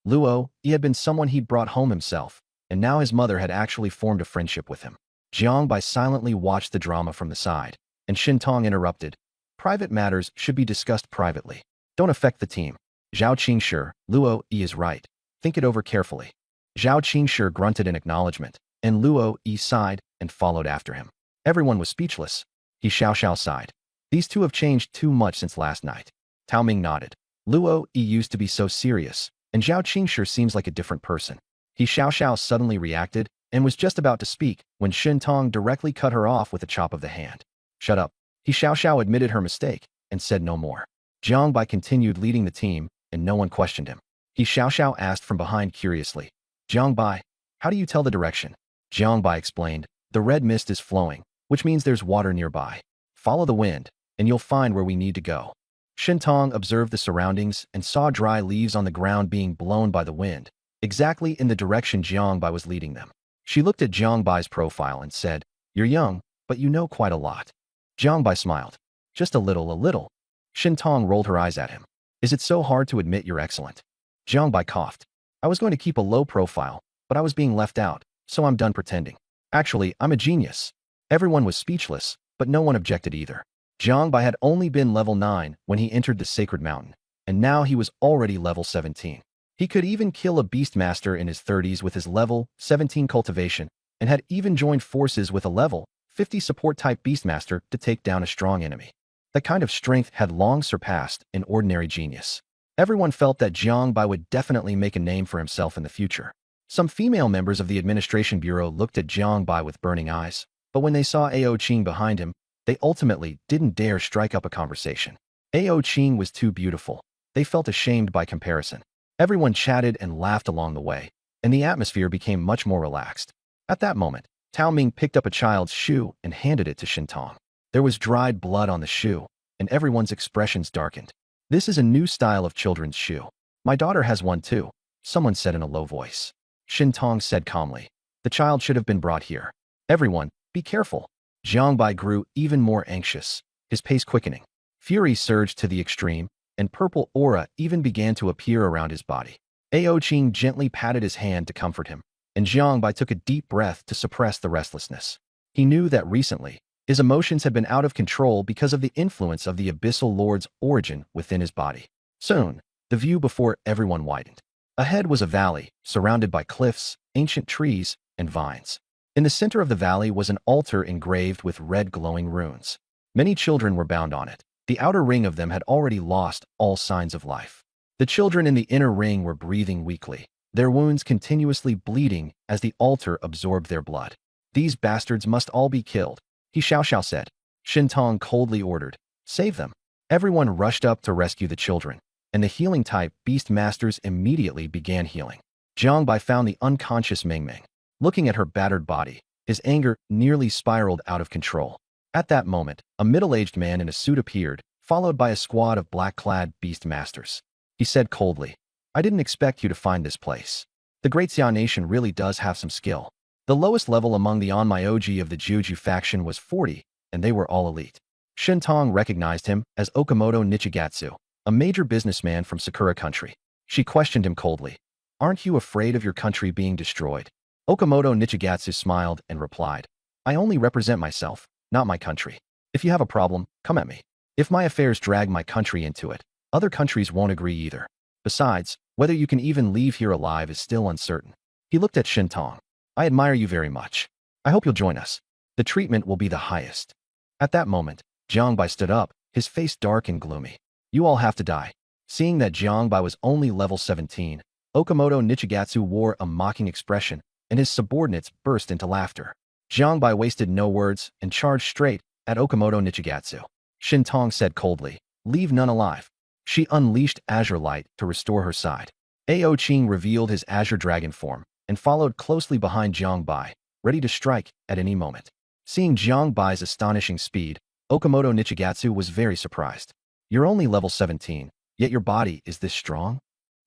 Luo Yi had been someone he'd brought home himself, and now his mother had actually formed a friendship with him. Jiang Bai silently watched the drama from the side, and Shin Tong interrupted. "Private matters should be discussed privately. Don't affect the team." Zhao Qingshi, "Luo Yi is right. Think it over carefully." Zhao Qingshi grunted in acknowledgement, and Luo Yi sighed and followed after him. Everyone was speechless. He Xiao Xiao sighed. These two have changed too much since last night. Tao Ming nodded. Luo Yi used to be so serious, and Zhao Qingshi seems like a different person. He Xiao suddenly reacted and was just about to speak when Shen Tong directly cut her off with a chop of the hand. Shut up. He Xiao admitted her mistake and said no more. Jiang Bai continued leading the team, and no one questioned him. He Xiao asked from behind curiously, Jiang Bai, how do you tell the direction? Jiang Bai explained, the red mist is flowing, which means there's water nearby. Follow the wind, and you'll find where we need to go. Shen Tong observed the surroundings and saw dry leaves on the ground being blown by the wind, exactly in the direction Jiang Bai was leading them. She looked at Jiang Bai's profile and said, you're young, but you know quite a lot. Jiang Bai smiled. Just a little. Shen Tong rolled her eyes at him. Is it so hard to admit you're excellent? Jiang Bai coughed. I was going to keep a low profile, but I was being left out, so I'm done pretending. Actually, I'm a genius. Everyone was speechless, but no one objected either. Jiang Bai had only been level 9 when he entered the sacred mountain, and now he was already level 17. He could even kill a beastmaster in his 30s with his level 17 cultivation, and had even joined forces with a level 50 support-type beastmaster to take down a strong enemy. That kind of strength had long surpassed an ordinary genius. Everyone felt that Jiang Bai would definitely make a name for himself in the future. Some female members of the administration bureau looked at Jiang Bai with burning eyes, but when they saw Ao Qing behind him, they ultimately didn't dare strike up a conversation. Ao Qing was too beautiful. They felt ashamed by comparison. Everyone chatted and laughed along the way, and the atmosphere became much more relaxed. At that moment, Tao Ming picked up a child's shoe and handed it to Shen Tong. There was dried blood on the shoe, and everyone's expressions darkened. This is a new style of children's shoe. My daughter has one too, someone said in a low voice. Shen Tong said calmly, the child should have been brought here. Everyone, be careful. Jiang Bai grew even more anxious, his pace quickening. Fury surged to the extreme, and purple aura even began to appear around his body. Ao Qing gently patted his hand to comfort him, and Jiang Bai took a deep breath to suppress the restlessness. He knew that recently, his emotions had been out of control because of the influence of the Abyssal Lord's origin within his body. Soon, the view before everyone widened. Ahead was a valley, surrounded by cliffs, ancient trees, and vines. In the center of the valley was an altar engraved with red glowing runes. Many children were bound on it. The outer ring of them had already lost all signs of life. The children in the inner ring were breathing weakly, their wounds continuously bleeding as the altar absorbed their blood. These bastards must all be killed, he Xiao said. Shen Tong coldly ordered, save them. Everyone rushed up to rescue the children, and the healing-type beast masters immediately began healing. Jiang Bai found the unconscious Meng Meng. Looking at her battered body, his anger nearly spiraled out of control. At that moment, a middle-aged man in a suit appeared, followed by a squad of black-clad beast masters. He said coldly, I didn't expect you to find this place. The Great Xia Nation really does have some skill. The lowest level among the Onmyoji of the Juju faction was 40, and they were all elite. Shen Tong recognized him as Okamoto Nichigatsu, a major businessman from Sakura country. She questioned him coldly, aren't you afraid of your country being destroyed? Okamoto Nichigatsu smiled and replied, I only represent myself, not my country. If you have a problem, come at me. If my affairs drag my country into it, other countries won't agree either. Besides, whether you can even leave here alive is still uncertain. He looked at Shen Tong. I admire you very much. I hope you'll join us. The treatment will be the highest. At that moment, Jiang Bai stood up, his face dark and gloomy. You all have to die. Seeing that Jiang Bai was only level 17, Okamoto Nichigatsu wore a mocking expression, and his subordinates burst into laughter. Jiang Bai wasted no words and charged straight at Okamoto Nichigatsu. Shen Tong said coldly, leave none alive. She unleashed Azure Light to restore her side. Ao Qing revealed his Azure Dragon form and followed closely behind Jiang Bai, ready to strike at any moment. Seeing Jiang Bai's astonishing speed, Okamoto Nichigatsu was very surprised. You're only level 17, yet your body is this strong?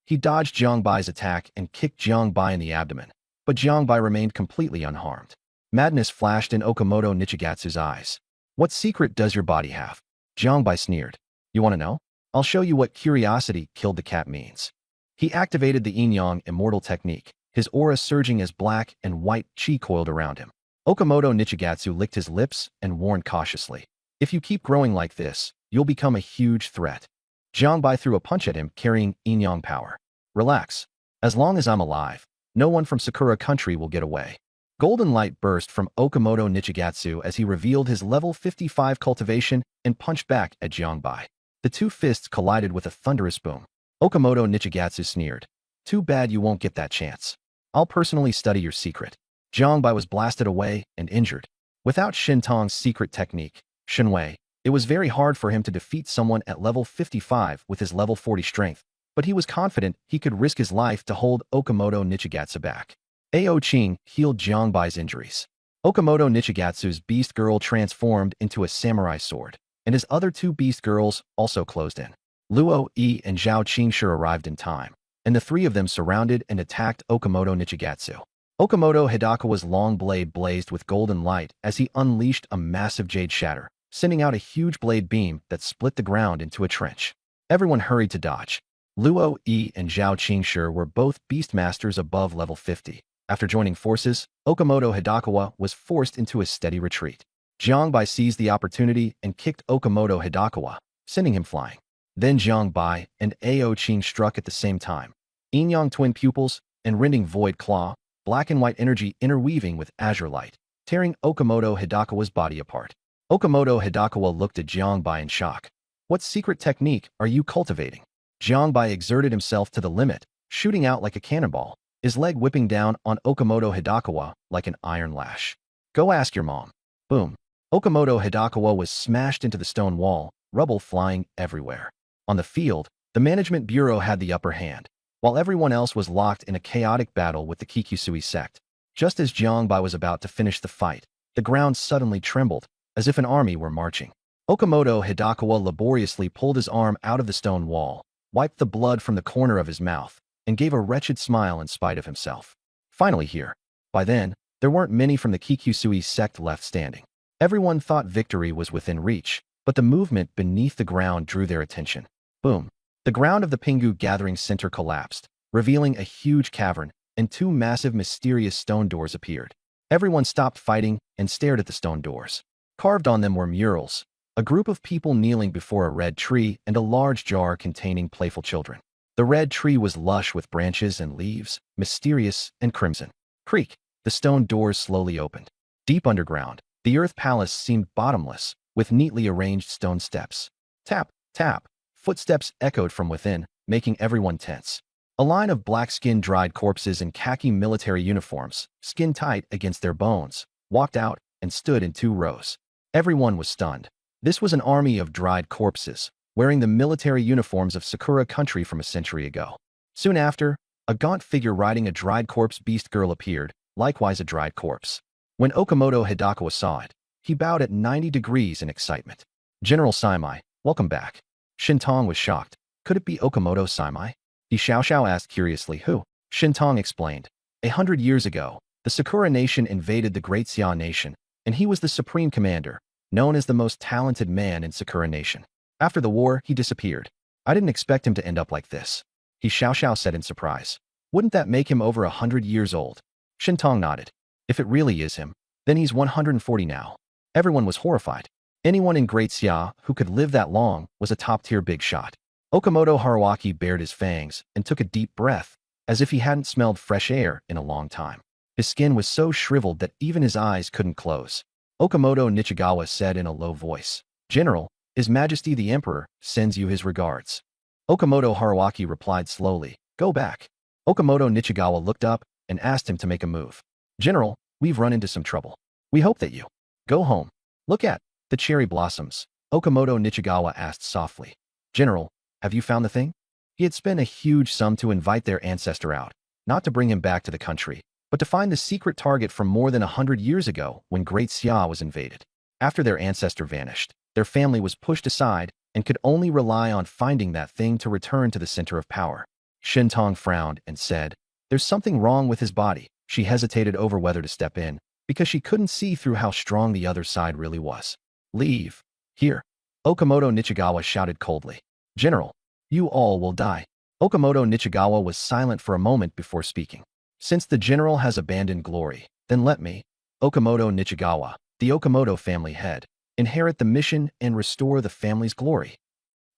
He dodged Jiang Bai's attack and kicked Jiang Bai in the abdomen, but Jiang Bai remained completely unharmed. Madness flashed in Okamoto Nichigatsu's eyes. What secret does your body have? Jiang Bai sneered. You want to know? I'll show you what curiosity killed the cat means. He activated the Yin-Yang immortal technique, his aura surging as black and white chi coiled around him. Okamoto Nichigatsu licked his lips and warned cautiously. If you keep growing like this, you'll become a huge threat. Jiang Bai threw a punch at him carrying Yin-Yang power. Relax. As long as I'm alive, no one from Sakura country will get away. Golden light burst from Okamoto Nichigatsu as he revealed his level 55 cultivation and punched back at Jiangbai. The two fists collided with a thunderous boom. Okamoto Nichigatsu sneered. Too bad you won't get that chance. I'll personally study your secret. Jiangbai was blasted away and injured. Without Shintong's secret technique, Shenwei, it was very hard for him to defeat someone at level 55 with his level 40 strength, but he was confident he could risk his life to hold Okamoto Nichigatsu back. Ao Qing healed Jiangbai's injuries. Okamoto Nichigatsu's beast girl transformed into a samurai sword, and his other two beast girls also closed in. Luo Yi and Zhao Qingshi arrived in time, and the three of them surrounded and attacked Okamoto Nichigatsu. Okamoto Hidakawa's long blade blazed with golden light as he unleashed a massive jade shatter, sending out a huge blade beam that split the ground into a trench. Everyone hurried to dodge. Luo Yi and Zhao Qingshi were both beastmasters above level 50. After joining forces, Okamoto Hidakawa was forced into a steady retreat. Jiangbai seized the opportunity and kicked Okamoto Hidakawa, sending him flying. Then Jiangbai and Ao Qing struck at the same time. Yin-yang twin pupils and rending void claw, black and white energy interweaving with azure light, tearing Okamoto Hidakawa's body apart. Okamoto Hidakawa looked at Jiangbai in shock. What secret technique are you cultivating? Jiangbai exerted himself to the limit, shooting out like a cannonball, his leg whipping down on Okamoto Hidakawa like an iron lash. Go ask your mom. Boom. Okamoto Hidakawa was smashed into the stone wall, rubble flying everywhere. On the field, the management bureau had the upper hand, while everyone else was locked in a chaotic battle with the Kikusui sect. Just as Jiangbai was about to finish the fight, the ground suddenly trembled, as if an army were marching. Okamoto Hidakawa laboriously pulled his arm out of the stone wall, wiped the blood from the corner of his mouth, and gave a wretched smile in spite of himself. Finally here. By then, there weren't many from the Kikusui sect left standing. Everyone thought victory was within reach, but the movement beneath the ground drew their attention. Boom. The ground of the Pingu Gathering Center collapsed, revealing a huge cavern, and two massive mysterious stone doors appeared. Everyone stopped fighting and stared at the stone doors. Carved on them were murals, a group of people kneeling before a red tree and a large jar containing playful children. The red tree was lush with branches and leaves, mysterious and crimson. Creak, the stone doors slowly opened. Deep underground, the earth palace seemed bottomless, with neatly arranged stone steps. Tap, tap, footsteps echoed from within, making everyone tense. A line of black-skinned dried corpses in khaki military uniforms, skin tight against their bones, walked out and stood in two rows. Everyone was stunned. This was an army of dried corpses, wearing the military uniforms of Sakura country from a century ago. Soon after, a gaunt figure riding a dried corpse beast girl appeared, likewise a dried corpse. When Okamoto Hidakawa saw it, he bowed at 90 degrees in excitement. General Saimai, welcome back. Shintong was shocked. Could it be Okamoto Saimai? Di Xiaoxiao asked curiously. Who? Shintong explained. 100 years ago, the Sakura nation invaded the Great Xia nation, and he was the supreme commander, known as the most talented man in Sakura nation. After the war, he disappeared. I didn't expect him to end up like this. He Xiaoxiao said in surprise. Wouldn't that make him over 100 years old? Shintong nodded. If it really is him, then he's 140 now. Everyone was horrified. Anyone in Great Xia who could live that long was a top-tier big shot. Okamoto Haruaki bared his fangs and took a deep breath, as if he hadn't smelled fresh air in a long time. His skin was so shriveled that even his eyes couldn't close. Okamoto Nichigawa said in a low voice, General, His Majesty the Emperor sends you his regards. Okamoto Haruaki replied slowly, Go back. Okamoto Nichigawa looked up and asked him to make a move. General, we've run into some trouble. We hope that you go home. Look at the cherry blossoms. Okamoto Nichigawa asked softly. General, have you found the thing? He had spent a huge sum to invite their ancestor out, not to bring him back to the country, but to find the secret target from more than 100 years ago when Great Xia was invaded. After their ancestor vanished, their family was pushed aside and could only rely on finding that thing to return to the center of power. Shintong frowned and said, There's something wrong with his body. She hesitated over whether to step in, because she couldn't see through how strong the other side really was. Leave. Here. Okamoto Nichigawa shouted coldly. General, you all will die. Okamoto Nichigawa was silent for a moment before speaking. Since the general has abandoned glory, then let me, Okamoto Nichigawa, the Okamoto family head, inherit the mission and restore the family's glory.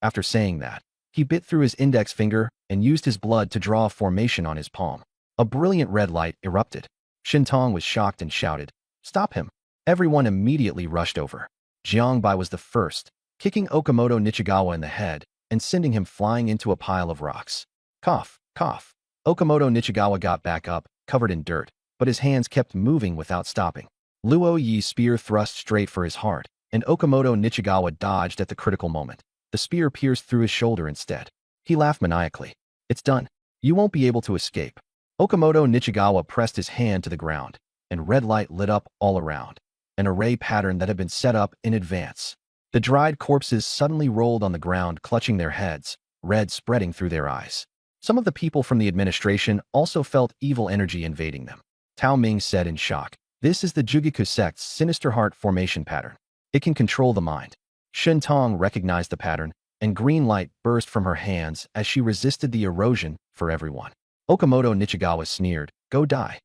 After saying that, he bit through his index finger and used his blood to draw a formation on his palm. A brilliant red light erupted. Shintong was shocked and shouted, "Stop him!" Everyone immediately rushed over. Jiangbai was the first, kicking Okamoto Nichigawa in the head and sending him flying into a pile of rocks. Cough, cough. Okamoto Nichigawa got back up, covered in dirt, but his hands kept moving without stopping. Luo Yi's spear thrust straight for his heart, and Okamoto Nichigawa dodged at the critical moment. The spear pierced through his shoulder instead. He laughed maniacally. "It's done. You won't be able to escape." Okamoto Nichigawa pressed his hand to the ground, and red light lit up all around, an array pattern that had been set up in advance. The dried corpses suddenly rolled on the ground, clutching their heads, red spreading through their eyes. Some of the people from the administration also felt evil energy invading them. Tao Ming said in shock, "This is the Jugiku sect's sinister heart formation pattern. It can control the mind." Shintong recognized the pattern, and green light burst from her hands as she resisted the erosion for everyone. Okamoto Nichigawa sneered, "Go die."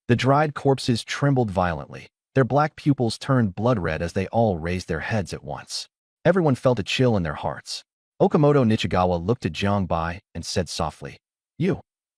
The dried corpses trembled violently. Their black pupils turned blood red as they all raised their heads at once. Everyone felt a chill in their hearts. Okamoto Nichigawa looked at Jiangbai and said softly,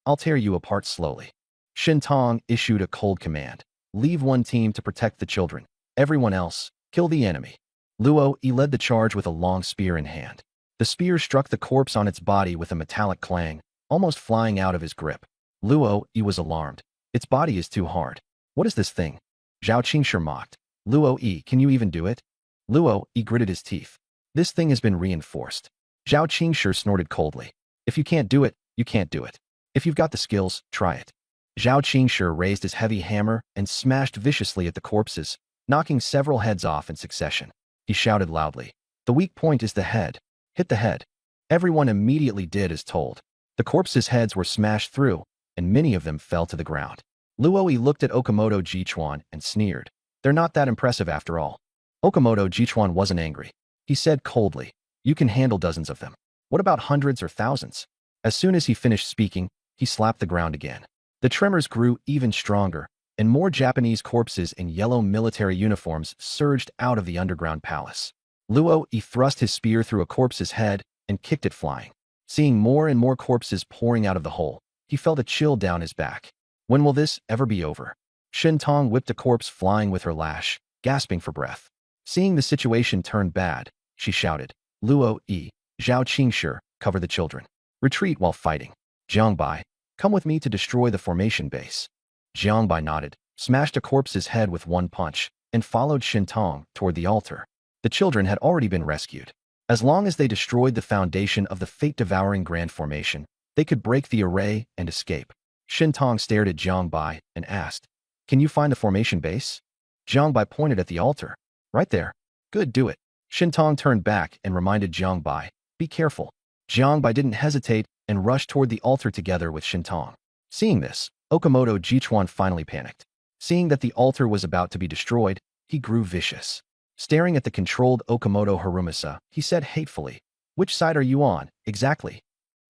I'll tear you apart slowly." Shintong issued a cold command. "Leave one team to protect the children. Everyone else, kill the enemy." Luo Yi led the charge with a long spear in hand. The spear struck the corpse on its body with a metallic clang, almost flying out of his grip. Luo Yi was alarmed. "Its body is too hard. What is this thing?" Zhao Qingshi mocked. "Luo Yi, can you even do it?" Luo Yi gritted his teeth. "This thing has been reinforced." Zhao Qingshi snorted coldly. "If you can't do it, you can't do it. If you've got the skills, try it." Zhao Qingshi raised his heavy hammer and smashed viciously at the corpses, knocking several heads off in succession. He shouted loudly, "The weak point is the head. Hit the head." Everyone immediately did as told. The corpses' heads were smashed through, and many of them fell to the ground. Luo Yi looked at Okamoto Jichuan and sneered. "They're not that impressive after all." Okamoto Jichuan wasn't angry. He said coldly, "You can handle dozens of them. What about hundreds or thousands?" As soon as he finished speaking, he slapped the ground again. The tremors grew even stronger, and more Japanese corpses in yellow military uniforms surged out of the underground palace. Luo Yi thrust his spear through a corpse's head and kicked it flying. Seeing more and more corpses pouring out of the hole, he felt a chill down his back. When will this ever be over? Shintong whipped a corpse flying with her lash, gasping for breath. Seeing the situation turn bad, she shouted, "Luo Yi, Zhao Qingshi, cover the children. Retreat while fighting. Jiangbai, come with me to destroy the formation base." Jiangbai nodded, smashed a corpse's head with one punch, and followed Shintong toward the altar. The children had already been rescued. As long as they destroyed the foundation of the fate-devouring Grand Formation, they could break the array and escape. Shintong stared at Jiangbai and asked, "Can you find the formation base?" Jiangbai pointed at the altar. "Right there." "Good, do it." Shintong turned back and reminded Jiangbai, "Be careful." Jiangbai didn't hesitate and rushed toward the altar together with Shintong. Seeing this, Okamoto Jichuan finally panicked. Seeing that the altar was about to be destroyed, he grew vicious. Staring at the controlled Okamoto Harumasa, he said hatefully, "Which side are you on, exactly?"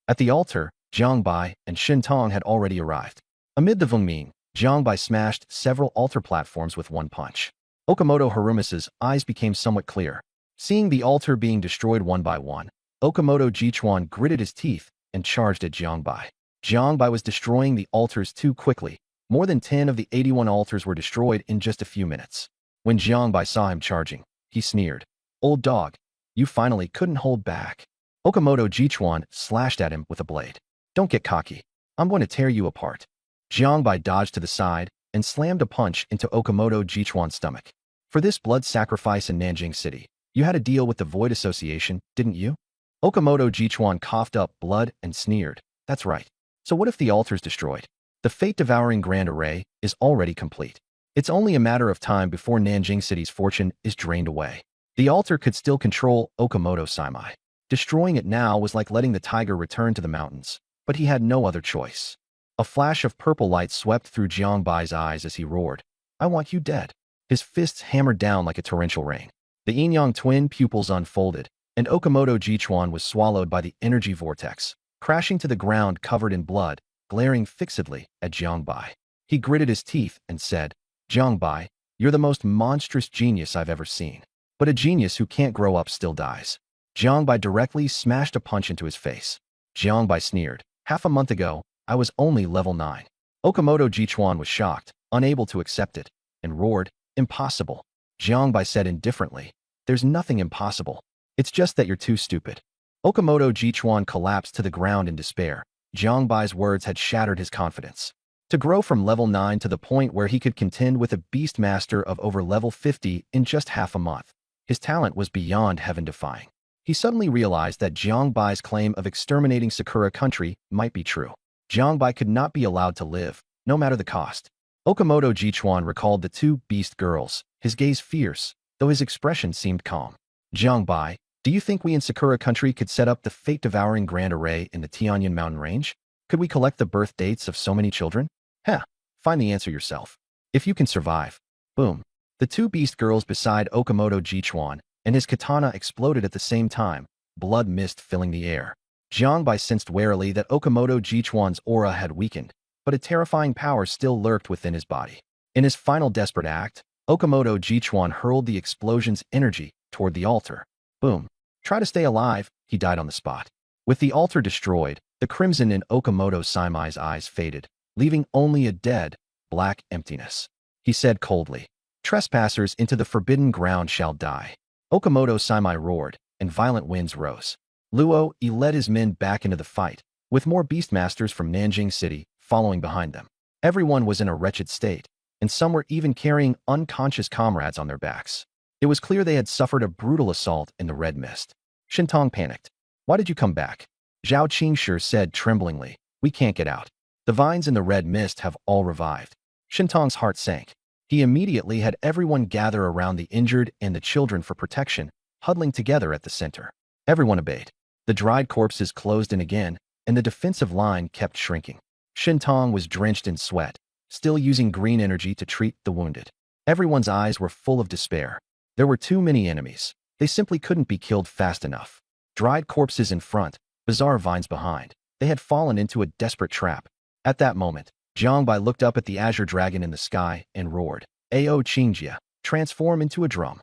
At the altar, Jiangbai and Shintong had already arrived. Amid the Vungming, Jiangbai smashed several altar platforms with one punch. Okamoto Harumasa's eyes became somewhat clear. Seeing the altar being destroyed one by one, Okamoto Jichuan gritted his teeth and charged at Jiangbai. Jiangbai was destroying the altars too quickly. More than 10 of the 81 altars were destroyed in just a few minutes. When Jiangbai saw him charging, he sneered, "Old dog, you finally couldn't hold back." Okamoto Jichuan slashed at him with a blade. "Don't get cocky. I'm going to tear you apart." Jiangbai dodged to the side and slammed a punch into Okamoto Jichuan's stomach. "For this blood sacrifice in Nanjing City, you had a deal with the Void Association, didn't you?" Okamoto Jichuan coughed up blood and sneered, "That's right. So what if the altar's destroyed? The fate-devouring Grand Array is already complete. It's only a matter of time before Nanjing City's fortune is drained away. The altar could still control Okamoto Saimai. Destroying it now was like letting the tiger return to the mountains, but he had no other choice." A flash of purple light swept through Jiangbai's eyes as he roared, "I want you dead." His fists hammered down like a torrential rain. The yin-yang twin pupils unfolded, and Okamoto Jichuan was swallowed by the energy vortex, crashing to the ground covered in blood, glaring fixedly at Jiangbai. He gritted his teeth and said, "Jiangbai, you're the most monstrous genius I've ever seen. But a genius who can't grow up still dies." Jiangbai directly smashed a punch into his face. Jiangbai sneered, "Half a month ago, I was only level 9. Okamoto Jichuan was shocked. unable to accept it, and roared, "Impossible." Jiangbai said indifferently, "There's nothing impossible. It's just that you're too stupid." Okamoto Jichuan collapsed to the ground in despair. Jiangbai's words had shattered his confidence. To grow from level 9 to the point where he could contend with a beast master of over level 50 in just half a month, his talent was beyond heaven-defying. He suddenly realized that Jiangbai's claim of exterminating Sakura country might be true. Jiangbai could not be allowed to live, no matter the cost. Okamoto Jichuan recalled the two beast girls, his gaze fierce, though his expression seemed calm. "Jiangbai, do you think we in Sakura country could set up the fate-devouring grand array in the Tianyan mountain range? Could we collect the birth dates of so many children? Heh, find the answer yourself. If you can survive." Boom. The two beast girls beside Okamoto Jichuan and his katana exploded at the same time, blood mist filling the air. Jiangbai sensed warily that Okamoto Jichuan's aura had weakened, but a terrifying power still lurked within his body. In his final desperate act, Okamoto Jichuan hurled the explosion's energy toward the altar. Boom. Try to stay alive, he died on the spot. With the altar destroyed, the crimson in Okamoto Saimai's eyes faded, leaving only a dead, black emptiness. He said coldly, "Trespassers into the forbidden ground shall die." Okamoto Saimai roared, and violent winds rose. Luo Yi led his men back into the fight, with more beastmasters from Nanjing City following behind them. Everyone was in a wretched state, and some were even carrying unconscious comrades on their backs. It was clear they had suffered a brutal assault in the red mist. Shintong panicked. "Why did you come back?" Zhao Qingshi said tremblingly, "We can't get out. The vines in the red mist have all revived." Shintong's heart sank. He immediately had everyone gather around the injured and the children for protection, huddling together at the center. Everyone obeyed. The dried corpses closed in again, and the defensive line kept shrinking. Shintong was drenched in sweat, still using green energy to treat the wounded. Everyone's eyes were full of despair. There were too many enemies. They simply couldn't be killed fast enough. Dried corpses in front, bizarre vines behind. They had fallen into a desperate trap. At that moment, Jiangbai looked up at the azure dragon in the sky and roared, "Ao Qingjia, transform into a drum."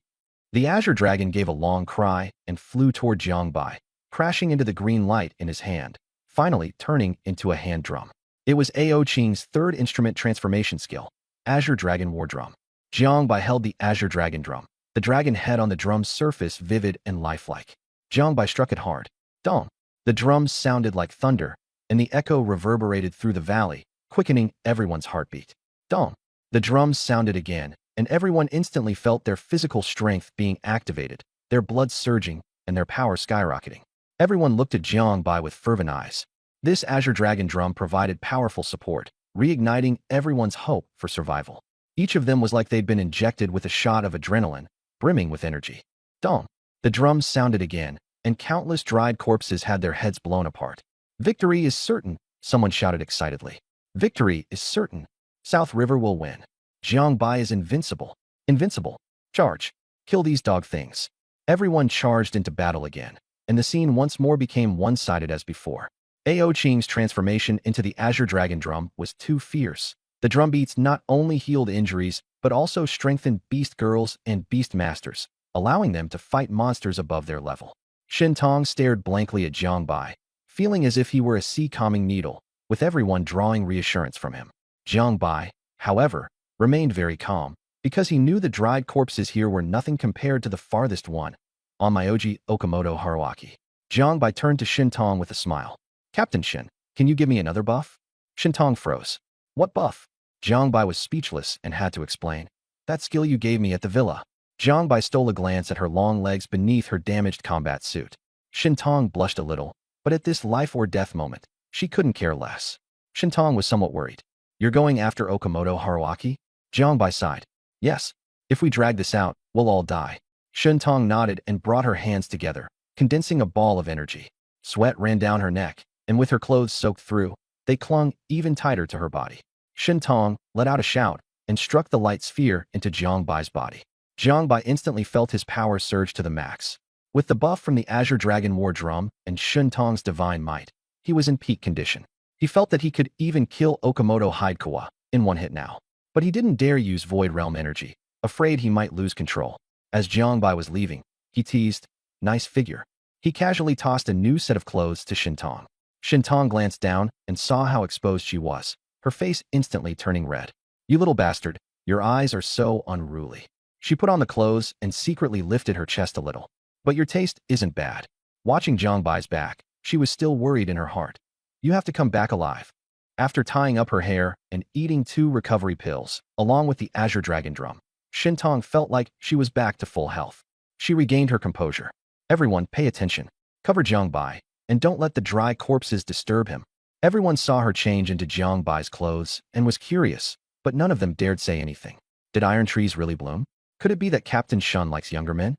The azure dragon gave a long cry and flew toward Jiangbai, crashing into the green light in his hand, finally turning into a hand drum. It was Ao Qing's third instrument transformation skill, Azure Dragon War Drum. Jiangbai held the Azure Dragon drum, the dragon head on the drum's surface vivid and lifelike. Jiangbai struck it hard. Dong! The drums sounded like thunder, and the echo reverberated through the valley, quickening everyone's heartbeat. Dong! The drums sounded again, and everyone instantly felt their physical strength being activated, their blood surging, and their power skyrocketing. Everyone looked at Jiangbai with fervent eyes. This Azure Dragon drum provided powerful support, reigniting everyone's hope for survival. Each of them was like they'd been injected with a shot of adrenaline, brimming with energy. Dong! The drums sounded again, and countless dried corpses had their heads blown apart. "Victory is certain," someone shouted excitedly. "Victory is certain. South River will win. Jiangbai is invincible. Invincible. Charge. Kill these dog things." Everyone charged into battle again, and the scene once more became one-sided as before. Ao Qing's transformation into the Azure Dragon drum was too fierce. The drum beats not only healed injuries, but also strengthened beast girls and beast masters, allowing them to fight monsters above their level. Shintong stared blankly at Jiangbai, feeling as if he were a sea-calming needle, with everyone drawing reassurance from him. Jiangbai, however, remained very calm, because he knew the dried corpses here were nothing compared to the farthest one, on Myoji Okamoto Haruaki. Jiangbai turned to Shintong with a smile. "Captain Shin, can you give me another buff?" Shintong froze. "What buff?" Jiangbai was speechless and had to explain. "That skill you gave me at the villa." Jiangbai stole a glance at her long legs beneath her damaged combat suit. Shintong blushed a little, but at this life-or-death moment, she couldn't care less. Shintong was somewhat worried. "You're going after Okamoto Haruaki?" Jiangbai sighed. "Yes. If we drag this out, we'll all die." Shintong nodded and brought her hands together, condensing a ball of energy. Sweat ran down her neck, and with her clothes soaked through, they clung even tighter to her body. Shintong let out a shout and struck the light sphere into Jiangbai's body. Jiangbai instantly felt his power surge to the max. With the buff from the Azure Dragon War Drum and Shintong's divine might, he was in peak condition. He felt that he could even kill Okamoto Hidekawa in one hit now. But he didn't dare use Void Realm energy, afraid he might lose control. As Jiangbai was leaving, he teased, "Nice figure." He casually tossed a new set of clothes to Shintong. Shintong glanced down and saw how exposed she was, her face instantly turning red. You little bastard, your eyes are so unruly. She put on the clothes and secretly lifted her chest a little. But your taste isn't bad. Watching Jiang Bai's back, she was still worried in her heart. You have to come back alive. After tying up her hair and eating 2 recovery pills, along with the Azure Dragon Drum, Shintong felt like she was back to full health. She regained her composure. Everyone, pay attention. Cover Jiang Bai, and don't let the dry corpses disturb him. Everyone saw her change into Jiang Bai's clothes and was curious, but none of them dared say anything. Did iron trees really bloom? Could it be that Captain Shun likes younger men?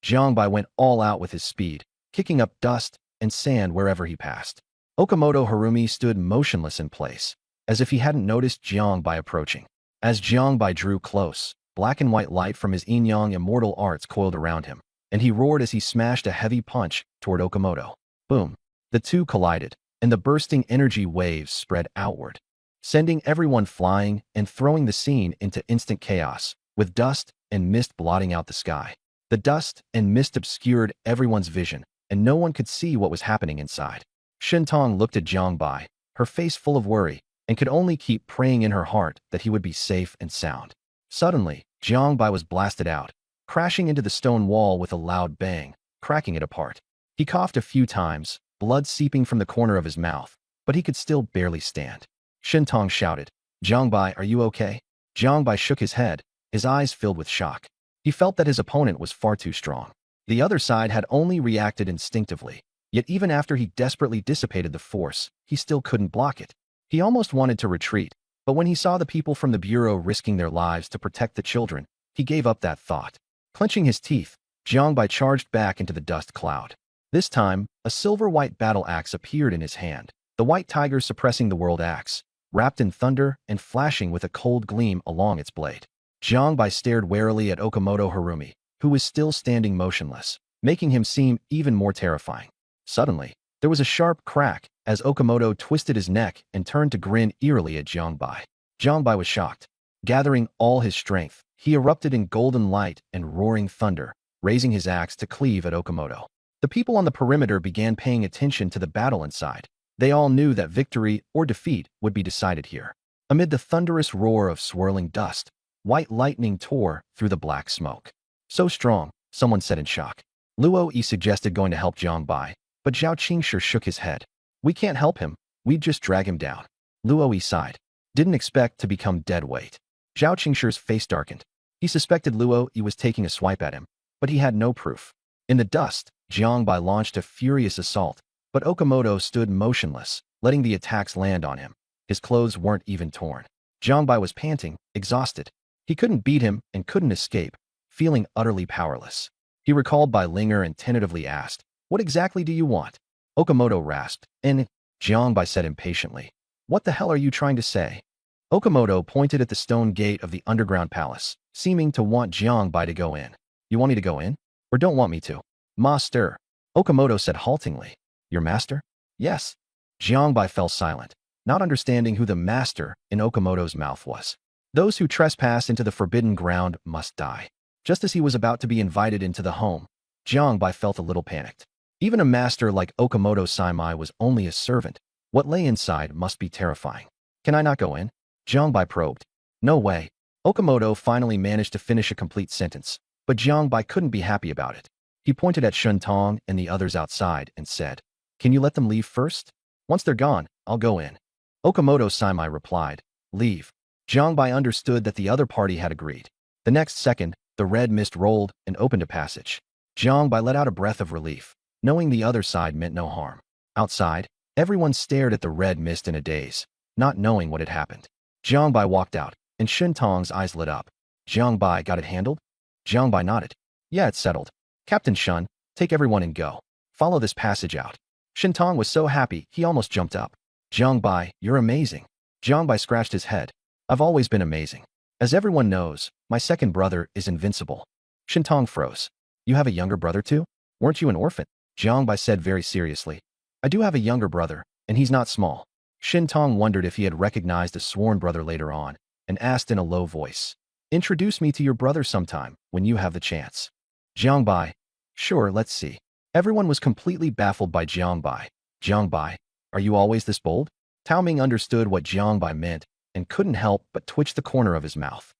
Jiang Bai went all out with his speed, kicking up dust and sand wherever he passed. Okamoto Harumi stood motionless in place, as if he hadn't noticed Jiang Bai approaching. As Jiang Bai drew close, black and white light from his yin-yang immortal arts coiled around him, and he roared as he smashed a heavy punch toward Okamoto. Boom! The two collided, and the bursting energy waves spread outward, sending everyone flying and throwing the scene into instant chaos, with dust and mist blotting out the sky. The dust and mist obscured everyone's vision, and no one could see what was happening inside. Shintong looked at Jiang Bai, her face full of worry, and could only keep praying in her heart that he would be safe and sound. Suddenly, Jiang Bai was blasted out, crashing into the stone wall with a loud bang, cracking it apart. He coughed a few times, blood seeping from the corner of his mouth, but he could still barely stand. Shintong shouted, "Jiang Bai, are you okay?" Jiang Bai shook his head, his eyes filled with shock. He felt that his opponent was far too strong. The other side had only reacted instinctively, yet even after he desperately dissipated the force, he still couldn't block it. He almost wanted to retreat, but when he saw the people from the bureau risking their lives to protect the children, he gave up that thought. Clenching his teeth, Jiang Bai charged back into the dust cloud. This time, a silver-white battle axe appeared in his hand, the white tiger suppressing the world axe, wrapped in thunder and flashing with a cold gleam along its blade. Jiang Bai stared warily at Okamoto Harumi, who was still standing motionless, making him seem even more terrifying. Suddenly, there was a sharp crack as Okamoto twisted his neck and turned to grin eerily at Jiang Bai. Jiang Bai was shocked. Gathering all his strength, he erupted in golden light and roaring thunder, raising his axe to cleave at Okamoto. The people on the perimeter began paying attention to the battle inside. They all knew that victory or defeat would be decided here. Amid the thunderous roar of swirling dust, white lightning tore through the black smoke. "So strong," someone said in shock. Luo Yi suggested going to help Jiang Bai, but Zhao Qingshi shook his head. "We can't help him, we'd just drag him down." Luo Yi sighed. Didn't expect to become dead weight. Zhao Qingshi's face darkened. He suspected Luo Yi was taking a swipe at him, but he had no proof. In the dust, Jiang Bai launched a furious assault, but Okamoto stood motionless, letting the attacks land on him. His clothes weren't even torn. Jiang Bai was panting, exhausted. He couldn't beat him and couldn't escape, feeling utterly powerless. He recalled Bai Linger and tentatively asked, "What exactly do you want?" Okamoto rasped, and Jiang Bai said impatiently, "What the hell are you trying to say?" Okamoto pointed at the stone gate of the underground palace, seeming to want Jiang Bai to go in. "You want me to go in? Or don't want me to?" "Master," Okamoto said haltingly. "Your master?" "Yes." Jiang Bai fell silent, not understanding who the master in Okamoto's mouth was. Those who trespass into the forbidden ground must die. Just as he was about to be invited into the home, Jiang Bai felt a little panicked. Even a master like Okamoto Saimai was only a servant. What lay inside must be terrifying. "Can I not go in?" Jiang Bai probed. "No way." Okamoto finally managed to finish a complete sentence, but Jiang Bai couldn't be happy about it. He pointed at Shentong and the others outside and said, "Can you let them leave first? Once they're gone, I'll go in." Okamoto Saimai replied, "Leave." Jiang Bai understood that the other party had agreed. The next second, the red mist rolled and opened a passage. Jiang Bai let out a breath of relief, knowing the other side meant no harm. Outside, everyone stared at the red mist in a daze, not knowing what had happened. Jiang Bai walked out, and Shintong's eyes lit up. "Jiang Bai, got it handled?" Jiang Bai nodded. "Yeah, it's settled. Captain Shun, take everyone and go. Follow this passage out." Shintong was so happy he almost jumped up. "Jiang Bai, you're amazing." Jiang Bai scratched his head. "I've always been amazing. As everyone knows, my second brother is invincible." Shintong froze. "You have a younger brother too? Weren't you an orphan?" Jiang Bai said very seriously. "I do have a younger brother, and he's not small." Shintong wondered if he had recognized a sworn brother later on, and asked in a low voice, "Introduce me to your brother sometime, when you have the chance." Jiang Bai, "Sure, let's see." Everyone was completely baffled by Jiang Bai. "Jiang Bai, are you always this bold?" Tao Ming understood what Jiang Bai meant, and couldn't help but twitch the corner of his mouth.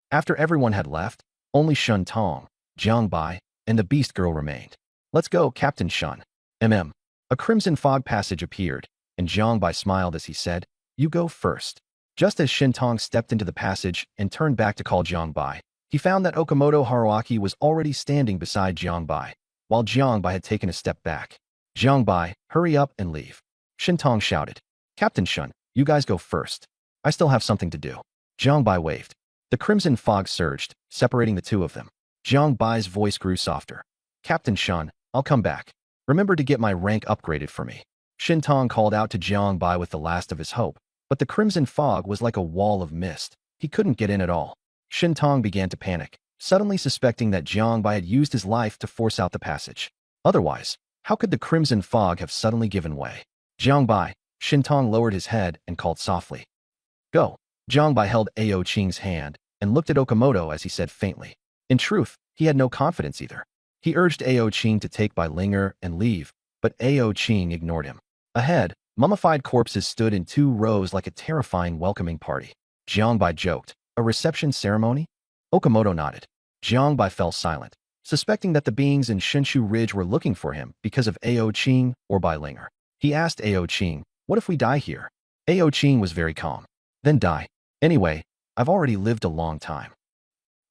After everyone had left, only Shun Tong, Jiang Bai, and the beast girl remained. "Let's go, Captain Shun." A crimson fog passage appeared, and Jiang Bai smiled as he said, "You go first." Just as Shin Tong stepped into the passage and turned back to call Jiang Bai, he found that Okamoto Haruaki was already standing beside Jiang Bai, while Jiang Bai had taken a step back. "Jiang Bai, hurry up and leave," Shin Tong shouted. "Captain Shun, you guys go first. I still have something to do." Jiang Bai waved. The crimson fog surged, separating the two of them. Jiang Bai's voice grew softer. "Captain Shun, I'll come back. Remember to get my rank upgraded for me." Shin Tong called out to Jiang Bai with the last of his hope, but the crimson fog was like a wall of mist. He couldn't get in at all. Shin Tong began to panic, suddenly suspecting that Jiang Bai had used his life to force out the passage. Otherwise, how could the crimson fog have suddenly given way? "Jiang Bai," Shin Tong lowered his head and called softly. "Go." Jiang Bai held Ao Qing's hand and looked at Okamoto as he said faintly. In truth, he had no confidence either. He urged Ao Qing to take Bai Linger and leave, but Ao Qing ignored him. Ahead, mummified corpses stood in 2 rows like a terrifying welcoming party. Jiang Bai joked, "A reception ceremony?" Okamoto nodded. Jiang Bai fell silent, suspecting that the beings in Shinshu Ridge were looking for him because of Ao Qing or Bai Linger. He asked Ao Qing, "What if we die here?" Ao Qing was very calm. "Then die. Anyway, I've already lived a long time."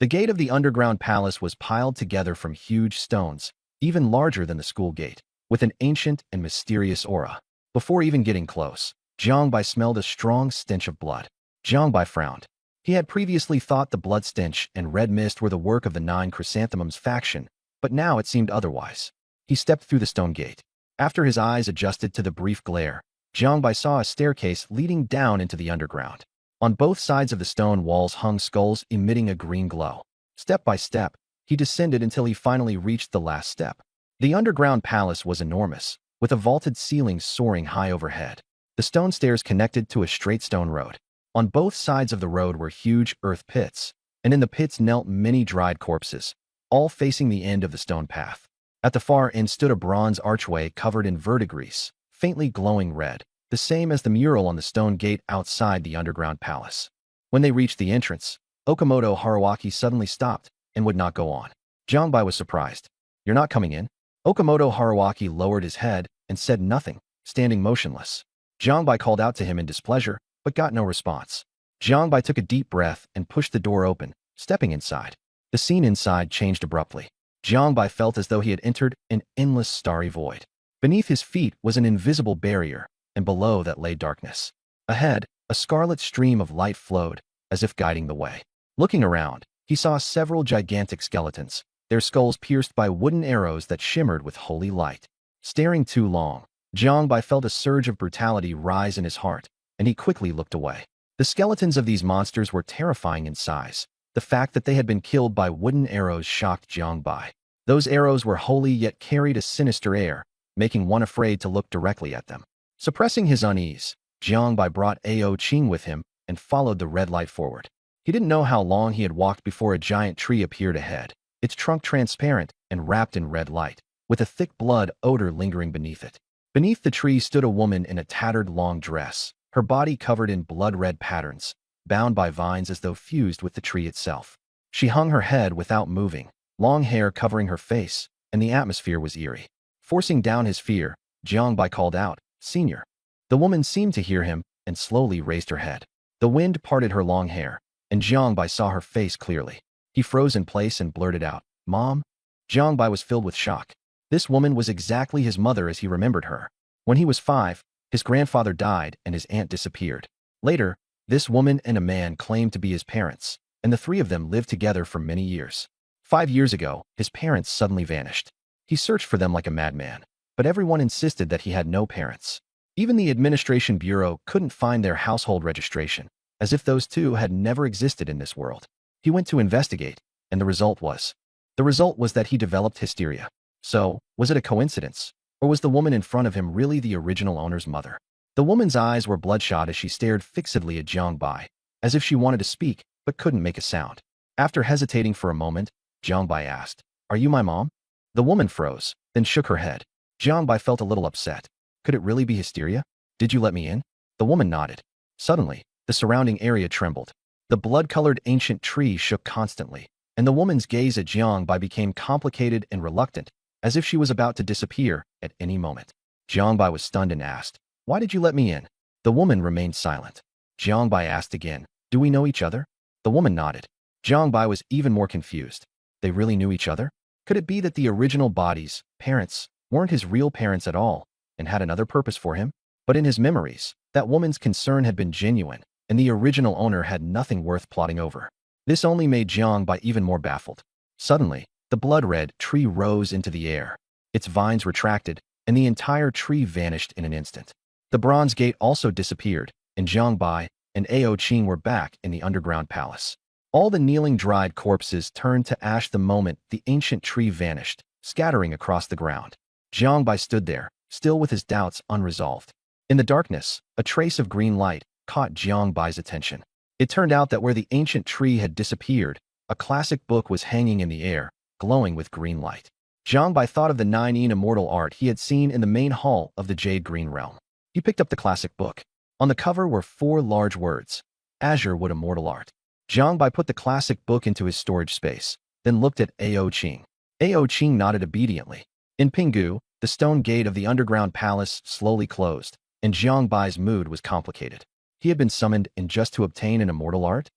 The gate of the underground palace was piled together from huge stones, even larger than the school gate, with an ancient and mysterious aura. Before even getting close, Jiang Bai smelled a strong stench of blood. Jiang Bai frowned. He had previously thought the blood stench and red mist were the work of the 9 Chrysanthemums faction, but now it seemed otherwise. He stepped through the stone gate. After his eyes adjusted to the brief glare, Jiang Bai saw a staircase leading down into the underground. On both sides of the stone walls hung skulls emitting a green glow. Step by step, he descended until he finally reached the last step. The underground palace was enormous, with a vaulted ceiling soaring high overhead. The stone stairs connected to a straight stone road. On both sides of the road were huge earth pits, and in the pits knelt many dried corpses, all facing the end of the stone path. At the far end stood a bronze archway covered in verdigris, faintly glowing red, the same as the mural on the stone gate outside the underground palace. When they reached the entrance, Okamoto Haruaki suddenly stopped and would not go on. Jiang Bai was surprised. "You're not coming in?" Okamoto Haruaki lowered his head and said nothing, standing motionless. Jiang Bai called out to him in displeasure, but got no response. Jiang Bai took a deep breath and pushed the door open, stepping inside. The scene inside changed abruptly. Jiang Bai felt as though he had entered an endless starry void. Beneath his feet was an invisible barrier, and below that lay darkness. Ahead, a scarlet stream of light flowed, as if guiding the way. Looking around, he saw several gigantic skeletons, their skulls pierced by wooden arrows that shimmered with holy light. Staring too long, Jiang Bai felt a surge of brutality rise in his heart, and he quickly looked away. The skeletons of these monsters were terrifying in size. The fact that they had been killed by wooden arrows shocked Jiang Bai. Those arrows were holy yet carried a sinister air, making one afraid to look directly at them. Suppressing his unease, Jiang Bai brought Ao Qing with him and followed the red light forward. He didn't know how long he had walked before a giant tree appeared ahead, its trunk transparent and wrapped in red light, with a thick blood odor lingering beneath it. Beneath the tree stood a woman in a tattered long dress, her body covered in blood-red patterns, bound by vines as though fused with the tree itself. She hung her head without moving, long hair covering her face, and the atmosphere was eerie. Forcing down his fear, Jiang Bai called out, "Senior." The woman seemed to hear him and slowly raised her head. The wind parted her long hair, and Jiang Bai saw her face clearly. He froze in place and blurted out, "Mom?" Jiang Bai was filled with shock. This woman was exactly his mother as he remembered her. When he was 5, his grandfather died and his aunt disappeared. Later, this woman and a man claimed to be his parents, and the 3 of them lived together for many years. 5 years ago, his parents suddenly vanished. He searched for them like a madman, but everyone insisted that he had no parents. Even the administration bureau couldn't find their household registration, as if those 2 had never existed in this world. He went to investigate, and the result was that he developed hysteria. So, was it a coincidence, or was the woman in front of him really the original owner's mother? The woman's eyes were bloodshot as she stared fixedly at Jiang Bai, as if she wanted to speak but couldn't make a sound. After hesitating for a moment, Jiang Bai asked, "Are you my mom?" The woman froze, then shook her head. Jiang Bai felt a little upset. Could it really be hysteria? "Did you let me in?" The woman nodded. Suddenly, The surrounding area trembled. The blood-colored ancient tree shook constantly, and the woman's gaze at Jiangbai became complicated and reluctant, as if she was about to disappear at any moment. Jiangbai was stunned and asked, "Why did you let me in?" The woman remained silent. Jiangbai asked again, "Do we know each other?" The woman nodded. Jiangbai was even more confused. They really knew each other? Could it be that the original body's parents weren't his real parents at all and had another purpose for him? But in his memories, that woman's concern had been genuine, and the original owner had nothing worth plotting over. This only made Jiangbai even more baffled. Suddenly, the blood-red tree rose into the air. Its vines retracted, and the entire tree vanished in an instant. The bronze gate also disappeared, and Jiangbai and Ao Qing were back in the underground palace. All the kneeling dried corpses turned to ash the moment the ancient tree vanished, scattering across the ground. Jiangbai stood there, still with his doubts unresolved. In the darkness, a trace of green light caught Jiangbai's attention. It turned out that where the ancient tree had disappeared, a classic book was hanging in the air, glowing with green light. Jiangbai thought of the 9 immortal art he had seen in the main hall of the Jade Green Realm. He picked up the classic book. On the cover were 4 large words: Azure Wood Immortal Art. Jiangbai put the classic book into his storage space, then looked at Ao Qing. Ao Qing nodded obediently. In Pinggu, the stone gate of the underground palace slowly closed, and Jiangbai's mood was complicated. He had been summoned in just to obtain an immortal art?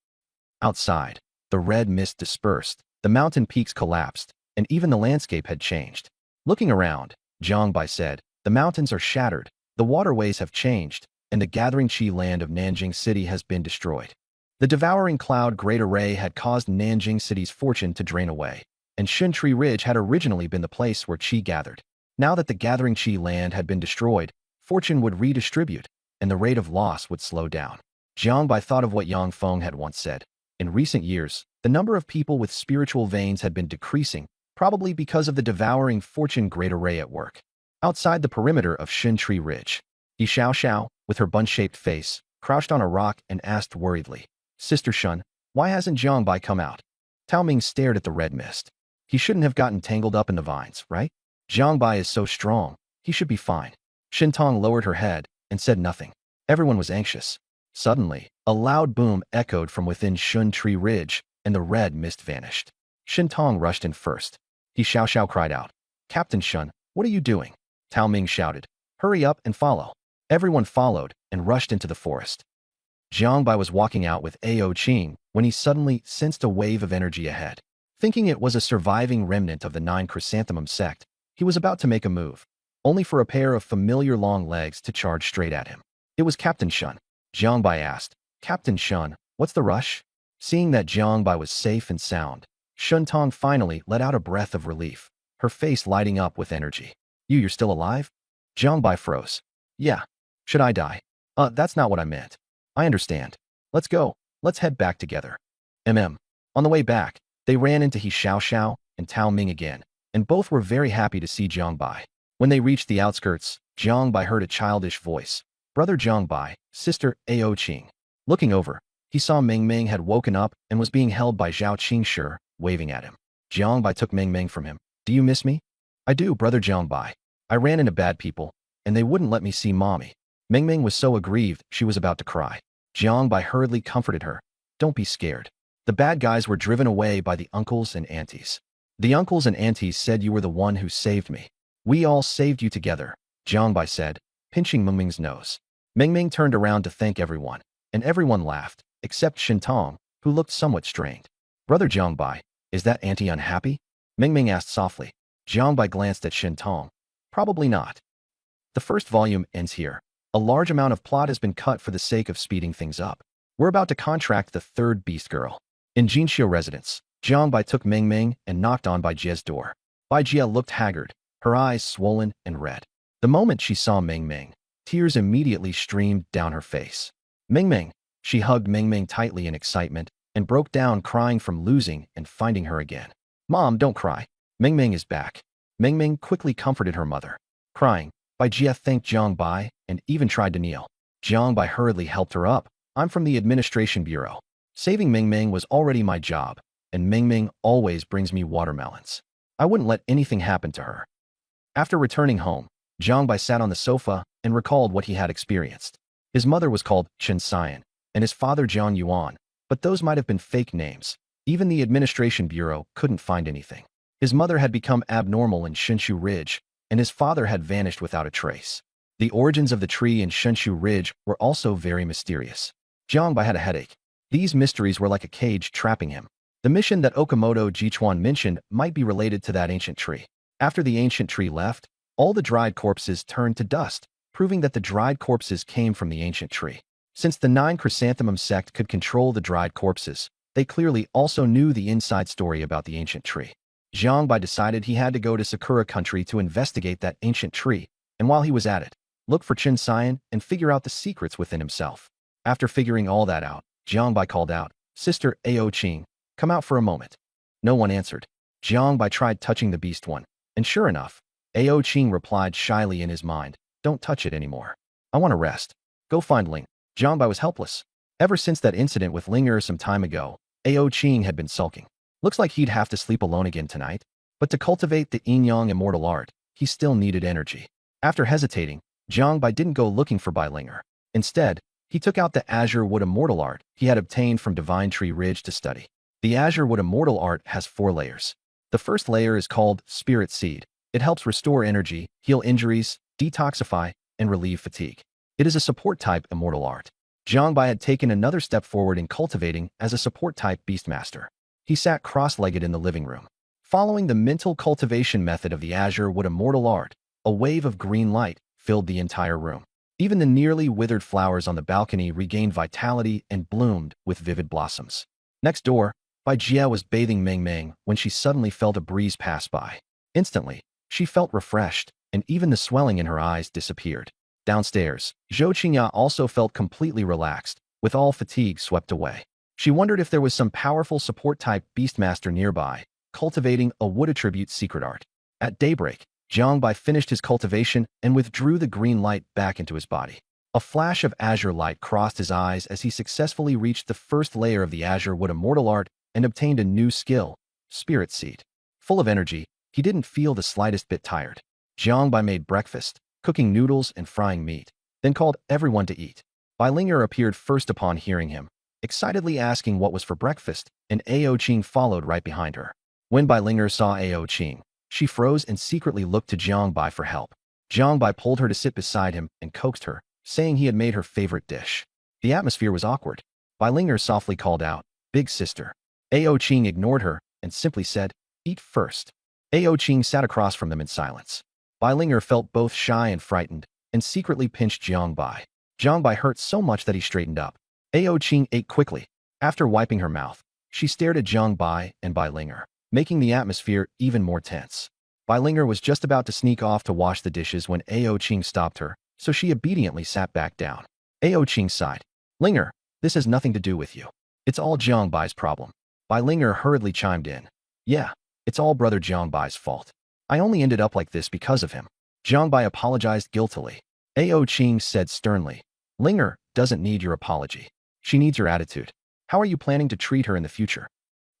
Outside, the red mist dispersed, the mountain peaks collapsed, and even the landscape had changed. Looking around, Jiangbai said, "The mountains are shattered, the waterways have changed, and the gathering Qi land of Nanjing City has been destroyed." The devouring cloud Great Array had caused Nanjing City's fortune to drain away, and Shuntree Ridge had originally been the place where Qi gathered. Now that the gathering Qi land had been destroyed, fortune would redistribute, and the rate of loss would slow down. Jiangbai thought of what Yang Feng had once said. In recent years, the number of people with spiritual veins had been decreasing, probably because of the devouring fortune Great Array at work. Outside the perimeter of Shuntree Ridge, Yi Xiao, with her bun-shaped face, crouched on a rock and asked worriedly, "Sister Shun, why hasn't Jiangbai come out?" Tao Ming stared at the red mist. "He shouldn't have gotten tangled up in the vines, right? Jiangbai is so strong, he should be fine." Shintong lowered her head and said nothing. Everyone was anxious. Suddenly, a loud boom echoed from within Shuntree Ridge, and the red mist vanished. Shintong rushed in first. He Xiao cried out, "Captain Shun, what are you doing?" Tao Ming shouted, "Hurry up and follow." Everyone followed and rushed into the forest. Jiangbai was walking out with Ao Qing when he suddenly sensed a wave of energy ahead. Thinking it was a surviving remnant of the 9 Chrysanthemum sect, he was about to make a move, only for a pair of familiar long legs to charge straight at him. It was Captain Shun. Jiangbai asked, "Captain Shun, what's the rush?" Seeing that Jiangbai was safe and sound, Shuntong finally let out a breath of relief, her face lighting up with energy. You're still alive?" Jiangbai froze. "Yeah. Should I die?" That's not what I meant. I understand. Let's go. Let's head back together." On the way back, they ran into He Xiao and Tao Ming again, and both were very happy to see Jiangbai. When they reached the outskirts, Jiangbai heard a childish voice. "Brother Jiangbai, sister Ao Qing." Looking over, he saw Meng Meng had woken up and was being held by Zhao Qingshi, waving at him. Jiangbai took Meng Meng from him. "Do you miss me?" "I do, brother Jiangbai. I ran into bad people, and they wouldn't let me see mommy." Meng Meng was so aggrieved she was about to cry. Jiangbai hurriedly comforted her. "Don't be scared. The bad guys were driven away by the uncles and aunties. The uncles and aunties said you were the one who saved me. We all saved you together," Jiangbai said, pinching Meng Meng's nose. Meng Meng turned around to thank everyone, and everyone laughed, except Shintong, who looked somewhat strained. "Brother Jiangbai, is that auntie unhappy?" Meng Meng asked softly. Jiangbai glanced at Shintong. "Probably not." The first volume ends here. A large amount of plot has been cut for the sake of speeding things up. We're about to contract the 3rd Beast Girl. In Jinxiu residence, Jiangbai took Meng Meng and knocked on Bai Jie's door. Bai Jie looked haggard, her eyes swollen and red. The moment she saw Meng Meng, tears immediately streamed down her face. "Meng Meng!" She hugged Meng Meng tightly in excitement and broke down crying from losing and finding her again. "Mom, don't cry. Meng Meng is back." Meng Meng quickly comforted her mother. Crying, Bai Jie thanked Jiangbai and even tried to kneel. Jiangbai hurriedly helped her up. "I'm from the Administration Bureau. Saving Meng Meng was already my job, and Meng Meng always brings me watermelons. I wouldn't let anything happen to her." After returning home, Jiangbai sat on the sofa and recalled what he had experienced. His mother was called Chen Xian, and his father Jiang Yuan, but those might have been fake names. Even the administration bureau couldn't find anything. His mother had become abnormal in Shinshu Ridge, and his father had vanished without a trace. The origins of the tree in Shinshu Ridge were also very mysterious. Jiangbai had a headache. These mysteries were like a cage trapping him. The mission that Okamoto Jichuan mentioned might be related to that ancient tree. After the ancient tree left, all the dried corpses turned to dust, proving that the dried corpses came from the ancient tree. Since the 9 Chrysanthemum sect could control the dried corpses, they clearly also knew the inside story about the ancient tree. Jiangbai decided he had to go to Sakura country to investigate that ancient tree, and while he was at it, look for Qin Xian and figure out the secrets within himself. After figuring all that out, Jiangbai called out, "Sister Ao Qing, come out for a moment." No one answered. Jiangbai tried touching the beast one, and sure enough, Ao Qing replied shyly in his mind, "Don't touch it anymore. I want to rest. Go find Ling." Jiangbai was helpless. Ever since that incident with Linger some time ago, Ao Qing had been sulking. Looks like he'd have to sleep alone again tonight. But to cultivate the yin-yang immortal art, he still needed energy. After hesitating, Jiangbai didn't go looking for Bai Linger. Instead, he took out the Azure Wood Immortal Art he had obtained from Divine Tree Ridge to study. The Azure Wood Immortal Art has 4 layers. The first layer is called Spirit Seed. It helps restore energy, heal injuries, detoxify, and relieve fatigue. It is a support-type immortal art. Jiangbai had taken another step forward in cultivating as a support-type Beastmaster. He sat cross-legged in the living room. Following the mental cultivation method of the Azure Wood Immortal Art, a wave of green light filled the entire room. Even the nearly withered flowers on the balcony regained vitality and bloomed with vivid blossoms. Next door, Bai Jia was bathing Meng Meng when she suddenly felt a breeze pass by. Instantly, she felt refreshed, and even the swelling in her eyes disappeared. Downstairs, Zhou Qingya also felt completely relaxed, with all fatigue swept away. She wondered if there was some powerful support-type Beastmaster nearby, cultivating a wood attribute secret art. At daybreak, Jiangbai finished his cultivation and withdrew the green light back into his body. A flash of azure light crossed his eyes as he successfully reached the first layer of the Azure Wood Immortal Art and obtained a new skill, Spirit Seed. Full of energy, he didn't feel the slightest bit tired. Jiangbai made breakfast, cooking noodles and frying meat, then called everyone to eat. Bai Linger appeared first upon hearing him, excitedly asking what was for breakfast, and Ao Qing followed right behind her. When Bai Linger saw Ao Qing, she froze and secretly looked to Jiangbai for help. Jiangbai pulled her to sit beside him and coaxed her, saying he had made her favorite dish. The atmosphere was awkward. Bai Linger softly called out, "Big sister." Ao Qing ignored her and simply said, "Eat first." Ao Qing sat across from them in silence. Bai Linger felt both shy and frightened, and secretly pinched Jiangbai. Jiangbai hurt so much that he straightened up. Ao Qing ate quickly. After wiping her mouth, she stared at Jiangbai and Bai Linger, making the atmosphere even more tense. Bai Linger was just about to sneak off to wash the dishes when Ao Qing stopped her, so she obediently sat back down. Ao Qing sighed. "Linger, this has nothing to do with you. It's all Jiangbai's problem." Bai Linger hurriedly chimed in. "Yeah, it's all brother Jiangbai's fault. I only ended up like this because of him." Jiangbai apologized guiltily. Ao Qing said sternly, "Linger doesn't need your apology. She needs your attitude. How are you planning to treat her in the future?"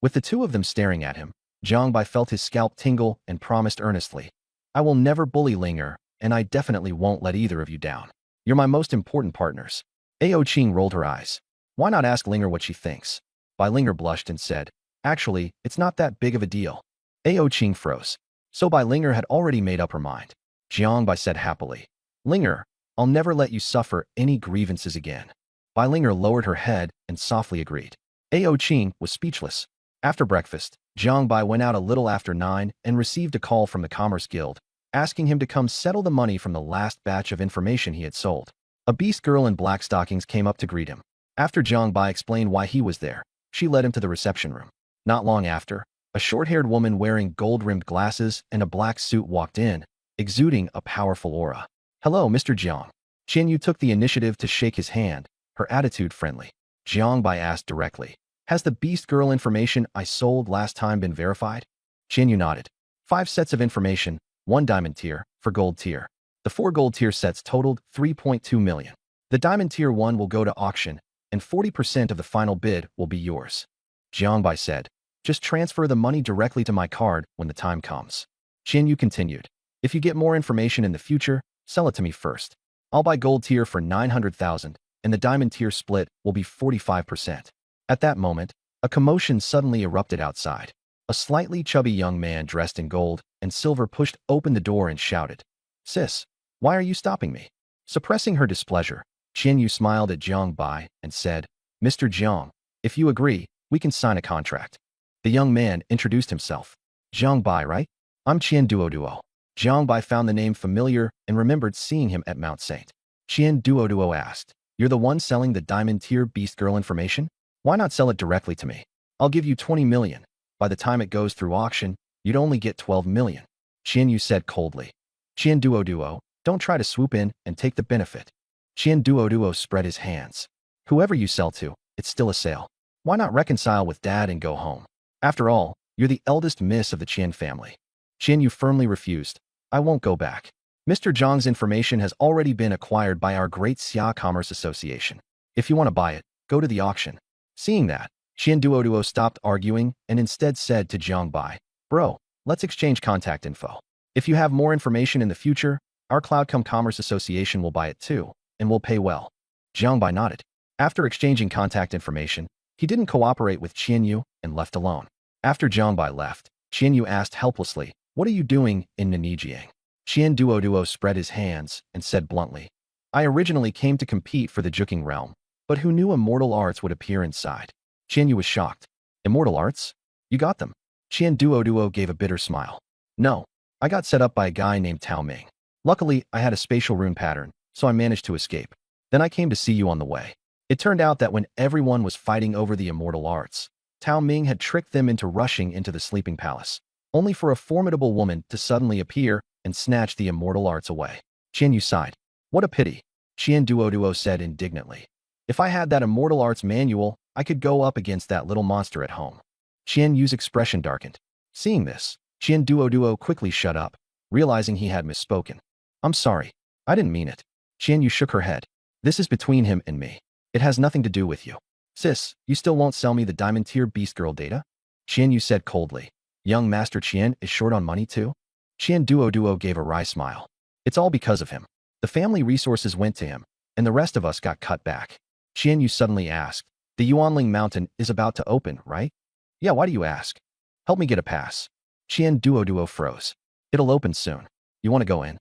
With the two of them staring at him, Jiangbai felt his scalp tingle and promised earnestly, "I will never bully Linger, and I definitely won't let either of you down. You're my most important partners." Ao Qing rolled her eyes. "Why not ask Linger what she thinks?" Bai Linger blushed and said, "Actually, it's not that big of a deal." Ao Qing froze. So Bai Linger had already made up her mind. Jiangbai said happily, "Linger, I'll never let you suffer any grievances again." Bai Linger lowered her head and softly agreed. Ao Qing was speechless. After breakfast, Jiangbai went out a little after 9 and received a call from the Commerce Guild, asking him to come settle the money from the last batch of information he had sold. A beast girl in black stockings came up to greet him. After Jiangbai explained why he was there, she led him to the reception room. Not long after, a short-haired woman wearing gold-rimmed glasses and a black suit walked in, exuding a powerful aura. "Hello, Mr. Jiang." Qian Yu took the initiative to shake his hand, her attitude friendly. Jiangbai asked directly, "Has the beast girl information I sold last time been verified?" Qian Yu nodded. 5 sets of information, 1 diamond tier, for gold tier. The 4 gold tier sets totaled 3.2 million. The diamond tier 1 will go to auction, and 40% of the final bid will be yours. Jiangbai said, "Just transfer the money directly to my card when the time comes." Qian Yu continued, "If you get more information in the future, sell it to me first. I'll buy gold tier for 900,000, and the diamond tier split will be 45%. At that moment, a commotion suddenly erupted outside. A slightly chubby young man dressed in gold and silver pushed open the door and shouted, "Sis, why are you stopping me?" Suppressing her displeasure, Qian Yu smiled at Jiang Bai and said, "Mr. Jiang, if you agree, we can sign a contract." The young man introduced himself. "Jiang Bai, right? I'm Qian Duoduo." Jiang Bai found the name familiar and remembered seeing him at Mount Saint. Qian Duoduo asked, "You're the one selling the diamond tier beast girl information? Why not sell it directly to me? I'll give you 20 million. By the time it goes through auction, you'd only get 12 million. Qian Yu said coldly. "Qian Duoduo, don't try to swoop in and take the benefit." Qian Duoduo spread his hands. "Whoever you sell to, it's still a sale. Why not reconcile with dad and go home? After all, you're the eldest miss of the Qian family." Qian Yu firmly refused. "I won't go back. Mr. Zhang's information has already been acquired by our Great Xia Commerce Association. If you want to buy it, go to the auction." Seeing that, Qian Duoduo stopped arguing and instead said to Jiang Bai, "Bro, let's exchange contact info. If you have more information in the future, our Cloudcom Commerce Association will buy it too, and will pay well." Jiang Bai nodded. After exchanging contact information, he didn't cooperate with Qian Yu and left alone. After Jiang Bai left, Qian Yu asked helplessly, "What are you doing in Nanijiang?" Qian Duoduo spread his hands and said bluntly, "I originally came to compete for the Juking realm, but who knew immortal arts would appear inside?" Qian Yu was shocked. "Immortal arts? You got them?" Qian Duoduo gave a bitter smile. "No, I got set up by a guy named Tao Ming. Luckily, I had a spatial rune pattern, so I managed to escape. Then I came to see you on the way. It turned out that when everyone was fighting over the immortal arts, Tao Ming had tricked them into rushing into the sleeping palace, only for a formidable woman to suddenly appear and snatch the immortal arts away." Qian Yu sighed. "What a pity," Qian Duoduo said indignantly. "If I had that immortal arts manual, I could go up against that little monster at home." Qian Yu's expression darkened. Seeing this, Qian Duoduo quickly shut up, realizing he had misspoken. "I'm sorry. I didn't mean it." Qian Yu shook her head. "This is between him and me. It has nothing to do with you." "Sis, you still won't sell me the diamond tier beast girl data?" Qian Yu said coldly. "Young Master Qian is short on money too?" Qian Duoduo gave a wry smile. "It's all because of him. The family resources went to him, and the rest of us got cut back." Qian Yu suddenly asked, "The Yuanling Mountain is about to open, right?" "Yeah, why do you ask?" "Help me get a pass." Qian Duoduo froze. "It'll open soon. You want to go in?"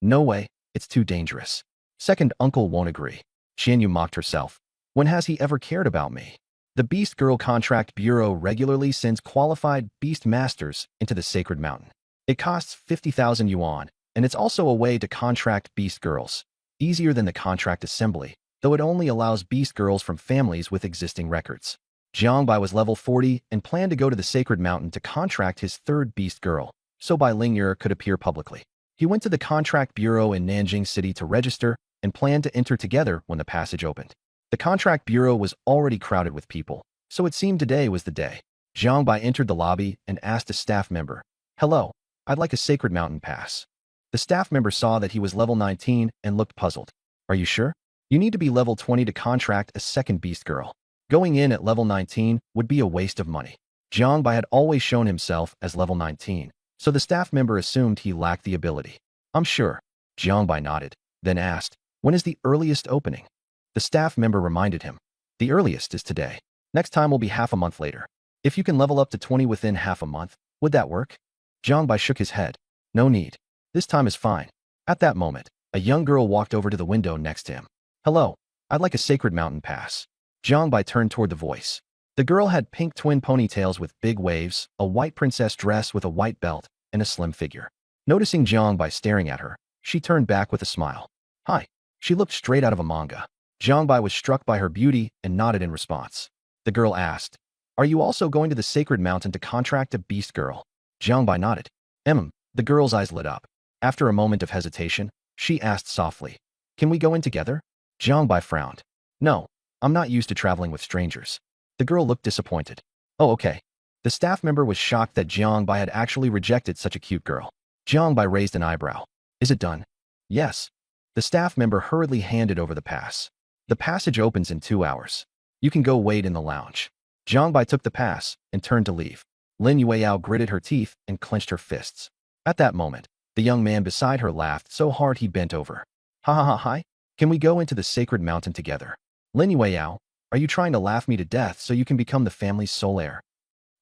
No way, it's too dangerous. Second uncle won't agree." Qian Yu mocked herself. "When has he ever cared about me?" The Beast Girl Contract Bureau regularly sends qualified beast masters into the Sacred Mountain. It costs 50,000 yuan, and it's also a way to contract beast girls. Easier than the contract assembly, though it only allows beast girls from families with existing records. Jiang Bai was level 40 and planned to go to the Sacred Mountain to contract his third beast girl, so Bai Lingyer could appear publicly. He went to the Contract Bureau in Nanjing City to register and planned to enter together when the passage opened. The Contract Bureau was already crowded with people, so it seemed today was the day. Jiang Bai entered the lobby and asked a staff member, "Hello, I'd like a Sacred Mountain pass." The staff member saw that he was level 19 and looked puzzled. "Are you sure? You need to be level 20 to contract a second beast girl. Going in at level 19 would be a waste of money." Jiang Bai had always shown himself as level 19, so the staff member assumed he lacked the ability. "I'm sure." Jiang Bai nodded, then asked, "When is the earliest opening?" The staff member reminded him, "The earliest is today. Next time will be half a month later. If you can level up to 20 within half a month, would that work?" Jiang Bai shook his head. "No need. This time is fine." At that moment, a young girl walked over to the window next to him. "Hello, I'd like a Sacred Mountain pass." Jiang Bai turned toward the voice. The girl had pink twin ponytails with big waves, a white princess dress with a white belt, and a slim figure. Noticing Jiang Bai staring at her, she turned back with a smile. "Hi." She looked straight out of a manga. Jiang Bai was struck by her beauty and nodded in response. The girl asked, "Are you also going to the Sacred Mountain to contract a beast girl?" Jiang Bai nodded. The girl's eyes lit up. After a moment of hesitation, she asked softly, "Can we go in together?" Jiang Bai frowned. "No, I'm not used to traveling with strangers." The girl looked disappointed. "Oh, okay." The staff member was shocked that Jiang Bai had actually rejected such a cute girl. Jiang Bai raised an eyebrow. "Is it done?" "Yes." The staff member hurriedly handed over the pass. "The passage opens in 2 hours. You can go wait in the lounge." Jiang Bai took the pass and turned to leave. Lin Yueyao gritted her teeth and clenched her fists. At that moment, the young man beside her laughed so hard he bent over. "Ha ha ha hi. Can we go into the sacred mountain together? Lin Yueyao, are you trying to laugh me to death so you can become the family's sole heir?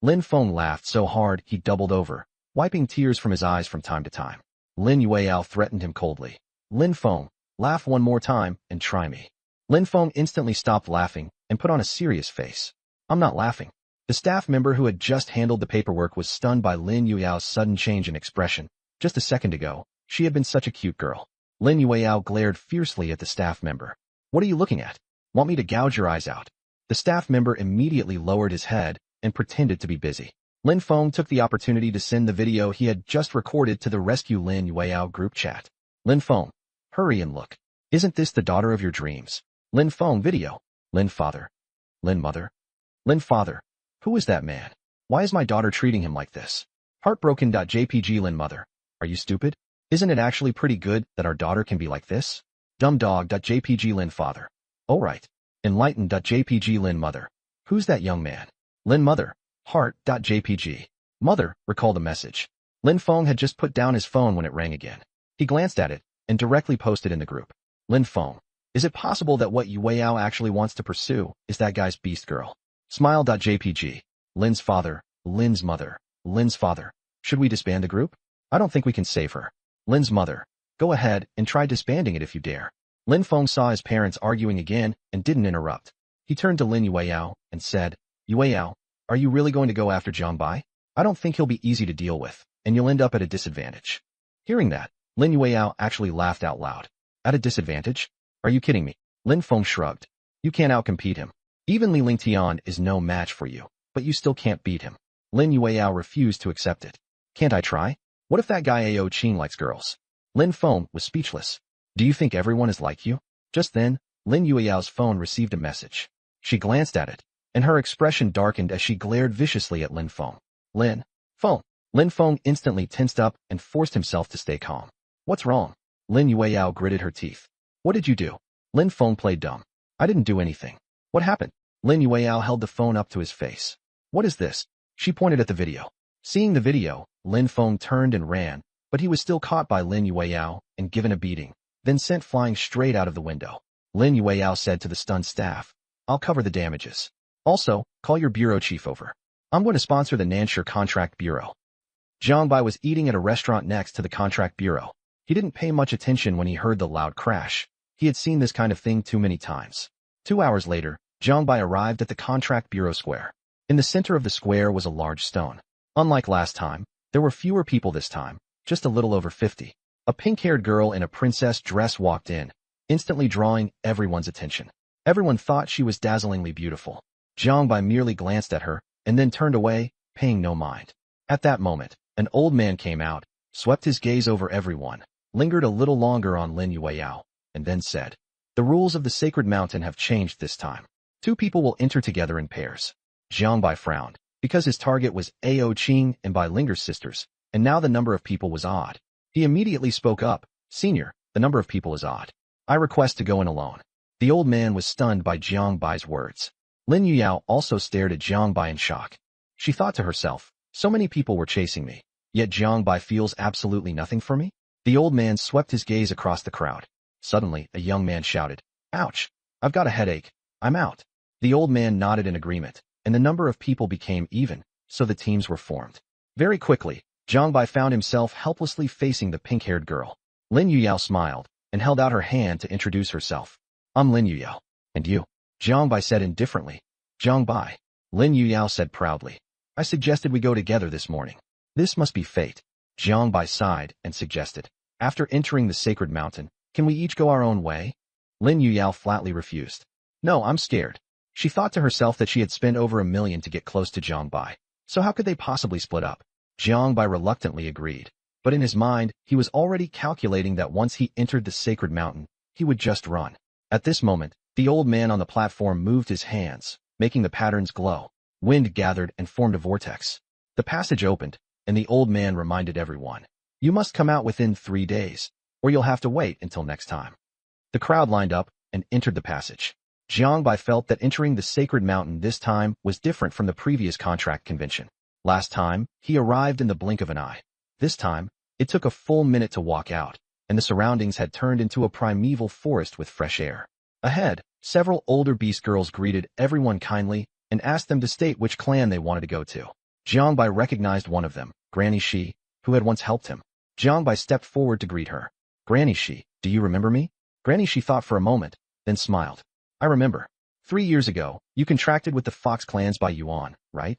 Lin Feng laughed so hard he doubled over, wiping tears from his eyes from time to time. Lin Yueyao threatened him coldly. Lin Feng, laugh one more time and try me. Lin Feng instantly stopped laughing and put on a serious face. I'm not laughing. The staff member who had just handled the paperwork was stunned by Lin Yueyao's sudden change in expression. Just a second ago, she had been such a cute girl. Lin Yueyao glared fiercely at the staff member. What are you looking at? Want me to gouge your eyes out? The staff member immediately lowered his head and pretended to be busy. Lin Feng took the opportunity to send the video he had just recorded to the Rescue Lin Yueyao group chat. Lin Feng, hurry and look. Isn't this the daughter of your dreams? Lin Feng video. Lin father. Lin mother. Lin father. Who is that man? Why is my daughter treating him like this? Heartbroken.jpg Lin mother. Are you stupid? Isn't it actually pretty good that our daughter can be like this? Dumbdog.jpg Lin father. Oh right. Enlightened.jpg Lin mother. Who's that young man? Lin mother. Heart.jpg. Mother, recall the message. Lin Feng had just put down his phone when it rang again. He glanced at it and directly posted in the group. Lin Feng. Is it possible that what Yueyao actually wants to pursue is that guy's beast girl? Smile.jpg. Lin's father, Lin's mother, Lin's father. Should we disband the group? I don't think we can save her. Lin's mother. Go ahead and try disbanding it if you dare. Lin Feng saw his parents arguing again and didn't interrupt. He turned to Lin Yueyao and said, Yueyao, are you really going to go after Jiang Bai? I don't think he'll be easy to deal with, and you'll end up at a disadvantage. Hearing that, Lin Yueyao actually laughed out loud. At a disadvantage? Are you kidding me? Lin Feng shrugged. You can't outcompete him. Even Li Lingtian is no match for you, but you still can't beat him. Lin Yueyao refused to accept it. Can't I try? What if that guy Ao Qing likes girls? Lin Feng was speechless. Do you think everyone is like you? Just then, Lin Yueyao's phone received a message. She glanced at it, and her expression darkened as she glared viciously at Lin Feng. Lin Feng. Lin Feng instantly tensed up and forced himself to stay calm. What's wrong? Lin Yueyao gritted her teeth. What did you do? Lin Feng played dumb. I didn't do anything. What happened? Lin Yueyao held the phone up to his face. What is this? She pointed at the video. Seeing the video, Lin Feng turned and ran, but he was still caught by Lin Yueyao and given a beating, then sent flying straight out of the window. Lin Yueyao said to the stunned staff, I'll cover the damages. Also, call your bureau chief over. I'm going to sponsor the Nanshire Contract Bureau. Jiang Bai was eating at a restaurant next to the contract bureau. He didn't pay much attention when he heard the loud crash. He had seen this kind of thing too many times. 2 hours later, Jiang Bai arrived at the contract bureau square. In the center of the square was a large stone. Unlike last time, there were fewer people this time, just a little over 50. A pink-haired girl in a princess dress walked in, instantly drawing everyone's attention. Everyone thought she was dazzlingly beautiful. Jiang Bai merely glanced at her, and then turned away, paying no mind. At that moment, an old man came out, swept his gaze over everyone, lingered a little longer on Lin Yueyao, and then said, The rules of the sacred mountain have changed this time. 2 people will enter together in pairs. Jiang Bai frowned, because his target was Ao Qing and Bai Linger's sisters, and now the number of people was odd. He immediately spoke up, Senior, the number of people is odd. I request to go in alone. The old man was stunned by Jiang Bai's words. Lin Yueyao also stared at Jiang Bai in shock. She thought to herself, so many people were chasing me, yet Jiang Bai feels absolutely nothing for me? The old man swept his gaze across the crowd. Suddenly, a young man shouted, Ouch! I've got a headache. I'm out. The old man nodded in agreement, and the number of people became even, so the teams were formed. Very quickly, Jiang Bai found himself helplessly facing the pink-haired girl. Lin Yueyao smiled, and held out her hand to introduce herself. I'm Lin Yueyao. And you? Jiang Bai said indifferently. Jiang Bai. Lin Yueyao said proudly. I suggested we go together this morning. This must be fate. Jiang Bai sighed and suggested. After entering the sacred mountain, can we each go our own way? Lin Yueyao flatly refused. No, I'm scared. She thought to herself that she had spent over $1 million to get close to Jiang Bai. So how could they possibly split up? Jiang Bai reluctantly agreed. But in his mind, he was already calculating that once he entered the sacred mountain, he would just run. At this moment, the old man on the platform moved his hands, making the patterns glow. Wind gathered and formed a vortex. The passage opened, and the old man reminded everyone, You must come out within 3 days, or you'll have to wait until next time. The crowd lined up and entered the passage. Jiang Bai felt that entering the sacred mountain this time was different from the previous contract convention. Last time, he arrived in the blink of an eye. This time, it took a full minute to walk out, and the surroundings had turned into a primeval forest with fresh air. Ahead, several older beast girls greeted everyone kindly and asked them to state which clan they wanted to go to. Jiangbai recognized one of them, Granny Shi, who had once helped him. Jiangbai stepped forward to greet her. Granny Shi, do you remember me? Granny Shi thought for a moment, then smiled. I remember. 3 years ago, you contracted with the Fox clans by Yuan, right?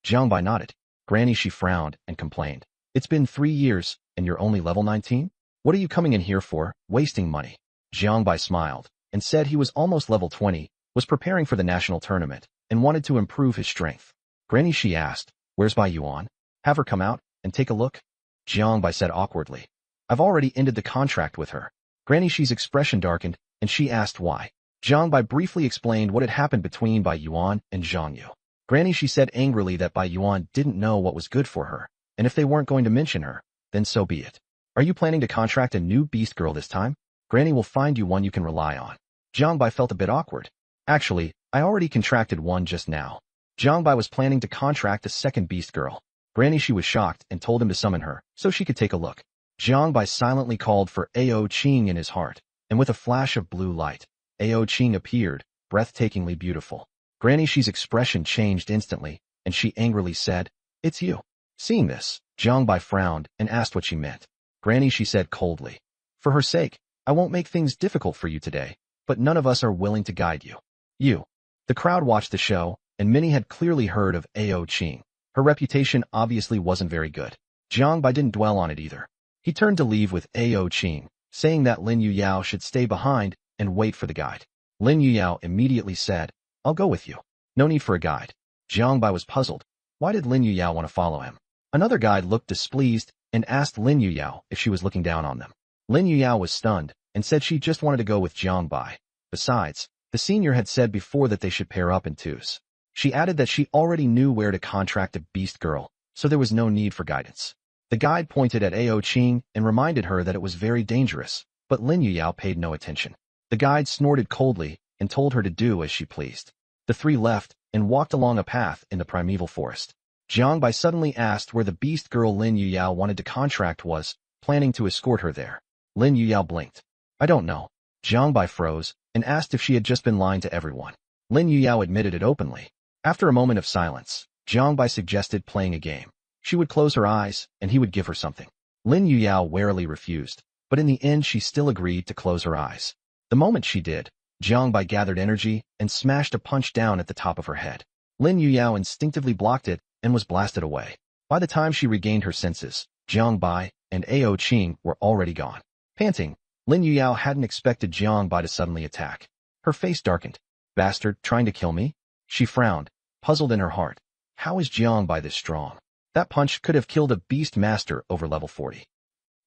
Jiangbai nodded. Granny Shi frowned and complained. It's been 3 years, and you're only level 19? What are you coming in here for, wasting money? Jiangbai smiled and said he was almost level 20, was preparing for the national tournament, and wanted to improve his strength. Granny Shi asked, where's Bai Yuan? Have her come out and take a look? Jiangbai said awkwardly. I've already ended the contract with her. Granny Shi's expression darkened, and she asked why. Jiangbai briefly explained what had happened between Bai Yuan and Zhang Yu. Granny Shi said angrily that Bai Yuan didn't know what was good for her, and if they weren't going to mention her, then so be it. Are you planning to contract a new beast girl this time? Granny will find you one you can rely on. Jiangbai felt a bit awkward. Actually, I already contracted one just now. Jiangbai was planning to contract a second beast girl. Granny Shi was shocked and told him to summon her, so she could take a look. Jiangbai silently called for Ao Qing in his heart, and with a flash of blue light, Ao Qing appeared, breathtakingly beautiful. Granny Shi's expression changed instantly, and she angrily said, It's you. Seeing this, Jiangbai frowned and asked what she meant. Granny Shi said coldly, For her sake, I won't make things difficult for you today, but none of us are willing to guide you. You. The crowd watched the show, and many had clearly heard of Ao Qing. Her reputation obviously wasn't very good. Jiangbai didn't dwell on it either. He turned to leave with Ao Qing, saying that Lin Yuyao should stay behind and wait for the guide. Lin Yuyao immediately said, I'll go with you. No need for a guide. Jiangbai was puzzled. Why did Lin Yuyao want to follow him? Another guide looked displeased and asked Lin Yuyao if she was looking down on them. Lin Yuyao was stunned and said she just wanted to go with Jiangbai. Besides, the senior had said before that they should pair up in twos. She added that she already knew where to contract a beast girl, so there was no need for guidance. The guide pointed at Ao Qing and reminded her that it was very dangerous, but Lin Yuyao paid no attention. The guide snorted coldly and told her to do as she pleased. The three left and walked along a path in the primeval forest. Jiangbai suddenly asked where the beast girl Lin Yuyao wanted to contract was, planning to escort her there. Lin Yuyao blinked. I don't know. Jiangbai froze and asked if she had just been lying to everyone. Lin Yuyao admitted it openly. After a moment of silence, Jiangbai suggested playing a game. She would close her eyes, and he would give her something. Lin Yuyao warily refused, but in the end she still agreed to close her eyes. The moment she did, Jiangbai gathered energy and smashed a punch down at the top of her head. Lin Yuyao instinctively blocked it and was blasted away. By the time she regained her senses, Jiangbai and Ao Qing were already gone. Panting, Lin Yuyao hadn't expected Jiangbai to suddenly attack. Her face darkened. Bastard, trying to kill me? She frowned, puzzled in her heart. How is Jiangbai this strong? That punch could have killed a beast master over level 40.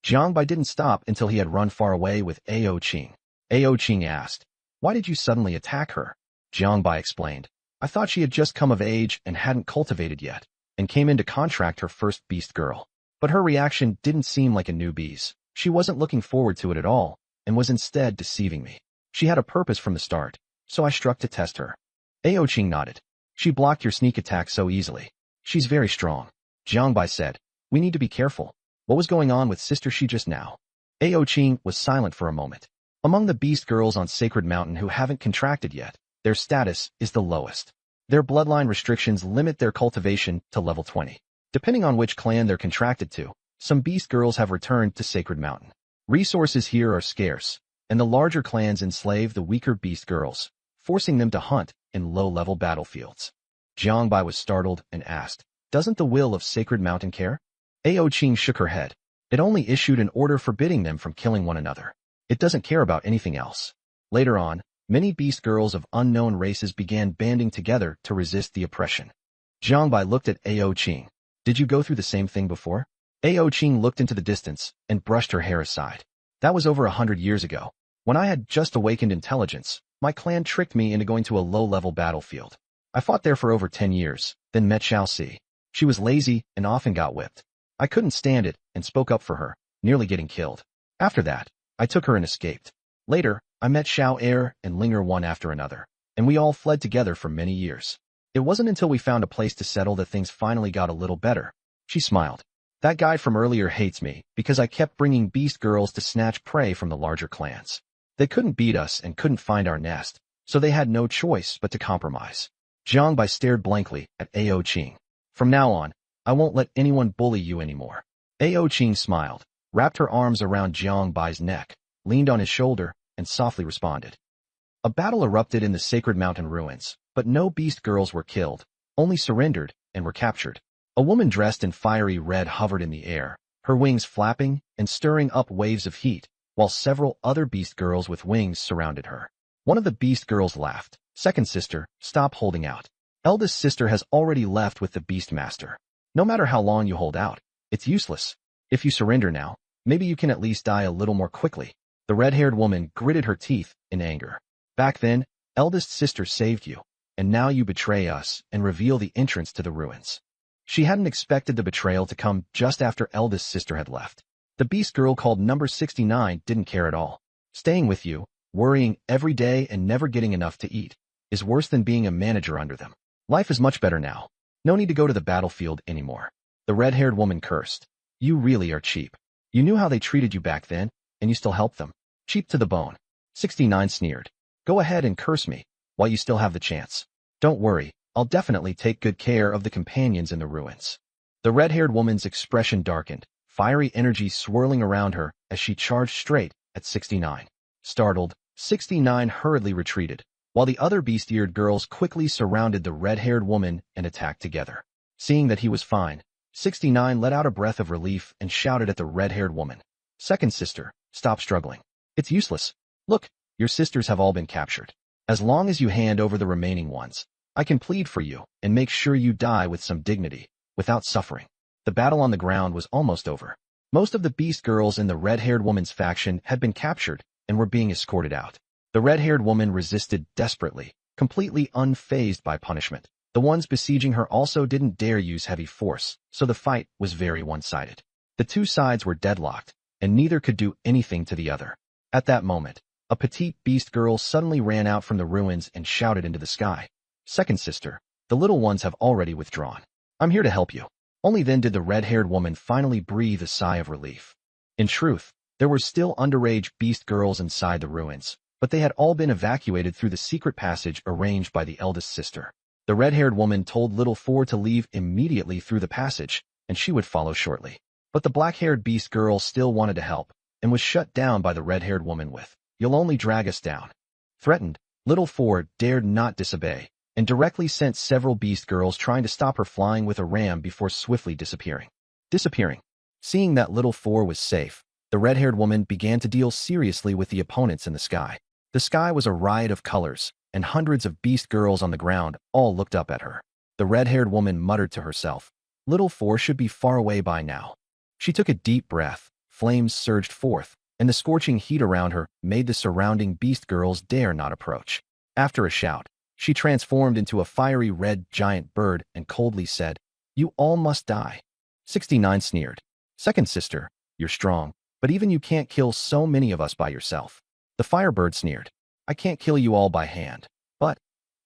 Jiangbai didn't stop until he had run far away with Ao Qing. Ao Qing asked, Why did you suddenly attack her? Jiangbai explained, I thought she had just come of age and hadn't cultivated yet, and came in to contract her first beast girl. But her reaction didn't seem like a newbie's. She wasn't looking forward to it at all, and was instead deceiving me. She had a purpose from the start, so I struck to test her. Ao Qing nodded. She blocked your sneak attack so easily. She's very strong. Jiangbai said, We need to be careful. What was going on with Sister Shi just now? Ao Qing was silent for a moment. Among the beast girls on Sacred Mountain who haven't contracted yet, their status is the lowest. Their bloodline restrictions limit their cultivation to level 20. Depending on which clan they're contracted to, some beast girls have returned to Sacred Mountain. Resources here are scarce, and the larger clans enslave the weaker beast girls, forcing them to hunt in low-level battlefields. Jiangbai was startled and asked, Doesn't the will of Sacred Mountain care? Ao Qing shook her head. It only issued an order forbidding them from killing one another. It doesn't care about anything else. Later on, many beast girls of unknown races began banding together to resist the oppression. Jiangbai looked at Ao Qing. Did you go through the same thing before? Ao Qing looked into the distance and brushed her hair aside. That was over 100 years ago. When I had just awakened intelligence, my clan tricked me into going to a low-level battlefield. I fought there for over 10 years, then met Xiao Si. She was lazy and often got whipped. I couldn't stand it and spoke up for her, nearly getting killed. After that, I took her and escaped. Later, I met Xiao Er and Linger one after another, and we all fled together for many years. It wasn't until we found a place to settle that things finally got a little better. She smiled. That guy from earlier hates me because I kept bringing beast girls to snatch prey from the larger clans. They couldn't beat us and couldn't find our nest, so they had no choice but to compromise. Jiang Bai stared blankly at Ao Qing. From now on, I won't let anyone bully you anymore. Ao Qing smiled, wrapped her arms around Jiang Bai's neck, leaned on his shoulder, and softly responded. A battle erupted in the sacred mountain ruins, but no beast girls were killed, only surrendered and were captured. A woman dressed in fiery red hovered in the air, her wings flapping and stirring up waves of heat, while several other beast girls with wings surrounded her. One of the beast girls laughed. Second sister, stop holding out. Eldest sister has already left with the beast master. No matter how long you hold out, it's useless. If you surrender now, maybe you can at least die a little more quickly. The red-haired woman gritted her teeth in anger. Back then, eldest sister saved you, and now you betray us and reveal the entrance to the ruins. She hadn't expected the betrayal to come just after eldest sister had left. The beast girl called number 69 didn't care at all. Staying with you, worrying every day and never getting enough to eat, is worse than being a manager under them. Life is much better now. No need to go to the battlefield anymore. The red-haired woman cursed. You really are cheap. You knew how they treated you back then, and you still helped them. Cheap to the bone. 69 sneered. Go ahead and curse me, while you still have the chance. Don't worry, I'll definitely take good care of the companions in the ruins. The red-haired woman's expression darkened, fiery energy swirling around her as she charged straight at 69. Startled, 69 hurriedly retreated, while the other beast-eared girls quickly surrounded the red-haired woman and attacked together. Seeing that he was fine, 69 let out a breath of relief and shouted at the red-haired woman. Second sister, stop struggling. It's useless. Look, your sisters have all been captured. As long as you hand over the remaining ones, I can plead for you and make sure you die with some dignity, without suffering. The battle on the ground was almost over. Most of the beast girls in the red-haired woman's faction had been captured and were being escorted out. The red-haired woman resisted desperately, completely unfazed by punishment. The ones besieging her also didn't dare use heavy force, so the fight was very one-sided. The two sides were deadlocked, and neither could do anything to the other. At that moment, a petite beast girl suddenly ran out from the ruins and shouted into the sky. Second sister, the little ones have already withdrawn. I'm here to help you. Only then did the red-haired woman finally breathe a sigh of relief. In truth, there were still underage beast girls inside the ruins, but they had all been evacuated through the secret passage arranged by the eldest sister. The red-haired woman told little Four to leave immediately through the passage, and she would follow shortly. But the black-haired beast girl still wanted to help, and was shut down by the red-haired woman with, "You'll only drag us down." Threatened, little Four dared not disobey, and directly sent several beast girls trying to stop her flying with a ram before swiftly disappearing. Seeing that little Four was safe, the red-haired woman began to deal seriously with the opponents in the sky. The sky was a riot of colors, and hundreds of beast girls on the ground all looked up at her. The red-haired woman muttered to herself, "Little Four should be far away by now." She took a deep breath, flames surged forth, and the scorching heat around her made the surrounding beast girls dare not approach. After a shout, she transformed into a fiery red giant bird and coldly said, "You all must die." 69 sneered. Second sister, you're strong, but even you can't kill so many of us by yourself. The firebird sneered, I can't kill you all by hand. But,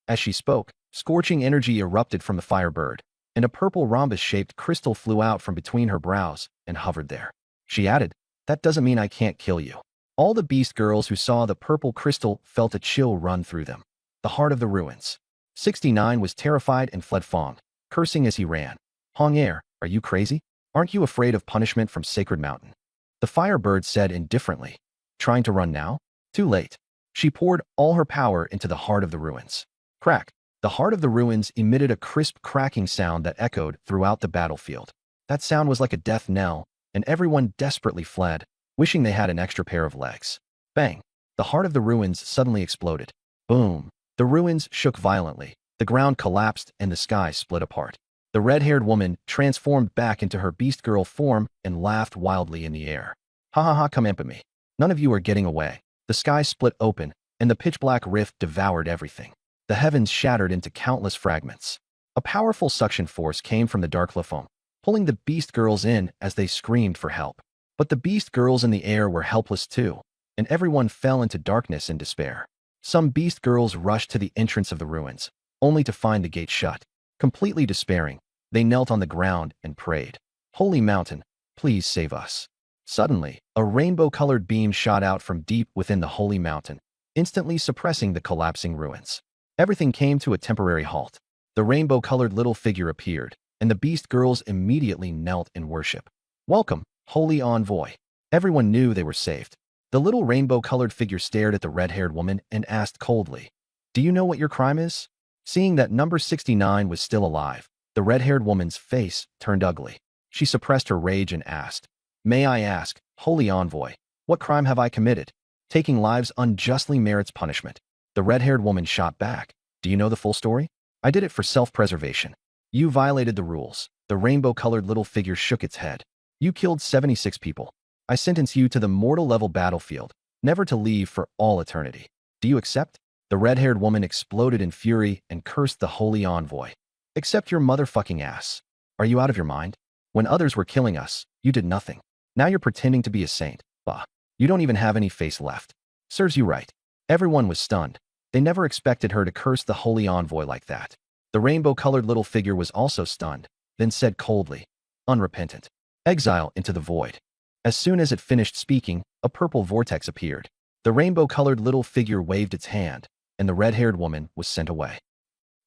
as she spoke, scorching energy erupted from the firebird, and a purple rhombus-shaped crystal flew out from between her brows and hovered there. She added, that doesn't mean I can't kill you. All the beast girls who saw the purple crystal felt a chill run through them. The heart of the ruins. 69 was terrified and fled Fong, cursing as he ran. Hong Air, are you crazy? Aren't you afraid of punishment from Sacred Mountain? The firebird said indifferently. Trying to run now? Too late. She poured all her power into the heart of the ruins. Crack. The heart of the ruins emitted a crisp cracking sound that echoed throughout the battlefield. That sound was like a death knell, and everyone desperately fled, wishing they had an extra pair of legs. Bang. The heart of the ruins suddenly exploded. Boom. The ruins shook violently, the ground collapsed, and the sky split apart. The red-haired woman transformed back into her beast girl form and laughed wildly in the air. Ha ha ha, come at me. None of you are getting away. The sky split open, and the pitch-black rift devoured everything. The heavens shattered into countless fragments. A powerful suction force came from the dark Lafong, pulling the beast girls in as they screamed for help. But the beast girls in the air were helpless too, and everyone fell into darkness and despair. Some beast girls rushed to the entrance of the ruins, only to find the gate shut. Completely despairing, they knelt on the ground and prayed. Holy mountain, please save us. Suddenly, a rainbow-colored beam shot out from deep within the holy mountain, instantly suppressing the collapsing ruins. Everything came to a temporary halt. The rainbow-colored little figure appeared, and the beast girls immediately knelt in worship. Welcome, holy envoy. Everyone knew they were saved. The little rainbow-colored figure stared at the red-haired woman and asked coldly, "Do you know what your crime is?" Seeing that number 69 was still alive, the red-haired woman's face turned ugly. She suppressed her rage and asked, "May I ask, holy envoy, what crime have I committed? Taking lives unjustly merits punishment." The red-haired woman shot back, "Do you know the full story? I did it for self-preservation. You violated the rules." The rainbow-colored little figure shook its head. "You killed 76 people. I sentence you to the mortal-level battlefield, never to leave for all eternity. Do you accept?" The red-haired woman exploded in fury and cursed the holy envoy. "Accept your motherfucking ass. Are you out of your mind? When others were killing us, you did nothing. Now you're pretending to be a saint. Bah. You don't even have any face left. Serves you right." Everyone was stunned. They never expected her to curse the holy envoy like that. The rainbow-colored little figure was also stunned, then said coldly, "Unrepentant. Exile into the void." As soon as it finished speaking, a purple vortex appeared. The rainbow-colored little figure waved its hand, and the red-haired woman was sent away.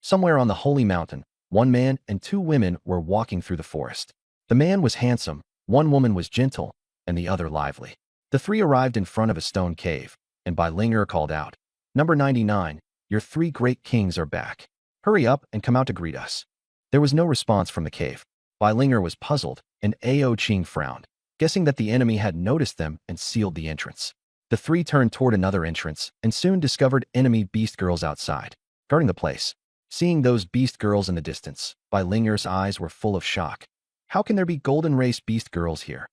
Somewhere on the holy mountain, one man and two women were walking through the forest. The man was handsome, one woman was gentle, and the other lively. The three arrived in front of a stone cave, and Linger called out, "Number 99, your three great kings are back. Hurry up and come out to greet us." There was no response from the cave. Linger was puzzled, and Ao Ching frowned, guessing that the enemy had noticed them and sealed the entrance. The three turned toward another entrance and soon discovered enemy beast girls outside, guarding the place. Seeing those beast girls in the distance, Linger's eyes were full of shock. How can there be golden race beast girls here?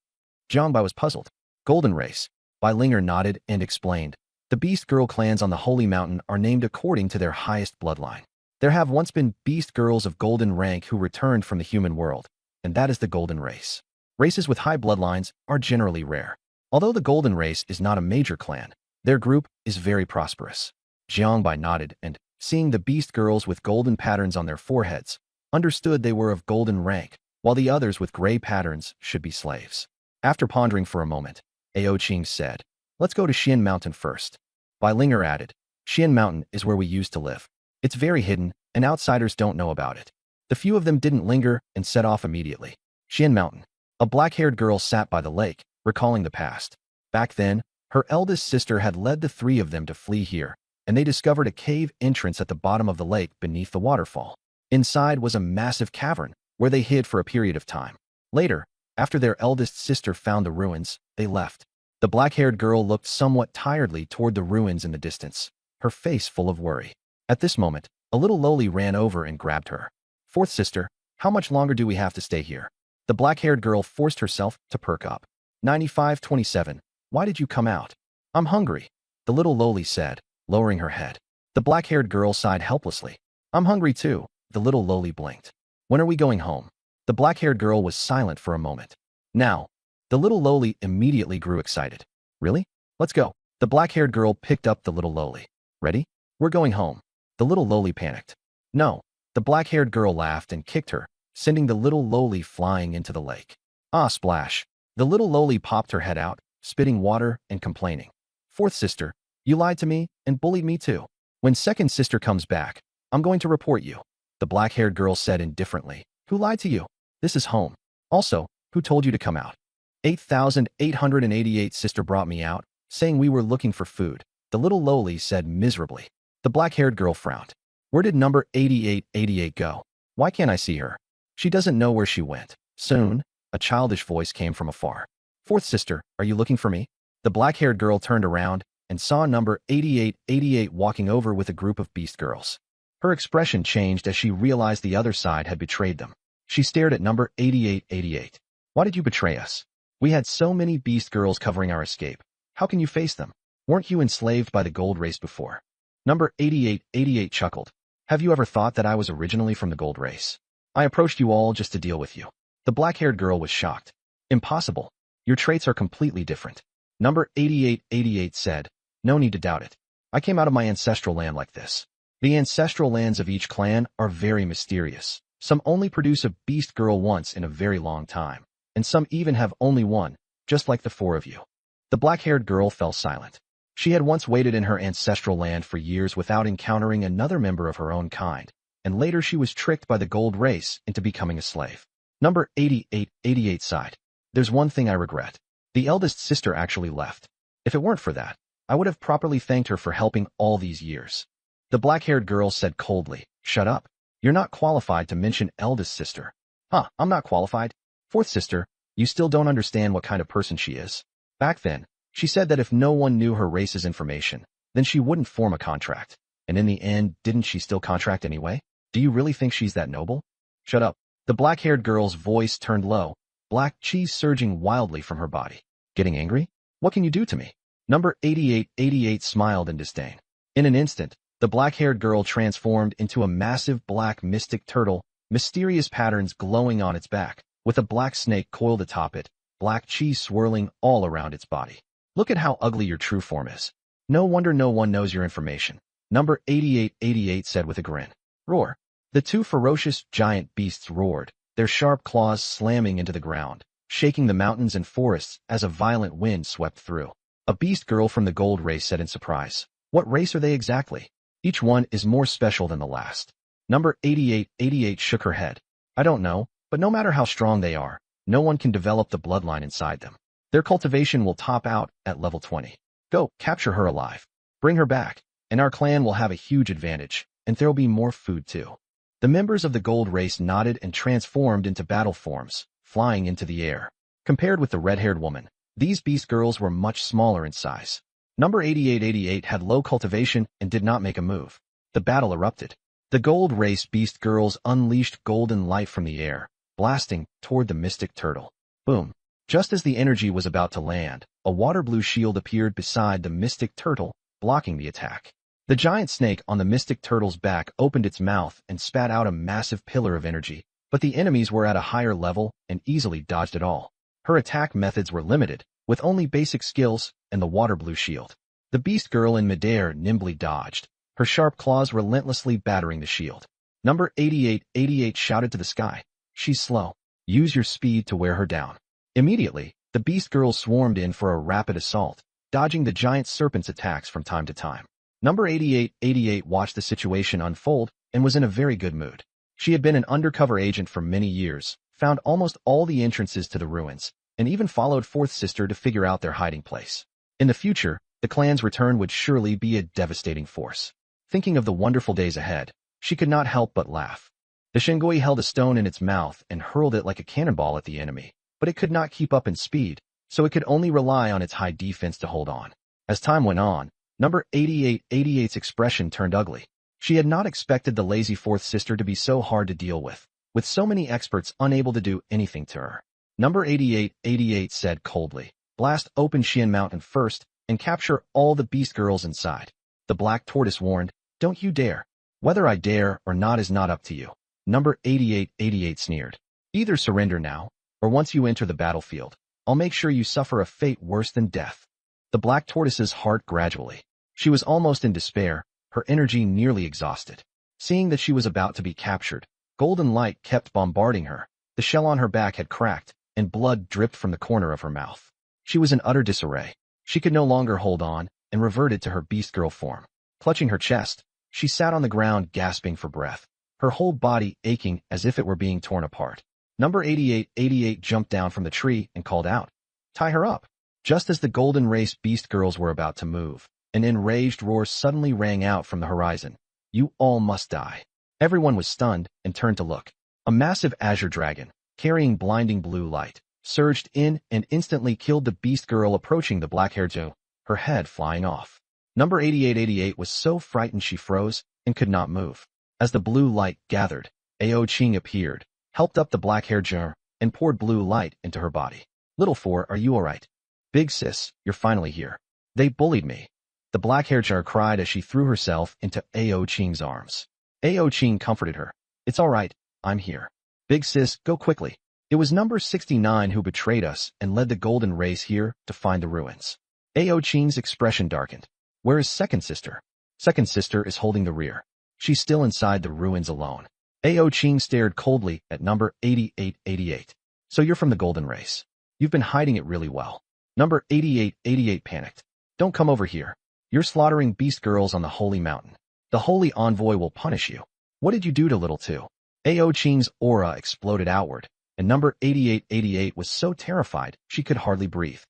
Jiangbai was puzzled. Golden race. Linger nodded and explained. The beast girl clans on the holy mountain are named according to their highest bloodline. There have once been beast girls of golden rank who returned from the human world, and that is the golden race. Races with high bloodlines are generally rare. Although the golden race is not a major clan, their group is very prosperous. Jiangbai nodded and, seeing the beast girls with golden patterns on their foreheads, understood they were of golden rank, while the others with gray patterns should be slaves. After pondering for a moment, Ao Ching said, "Let's go to Xian Mountain first." Linger added, "Xian Mountain is where we used to live. It's very hidden, and outsiders don't know about it." The few of them didn't linger and set off immediately. Xian Mountain. A black-haired girl sat by the lake, recalling the past. Back then, her eldest sister had led the three of them to flee here, and they discovered a cave entrance at the bottom of the lake beneath the waterfall. Inside was a massive cavern, where they hid for a period of time. Later, after their eldest sister found the ruins, they left. The black-haired girl looked somewhat tiredly toward the ruins in the distance, her face full of worry. At this moment, a little loli ran over and grabbed her. "Fourth sister, how much longer do we have to stay here?" The black-haired girl forced herself to perk up. 9527, why did you come out? "I'm hungry," the little loli said, lowering her head. The black-haired girl sighed helplessly. "I'm hungry too," the little loli blinked. "When are we going home?" The black-haired girl was silent for a moment. "Now." The little loli immediately grew excited. "Really? Let's go." The black-haired girl picked up the little loli. "Ready? We're going home." The little loli panicked. "No." The black-haired girl laughed and kicked her, sending the little loli flying into the lake. Ah, splash. The little loli popped her head out, spitting water and complaining. "Fourth sister, you lied to me and bullied me too. When second sister comes back, I'm going to report you." The black-haired girl said indifferently. "Who lied to you? This is home. Also, who told you to come out?" 8888 sister brought me out, saying we were looking for food, the little loli said miserably. The black-haired girl frowned. "Where did number 8888 go? Why can't I see her? She doesn't know where she went." Soon, a childish voice came from afar. "Fourth sister, are you looking for me?" The black-haired girl turned around and saw number 8888 walking over with a group of beast girls. Her expression changed as she realized the other side had betrayed them. She stared at number 8888. "Why did you betray us? We had so many beast girls covering our escape. How can you face them? Weren't you enslaved by the gold race before?" Number 8888 chuckled. "Have you ever thought that I was originally from the gold race? I approached you all just to deal with you." The black-haired girl was shocked. "Impossible. Your traits are completely different." Number 8888 said, "No need to doubt it. I came out of my ancestral land like this. The ancestral lands of each clan are very mysterious. Some only produce a beast girl once in a very long time. and some even have only one, just like the four of you." The black-haired girl fell silent. She had once waited in her ancestral land for years without encountering another member of her own kind, and later she was tricked by the gold race into becoming a slave. Number 88 sighed. "There's one thing I regret. The eldest sister actually left. If it weren't for that, I would have properly thanked her for helping all these years." The black-haired girl said coldly, "Shut up. You're not qualified to mention eldest sister." "Huh, I'm not qualified? Fourth sister, you still don't understand what kind of person she is." Back then, she said that if no one knew her race's information, then she wouldn't form a contract. And in the end, didn't she still contract anyway? Do you really think she's that noble? Shut up. The black-haired girl's voice turned low, black cheese surging wildly from her body. "Getting angry? What can you do to me?" Number 88 smiled in disdain. In an instant, the black-haired girl transformed into a massive black mystic turtle, mysterious patterns glowing on its back, with a black snake coiled atop it, black cheese swirling all around its body. "Look at how ugly your true form is. No wonder no one knows your information," Number 88 said with a grin. "Roar." The two ferocious giant beasts roared, their sharp claws slamming into the ground, shaking the mountains and forests as a violent wind swept through. A beast girl from the gold race said in surprise, "What race are they exactly? Each one is more special than the last." Number 88 shook her head. "I don't know, but no matter how strong they are, no one can develop the bloodline inside them. Their cultivation will top out at level 20. Go, capture her alive. Bring her back, and our clan will have a huge advantage, and there'll be more food too." The members of the gold race nodded and transformed into battle forms, flying into the air. Compared with the red-haired woman, these beast girls were much smaller in size. Number 88 had low cultivation and did not make a move. The battle erupted. The gold race beast girls unleashed golden light from the air, blasting toward the mystic turtle. Boom. Just as the energy was about to land, a water blue shield appeared beside the mystic turtle, blocking the attack. The giant snake on the mystic turtle's back opened its mouth and spat out a massive pillar of energy, but the enemies were at a higher level and easily dodged it all. Her attack methods were limited, with only basic skills and the water blue shield. The beast girl in midair nimbly dodged, her sharp claws relentlessly battering the shield. Number 88 shouted to the sky, "She's slow. Use your speed to wear her down." Immediately, the beast girl swarmed in for a rapid assault, dodging the giant serpent's attacks from time to time. Number 88 watched the situation unfold and was in a very good mood. She had been an undercover agent for many years, found almost all the entrances to the ruins, and even followed Fourth Sister to figure out their hiding place. In the future, the clan's return would surely be a devastating force. Thinking of the wonderful days ahead, she could not help but laugh. The Shingui held a stone in its mouth and hurled it like a cannonball at the enemy, but it could not keep up in speed, so it could only rely on its high defense to hold on. As time went on, Number 88's expression turned ugly. She had not expected the lazy Fourth Sister to be so hard to deal with so many experts unable to do anything to her. Number 88 said coldly, "Blast open Xian Mountain first and capture all the beast girls inside." The black tortoise warned, "Don't you dare. Whether I dare or not is not up to you." Number 88 sneered. "Either surrender now, or once you enter the battlefield, I'll make sure you suffer a fate worse than death." The black tortoise's heart gradually. She was almost in despair, her energy nearly exhausted. Seeing that she was about to be captured, golden light kept bombarding her, the shell on her back had cracked, and blood dripped from the corner of her mouth. She was in utter disarray. She could no longer hold on, and reverted to her beast girl form. Clutching her chest, she sat on the ground gasping for breath, her whole body aching as if it were being torn apart. Number 88 jumped down from the tree and called out, "Tie her up." Just as the golden race beast girls were about to move, an enraged roar suddenly rang out from the horizon. "You all must die." Everyone was stunned and turned to look. A massive azure dragon, carrying blinding blue light, surged in and instantly killed the beast girl approaching the black-haired Joe, her head flying off. Number 88 was so frightened she froze and could not move. As the blue light gathered, Ao Ching appeared, helped up the black-haired Joe, and poured blue light into her body. "Little Four, are you alright? Big sis, you're finally here. They bullied me." The black-haired Jar cried as she threw herself into Ao Ching's arms. Ao Ching comforted her. "It's all right, I'm here. Big sis, go quickly." It was number 69 who betrayed us and led the golden race here to find the ruins. Ao Ching's expression darkened. "Where is second sister?" Second sister is holding the rear. She's still inside the ruins alone. Ao Ching stared coldly at number 88. So you're from the golden race. You've been hiding it really well. Number 8888 panicked. Don't come over here. You're slaughtering beast girls on the holy mountain. The holy envoy will punish you. What did you do to little two? Ao Qing's aura exploded outward, and number 8888 was so terrified she could hardly breathe.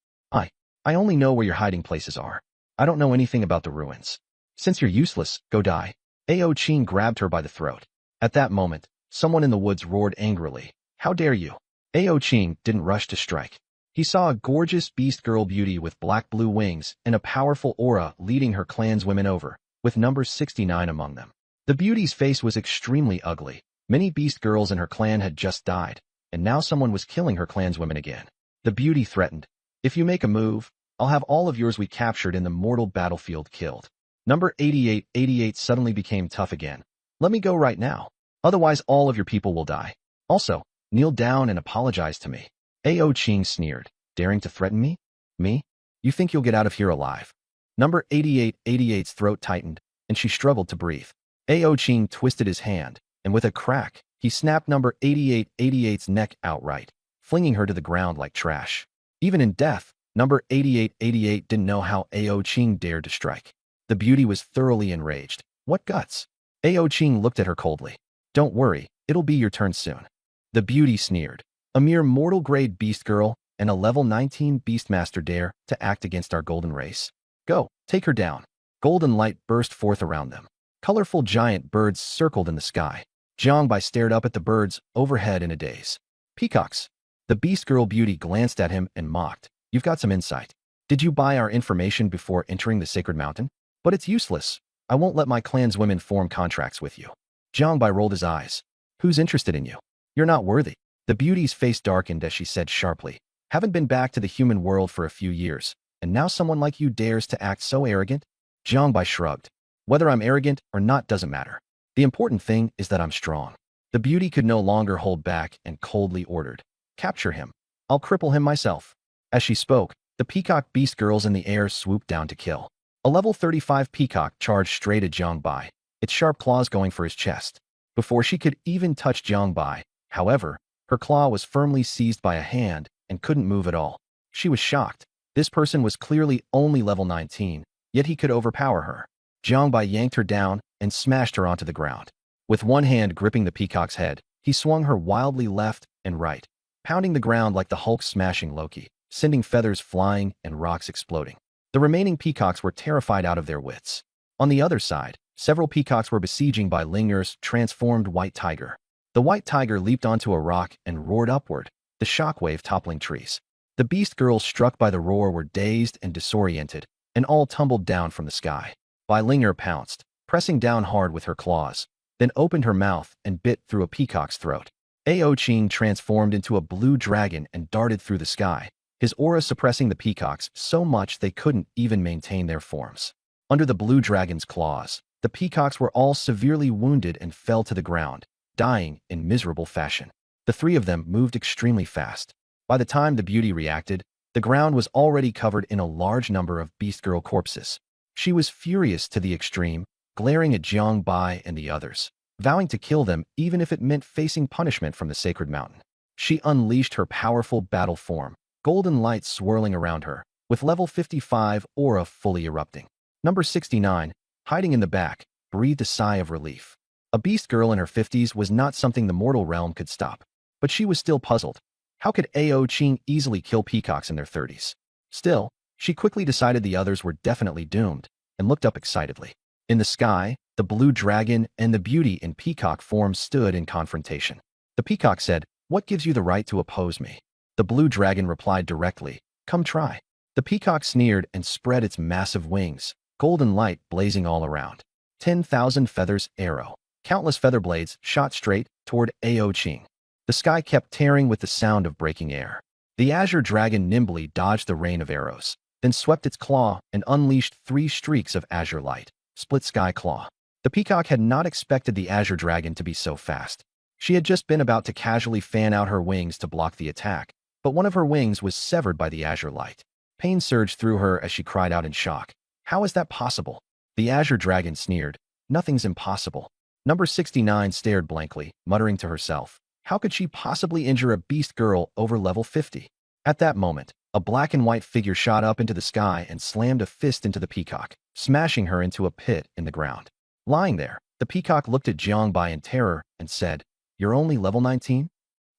I only know where your hiding places are. I don't know anything about the ruins. Since you're useless, go die. Ao Qing grabbed her by the throat. At that moment, someone in the woods roared angrily. How dare you? Ao Qing didn't rush to strike. He saw a gorgeous beast girl beauty with black-blue wings and a powerful aura leading her clanswomen over, with number 69 among them. The beauty's face was extremely ugly. Many beast girls in her clan had just died, and now someone was killing her clanswomen again. The beauty threatened. If you make a move, I'll have all of yours we captured in the mortal battlefield killed. Number 8888 suddenly became tough again. Let me go right now. Otherwise all of your people will die. Also, kneel down and apologize to me. Ao Qing sneered, daring to threaten me? Me? You think you'll get out of here alive? Number 8888's throat tightened, and she struggled to breathe. Ao Qing twisted his hand, and with a crack, he snapped number 8888's neck outright, flinging her to the ground like trash. Even in death, number 8888 didn't know how Ao Qing dared to strike. The beauty was thoroughly enraged. What guts? Ao Qing looked at her coldly. Don't worry, it'll be your turn soon. The beauty sneered. A mere mortal-grade beast girl and a level 19 beastmaster dare to act against our golden race. Go, take her down. Golden light burst forth around them. Colorful giant birds circled in the sky. Jiangbai stared up at the birds overhead in a daze. Peacocks. The beast girl beauty glanced at him and mocked. You've got some insight. Did you buy our information before entering the sacred mountain? But it's useless. I won't let my clanswomen form contracts with you. Jiangbai rolled his eyes. Who's interested in you? You're not worthy. The beauty's face darkened as she said sharply. Haven't been back to the human world for a few years, and now someone like you dares to act so arrogant? Jiangbai shrugged. Whether I'm arrogant or not doesn't matter. The important thing is that I'm strong. The beauty could no longer hold back and coldly ordered. Capture him. I'll cripple him myself. As she spoke, the peacock beast girls in the air swooped down to kill. A level 35 peacock charged straight at Jiangbai, its sharp claws going for his chest. Before she could even touch Jiangbai, however, her claw was firmly seized by a hand and couldn't move at all. She was shocked. This person was clearly only level 19, yet he could overpower her. Jiangbai yanked her down and smashed her onto the ground. With one hand gripping the peacock's head, he swung her wildly left and right, pounding the ground like the Hulk smashing Loki, sending feathers flying and rocks exploding. The remaining peacocks were terrified out of their wits. On the other side, several peacocks were besieging Bai Ling'er's transformed white tiger. The white tiger leaped onto a rock and roared upward, the shockwave toppling trees. The beast girls struck by the roar were dazed and disoriented, and all tumbled down from the sky. Bai Ling'er pounced, pressing down hard with her claws, then opened her mouth and bit through a peacock's throat. Ao Qing transformed into a blue dragon and darted through the sky, his aura suppressing the peacocks so much they couldn't even maintain their forms. Under the blue dragon's claws, the peacocks were all severely wounded and fell to the ground, dying in miserable fashion. The three of them moved extremely fast. By the time the beauty reacted, the ground was already covered in a large number of beast girl corpses. She was furious to the extreme, glaring at Jiangbai and the others, vowing to kill them even if it meant facing punishment from the sacred mountain. She unleashed her powerful battle form, golden light swirling around her, with level 55 aura fully erupting. Number 69, hiding in the back, breathed a sigh of relief. A beast girl in her 50s was not something the mortal realm could stop, but she was still puzzled. How could Ao Qing easily kill peacocks in their 30s? Still, she quickly decided the others were definitely doomed, and looked up excitedly. In the sky, the blue dragon and the beauty in peacock form stood in confrontation. The peacock said, "What gives you the right to oppose me?" The blue dragon replied directly, "Come try." The peacock sneered and spread its massive wings, golden light blazing all around. 10,000 feathers arrow. Countless feather blades shot straight toward Ao Qing. The sky kept tearing with the sound of breaking air. The azure dragon nimbly dodged the rain of arrows, then swept its claw and unleashed 3 streaks of azure light. Split sky claw. The peacock had not expected the azure dragon to be so fast. She had just been about to casually fan out her wings to block the attack, but one of her wings was severed by the azure light. Pain surged through her as she cried out in shock. How is that possible? The azure dragon sneered. Nothing's impossible. Number 69 stared blankly, muttering to herself. How could she possibly injure a beast girl over level 50? At that moment, a black and white figure shot up into the sky and slammed a fist into the peacock, smashing her into a pit in the ground. Lying there, the peacock looked at Jiangbai in terror and said, "You're only level 19?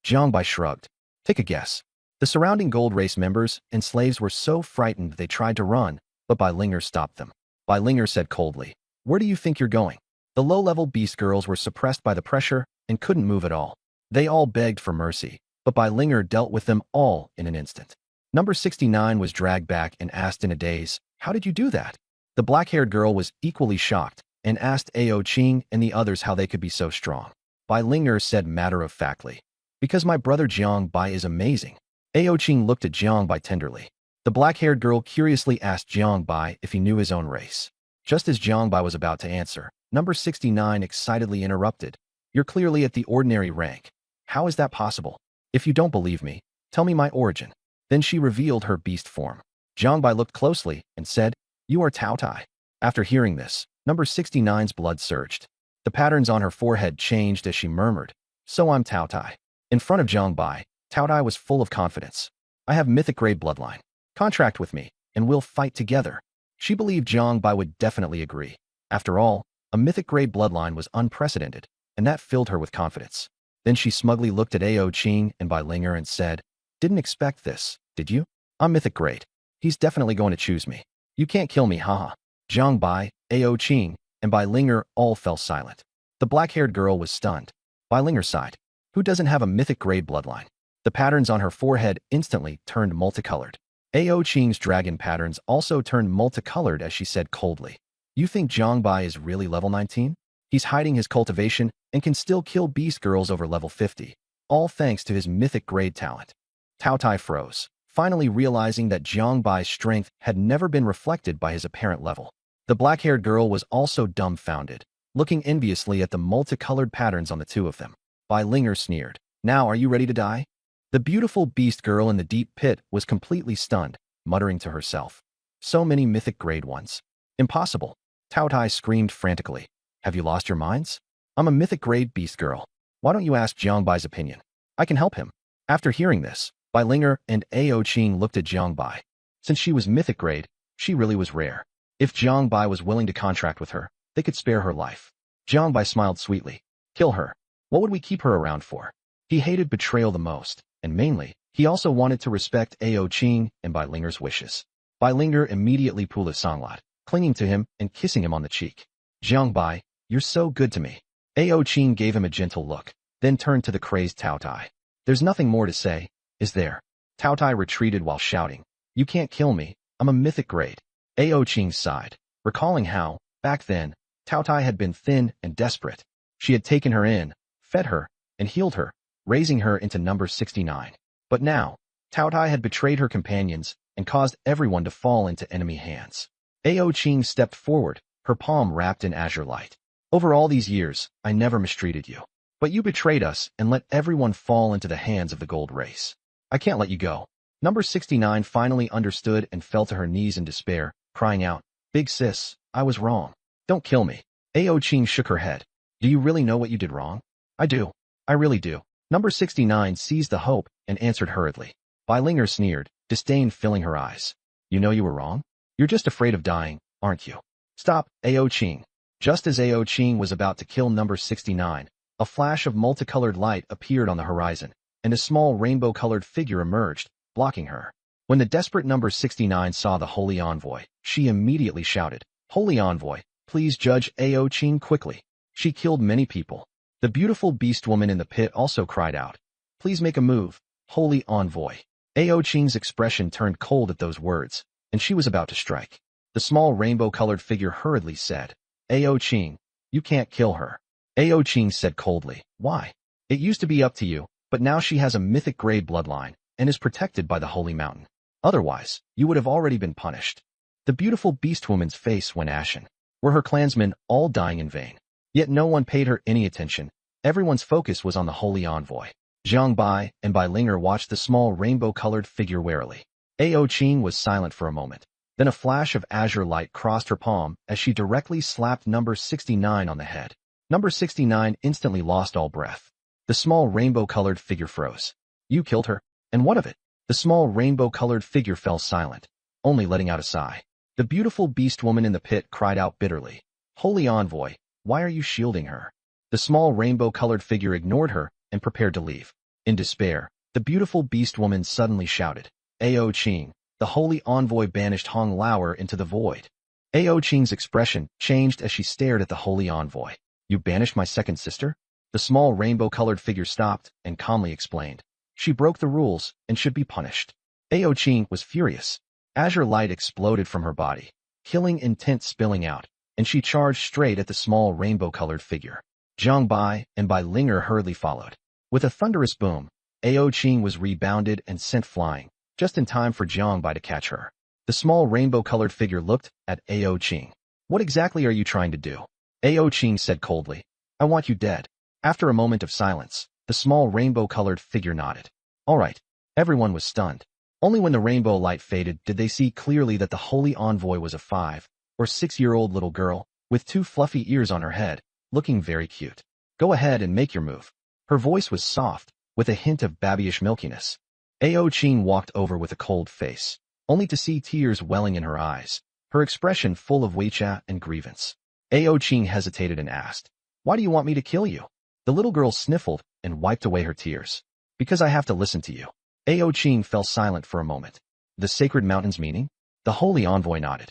Jiangbai shrugged. Take a guess. The surrounding gold race members and slaves were so frightened they tried to run, but Bai Linger stopped them. Bai Linger said coldly, "Where do you think you're going?" The low-level beast girls were suppressed by the pressure and couldn't move at all. They all begged for mercy, but Bai Linger dealt with them all in an instant. Number 69 was dragged back and asked in a daze, "How did you do that?" The black-haired girl was equally shocked and asked Ao Qing and the others how they could be so strong. Bai Linger said matter-of-factly, "Because my brother Jiang Bai is amazing." Ao Qing looked at Jiang Bai tenderly. The black-haired girl curiously asked Jiang Bai if he knew his own race. Just as Jiang Bai was about to answer, number 69 excitedly interrupted, "You're clearly at the ordinary rank. How is that possible? If you don't believe me, tell me my origin." Then she revealed her beast form. Jiang Bai looked closely and said, "You are Tao Tai." After hearing this, number 69's blood surged. The patterns on her forehead changed as she murmured, "So I'm Tao Tai." In front of Jiang Bai, Tao Tai was full of confidence. "I have mythic grade bloodline. Contract with me, and we'll fight together." She believed Jiang Bai would definitely agree. After all, a mythic grade bloodline was unprecedented, and that filled her with confidence. Then she smugly looked at Ao Qing and Bai Linger and said, "Didn't expect this, did you? I'm mythic grade. He's definitely going to choose me. You can't kill me, haha." Jiang Bai, Ao Qing, and Bai Linger all fell silent. The black-haired girl was stunned. Bai Linger sighed. Who doesn't have a mythic grade bloodline? The patterns on her forehead instantly turned multicolored. Ao Qing's dragon patterns also turned multicolored as she said coldly, "You think Jiang Bai is really level 19? He's hiding his cultivation and can still kill beast girls over level 50, all thanks to his mythic grade talent." Tao Tai froze, finally realizing that Jiang Bai's strength had never been reflected by his apparent level. The black-haired girl was also dumbfounded, looking enviously at the multicolored patterns on the two of them. Bai Linger sneered, "Now are you ready to die?" The beautiful beast girl in the deep pit was completely stunned, muttering to herself, "So many mythic grade ones. Impossible." Tao Tai screamed frantically, "Have you lost your minds? I'm a mythic grade beast girl. Why don't you ask Jiang Bai's opinion? I can help him." After hearing this, Bai Linger and Ao Qing looked at Jiang Bai. Since she was mythic grade, she really was rare. If Jiang Bai was willing to contract with her, they could spare her life. Jiang Bai smiled sweetly. "Kill her. What would we keep her around for?" He hated betrayal the most, and mainly, he also wanted to respect Ao Qing and Bai Linger's wishes. Bai Linger immediately pulled a sanglat, clinging to him and kissing him on the cheek. "Jiang Bai, you're so good to me." Ao Qing gave him a gentle look, then turned to the crazed Tao Tai. "There's nothing more to say, is there?" Tao Tai retreated while shouting, "You can't kill me, I'm a mythic grade." Ao Qing sighed, recalling how, back then, Tao Tai had been thin and desperate. She had taken her in, fed her, and healed her, raising her into number 69. But now, Tao Tai had betrayed her companions and caused everyone to fall into enemy hands. Ao Qing stepped forward, her palm wrapped in azure light. "Over all these years, I never mistreated you. But you betrayed us and let everyone fall into the hands of the gold race. I can't let you go." Number 69 finally understood and fell to her knees in despair, crying out, "Big sis, I was wrong. Don't kill me." Ao Qing shook her head. "Do you really know what you did wrong?" "I do. I really do." Number 69 seized the hope and answered hurriedly. Bai Linger sneered, disdain filling her eyes. "You know you were wrong? You're just afraid of dying, aren't you?" "Stop, Ao Qing." Just as Ao Qing was about to kill number 69, a flash of multicolored light appeared on the horizon, and a small rainbow-colored figure emerged, blocking her. When the desperate number 69 saw the Holy Envoy, she immediately shouted, "Holy Envoy, please judge Ao Qing quickly. She killed many people." The beautiful beast woman in the pit also cried out, "Please make a move, Holy Envoy." Ao Qing's expression turned cold at those words, and she was about to strike. The small rainbow-colored figure hurriedly said, "Ao Qing, you can't kill her." Ao Qing said coldly, "Why? It used to be up to you, but now she has a mythic grade bloodline and is protected by the Holy Mountain. Otherwise, you would have already been punished." The beautiful beast woman's face went ashen. Were her clansmen all dying in vain? Yet no one paid her any attention. Everyone's focus was on the Holy Envoy. Jiang Bai and Bai Linger watched the small rainbow-colored figure warily. Ao Qing was silent for a moment. Then a flash of azure light crossed her palm as she directly slapped number 69 on the head. Number 69 instantly lost all breath. The The small rainbow-colored figure froze. You killed her? And what of it? The small rainbow-colored figure fell silent, only letting out a sigh. The beautiful beast woman in the pit cried out bitterly. Holy Envoy, why are you shielding her? The small rainbow-colored figure ignored her and prepared to leave. In despair, the beautiful beast woman suddenly shouted, Ao Qing, the Holy Envoy banished Hong Lauer into the void. Ao Qing's expression changed as she stared at the Holy Envoy. You banished my second sister? The small rainbow-colored figure stopped and calmly explained. She broke the rules and should be punished. Ao Qing was furious. Azure light exploded from her body, killing intent spilling out, and she charged straight at the small rainbow-colored figure. Jiang Bai and Bai Linger hurriedly followed. With a thunderous boom, Ao Qing was rebounded and sent flying, just in time for Jiang Bai to catch her. The small rainbow-colored figure looked at Ao Qing. What exactly are you trying to do? Ao Qing said coldly. I want you dead. After a moment of silence, the small rainbow-colored figure nodded. All right. Everyone was stunned. Only when the rainbow light faded did they see clearly that the Holy Envoy was a 5 or 6-year-old little girl with 2 fluffy ears on her head, looking very cute. Go ahead and make your move. Her voice was soft, with a hint of babyish milkiness. Ao Qing walked over with a cold face, only to see tears welling in her eyes, her expression full of weicha and grievance. Ao Qing hesitated and asked, Why do you want me to kill you? The little girl sniffled and wiped away her tears. Because I have to listen to you. Ao Qing fell silent for a moment. The sacred mountain's meaning? The Holy Envoy nodded.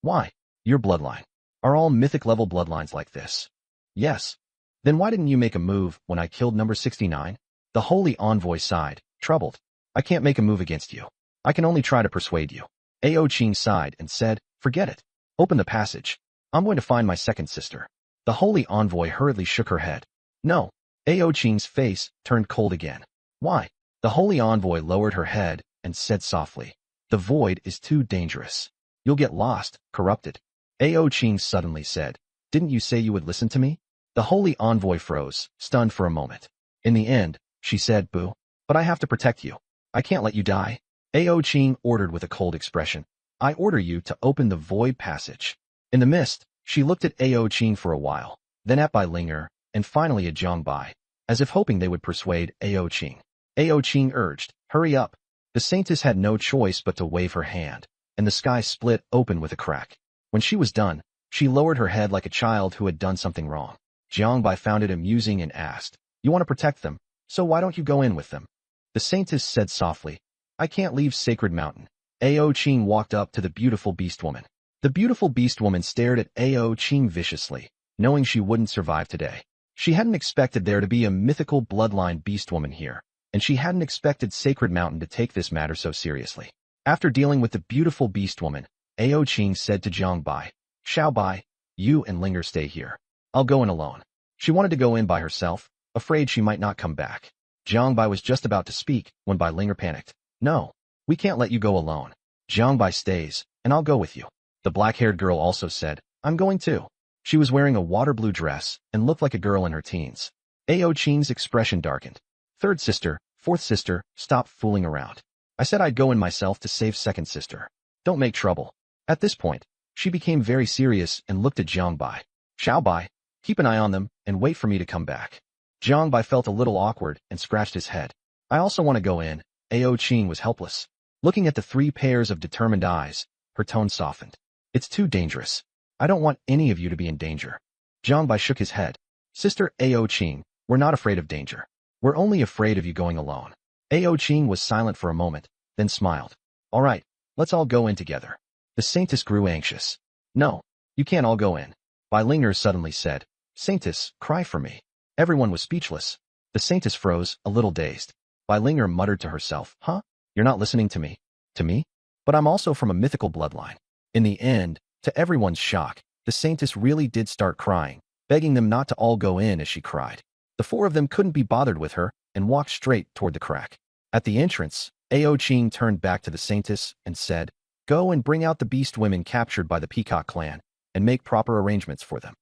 Why? Your bloodline. Are all mythic-level bloodlines like this? Yes. Then why didn't you make a move when I killed number 69? The Holy Envoy sighed, troubled. I can't make a move against you. I can only try to persuade you. Ao Qing sighed and said, Forget it. Open the passage. I'm going to find my second sister. The Holy Envoy hurriedly shook her head. No. Ao Qing's face turned cold again. Why? The Holy Envoy lowered her head and said softly, The void is too dangerous. You'll get lost, corrupted. Ao Qing suddenly said, Didn't you say you would listen to me? The Holy Envoy froze, stunned for a moment. In the end, she said, Boo. But I have to protect you. I can't let you die. Ao Qing ordered with a cold expression. I order you to open the void passage. In the mist, she looked at Ao Qing for a while, then at Bai Linger, and finally at Jiang Bai, as if hoping they would persuade Ao Qing. Ao Qing urged, Hurry up. The saintess had no choice but to wave her hand, and the sky split open with a crack. When she was done, she lowered her head like a child who had done something wrong. Jiang Bai found it amusing and asked, You want to protect them, so why don't you go in with them? The saintess said softly, I can't leave Sacred Mountain. Ao Qing walked up to the beautiful beast woman. The beautiful beast woman stared at Ao Qing viciously, knowing she wouldn't survive today. She hadn't expected there to be a mythical bloodline beast woman here, and she hadn't expected Sacred Mountain to take this matter so seriously. After dealing with the beautiful beast woman, Ao Qing said to Jiang Bai, Xiao Bai, you and Linger stay here. I'll go in alone. She wanted to go in by herself, afraid she might not come back. Jiang Bai was just about to speak when Bai Linger panicked. No, we can't let you go alone. Jiang Bai stays, and I'll go with you. The black-haired girl also said, I'm going too. She was wearing a water blue dress and looked like a girl in her teens. Ao Qing's expression darkened. Third sister, fourth sister, stop fooling around. I said I'd go in myself to save second sister. Don't make trouble. At this point, she became very serious and looked at Jiang Bai. Xiao Bai, keep an eye on them and wait for me to come back. Jiang Bai felt a little awkward and scratched his head. I also want to go in. Ao Qing was helpless. Looking at the 3 pairs of determined eyes, her tone softened. It's too dangerous. I don't want any of you to be in danger. Jiang Bai shook his head. Sister Ao Qing, we're not afraid of danger. We're only afraid of you going alone. Ao Qing was silent for a moment, then smiled. All right, let's all go in together. The saintess grew anxious. No, you can't all go in. Bai Linger suddenly said, Saintess, cry for me. Everyone was speechless. The saintess froze, a little dazed. Bai Linger muttered to herself, Huh? You're not listening to me? To me? But I'm also from a mythical bloodline. In the end, to everyone's shock, the saintess really did start crying, begging them not to all go in as she cried. The 4 of them couldn't be bothered with her and walked straight toward the crack. At the entrance, Ao Qing turned back to the saintess and said, Go and bring out the beast women captured by the Peacock clan and make proper arrangements for them.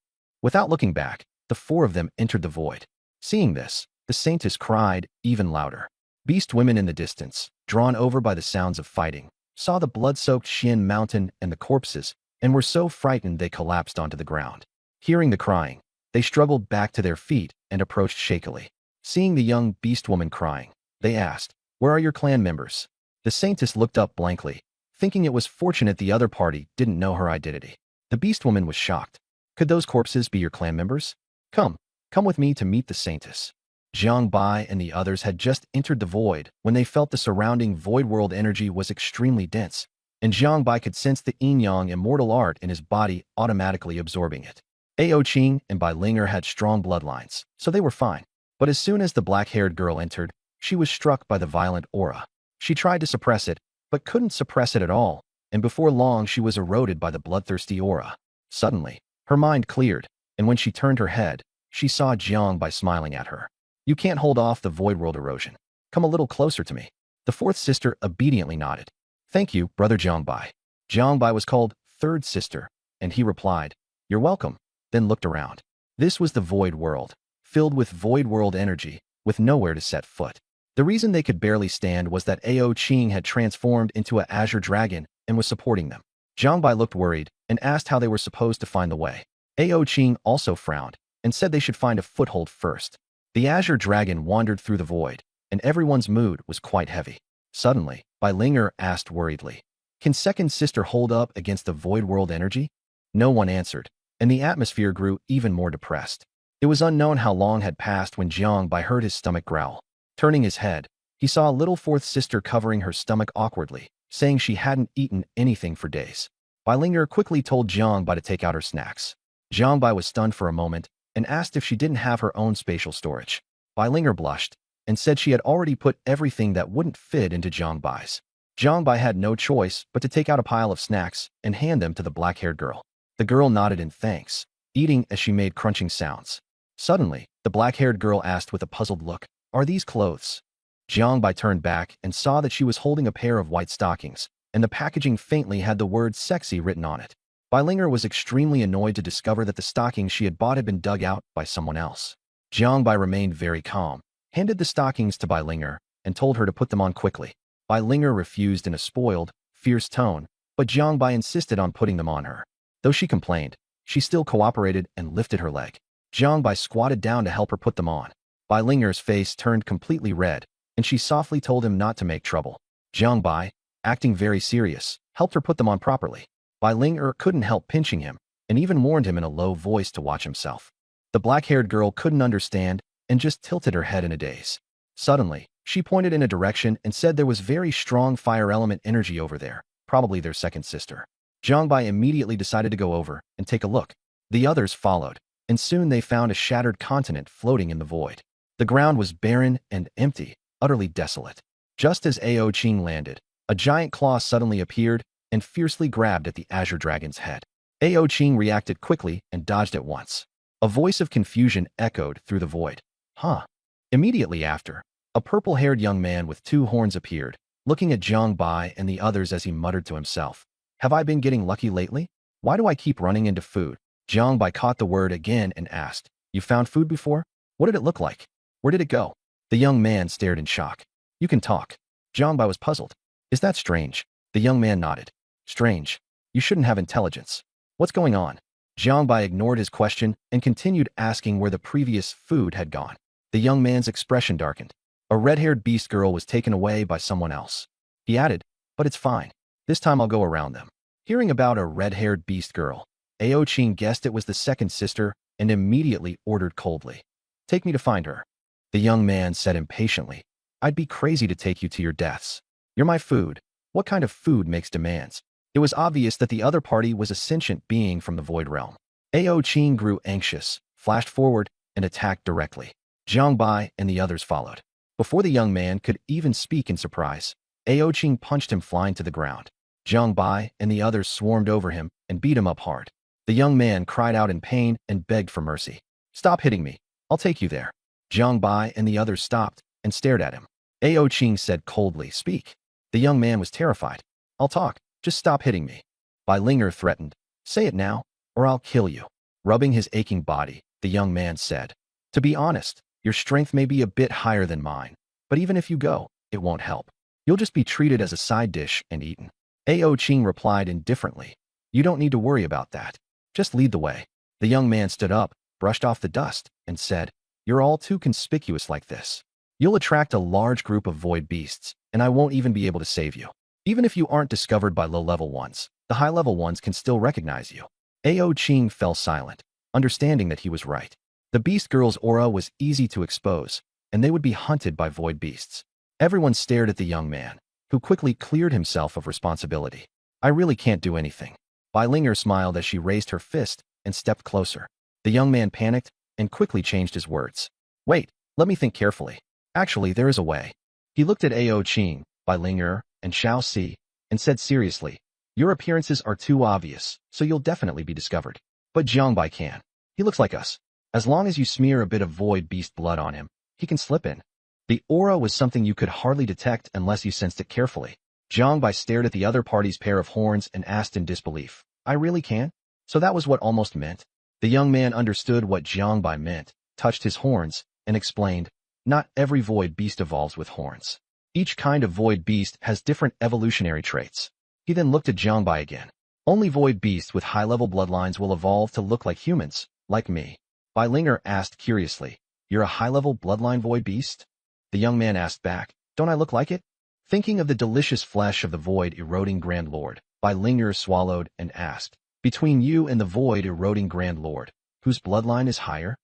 Without looking back, the 4 of them entered the void. Seeing this, the saintess cried even louder. Beast women in the distance, drawn over by the sounds of fighting, saw the blood-soaked Xian mountain and the corpses and were so frightened they collapsed onto the ground. Hearing the crying, they struggled back to their feet and approached shakily. Seeing the young beast woman crying, they asked, "Where are your clan members?" The saintess looked up blankly, thinking it was fortunate the other party didn't know her identity. The beast woman was shocked. "Could those corpses be your clan members? Come, come with me to meet the saintess." Jiang Bai and the others had just entered the void when they felt the surrounding void world energy was extremely dense, and Jiang Bai could sense the yin-yang immortal art in his body automatically absorbing it. Ao Qing and Bai Linger had strong bloodlines, so they were fine. But as soon as the black-haired girl entered, she was struck by the violent aura. She tried to suppress it, but couldn't suppress it at all, and before long she was eroded by the bloodthirsty aura. Suddenly, her mind cleared, and when she turned her head, she saw Jiang Bai smiling at her. "You can't hold off the void world erosion. Come a little closer to me." The fourth sister obediently nodded. "Thank you, Brother Jiang Bai." Jiang Bai was called third sister, and he replied, "You're welcome," then looked around. This was the void world, filled with void world energy, with nowhere to set foot. The reason they could barely stand was that Ao Qing had transformed into an azure dragon and was supporting them. Jiang Bai looked worried and asked how they were supposed to find the way. Ao Qing also frowned and said they should find a foothold first. The azure dragon wandered through the void, and everyone's mood was quite heavy. Suddenly, Bai Linger asked worriedly, "Can second sister hold up against the void world energy?" No one answered, and the atmosphere grew even more depressed. It was unknown how long had passed when Jiang Bai heard his stomach growl. Turning his head, he saw a little fourth sister covering her stomach awkwardly, saying she hadn't eaten anything for days. Bai Linger quickly told Jiang Bai to take out her snacks. Jiang Bai was stunned for a moment and asked if she didn't have her own spatial storage. Bai Linger blushed and said she had already put everything that wouldn't fit into Jiang Bai's. Jiang Bai had no choice but to take out a pile of snacks and hand them to the black-haired girl. The girl nodded in thanks, eating as she made crunching sounds. Suddenly, the black-haired girl asked with a puzzled look, "Are these clothes?" Jiang Bai turned back and saw that she was holding a pair of white stockings, and the packaging faintly had the word "sexy" written on it. Bai Linger was extremely annoyed to discover that the stockings she had bought had been dug out by someone else. Jiang Bai remained very calm, handed the stockings to Bai Linger, and told her to put them on quickly. Bai Linger refused in a spoiled, fierce tone, but Jiang Bai insisted on putting them on her. Though she complained, she still cooperated and lifted her leg. Jiang Bai squatted down to help her put them on. Bai Linger's face turned completely red, and she softly told him not to make trouble. Jiang Bai, acting very serious, helped her put them on properly. Bai Linger couldn't help pinching him, and even warned him in a low voice to watch himself. The black-haired girl couldn't understand and just tilted her head in a daze. Suddenly, she pointed in a direction and said there was very strong fire element energy over there, probably their second sister. Jiang Bai immediately decided to go over and take a look. The others followed, and soon they found a shattered continent floating in the void. The ground was barren and empty, utterly desolate. Just as Ao Qing landed, a giant claw suddenly appeared and fiercely grabbed at the azure dragon's head. Ao Qing reacted quickly and dodged at once. A voice of confusion echoed through the void. "Huh?" Immediately after, a purple-haired young man with two horns appeared, looking at Jiang Bai and the others as he muttered to himself, "Have I been getting lucky lately? Why do I keep running into food?" Jiang Bai caught the word again and asked, "You found food before? What did it look like? Where did it go?" The young man stared in shock. "You can talk." Jiang Bai was puzzled. "Is that strange?" The young man nodded. "Strange. You shouldn't have intelligence. What's going on?" Jiang Bai ignored his question and continued asking where the previous food had gone. The young man's expression darkened. A red-haired beast girl was taken away by someone else. He added, "But it's fine. This time I'll go around them." Hearing about a red-haired beast girl, Ao Qing guessed it was the second sister and immediately ordered coldly, "Take me to find her." The young man said impatiently, "I'd be crazy to take you to your deaths. You're my food. What kind of food makes demands?" It was obvious that the other party was a sentient being from the void realm. Ao Qing grew anxious, flashed forward, and attacked directly. Jiang Bai and the others followed. Before the young man could even speak in surprise, Ao Qing punched him flying to the ground. Jiang Bai and the others swarmed over him and beat him up hard. The young man cried out in pain and begged for mercy. "Stop hitting me. I'll take you there." Jiang Bai and the others stopped and stared at him. Ao Qing said coldly, "Speak." The young man was terrified. "I'll talk. Just stop hitting me." Bai Linger threatened, "Say it now, or I'll kill you." Rubbing his aching body, the young man said, "To be honest, your strength may be a bit higher than mine, but even if you go, it won't help. You'll just be treated as a side dish and eaten." Ao Qing replied indifferently, "You don't need to worry about that. Just lead the way." The young man stood up, brushed off the dust, and said, You're all too conspicuous like this. You'll attract a large group of void beasts, and I won't even be able to save you. Even if you aren't discovered by low-level ones, the high-level ones can still recognize you. Ao Ching fell silent, understanding that he was right. The beast girl's aura was easy to expose, and they would be hunted by void beasts. Everyone stared at the young man, who quickly cleared himself of responsibility. I really can't do anything. Bai Linger smiled as she raised her fist and stepped closer. The young man panicked and quickly changed his words. Wait, let me think carefully. Actually, there is a way. He looked at Ao Qing, Bai Linger, and Xiao Si, and said seriously, your appearances are too obvious, so you'll definitely be discovered. But Jiangbai can. He looks like us. As long as you smear a bit of void beast blood on him, he can slip in. The aura was something you could hardly detect unless you sensed it carefully. Jiangbai stared at the other party's pair of horns and asked in disbelief, I really can? So that was what almost meant? The young man understood what Jiangbai meant, touched his horns, and explained, not every void beast evolves with horns. Each kind of void beast has different evolutionary traits. He then looked at Jiangbai again. Only void beasts with high-level bloodlines will evolve to look like humans, like me. Bai Linger asked curiously, you're a high-level bloodline void beast? The young man asked back, don't I look like it? Thinking of the delicious flesh of the void-eroding Grand Lord, Bai Linger swallowed and asked, between you and the void-eroding Grand Lord, whose bloodline is higher?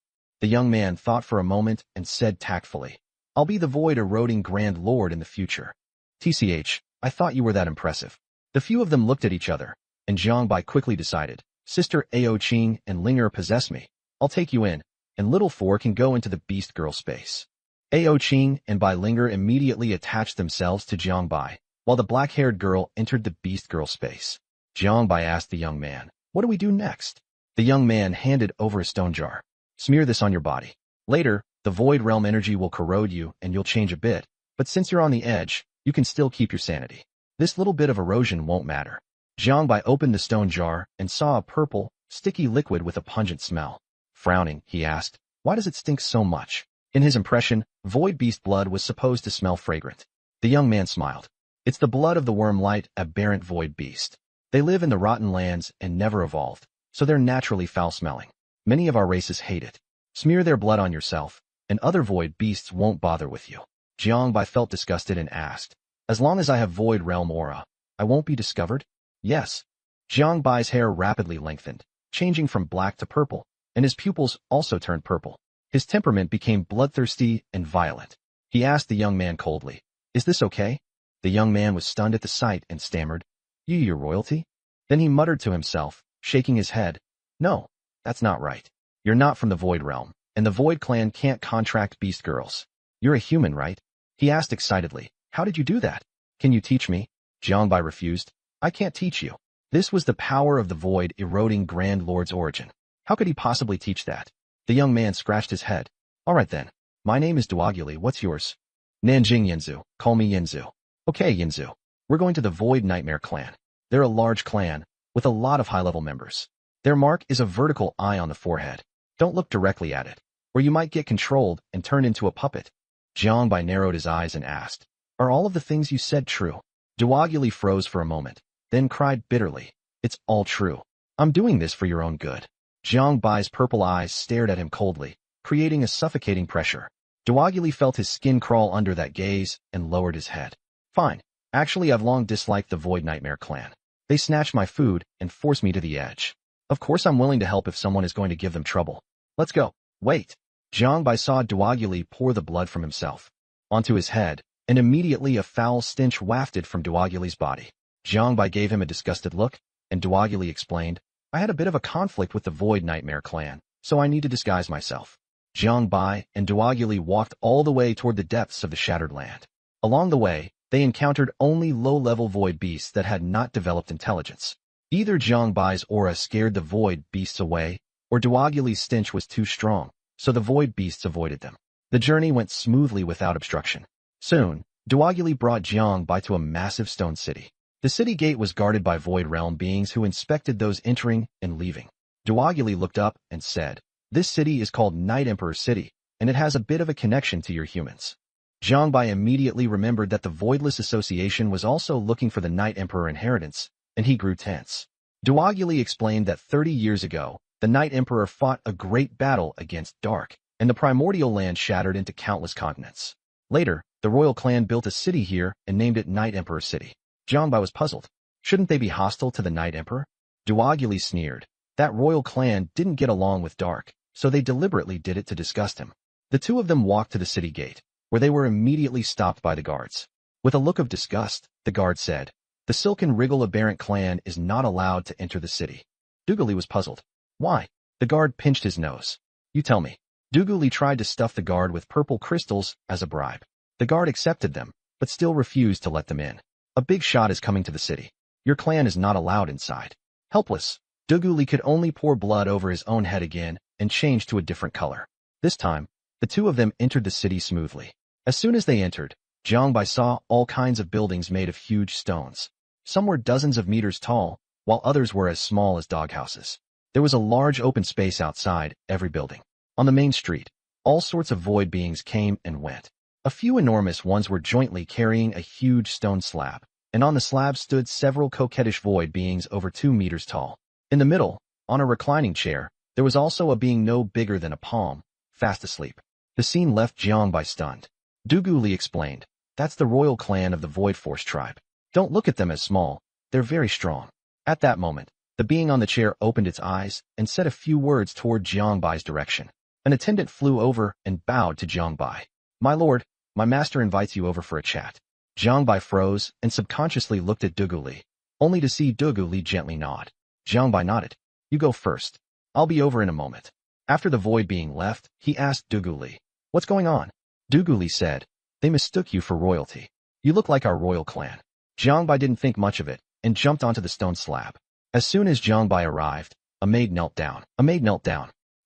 The young man thought for a moment and said tactfully, I'll be the void-eroding Grand Lord in the future. TCH, I thought you were that impressive. The few of them looked at each other, and Jiangbai quickly decided, Sister Ao Qing and Linger possess me. I'll take you in, and Little Four can go into the beast girl space. Ao Qing and Bai Linger immediately attached themselves to Jiangbai, while the black-haired girl entered the beast girl space. Jiangbai asked the young man, what do we do next? The young man handed over a stone jar. Smear this on your body. Later, the void realm energy will corrode you and you'll change a bit, but since you're on the edge, you can still keep your sanity. This little bit of erosion won't matter. Jiangbai opened the stone jar and saw a purple, sticky liquid with a pungent smell. Frowning, he asked, why does it stink so much? In his impression, void beast blood was supposed to smell fragrant. The young man smiled. It's the blood of the worm-light, aberrant void beast. They live in the rotten lands and never evolved, so they're naturally foul-smelling. Many of our races hate it. Smear their blood on yourself, and other void beasts won't bother with you. Jiangbai felt disgusted and asked, as long as I have void realm aura, I won't be discovered? Yes. Jiangbai's hair rapidly lengthened, changing from black to purple, and his pupils also turned purple. His temperament became bloodthirsty and violent. He asked the young man coldly, is this okay? The young man was stunned at the sight and stammered, your royalty? Then he muttered to himself, shaking his head, no, that's not right. You're not from the Void Realm, and the Void Clan can't contract beast girls. You're a human, right? He asked excitedly, how did you do that? Can you teach me? Jiangbai refused. I can't teach you. This was the power of the Void eroding Grand Lord's origin. How could he possibly teach that? The young man scratched his head. All right then. My name is Duaguli. What's yours? Nanjing Yinzu. Call me Yinzu. Okay, Yinzu. We're going to the Void Nightmare Clan. They're a large clan, with a lot of high-level members. Their mark is a vertical eye on the forehead. Don't look directly at it, or you might get controlled and turn into a puppet. Jiangbai narrowed his eyes and asked, are all of the things you said true? Duaguli froze for a moment, then cried bitterly, it's all true. I'm doing this for your own good. Jiangbai's purple eyes stared at him coldly, creating a suffocating pressure. Duaguli felt his skin crawl under that gaze and lowered his head. Fine. Actually, I've long disliked the Void Nightmare Clan. They snatch my food and force me to the edge. Of course I'm willing to help if someone is going to give them trouble. Let's go. Wait. Jiangbai saw Duaguli pour the blood from himself onto his head, and immediately a foul stench wafted from Duaguli's body. Jiangbai gave him a disgusted look, and Duaguli explained, I had a bit of a conflict with the Void Nightmare Clan, so I need to disguise myself. Jiangbai and Duaguli walked all the way toward the depths of the Shattered Land. Along the way, they encountered only low-level void beasts that had not developed intelligence. Either Jiangbai's aura scared the void beasts away, or Duaguli's stench was too strong, so the void beasts avoided them. The journey went smoothly without obstruction. Soon, Duaguli brought Jiangbai to a massive stone city. The city gate was guarded by void realm beings who inspected those entering and leaving. Duaguli looked up and said, this city is called Night Emperor City, and it has a bit of a connection to your humans. Jiangbai immediately remembered that the Voidless Association was also looking for the Night Emperor inheritance, and he grew tense. Duaguli explained that 30 years ago, the Night Emperor fought a great battle against Dark, and the primordial land shattered into countless continents. Later, the royal clan built a city here and named it Night Emperor City. Jiangbai was puzzled. Shouldn't they be hostile to the Night Emperor? Duoguli sneered. That royal clan didn't get along with Dark, so they deliberately did it to disgust him. The two of them walked to the city gate, where they were immediately stopped by the guards. With a look of disgust, the guard said, "The Silken Wriggle Aberrant clan is not allowed to enter the city." Duguli was puzzled. Why? The guard pinched his nose. You tell me. Duguli tried to stuff the guard with purple crystals as a bribe. The guard accepted them, but still refused to let them in. A big shot is coming to the city. Your clan is not allowed inside. Helpless, Duguli could only pour blood over his own head again and change to a different color. This time, the two of them entered the city smoothly. As soon as they entered, Jiangbai saw all kinds of buildings made of huge stones. Some were dozens of meters tall, while others were as small as doghouses. There was a large open space outside every building. On the main street, all sorts of void beings came and went. A few enormous ones were jointly carrying a huge stone slab, and on the slab stood several coquettish void beings over 2 meters tall. In the middle, on a reclining chair, there was also a being no bigger than a palm, fast asleep. The scene left Jiangbai stunned. Duguli explained, "That's the royal clan of the Void Force tribe. Don't look at them as small, they're very strong." At that moment, the being on the chair opened its eyes and said a few words toward Jiangbai's direction. An attendant flew over and bowed to Jiangbai. "My lord, my master invites you over for a chat." Jiangbai froze and subconsciously looked at Duguli, only to see Duguli gently nod. Jiangbai nodded. "You go first. I'll be over in a moment." After the void being left, he asked Duguli, "What's going on?" Duguli said, "They mistook you for royalty. You look like our royal clan." Jiangbai didn't think much of it and jumped onto the stone slab. As soon as Jiangbai arrived, a maid knelt down.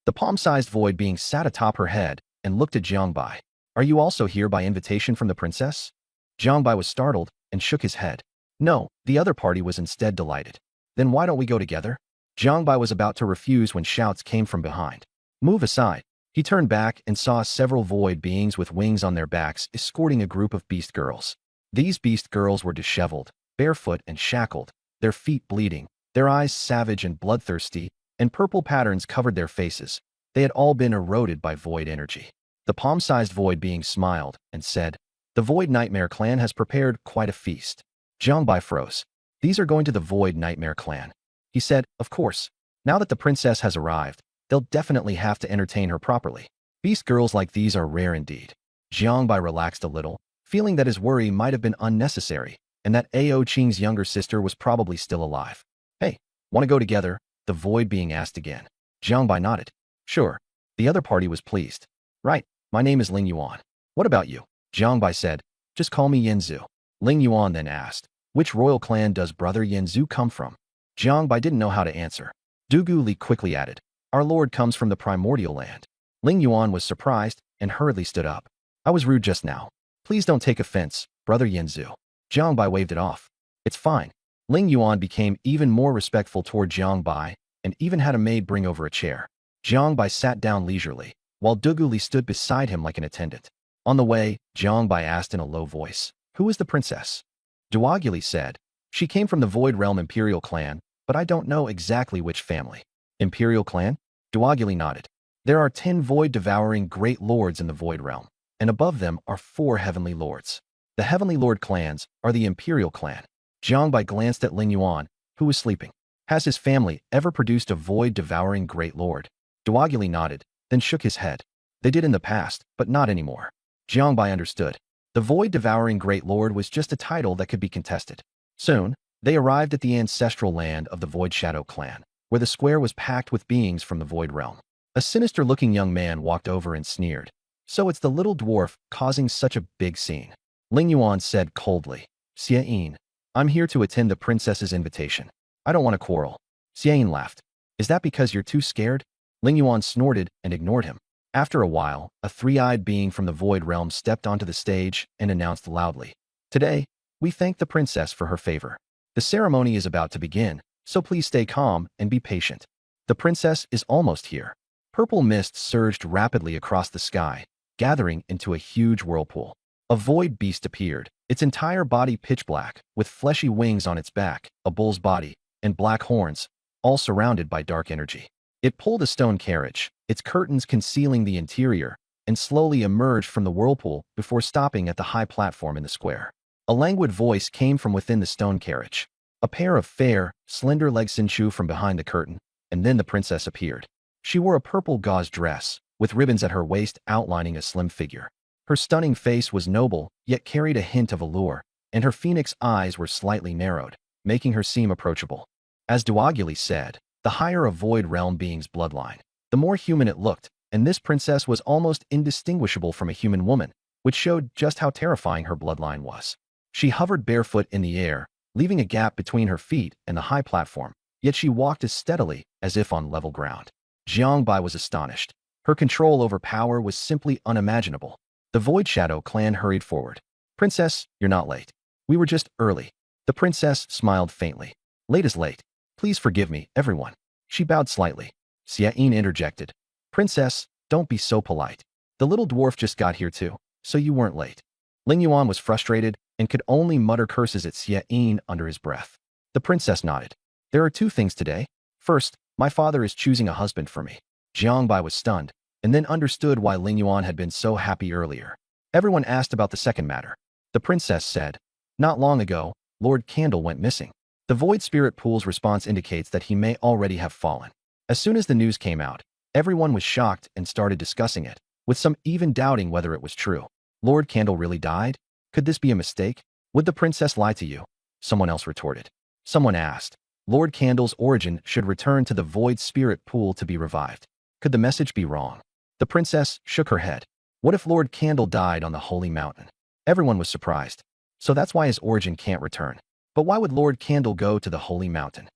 The palm-sized void being sat atop her head and looked at Jiangbai. "Are you also here by invitation from the princess?" Jiangbai was startled and shook his head. No, the other party was instead delighted. "Then why don't we go together?" Jiangbai was about to refuse when shouts came from behind. "Move aside." He turned back and saw several void beings with wings on their backs escorting a group of beast girls. These beast girls were disheveled, barefoot and shackled, their feet bleeding, their eyes savage and bloodthirsty, and purple patterns covered their faces. They had all been eroded by void energy. The palm-sized void being smiled and said, "The Void Nightmare clan has prepared quite a feast." Jiangbai froze. "These are going to the Void Nightmare clan." He said, "Of course. Now that the princess has arrived, they'll definitely have to entertain her properly. Beast girls like these are rare indeed." Jiangbai relaxed a little, feeling that his worry might have been unnecessary, and that Ao Qing's younger sister was probably still alive. "Hey, want to go together?" the void being asked again. Jiangbai nodded. "Sure." The other party was pleased. "Right, my name is Ling Yuan. What about you?" Jiangbai said, "Just call me Yanzu." Ling Yuan then asked, "Which royal clan does brother Yanzu come from?" Jiangbai didn't know how to answer. Duguli quickly added, "Our lord comes from the primordial land." Ling Yuan was surprised and hurriedly stood up. "I was rude just now. Please don't take offense, brother Yanzu." Jiangbai waved it off. "It's fine." Ling Yuan became even more respectful toward Jiangbai and even had a maid bring over a chair. Jiangbai sat down leisurely, while Duguli stood beside him like an attendant. On the way, Jiangbai asked in a low voice, "Who is the princess?" Duoguli said, "She came from the Void Realm Imperial clan, but I don't know exactly which family." "Imperial clan?" Duoguli nodded. "There are 10 void-devouring great lords in the Void Realm, and above them are 4 heavenly lords. The heavenly lord clans are the Imperial clan." Jiangbai glanced at Ling Yuan, who was sleeping. "Has his family ever produced a void-devouring great lord?" Duoguli nodded, then shook his head. "They did in the past, but not anymore." Jiangbai understood. The void-devouring great lord was just a title that could be contested. Soon, they arrived at the ancestral land of the Void Shadow clan, where the square was packed with beings from the Void Realm. A sinister-looking young man walked over and sneered. "So it's the little dwarf causing such a big scene." Ling Yuan said coldly, "Xie, I'm here to attend the princess's invitation. I don't want to quarrel." Xie laughed. "Is that because you're too scared?" Ling Yuan snorted and ignored him. After a while, a 3-eyed being from the Void Realm stepped onto the stage and announced loudly, "Today, we thank the princess for her favor. The ceremony is about to begin, so please stay calm and be patient. The princess is almost here." Purple mist surged rapidly across the sky, gathering into a huge whirlpool. A void beast appeared, its entire body pitch black, with fleshy wings on its back, a bull's body, and black horns, all surrounded by dark energy. It pulled a stone carriage, its curtains concealing the interior, and slowly emerged from the whirlpool before stopping at the high platform in the square. A languid voice came from within the stone carriage. A pair of fair, slender legs Sinchu from behind the curtain, and then the princess appeared. She wore a purple gauze dress, with ribbons at her waist outlining a slim figure. Her stunning face was noble, yet carried a hint of allure, and her phoenix eyes were slightly narrowed, making her seem approachable. As Duaguli said, the higher a void realm being's bloodline, the more human it looked, and this princess was almost indistinguishable from a human woman, which showed just how terrifying her bloodline was. She hovered barefoot in the air, leaving a gap between her feet and the high platform, yet she walked as steadily as if on level ground. Jiangbai was astonished. Her control over power was simply unimaginable. The Void Shadow clan hurried forward. "Princess, you're not late. We were just early." The princess smiled faintly. "Late is late. Please forgive me, everyone." She bowed slightly. Xiayin interjected. "Princess, don't be so polite. The little dwarf just got here too, so you weren't late." Ling Yuan was frustrated and could only mutter curses at Xiayin under his breath. The princess nodded. "There are two things today. First, my father is choosing a husband for me." Jiangbai was stunned, and then understood why Ling Yuan had been so happy earlier. Everyone asked about the second matter. The princess said, "Not long ago, Lord Candle went missing. The Void Spirit Pool's response indicates that he may already have fallen." As soon as the news came out, everyone was shocked and started discussing it, with some even doubting whether it was true. Lord Candle really died? Could this be a mistake? Would the princess lie to you? Someone else retorted. Someone asked, Lord Candle's origin should return to the Void Spirit Pool to be revived. Could the message be wrong? The princess shook her head. What if Lord Candle died on the Holy Mountain? Everyone was surprised. So that's why his origin can't return. But why would Lord Candle go to the Holy Mountain?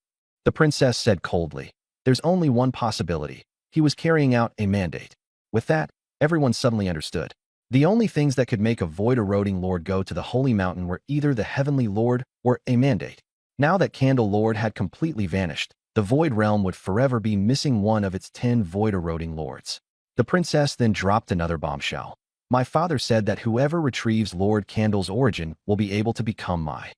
The princess said coldly, "There's only one possibility. He was carrying out a mandate." With that, everyone suddenly understood. The only things that could make a void-eroding lord go to the Holy Mountain were either the Heavenly Lord or a mandate. Now that Candle Lord had completely vanished, the Void Realm would forever be missing one of its 10 void-eroding lords. The princess then dropped another bombshell. "My father said that whoever retrieves Lord Candle's origin will be able to become my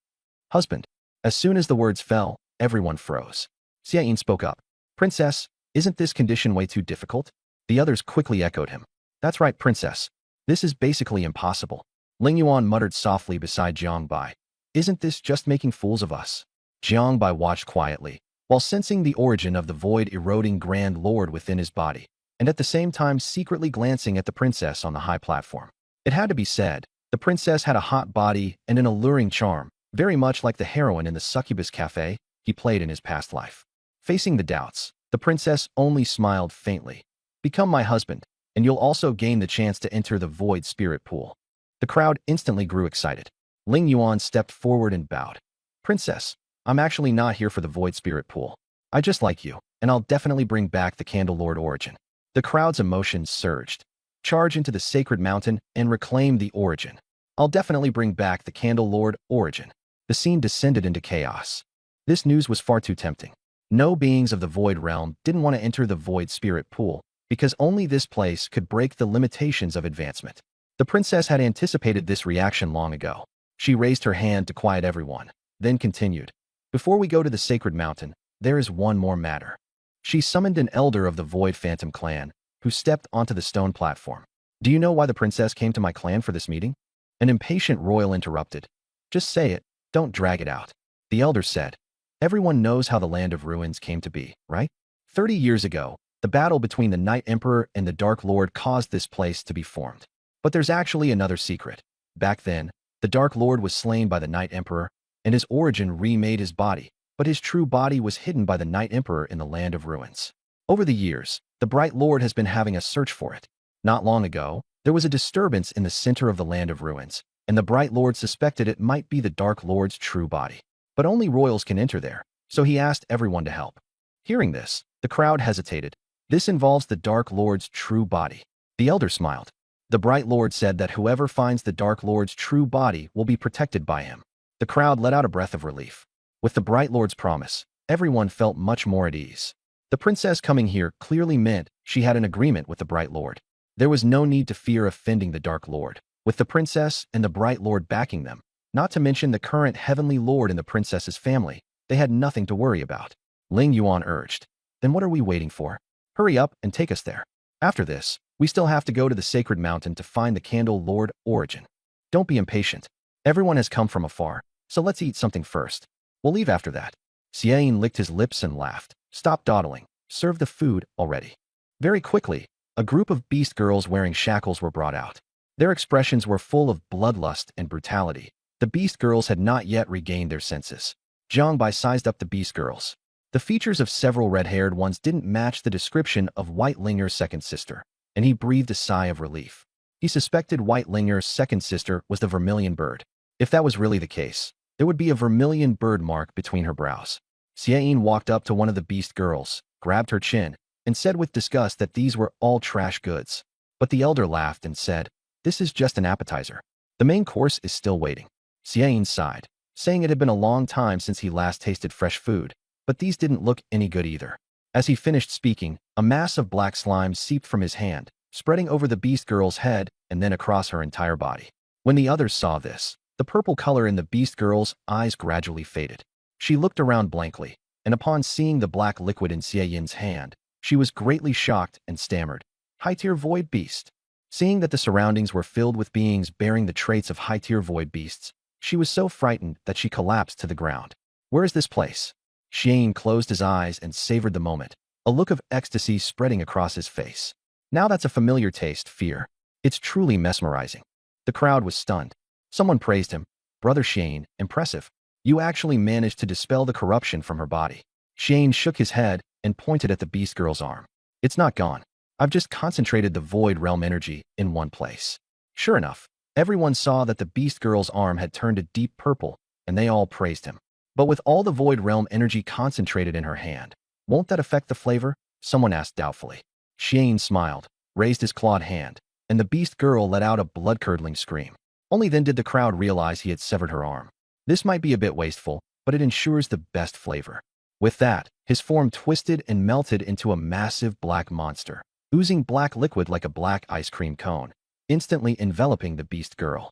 husband." As soon as the words fell, everyone froze. Xiayin spoke up. "Princess, isn't this condition way too difficult?" The others quickly echoed him. "That's right, princess. This is basically impossible." Ling Yuan muttered softly beside Jiangbai. "Isn't this just making fools of us?" Jiangbai watched quietly, while sensing the origin of the void-eroding Grand Lord within his body, and at the same time secretly glancing at the princess on the high platform. It had to be said, the princess had a hot body and an alluring charm, very much like the heroine in the Succubus Cafe he played in his past life. Facing the doubts, the princess only smiled faintly. "Become my husband, and you'll also gain the chance to enter the Void Spirit Pool." The crowd instantly grew excited. Ling Yuan stepped forward and bowed. "Princess, I'm actually not here for the Void Spirit Pool. I just like you, and I'll definitely bring back the Candle Lord origin." The crowd's emotions surged. "Charge into the sacred mountain and reclaim the origin. I'll definitely bring back the Candle Lord origin." The scene descended into chaos. This news was far too tempting. No beings of the Void Realm didn't want to enter the Void Spirit Pool, because only this place could break the limitations of advancement. The princess had anticipated this reaction long ago. She raised her hand to quiet everyone, then continued, "Before we go to the sacred mountain, there is one more matter." She summoned an elder of the Void Phantom clan, who stepped onto the stone platform. "Do you know why the princess came to my clan for this meeting?" An impatient royal interrupted. "Just say it, don't drag it out." The elder said, "Everyone knows how the Land of Ruins came to be, right? 30 years ago, the battle between the Night Emperor and the Dark Lord caused this place to be formed. But there's actually another secret. Back then, the Dark Lord was slain by the Night Emperor, and his origin remade his body, but his true body was hidden by the Night Emperor in the Land of Ruins. Over the years, the Bright Lord has been having a search for it. Not long ago, there was a disturbance in the center of the Land of Ruins, and the Bright Lord suspected it might be the Dark Lord's true body. But only royals can enter there, so he asked everyone to help." Hearing this, the crowd hesitated. "This involves the Dark Lord's true body." The elder smiled. "The Bright Lord said that whoever finds the Dark Lord's true body will be protected by him." The crowd let out a breath of relief. With the Bright Lord's promise, everyone felt much more at ease. The princess coming here clearly meant she had an agreement with the Bright Lord. There was no need to fear offending the Dark Lord, with the princess and the Bright Lord backing them. Not to mention the current Heavenly Lord in the princess's family, they had nothing to worry about. Ling Yuan urged, "Then what are we waiting for? Hurry up and take us there. After this, we still have to go to the sacred mountain to find the candle Lord Origin. Don't be impatient. Everyone has come from afar, so let's eat something first. We'll leave after that. Xiayin licked his lips and laughed. Stop dawdling. Serve the food already. Very quickly, a group of beast girls wearing shackles were brought out. Their expressions were full of bloodlust and brutality. The beast girls had not yet regained their senses. Jiangbai sized up the beast girls. The features of several red-haired ones didn't match the description of White Linger's second sister, and he breathed a sigh of relief. He suspected White Linger's second sister was the vermilion bird. If that was really the case, there would be a vermilion bird mark between her brows. Xiayin walked up to one of the beast girls, grabbed her chin, and said with disgust that these were all trash goods. But the elder laughed and said, "This is just an appetizer. The main course is still waiting." Xiayin sighed, saying it had been a long time since he last tasted fresh food, but these didn't look any good either. As he finished speaking, a mass of black slime seeped from his hand, spreading over the beast girl's head and then across her entire body. When the others saw this, the purple color in the beast girl's eyes gradually faded. She looked around blankly, and upon seeing the black liquid in Xiayin's hand, she was greatly shocked and stammered, "High-tier void beast." Seeing that the surroundings were filled with beings bearing the traits of high-tier void beasts, she was so frightened that she collapsed to the ground. "Where is this place?" Xiayin closed his eyes and savored the moment, a look of ecstasy spreading across his face. Now that's a familiar taste, fear. It's truly mesmerizing. The crowd was stunned. Someone praised him. "Brother Xiayin, impressive. You actually managed to dispel the corruption from her body." Xiayin shook his head and pointed at the beast girl's arm. "It's not gone. I've just concentrated the void realm energy in one place." Sure enough, everyone saw that the beast girl's arm had turned a deep purple, and they all praised him. "But with all the void realm energy concentrated in her hand, won't that affect the flavor?" someone asked doubtfully. Xiayin smiled, raised his clawed hand, and the beast girl let out a blood-curdling scream. Only then did the crowd realize he had severed her arm. This might be a bit wasteful, but it ensures the best flavor. With that, his form twisted and melted into a massive black monster, oozing black liquid like a black ice cream cone, instantly enveloping the beast girl.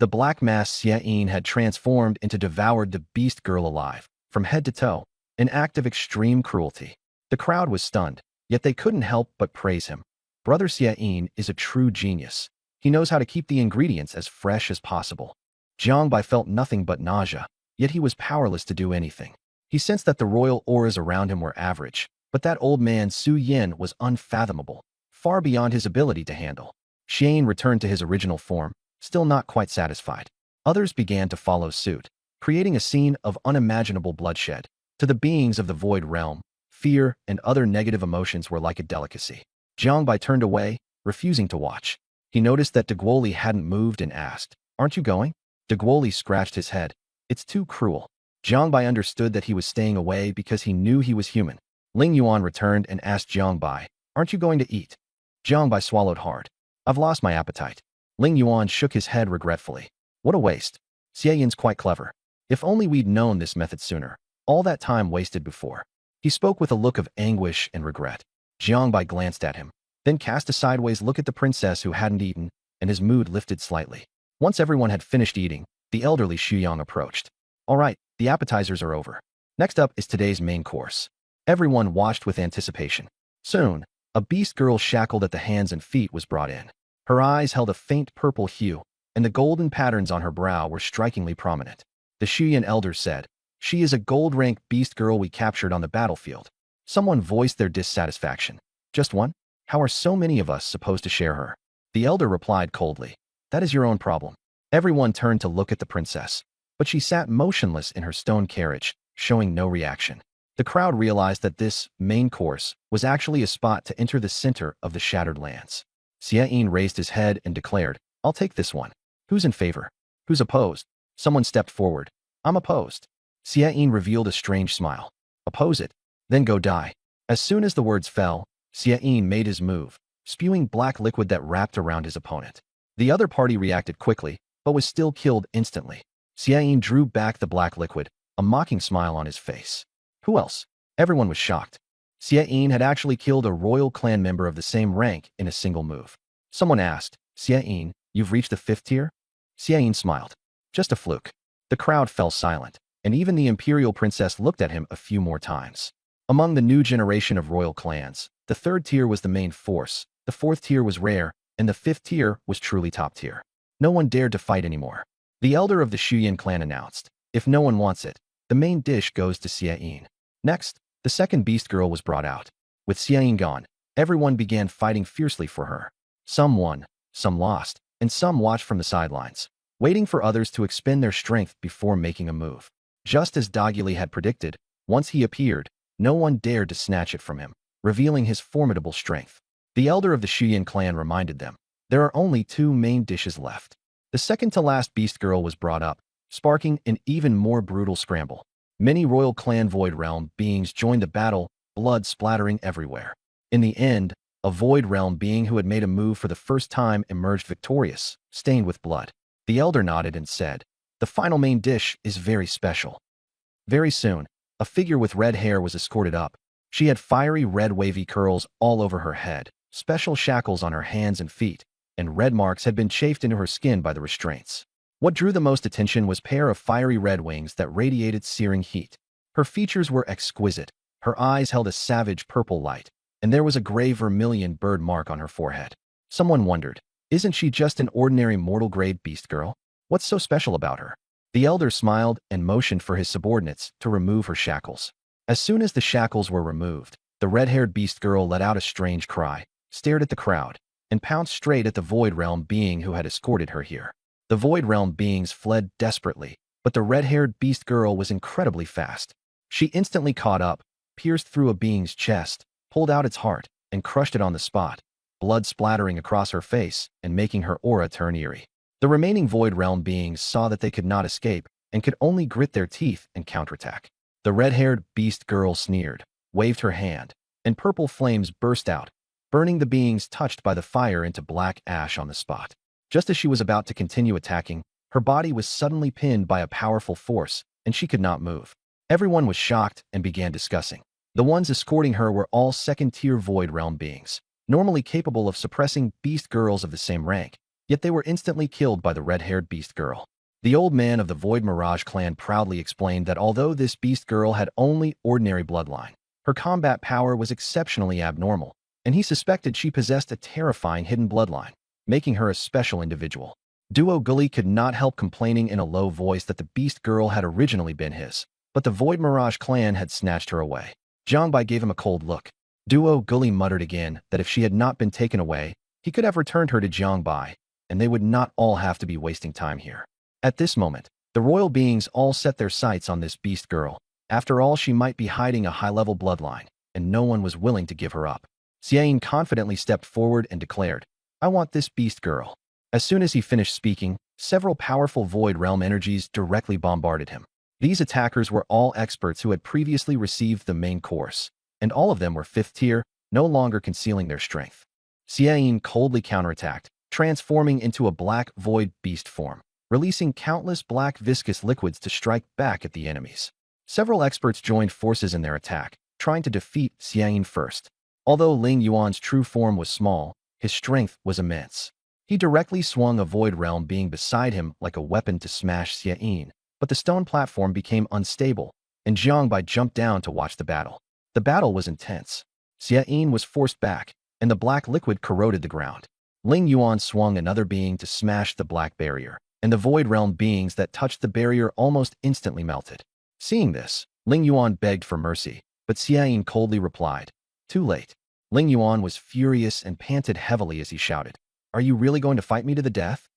The black mass Xiayin had transformed into devoured the beast girl alive, from head to toe, an act of extreme cruelty. The crowd was stunned, yet they couldn't help but praise him. Brother Xiayin is a true genius. He knows how to keep the ingredients as fresh as possible. Jiangbai felt nothing but nausea, yet he was powerless to do anything. He sensed that the royal auras around him were average, but that old man Su Yin was unfathomable, far beyond his ability to handle. Xiayin returned to his original form, still not quite satisfied. Others began to follow suit, creating a scene of unimaginable bloodshed. To the beings of the void realm, fear and other negative emotions were like a delicacy. Jiangbai turned away, refusing to watch. He noticed that Deguoli hadn't moved and asked, "Aren't you going?" Deguoli scratched his head. "It's too cruel." Jiangbai understood that he was staying away because he knew he was human. Ling Yuan returned and asked Jiangbai, "Aren't you going to eat?" Jiangbai swallowed hard. "I've lost my appetite." Ling Yuan shook his head regretfully. "What a waste. Xiayin's quite clever. If only we'd known this method sooner. All that time wasted before." He spoke with a look of anguish and regret. Jiangbai glanced at him, then cast a sideways look at the princess who hadn't eaten, and his mood lifted slightly. Once everyone had finished eating, the elderly Xuyang approached. "All right, the appetizers are over. Next up is today's main course." Everyone watched with anticipation. Soon, a beast girl shackled at the hands and feet was brought in. Her eyes held a faint purple hue, and the golden patterns on her brow were strikingly prominent. The Xuyan elder said, "She is a gold-rank beast girl we captured on the battlefield." Someone voiced their dissatisfaction. "Just one? How are so many of us supposed to share her?" The elder replied coldly, "That is your own problem." Everyone turned to look at the princess, but she sat motionless in her stone carriage, showing no reaction. The crowd realized that this main course was actually a spot to enter the center of the Shattered Lands. Xiayin raised his head and declared, "I'll take this one." "Who's in favor? Who's opposed?" Someone stepped forward. "I'm opposed." Xiayin revealed a strange smile. "Oppose it? Then go die." As soon as the words fell, Xiayin made his move, spewing black liquid that wrapped around his opponent. The other party reacted quickly, but was still killed instantly. Xiayin drew back the black liquid, a mocking smile on his face. Who else? Everyone was shocked. Xiayin had actually killed a royal clan member of the same rank in a single move. Someone asked, "Xiayin, you've reached the 5th tier?" Xiayin smiled. "Just a fluke." The crowd fell silent, and even the imperial princess looked at him a few more times. Among the new generation of royal clans, The third tier was the main force, the fourth tier was rare, and the fifth tier was truly top tier. No one dared to fight anymore. The elder of the Shuyan clan announced, if no one wants it, the main dish goes to Xie. Next, the second beast girl was brought out. With Xie gone, everyone began fighting fiercely for her. Some won, some lost, and some watched from the sidelines, waiting for others to expend their strength before making a move. Just as Doguli had predicted, once he appeared, no one dared to snatch it from him, revealing his formidable strength. The elder of the Shuyan clan reminded them, there are only two main dishes left. The second-to-last beast girl was brought up, sparking an even more brutal scramble. Many royal clan Void Realm beings joined the battle, blood splattering everywhere. In the end, a Void Realm being who had made a move for the first time emerged victorious, stained with blood. The elder nodded and said, the final main dish is very special. Very soon, a figure with red hair was escorted up. She had fiery red wavy curls all over her head, special shackles on her hands and feet, and red marks had been chafed into her skin by the restraints. What drew the most attention was a pair of fiery red wings that radiated searing heat. Her features were exquisite, her eyes held a savage purple light, and there was a gray vermilion bird mark on her forehead. Someone wondered, isn't she just an ordinary mortal-grade beast girl? What's so special about her? The elder smiled and motioned for his subordinates to remove her shackles. As soon as the shackles were removed, the red-haired beast girl let out a strange cry, stared at the crowd, and pounced straight at the Void Realm being who had escorted her here. The Void Realm beings fled desperately, but the red-haired beast girl was incredibly fast. She instantly caught up, pierced through a being's chest, pulled out its heart, and crushed it on the spot, blood splattering across her face and making her aura turn eerie. The remaining Void Realm beings saw that they could not escape and could only grit their teeth and counterattack. The red-haired beast girl sneered, waved her hand, and purple flames burst out, burning the beings touched by the fire into black ash on the spot. Just as she was about to continue attacking, her body was suddenly pinned by a powerful force, and she could not move. Everyone was shocked and began discussing. The ones escorting her were all second-tier Void Realm beings, normally capable of suppressing beast girls of the same rank, yet they were instantly killed by the red-haired beast girl. The old man of the Void Mirage clan proudly explained that although this beast girl had only ordinary bloodline, her combat power was exceptionally abnormal, and he suspected she possessed a terrifying hidden bloodline, making her a special individual. Duo Gully could not help complaining in a low voice that the beast girl had originally been his, but the Void Mirage clan had snatched her away. Jiangbai gave him a cold look. Duo Gully muttered again that if she had not been taken away, he could have returned her to Jiangbai, and they would not all have to be wasting time here. At this moment, the royal beings all set their sights on this beast girl. After all, she might be hiding a high-level bloodline, and no one was willing to give her up. Xiayin confidently stepped forward and declared, I want this beast girl. As soon as he finished speaking, several powerful Void Realm energies directly bombarded him. These attackers were all experts who had previously received the main course, and all of them were 5th tier, no longer concealing their strength. Xiayin coldly counterattacked, transforming into a black void beast form, releasing countless black viscous liquids to strike back at the enemies. Several experts joined forces in their attack, trying to defeat Xiayin first. Although Ling Yuan's true form was small, his strength was immense. He directly swung a Void Realm being beside him like a weapon to smash Xiayin, but the stone platform became unstable, and Jiangbai jumped down to watch the battle. The battle was intense. Xiayin was forced back, and the black liquid corroded the ground. Ling Yuan swung another being to smash the black barrier, and the Void Realm beings that touched the barrier almost instantly melted. Seeing this, Ling Yuan begged for mercy, but Xiayin coldly replied, too late. Ling Yuan was furious and panted heavily as he shouted, are you really going to fight me to the death?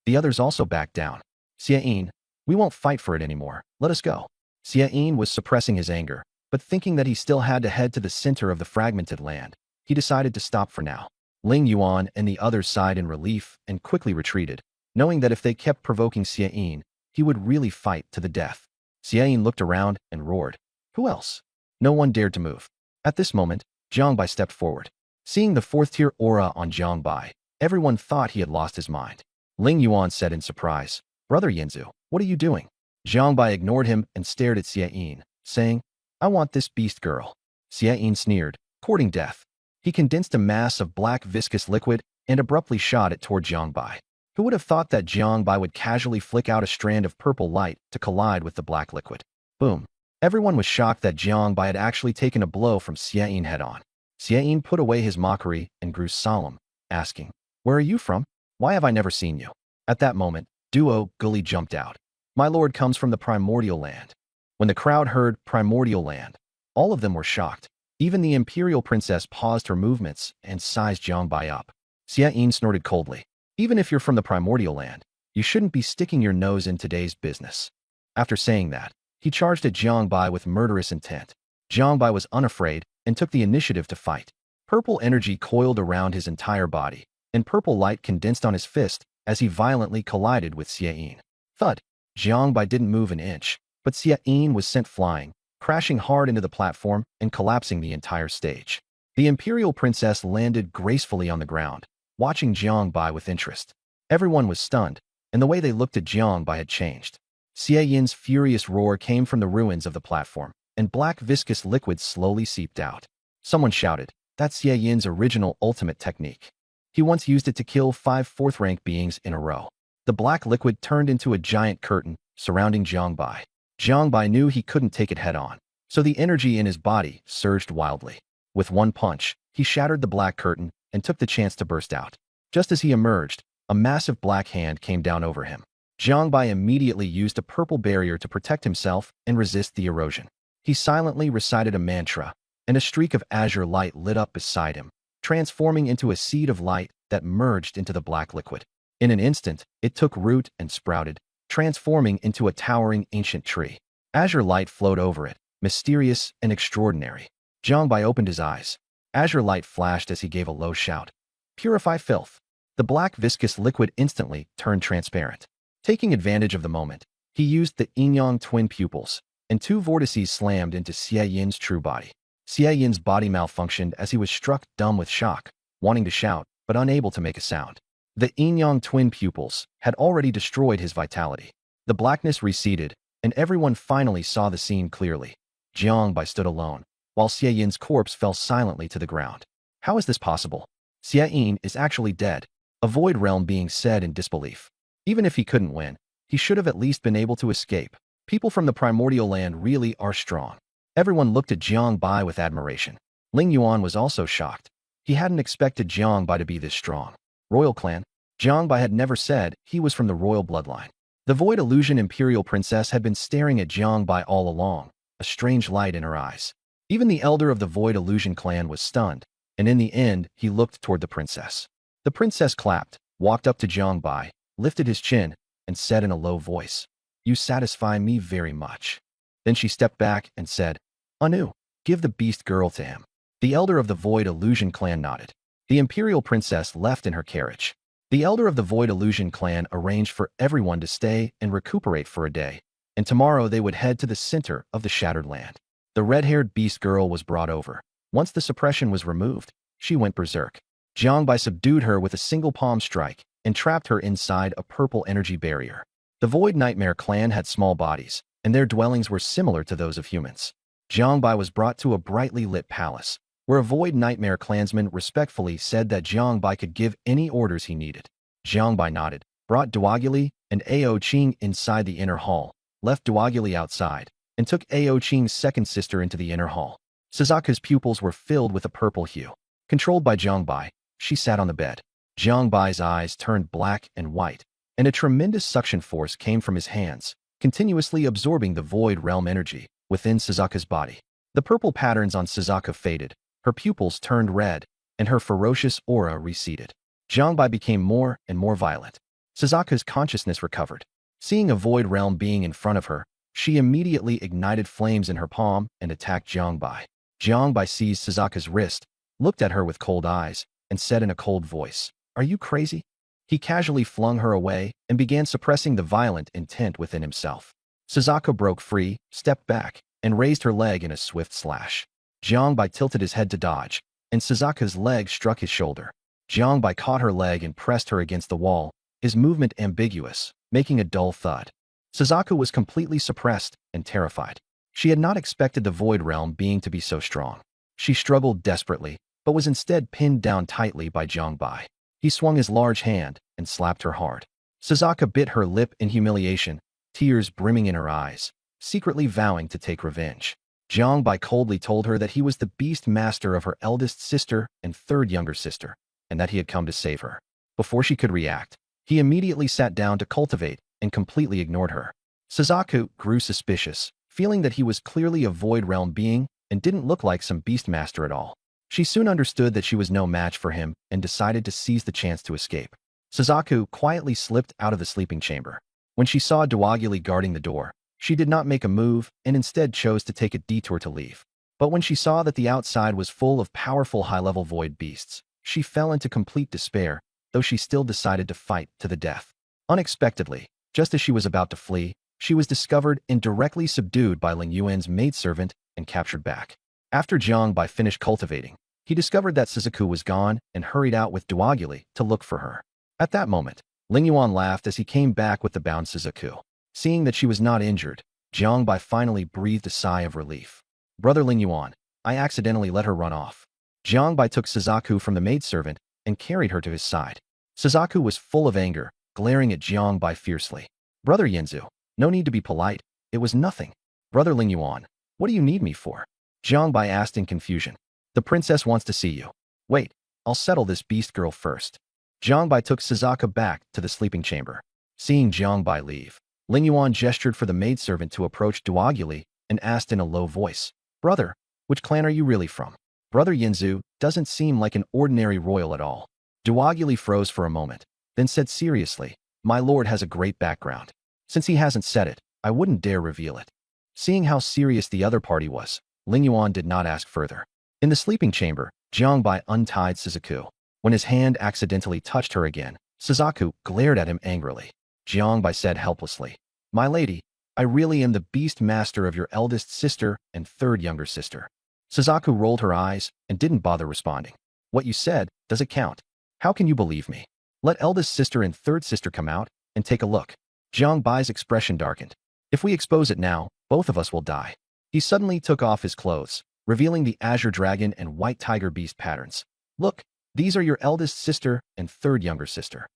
The others also backed down. Xiayin, we won't fight for it anymore, let us go. Xiayin was suppressing his anger, but thinking that he still had to head to the center of the fragmented land, he decided to stop for now. Ling Yuan and the others sighed in relief and quickly retreated, knowing that if they kept provoking Xiayin, he would really fight to the death. Xiayin looked around and roared, who else? No one dared to move. At this moment, Jiangbai stepped forward. Seeing the 4th tier aura on Jiangbai, everyone thought he had lost his mind. Ling Yuan said in surprise, Brother Yanzu, what are you doing? Jiangbai ignored him and stared at Xiayin, saying, I want this beast girl. Xiayin sneered, courting death. He condensed a mass of black viscous liquid and abruptly shot it toward Jiangbai. Who would have thought that Jiangbai would casually flick out a strand of purple light to collide with the black liquid? Boom. Everyone was shocked that Jiangbai had actually taken a blow from Xiayin head-on. Xiayin put away his mockery and grew solemn, asking, "Where are you from? Why have I never seen you?" At that moment, Duo Gully jumped out. "My lord comes from the primordial land." When the crowd heard primordial land, all of them were shocked. Even the imperial princess paused her movements and sized Jiangbai up. Xiayin snorted coldly. "Even if you're from the primordial land, you shouldn't be sticking your nose in today's business." After saying that, he charged at Jiangbai with murderous intent. Jiangbai was unafraid and took the initiative to fight. Purple energy coiled around his entire body, and purple light condensed on his fist as he violently collided with Xiayin. Thud! Jiangbai didn't move an inch, but Xiayin was sent flying, crashing hard into the platform and collapsing the entire stage. The imperial princess landed gracefully on the ground, watching Jiangbai with interest. Everyone was stunned, and the way they looked at Jiangbai had changed. Xiayin's furious roar came from the ruins of the platform, and black viscous liquid slowly seeped out. Someone shouted, "That's Xiayin's original ultimate technique. He once used it to kill 5 fourth-rank beings in a row." The black liquid turned into a giant curtain surrounding Jiangbai. Jiangbai knew he couldn't take it head-on, so the energy in his body surged wildly. With one punch, he shattered the black curtain and took the chance to burst out. Just as he emerged, a massive black hand came down over him. Jiangbai immediately used a purple barrier to protect himself and resist the erosion. He silently recited a mantra, and a streak of azure light lit up beside him, transforming into a seed of light that merged into the black liquid. In an instant, it took root and sprouted, transforming into a towering ancient tree. Azure light flowed over it, mysterious and extraordinary. Jiangbai opened his eyes. Azure light flashed as he gave a low shout. "Purify filth." The black viscous liquid instantly turned transparent. Taking advantage of the moment, he used the yin-yang twin pupils, and 2 vortices slammed into Xiayin's true body. Xiayin's body malfunctioned as he was struck dumb with shock, wanting to shout, but unable to make a sound. The yin-yang twin pupils had already destroyed his vitality. The blackness receded, and everyone finally saw the scene clearly. Jiangbai stood alone, while Xiayin's corpse fell silently to the ground. How is this possible? Xiayin is actually dead, a void realm being said in disbelief. Even if he couldn't win, he should have at least been able to escape. People from the primordial land really are strong. Everyone looked at Jiangbai with admiration. Ling Yuan was also shocked. He hadn't expected Jiangbai to be this strong. Royal clan? Jiangbai had never said he was from the royal bloodline. The void illusion imperial princess had been staring at Jiangbai all along, a strange light in her eyes. Even the elder of the void illusion clan was stunned, and in the end, he looked toward the princess. The princess clapped, walked up to Jiangbai, lifted his chin, and said in a low voice, "You satisfy me very much." Then she stepped back and said, "Anu, give the beast girl to him." The elder of the Void Illusion clan nodded. The imperial princess left in her carriage. The elder of the Void Illusion clan arranged for everyone to stay and recuperate for a day, and tomorrow they would head to the center of the Shattered Land. The red-haired beast girl was brought over. Once the suppression was removed, she went berserk. Jiangbai subdued her with a single palm strike and trapped her inside a purple energy barrier. The Void Nightmare clan had small bodies, and their dwellings were similar to those of humans. Jiangbai was brought to a brightly lit palace, where a Void Nightmare clansman respectfully said that Jiangbai could give any orders he needed. Jiangbai nodded, brought Duoguli and Ao Qing inside the inner hall, left Duoguli outside, and took Ao Qing's second sister into the inner hall. Suzaku's pupils were filled with a purple hue. Controlled by Jiangbai, she sat on the bed. Jiangbai's eyes turned black and white, and a tremendous suction force came from his hands, continuously absorbing the void realm energy within Suzaku's body. The purple patterns on Suzaku faded, her pupils turned red, and her ferocious aura receded. Jiangbai became more and more violent. Suzaku's consciousness recovered. Seeing a void realm being in front of her, she immediately ignited flames in her palm and attacked Jiangbai. Jiangbai seized Suzaku's wrist, looked at her with cold eyes, and said in a cold voice, "Are you crazy?" He casually flung her away and began suppressing the violent intent within himself. Suzaku broke free, stepped back, and raised her leg in a swift slash. Jiangbai tilted his head to dodge, and Suzaku's leg struck his shoulder. Jiangbai caught her leg and pressed her against the wall, his movement ambiguous, making a dull thud. Suzaku was completely suppressed and terrified. She had not expected the void realm being to be so strong. She struggled desperately, but was instead pinned down tightly by Jiangbai. He swung his large hand and slapped her hard. Suzaku bit her lip in humiliation, tears brimming in her eyes, secretly vowing to take revenge. Jiang Bai coldly told her that he was the beast master of her eldest sister and third younger sister, and that he had come to save her. Before she could react, he immediately sat down to cultivate and completely ignored her. Suzaku grew suspicious, feeling that he was clearly a Void Realm being and didn't look like some beastmaster at all. She soon understood that she was no match for him and decided to seize the chance to escape. Suzaku quietly slipped out of the sleeping chamber. When she saw Dwaguli guarding the door, she did not make a move and instead chose to take a detour to leave. But when she saw that the outside was full of powerful high-level void beasts, she fell into complete despair, though she still decided to fight to the death. Unexpectedly, just as she was about to flee, she was discovered and directly subdued by Ling Yuan's maidservant and captured back. After Jiang Bai finished cultivating, he discovered that Suzaku was gone and hurried out with Dwaguli to look for her. At that moment, Ling Yuan laughed as he came back with the bound Suzaku. Seeing that she was not injured, Jiang Bai finally breathed a sigh of relief. Brother Ling Yuan, I accidentally let her run off. Jiang Bai took Suzaku from the maidservant and carried her to his side. Suzaku was full of anger, glaring at Jiang Bai fiercely. Brother Yanzu, no need to be polite, it was nothing. Brother Ling Yuan, what do you need me for? Jiang Bai asked in confusion. The princess wants to see you. Wait, I'll settle this beast girl first. Jiang Bai took Suzaku back to the sleeping chamber. Seeing Jiang Bai leave, Ling Yuan gestured for the maidservant to approach Dwaguli and asked in a low voice, Brother, which clan are you really from? Brother Yanzu doesn't seem like an ordinary royal at all. Dwaguli froze for a moment, then said seriously, My lord has a great background. Since he hasn't said it, I wouldn't dare reveal it. Seeing how serious the other party was, Ling Yuan did not ask further. In the sleeping chamber, Jiang Bai untied Suzaku. When his hand accidentally touched her again, Suzaku glared at him angrily. Jiang Bai said helplessly, My lady, I really am the beast master of your eldest sister and third younger sister. Suzaku rolled her eyes and didn't bother responding. What you said, does it count? How can you believe me? Let eldest sister and third sister come out and take a look. Jiang Bai's expression darkened. If we expose it now, both of us will die. He suddenly took off his clothes, revealing the azure dragon and white tiger beast patterns. Look, these are your eldest sister and third younger sister.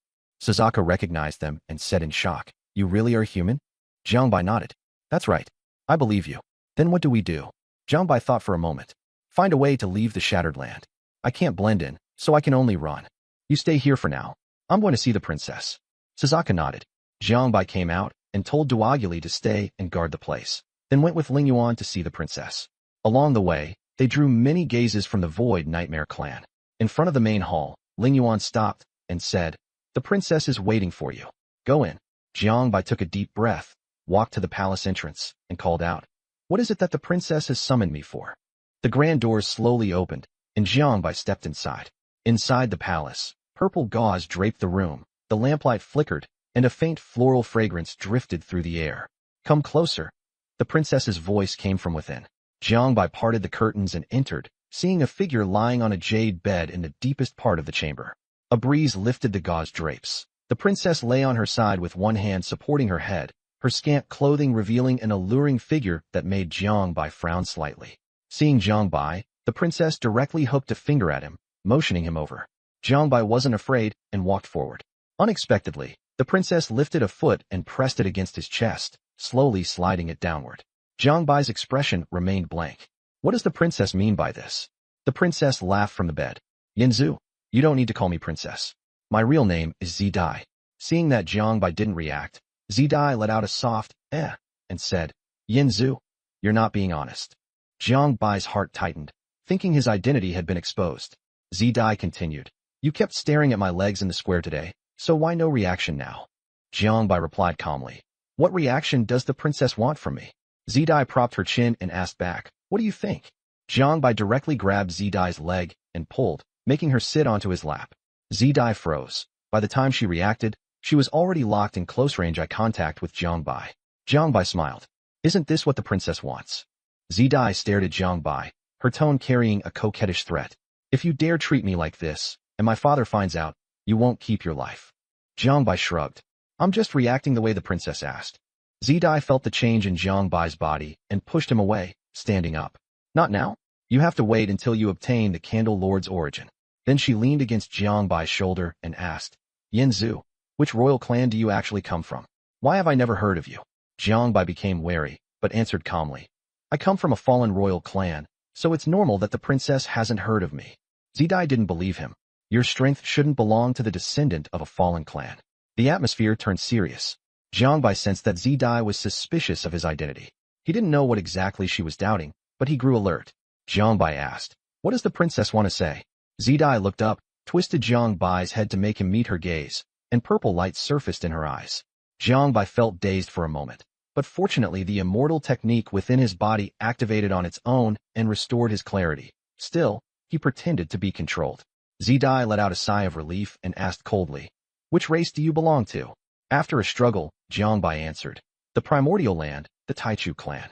Suzaku recognized them and said in shock, You really are human? Jiang Bai nodded. That's right. I believe you. Then what do we do? Jiang Bai thought for a moment. Find a way to leave the shattered land. I can't blend in, so I can only run. You stay here for now. I'm going to see the princess. Suzaku nodded. Jiang Bai came out and told Dwaguli to stay and guard the place, then went with Ling Yuan to see the princess. Along the way, they drew many gazes from the Void Nightmare clan. In front of the main hall, Ling Yuan stopped and said, The princess is waiting for you. Go in. Jiang Bai took a deep breath, walked to the palace entrance, and called out, What is it that the princess has summoned me for? The grand doors slowly opened, and Jiang Bai stepped inside. Inside the palace, purple gauze draped the room, the lamplight flickered, and a faint floral fragrance drifted through the air. Come closer. The princess's voice came from within. Jiang Bai parted the curtains and entered, seeing a figure lying on a jade bed in the deepest part of the chamber. A breeze lifted the gauze drapes. The princess lay on her side with one hand supporting her head, her scant clothing revealing an alluring figure that made Jiang Bai frown slightly. Seeing Jiang Bai, the princess directly hooked a finger at him, motioning him over. Jiang Bai wasn't afraid and walked forward. Unexpectedly, the princess lifted a foot and pressed it against his chest, slowly sliding it downward. Jiang Bai's expression remained blank. What does the princess mean by this? The princess laughed from the bed. Yanzu, you don't need to call me princess. My real name is Zidai. Seeing that Jiang Bai didn't react, Zidai let out a soft, and said, Yanzu, you're not being honest. Jiang Bai's heart tightened, thinking his identity had been exposed. Zidai continued, You kept staring at my legs in the square today, so why no reaction now? Jiang Bai replied calmly, What reaction does the princess want from me? Zidai propped her chin and asked back, What do you think? Jiang Bai directly grabbed Zidai's leg and pulled, making her sit onto his lap. Zidai froze. By the time she reacted, she was already locked in close-range eye contact with Jiang Bai. Jiang Bai smiled. Isn't this what the princess wants? Zidai stared at Jiang Bai, her tone carrying a coquettish threat. If you dare treat me like this, and my father finds out, you won't keep your life. Jiang Bai shrugged. I'm just reacting the way the princess asked. Zidai felt the change in Jiang Bai's body and pushed him away, standing up. Not now. You have to wait until you obtain the Candle Lord's origin. Then she leaned against Jiang Bai's shoulder and asked, Yanzu, which royal clan do you actually come from? Why have I never heard of you? Jiang Bai became wary, but answered calmly. I come from a fallen royal clan, so it's normal that the princess hasn't heard of me. Zidai didn't believe him. Your strength shouldn't belong to the descendant of a fallen clan. The atmosphere turned serious. Jiangbai sensed that Zidai was suspicious of his identity. He didn't know what exactly she was doubting, but he grew alert. Jiangbai asked, "What does the princess want to say?" Zidai looked up, twisted Jiangbai's head to make him meet her gaze, and purple light surfaced in her eyes. Jiangbai felt dazed for a moment, but fortunately the immortal technique within his body activated on its own and restored his clarity. Still, he pretended to be controlled. Zidai let out a sigh of relief and asked coldly, "Which race do you belong to?" After a struggle, Jiangbai answered, "The primordial land, the Taichu clan."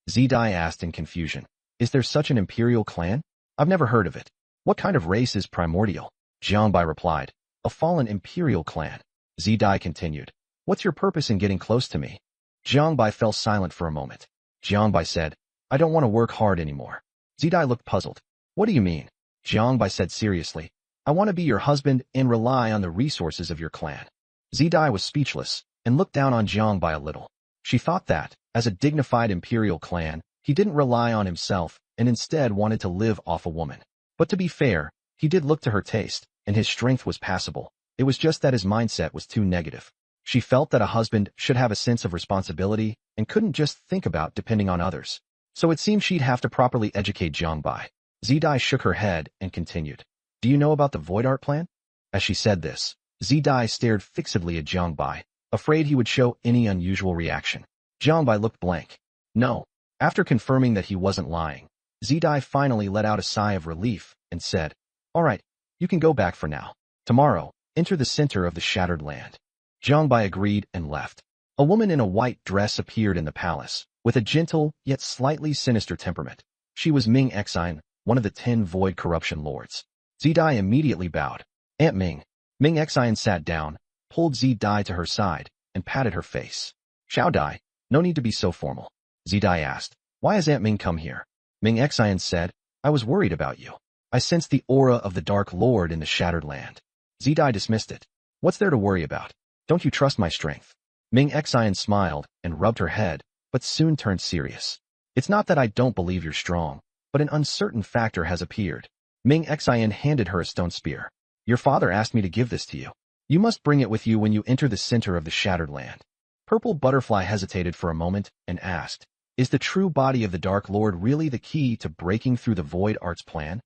Zidai asked in confusion, "Is there such an imperial clan? I've never heard of it. What kind of race is primordial?" Jiangbai replied, "A fallen imperial clan." Zidai continued, "What's your purpose in getting close to me?" Jiangbai fell silent for a moment. Jiangbai said, "I don't want to work hard anymore." Zidai looked puzzled. "What do you mean?" Jiangbai said seriously, "I want to be your husband and rely on the resources of your clan." Zidai was speechless and looked down on Jiangbai a little. She thought that, as a dignified imperial clan, he didn't rely on himself and instead wanted to live off a woman. But to be fair, he did look to her taste, and his strength was passable. It was just that his mindset was too negative. She felt that a husband should have a sense of responsibility and couldn't just think about depending on others. So it seemed she'd have to properly educate Jiangbai. Zidai shook her head and continued, "Do you know about the void art plan?" As she said this, Zidai stared fixedly at Jiangbai, afraid he would show any unusual reaction. Jiangbai looked blank. "No." After confirming that he wasn't lying, Zidai finally let out a sigh of relief and said, "All right, you can go back for now. Tomorrow, enter the center of the shattered land." Jiangbai agreed and left. A woman in a white dress appeared in the palace, with a gentle yet slightly sinister temperament. She was Ming Exine, one of the 10 void corruption lords. Zidai immediately bowed. "Aunt Ming." Ming Exine sat down, pulled Zidai to her side, and patted her face. "Xiao Dai, no need to be so formal." Zidai asked, "Why has Aunt Ming come here?" Ming Exine said, "I was worried about you. I sensed the aura of the Dark Lord in the shattered land." Zidai dismissed it. "What's there to worry about? Don't you trust my strength?" Ming Exine smiled and rubbed her head, but soon turned serious. "It's not that I don't believe you're strong, but an uncertain factor has appeared." Ming Exine handed her a stone spear. "Your father asked me to give this to you. You must bring it with you when you enter the center of the shattered land." Purple Butterfly hesitated for a moment and asked, "Is the true body of the Dark Lord really the key to breaking through the Void Art's plan?"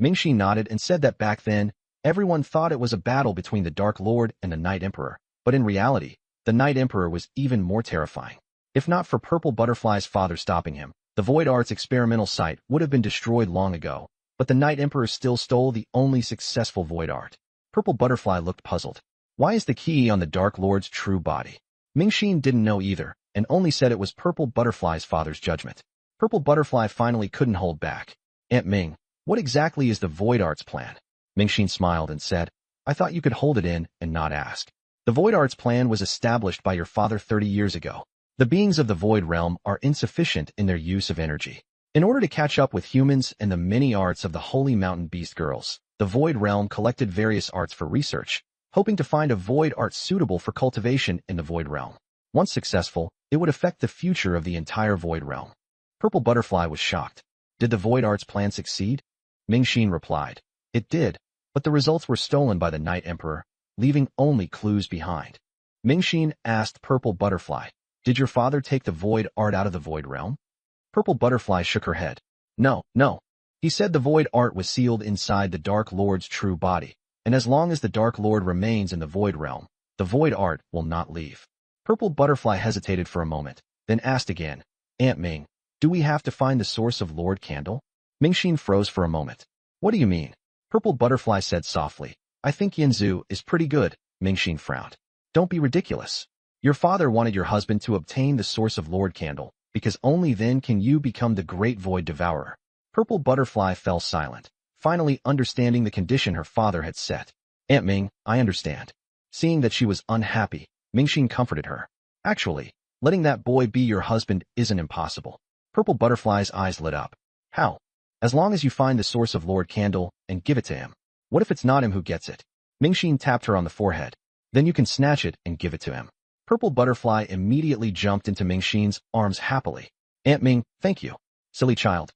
Mingxi nodded and said that back then, everyone thought it was a battle between the Dark Lord and the Night Emperor, but in reality, the Night Emperor was even more terrifying. If not for Purple Butterfly's father stopping him, the Void Art's experimental site would have been destroyed long ago, but the Night Emperor still stole the only successful Void Art. Purple Butterfly looked puzzled. Why is the key on the Dark Lord's true body? Mingxin didn't know either, and only said it was Purple Butterfly's father's judgment. Purple Butterfly finally couldn't hold back. "Aunt Ming, what exactly is the Void Art's plan?" Mingxin smiled and said, "I thought you could hold it in and not ask. The Void Art's plan was established by your father 30 years ago. The beings of the Void Realm are insufficient in their use of energy. In order to catch up with humans and the many arts of the Holy Mountain Beast Girls, the Void Realm collected various arts for research, hoping to find a Void Art suitable for cultivation in the Void Realm. Once successful, it would affect the future of the entire Void Realm." Purple Butterfly was shocked. "Did the Void Art's plan succeed?" Mingxin replied, "It did, but the results were stolen by the Night Emperor, leaving only clues behind." Mingxin asked Purple Butterfly, "Did your father take the Void Art out of the Void Realm?" Purple Butterfly shook her head. No. He said the Void Art was sealed inside the Dark Lord's true body, and as long as the Dark Lord remains in the Void Realm, the Void Art will not leave. Purple Butterfly hesitated for a moment, then asked again, "Aunt Ming, do we have to find the source of Lord Candle?" Mingxin froze for a moment. "What do you mean?" Purple Butterfly said softly, "I think Yinzu is pretty good." Mingxin frowned. "Don't be ridiculous. Your father wanted your husband to obtain the source of Lord Candle, because only then can you become the Great Void Devourer." Purple Butterfly fell silent, finally understanding the condition her father had set. "Aunt Ming, I understand." Seeing that she was unhappy, Mingxin comforted her. "Actually, letting that boy be your husband isn't impossible." Purple Butterfly's eyes lit up. "How?" "As long as you find the source of Lord Candle and give it to him." "What if it's not him who gets it?" Mingxin tapped her on the forehead. "Then you can snatch it and give it to him." Purple Butterfly immediately jumped into Mingxin's arms happily. "Aunt Ming, thank you." Silly child.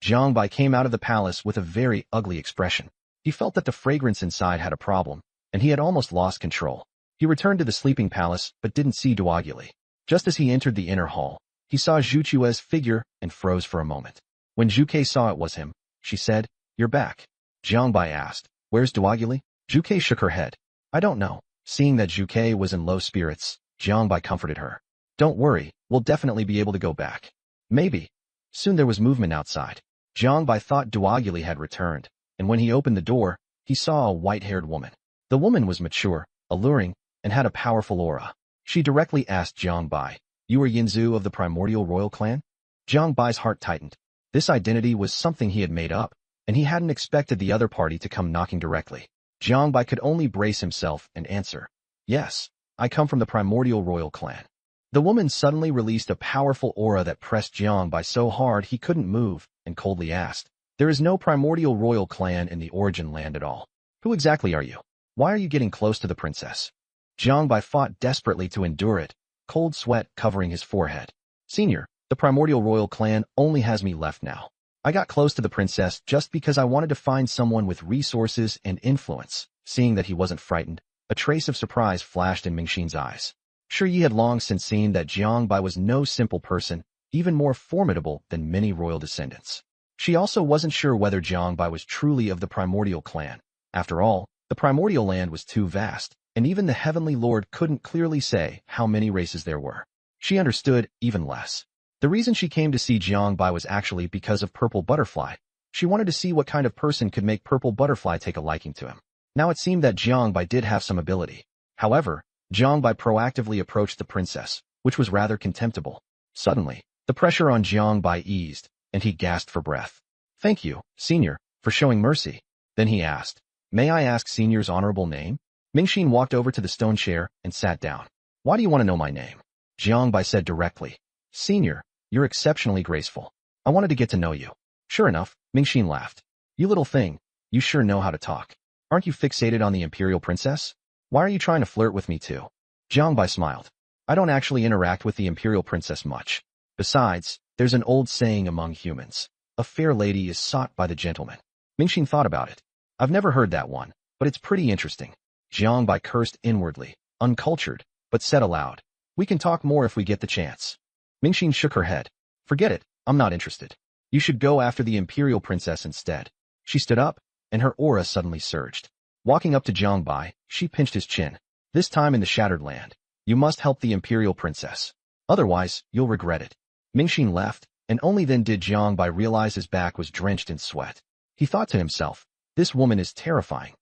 Jiang Bai came out of the palace with a very ugly expression. He felt that the fragrance inside had a problem, and he had almost lost control. He returned to the sleeping palace, but didn't see Duaguli. Just as he entered the inner hall, he saw Zhu Chue's figure and froze for a moment. When Zhu Ke saw it was him, she said, "You're back." Jiang Bai asked, "Where's Duaguli?" Zhu Ke shook her head. "I don't know." Seeing that Zhu Ke was in low spirits, Jiang Bai comforted her. "Don't worry, we'll definitely be able to go back." Maybe. Soon there was movement outside. Jiang Bai thought Duaguli had returned, and when he opened the door, he saw a white-haired woman. The woman was mature, alluring, and had a powerful aura. She directly asked Jiang Bai, "You are Yinzu of the primordial royal clan?" Jiang Bai's heart tightened. This identity was something he had made up, and he hadn't expected the other party to come knocking directly. Jiang Bai could only brace himself and answer, "Yes, I come from the primordial royal clan." The woman suddenly released a powerful aura that pressed Jiang Bai so hard he couldn't move, and coldly asked, "There is no primordial royal clan in the origin land at all. Who exactly are you? Why are you getting close to the princess?" Jiang Bai fought desperately to endure it, cold sweat covering his forehead. "Senior, the primordial royal clan only has me left now. I got close to the princess just because I wanted to find someone with resources and influence." Seeing that he wasn't frightened, a trace of surprise flashed in Mingxin's eyes. Sure, he had long since seen that Jiang Bai was no simple person, even more formidable than many royal descendants. She also wasn't sure whether Jiang Bai was truly of the primordial clan. After all, the primordial land was too vast, and even the Heavenly Lord couldn't clearly say how many races there were. She understood even less. The reason she came to see Jiang Bai was actually because of Purple Butterfly. She wanted to see what kind of person could make Purple Butterfly take a liking to him. Now it seemed that Jiang Bai did have some ability. However, Jiang Bai proactively approached the princess, which was rather contemptible. Suddenly, the pressure on Jiang Bai eased, and he gasped for breath. "Thank you, Senior, for showing mercy." Then he asked, "May I ask Senior's honorable name?" Mingxin walked over to the stone chair and sat down. "Why do you want to know my name?" Jiang Bai said directly. "Senior, you're exceptionally graceful. I wanted to get to know you." "Sure enough," Mingxin laughed. "You little thing, you sure know how to talk. Aren't you fixated on the imperial princess? Why are you trying to flirt with me too?" Jiang Bai smiled. "I don't actually interact with the imperial princess much. Besides, there's an old saying among humans. A fair lady is sought by the gentleman." Mingxin thought about it. "I've never heard that one, but it's pretty interesting." Jiang Bai cursed inwardly, uncultured, but said aloud, "We can talk more if we get the chance." Mingxin shook her head. "Forget it, I'm not interested. You should go after the imperial princess instead." She stood up, and her aura suddenly surged. Walking up to Jiang Bai, she pinched his chin. "This time in the Shattered Land, you must help the imperial princess. Otherwise, you'll regret it." Mingxin left, and only then did Jiang Bai realize his back was drenched in sweat. He thought to himself, "This woman is terrifying."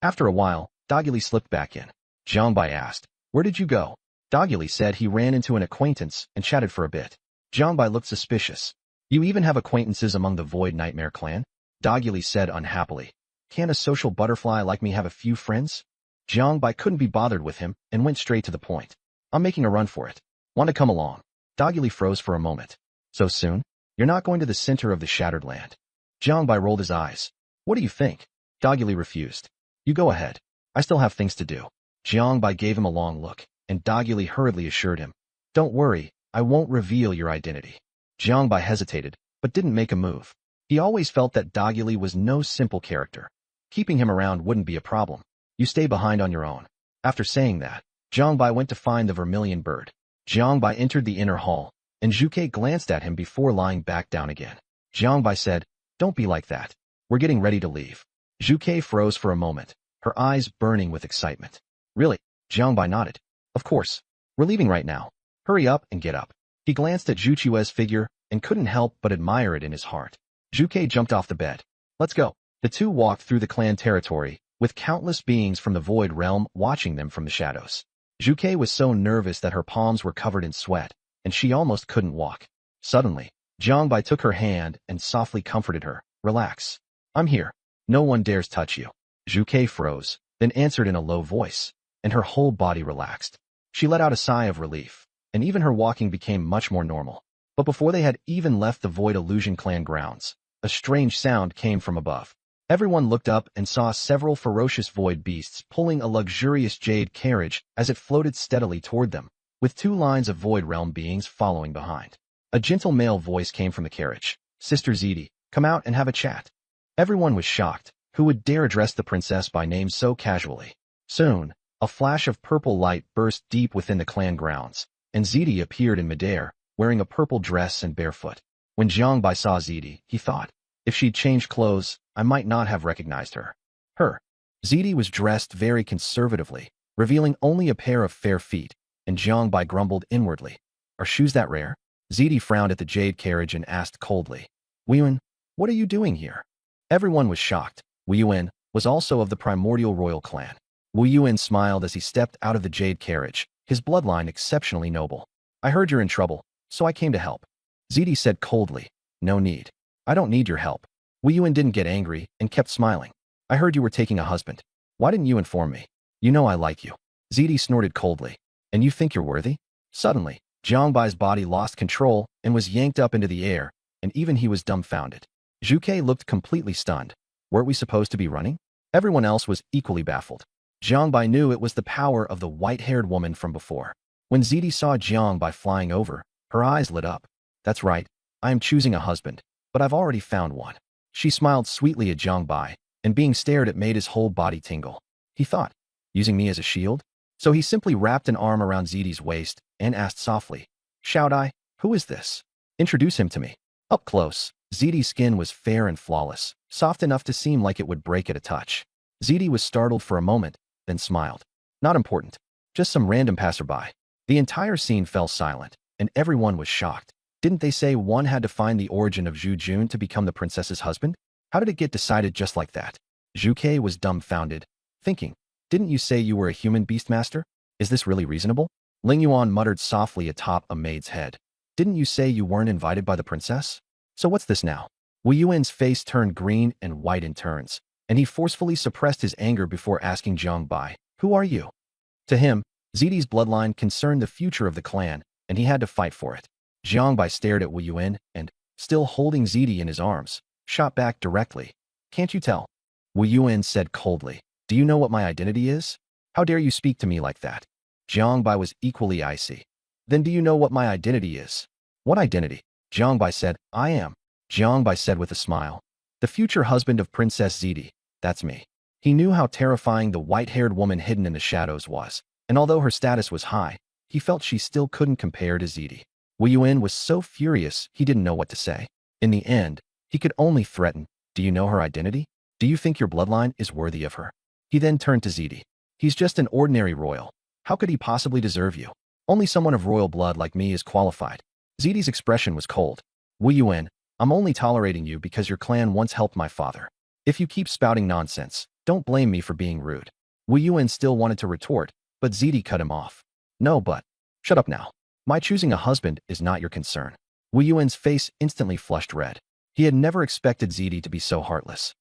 After a while, Daguli slipped back in. Jiang Bai asked, "Where did you go?" Daguli said he ran into an acquaintance and chatted for a bit. Jiang Bai looked suspicious. "You even have acquaintances among the Void Nightmare clan?" Daguli said unhappily. "Can't a social butterfly like me have a few friends?" Jiang Bai couldn't be bothered with him and went straight to the point. "I'm making a run for it. Want to come along?" Daguli froze for a moment. "So soon? You're not going to the center of the Shattered Land?" Jiang Bai rolled his eyes. "What do you think?" Daguli refused. "You go ahead. I still have things to do." Jiang Bai gave him a long look, and Daguli hurriedly assured him, "Don't worry, I won't reveal your identity." Jiang Bai hesitated, but didn't make a move. He always felt that Daguli was no simple character. Keeping him around wouldn't be a problem. "You stay behind on your own." After saying that, Jiang Bai went to find the vermilion bird. Jiang Bai entered the inner hall, and Zhu Ke glanced at him before lying back down again. Jiang Bai said, "Don't be like that. We're getting ready to leave." Zhu Ke froze for a moment, her eyes burning with excitement. "Really?" Jiang Bai nodded. "Of course. We're leaving right now. Hurry up and get up." He glanced at Zhu Chue's figure and couldn't help but admire it in his heart. Zhu Ke jumped off the bed. "Let's go." The two walked through the clan territory, with countless beings from the Void Realm watching them from the shadows. Zhu Ke was so nervous that her palms were covered in sweat, and she almost couldn't walk. Suddenly, Jiang Bai took her hand and softly comforted her. "Relax. I'm here. No one dares touch you." Zhu Ke froze, then answered in a low voice, and her whole body relaxed. She let out a sigh of relief, and even her walking became much more normal. But before they had even left the Void Illusion clan grounds, a strange sound came from above. Everyone looked up and saw several ferocious void beasts pulling a luxurious jade carriage as it floated steadily toward them, with two lines of Void Realm beings following behind. A gentle male voice came from the carriage. Sister Ziti, come out and have a chat. Everyone was shocked. Who would dare address the princess by name so casually? Soon, a flash of purple light burst deep within the clan grounds, and Ziti appeared in midair, wearing a purple dress and barefoot. When Jiangbai saw Ziti, he thought, if she'd changed clothes, I might not have recognized her. Ziti was dressed very conservatively, revealing only a pair of fair feet, and Jiangbai grumbled inwardly. Are shoes that rare? Ziti frowned at the jade carriage and asked coldly, Weiyuan, what are you doing here? Everyone was shocked. Weiyuan was also of the primordial royal clan. Weiyuan smiled as he stepped out of the jade carriage, his bloodline exceptionally noble. I heard you're in trouble, so I came to help. Ziti said coldly, no need. I don't need your help. Weiyuan didn't get angry and kept smiling. I heard you were taking a husband. Why didn't you inform me? You know I like you. Ziti snorted coldly. And you think you're worthy? Suddenly, Jiangbai's body lost control and was yanked up into the air, and even he was dumbfounded. Zhuke looked completely stunned. Weren't we supposed to be running? Everyone else was equally baffled. Jiangbai knew it was the power of the white-haired woman from before. When Ziti saw Jiangbai flying over, her eyes lit up. That's right, I am choosing a husband, but I've already found one. She smiled sweetly at Jiangbai, and being stared at made his whole body tingle. He thought, using me as a shield? So he simply wrapped an arm around Ziti's waist and asked softly, Shout I, who is this? Introduce him to me. Up close, Ziti's skin was fair and flawless, soft enough to seem like it would break at a touch. Ziti was startled for a moment, then smiled. Not important, just some random passerby. The entire scene fell silent, and everyone was shocked. Didn't they say one had to find the origin of Zhu Jun to become the princess's husband? How did it get decided just like that? Zhuke was dumbfounded, thinking, didn't you say you were a human beastmaster? Is this really reasonable? Ling Yuan muttered softly atop a maid's head. Didn't you say you weren't invited by the princess? So what's this now? Wu Yuan's face turned green and white in turns, and he forcefully suppressed his anger before asking Jiangbai, who are you? To him, Ziti's bloodline concerned the future of the clan, and he had to fight for it. Jiangbai stared at Wu Yuan and, still holding Ziti in his arms, shot back directly. Can't you tell? Wu Yuan said coldly. Do you know what my identity is? How dare you speak to me like that? Jiangbai was equally icy. Then do you know what my identity is? What identity? Jiangbai said, I am. Jiangbai said with a smile. The future husband of Princess Ziti, that's me. He knew how terrifying the white-haired woman hidden in the shadows was, and although her status was high, he felt she still couldn't compare to Ziti. Wu Yuan was so furious he didn't know what to say. In the end, he could only threaten, do you know her identity? Do you think your bloodline is worthy of her? He then turned to Ziti. He's just an ordinary royal. How could he possibly deserve you? Only someone of royal blood like me is qualified. Ziti's expression was cold. Wu Yuan, I'm only tolerating you because your clan once helped my father. If you keep spouting nonsense, don't blame me for being rude. Wu Yuan still wanted to retort, but Ziti cut him off. No, but. Shut up now. My choosing a husband is not your concern. Wu Yuan's face instantly flushed red. He had never expected Ziti to be so heartless.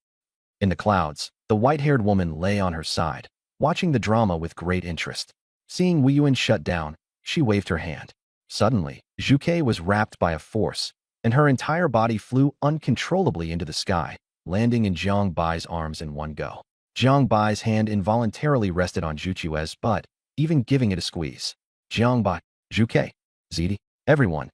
In the clouds, the white-haired woman lay on her side, watching the drama with great interest. Seeing Wu Yuan shut down, she waved her hand. Suddenly, Zhuke was wrapped by a force, and her entire body flew uncontrollably into the sky, landing in Jiang Bai's arms in one go. Jiang Bai's hand involuntarily rested on Zhuchue's butt, even giving it a squeeze. Jiang Bai, Zhuke, Ziti, everyone.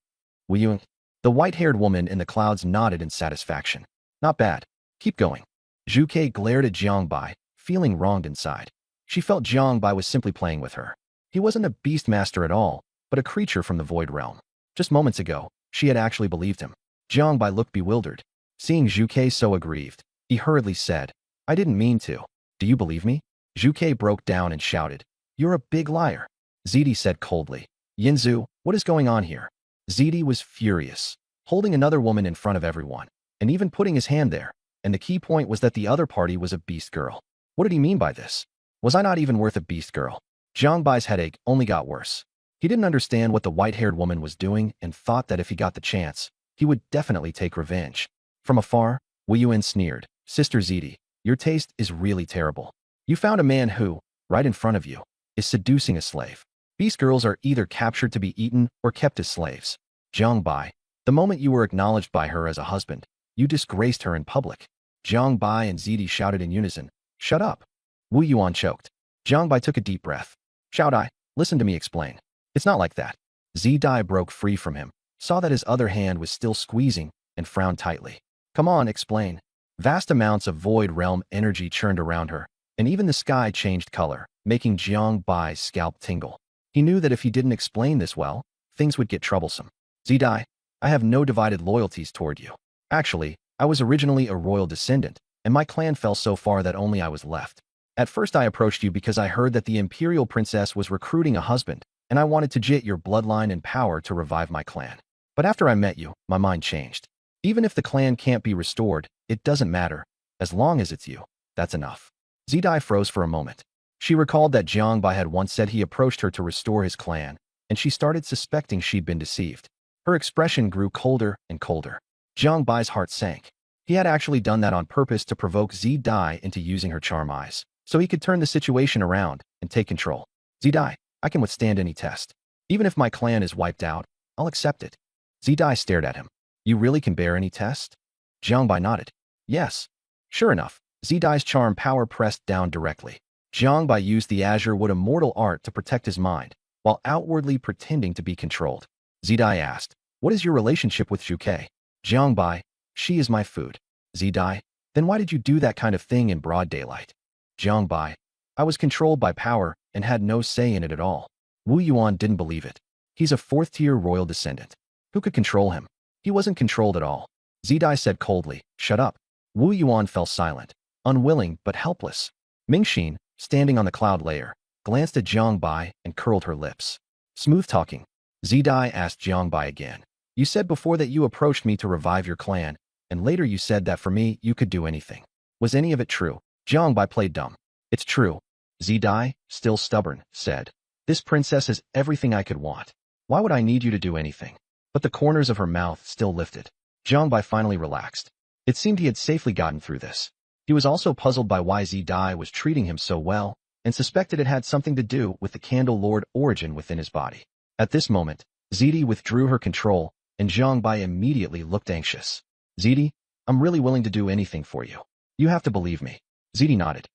Wu Yuan. The white-haired woman in the clouds nodded in satisfaction. Not bad. Keep going. Zhuke glared at Jiang Bai, feeling wronged inside. She felt Jiang Bai was simply playing with her. He wasn't a beastmaster at all, but a creature from the Void Realm. Just moments ago, she had actually believed him. Jiang Bai looked bewildered. Seeing Zhuke so aggrieved, he hurriedly said, I didn't mean to. Do you believe me? Zhuke broke down and shouted, You're a big liar. Ziti said coldly, Yinzu, what is going on here? Ziti was furious, holding another woman in front of everyone, and even putting his hand there, and the key point was that the other party was a beast girl. What did he mean by this? Was I not even worth a beast girl? Jiang Bai's headache only got worse. He didn't understand what the white-haired woman was doing and thought that if he got the chance, he would definitely take revenge. From afar, Wu Yuan sneered, Sister Ziti, your taste is really terrible. You found a man who, right in front of you, is seducing a slave. Beast girls are either captured to be eaten or kept as slaves. Jiang Bai, the moment you were acknowledged by her as a husband, you disgraced her in public. Jiang Bai and Ziti shouted in unison, Shut up. Wu Yuan choked. Jiang Bai took a deep breath. Shout I, listen to me explain. It's not like that. Zidai broke free from him, saw that his other hand was still squeezing, and frowned tightly. Come on, explain. Vast amounts of void realm energy churned around her, and even the sky changed color, making Jiang Bai's scalp tingle. He knew that if he didn't explain this well, things would get troublesome. Zidai, I have no divided loyalties toward you. Actually, I was originally a royal descendant, and my clan fell so far that only I was left. At first I approached you because I heard that the imperial princess was recruiting a husband, and I wanted to get your bloodline and power to revive my clan. But after I met you, my mind changed. Even if the clan can't be restored, it doesn't matter. As long as it's you, that's enough. Zidai froze for a moment. She recalled that Jiang Bai had once said he approached her to restore his clan, and she started suspecting she'd been deceived. Her expression grew colder and colder. Jiang Bai's heart sank. He had actually done that on purpose to provoke Zidai into using her charm eyes, so he could turn the situation around and take control. Zidai, I can withstand any test. Even if my clan is wiped out, I'll accept it. Zidai stared at him. You really can bear any test? Jiang Bai nodded. Yes. Sure enough, Zidai's charm power pressed down directly. Jiang Bai used the Azure Wood immortal art to protect his mind, while outwardly pretending to be controlled. Zidai asked, what is your relationship with Zhuke? Jiang Bai, she is my food. Zidai, then why did you do that kind of thing in broad daylight? Jiang Bai, I was controlled by power and had no say in it at all. Wu Yuan didn't believe it. He's a fourth-tier royal descendant. Who could control him? He wasn't controlled at all. Zidai said coldly, shut up. Wu Yuan fell silent, unwilling but helpless. Mingxin, standing on the cloud layer, glanced at Jiang Bai and curled her lips. Smooth talking. Zidai asked Jiang Bai again. You said before that you approached me to revive your clan, and later you said that for me you could do anything. Was any of it true? Jiang Bai played dumb. It's true. Zidai, still stubborn, said. This princess is everything I could want. Why would I need you to do anything? But the corners of her mouth still lifted. Jiang Bai finally relaxed. It seemed he had safely gotten through this. He was also puzzled by why Zidai was treating him so well, and suspected it had something to do with the Candle Lord origin within his body. At this moment, Zidi withdrew her control, and Jiang Bai immediately looked anxious. Zidi, I'm really willing to do anything for you. You have to believe me. Zidi nodded.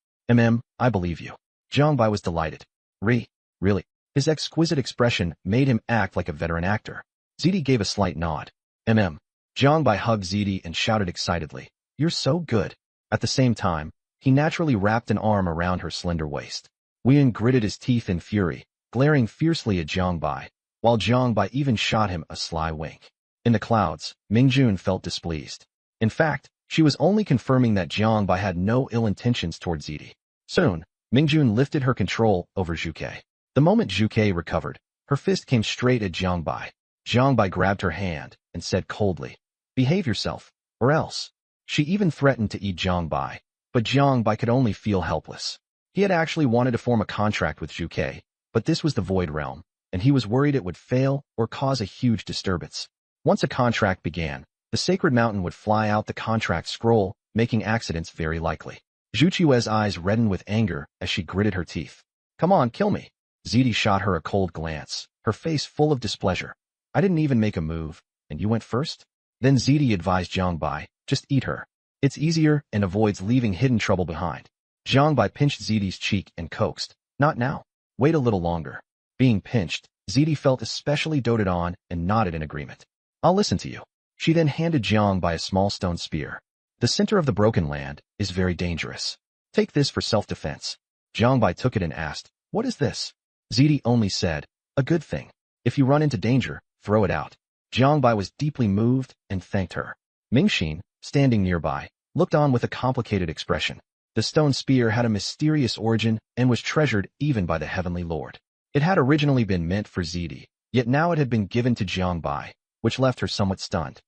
I believe you. Jiang Bai was delighted. Really? His exquisite expression made him act like a veteran actor. Zidi gave a slight nod. Jiang Bai hugged Zidi and shouted excitedly, You're so good. At the same time, he naturally wrapped an arm around her slender waist. Wuyan gritted his teeth in fury, glaring fiercely at Jiang Bai, while Jiang Bai even shot him a sly wink. In the clouds, Mingjun felt displeased. In fact, she was only confirming that Jiang Bai had no ill intentions toward Zidi. Soon, Mingjun lifted her control over Zhuke. The moment Zhuke recovered, her fist came straight at Jiang Bai. Jiang Bai grabbed her hand and said coldly, Behave yourself, or else. She even threatened to eat Jiang Bai, but Jiang Bai could only feel helpless. He had actually wanted to form a contract with Zhuke, but this was the Void Realm, and he was worried it would fail or cause a huge disturbance. Once a contract began, the Sacred Mountain would fly out the contract scroll, making accidents very likely. Zhu Qiue's eyes reddened with anger as she gritted her teeth. Come on, kill me. Zidi shot her a cold glance, her face full of displeasure. I didn't even make a move, and you went first? Then Zidi advised Jiang Bai, just eat her. It's easier and avoids leaving hidden trouble behind. Jiang Bai pinched Zidi's cheek and coaxed. Not now. Wait a little longer. Being pinched, Zidi felt especially doted on and nodded in agreement. I'll listen to you. She then handed Jiang Bai a small stone spear. The center of the broken land is very dangerous. Take this for self-defense. Jiang Bai took it and asked, What is this? Zidi only said, A good thing. If you run into danger, throw it out. Jiang Bai was deeply moved and thanked her. Mingxin, standing nearby, looked on with a complicated expression. The stone spear had a mysterious origin and was treasured even by the Heavenly Lord. It had originally been meant for Zidi, yet now it had been given to Jiang Bai, which left her somewhat stunned.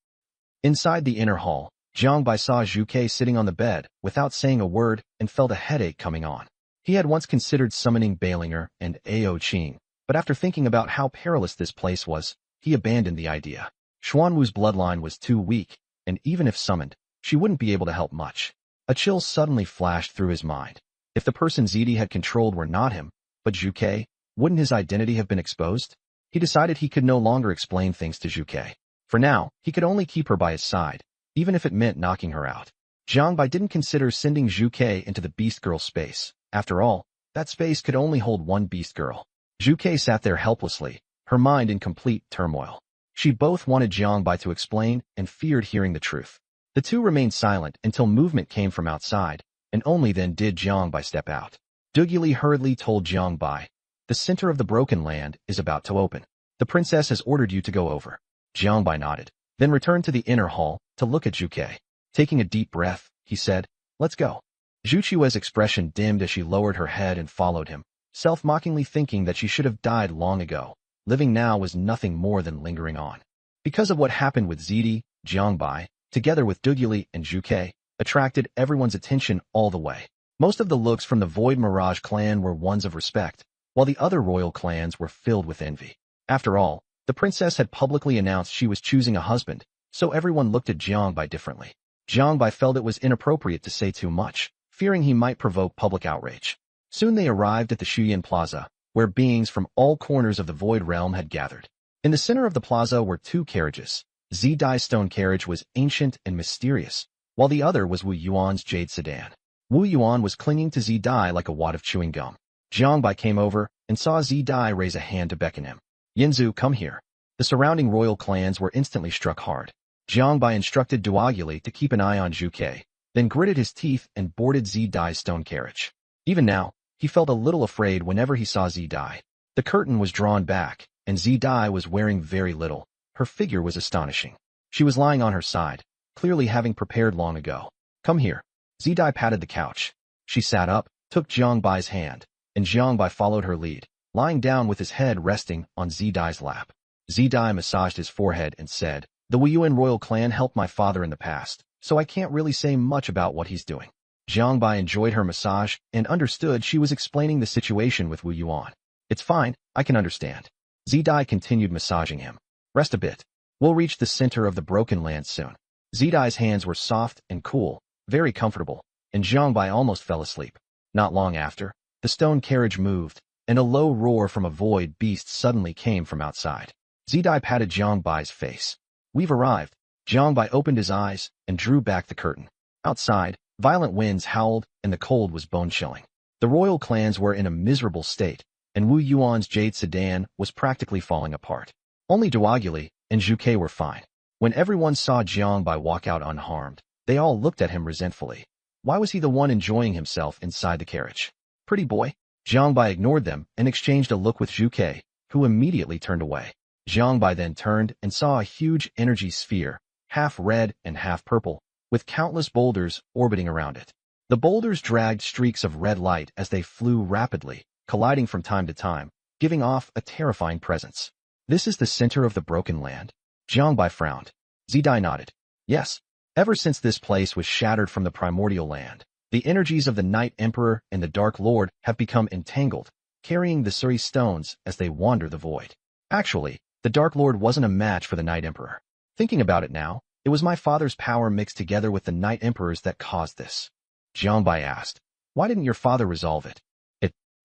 Inside the inner hall, Jiang Bai saw Zhuke sitting on the bed without saying a word and felt a headache coming on. He had once considered summoning Bailinger and Ao Qing, but after thinking about how perilous this place was, he abandoned the idea. Xuanwu's bloodline was too weak, and even if summoned, she wouldn't be able to help much. A chill suddenly flashed through his mind. If the person Zidi had controlled were not him, but Zhuke, wouldn't his identity have been exposed? He decided he could no longer explain things to Zhuke. For now, he could only keep her by his side, even if it meant knocking her out. Jiang Bai didn't consider sending Zhuke into the Beast Girl space. After all, that space could only hold one Beast Girl. Zhuke sat there helplessly, her mind in complete turmoil. She both wanted Jiangbai to explain and feared hearing the truth. The two remained silent until movement came from outside, and only then did Jiangbai step out. Duguli hurriedly told Jiangbai, "The center of the broken land is about to open. The princess has ordered you to go over." Jiangbai nodded, then returned to the inner hall to look at Zhuke. Taking a deep breath, he said, "Let's go." Zhuchue's expression dimmed as she lowered her head and followed him, self-mockingly thinking that she should have died long ago. Living now was nothing more than lingering on. Because of what happened with Zidi, Jiangbai, together with Duguli and Zhuke, attracted everyone's attention all the way. Most of the looks from the Void Mirage clan were ones of respect, while the other royal clans were filled with envy. After all, the princess had publicly announced she was choosing a husband, so everyone looked at Jiangbai differently. Jiangbai felt it was inappropriate to say too much, fearing he might provoke public outrage. Soon they arrived at the Shuyan Plaza, where beings from all corners of the Void Realm had gathered. In the center of the plaza were two carriages. Zidai's stone carriage was ancient and mysterious, while the other was Wu Yuan's jade sedan. Wu Yuan was clinging to Zidai like a wad of chewing gum. Jiangbai came over and saw Zidai raise a hand to beckon him. "Yinzu, come here." The surrounding royal clans were instantly struck hard. Jiangbai instructed Duaguli to keep an eye on Zhuke, then gritted his teeth and boarded Zidai's stone carriage. Even now, he felt a little afraid whenever he saw Zidai. The curtain was drawn back, and Zidai was wearing very little. Her figure was astonishing. She was lying on her side, clearly having prepared long ago. "Come here." Zidai patted the couch. She sat up, took Jiangbai's hand, and Jiangbai followed her lead, lying down with his head resting on Zidai's lap. Zidai massaged his forehead and said, "The Wuyuan royal clan helped my father in the past, so I can't really say much about what he's doing." Jiangbai enjoyed her massage and understood she was explaining the situation with Wu Yuan. "It's fine, I can understand." Zidai continued massaging him. "Rest a bit. We'll reach the center of the broken land soon." Zidai's hands were soft and cool, very comfortable, and Jiangbai almost fell asleep. Not long after, the stone carriage moved, and a low roar from a void beast suddenly came from outside. Zidai patted Jiangbai's face. "We've arrived." Jiangbai opened his eyes and drew back the curtain. Outside, violent winds howled, and the cold was bone-chilling. The royal clans were in a miserable state, and Wu Yuan's jade sedan was practically falling apart. Only Duaguli and Zhuke were fine. When everyone saw Jiangbai walk out unharmed, they all looked at him resentfully. Why was he the one enjoying himself inside the carriage? "Pretty boy." Jiangbai ignored them and exchanged a look with Zhuke, who immediately turned away. Jiangbai then turned and saw a huge energy sphere, half red and half purple, with countless boulders orbiting around it. The boulders dragged streaks of red light as they flew rapidly, colliding from time to time, giving off a terrifying presence. "This is the center of the broken land?" Jiangbai frowned. Zidai nodded. "Yes. Ever since this place was shattered from the primordial land, the energies of the Night Emperor and the Dark Lord have become entangled, carrying the Suri stones as they wander the void. Actually, the Dark Lord wasn't a match for the Night Emperor. Thinking about it now, it was my father's power mixed together with the Night Emperor's that caused this." Jiangbai asked, "Why didn't your father resolve it?"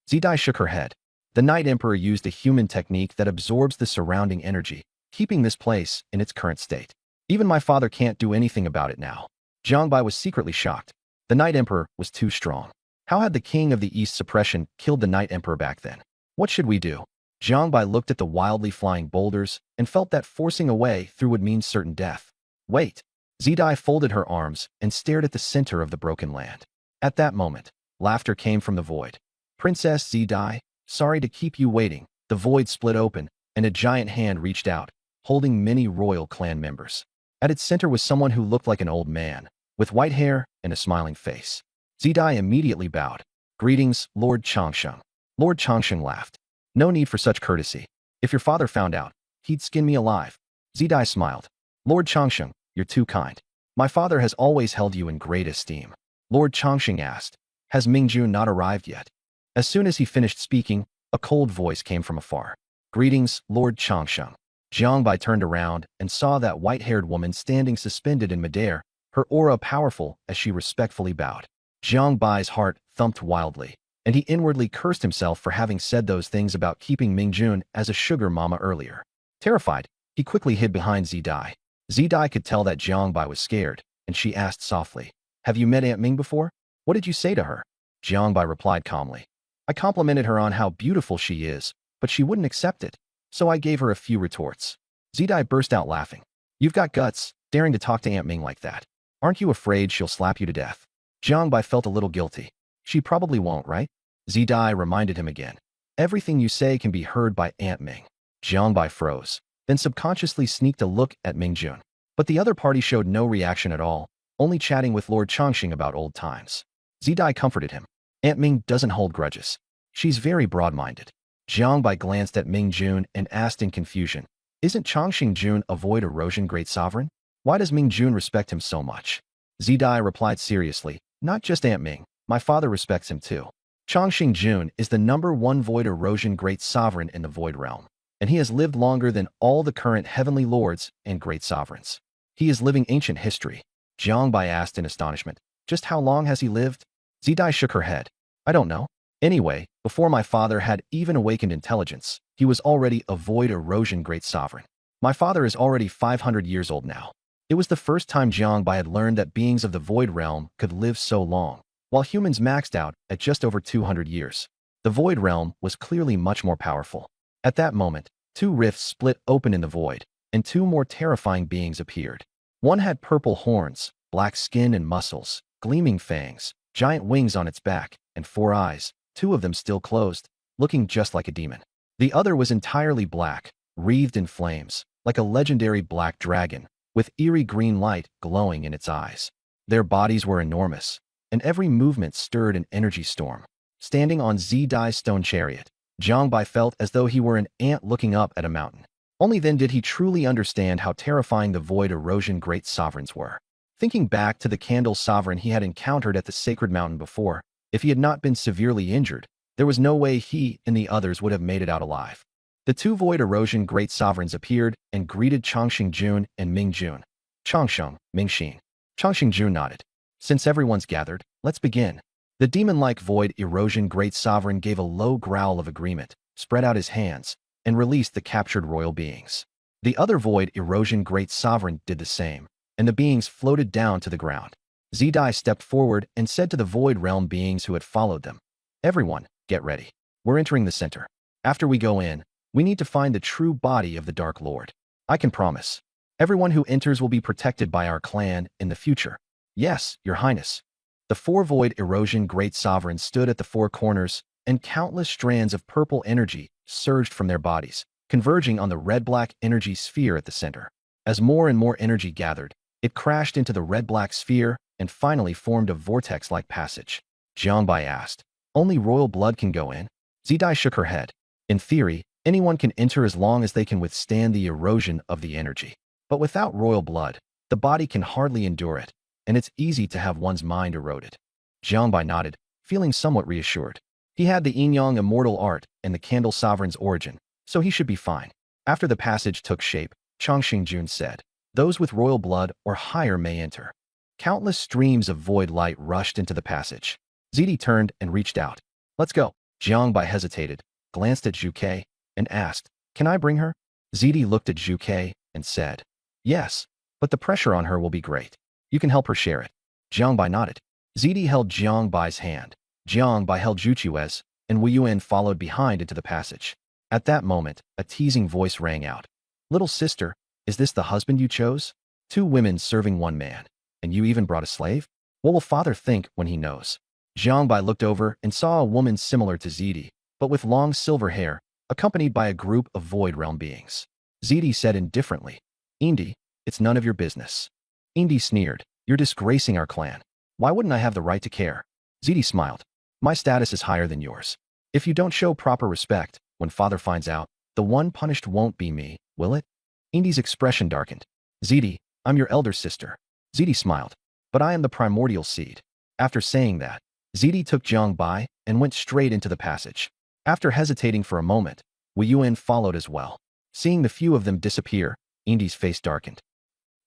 Zidai shook her head. "The Night Emperor used a human technique that absorbs the surrounding energy, keeping this place in its current state. Even my father can't do anything about it now." Jiangbai was secretly shocked. The Night Emperor was too strong. How had the King of the East Suppression killed the Night Emperor back then? "What should we do?" Jiangbai looked at the wildly flying boulders and felt that forcing a way through would mean certain death. "Wait." Zidai folded her arms and stared at the center of the broken land. At that moment, laughter came from the void. "Princess Zidai, sorry to keep you waiting." The void split open, and a giant hand reached out, holding many royal clan members. At its center was someone who looked like an old man, with white hair and a smiling face. Zidai immediately bowed. "Greetings, Lord Changsheng." Lord Changsheng laughed. "No need for such courtesy. If your father found out, he'd skin me alive." Zidai smiled. "Lord Changsheng, you're too kind. My father has always held you in great esteem." Lord Changsheng asked, "Has Mingjun not arrived yet?" As soon as he finished speaking, a cold voice came from afar. "Greetings, Lord Changsheng." Jiangbai turned around and saw that white-haired woman standing suspended in midair, her aura powerful as she respectfully bowed. Jiangbai's heart thumped wildly, and he inwardly cursed himself for having said those things about keeping Mingjun as a sugar mama earlier. Terrified, he quickly hid behind Zidai. Zidai could tell that Jiangbai was scared, and she asked softly, "Have you met Aunt Ming before? What did you say to her?" Jiangbai replied calmly, "I complimented her on how beautiful she is, but she wouldn't accept it, so I gave her a few retorts." Zidai burst out laughing. You've got guts, daring to talk to Aunt Ming like that. Aren't you afraid she'll slap you to death? Jiangbai felt a little guilty. She probably won't, right? Zidai reminded him again. Everything you say can be heard by Aunt Ming. Jiangbai froze, then subconsciously sneaked a look at Mingjun. But the other party showed no reaction at all, only chatting with Lord Changxing about old times. Zidai comforted him. Aunt Ming doesn't hold grudges. She's very broad-minded. Jiangbai glanced at Mingjun and asked in confusion, isn't Changxing Jun a void erosion great sovereign? Why does Mingjun respect him so much? Zidai replied seriously, not just Aunt Ming, my father respects him too. Changxing Jun is the #1 void erosion great sovereign in the void realm, and he has lived longer than all the current heavenly lords and great sovereigns. He is living ancient history. Jiangbai asked in astonishment, just how long has he lived? Zidai shook her head. I don't know. Anyway, before my father had even awakened intelligence, he was already a void erosion great sovereign. My father is already 500 years old now. It was the first time Jiangbai had learned that beings of the void realm could live so long, while humans maxed out at just over 200 years. The void realm was clearly much more powerful. At that moment, 2 rifts split open in the void, and 2 more terrifying beings appeared. One had purple horns, black skin and muscles, gleaming fangs, giant wings on its back, and 4 eyes, 2 of them still closed, looking just like a demon. The other was entirely black, wreathed in flames, like a legendary black dragon, with eerie green light glowing in its eyes. Their bodies were enormous, and every movement stirred an energy storm. Standing on Zidai's stone chariot, Jiangbai felt as though he were an ant looking up at a mountain. Only then did he truly understand how terrifying the void erosion great sovereigns were. Thinking back to the candle sovereign he had encountered at the sacred mountain before, if he had not been severely injured, there was no way he and the others would have made it out alive. The 2 void erosion great sovereigns appeared and greeted Changxing Jun and Mingjun. Changsheng, Mingxin. Changxing Jun nodded. Since everyone's gathered, let's begin. The demon-like void erosion great sovereign gave a low growl of agreement, spread out his hands, and released the captured royal beings. The other void erosion great sovereign did the same, and the beings floated down to the ground. Zidai stepped forward and said to the void realm beings who had followed them, everyone, get ready. We're entering the center. After we go in, we need to find the true body of the Dark Lord. I can promise. Everyone who enters will be protected by our clan in the future. Yes, Your Highness. The 4 void erosion great sovereigns stood at the 4 corners, and countless strands of purple energy surged from their bodies, converging on the red-black energy sphere at the center. As more and more energy gathered, it crashed into the red-black sphere and finally formed a vortex-like passage. Jiangbai asked, only royal blood can go in? Zidai shook her head. In theory, anyone can enter as long as they can withstand the erosion of the energy. But without royal blood, the body can hardly endure it, and it's easy to have one's mind eroded. Jiangbai nodded, feeling somewhat reassured. He had the yin-yang immortal art and the candle sovereign's origin, so he should be fine. After the passage took shape, Changxing Jun said, those with royal blood or higher may enter. Countless streams of void light rushed into the passage. Zidi turned and reached out. Let's go. Jiangbai hesitated, glanced at Zhuke, and asked, can I bring her? Zidi looked at Zhuke and said, yes, but the pressure on her will be great. You can help her share it. Jiangbai nodded. Zidi held Jiangbai's hand. Jiangbai held Zhuchue's, and Wu Yuan followed behind into the passage. At that moment, a teasing voice rang out. Little sister, is this the husband you chose? 2 women serving 1 man. And you even brought a slave? What will father think when he knows? Jiangbai looked over and saw a woman similar to Zidi, but with long silver hair, accompanied by a group of void realm beings. Zidi said indifferently, Indi, it's none of your business. Indi sneered, you're disgracing our clan. Why wouldn't I have the right to care? Zidi smiled. My status is higher than yours. If you don't show proper respect, when father finds out, the one punished won't be me, will it? Indi's expression darkened. Zidi, I'm your elder sister. Zidi smiled. But I am the primordial seed. After saying that, Zidi took Jiangbai and went straight into the passage. After hesitating for a moment, Wu Yuan followed as well. Seeing the few of them disappear, Indi's face darkened.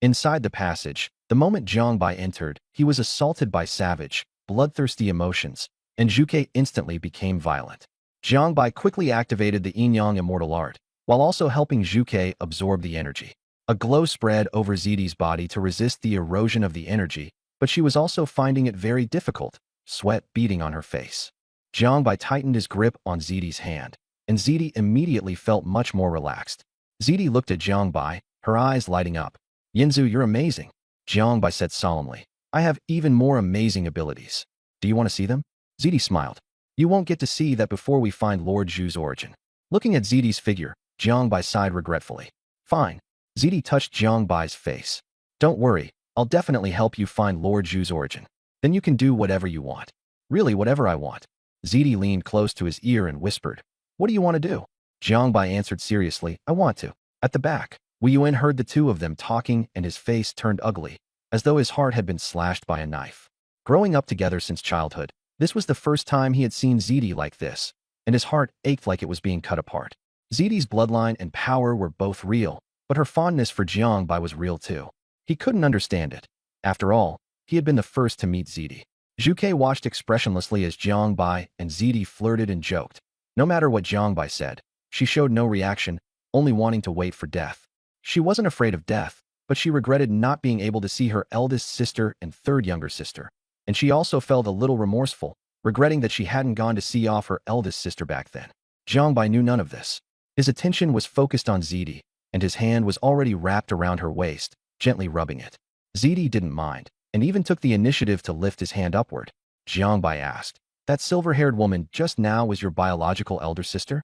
Inside the passage, the moment Jiangbai entered, he was assaulted by savage, bloodthirsty emotions, and Zhuke instantly became violent. Jiangbai quickly activated the yin-yang immortal art, while also helping Zhuke absorb the energy. A glow spread over Zidi's body to resist the erosion of the energy, but she was also finding it very difficult, sweat beading on her face. Jiangbai tightened his grip on Zidi's hand, and Zidi immediately felt much more relaxed. Zidi looked at Jiangbai, her eyes lighting up. Yinzu, you're amazing, Jiangbai said solemnly. I have even more amazing abilities. Do you want to see them? Zidi smiled. You won't get to see that before we find Lord Zhu's origin. Looking at Zidi's figure, Jiangbai sighed regretfully. Fine. Zidi touched Jiangbai's face. Don't worry, I'll definitely help you find Lord Zhu's origin. Then you can do whatever you want. Really, whatever I want. Zidi leaned close to his ear and whispered. What do you want to do? Jiangbai answered seriously, I want to. At the back, Wu Yuan heard the two of them talking and his face turned ugly, as though his heart had been slashed by a knife. Growing up together since childhood, this was the first time he had seen Zidi like this, and his heart ached like it was being cut apart. Zidi's bloodline and power were both real, but her fondness for Jiangbai was real too. He couldn't understand it. After all, he had been the first to meet Zidi. Zhuke watched expressionlessly as Jiangbai and Zidi flirted and joked. No matter what Jiangbai said, she showed no reaction, only wanting to wait for death. She wasn't afraid of death, but she regretted not being able to see her eldest sister and third younger sister. And she also felt a little remorseful, regretting that she hadn't gone to see off her eldest sister back then. Jiangbai knew none of this. His attention was focused on Zidi, and his hand was already wrapped around her waist, gently rubbing it. Zidi didn't mind, and even took the initiative to lift his hand upward. Jiangbai asked, that silver-haired woman just now was your biological elder sister?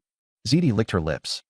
Zidi licked her lips.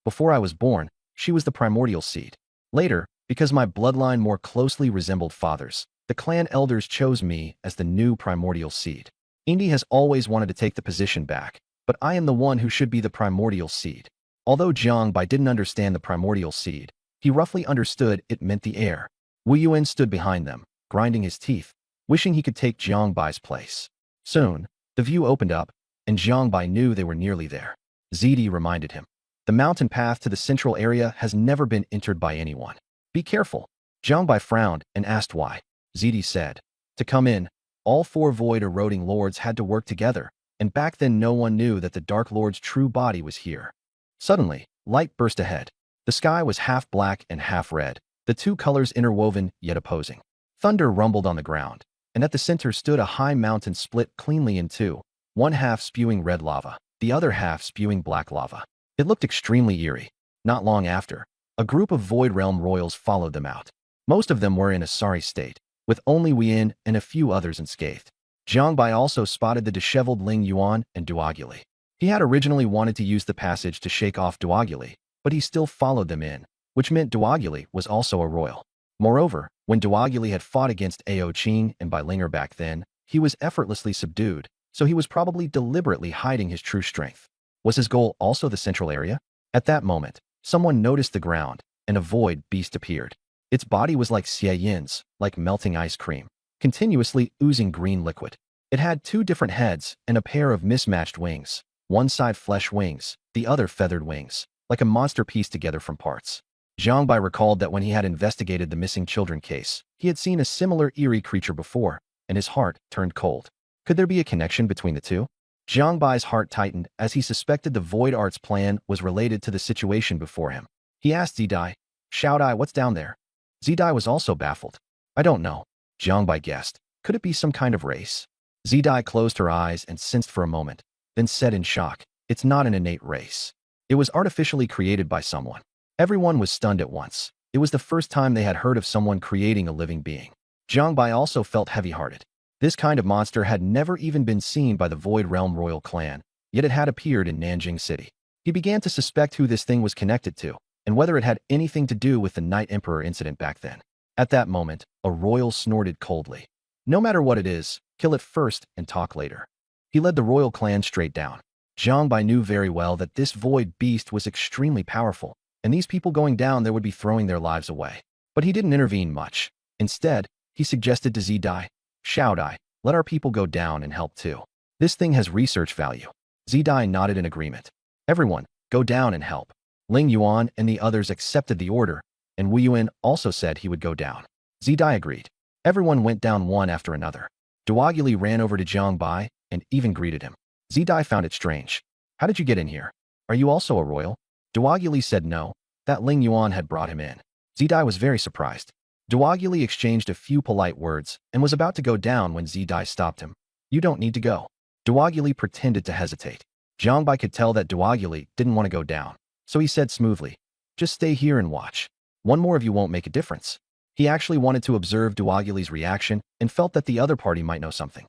Before I was born, she was the primordial seed. Later, because my bloodline more closely resembled father's, the clan elders chose me as the new primordial seed. Indy has always wanted to take the position back, but I am the one who should be the primordial seed. Although Jiangbai didn't understand the primordial seed, he roughly understood it meant the heir. Wu Yuan stood behind them, grinding his teeth, wishing he could take Jiangbai's place. Soon, the view opened up, and Jiangbai knew they were nearly there. Zidi reminded him. The mountain path to the central area has never been entered by anyone. Be careful. Jiangbai frowned and asked why. Zidi said, to come in, all four void-eroding lords had to work together, and back then no one knew that the Dark Lord's true body was here. Suddenly, light burst ahead. The sky was half black and half red, the two colors interwoven yet opposing. Thunder rumbled on the ground, and at the center stood a high mountain split cleanly in two, one half spewing red lava, the other half spewing black lava. It looked extremely eerie. Not long after, a group of Void Realm royals followed them out. Most of them were in a sorry state, with only Wien and a few others unscathed. Jiangbai also spotted the disheveled Ling Yuan and Duoguli. He had originally wanted to use the passage to shake off Duoguli, but he still followed them in, which meant Duoguli was also a royal. Moreover, when Duoguli had fought against Ao Qing and Linger back then, he was effortlessly subdued, so he was probably deliberately hiding his true strength. Was his goal also the central area? At that moment, someone noticed the ground, and a void beast appeared. Its body was like Xie Yin's, like melting ice cream, continuously oozing green liquid. It had two different heads and a pair of mismatched wings, one side flesh wings, the other feathered wings, like a monster pieced together from parts. Jiangbai recalled that when he had investigated the missing children case, he had seen a similar eerie creature before, and his heart turned cold. Could there be a connection between the two? Jiangbai's heart tightened as he suspected the Void Art's plan was related to the situation before him. He asked Zidai, Shout-I, what's down there? Zidai was also baffled. I don't know, Jiangbai guessed. Could it be some kind of race? Zidai closed her eyes and sensed for a moment, then said in shock, it's not an innate race. It was artificially created by someone. Everyone was stunned at once. It was the first time they had heard of someone creating a living being. Jiangbai also felt heavy-hearted. This kind of monster had never even been seen by the Void Realm royal clan, yet it had appeared in Nanjing City. He began to suspect who this thing was connected to, and whether it had anything to do with the Night Emperor incident back then. At that moment, a royal snorted coldly. No matter what it is, kill it first and talk later. He led the royal clan straight down. Jiangbai knew very well that this void beast was extremely powerful, and these people going down there would be throwing their lives away. But he didn't intervene much. Instead, he suggested to Zidai, Shout-I, let our people go down and help too. This thing has research value. Zidai nodded in agreement. Everyone, go down and help. Ling Yuan and the others accepted the order, and Wu Yuan also said he would go down. Zidai agreed. Everyone went down one after another. Duoguli ran over to Jiangbai and even greeted him. Zidai found it strange. How did you get in here? Are you also a royal? Duoguli said no, that Ling Yuan had brought him in. Zidai was very surprised. Duoguli exchanged a few polite words and was about to go down when Zidai stopped him. You don't need to go. Duoguli pretended to hesitate. Jiangbai could tell that Duoguli didn't want to go down, so he said smoothly, Just stay here and watch. One more of you won't make a difference. He actually wanted to observe Duaguli's reaction and felt that the other party might know something.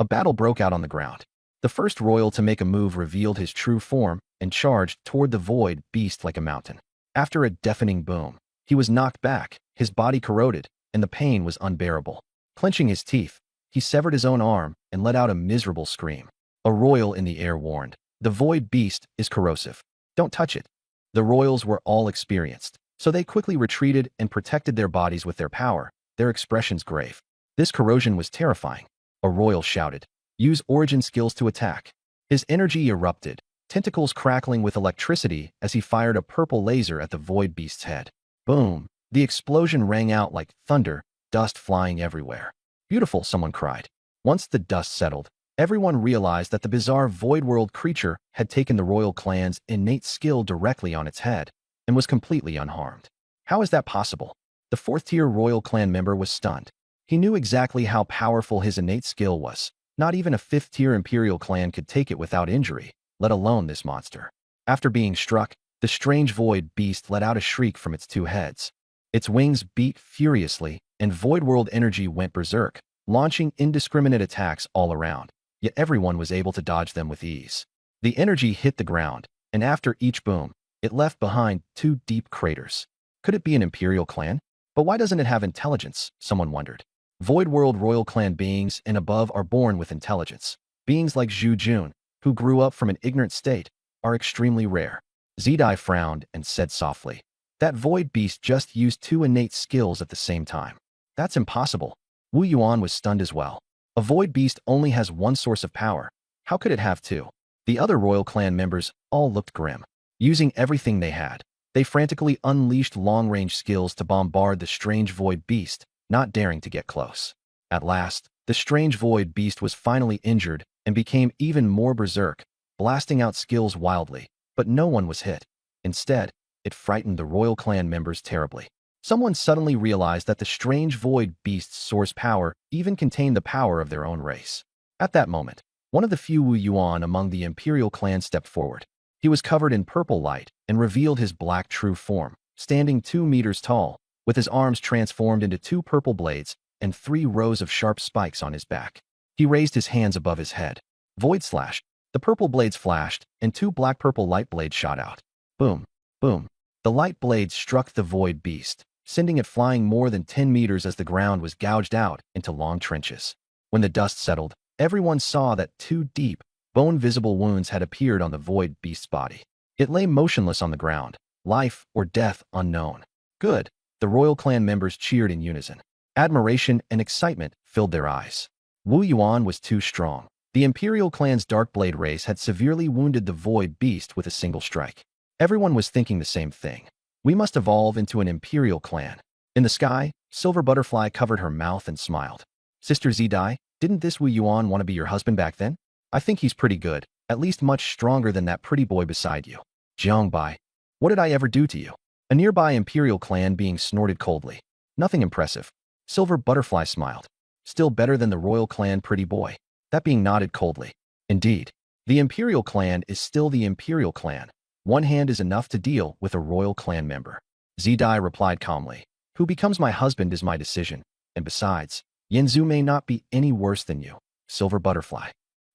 A battle broke out on the ground. The first royal to make a move revealed his true form and charged toward the void beast like a mountain. After a deafening boom, he was knocked back, his body corroded, and the pain was unbearable. Clenching his teeth, he severed his own arm and let out a miserable scream. A royal in the air warned, "The void beast is corrosive. Don't touch it." The royals were all experienced, so they quickly retreated and protected their bodies with their power, their expressions grave. This corrosion was terrifying. A royal shouted, "Use origin skills to attack." His energy erupted, tentacles crackling with electricity as he fired a purple laser at the void beast's head. Boom! The explosion rang out like thunder, dust flying everywhere. "Beautiful," someone cried. Once the dust settled, everyone realized that the bizarre void world creature had taken the royal clan's innate skill directly on its head and was completely unharmed. How is that possible? The fourth-tier royal clan member was stunned. He knew exactly how powerful his innate skill was. Not even a fifth-tier imperial clan could take it without injury, let alone this monster. After being struck, the strange void beast let out a shriek from its two heads. Its wings beat furiously, and void world energy went berserk, launching indiscriminate attacks all around. Yet everyone was able to dodge them with ease. The energy hit the ground, and after each boom, it left behind two deep craters. Could it be an imperial clan? But why doesn't it have intelligence? Someone wondered. Void world royal clan beings and above are born with intelligence. Beings like Zhu Jun, who grew up from an ignorant state, are extremely rare. Zidai frowned and said softly, "That void beast just used two innate skills at the same time. That's impossible." Wu Yuan was stunned as well. A void beast only has one source of power. How could it have two? The other royal clan members all looked grim. Using everything they had, they frantically unleashed long-range skills to bombard the strange void beast, not daring to get close. At last, the strange void beast was finally injured and became even more berserk, blasting out skills wildly, but no one was hit. Instead, it frightened the royal clan members terribly. Someone suddenly realized that the strange void beast's source power even contained the power of their own race. At that moment, one of the few Wu Yuan among the imperial clan stepped forward. He was covered in purple light and revealed his black true form, standing 2 meters tall, with his arms transformed into two purple blades and 3 rows of sharp spikes on his back. He raised his hands above his head. Void slash. The purple blades flashed, and 2 black-purple light blades shot out. Boom, boom. The light blades struck the void beast, sending it flying more than 10 meters as the ground was gouged out into long trenches. When the dust settled, everyone saw that 2 deep, bone-visible wounds had appeared on the void beast's body. It lay motionless on the ground, life or death unknown. Good. The royal clan members cheered in unison. Admiration and excitement filled their eyes. Wu Yuan was too strong. The imperial clan's dark blade race had severely wounded the void beast with a single strike. Everyone was thinking the same thing. We must evolve into an imperial clan. In the sky, Silver Butterfly covered her mouth and smiled. Sister Zidai, didn't this Wu Yuan want to be your husband back then? I think he's pretty good, at least much stronger than that pretty boy beside you. Jiangbai, what did I ever do to you? A nearby imperial clan being snorted coldly. Nothing impressive. Silver Butterfly smiled. Still better than the royal clan pretty boy. That being nodded coldly. Indeed, the imperial clan is still the imperial clan. One hand is enough to deal with a royal clan member. Zidai replied calmly. Who becomes my husband is my decision. And besides, Yanzu may not be any worse than you. Silver Butterfly.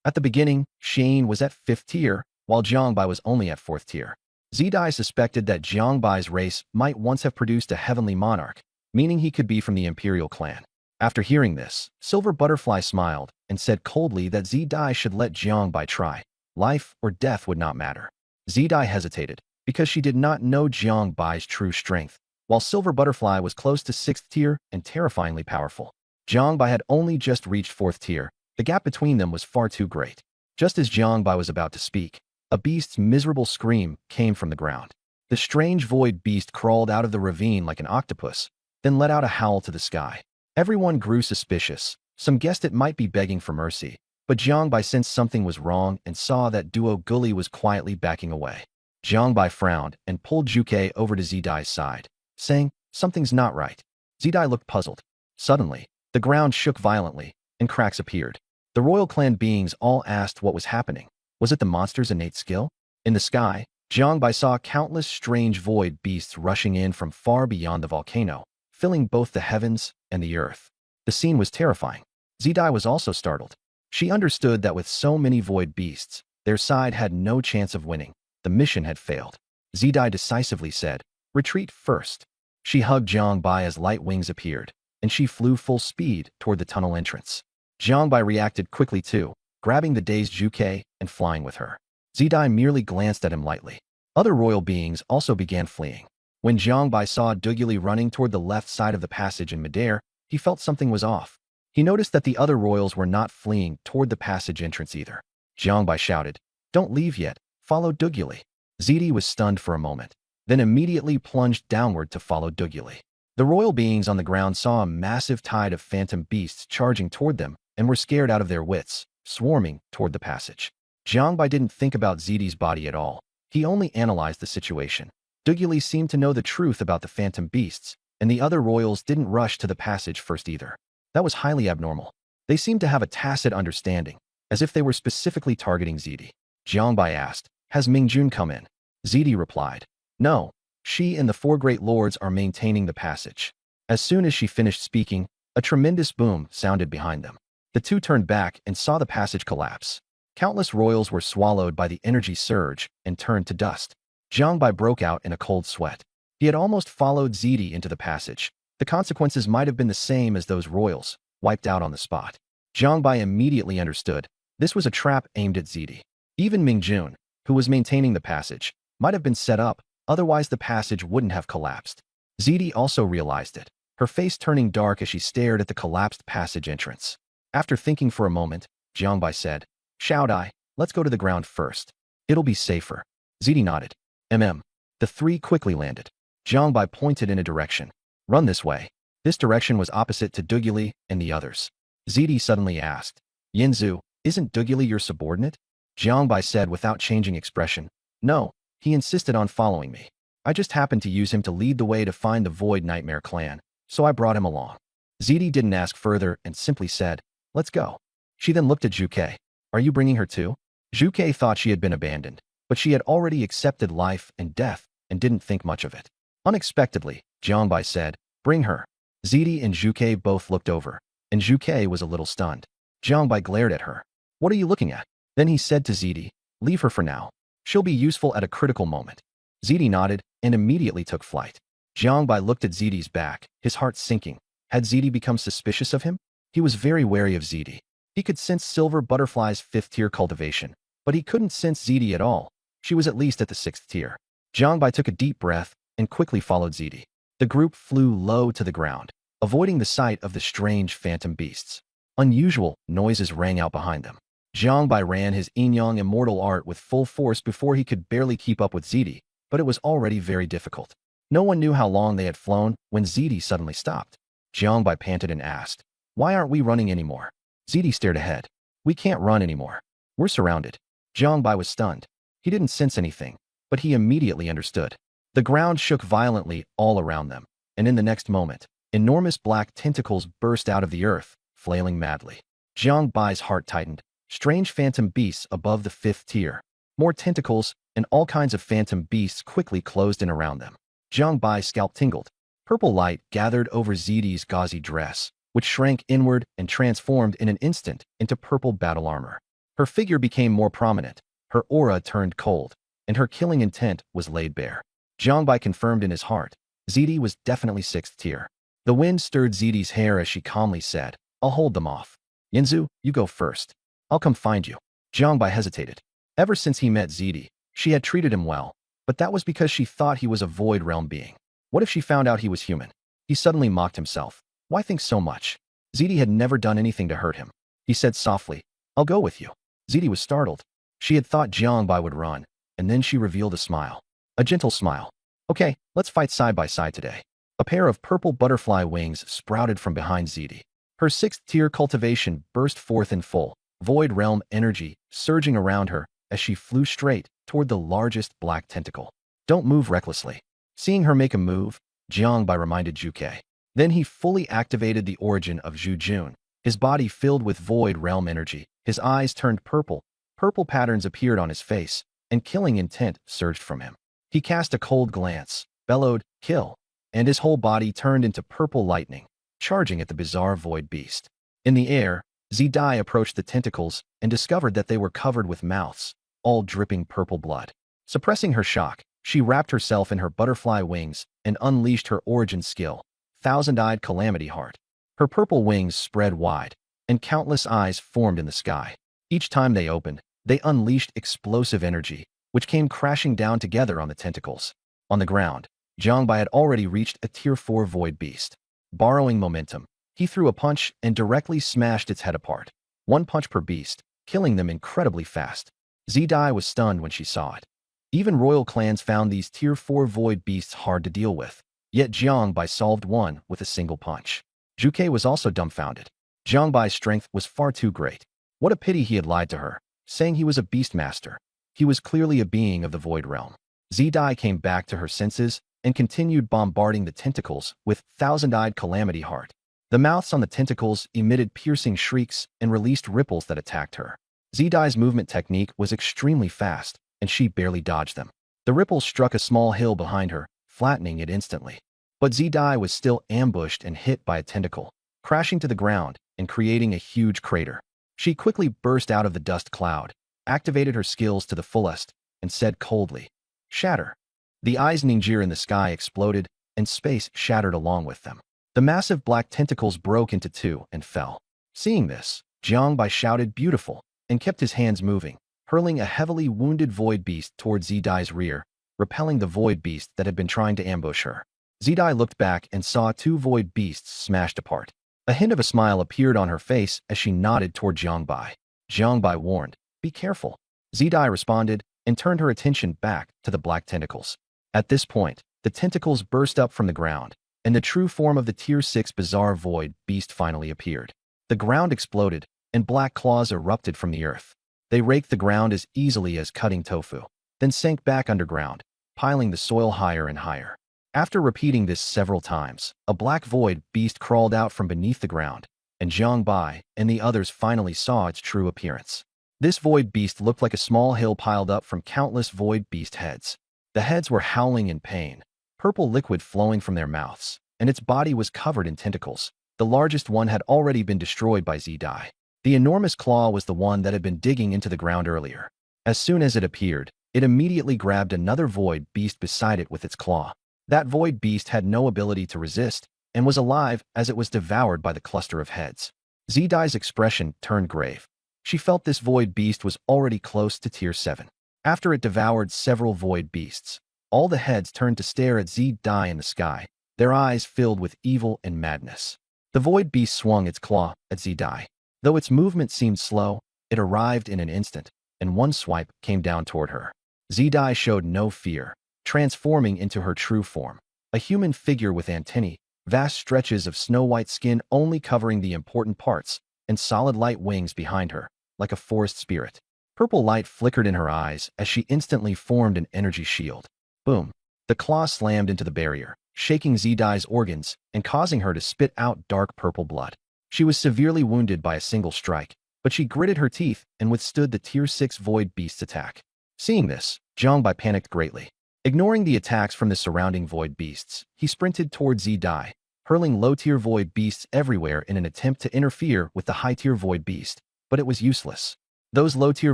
At the beginning, Shane was at 5th tier, while Jiangbai was only at 4th tier. Zidai suspected that Jiangbai's race might once have produced a heavenly monarch, meaning he could be from the imperial clan. After hearing this, Silver Butterfly smiled and said coldly that Zidai should let Jiangbai try. Life or death would not matter. Zidai hesitated, because she did not know Jiangbai's true strength, while Silver Butterfly was close to 6th tier and terrifyingly powerful. Jiangbai had only just reached 4th tier. The gap between them was far too great. Just as Jiangbai was about to speak, a beast's miserable scream came from the ground. The strange void beast crawled out of the ravine like an octopus, then let out a howl to the sky. Everyone grew suspicious. Some guessed it might be begging for mercy, but Jiangbai sensed something was wrong and saw that Duo Gully was quietly backing away. Jiangbai frowned and pulled Juke over to Zidai's side, saying, "Something's not right." Zidai looked puzzled. Suddenly, the ground shook violently, and cracks appeared. The royal clan beings all asked what was happening. Was it the monster's innate skill? In the sky, Jiangbai saw countless strange void beasts rushing in from far beyond the volcano, filling both the heavens and the earth. The scene was terrifying. Zidai was also startled. She understood that with so many void beasts, their side had no chance of winning. The mission had failed. Zidai decisively said, "Retreat first." She hugged Jiangbai as light wings appeared, and she flew full speed toward the tunnel entrance. Jiangbai reacted quickly too, grabbing the dazed Zhuge and flying with her. Zidai merely glanced at him lightly. Other royal beings also began fleeing. When Jiangbai saw Duguli running toward the left side of the passage in midair, he felt something was off. He noticed that the other royals were not fleeing toward the passage entrance either. Jiangbai shouted, "Don't leave yet, follow Duguli." Zidi was stunned for a moment, then immediately plunged downward to follow Duguli. The royal beings on the ground saw a massive tide of phantom beasts charging toward them and were scared out of their wits, swarming toward the passage. Jiangbai didn't think about Zidi's body at all. He only analyzed the situation. Duguli seemed to know the truth about the phantom beasts, and the other royals didn't rush to the passage first either. That was highly abnormal. They seemed to have a tacit understanding, as if they were specifically targeting Zidi. Jiangbai asked, "Has Mingjun come in?" Zidi replied, "No. She and the four great lords are maintaining the passage." As soon as she finished speaking, a tremendous boom sounded behind them. The two turned back and saw the passage collapse. Countless royals were swallowed by the energy surge and turned to dust. Jiangbai broke out in a cold sweat. He had almost followed Zidi into the passage. The consequences might have been the same as those royals, wiped out on the spot. Jiangbai immediately understood. This was a trap aimed at Zidi. Even Mingjun, who was maintaining the passage, might have been set up, otherwise the passage wouldn't have collapsed. Zidi also realized it, her face turning dark as she stared at the collapsed passage entrance. After thinking for a moment, Jiangbai said, "Xiaodai, let's go to the ground first. It'll be safer." Zidi nodded. The three quickly landed. Jiangbai pointed in a direction. "Run this way." This direction was opposite to Duguli and the others. Zidi suddenly asked, "Yinzu, isn't Duguli your subordinate?" Jiangbai said without changing expression, "No, he insisted on following me. I just happened to use him to lead the way to find the Void Nightmare clan, so I brought him along." Zidi didn't ask further and simply said, "Let's go." She then looked at Zhuge. "Are you bringing her too?" Zhuge thought she had been abandoned, but she had already accepted life and death and didn't think much of it. Unexpectedly, Jiangbai said, "Bring her." Zidi and Zhuge both looked over, and Zhuge was a little stunned. Jiangbai glared at her. "What are you looking at?" Then he said to Zidi, "Leave her for now. She'll be useful at a critical moment." Zidi nodded and immediately took flight. Jiangbai looked at Zidi's back, his heart sinking. Had Zidi become suspicious of him? He was very wary of Zidi. He could sense Silver Butterfly's 5th-tier cultivation, but he couldn't sense Zidi at all. She was at least at the 6th tier. Jiangbai took a deep breath and quickly followed Zidi. The group flew low to the ground, avoiding the sight of the strange phantom beasts. Unusual noises rang out behind them. Jiangbai ran his Yin-Yang immortal art with full force before he could barely keep up with Zidi, but it was already very difficult. No one knew how long they had flown when Zidi suddenly stopped. Jiangbai panted and asked, "Why aren't we running anymore?" Zidi stared ahead. "We can't run anymore. We're surrounded." Jiangbai was stunned. He didn't sense anything, but he immediately understood. The ground shook violently all around them, and in the next moment, enormous black tentacles burst out of the earth, flailing madly. Jiangbai's heart tightened. Strange phantom beasts above the 5th tier. More tentacles, and all kinds of phantom beasts quickly closed in around them. Jiangbai's scalp tingled. Purple light gathered over Zidi's gauzy dress, which shrank inward and transformed in an instant into purple battle armor. Her figure became more prominent, her aura turned cold, and her killing intent was laid bare. Jiangbai confirmed in his heart, Zidi was definitely 6th tier. The wind stirred Zidi's hair as she calmly said, "I'll hold them off. Yinzu, you go first. I'll come find you." Jiangbai hesitated. Ever since he met Zidi, she had treated him well, but that was because she thought he was a void realm being. What if she found out he was human? He suddenly mocked himself. Why think so much? Zidi had never done anything to hurt him. He said softly, "I'll go with you." Zidi was startled. She had thought Jiangbai would run, and then she revealed a smile. A gentle smile. "Okay, let's fight side by side today." A pair of purple butterfly wings sprouted from behind Zidi. Her 6th-tier cultivation burst forth in full, void realm energy surging around her as she flew straight toward the largest black tentacle. "Don't move recklessly." Seeing her make a move, Jiangbai reminded Zhuge. Then he fully activated the origin of Zhu Jun, his body filled with void realm energy. His eyes turned purple. Purple patterns appeared on his face, and killing intent surged from him. He cast a cold glance, bellowed, "Kill," and his whole body turned into purple lightning, charging at the bizarre void beast. In the air, Zidai approached the tentacles and discovered that they were covered with mouths, all dripping purple blood. Suppressing her shock, she wrapped herself in her butterfly wings and unleashed her origin skill, Thousand-Eyed Calamity Heart. Her purple wings spread wide, and countless eyes formed in the sky. Each time they opened, they unleashed explosive energy, which came crashing down together on the tentacles. On the ground, Jiangbai had already reached a Tier 4 void beast. Borrowing momentum, he threw a punch and directly smashed its head apart. One punch per beast, killing them incredibly fast. Zidai was stunned when she saw it. Even royal clans found these Tier 4 void beasts hard to deal with, yet Jiangbai solved one with a single punch. Zhuge was also dumbfounded. Jiangbai's strength was far too great. What a pity he had lied to her, saying he was a beastmaster. He was clearly a being of the void realm. Zidai came back to her senses and continued bombarding the tentacles with Thousand-Eyed Calamity Heart. The mouths on the tentacles emitted piercing shrieks and released ripples that attacked her. Zidai's movement technique was extremely fast, and she barely dodged them. The ripples struck a small hill behind her, flattening it instantly. But Zidai was still ambushed and hit by a tentacle, crashing to the ground and creating a huge crater. She quickly burst out of the dust cloud, activated her skills to the fullest, and said coldly, "Shatter." The eyes Ninjir in the sky exploded, and space shattered along with them. The massive black tentacles broke into two and fell. Seeing this, Jiangbai shouted "Beautiful," and kept his hands moving, hurling a heavily wounded void beast toward Zidai's rear, repelling the void beast that had been trying to ambush her. Zidai looked back and saw two void beasts smashed apart. A hint of a smile appeared on her face as she nodded toward Jiangbai. Jiangbai warned, "Be careful." Zidai responded and turned her attention back to the black tentacles. At this point, the tentacles burst up from the ground, and the true form of the Tier 6 bizarre void beast finally appeared. The ground exploded, and black claws erupted from the earth. They raked the ground as easily as cutting tofu, then sank back underground, piling the soil higher and higher. After repeating this several times, a black void beast crawled out from beneath the ground, and Jiangbai and the others finally saw its true appearance. This void beast looked like a small hill piled up from countless void beast heads. The heads were howling in pain, purple liquid flowing from their mouths, and its body was covered in tentacles. The largest one had already been destroyed by Zidai. The enormous claw was the one that had been digging into the ground earlier. As soon as it appeared, it immediately grabbed another void beast beside it with its claw. That void beast had no ability to resist and was alive as it was devoured by the cluster of heads. Zidai's expression turned grave. She felt this void beast was already close to Tier 7. After it devoured several void beasts, all the heads turned to stare at Zidai in the sky, their eyes filled with evil and madness. The void beast swung its claw at Zidai. Though its movement seemed slow, it arrived in an instant, and one swipe came down toward her. Zidai showed no fear, transforming into her true form, a human figure with antennae, vast stretches of snow-white skin only covering the important parts, and solid light wings behind her, like a forest spirit. Purple light flickered in her eyes as she instantly formed an energy shield. Boom! The claw slammed into the barrier, shaking Zidai's organs and causing her to spit out dark purple blood. She was severely wounded by a single strike, but she gritted her teeth and withstood the Tier 6 void beast's attack. Seeing this, Jiangbai panicked greatly. Ignoring the attacks from the surrounding void beasts, he sprinted toward Zidai, hurling low-tier void beasts everywhere in an attempt to interfere with the high-tier void beast, but it was useless. Those low-tier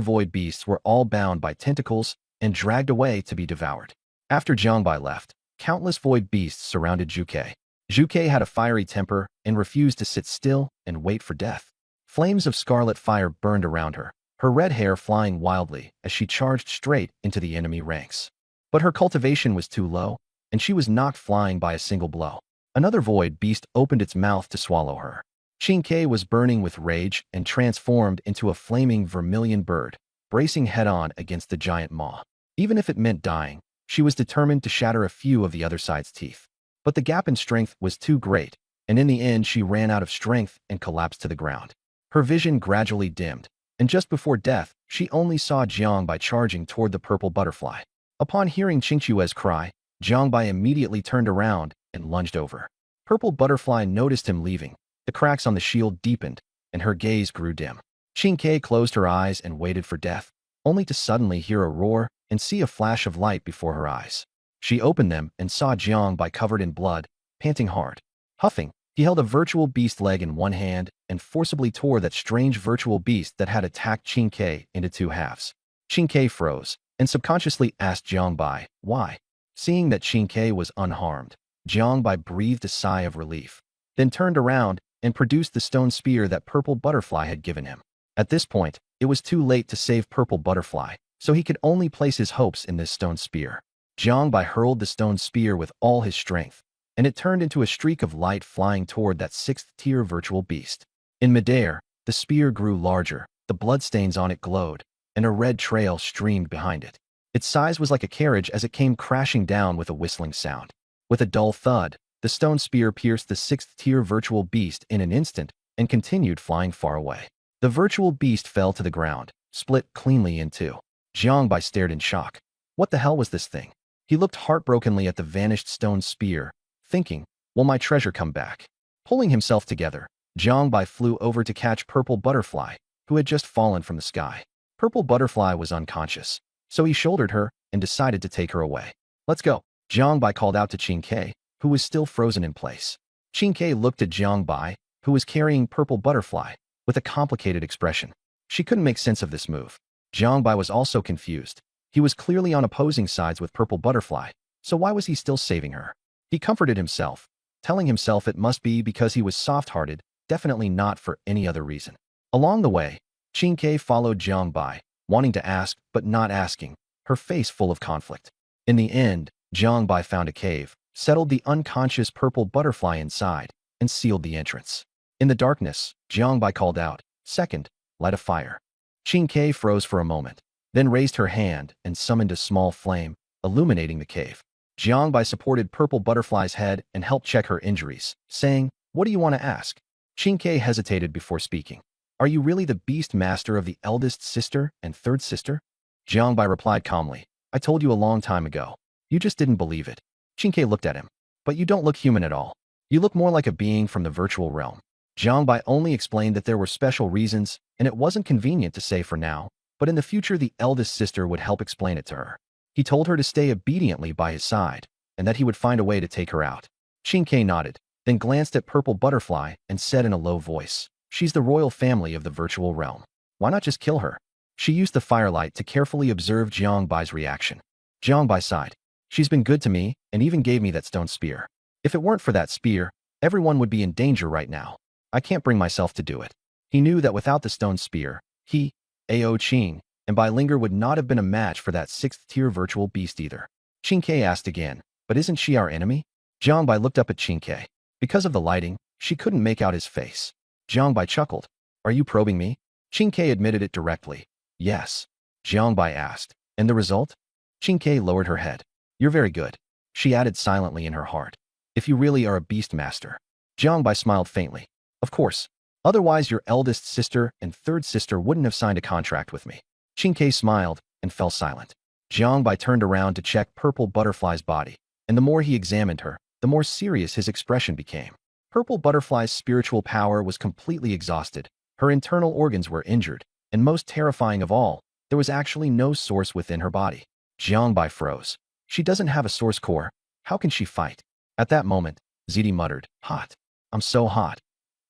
void beasts were all bound by tentacles and dragged away to be devoured. After Jiangbai left, countless void beasts surrounded Zhuge. Zhuge had a fiery temper and refused to sit still and wait for death. Flames of scarlet fire burned around her, her red hair flying wildly as she charged straight into the enemy ranks. But her cultivation was too low, and she was knocked flying by a single blow. Another void beast opened its mouth to swallow her. Qingke was burning with rage and transformed into a flaming vermilion bird, bracing head-on against the giant maw. Even if it meant dying, she was determined to shatter a few of the other side's teeth. But the gap in strength was too great, and in the end she ran out of strength and collapsed to the ground. Her vision gradually dimmed, and just before death, she only saw Jiangbai charging toward the purple butterfly. Upon hearing Qingque's cry, Jiangbai immediately turned around and lunged over. Purple Butterfly noticed him leaving. The cracks on the shield deepened, and her gaze grew dim. Qingque closed her eyes and waited for death, only to suddenly hear a roar and see a flash of light before her eyes. She opened them and saw Jiangbai covered in blood, panting hard. Huffing, he held a virtual beast leg in one hand and forcibly tore that strange virtual beast that had attacked Qin Ke into two halves. Qin Ke froze and subconsciously asked Jiangbai, why? Seeing that Qin Ke was unharmed, Jiangbai breathed a sigh of relief, then turned around and produced the stone spear that Purple Butterfly had given him. At this point, it was too late to save Purple Butterfly, so he could only place his hopes in this stone spear. Jiangbai hurled the stone spear with all his strength, and it turned into a streak of light flying toward that sixth-tier virtual beast. In midair, the spear grew larger, the bloodstains on it glowed, and a red trail streamed behind it. Its size was like a carriage as it came crashing down with a whistling sound. With a dull thud, the stone spear pierced the sixth-tier virtual beast in an instant and continued flying far away. The virtual beast fell to the ground, split cleanly in two. Jiangbai stared in shock. What the hell was this thing? He looked heartbrokenly at the vanished stone spear, thinking, will my treasure come back? Pulling himself together, Jiangbai flew over to catch Purple Butterfly, who had just fallen from the sky. Purple Butterfly was unconscious, so he shouldered her and decided to take her away. Let's go. Jiangbai called out to Qin Ke, who was still frozen in place. Qin Ke looked at Jiangbai, who was carrying Purple Butterfly, with a complicated expression. She couldn't make sense of this move. Jiangbai was also confused. He was clearly on opposing sides with Purple Butterfly, so why was he still saving her? He comforted himself, telling himself it must be because he was soft-hearted, definitely not for any other reason. Along the way, Qin Ke followed Jiangbai, wanting to ask but not asking, her face full of conflict. In the end, Jiangbai found a cave, settled the unconscious Purple Butterfly inside, and sealed the entrance. In the darkness, Jiangbai called out, "Second, light a fire." Qin Ke froze for a moment, then raised her hand and summoned a small flame, illuminating the cave. Jiangbai supported Purple Butterfly's head and helped check her injuries, saying, "What do you want to ask?" Qin Ke hesitated before speaking. "Are you really the beast master of the eldest sister and third sister?" Jiangbai replied calmly, "I told you a long time ago. You just didn't believe it." Qin Ke looked at him. "But you don't look human at all. You look more like a being from the virtual realm." Jiangbai only explained that there were special reasons, and it wasn't convenient to say for now, but in the future the eldest sister would help explain it to her. He told her to stay obediently by his side, and that he would find a way to take her out. Qin Ke nodded, then glanced at Purple Butterfly and said in a low voice, "She's the royal family of the virtual realm. Why not just kill her?" She used the firelight to carefully observe Jiangbai's reaction. Jiangbai sighed. "She's been good to me and even gave me that stone spear. If it weren't for that spear, everyone would be in danger right now. I can't bring myself to do it." He knew that without the stone spear, he, Ao Qing, and Bai Linger would not have been a match for that sixth-tier virtual beast either. Qin Ke asked again, "But isn't she our enemy?" Jiangbai looked up at Qin Ke. Because of the lighting, she couldn't make out his face. Jiangbai chuckled. "Are you probing me?" Qin Ke admitted it directly. "Yes." Jiangbai asked, "And the result?" Qin Ke lowered her head. "You're very good," she added silently in her heart. "If you really are a beast master." Jiangbai smiled faintly. "Of course. Otherwise your eldest sister and third sister wouldn't have signed a contract with me." Qin Ke smiled and fell silent. Jiangbai turned around to check Purple Butterfly's body, and the more he examined her, the more serious his expression became. Purple Butterfly's spiritual power was completely exhausted, her internal organs were injured, and most terrifying of all, there was actually no source within her body. Jiangbai froze. She doesn't have a source core. How can she fight? At that moment, Ziti muttered, "Hot. I'm so hot,"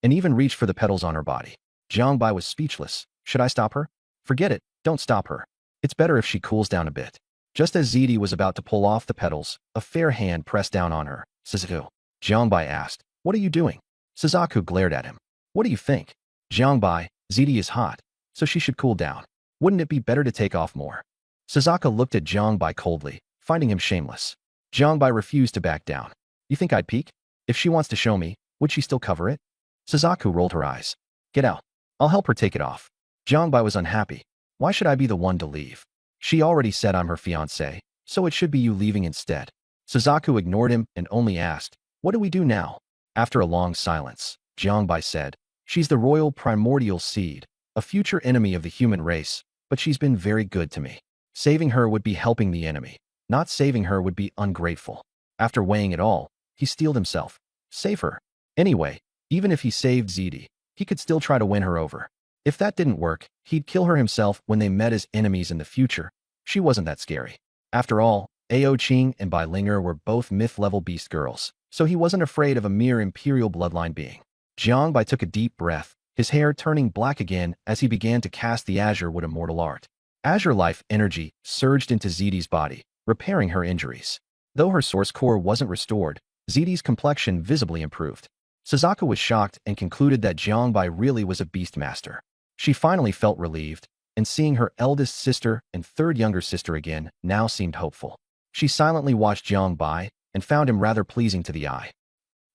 and even reached for the petals on her body. Jiangbai was speechless. Should I stop her? Forget it. Don't stop her. It's better if she cools down a bit. Just as Ziti was about to pull off the petals, a fair hand pressed down on her. "Suzaku?" Jiangbai asked, "What are you doing?" Suzaku glared at him. "What do you think?" Jiangbai, "Ziti is hot, so she should cool down. Wouldn't it be better to take off more?" Suzaku looked at Jiangbai coldly, finding him shameless. Jiangbai refused to back down. "You think I'd peek? If she wants to show me, would she still cover it?" Suzaku rolled her eyes. "Get out. I'll help her take it off." Jiangbai was unhappy. "Why should I be the one to leave? She already said I'm her fiancé, so it should be you leaving instead." Suzaku ignored him and only asked, "What do we do now?" After a long silence, Jiangbai said, "She's the royal primordial seed, a future enemy of the human race, but she's been very good to me. Saving her would be helping the enemy. Not saving her would be ungrateful." After weighing it all, he steeled himself. Save her. Anyway, even if he saved Ziti, he could still try to win her over. If that didn't work, he'd kill her himself when they met as enemies in the future, She wasn't that scary. After all, Ao Qing and Bai Linger were both myth-level beast girls, so he wasn't afraid of a mere imperial bloodline being. Jiang Bai took a deep breath, his hair turning black again as he began to cast the Azure with immortal art. Azure life energy surged into Zidi's body, repairing her injuries. Though her source core wasn't restored, Zidi's complexion visibly improved. Suzaka was shocked and concluded that Jiang Bai really was a beast master. She finally felt relieved, and seeing her eldest sister and third younger sister again now seemed hopeful. She silently watched Jiang Bai and found him rather pleasing to the eye.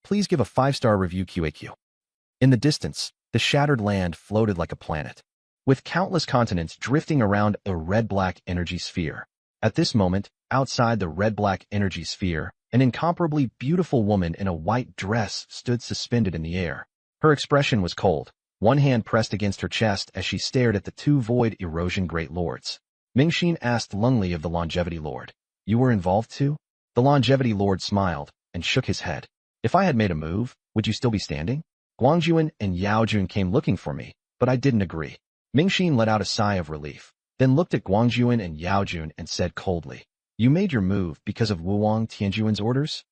Please give a 5-star review QAQ. In the distance, the shattered land floated like a planet, with countless continents drifting around a red-black energy sphere. At this moment, outside the red-black energy sphere, an incomparably beautiful woman in a white dress stood suspended in the air. Her expression was cold, one hand pressed against her chest as she stared at the two void erosion great lords. Mingxin asked Lungli of the longevity lord, "You were involved too?" The longevity lord smiled and shook his head. "If I had made a move, would you still be standing? Guangjuan and Yaojun came looking for me, but I didn't agree." Mingxin let out a sigh of relief, then looked at Guangjuan and Yaojun and said coldly, "You made your move because of Wuwang Tianjuan's orders?"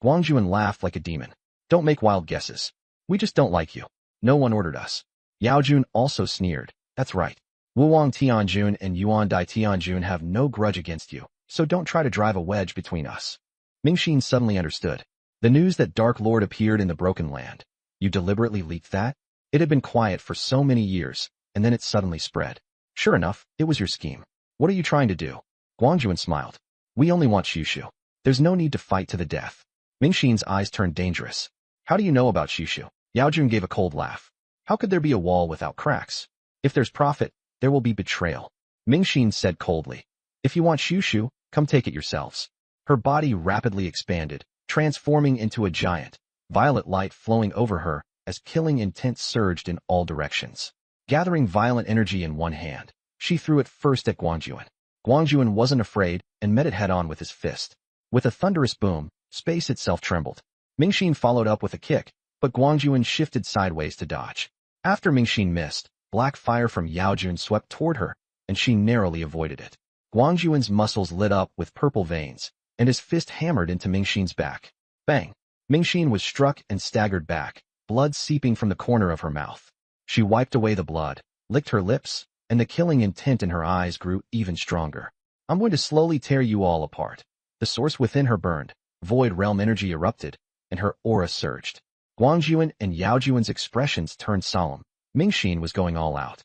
Guangjuan laughed like a demon. "Don't make wild guesses. We just don't like you. No one ordered us." Yaojun also sneered. "That's right. Wuwang Tianjun and Yuan Dai Tianjun have no grudge against you, so don't try to drive a wedge between us." Mingxin suddenly understood. The news that Dark Lord appeared in the Broken Land. You deliberately leaked that? It had been quiet for so many years, and then it suddenly spread. Sure enough, it was your scheme. What are you trying to do? Guangjuan smiled. We only want Shushu. There's no need to fight to the death. Mingxin's eyes turned dangerous. How do you know about Shushu? Yaojun gave a cold laugh. How could there be a wall without cracks? If there's profit, there will be betrayal. Mingxin said coldly. If you want Shushu, come take it yourselves. Her body rapidly expanded, transforming into a giant, violet light flowing over her as killing intent surged in all directions. Gathering violent energy in one hand, she threw it first at Guangjuan. Guangjuan wasn't afraid and met it head-on with his fist. With a thunderous boom, space itself trembled. Mingxin followed up with a kick, but Guangjuan shifted sideways to dodge. After Mingxin missed, black fire from Yaojun swept toward her, and she narrowly avoided it. Guangjuan's muscles lit up with purple veins, and his fist hammered into Mingxin's back. Bang! Mingxin was struck and staggered back, blood seeping from the corner of her mouth. She wiped away the blood, licked her lips, and the killing intent in her eyes grew even stronger. I'm going to slowly tear you all apart. The source within her burned, void realm energy erupted, and her aura surged. Guangjuan and Yaojuan's expressions turned solemn. Mingxin was going all out.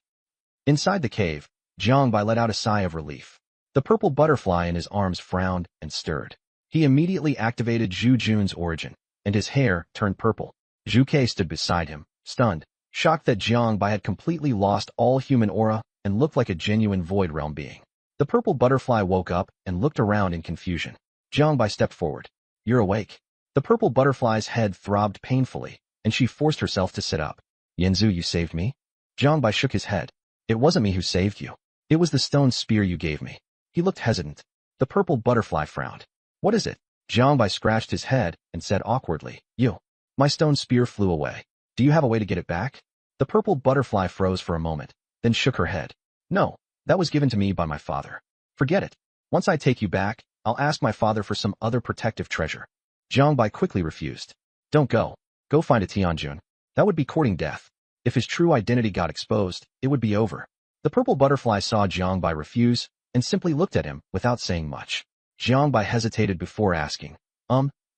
Inside the cave, Jiang Bai let out a sigh of relief. The purple butterfly in his arms frowned and stirred. He immediately activated Zhu Jun's origin, and his hair turned purple. Zhu Ke stood beside him, stunned, shocked that Jiang Bai had completely lost all human aura and looked like a genuine void realm being. The purple butterfly woke up and looked around in confusion. Jiang Bai stepped forward. You're awake. The purple butterfly's head throbbed painfully, and she forced herself to sit up. Yanzu, you saved me? Jiang Bai shook his head. It wasn't me who saved you. It was the stone spear you gave me. He looked hesitant. The purple butterfly frowned. What is it? Jiang Bai scratched his head and said awkwardly, You. My stone spear flew away. Do you have a way to get it back? The purple butterfly froze for a moment, then shook her head. No, that was given to me by my father. Forget it. Once I take you back, I'll ask my father for some other protective treasure. Jiang Bai quickly refused. Don't go. Go find a Tianjun. That would be courting death. If his true identity got exposed, it would be over. The purple butterfly saw Jiang Bai refuse and simply looked at him without saying much. Jiang Bai hesitated before asking,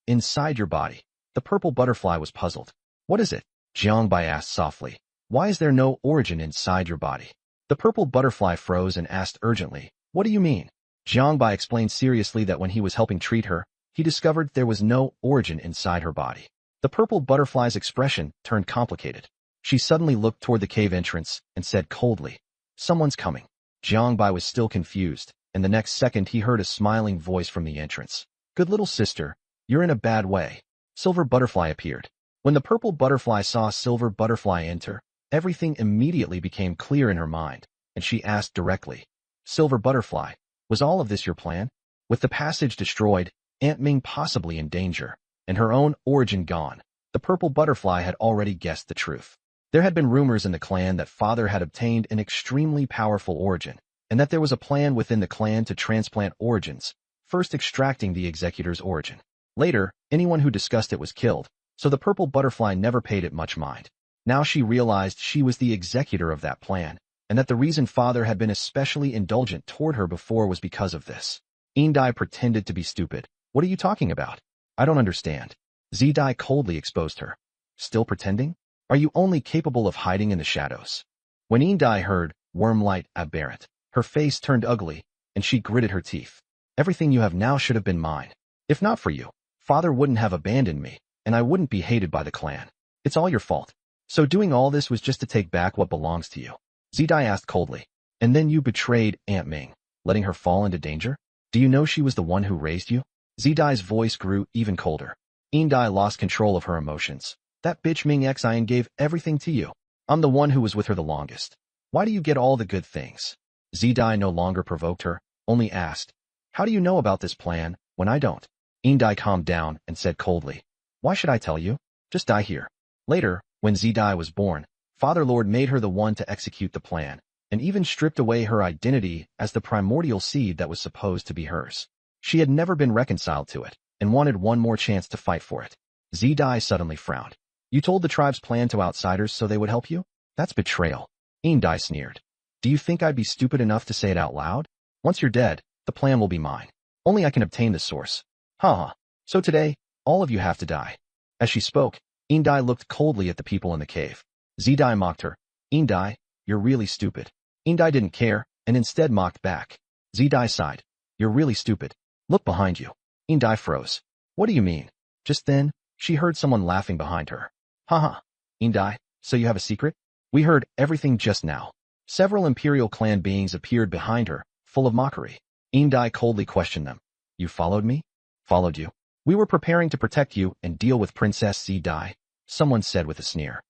inside your body. The purple butterfly was puzzled. What is it? Jiang Bai asked softly. Why is there no origin inside your body? The purple butterfly froze and asked urgently, What do you mean? Jiang Bai explained seriously that when he was helping treat her, he discovered there was no origin inside her body. The purple butterfly's expression turned complicated. She suddenly looked toward the cave entrance and said coldly, Someone's coming. Jiang Bai was still confused, and the next second he heard a smiling voice from the entrance. Good little sister, you're in a bad way. Silver Butterfly appeared. When the purple butterfly saw Silver Butterfly enter, everything immediately became clear in her mind, and she asked directly, Silver Butterfly, was all of this your plan? With the passage destroyed, Aunt Ming possibly in danger, and her own origin gone, the purple butterfly had already guessed the truth. There had been rumors in the clan that father had obtained an extremely powerful origin, and that there was a plan within the clan to transplant origins, first extracting the executor's origin. Later, anyone who discussed it was killed, so the purple butterfly never paid it much mind. Now she realized she was the executor of that plan, and that the reason father had been especially indulgent toward her before was because of this. Indai pretended to be stupid. What are you talking about? I don't understand. Zidai coldly exposed her. Still pretending? Are you only capable of hiding in the shadows? When Indai heard wormlight aberrant, her face turned ugly, and she gritted her teeth. Everything you have now should have been mine. If not for you, father wouldn't have abandoned me, and I wouldn't be hated by the clan. It's all your fault. So doing all this was just to take back what belongs to you? Zidai asked coldly. And then you betrayed Aunt Ming, letting her fall into danger? Do you know she was the one who raised you? Zidai's voice grew even colder. Indai lost control of her emotions. That bitch Ming Xian gave everything to you. I'm the one who was with her the longest. Why do you get all the good things? Zidai no longer provoked her, only asked, how do you know about this plan, when I don't? Indai calmed down and said coldly, why should I tell you? Just die here. Later, when Zidai was born, Father Lord made her the one to execute the plan, and even stripped away her identity as the primordial seed that was supposed to be hers. She had never been reconciled to it, and wanted one more chance to fight for it. Zidai suddenly frowned. You told the tribe's plan to outsiders so they would help you? That's betrayal. Indai sneered. Do you think I'd be stupid enough to say it out loud? Once you're dead, the plan will be mine. Only I can obtain the source. Haha. So today, all of you have to die. As she spoke, Indai looked coldly at the people in the cave. Zidai mocked her. Indai, you're really stupid. Indai didn't care, and instead mocked back. Zidai sighed. You're really stupid. Look behind you. Indai froze. What do you mean? Just then, she heard someone laughing behind her. Haha. Indai, so you have a secret? We heard everything just now. Several Imperial clan beings appeared behind her, full of mockery. Indai coldly questioned them. You followed me? Followed you. We were preparing to protect you and deal with Princess Zidai, someone said with a sneer.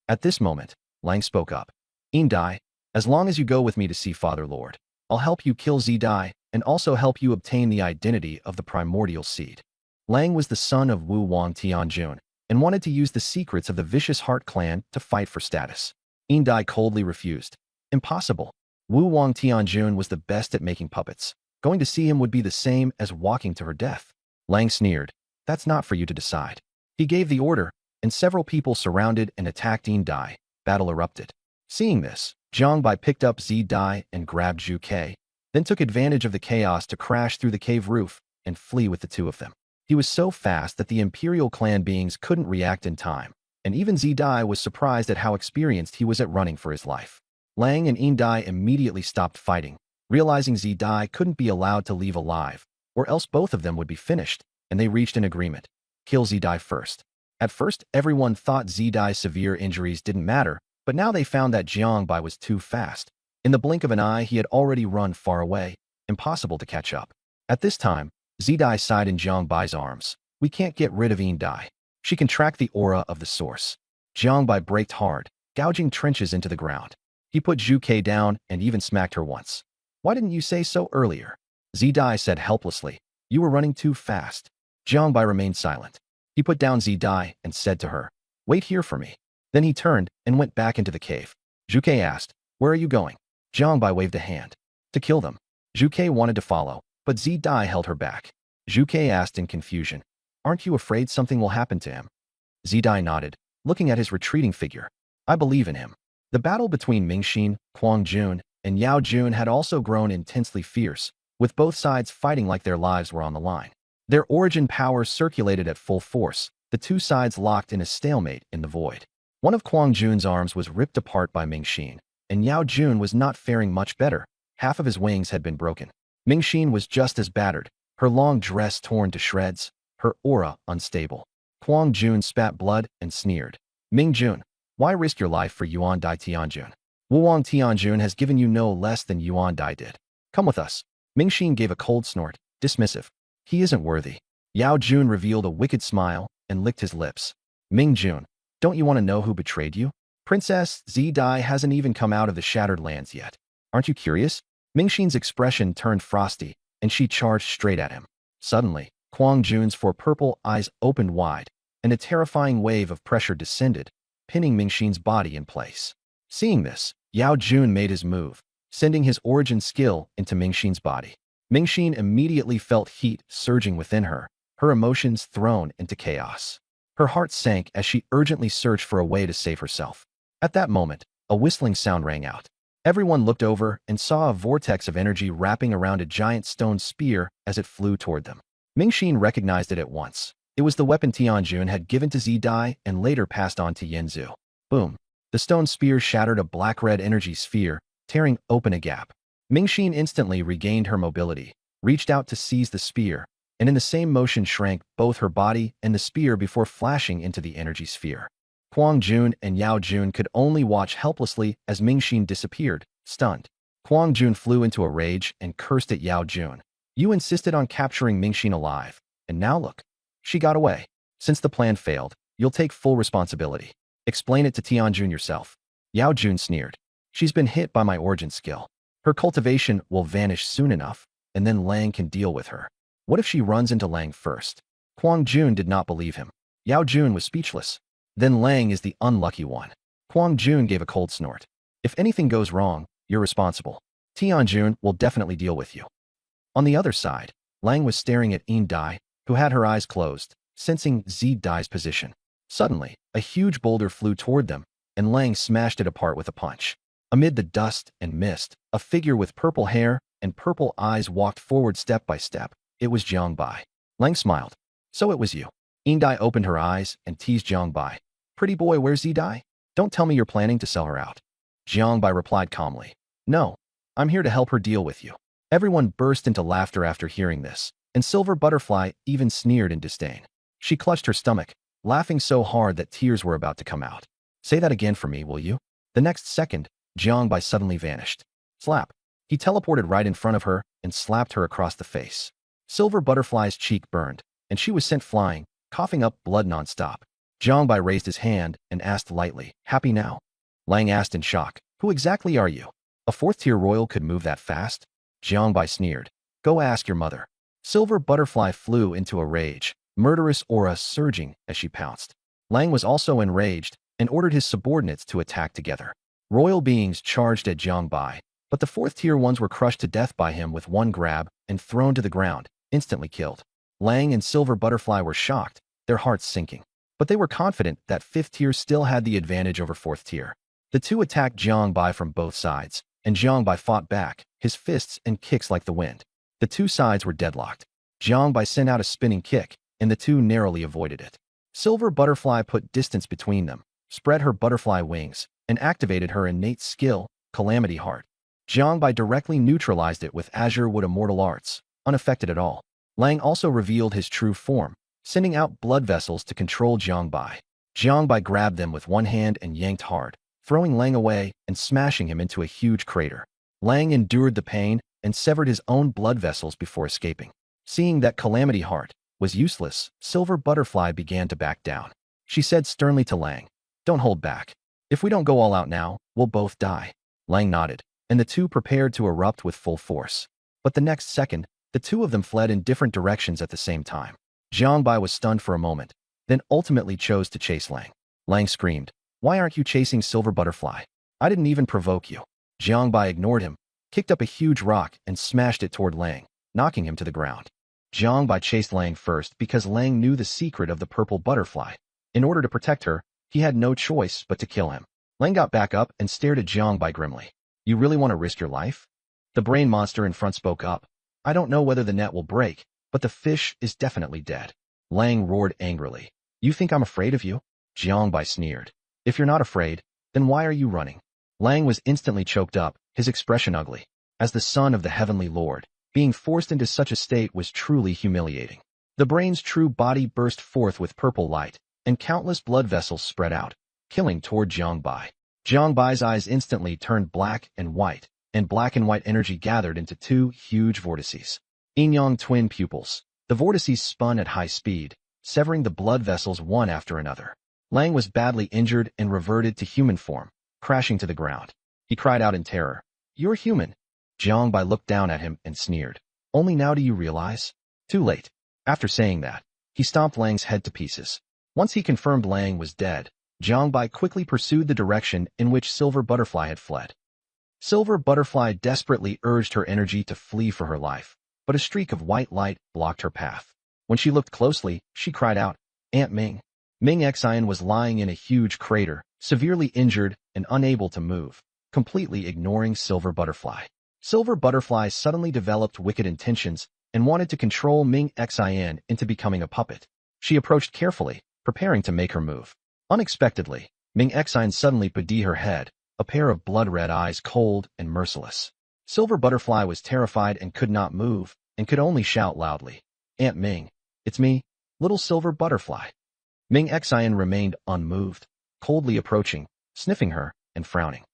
At this moment, Lang spoke up. Indai, as long as you go with me to see Father Lord, I'll help you kill Zidai and also help you obtain the identity of the primordial seed. Lang was the son of Wu Wang Tianjun and wanted to use the secrets of the Vicious Heart clan to fight for status. Indai coldly refused. Impossible. Wu Wang Tianjun was the best at making puppets. Going to see him would be the same as walking to her death. Lang sneered. That's not for you to decide. He gave the order, and several people surrounded and attacked Indai. Battle erupted. Seeing this, Jiang Bai picked up Zidai and grabbed Zhu Ke, then took advantage of the chaos to crash through the cave roof and flee with the two of them. He was so fast that the Imperial clan beings couldn't react in time, and even Zidai was surprised at how experienced he was at running for his life. Lang and Indai immediately stopped fighting, realizing Zidai couldn't be allowed to leave alive, or else both of them would be finished, and they reached an agreement. Kill Zidai first. At first, everyone thought Zidai's severe injuries didn't matter, but now they found that Jiang Bai was too fast. In the blink of an eye, he had already run far away, impossible to catch up. At this time, Zidai sighed in Jiang Bai's arms. We can't get rid of Indai. She can track the aura of the source. Jiang Bai braked hard, gouging trenches into the ground. He put Zhu Ke down and even smacked her once. Why didn't you say so earlier? Zidai said helplessly. You were running too fast. Jiang Bai remained silent. He put down Zidai and said to her, wait here for me. Then he turned and went back into the cave. Zhu Ke asked, where are you going? Jiang Bai waved a hand. To kill them. Zhu Ke wanted to follow, but Zidai held her back. Zhu Ke asked in confusion, aren't you afraid something will happen to him? Zidai nodded, looking at his retreating figure. I believe in him. The battle between Mingxin, Kuang Jun, and Yao Jun had also grown intensely fierce, with both sides fighting like their lives were on the line. Their origin powers circulated at full force, the two sides locked in a stalemate in the void. One of Kuang Jun's arms was ripped apart by Mingxin, and Yao Jun was not faring much better. Half of his wings had been broken. Mingxin was just as battered, her long dress torn to shreds, her aura unstable. Kuang Jun spat blood and sneered. Ming Jun, why risk your life for Yuan Dai Tianjun? Wu Wang Tianjun has given you no less than Yuan Dai did. Come with us. Mingxin gave a cold snort, dismissive. He isn't worthy. Yao Jun revealed a wicked smile and licked his lips. Ming Jun, don't you want to know who betrayed you? Princess Zidai hasn't even come out of the Shattered Lands yet. Aren't you curious? Mingxin's expression turned frosty, and she charged straight at him. Suddenly, Kuang Jun's four purple eyes opened wide, and a terrifying wave of pressure descended, pinning Mingxin's body in place. Seeing this, Yao Jun made his move. sending his origin skill into Mingxin's body. Mingxin immediately felt heat surging within her, her emotions thrown into chaos. Her heart sank as she urgently searched for a way to save herself. At that moment, a whistling sound rang out. Everyone looked over and saw a vortex of energy wrapping around a giant stone spear as it flew toward them. Mingxin recognized it at once. It was the weapon Tianjun had given to Zi Dai and later passed on to Yanzu. Boom! The stone spear shattered a black-red energy sphere, tearing open a gap. Mingxin instantly regained her mobility, reached out to seize the spear, and in the same motion shrank both her body and the spear before flashing into the energy sphere. Huang Jun and Yao Jun could only watch helplessly as Mingxin disappeared, stunned. Huang Jun flew into a rage and cursed at Yao Jun. You insisted on capturing Mingxin alive, and now look. She got away. Since the plan failed, you'll take full responsibility. Explain it to Tianjun yourself. Yao Jun sneered. She's been hit by my origin skill. Her cultivation will vanish soon enough, and then Lang can deal with her. What if she runs into Lang first? Huang Jun did not believe him. Yao Jun was speechless. Then Lang is the unlucky one. Huang Jun gave a cold snort. If anything goes wrong, you're responsible. Tianjun will definitely deal with you. On the other side, Lang was staring at Yin Dai, who had her eyes closed, sensing Zi Dai's position. Suddenly, a huge boulder flew toward them, and Lang smashed it apart with a punch. Amid the dust and mist, a figure with purple hair and purple eyes walked forward step by step. It was Jiang Bai. Lang smiled. So it was you. Yin Dai opened her eyes and teased Jiang Bai. Pretty boy, where's Zi Dai? Don't tell me you're planning to sell her out. Jiang Bai replied calmly. No, I'm here to help her deal with you. Everyone burst into laughter after hearing this, and Silver Butterfly even sneered in disdain. She clutched her stomach, laughing so hard that tears were about to come out. Say that again for me, will you? The next second, Jiang Bai suddenly vanished. Slap. He teleported right in front of her and slapped her across the face. Silver Butterfly's cheek burned, and she was sent flying, coughing up blood nonstop. Jiang Bai raised his hand and asked lightly, happy now? Lang asked in shock, who exactly are you? A fourth-tier royal could move that fast? Jiang Bai sneered. Go ask your mother. Silver Butterfly flew into a rage, murderous aura surging as she pounced. Lang was also enraged and ordered his subordinates to attack together. Royal beings charged at Jiang Bai, but the fourth-tier ones were crushed to death by him with one grab and thrown to the ground, instantly killed. Lang and Silver Butterfly were shocked, their hearts sinking. But they were confident that fifth tier still had the advantage over fourth tier. The two attacked Jiang Bai from both sides, and Jiang Bai fought back, his fists and kicks like the wind. The two sides were deadlocked. Jiang Bai sent out a spinning kick, and the two narrowly avoided it. Silver Butterfly put distance between them, spread her butterfly wings, and activated her innate skill, Calamity Heart. Jiang Bai directly neutralized it with Azure Wood Immortal Arts, unaffected at all. Lang also revealed his true form, sending out blood vessels to control Jiang Bai. Jiang Bai grabbed them with one hand and yanked hard, throwing Lang away and smashing him into a huge crater. Lang endured the pain and severed his own blood vessels before escaping. Seeing that Calamity Heart was useless, Silver Butterfly began to back down. She said sternly to Lang, don't hold back. If we don't go all out now, we'll both die. Lang nodded, and the two prepared to erupt with full force. But the next second, the two of them fled in different directions at the same time. Jiang Bai was stunned for a moment, then ultimately chose to chase Lang. Lang screamed, why aren't you chasing Silver Butterfly? I didn't even provoke you. Jiang Bai ignored him, kicked up a huge rock and smashed it toward Lang, knocking him to the ground. Jiang Bai chased Lang first because Lang knew the secret of the purple butterfly. In order to protect her, he had no choice but to kill him. Lang got back up and stared at Jiang Bai grimly. You really want to risk your life? The brain monster in front spoke up. I don't know whether the net will break, but the fish is definitely dead. Lang roared angrily. You think I'm afraid of you? Jiang Bai sneered. If you're not afraid, then why are you running? Lang was instantly choked up, his expression ugly. As the son of the heavenly lord, being forced into such a state was truly humiliating. The brain's true body burst forth with purple light, and countless blood vessels spread out, killing toward Jiang Bai. Jiang Bai's eyes instantly turned black and white, and black and white energy gathered into two huge vortices. Yin-yang twin pupils. The vortices spun at high speed, severing the blood vessels one after another. Lang was badly injured and reverted to human form, crashing to the ground. He cried out in terror. You're human. Jiang Bai looked down at him and sneered. Only now do you realize? Too late. After saying that, he stomped Lang's head to pieces. Once he confirmed Lang was dead, Jiang Bai quickly pursued the direction in which Silver Butterfly had fled. Silver Butterfly desperately urged her energy to flee for her life, but a streak of white light blocked her path. When she looked closely, she cried out, "Aunt Ming." Ming Xian was lying in a huge crater, severely injured and unable to move, completely ignoring Silver Butterfly. Silver Butterfly suddenly developed wicked intentions and wanted to control Ming Xian into becoming a puppet. She approached carefully, preparing to make her move. Unexpectedly, Ming Xian suddenly put her head, a pair of blood-red eyes cold and merciless. Silver Butterfly was terrified and could not move, and could only shout loudly, "Aunt Ming, it's me, little Silver Butterfly." Ming Xian remained unmoved, coldly approaching, sniffing her, and frowning.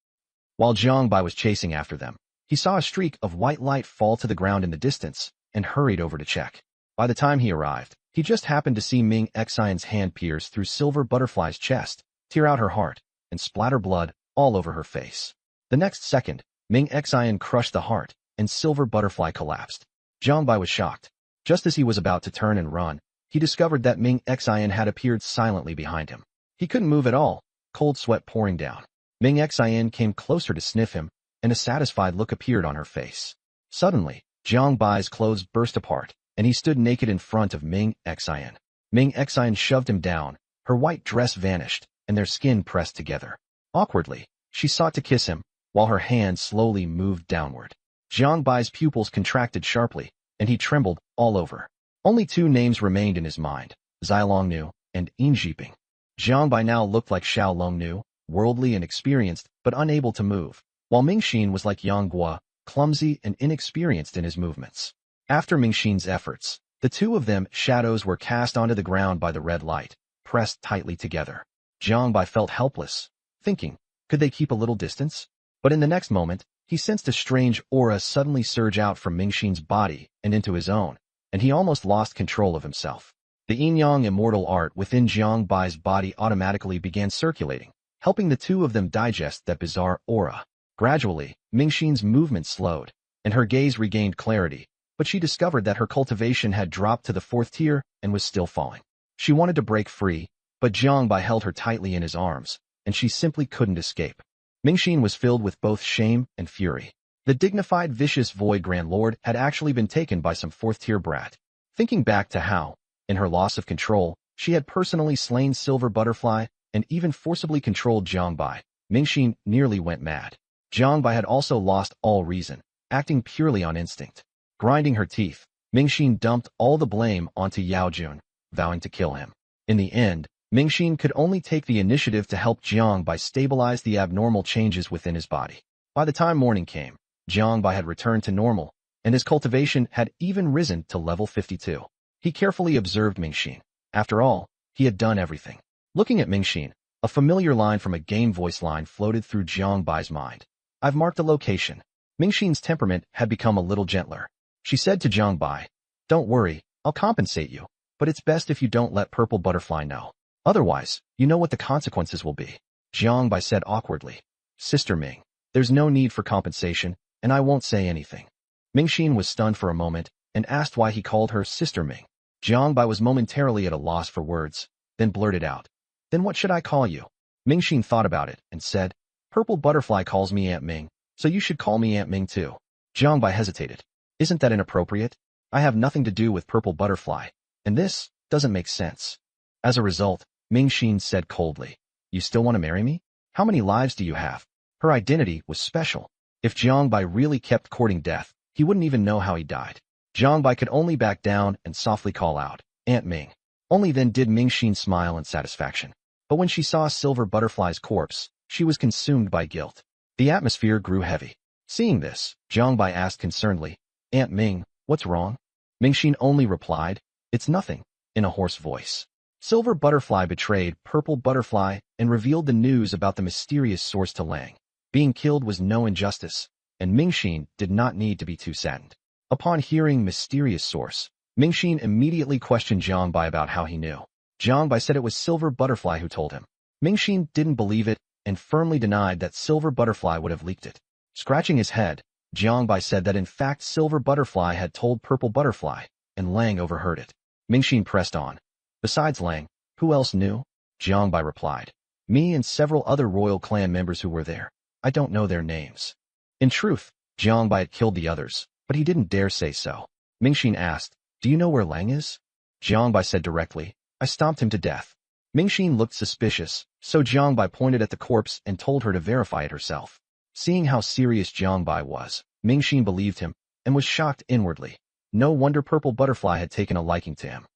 While Jiangbai was chasing after them, he saw a streak of white light fall to the ground in the distance, and hurried over to check. By the time he arrived, he just happened to see Ming Xian's hand pierce through Silver Butterfly's chest, tear out her heart, and splatter blood all over her face. The next second, Ming Xian crushed the heart, and Silver Butterfly collapsed. Jiangbai was shocked. Just as he was about to turn and run, he discovered that Ming Xian had appeared silently behind him. He couldn't move at all, cold sweat pouring down. Ming Xian came closer to sniff him, and a satisfied look appeared on her face. Suddenly, Jiang Bai's clothes burst apart, and he stood naked in front of Ming Xian. Ming Xian shoved him down, her white dress vanished, and their skin pressed together. Awkwardly, she sought to kiss him, while her hand slowly moved downward. Jiang Bai's pupils contracted sharply, and he trembled all over. Only two names remained in his mind, Zai Longnu and Yin Jiping. Jiang Bai now looked like Xiao Longnu, worldly and experienced, but unable to move, while Mingxin was like Yang Guo, clumsy and inexperienced in his movements. After Mingxin's efforts, the two of them shadows were cast onto the ground by the red light, pressed tightly together. Jiang Bai felt helpless, thinking, could they keep a little distance? But in the next moment, he sensed a strange aura suddenly surge out from Mingxin's body and into his own, and he almost lost control of himself. The yin-yang immortal art within Jiang Bai's body automatically began circulating, helping the two of them digest that bizarre aura. Gradually, Mingxin's movement slowed, and her gaze regained clarity, but she discovered that her cultivation had dropped to the 4th tier and was still falling. She wanted to break free, but Jiang Bai held her tightly in his arms, and she simply couldn't escape. Mingxin was filled with both shame and fury. The dignified vicious Void Grand Lord had actually been taken by some 4th tier brat. Thinking back to how, in her loss of control, she had personally slain Silver Butterfly and even forcibly controlled Jiang Bai, Mingxin nearly went mad. Jiang Bai had also lost all reason, acting purely on instinct. Grinding her teeth, Mingxin dumped all the blame onto Yao Jun, vowing to kill him. In the end, Mingxin could only take the initiative to help Jiang Bai stabilize the abnormal changes within his body. By the time morning came, Jiang Bai had returned to normal, and his cultivation had even risen to level 52. He carefully observed Mingxin. After all, he had done everything. Looking at Mingxin, a familiar line from a game voice line floated through Jiang Bai's mind. "I've marked a location." Mingxin's temperament had become a little gentler. She said to Jiang Bai, "Don't worry, I'll compensate you, but it's best if you don't let Purple Butterfly know. Otherwise, you know what the consequences will be." Jiang Bai said awkwardly, "Sister Ming, there's no need for compensation, and I won't say anything." Mingxin was stunned for a moment and asked why he called her Sister Ming. Jiang Bai was momentarily at a loss for words, then blurted out, "Then what should I call you?" Mingxin thought about it and said, "Purple Butterfly calls me Aunt Ming, so you should call me Aunt Ming too." Jiang Bai hesitated. "Isn't that inappropriate? I have nothing to do with Purple Butterfly, and this doesn't make sense." As a result, Mingxin said coldly, "You still want to marry me? How many lives do you have?" Her identity was special. If Jiang Bai really kept courting death, he wouldn't even know how he died. Jiang Bai could only back down and softly call out, "Aunt Ming." Only then did Mingxin smile in satisfaction. But when she saw Silver Butterfly's corpse, she was consumed by guilt. The atmosphere grew heavy. Seeing this, Jiang Bai asked concernedly, "Aunt Ming, what's wrong?" Mingxin only replied, "It's nothing," in a hoarse voice. Silver Butterfly betrayed Purple Butterfly and revealed the news about the mysterious source to Lang. Being killed was no injustice, and Mingxin did not need to be too saddened. Upon hearing mysterious source, Mingxin immediately questioned Jiang Bai about how he knew. Jiang Bai said it was Silver Butterfly who told him. Mingxin didn't believe it and firmly denied that Silver Butterfly would have leaked it. Scratching his head, Jiang Bai said that in fact Silver Butterfly had told Purple Butterfly, and Lang overheard it. Mingxin pressed on. "Besides Lang, who else knew?" Jiang Bai replied, "Me and several other royal clan members who were there. I don't know their names." In truth, Jiang Bai had killed the others, but he didn't dare say so. Mingxin asked, "Do you know where Lang is?" Jiang Bai said directly, "I stomped him to death." Mingxin looked suspicious, so Jiang Bai pointed at the corpse and told her to verify it herself. Seeing how serious Jiang Bai was, Mingxin believed him and was shocked inwardly. No wonder Purple Butterfly had taken a liking to him.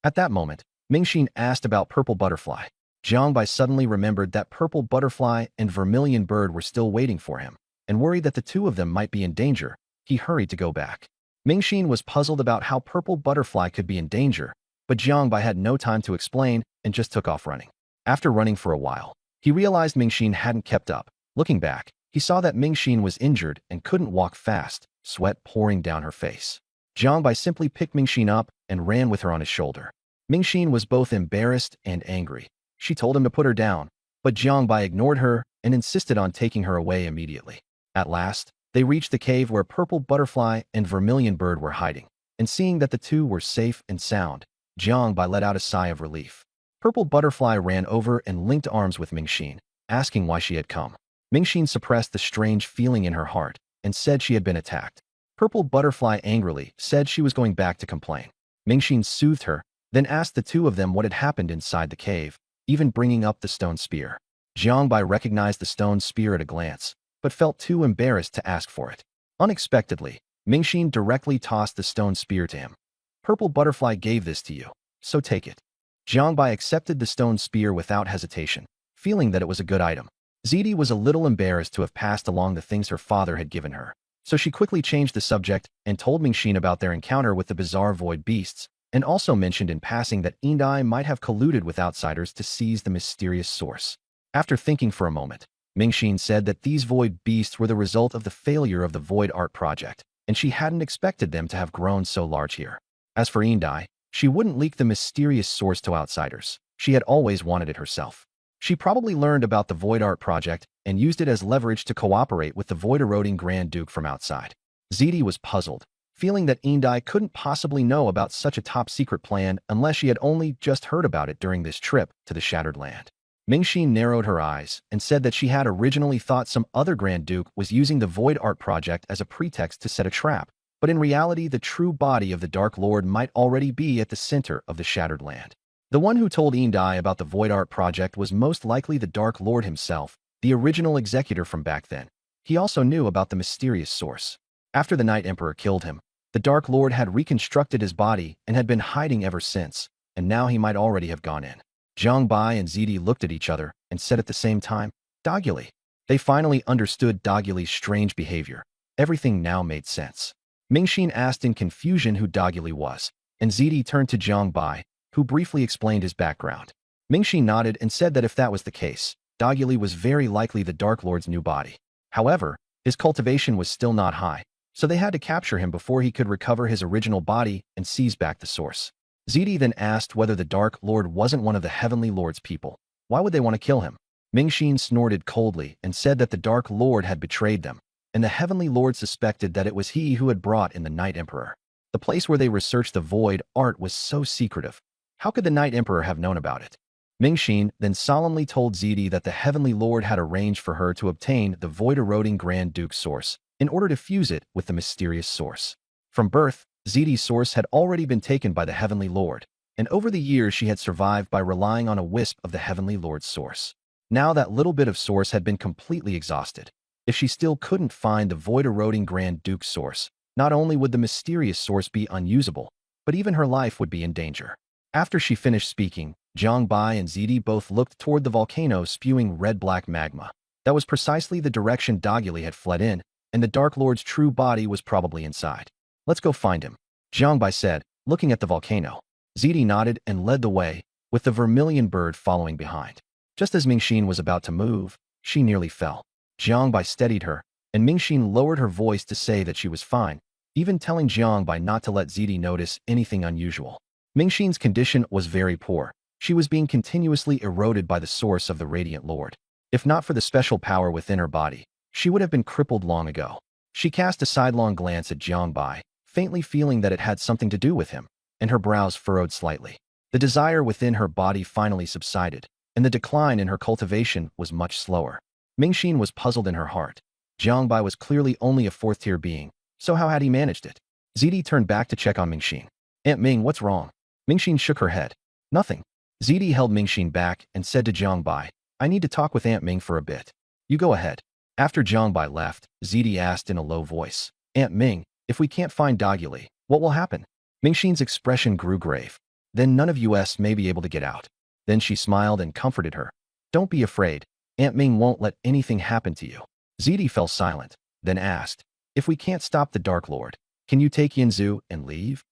At that moment, Mingxin asked about Purple Butterfly. Jiang Bai suddenly remembered that Purple Butterfly and Vermilion Bird were still waiting for him, and worried that the two of them might be in danger. He hurried to go back. Mingxin was puzzled about how Purple Butterfly could be in danger, but Jiang Bai had no time to explain and just took off running. After running for a while, he realized Mingxin hadn't kept up. Looking back, he saw that Mingxin was injured and couldn't walk fast, sweat pouring down her face. Jiang Bai simply picked Mingxin up and ran with her on his shoulder. Mingxin was both embarrassed and angry. She told him to put her down, but Jiang Bai ignored her and insisted on taking her away immediately. At last, they reached the cave where Purple Butterfly and Vermilion Bird were hiding, and seeing that the two were safe and sound, Jiang Bai let out a sigh of relief. Purple Butterfly ran over and linked arms with Mingxin, asking why she had come. Mingxin suppressed the strange feeling in her heart and said she had been attacked. Purple Butterfly angrily said she was going back to complain. Mingxin soothed her, then asked the two of them what had happened inside the cave, even bringing up the stone spear. Jiang Bai recognized the stone spear at a glance, but felt too embarrassed to ask for it. Unexpectedly, Mingxin directly tossed the stone spear to him. "Purple Butterfly gave this to you, so take it." Jiang Bai accepted the stone spear without hesitation, feeling that it was a good item. Ziti was a little embarrassed to have passed along the things her father had given her, so she quickly changed the subject and told Mingxin about their encounter with the bizarre void beasts, and also mentioned in passing that Indai might have colluded with outsiders to seize the mysterious source. After thinking for a moment, Mingxin said that these void beasts were the result of the failure of the void art project, and she hadn't expected them to have grown so large here. As for Indai, she wouldn't leak the mysterious source to outsiders. She had always wanted it herself. She probably learned about the void art project and used it as leverage to cooperate with the void-eroding Grand Duke from outside. Ziti was puzzled, feeling that Indai couldn't possibly know about such a top-secret plan unless she had only just heard about it during this trip to the Shattered Land. Mingxin narrowed her eyes and said that she had originally thought some other Grand Duke was using the Void Art Project as a pretext to set a trap, but in reality the true body of the Dark Lord might already be at the center of the Shattered Land. The one who told Indai about the Void Art Project was most likely the Dark Lord himself, the original executor from back then. He also knew about the mysterious source. After the Night Emperor killed him, the Dark Lord had reconstructed his body and had been hiding ever since, and now he might already have gone in. Jiang Bai and Ziti looked at each other and said at the same time, "Doguli." They finally understood Doguli's strange behavior. Everything now made sense. Mingxin asked in confusion who Doguli was, and Ziti turned to Jiang Bai, who briefly explained his background. Mingxin nodded and said that if that was the case, Doguli was very likely the Dark Lord's new body. However, his cultivation was still not high, so they had to capture him before he could recover his original body and seize back the source. Ziti then asked whether the Dark Lord wasn't one of the Heavenly Lord's people. Why would they want to kill him? Mingxin snorted coldly and said that the Dark Lord had betrayed them, and the Heavenly Lord suspected that it was he who had brought in the Night Emperor. The place where they researched the void art was so secretive. How could the Night Emperor have known about it? Mingxin then solemnly told Ziti that the Heavenly Lord had arranged for her to obtain the void-eroding Grand Duke's source in order to fuse it with the mysterious source. From birth, Ziti's source had already been taken by the Heavenly Lord, and over the years she had survived by relying on a wisp of the Heavenly Lord's source. Now that little bit of source had been completely exhausted. If she still couldn't find the void-eroding Grand Duke's source, not only would the mysterious source be unusable, but even her life would be in danger. After she finished speaking, Jiang Bai and Ziti both looked toward the volcano spewing red-black magma. That was precisely the direction Doguli had fled in, and the Dark Lord's true body was probably inside. "Let's go find him," Jiang Bai said, looking at the volcano. Ziti nodded and led the way, with the Vermilion Bird following behind. Just as Mingxin was about to move, she nearly fell. Jiang Bai steadied her, and Mingxin lowered her voice to say that she was fine, even telling Jiang Bai not to let Ziti notice anything unusual. Mingxin's condition was very poor. She was being continuously eroded by the source of the Radiant Lord. If not for the special power within her body, she would have been crippled long ago. She cast a sidelong glance at Jiang Bai, faintly feeling that it had something to do with him, and her brows furrowed slightly. The desire within her body finally subsided, and the decline in her cultivation was much slower. Mingxin was puzzled in her heart. Jiang Bai was clearly only a fourth-tier being, so how had he managed it? ZD turned back to check on Mingxin. Aunt Ming, what's wrong? Mingxin shook her head. Nothing. ZD held Mingxin back and said to Jiang Bai, I need to talk with Aunt Ming for a bit. You go ahead. After Jiang Bai left, ZD asked in a low voice, Aunt Ming, if we can't find Doguli, what will happen? Mingxin's expression grew grave. Then none of us may be able to get out. Then she smiled and comforted her. Don't be afraid. Aunt Ming won't let anything happen to you. ZD fell silent, then asked, if we can't stop the Dark Lord, can you take Yinzu and leave?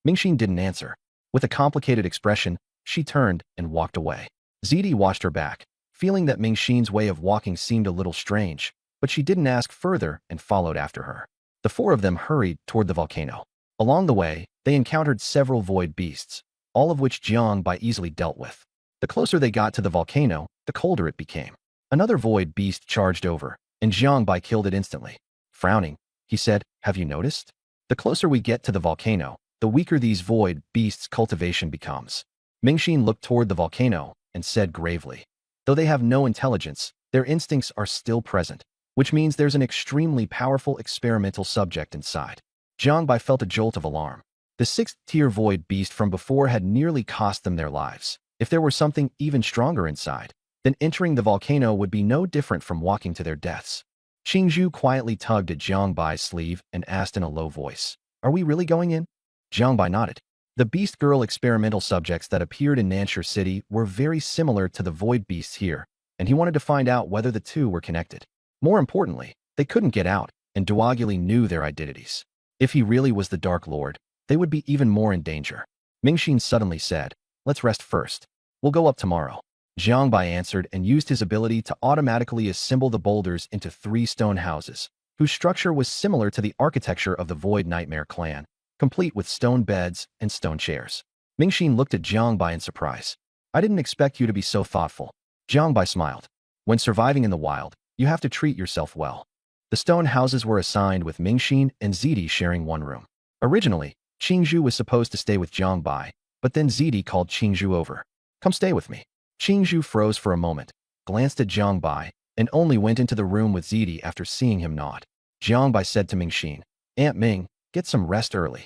Mingxin didn't answer. With a complicated expression, she turned and walked away. ZD watched her back, feeling that Mingxin's way of walking seemed a little strange, but she didn't ask further and followed after her. The four of them hurried toward the volcano. Along the way, they encountered several void beasts, all of which Jiang Bai easily dealt with. The closer they got to the volcano, the colder it became. Another void beast charged over, and Jiang Bai killed it instantly. Frowning, he said, have you noticed? The closer we get to the volcano, the weaker these void beasts' cultivation becomes. Mingxin looked toward the volcano and said gravely, though they have no intelligence, their instincts are still present, which means there's an extremely powerful experimental subject inside. Jiang Bai felt a jolt of alarm. The sixth-tier void beast from before had nearly cost them their lives. If there were something even stronger inside, then entering the volcano would be no different from walking to their deaths. Qingzhu quietly tugged at Jiang Bai's sleeve and asked in a low voice, are we really going in? Jiang Bai nodded. The Beast Girl experimental subjects that appeared in Nanshur City were very similar to the void beasts here, and he wanted to find out whether the two were connected. More importantly, they couldn't get out, and Dwaguli knew their identities. If he really was the Dark Lord, they would be even more in danger. Mingxin suddenly said, let's rest first. We'll go up tomorrow. Jiang Bai answered and used his ability to automatically assemble the boulders into 3 stone houses, whose structure was similar to the architecture of the Void Nightmare clan, complete with stone beds and stone chairs. Mingxin looked at Jiang Bai in surprise. I didn't expect you to be so thoughtful. Jiang Bai smiled. When surviving in the wild, you have to treat yourself well. The stone houses were assigned with Mingxin and ZD sharing one room. Originally, Qingzhu was supposed to stay with Jiang Bai, but then ZD called Qingzhu over. Come stay with me. Qingzhu froze for a moment, glanced at Jiang Bai, and only went into the room with ZD after seeing him nod. Jiang Bai said to Mingxin, Aunt Ming, get some rest early.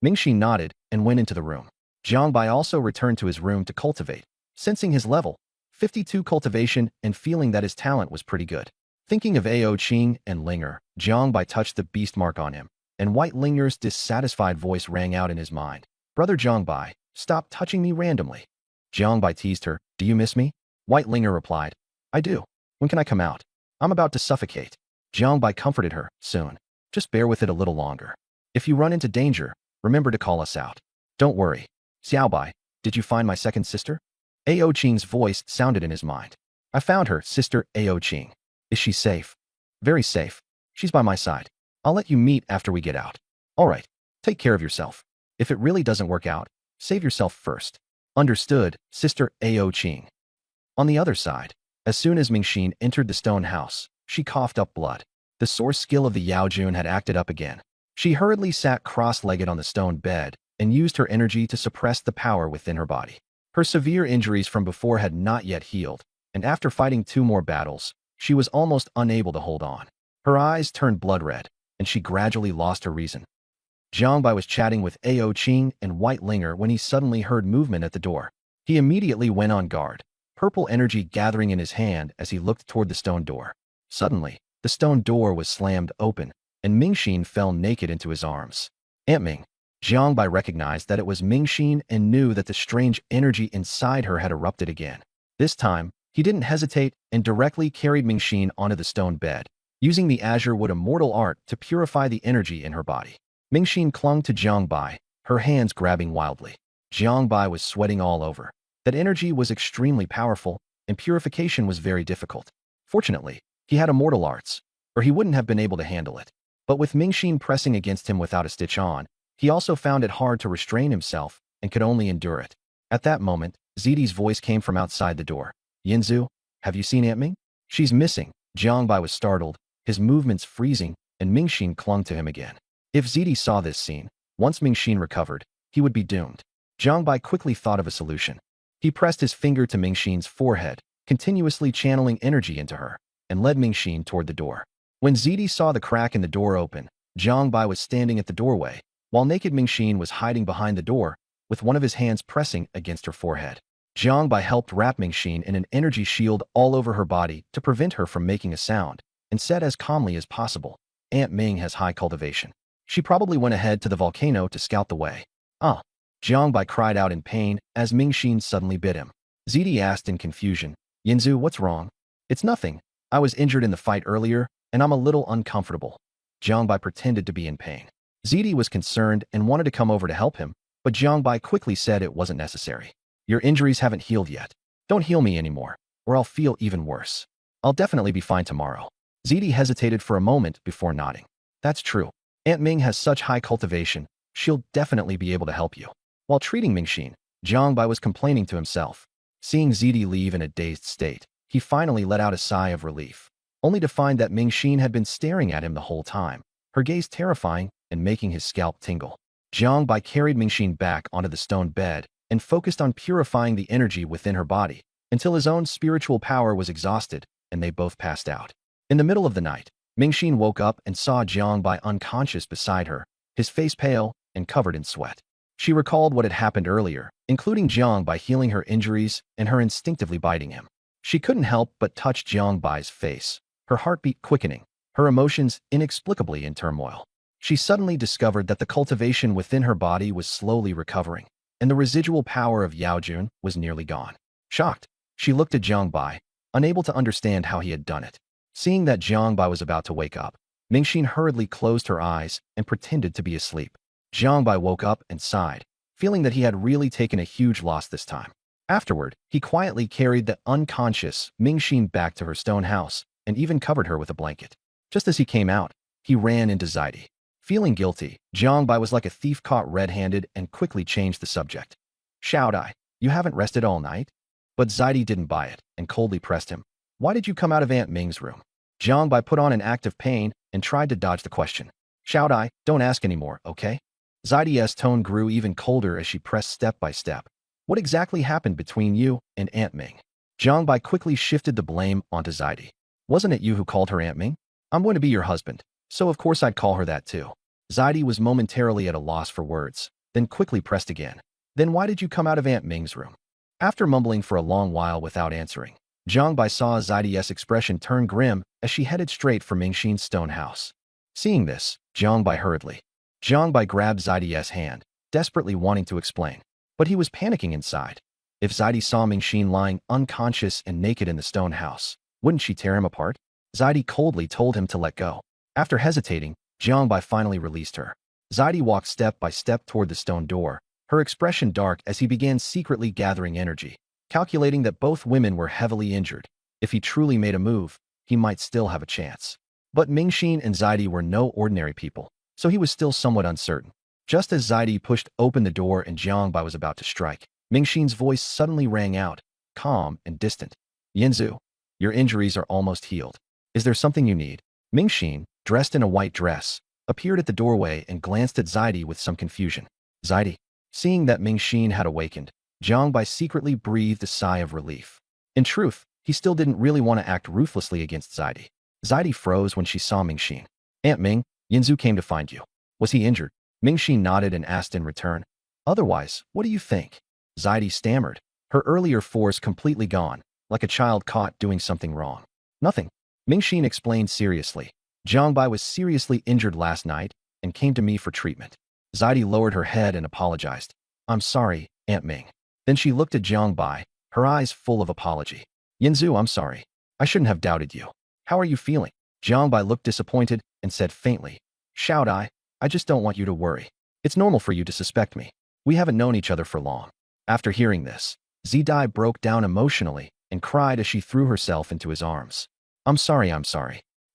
Mingxin nodded and went into the room. Jiang Bai also returned to his room to cultivate, sensing his level, 52 cultivation, and feeling that his talent was pretty good. Thinking of Ao Qing and Linger, Jiang Bai touched the beast mark on him, and White Linger's dissatisfied voice rang out in his mind. Brother Jiang Bai, stop touching me randomly. Jiang Bai teased her, do you miss me? White Linger replied, I do. When can I come out? I'm about to suffocate. Jiang Bai comforted her, soon. Just bear with it a little longer. If you run into danger, remember to call us out. Don't worry. Xiao Bai, did you find my second sister? Ao Qing's voice sounded in his mind. I found her, Sister Ao Qing. Is she safe? Very safe. She's by my side. I'll let you meet after we get out. All right. Take care of yourself. If it really doesn't work out, save yourself first. Understood, Sister Ao Qing. On the other side, as soon as Mingxin entered the stone house, she coughed up blood. The source skill of the Yaojun had acted up again. She hurriedly sat cross-legged on the stone bed and used her energy to suppress the power within her body. Her severe injuries from before had not yet healed, and after fighting 2 more battles, she was almost unable to hold on. Her eyes turned blood red, and she gradually lost her reason. Jiang Bai was chatting with Ao Qing and White Linger when he suddenly heard movement at the door. He immediately went on guard, purple energy gathering in his hand as he looked toward the stone door. Suddenly, the stone door was slammed open, and Mingxin fell naked into his arms. Aunt Ming. Jiang Bai recognized that it was Mingxin and knew that the strange energy inside her had erupted again. This time, he didn't hesitate and directly carried Mingxin onto the stone bed, using the Azure Wood Immortal art to purify the energy in her body. Mingxin clung to Jiang Bai, her hands grabbing wildly. Jiang Bai was sweating all over. That energy was extremely powerful, and purification was very difficult. Fortunately, he had immortal arts, or he wouldn't have been able to handle it. But with Mingxin pressing against him without a stitch on, he also found it hard to restrain himself and could only endure it. At that moment, ZD's voice came from outside the door. Yinzu, have you seen Aunt Ming? She's missing. Jiang Bai was startled, his movements freezing, and Mingxin clung to him again. If ZD saw this scene, once Mingxin recovered, he would be doomed. Jiang Bai quickly thought of a solution. He pressed his finger to Mingxin's forehead, continuously channeling energy into her, and led Mingxin toward the door. When Zidi saw the crack in the door open, Jiang Bai was standing at the doorway, while naked Mingxin was hiding behind the door, with one of his hands pressing against her forehead. Jiang Bai helped wrap Mingxin in an energy shield all over her body to prevent her from making a sound, and said as calmly as possible, "Aunt Ming has high cultivation. She probably went ahead to the volcano to scout the way." "Ah!" Jiang Bai cried out in pain as Mingxin suddenly bit him. Zidi asked in confusion, "Yinzu, what's wrong?" "It's nothing. I was injured in the fight earlier, and I'm a little uncomfortable." Jiang Bai pretended to be in pain. Zidi was concerned and wanted to come over to help him, but Jiang Bai quickly said it wasn't necessary. "Your injuries haven't healed yet. Don't heal me anymore, or I'll feel even worse. I'll definitely be fine tomorrow." Zidi hesitated for a moment before nodding. "That's true. Aunt Ming has such high cultivation, she'll definitely be able to help you." While treating Mingxin, Jiang Bai was complaining to himself. Seeing Zidi leave in a dazed state, he finally let out a sigh of relief, only to find that Mingxin had been staring at him the whole time, her gaze terrifying and making his scalp tingle. Jiang Bai carried Mingxin back onto the stone bed and focused on purifying the energy within her body until his own spiritual power was exhausted and they both passed out. In the middle of the night, Mingxin woke up and saw Jiang Bai unconscious beside her, his face pale and covered in sweat. She recalled what had happened earlier, including Jiang Bai healing her injuries and her instinctively biting him. She couldn't help but touch Jiang Bai's face, her heartbeat quickening, her emotions inexplicably in turmoil. She suddenly discovered that the cultivation within her body was slowly recovering, and the residual power of Yaojun was nearly gone. Shocked, she looked at Jiang Bai, unable to understand how he had done it. Seeing that Jiang Bai was about to wake up, Mingxin hurriedly closed her eyes and pretended to be asleep. Jiang Bai woke up and sighed, feeling that he had really taken a huge loss this time. Afterward, he quietly carried the unconscious Mingxin back to her stone house and even covered her with a blanket. Just as he came out, he ran into Zaidi. Feeling guilty, Jiang Bai was like a thief caught red-handed and quickly changed the subject. "Shaodai, you haven't rested all night?" But Zaidi didn't buy it and coldly pressed him. "Why did you come out of Aunt Ming's room?" Jiang Bai put on an act of pain and tried to dodge the question. "Shaodai, don't ask anymore, okay?" Zaidi's tone grew even colder as she pressed step by step. "What exactly happened between you and Aunt Ming?" Jiang Bai quickly shifted the blame onto Zaidi. "Wasn't it you who called her Aunt Ming? I'm going to be your husband, so of course I'd call her that too." Zaidi was momentarily at a loss for words, then quickly pressed again. "Then why did you come out of Aunt Ming's room?" After mumbling for a long while without answering, Jiang Bai saw Zaidi's expression turn grim as she headed straight for Mingxin's stone house. Seeing this, Jiang Bai hurriedly. Jiang Bai grabbed Zaidi's hand, desperately wanting to explain, but he was panicking inside. If Zaidi saw Mingxin lying unconscious and naked in the stone house, wouldn't she tear him apart? Zaidi coldly told him to let go. After hesitating, Jiang Bai finally released her. Zaidi walked step by step toward the stone door, her expression dark as he began secretly gathering energy, calculating that both women were heavily injured. If he truly made a move, he might still have a chance. But Mingxin and Zaidi were no ordinary people, so he was still somewhat uncertain. Just as Zaidi pushed open the door and Jiang Bai was about to strike, Mingxin's voice suddenly rang out, calm and distant. "Yinzu, your injuries are almost healed. Is there something you need?" Mingxin, dressed in a white dress, appeared at the doorway and glanced at Zaidi with some confusion. Zaidi, seeing that Mingxin had awakened, Jiang Bai secretly breathed a sigh of relief. In truth, he still didn't really want to act ruthlessly against Zaidi. Zaidi froze when she saw Mingxin. "Aunt Ming, Yinzu came to find you. Was he injured?" Mingxin nodded and asked in return. "Otherwise, what do you think?" Zaidi stammered, her earlier force completely gone, like a child caught doing something wrong. "Nothing." Mingxin explained seriously. "Jiang Bai was seriously injured last night and came to me for treatment." Zaidi lowered her head and apologized. "I'm sorry, Aunt Ming." Then she looked at Jiang Bai, her eyes full of apology. "Yinzu, I'm sorry. I shouldn't have doubted you. How are you feeling?" Jiang Bai looked disappointed and said faintly, "Shaodai, I just don't want you to worry. It's normal for you to suspect me. We haven't known each other for long." After hearing this, Zidai broke down emotionally and cried as she threw herself into his arms. I'm sorry.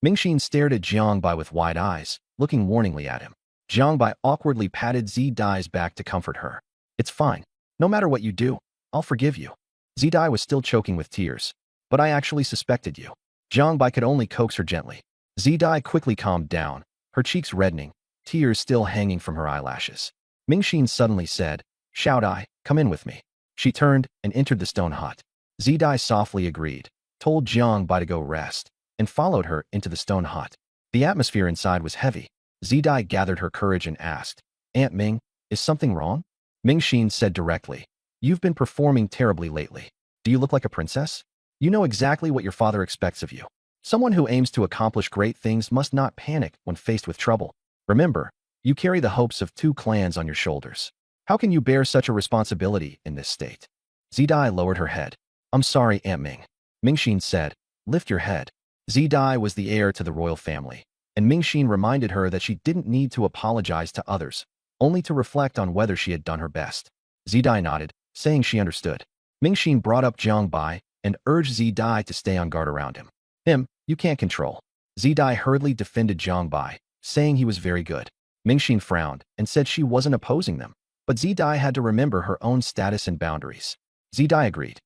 Mingxin stared at Jiang Bai with wide eyes, looking warningly at him. Jiang Bai awkwardly patted Zidai's back to comfort her. "It's fine. No matter what you do, I'll forgive you." Zidai was still choking with tears. "But I actually suspected you." Jiang Bai could only coax her gently. Zidai quickly calmed down, her cheeks reddening, tears still hanging from her eyelashes. Mingxin suddenly said, "Shaodai, come in with me." She turned and entered the stone hut. Zidai softly agreed, told Jiang Bai to go rest, and followed her into the stone hut. The atmosphere inside was heavy. Zidai gathered her courage and asked, Aunt Ming, is something wrong? Ming Xin said directly, You've been performing terribly lately. Do you look like a princess? You know exactly what your father expects of you. Someone who aims to accomplish great things must not panic when faced with trouble. Remember, you carry the hopes of 2 clans on your shoulders. How can you bear such a responsibility in this state? Zidai lowered her head. I'm sorry, Aunt Ming. Mingxin said, Lift your head. Zidai was the heir to the royal family, and Mingxin reminded her that she didn't need to apologize to others, only to reflect on whether she had done her best. Zidai nodded, saying she understood. Mingxin brought up Jiang Bai and urged Zidai to stay on guard around him. Him, you can't control. Zidai hurriedly defended Jiang Bai, saying he was very good. Mingxin frowned and said she wasn't opposing them, but Zidai had to remember her own status and boundaries. Zidai agreed.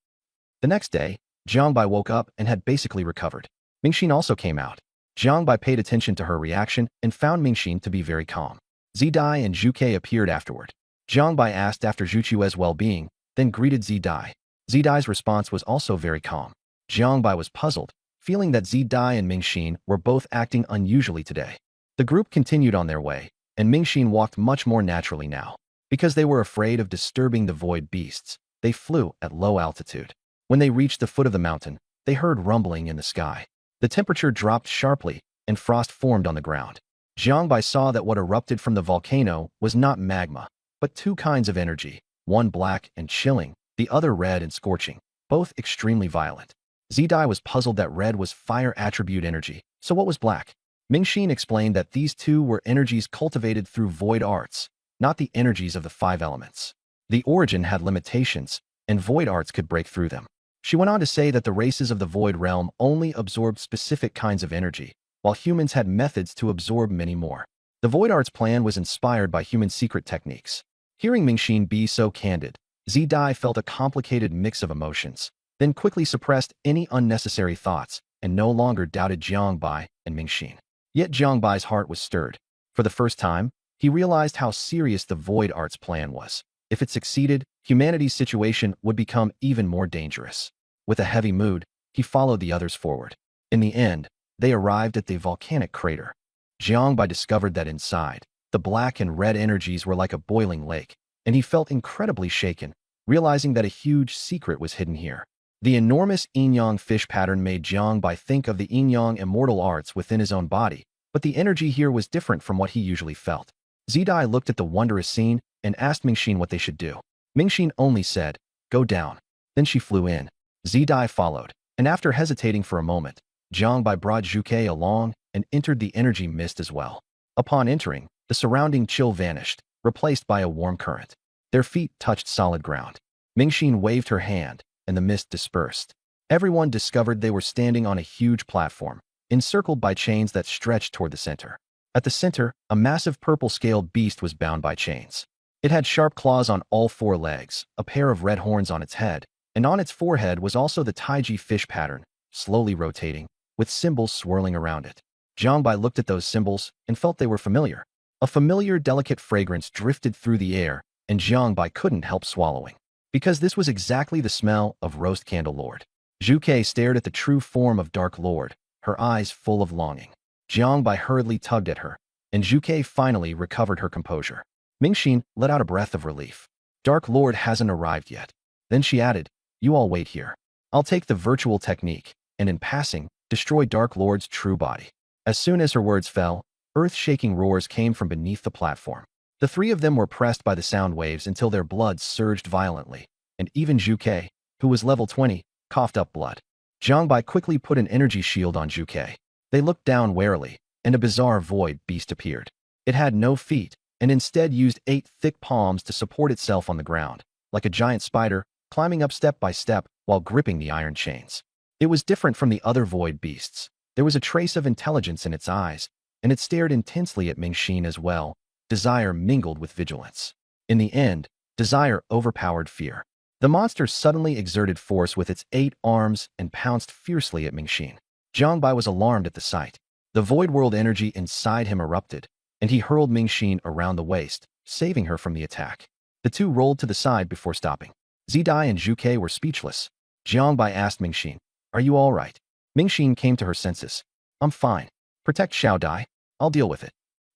The next day, Jiang Bai woke up and had basically recovered. Mingxin also came out. Jiang Bai paid attention to her reaction and found Mingxin to be very calm. Zidai and Zhu Ke appeared afterward. Jiang Bai asked after Zhu Chue's well-being, then greeted Zidai. Zidai's response was also very calm. Jiang Bai was puzzled, feeling that Zidai and Mingxin were both acting unusually today. The group continued on their way, and Mingxin walked much more naturally now. Because they were afraid of disturbing the void beasts, they flew at low altitude. When they reached the foot of the mountain, they heard rumbling in the sky. The temperature dropped sharply, and frost formed on the ground. Jiang Bai saw that what erupted from the volcano was not magma, but 2 kinds of energy, one black and chilling, the other red and scorching, both extremely violent. Zidai was puzzled that red was fire attribute energy, so what was black? Mingxin explained that these 2 were energies cultivated through void arts, not the energies of the 5 elements. The origin had limitations, and void arts could break through them. She went on to say that the races of the void realm only absorbed specific kinds of energy, while humans had methods to absorb many more. The void arts plan was inspired by human secret techniques. Hearing Mingxin be so candid, Zidai felt a complicated mix of emotions, then quickly suppressed any unnecessary thoughts and no longer doubted Jiang Bai and Mingxin. Yet Jiang Bai's heart was stirred. For the first time, he realized how serious the void arts plan was. If it succeeded, humanity's situation would become even more dangerous. With a heavy mood, he followed the others forward. In the end, they arrived at the volcanic crater. Jiang Bai discovered that inside, the black and red energies were like a boiling lake, and he felt incredibly shaken, realizing that a huge secret was hidden here. The enormous yin-yang fish pattern made Jiang Bai think of the yin-yang immortal arts within his own body, but the energy here was different from what he usually felt. Zidai looked at the wondrous scene and asked Mingxin what they should do. Mingxin only said, Go down. Then she flew in. Zidai followed, and after hesitating for a moment, Jiang Bai brought Zhu Ke along and entered the energy mist as well. Upon entering, the surrounding chill vanished, replaced by a warm current. Their feet touched solid ground. Mingxin waved her hand, and the mist dispersed. Everyone discovered they were standing on a huge platform, encircled by chains that stretched toward the center. At the center, a massive purple-scaled beast was bound by chains. It had sharp claws on all 4 legs, a pair of red horns on its head, and on its forehead was also the taiji fish pattern, slowly rotating, with symbols swirling around it. Jiang Bai looked at those symbols and felt they were familiar. A familiar, delicate fragrance drifted through the air, and Jiang Bai couldn't help swallowing. Because this was exactly the smell of roast candle lord. Zhu Ke stared at the true form of Dark Lord, her eyes full of longing. Jiang Bai hurriedly tugged at her, and Zhu Ke finally recovered her composure. Mingxin let out a breath of relief. Dark Lord hasn't arrived yet. Then she added, You all wait here. I'll take the virtual technique, and in passing, destroy Dark Lord's true body. As soon as her words fell, earth-shaking roars came from beneath the platform. The 3 of them were pressed by the sound waves until their blood surged violently, and even Zhu Ke, who was level 20, coughed up blood. Jiang Bai quickly put an energy shield on Zhu Ke. They looked down warily, and a bizarre void beast appeared. It had no feet, and instead used 8 thick palms to support itself on the ground, like a giant spider, climbing up step by step while gripping the iron chains. It was different from the other void beasts. There was a trace of intelligence in its eyes, and it stared intensely at Mingxin as well. Desire mingled with vigilance. In the end, desire overpowered fear. The monster suddenly exerted force with its 8 arms and pounced fiercely at Mingxin. Jiang Bai was alarmed at the sight. The void world energy inside him erupted, and he hurled Mingxin around the waist, saving her from the attack. The 2 rolled to the side before stopping. Zidai and Zhu Ke were speechless. Jiang Bai asked Mingxin, Are you all right? Mingxin came to her senses. I'm fine. Protect Xiao Dai. I'll deal with it.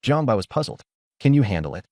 Jiang Bai was puzzled. Can you handle it?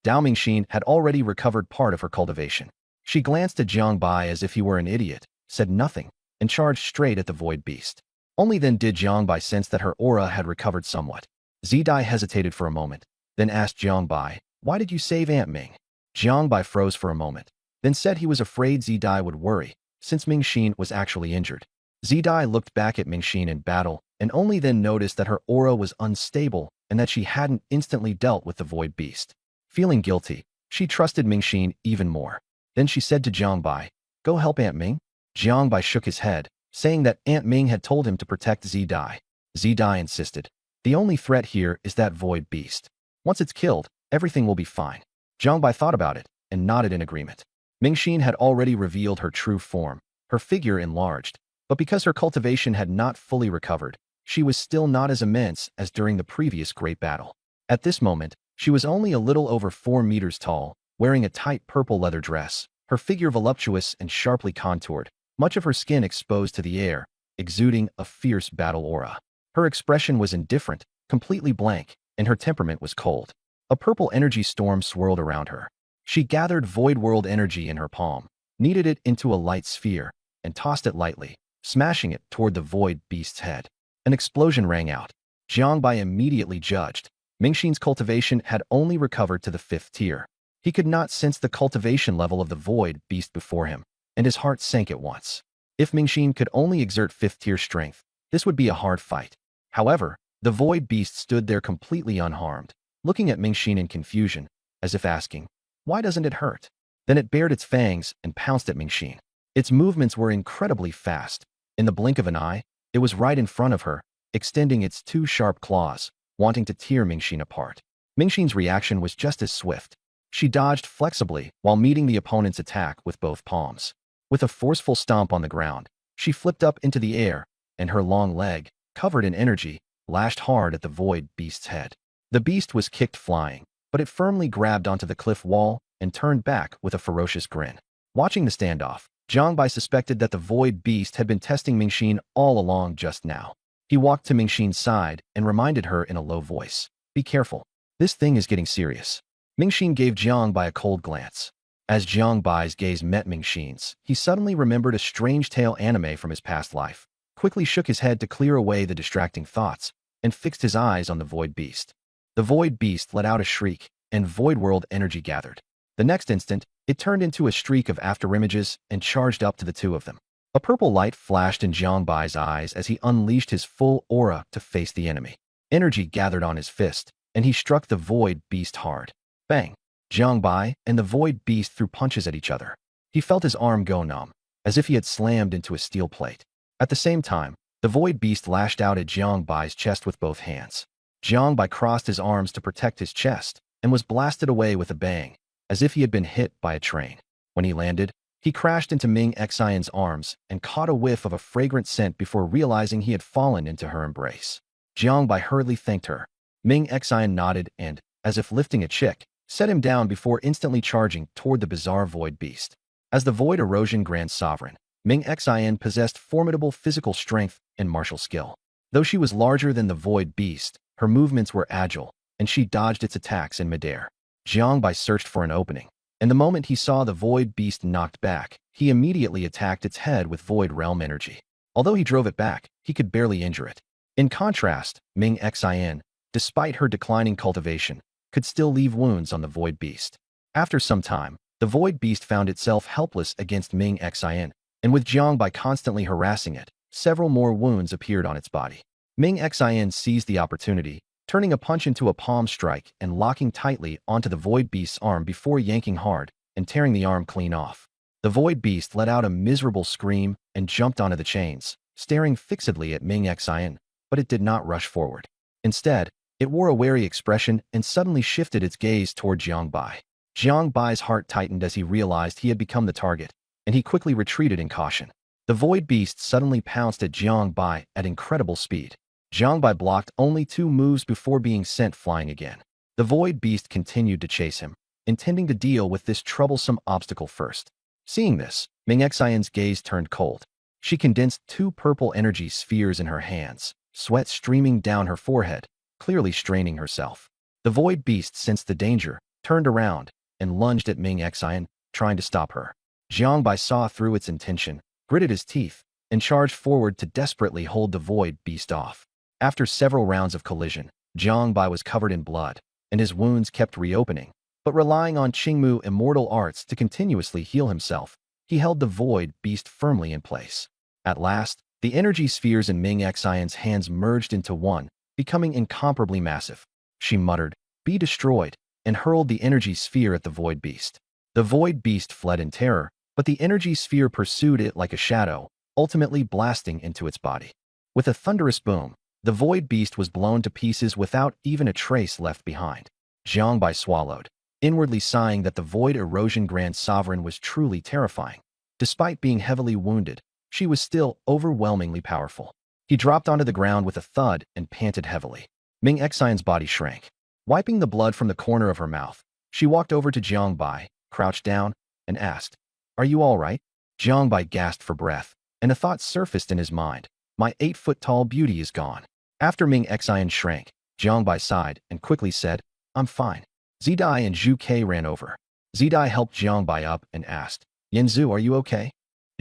Dao Mingxin had already recovered part of her cultivation. She glanced at Jiang Bai as if he were an idiot, said nothing, and charged straight at the void beast. Only then did Jiang Bai sense that her aura had recovered somewhat. Zidai hesitated for a moment, then asked Jiang Bai, "Why did you save Aunt Ming?" Jiang Bai froze for a moment, then said he was afraid Zidai would worry, since Mingxin was actually injured. Zidai looked back at Mingxin in battle, and only then noticed that her aura was unstable and that she hadn't instantly dealt with the void beast. Feeling guilty, she trusted Mingxin even more. Then she said to Jiang Bai, "Go help Aunt Ming." Jiang Bai shook his head, saying that Aunt Ming had told him to protect Zidai. Zidai insisted, "The only threat here is that void beast. Once it's killed, everything will be fine." Jiang Bai thought about it and nodded in agreement. Mingxin had already revealed her true form, her figure enlarged, but because her cultivation had not fully recovered, she was still not as immense as during the previous great battle. At this moment, she was only a little over 4 meters tall, wearing a tight purple leather dress, her figure voluptuous and sharply contoured, much of her skin exposed to the air, exuding a fierce battle aura. Her expression was indifferent, completely blank, and her temperament was cold. A purple energy storm swirled around her. She gathered void world energy in her palm, kneaded it into a light sphere, and tossed it lightly, smashing it toward the void beast's head. An explosion rang out. Jiang Bai immediately judged. Mingxin's cultivation had only recovered to the 5th tier. He could not sense the cultivation level of the void beast before him, and his heart sank at once. If Mingxin could only exert 5th tier strength, this would be a hard fight. However, the void beast stood there completely unharmed, looking at Mingxin in confusion, as if asking, "Why doesn't it hurt?" Then it bared its fangs and pounced at Mingxin. Its movements were incredibly fast. In the blink of an eye, it was right in front of her, extending its 2 sharp claws, wanting to tear Mingxin apart. Mingxin's reaction was just as swift. She dodged flexibly while meeting the opponent's attack with both palms. With a forceful stomp on the ground, she flipped up into the air, and her long leg, covered in energy, lashed hard at the void beast's head. The beast was kicked flying, but it firmly grabbed onto the cliff wall and turned back with a ferocious grin. Watching the standoff, Jiang Bai suspected that the void beast had been testing Mingxin all along just now. He walked to Mingxin's side and reminded her in a low voice, "Be careful. This thing is getting serious." Mingxin gave Jiang Bai a cold glance. As Jiang Bai's gaze met Mingxin's, he suddenly remembered a strange tale anime from his past life, quickly shook his head to clear away the distracting thoughts, and fixed his eyes on the void beast. The void beast let out a shriek, and void world energy gathered. The next instant, it turned into a streak of afterimages and charged up to the 2 of them. A purple light flashed in Jiang Bai's eyes as he unleashed his full aura to face the enemy. Energy gathered on his fist, and he struck the void beast hard. Bang! Jiang Bai and the void beast threw punches at each other. He felt his arm go numb, as if he had slammed into a steel plate. At the same time, the void beast lashed out at Jiang Bai's chest with both hands. Jiang Bai crossed his arms to protect his chest and was blasted away with a bang, as if he had been hit by a train. When he landed, he crashed into Ming Xian's arms and caught a whiff of a fragrant scent before realizing he had fallen into her embrace. Jiang Bai hurriedly thanked her. Ming Xian nodded and, as if lifting a chick, set him down before instantly charging toward the bizarre void beast. As the void erosion grand sovereign, Ming Xian possessed formidable physical strength and martial skill. Though she was larger than the void beast, her movements were agile, and she dodged its attacks in midair. Jiang Bai searched for an opening, and the moment he saw the void beast knocked back, he immediately attacked its head with void realm energy. Although he drove it back, he could barely injure it. In contrast, Ming Xian, despite her declining cultivation, could still leave wounds on the void beast. After some time, the void beast found itself helpless against Ming Xian, and with Jiang Bai constantly harassing it, several more wounds appeared on its body. Ming Xian seized the opportunity, turning a punch into a palm strike and locking tightly onto the void beast's arm before yanking hard and tearing the arm clean off. The void beast let out a miserable scream and jumped onto the chains, staring fixedly at Ming Xian, but it did not rush forward. Instead, it wore a wary expression and suddenly shifted its gaze toward Jiang Bai. Jiang Bai's heart tightened as he realized he had become the target, and he quickly retreated in caution. The void beast suddenly pounced at Jiang Bai at incredible speed. Jiang Bai blocked only 2 moves before being sent flying again. The void beast continued to chase him, intending to deal with this troublesome obstacle first. Seeing this, Ming Xian's gaze turned cold. She condensed 2 purple energy spheres in her hands, sweat streaming down her forehead, clearly straining herself. The void beast sensed the danger, turned around, and lunged at Ming Xian, trying to stop her. Jiang Bai saw through its intention, gritted his teeth, and charged forward to desperately hold the void beast off. After several rounds of collision, Jiang Bai was covered in blood, and his wounds kept reopening. But relying on Qingmu immortal arts to continuously heal himself, he held the void beast firmly in place. At last, the energy spheres in Ming Xian's hands merged into one, becoming incomparably massive. She muttered, "Be destroyed," and hurled the energy sphere at the void beast. The void beast fled in terror, but the energy sphere pursued it like a shadow, ultimately blasting into its body. With a thunderous boom, the void beast was blown to pieces without even a trace left behind. Jiang Bai swallowed, inwardly sighing that the void erosion Grand Sovereign was truly terrifying. Despite being heavily wounded, she was still overwhelmingly powerful. He dropped onto the ground with a thud and panted heavily. Ming Xian's body shrank. Wiping the blood from the corner of her mouth, she walked over to Jiang Bai, crouched down, and asked, "Are you all right?" Jiang Bai gasped for breath, and a thought surfaced in his mind. My 8-foot-tall beauty is gone. After Ming Xian shrank, Jiang Bai sighed and quickly said, "I'm fine." Zidai and Zhu Ke ran over. Zidai helped Jiang Bai up and asked, "Yanzu, are you okay?"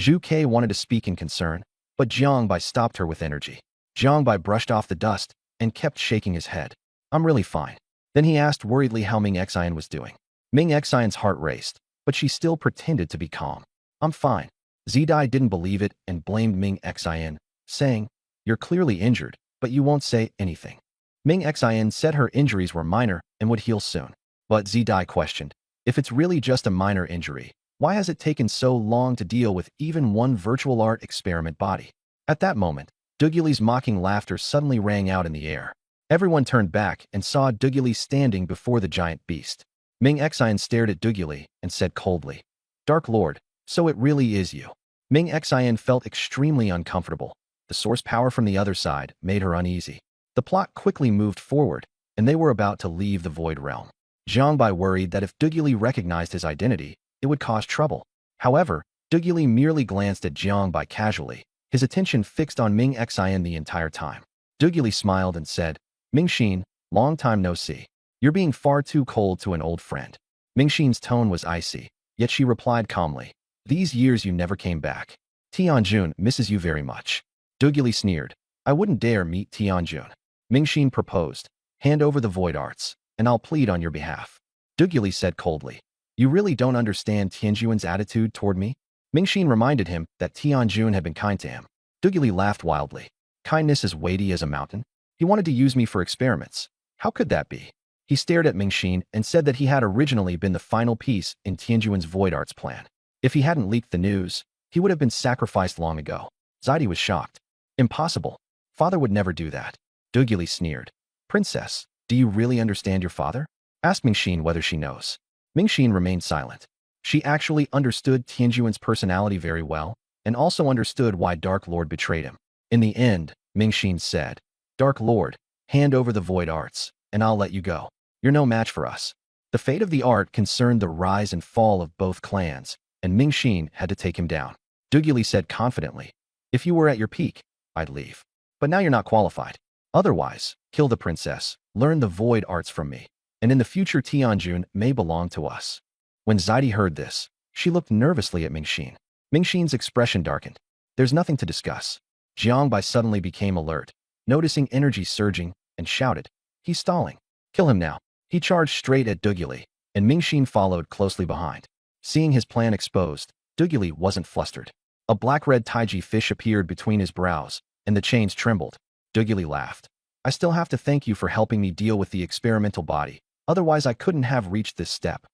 Zhu Ke wanted to speak in concern, but Jiang Bai stopped her with energy. Jiang Bai brushed off the dust and kept shaking his head. "I'm really fine." Then he asked worriedly how Ming Xian was doing. Ming Xian's heart raced, but she still pretended to be calm. "I'm fine." Zidai didn't believe it and blamed Ming Xian, saying, "You're clearly injured, but you won't say anything." Ming Xian said her injuries were minor and would heal soon. But Zidai questioned, "If it's really just a minor injury, why has it taken so long to deal with even one virtual art experiment body?" At that moment, Duguli's mocking laughter suddenly rang out in the air. Everyone turned back and saw Duguli standing before the giant beast. Ming Xian stared at Duguli and said coldly, "Dark Lord, so it really is you." Ming Xian felt extremely uncomfortable. The source power from the other side made her uneasy. The plot quickly moved forward, and they were about to leave the Void Realm. Jiang Bai worried that if Duguli recognized his identity, it would cause trouble. However, Duguli merely glanced at Jiang Bai casually, his attention fixed on Ming Xian the entire time. Duguli smiled and said, "Mingxin, long time no see. You're being far too cold to an old friend." Mingxin's tone was icy, yet she replied calmly, "These years you never came back. Tianjun misses you very much." Duguli sneered, "I wouldn't dare meet Tianjun." Mingxin proposed, "Hand over the void arts, and I'll plead on your behalf." Duguli said coldly, "You really don't understand Tianjun's attitude toward me?" Mingxin reminded him that Tianjun had been kind to him. Duguli laughed wildly. "Kindness as weighty as a mountain? He wanted to use me for experiments. How could that be?" He stared at Mingxin and said that he had originally been the final piece in Tianjun's void arts plan. If he hadn't leaked the news, he would have been sacrificed long ago. Zaidi was shocked. "Impossible. Father would never do that." Duguli sneered. "Princess, do you really understand your father?" Ask Mingxin whether she knows. Mingxin remained silent. She actually understood Tianjun's personality very well, and also understood why Dark Lord betrayed him. In the end, Mingxin said, "Dark Lord, hand over the void arts, and I'll let you go. You're no match for us." The fate of the art concerned the rise and fall of both clans, and Mingxin had to take him down. Duguli said confidently, "If you were at your peak, I'd leave. But now you're not qualified. Otherwise, kill the princess, learn the void arts from me, and in the future Tianjun may belong to us." When Zaidi heard this, she looked nervously at Mingxin. Mingxin's expression darkened. "There's nothing to discuss." Jiang Bai suddenly became alert, noticing energy surging, and shouted, "He's stalling. Kill him now." He charged straight at Duguli, and Mingxin followed closely behind. Seeing his plan exposed, Duguli wasn't flustered. A black-red taiji fish appeared between his brows, and the chains trembled. Duguli laughed. "I still have to thank you for helping me deal with the experimental body, otherwise I couldn't have reached this step."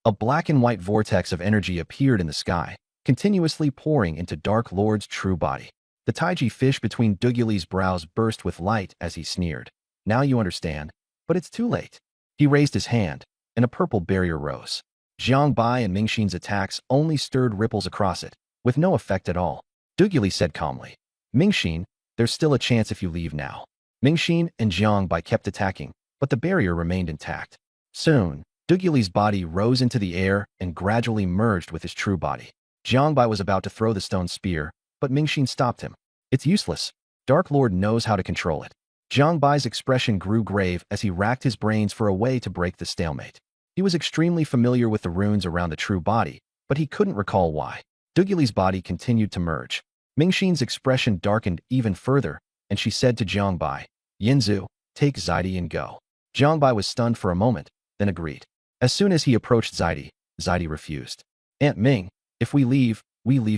A black and white vortex of energy appeared in the sky, continuously pouring into Dark Lord's true body. The taiji fish between Duguli's brows burst with light as he sneered. "Now you understand, but it's too late." He raised his hand, and a purple barrier rose. Jiang Bai and Mingxin's attacks only stirred ripples across it, with no effect at all. Duguli said calmly, "Mingxin, there's still a chance if you leave now." Mingxin and Jiang Bai kept attacking, but the barrier remained intact. Soon, Duguli's body rose into the air and gradually merged with his true body. Jiang Bai was about to throw the stone spear, but Mingxin stopped him. "It's useless." Dark Lord knows how to control it. Jiang Bai's expression grew grave as he racked his brains for a way to break the stalemate. He was extremely familiar with the runes around the true body, but he couldn't recall why. Duguli's body continued to merge. Mingxin's expression darkened even further, and she said to Jiang Bai, Yinzu, take Zaidi and go. Jiang Bai was stunned for a moment, then agreed. As soon as he approached Zaidi, Zaidi refused. Aunt Ming, if we leave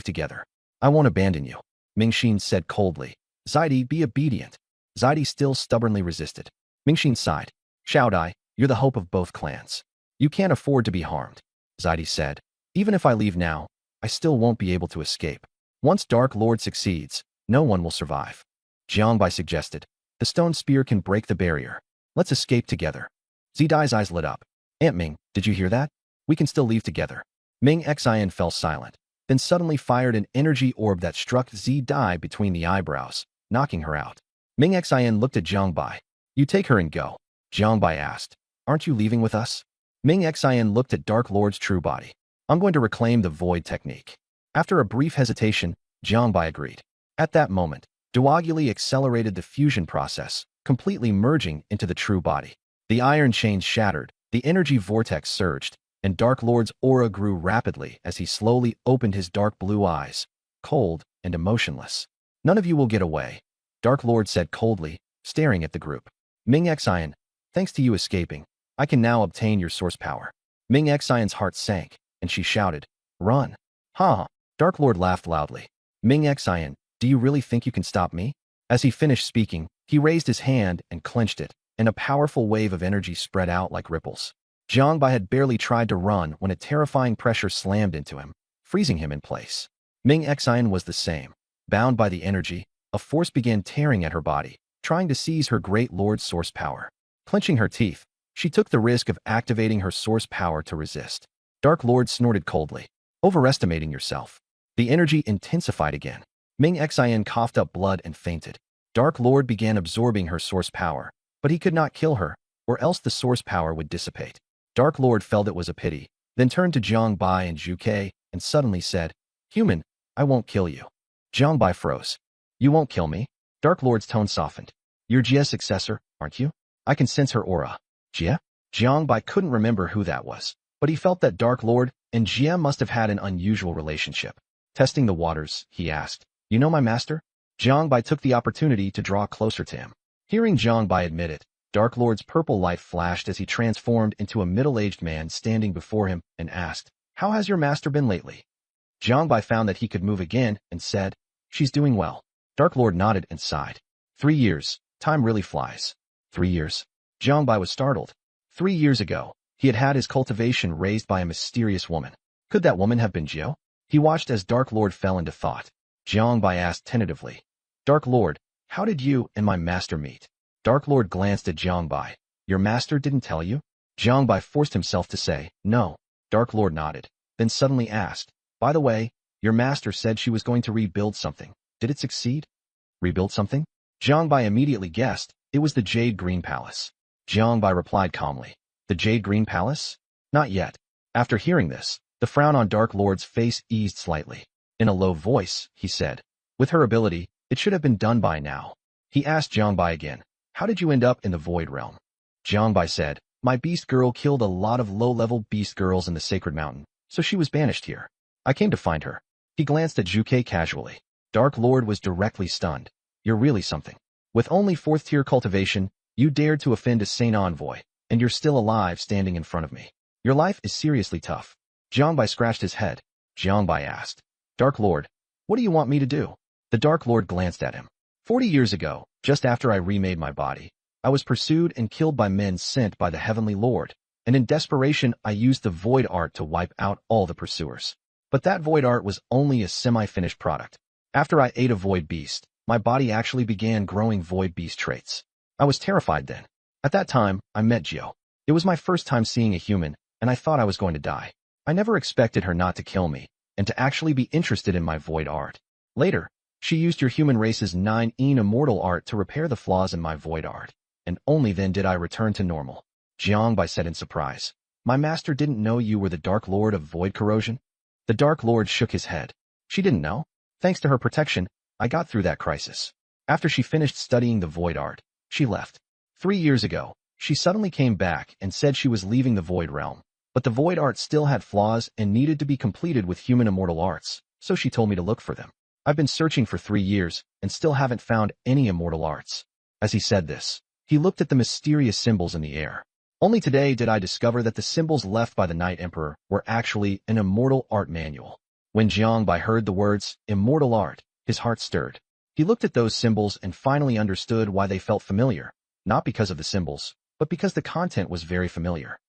together. I won't abandon you. Mingxin said coldly. Zaidi, be obedient. Zaidi still stubbornly resisted. Mingxin sighed. Xiaodai, you're the hope of both clans. You can't afford to be harmed. Zaidi said. Even if I leave now, I still won't be able to escape. Once Dark Lord succeeds, no one will survive. Jiang Bai suggested. The stone spear can break the barrier. Let's escape together. Zidai's eyes lit up. Aunt Ming, did you hear that? We can still leave together. Ming Xian fell silent, then suddenly fired an energy orb that struck Zidai between the eyebrows, knocking her out. Ming Xian looked at Jiang Bai. You take her and go. Jiang Bai asked. Aren't you leaving with us? Ming Xian looked at Dark Lord's true body. I'm going to reclaim the void technique. After a brief hesitation, Jiang Bai agreed. At that moment, Duoguli accelerated the fusion process, completely merging into the true body. The iron chains shattered, the energy vortex surged, and Dark Lord's aura grew rapidly as he slowly opened his dark blue eyes, cold and emotionless. None of you will get away, Dark Lord said coldly, staring at the group. Ming Xian, thanks to you escaping, I can now obtain your source power. Ming Xian's heart sank, and she shouted, Run! Ha! Dark Lord laughed loudly. Ming Xian, do you really think you can stop me? As he finished speaking, he raised his hand and clenched it, and a powerful wave of energy spread out like ripples. Jiang Bai had barely tried to run when a terrifying pressure slammed into him, freezing him in place. Ming Xian was the same. Bound by the energy, a force began tearing at her body, trying to seize her great lord's source power. Clenching her teeth, she took the risk of activating her source power to resist. Dark Lord snorted coldly. Overestimating yourself. The energy intensified again. Ming Xian coughed up blood and fainted. Dark Lord began absorbing her source power, but he could not kill her, or else the source power would dissipate. Dark Lord felt it was a pity, then turned to Jiang Bai and Zhu Ke and suddenly said, Human, I won't kill you. Jiang Bai froze. You won't kill me? Dark Lord's tone softened. You're Jie's successor, aren't you? I can sense her aura. Jie? Jiang Bai couldn't remember who that was, but he felt that Dark Lord and Jie must have had an unusual relationship. Testing the waters, he asked, You know my master? Jiang Bai took the opportunity to draw closer to him. Hearing Jiang Bai admit it, Dark Lord's purple light flashed as he transformed into a middle-aged man standing before him and asked, How has your master been lately? Jiang Bai found that he could move again and said, She's doing well. Dark Lord nodded and sighed. 3 years. Time really flies. 3 years. Jiang Bai was startled. 3 years ago, he had had his cultivation raised by a mysterious woman. Could that woman have been Jiao? He watched as Dark Lord fell into thought. Jiang Bai asked tentatively, Dark Lord, how did you and my master meet? Dark Lord glanced at Jiang Bai. Your master didn't tell you? Jiang Bai forced himself to say, No. Dark Lord nodded, then suddenly asked, By the way, your master said she was going to rebuild something. Did it succeed? Rebuild something? Jiang Bai immediately guessed. It was the Jade Green Palace. Jiang Bai replied calmly. The Jade Green Palace? Not yet. After hearing this, the frown on Dark Lord's face eased slightly. In a low voice, he said, With her ability, it should have been done by now. He asked Jiang Bai again, How did you end up in the Void Realm? Jiang Bai said, My beast girl killed a lot of low-level beast girls in the Sacred Mountain, so she was banished here. I came to find her. He glanced at Zhu Ke casually. Dark Lord was directly stunned. You're really something. With only 4th-tier cultivation, you dared to offend a Saint Envoy, and you're still alive standing in front of me. Your life is seriously tough. Jiang Bai scratched his head. Jiang Bai asked, Dark Lord, what do you want me to do? The Dark Lord glanced at him. 40 years ago, just after I remade my body, I was pursued and killed by men sent by the Heavenly Lord, and in desperation I used the Void Art to wipe out all the pursuers. But that Void Art was only a semi-finished product. After I ate a Void Beast, my body actually began growing Void Beast traits. I was terrified then. At that time, I met Jiao. It was my first time seeing a human, and I thought I was going to die. I never expected her not to kill me, and to actually be interested in my Void Art. Later, she used your human race's 9-een immortal art to repair the flaws in my Void Art, and only then did I return to normal. Jiang Bai said in surprise, My master didn't know you were the Dark Lord of Void Corrosion? The Dark Lord shook his head. She didn't know. Thanks to her protection, I got through that crisis. After she finished studying the void art, she left. 3 years ago, she suddenly came back and said she was leaving the void realm, but the void art still had flaws and needed to be completed with human immortal arts, so she told me to look for them. I've been searching for 3 years and still haven't found any immortal arts. As he said this, he looked at the mysterious symbols in the air. Only today did I discover that the symbols left by the Night Emperor were actually an immortal art manual. When Jiangbai heard the words, immortal art, his heart stirred. He looked at those symbols and finally understood why they felt familiar, not because of the symbols, but because the content was very familiar.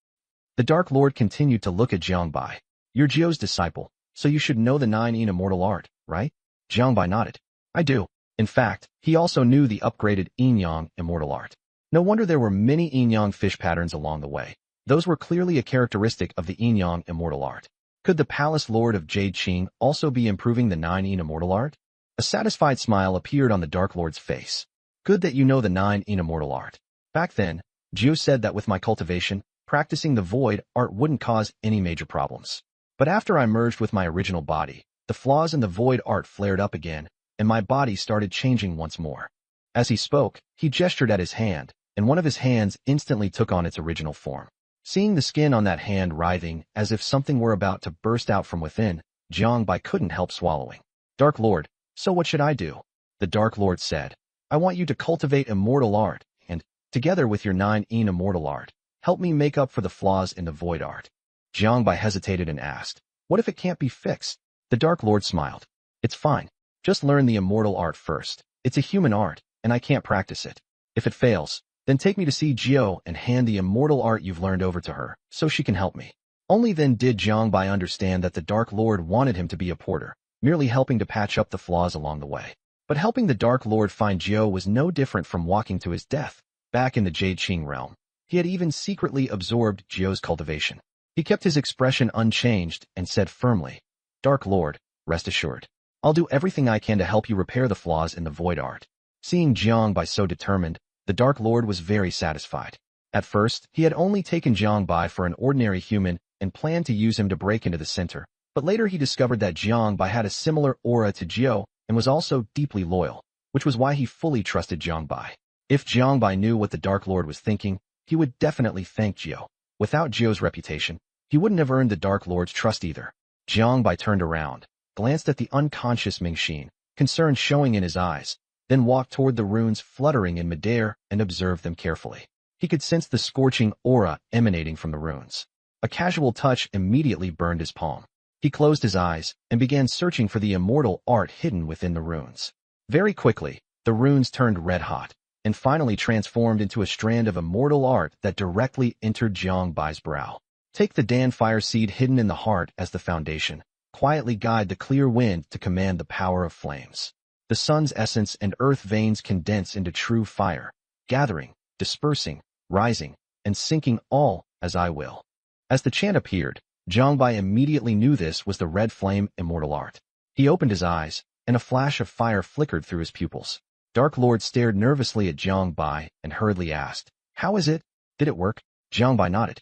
The Dark Lord continued to look at Jiangbai. You're Jiu's disciple, so you should know the 9 immortal art, right? Jiangbai nodded. I do. In fact, he also knew the upgraded Yin-Yang immortal art. No wonder there were many Yin-Yang fish patterns along the way. Those were clearly a characteristic of the Yin-Yang immortal art. Could the Palace Lord of Jade Qing also be improving the 9 immortal art? A satisfied smile appeared on the Dark Lord's face. Good that you know the 9 immortal art. Back then, Jiu said that with my cultivation, practicing the void art wouldn't cause any major problems. But after I merged with my original body, the flaws in the void art flared up again, and my body started changing once more. As he spoke, he gestured at his hand, and one of his hands instantly took on its original form. Seeing the skin on that hand writhing as if something were about to burst out from within, Jiangbai couldn't help swallowing. Dark Lord, so what should I do? The Dark Lord said, I want you to cultivate immortal art, and, together with your 9 immortal art, help me make up for the flaws in the void art. Jiangbai hesitated and asked, what if it can't be fixed? The Dark Lord smiled. It's fine. Just learn the immortal art first. It's a human art, and I can't practice it. If it fails, then take me to see Jiu and hand the immortal art you've learned over to her, so she can help me. Only then did Jiangbai understand that the Dark Lord wanted him to be a porter, merely helping to patch up the flaws along the way. But helping the Dark Lord find Jiu was no different from walking to his death, back in the Jade Qing realm. He had even secretly absorbed Jiu's cultivation. He kept his expression unchanged and said firmly, Dark Lord, rest assured. I'll do everything I can to help you repair the flaws in the void art. Seeing Jiangbai so determined, the Dark Lord was very satisfied. At first, he had only taken Jiangbai for an ordinary human and planned to use him to break into the center, but later he discovered that Jiangbai had a similar aura to Jiu and was also deeply loyal, which was why he fully trusted Jiangbai. If Jiangbai knew what the Dark Lord was thinking, he would definitely thank Jiu. Without Jiu's reputation, he wouldn't have earned the Dark Lord's trust either. Jiangbai turned around, glanced at the unconscious Mingxin, concern showing in his eyes, then walked toward the runes fluttering in midair and observed them carefully. He could sense the scorching aura emanating from the runes. A casual touch immediately burned his palm. He closed his eyes and began searching for the immortal art hidden within the runes. Very quickly, the runes turned red-hot, and finally transformed into a strand of immortal art that directly entered Jiangbai's brow. Take the Dan fire seed hidden in the heart as the foundation. Quietly guide the clear wind to command the power of flames. The sun's essence and earth veins condense into true fire, gathering, dispersing, rising, and sinking all as I will. As the chant appeared, Jiangbai immediately knew this was the red flame immortal art. He opened his eyes, and a flash of fire flickered through his pupils. Dark Lord stared nervously at Jiangbai and hurriedly asked, How is it? Did it work? Jiangbai nodded.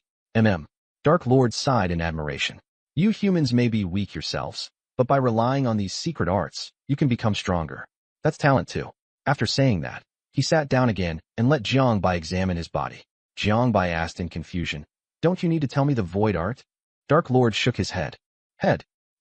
Dark Lord sighed in admiration. You humans may be weak yourselves, but by relying on these secret arts, you can become stronger. That's talent too. After saying that, he sat down again and let Jiangbai examine his body. Jiangbai asked in confusion, Don't you need to tell me the void art? Dark Lord shook his head.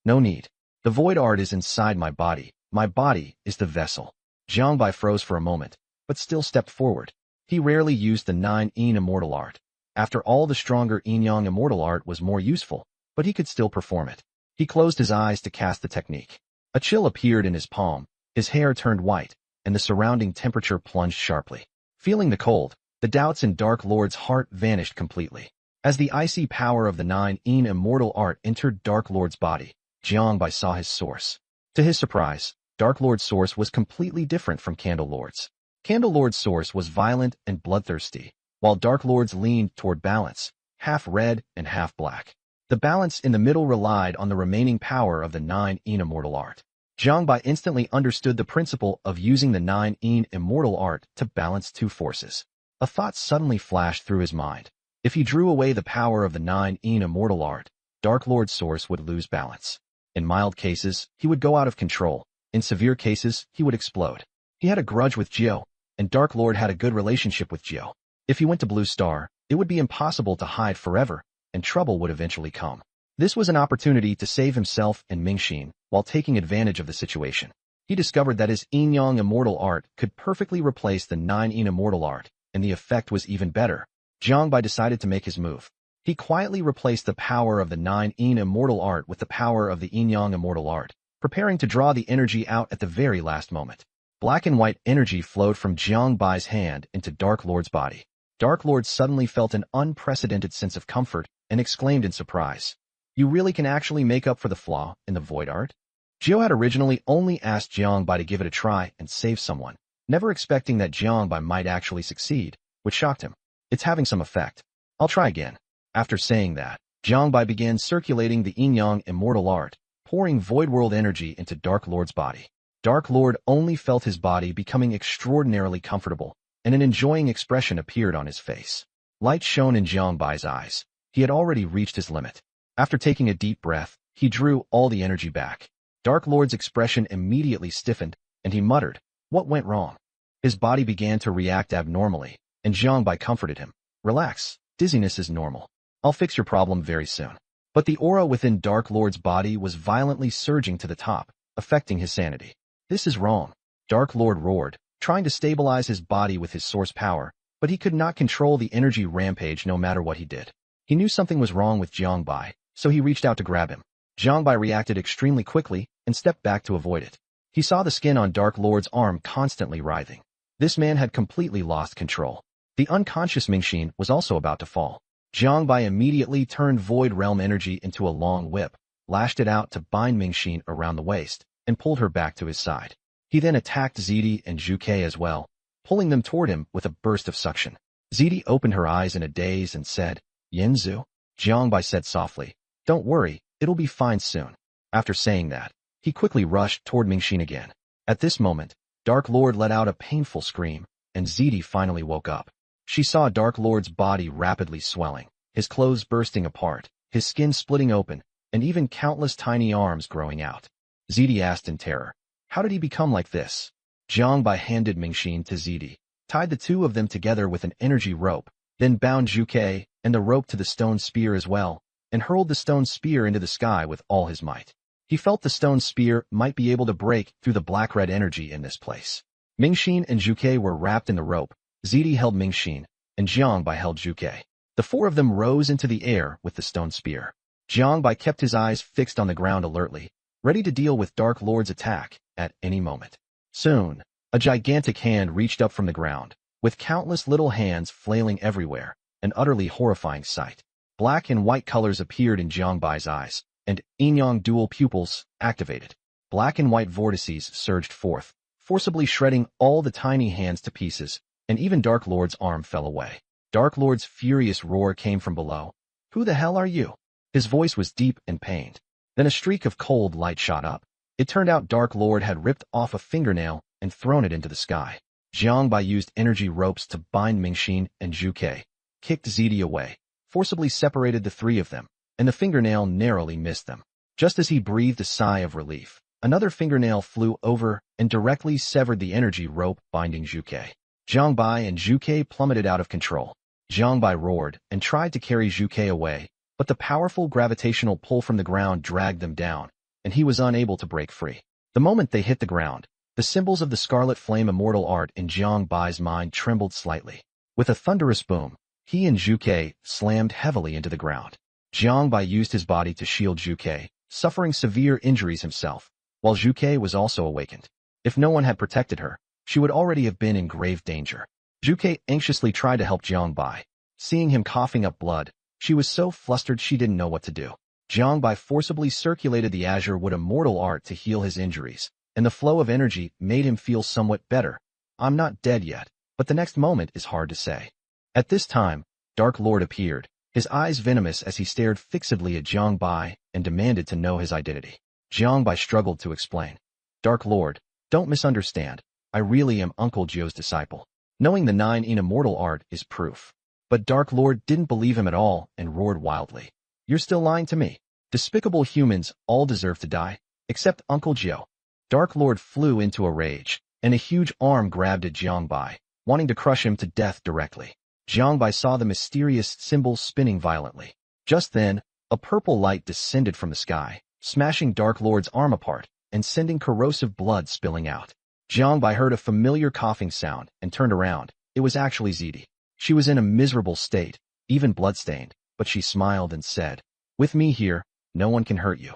No need. The void art is inside my body. My body is the vessel. Jiangbai froze for a moment, but still stepped forward. He rarely used the 9 immortal art. After all, the stronger Yin-Yang immortal art was more useful, but he could still perform it. He closed his eyes to cast the technique. A chill appeared in his palm, his hair turned white, and the surrounding temperature plunged sharply. Feeling the cold, the doubts in Dark Lord's heart vanished completely. As the icy power of the 9 immortal art entered Dark Lord's body, Jiangbai saw his source. To his surprise, Dark Lord's source was completely different from Candle Lord's. Candle Lord's source was violent and bloodthirsty, while Dark Lord's leaned toward balance, half red and half black. The balance in the middle relied on the remaining power of the 9 immortal art. Jiangbai instantly understood the principle of using the 9 immortal art to balance two forces. A thought suddenly flashed through his mind. If he drew away the power of the 9 immortal art, Dark Lord's source would lose balance. In mild cases, he would go out of control. In severe cases, he would explode. He had a grudge with Jiao, and Dark Lord had a good relationship with Jiao. If he went to Blue Star, it would be impossible to hide forever, and trouble would eventually come. This was an opportunity to save himself and Mingxin while taking advantage of the situation. He discovered that his Yin Yang Immortal Art could perfectly replace the 9 Yin Immortal Art, and the effect was even better. Jiang Bai decided to make his move. He quietly replaced the power of the 9 Yin Immortal Art with the power of the Yin Yang Immortal Art, preparing to draw the energy out at the very last moment. Black and white energy flowed from Jiang Bai's hand into Dark Lord's body. Dark Lord suddenly felt an unprecedented sense of comfort and exclaimed in surprise, "You really can actually make up for the flaw in the void art?" Jiao had originally only asked Jiang Bai to give it a try and save someone, never expecting that Jiang Bai might actually succeed, which shocked him. "It's having some effect. I'll try again." After saying that, Jiang Bai began circulating the Yin Yang Immortal Art, pouring void world energy into Dark Lord's body. Dark Lord only felt his body becoming extraordinarily comfortable, and an enjoying expression appeared on his face. Light shone in Jiang Bai's eyes. He had already reached his limit. After taking a deep breath, he drew all the energy back. Dark Lord's expression immediately stiffened, and he muttered, "What went wrong?" His body began to react abnormally, and Jiang Bai comforted him. "Relax, dizziness is normal. I'll fix your problem very soon." But the aura within Dark Lord's body was violently surging to the top, affecting his sanity. "This is wrong," Dark Lord roared, trying to stabilize his body with his source power, but he could not control the energy rampage no matter what he did. He knew something was wrong with Jiang Bai, so he reached out to grab him. Jiang Bai reacted extremely quickly and stepped back to avoid it. He saw the skin on Dark Lord's arm constantly writhing. This man had completely lost control. The unconscious Mingxin was also about to fall. Jiang Bai immediately turned Void Realm energy into a long whip, lashed it out to bind Mingxin around the waist, and pulled her back to his side. He then attacked Zidi and Zhu Ke as well, pulling them toward him with a burst of suction. Zidi opened her eyes in a daze and said, "Yanzu?" Jiang Bai said softly, "Don't worry, it'll be fine soon." After saying that, he quickly rushed toward Mingxin again. At this moment, Dark Lord let out a painful scream, and Zidi finally woke up. She saw Dark Lord's body rapidly swelling, his clothes bursting apart, his skin splitting open, and even countless tiny arms growing out. Zidi asked in terror, "How did he become like this?" Jiang Bai handed Mingxin to Zidi, tied the two of them together with an energy rope, then bound Zhu Ke and the rope to the stone spear as well, and hurled the stone spear into the sky with all his might. He felt the stone spear might be able to break through the black-red energy in this place. Mingxin and Zhu Ke were wrapped in the rope. Zidi held Mingxin, and Jiang Bai held Zhu Ke. The four of them rose into the air with the stone spear. Jiang Bai kept his eyes fixed on the ground alertly, ready to deal with Dark Lord's attack at any moment. Soon, a gigantic hand reached up from the ground, with countless little hands flailing everywhere, an utterly horrifying sight. Black and white colors appeared in Jiang Bai's eyes, and yin-yang dual pupils activated. Black and white vortices surged forth, forcibly shredding all the tiny hands to pieces, and even Dark Lord's arm fell away. Dark Lord's furious roar came from below. "Who the hell are you?" His voice was deep and pained. Then a streak of cold light shot up. It turned out Dark Lord had ripped off a fingernail and thrown it into the sky. Jiang Bai used energy ropes to bind Mingxin and Zhu Ke, kicked Zidi away, forcibly separated the three of them, and the fingernail narrowly missed them. Just as he breathed a sigh of relief, another fingernail flew over and directly severed the energy rope binding Zhu Ke. Jiang Bai and Zhu Ke plummeted out of control. Jiang Bai roared and tried to carry Zhu Ke away, but the powerful gravitational pull from the ground dragged them down, and he was unable to break free. The moment they hit the ground, the symbols of the Scarlet Flame Immortal Art in Jiang Bai's mind trembled slightly. With a thunderous boom, he and Zhu Ke slammed heavily into the ground. Jiang Bai used his body to shield Zhu Ke, suffering severe injuries himself, while Zhu Ke was also awakened. If no one had protected her, she would already have been in grave danger. Zhu Ke anxiously tried to help Jiang Bai. Seeing him coughing up blood, she was so flustered she didn't know what to do. Jiang Bai forcibly circulated the Azure Wood Immortal Art to heal his injuries, and the flow of energy made him feel somewhat better. "I'm not dead yet, but the next moment is hard to say." At this time, Dark Lord appeared, his eyes venomous as he stared fixedly at Jiang Bai and demanded to know his identity. Jiang Bai struggled to explain. "Dark Lord, don't misunderstand. I really am Uncle Jiao's disciple. Knowing the 9 in Immortal Art is proof." But Dark Lord didn't believe him at all and roared wildly. "You're still lying to me. Despicable humans all deserve to die, except Uncle Jiao." Dark Lord flew into a rage, and a huge arm grabbed at Jiangbai, wanting to crush him to death directly. Jiangbai saw the mysterious symbol spinning violently. Just then, a purple light descended from the sky, smashing Dark Lord's arm apart and sending corrosive blood spilling out. Jiangbai heard a familiar coughing sound and turned around. It was actually Zidi. She was in a miserable state, even bloodstained, but she smiled and said, "With me here, no one can hurt you.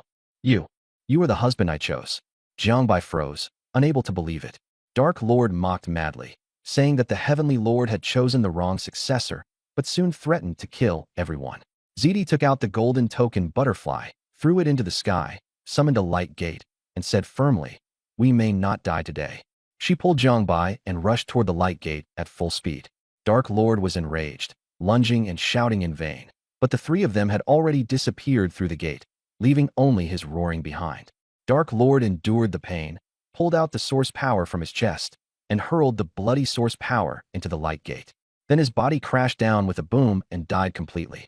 You are the husband I chose." Jiangbai froze, unable to believe it. Dark Lord mocked madly, saying that the Heavenly Lord had chosen the wrong successor, but soon threatened to kill everyone. Zidi took out the golden token butterfly, threw it into the sky, summoned a light gate, and said firmly, "We may not die today." She pulled Jiangbai and rushed toward the light gate at full speed. Dark Lord was enraged, lunging and shouting in vain, but the three of them had already disappeared through the gate, leaving only his roaring behind. Dark Lord endured the pain, pulled out the source power from his chest, and hurled the bloody source power into the light gate. Then his body crashed down with a boom and died completely.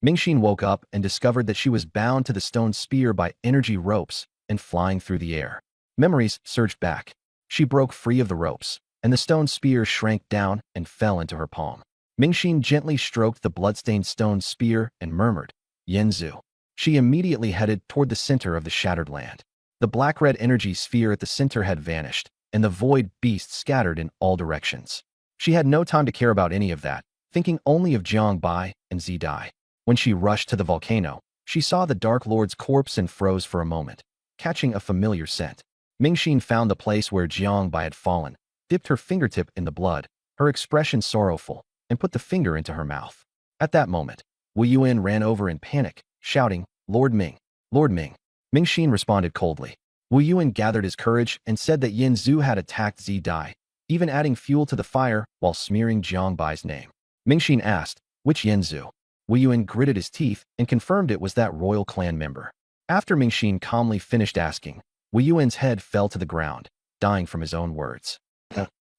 Mingxin woke up and discovered that she was bound to the stone spear by energy ropes and flying through the air. Memories surged back. She broke free of the ropes, and the stone spear shrank down and fell into her palm. Mingxin gently stroked the bloodstained stone spear and murmured, "Yanzu." She immediately headed toward the center of the shattered land. The black-red energy sphere at the center had vanished, and the void beasts scattered in all directions. She had no time to care about any of that, thinking only of Jiangbai and Zidai. When she rushed to the volcano, she saw the Dark Lord's corpse and froze for a moment, catching a familiar scent. Mingxin found the place where Jiangbai had fallen, dipped her fingertip in the blood, her expression sorrowful, and put the finger into her mouth. At that moment, Wu Yuan ran over in panic, shouting, "Lord Ming! Lord Ming!" Mingxin responded coldly. Wu Yuan gathered his courage and said that Yin Zhu had attacked Zidai, even adding fuel to the fire while smearing Jiangbai's name. Mingxin asked, "Which Yin Zhu?" Wu Yuan gritted his teeth and confirmed it was that royal clan member. After Mingxin calmly finished asking, Wu Yuan's head fell to the ground, dying from his own words.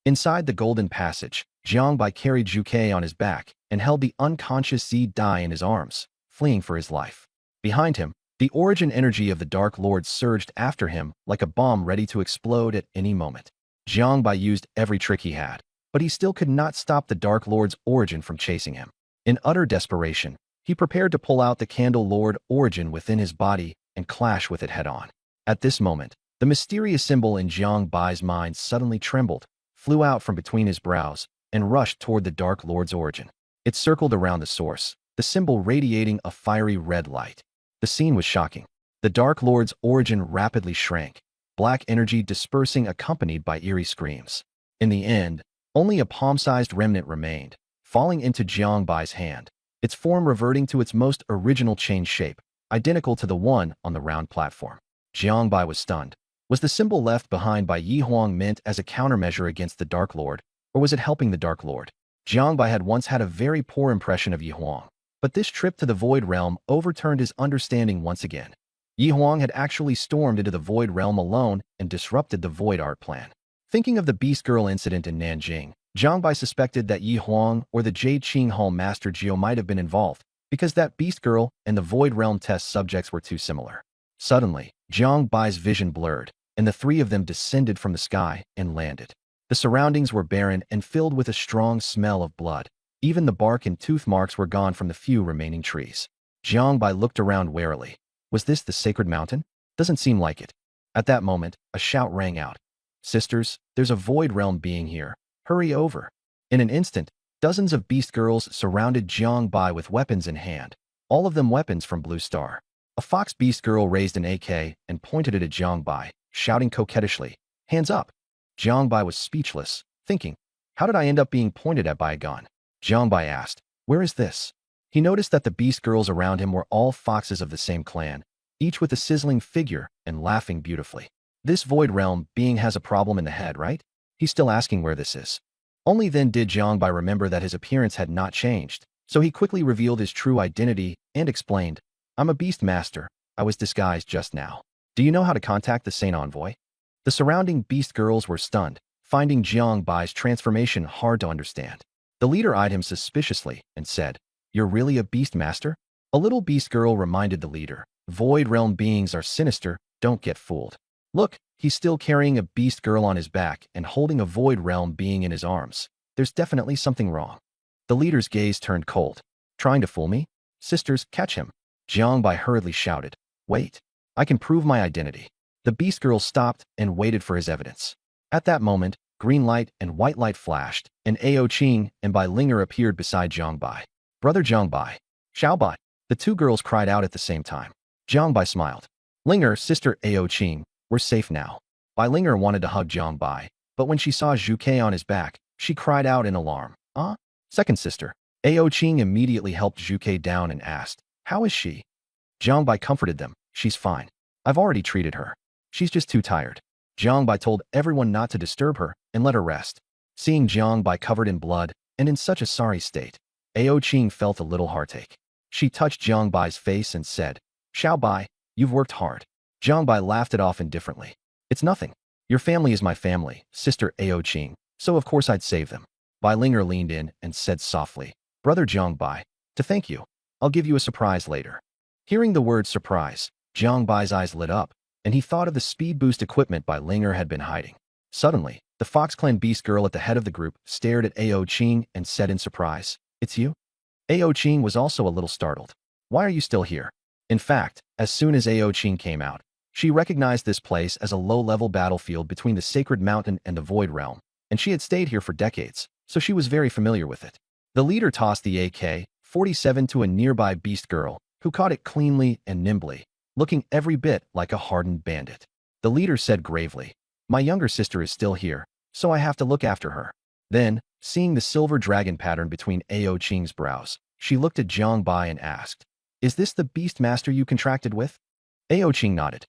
Inside the golden passage, Jiangbai carried Zhu on his back and held the unconscious Zidai in his arms, fleeing for his life. Behind him, the origin energy of the Dark Lord surged after him like a bomb ready to explode at any moment. Jiangbai used every trick he had, but he still could not stop the Dark Lord's origin from chasing him. In utter desperation, he prepared to pull out the Candle Lord origin within his body and clash with it head-on. At this moment, the mysterious symbol in Jiangbai's mind suddenly trembled, flew out from between his brows, and rushed toward the Dark Lord's origin. It circled around the source, the symbol radiating a fiery red light. The scene was shocking. The Dark Lord's origin rapidly shrank, black energy dispersing accompanied by eerie screams. In the end, only a palm-sized remnant remained, falling into Jiangbai's hand, its form reverting to its most original chain shape, identical to the one on the round platform. Jiangbai was stunned. Was the symbol left behind by Yi Huang meant as a countermeasure against the Dark Lord, or was it helping the Dark Lord? Jiangbai had once had a very poor impression of Yi Huang, but this trip to the Void Realm overturned his understanding once again. Yi Huang had actually stormed into the Void Realm alone and disrupted the Void Art plan. Thinking of the Beast Girl incident in Nanjing, Jiangbai suspected that Yi Huang or the Jade Qing Hall Master Jiu might have been involved, because that Beast Girl and the Void Realm test subjects were too similar. Suddenly, Jiangbai's vision blurred, and the three of them descended from the sky and landed. The surroundings were barren and filled with a strong smell of blood. Even the bark and tooth marks were gone from the few remaining trees. Jiangbai looked around warily. Was this the sacred mountain? Doesn't seem like it. At that moment, a shout rang out. "Sisters, there's a Void Realm being here. Hurry over." In an instant, dozens of beast girls surrounded Jiangbai with weapons in hand, all of them weapons from Blue Star. A fox beast girl raised an AK and pointed it at Jiangbai, shouting coquettishly, "Hands up!" Jiangbai was speechless, thinking, how did I end up being pointed at by a gun? Jiangbai asked, "Where is this?" He noticed that the beast girls around him were all foxes of the same clan, each with a sizzling figure and laughing beautifully. This Void Realm being has a problem in the head, right? He's still asking where this is. Only then did Jiangbai remember that his appearance had not changed, so he quickly revealed his true identity and explained, "I'm a beast master. I was disguised just now. Do you know how to contact the Saint Envoy?" The surrounding beast girls were stunned, finding Jiangbai's transformation hard to understand. The leader eyed him suspiciously and said, "You're really a beast master?" A little beast girl reminded the leader, "Void Realm beings are sinister, don't get fooled." Look, he's still carrying a beast girl on his back and holding a void realm being in his arms. There's definitely something wrong. The leader's gaze turned cold. Trying to fool me? Sisters, catch him. Jiangbai hurriedly shouted. Wait. I can prove my identity. The beast girl stopped and waited for his evidence. At that moment, green light and white light flashed, and Ao Qing and Bai Linger appeared beside Jiangbai. Brother Jiangbai. Xiaobai. The two girls cried out at the same time. Jiangbai smiled. Linger, sister Ao Qing, we're safe now. Bai Linger wanted to hug Jiangbai, but when she saw Zhu Ke on his back, she cried out in alarm. Second sister. Ao Qing immediately helped Zhu Ke down and asked, how is she? Jiangbai comforted them. She's fine. I've already treated her. She's just too tired. Jiangbai told everyone not to disturb her and let her rest. Seeing Jiangbai covered in blood and in such a sorry state, Ao Qing felt a little heartache. She touched Jiangbai's face and said, Xiaobai, you've worked hard. Jiangbai laughed it off indifferently. It's nothing. Your family is my family, sister Ao Qing, so of course I'd save them. Bai Linger leaned in and said softly, Brother Jiangbai, to thank you, I'll give you a surprise later. Hearing the word surprise, Jiangbai's eyes lit up, and he thought of the speed boost equipment Bai Linger had been hiding. Suddenly, the Fox Clan beast girl at the head of the group stared at Ao Qing and said in surprise, It's you? Ao Qing was also a little startled. Why are you still here? In fact, as soon as Ao Qing came out, she recognized this place as a low-level battlefield between the Sacred Mountain and the Void Realm, and she had stayed here for decades, so she was very familiar with it. The leader tossed the AK-47 to a nearby beast girl, who caught it cleanly and nimbly, looking every bit like a hardened bandit. The leader said gravely, My younger sister is still here, so I have to look after her. Then, seeing the silver dragon pattern between Ao Qing's brows, she looked at Jiangbai and asked, Is this the beast master you contracted with? Ao Qing nodded.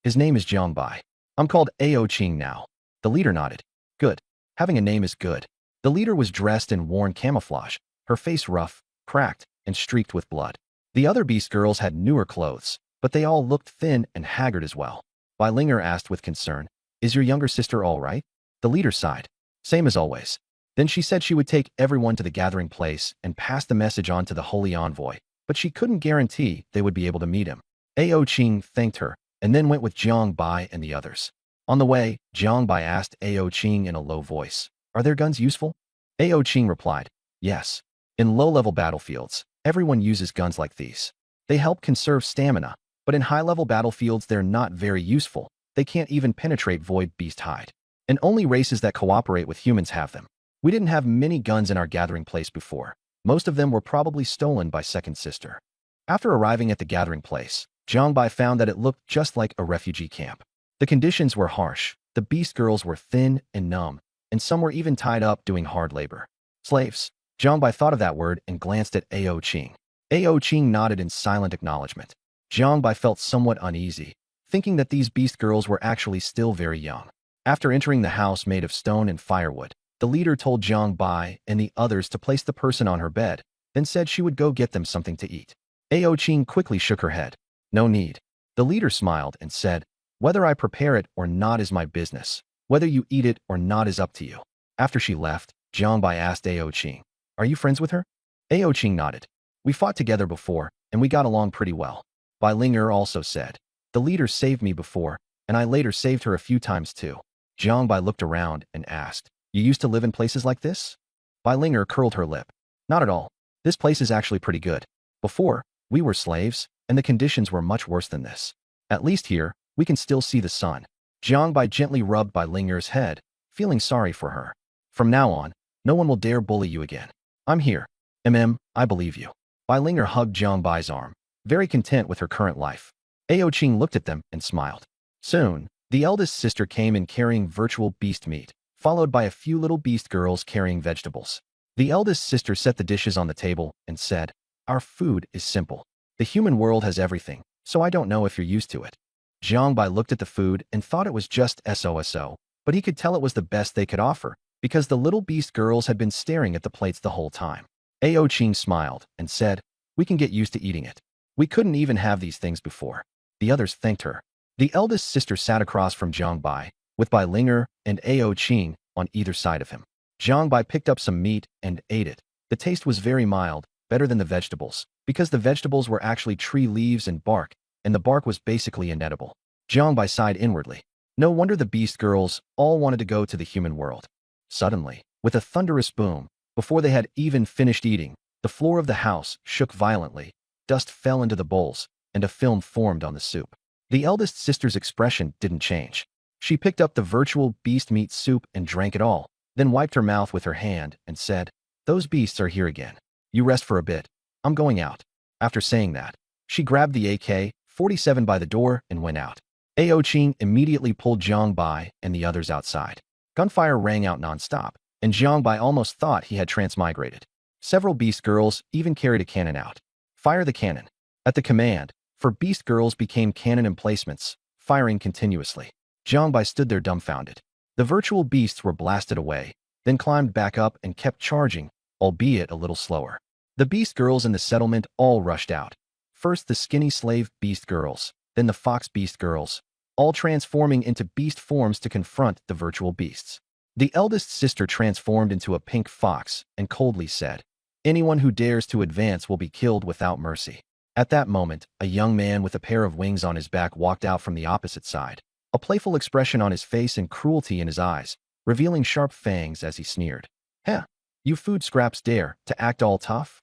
His name is Jiangbai. I'm called Ao Qing now. The leader nodded. Good. Having a name is good. The leader was dressed in worn camouflage, her face rough, cracked, and streaked with blood. The other beast girls had newer clothes, but they all looked thin and haggard as well. Bai Linger asked with concern, Is your younger sister all right? The leader sighed. Same as always. Then she said she would take everyone to the gathering place and pass the message on to the holy envoy, but she couldn't guarantee they would be able to meet him. Ao Qing thanked her, and then went with Jiangbai and the others. On the way, Jiangbai asked Ao Qing in a low voice, Are their guns useful? Ao Qing replied, Yes. In low-level battlefields, everyone uses guns like these. They help conserve stamina, but in high-level battlefields they're not very useful. They can't even penetrate void beast hide. And only races that cooperate with humans have them. We didn't have many guns in our gathering place before. Most of them were probably stolen by second sister. After arriving at the gathering place, Jiangbai found that it looked just like a refugee camp. The conditions were harsh, the beast girls were thin and numb, and some were even tied up doing hard labor. Slaves. Jiangbai thought of that word and glanced at Ao Qing. Ao Qing nodded in silent acknowledgement. Jiangbai felt somewhat uneasy, thinking that these beast girls were actually still very young. After entering the house made of stone and firewood, the leader told Jiangbai and the others to place the person on her bed, then said she would go get them something to eat. Ao Qing quickly shook her head. No need. The leader smiled and said, Whether I prepare it or not is my business. Whether you eat it or not is up to you. After she left, Jiangbai asked Ao Qing, Are you friends with her? Ao Qing nodded. We fought together before, and we got along pretty well. Bai Linger also said, The leader saved me before, and I later saved her a few times too. Jiangbai looked around and asked, You used to live in places like this? Bai Linger curled her lip. Not at all. This place is actually pretty good. Before, we were slaves, and the conditions were much worse than this. At least here, we can still see the sun. Jiangbai gently rubbed Bai Linger's head, feeling sorry for her. From now on, no one will dare bully you again. I'm here. I believe you. Bai Linger hugged Jiangbai's arm, very content with her current life. Ao Qing looked at them and smiled. Soon, the eldest sister came in carrying virtual beast meat, followed by a few little beast girls carrying vegetables. The eldest sister set the dishes on the table and said, Our food is simple. The human world has everything, so I don't know if you're used to it. Jiangbai looked at the food and thought it was just so, but he could tell it was the best they could offer, because the little beast girls had been staring at the plates the whole time. Ao Qing smiled and said, We can get used to eating it. We couldn't even have these things before. The others thanked her. The eldest sister sat across from Jiangbai, with Bai Linger and Ao Qing on either side of him. Jiangbai picked up some meat and ate it. The taste was very mild, better than the vegetables, because the vegetables were actually tree leaves and bark, and the bark was basically inedible. Jiangbai sighed inwardly. No wonder the beast girls all wanted to go to the human world. Suddenly, with a thunderous boom, before they had even finished eating, the floor of the house shook violently, dust fell into the bowls, and a film formed on the soup. The eldest sister's expression didn't change. She picked up the virtual beast meat soup and drank it all, then wiped her mouth with her hand and said, "Those beasts are here again. You rest for a bit. I'm going out." After saying that, she grabbed the AK-47 by the door and went out. Ao Qing immediately pulled Jiang Bai and the others outside. Gunfire rang out nonstop, and Jiang Bai almost thought he had transmigrated. Several beast girls even carried a cannon out. Fire the cannon. At the command, for beast girls became cannon emplacements, firing continuously. Jiang Bai stood there dumbfounded. The virtual beasts were blasted away, then climbed back up and kept charging, albeit a little slower. The beast girls in the settlement all rushed out. First the skinny slave beast girls, then the fox beast girls, all transforming into beast forms to confront the virtual beasts. The eldest sister transformed into a pink fox and coldly said, "Anyone who dares to advance will be killed without mercy." At that moment, a young man with a pair of wings on his back walked out from the opposite side, a playful expression on his face and cruelty in his eyes, revealing sharp fangs as he sneered. "Heh, you food scraps dare to act all tough?"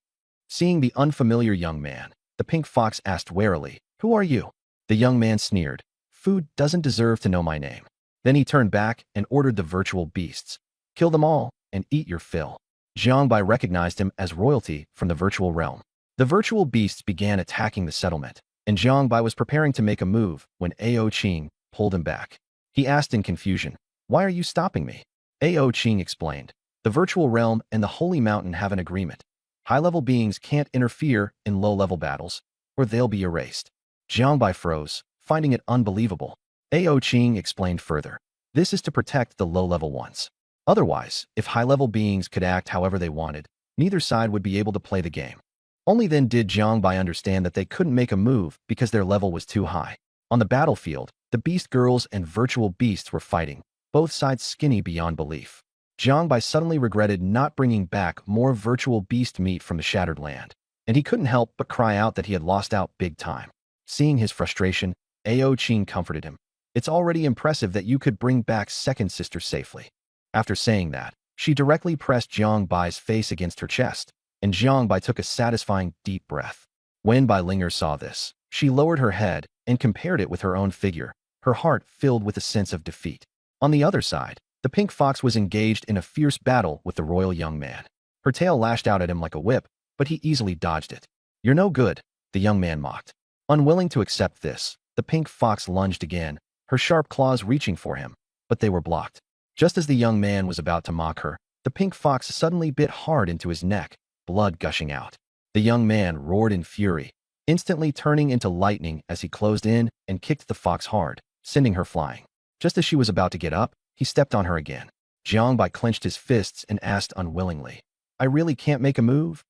Seeing the unfamiliar young man, the pink fox asked warily, "Who are you?" The young man sneered, "Food doesn't deserve to know my name." Then he turned back and ordered the virtual beasts, "Kill them all and eat your fill." Jiang Bai recognized him as royalty from the virtual realm. The virtual beasts began attacking the settlement, and Jiang Bai was preparing to make a move when Ao Qing pulled him back. He asked in confusion, "Why are you stopping me?" Ao Qing explained, "The virtual realm and the holy mountain have an agreement. High-level beings can't interfere in low-level battles, or they'll be erased." Jiang Bai froze, finding it unbelievable. Ao Qing explained further, "This is to protect the low-level ones. Otherwise, if high-level beings could act however they wanted, neither side would be able to play the game." Only then did Jiang Bai understand that they couldn't make a move because their level was too high. On the battlefield, the beast girls and virtual beasts were fighting, both sides skinny beyond belief. Jiang Bai suddenly regretted not bringing back more virtual beast meat from the shattered land, and he couldn't help but cry out that he had lost out big time. Seeing his frustration, Ao Qing comforted him. "It's already impressive that you could bring back second sister safely." After saying that, she directly pressed Jiang Bai's face against her chest, and Jiang Bai took a satisfying deep breath. When Bai Linger saw this, she lowered her head and compared it with her own figure, her heart filled with a sense of defeat. On the other side, the pink fox was engaged in a fierce battle with the royal young man. Her tail lashed out at him like a whip, but he easily dodged it. "You're no good," the young man mocked. Unwilling to accept this, the pink fox lunged again, her sharp claws reaching for him, but they were blocked. Just as the young man was about to mock her, the pink fox suddenly bit hard into his neck, blood gushing out. The young man roared in fury, instantly turning into lightning as he closed in and kicked the fox hard, sending her flying. Just as she was about to get up, he stepped on her again. Jiang Bai clenched his fists and asked unwillingly, "I really can't make a move?"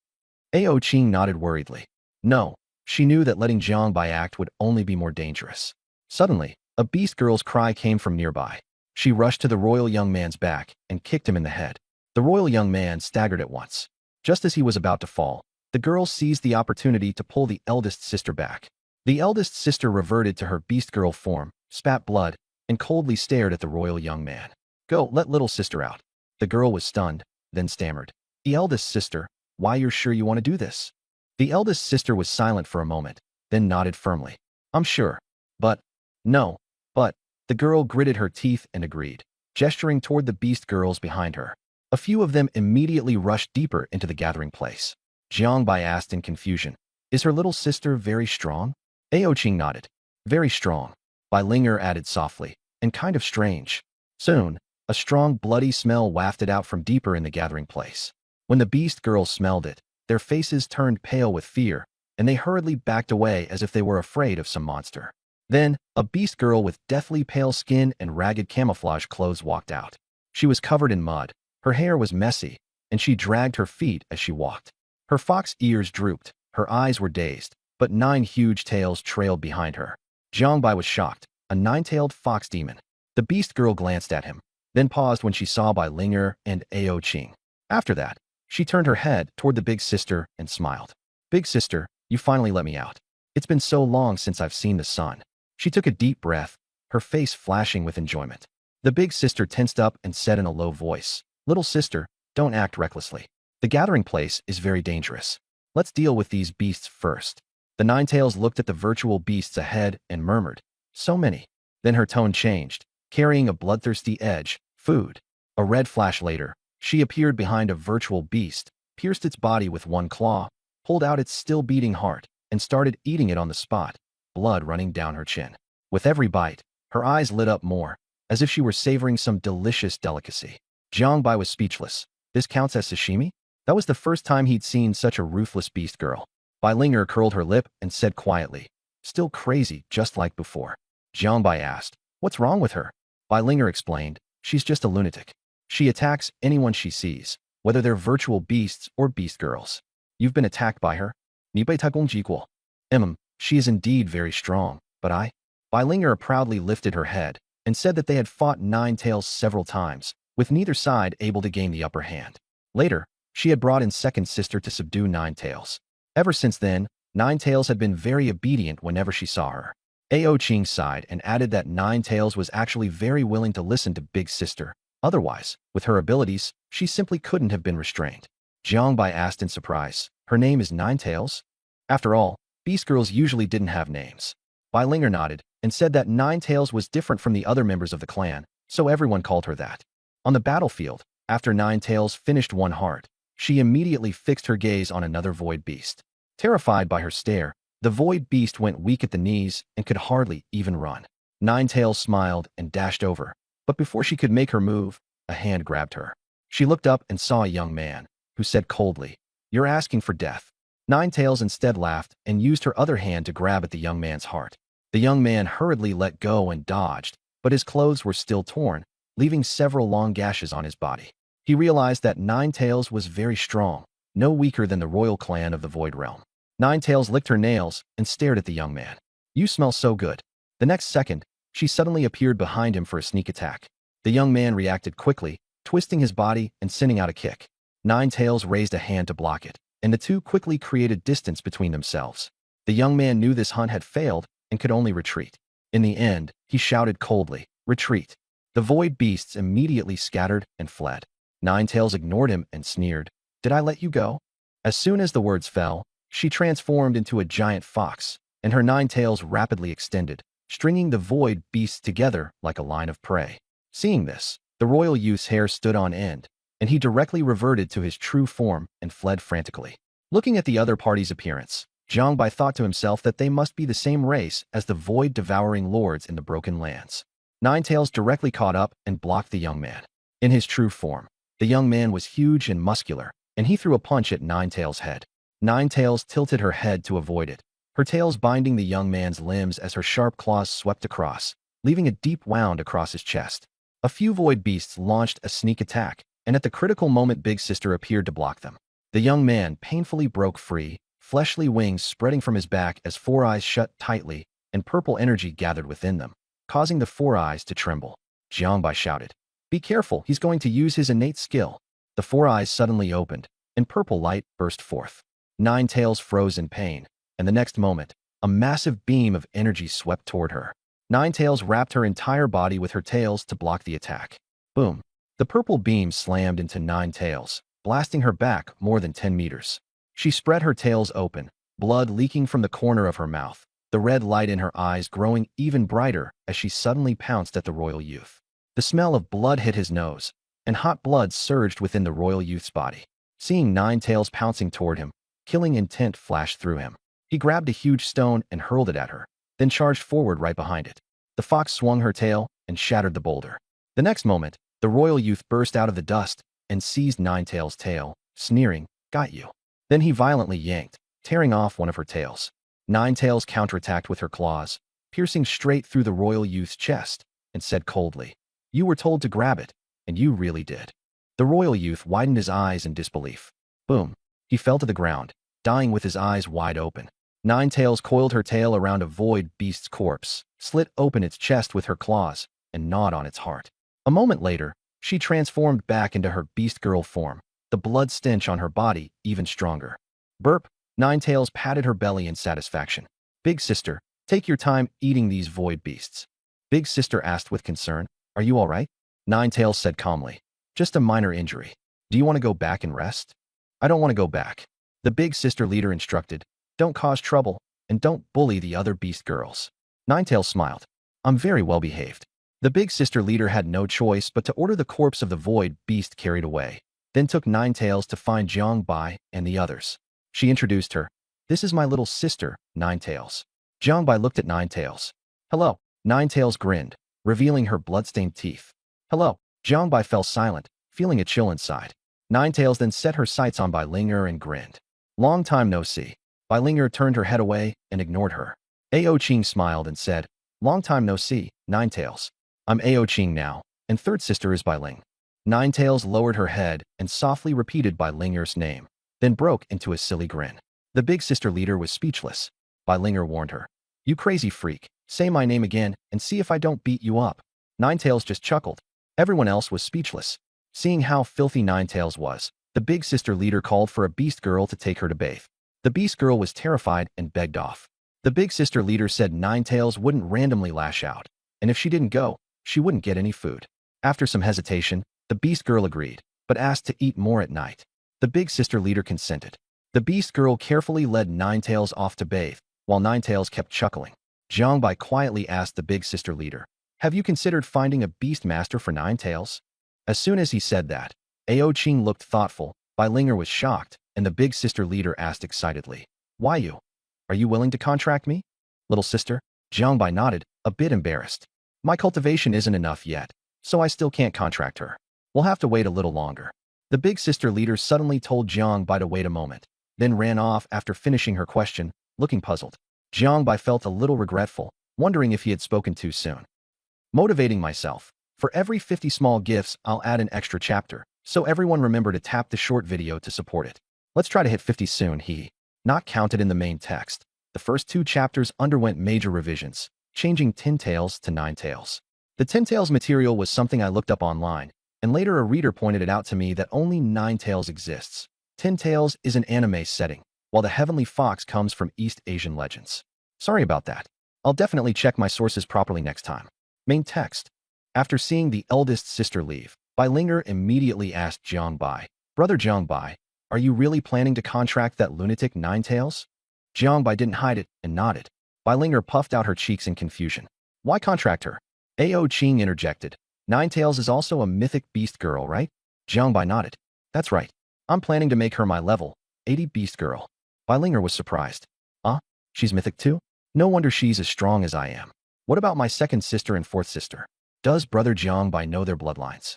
Ao Qing nodded worriedly. No, she knew that letting Jiang Bai act would only be more dangerous. Suddenly, a beast girl's cry came from nearby. She rushed to the royal young man's back and kicked him in the head. The royal young man staggered at once. Just as he was about to fall, the girl seized the opportunity to pull the eldest sister back. The eldest sister reverted to her beast girl form, spat blood, and coldly stared at the royal young man. "Go, let little sister out." The girl was stunned, then stammered, "The eldest sister, why you're sure you want to do this?" The eldest sister was silent for a moment, then nodded firmly. "I'm sure. But, no, but," the girl gritted her teeth and agreed, gesturing toward the beast girls behind her. A few of them immediately rushed deeper into the gathering place. Jiang Bai asked in confusion, "Is her little sister very strong?" Ao Qing nodded. "Very strong," Bai Linger added softly, "and kind of strange." Soon, a strong bloody smell wafted out from deeper in the gathering place. When the beast girls smelled it, their faces turned pale with fear, and they hurriedly backed away as if they were afraid of some monster. Then, a beast girl with deathly pale skin and ragged camouflage clothes walked out. She was covered in mud, her hair was messy, and she dragged her feet as she walked. Her fox ears drooped, her eyes were dazed, but 9 huge tails trailed behind her. Jiang Bai was shocked, a 9-tailed fox demon. The beast girl glanced at him, then paused when she saw Bai Linger and Ao Qing. After that, she turned her head toward the big sister and smiled. "Big sister, you finally let me out. It's been so long since I've seen the sun." She took a deep breath, her face flashing with enjoyment. The big sister tensed up and said in a low voice, "Little sister, don't act recklessly. The gathering place is very dangerous. Let's deal with these beasts first." The Ninetails looked at the virtual beasts ahead and murmured, "So many." Then her tone changed, carrying a bloodthirsty edge, "Food." A red flash later, she appeared behind a virtual beast, pierced its body with one claw, pulled out its still-beating heart, and started eating it on the spot, blood running down her chin. With every bite, her eyes lit up more, as if she were savoring some delicious delicacy. Jiangbai was speechless. This counts as sashimi? That was the first time he'd seen such a ruthless beast girl. Bai Linger curled her lip and said quietly, "Still crazy, just like before." Jiangbai asked, "What's wrong with her?" Bai Linger explained, "She's just a lunatic. She attacks anyone she sees, whether they're virtual beasts or beast girls. You've been attacked by her? 你被她攻击过. She is indeed very strong, but Bai Linger proudly lifted her head and said that they had fought Ninetails several times, with neither side able to gain the upper hand. Later, she had brought in second sister to subdue Ninetails. Ever since then, Ninetails had been very obedient whenever she saw her. Ao Ching sighed and added that Ninetails was actually very willing to listen to Big Sister. Otherwise, with her abilities, she simply couldn't have been restrained. Jiangbai asked in surprise, "Her name is Ninetails?" After all, beast girls usually didn't have names. Bai Linger nodded and said that Ninetails was different from the other members of the clan, so everyone called her that. On the battlefield, after Ninetails finished one heart, she immediately fixed her gaze on another void beast. Terrified by her stare, the void beast went weak at the knees and could hardly even run. Ninetails smiled and dashed over, but before she could make her move, a hand grabbed her. She looked up and saw a young man, who said coldly, "You're asking for death." Ninetails instead laughed and used her other hand to grab at the young man's heart. The young man hurriedly let go and dodged, but his clothes were still torn, leaving several long gashes on his body. He realized that Ninetails was very strong, no weaker than the royal clan of the Void Realm. Ninetails licked her nails and stared at the young man. "You smell so good." The next second, she suddenly appeared behind him for a sneak attack. The young man reacted quickly, twisting his body and sending out a kick. Ninetails raised a hand to block it, and the two quickly created distance between themselves. The young man knew this hunt had failed and could only retreat. In the end, he shouted coldly, "Retreat." The void beasts immediately scattered and fled. Ninetails ignored him and sneered, "Did I let you go?" As soon as the words fell, she transformed into a giant fox, and her 9 tails rapidly extended, stringing the void beasts together like a line of prey. Seeing this, the royal youth's hair stood on end, and he directly reverted to his true form and fled frantically. Looking at the other party's appearance, Zhang Bai thought to himself that they must be the same race as the void-devouring lords in the Broken Lands. Ninetails directly caught up and blocked the young man. In his true form, the young man was huge and muscular, and he threw a punch at Ninetails' head. Ninetails tilted her head to avoid it, her tails binding the young man's limbs as her sharp claws swept across, leaving a deep wound across his chest. A few void beasts launched a sneak attack, and at the critical moment Big Sister appeared to block them. The young man painfully broke free, fleshly wings spreading from his back as 4 eyes shut tightly, and purple energy gathered within them, causing the 4 eyes to tremble. Jiangbai shouted, "Be careful, he's going to use his innate skill." The 4 eyes suddenly opened, and purple light burst forth. Ninetails froze in pain, and the next moment, a massive beam of energy swept toward her. Ninetails wrapped her entire body with her tails to block the attack. Boom! The purple beam slammed into Ninetails, blasting her back more than 10 meters. She spread her tails open, blood leaking from the corner of her mouth, the red light in her eyes growing even brighter as she suddenly pounced at the royal youth. The smell of blood hit his nose, and hot blood surged within the royal youth's body. Seeing Ninetails pouncing toward him, killing intent flashed through him. He grabbed a huge stone and hurled it at her, then charged forward right behind it. The fox swung her tail and shattered the boulder. The next moment, the royal youth burst out of the dust and seized Ninetails' tail, sneering, "Got you." Then he violently yanked, tearing off one of her tails. Ninetails counterattacked with her claws, piercing straight through the royal youth's chest, and said coldly, "You were told to grab it, and you really did." The royal youth widened his eyes in disbelief. Boom! He fell to the ground, dying with his eyes wide open. Ninetails coiled her tail around a void beast's corpse, slit open its chest with her claws, and gnawed on its heart. A moment later, she transformed back into her beast girl form, the blood stench on her body even stronger. Burp! Ninetails patted her belly in satisfaction. "Big sister, take your time eating these void beasts." Big sister asked with concern. Are you all right? Ninetails said calmly. Just a minor injury. Do you want to go back and rest? I don't want to go back. The big sister leader instructed. Don't cause trouble, and don't bully the other beast girls. Ninetails smiled. I'm very well behaved. The big sister leader had no choice but to order the corpse of the void beast carried away, then took Ninetails to find Jiang Bai and the others. She introduced her. This is my little sister, Ninetails. Jiang Bai looked at Ninetails. Hello. Ninetails grinned, revealing her bloodstained teeth. Hello. Jiang Bai fell silent, feeling a chill inside. Ninetails then set her sights on Bai Linger and grinned. Long time no see. Bai Linger turned her head away and ignored her. Ao Qing smiled and said, Long time no see, Ninetails. I'm Ao Qing now, and third sister is Bai Ling. Ninetails lowered her head and softly repeated Bai Linger's name, then broke into a silly grin. The big sister leader was speechless. Bai Linger warned her. You crazy freak, say my name again and see if I don't beat you up. Ninetails just chuckled. Everyone else was speechless. Seeing how filthy Ninetails was, the big sister leader called for a beast girl to take her to bathe. The beast girl was terrified and begged off. The big sister leader said Ninetails wouldn't randomly lash out, and if she didn't go, she wouldn't get any food. After some hesitation, the beast girl agreed, but asked to eat more at night. The big sister leader consented. The beast girl carefully led Ninetails off to bathe, while Ninetails kept chuckling. Jiang Bai quietly asked the big sister leader, Have you considered finding a beast master for Ninetails? As soon as he said that, Ao Qing looked thoughtful, Bai Linger was shocked, and the big sister leader asked excitedly, Why you? Are you willing to contract me? Little sister? Jiang Bai nodded, a bit embarrassed. My cultivation isn't enough yet, so I still can't contract her. We'll have to wait a little longer. The big sister leader suddenly told Jiang Bai to wait a moment, then ran off after finishing her question, looking puzzled. Jiang Bai felt a little regretful, wondering if he had spoken too soon. Motivating myself. For every 50 small gifts, I'll add an extra chapter, so everyone remember to tap the short video to support it. Let's try to hit 50 soon, Not counted in the main text. The first 2 chapters underwent major revisions, changing 10 tails to 9 tails. The 10 tails material was something I looked up online, and later a reader pointed it out to me that only 9 tails exists. 10 tails is an anime setting, while the Heavenly Fox comes from East Asian legends. Sorry about that. I'll definitely check my sources properly next time. Main text. After seeing the eldest sister leave, Bai Linger immediately asked Jiang Bai, Brother Jiang Bai, are you really planning to contract that lunatic Ninetails? Jiang Bai didn't hide it and nodded. Bai Linger puffed out her cheeks in confusion. Why contract her? Ao Qing interjected. Ninetails is also a mythic beast girl, right? Jiang Bai nodded. That's right. I'm planning to make her my level 80 beast girl. Bai Linger was surprised. She's mythic too? No wonder she's as strong as I am. What about my second sister and fourth sister? Does Brother Jiang Bai know their bloodlines?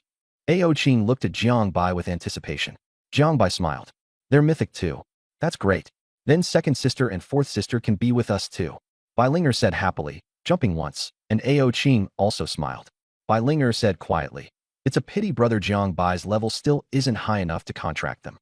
Ao Qing looked at Jiang Bai with anticipation. Jiang Bai smiled. They're mythic too. That's great. Then second sister and fourth sister can be with us too. Bai Linger said happily, jumping once, and Ao Qing also smiled. Bai Linger said quietly, It's a pity Brother Jiang Bai's level still isn't high enough to contract them.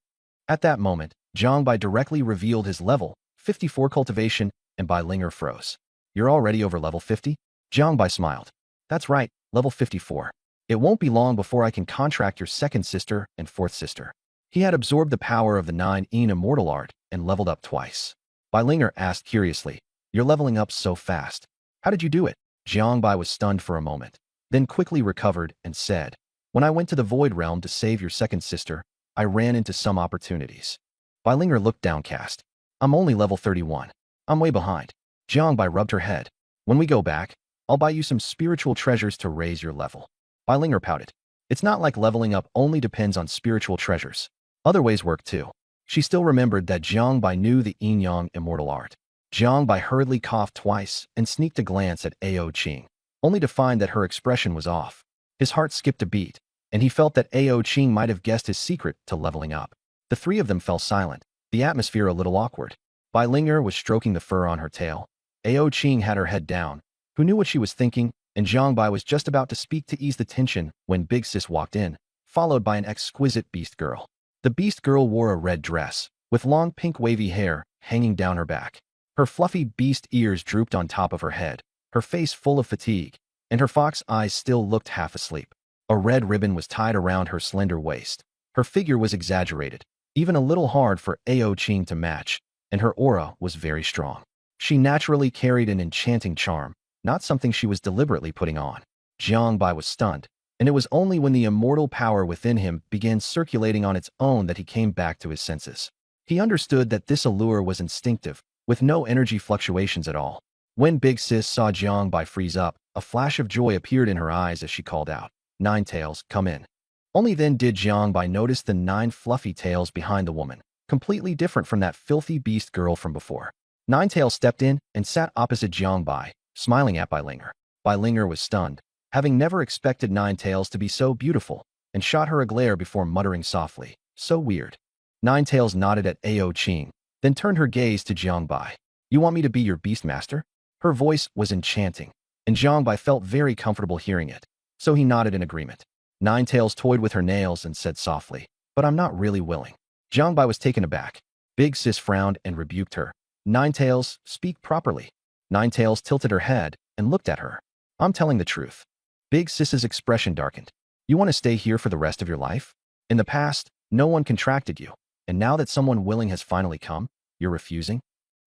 At that moment, Jiang Bai directly revealed his level, 54 cultivation, and Bai Linger froze. You're already over level 50? Jiang Bai smiled. That's right, level 54. It won't be long before I can contract your second sister and fourth sister. He had absorbed the power of the 9-in immortal art and leveled up twice. Bai Linger asked curiously, You're leveling up so fast. How did you do it? Jiang Bai was stunned for a moment, then quickly recovered and said, When I went to the Void Realm to save your second sister, I ran into some opportunities. Bai Linger looked downcast. I'm only level 31. I'm way behind. Jiang Bai rubbed her head. When we go back, I'll buy you some spiritual treasures to raise your level. Bai Linger pouted. It's not like leveling up only depends on spiritual treasures. Other ways work too. She still remembered that Jiang Bai knew the yin-yang immortal art. Jiang Bai hurriedly coughed twice and sneaked a glance at Ao Qing, only to find that her expression was off. His heart skipped a beat, and he felt that Ao Qing might have guessed his secret to leveling up. The 3 of them fell silent, the atmosphere a little awkward. Bai Linger was stroking the fur on her tail. Ao Qing had her head down, who knew what she was thinking, and Jiang Bai was just about to speak to ease the tension when Big Sis walked in, followed by an exquisite beast girl. The beast girl wore a red dress, with long pink wavy hair hanging down her back. Her fluffy beast ears drooped on top of her head, her face full of fatigue, and her fox eyes still looked half asleep. A red ribbon was tied around her slender waist. Her figure was exaggerated, even a little hard for Ao Qing to match, and her aura was very strong. She naturally carried an enchanting charm, not something she was deliberately putting on. Jiangbai was stunned, and it was only when the immortal power within him began circulating on its own that he came back to his senses. He understood that this allure was instinctive, with no energy fluctuations at all. When Big Sis saw Jiangbai freeze up, a flash of joy appeared in her eyes as she called out, "Nine Tails, come in." Only then did Jiangbai notice the 9 fluffy tails behind the woman, completely different from that filthy beast girl from before. Nine Tails stepped in and sat opposite Jiangbai, smiling at Beilinger. Beilinger was stunned, having never expected Nine Tails to be so beautiful, and shot her a glare before muttering softly, "So weird." Nine Tails nodded at Ao Qing, then turned her gaze to Jiangbai. "You want me to be your beastmaster?" Her voice was enchanting, and Jiangbai felt very comfortable hearing it, so he nodded in agreement. Nine Tails toyed with her nails and said softly, "But I'm not really willing." Jiangbai was taken aback. Big Sis frowned and rebuked her. "Nine Tails, speak properly." Nine Tails tilted her head and looked at her. "I'm telling the truth." Big Sis's expression darkened. "You want to stay here for the rest of your life? In the past, no one contracted you, and now that someone willing has finally come, you're refusing?"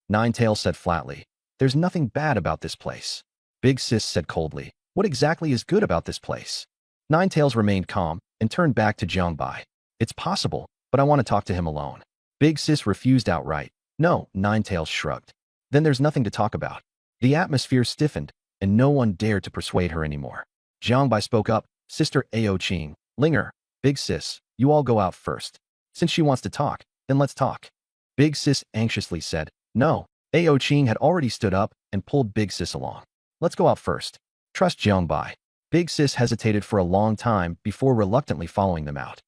Nine Tails said flatly, "There's nothing bad about this place." Big Sis said coldly, "What exactly is good about this place?" Nine Tails remained calm and turned back to Jiangbai. "It's possible, but I want to talk to him alone." Big Sis refused outright. "No," Nine Tails shrugged. "Then there's nothing to talk about." The atmosphere stiffened, and no one dared to persuade her anymore. Jiangbai spoke up, "Sister Ao Qing, Linger, Big Sis, you all go out first. Since she wants to talk, then let's talk." Big Sis anxiously said, "No." Ao Qing had already stood up and pulled Big Sis along. "Let's go out first. Trust Jiangbai." Big Sis hesitated for a long time before reluctantly following them out.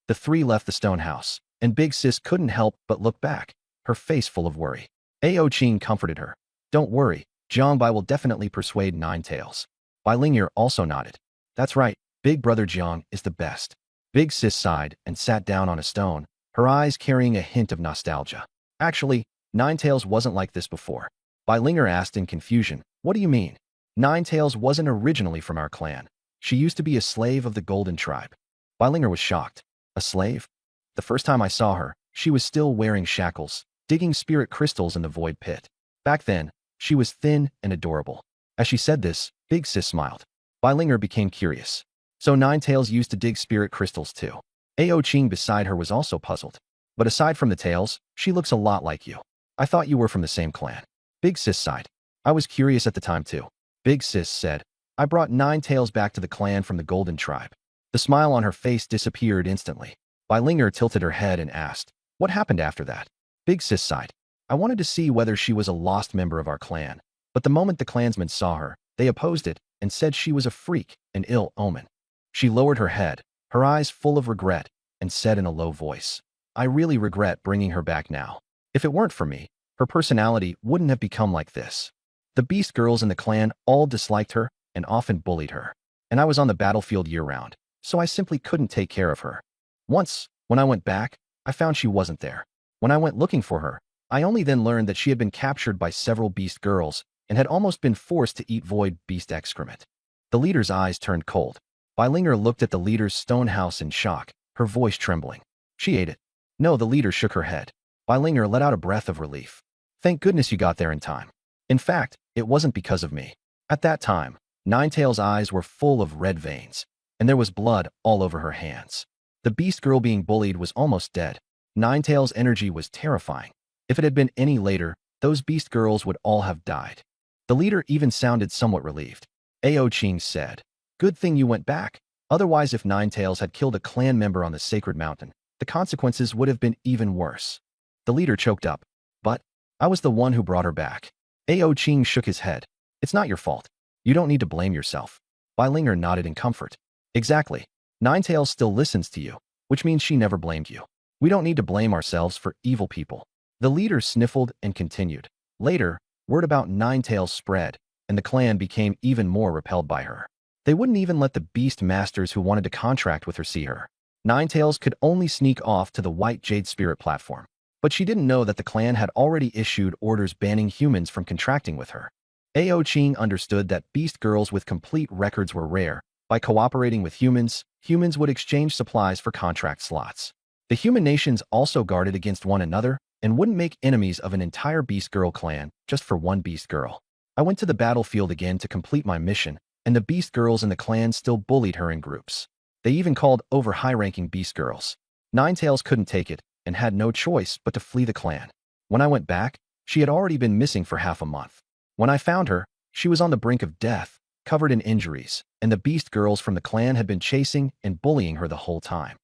The 3 left the stone house, and Big Sis couldn't help but look back, her face full of worry. Ao Qing comforted her. "Don't worry, Jiangbai will definitely persuade Nine Tails." Beilinger also nodded. "That's right, Big Brother Jiang is the best." Big Sis sighed and sat down on a stone, her eyes carrying a hint of nostalgia. "Actually, Nine Tails wasn't like this before." Beilinger asked in confusion, "What do you mean?" "Nine Tails wasn't originally from our clan. She used to be a slave of the Golden Tribe." Beilinger was shocked. "A slave?" "The first time I saw her, she was still wearing shackles, digging spirit crystals in the void pit. Back then, she was thin and adorable." As she said this, Big Sis smiled. Beilinger became curious. "So Nine Tails used to dig spirit crystals too?" Ao Qing beside her was also puzzled. "But aside from the tails, she looks a lot like you. I thought you were from the same clan." Big Sis sighed. "I was curious at the time too." Big Sis said, "I brought Nine Tails back to the clan from the Golden Tribe." The smile on her face disappeared instantly. Beilinger tilted her head and asked, "What happened after that?" Big Sis sighed. "I wanted to see whether she was a lost member of our clan, but the moment the clansmen saw her, they opposed it and said she was a freak, an ill omen." She lowered her head, her eyes full of regret, and said in a low voice, "I really regret bringing her back now. If it weren't for me, her personality wouldn't have become like this." The beast girls in the clan all disliked her and often bullied her, and I was on the battlefield year-round, so I simply couldn't take care of her. Once, when I went back, I found she wasn't there. When I went looking for her, I only then learned that she had been captured by several beast girls and had almost been forced to eat void beast excrement. The leader's eyes turned cold. Beilinger looked at the leader's stone house in shock, her voice trembling. "She ate it." "No," the leader shook her head. Beilinger let out a breath of relief. "Thank goodness you got there in time. In fact, it wasn't because of me." At that time, Nine Tails' eyes were full of red veins, and there was blood all over her hands. The beast girl being bullied was almost dead. Nine Tails' energy was terrifying. If it had been any later, those beast girls would all have died. The leader even sounded somewhat relieved. Ao Qing said, "Good thing you went back. Otherwise, if Nine Tails had killed a clan member on the sacred mountain, the consequences would have been even worse." The leader choked up. "But I was the one who brought her back." Ao Qing shook his head. "It's not your fault. You don't need to blame yourself." Beilinger nodded in comfort. "Exactly. Nine Tails still listens to you, which means she never blamed you. We don't need to blame ourselves for evil people." The leader sniffled and continued. "Later, word about Nine Tails spread, and the clan became even more repelled by her. They wouldn't even let the beast masters who wanted to contract with her see her. Nine Tails could only sneak off to the White Jade Spirit platform. But she didn't know that the clan had already issued orders banning humans from contracting with her. Ao Qing understood that beast girls with complete records were rare. By cooperating with humans, humans would exchange supplies for contract slots. The human nations also guarded against one another and wouldn't make enemies of an entire beast girl clan just for one beast girl. I went to the battlefield again to complete my mission, and the beast girls in the clan still bullied her in groups. They even called over high-ranking beast girls. Ninetales couldn't take it and had no choice but to flee the clan. When I went back, she had already been missing for half a month. When I found her, she was on the brink of death, covered in injuries, and the beast girls from the clan had been chasing and bullying her the whole time.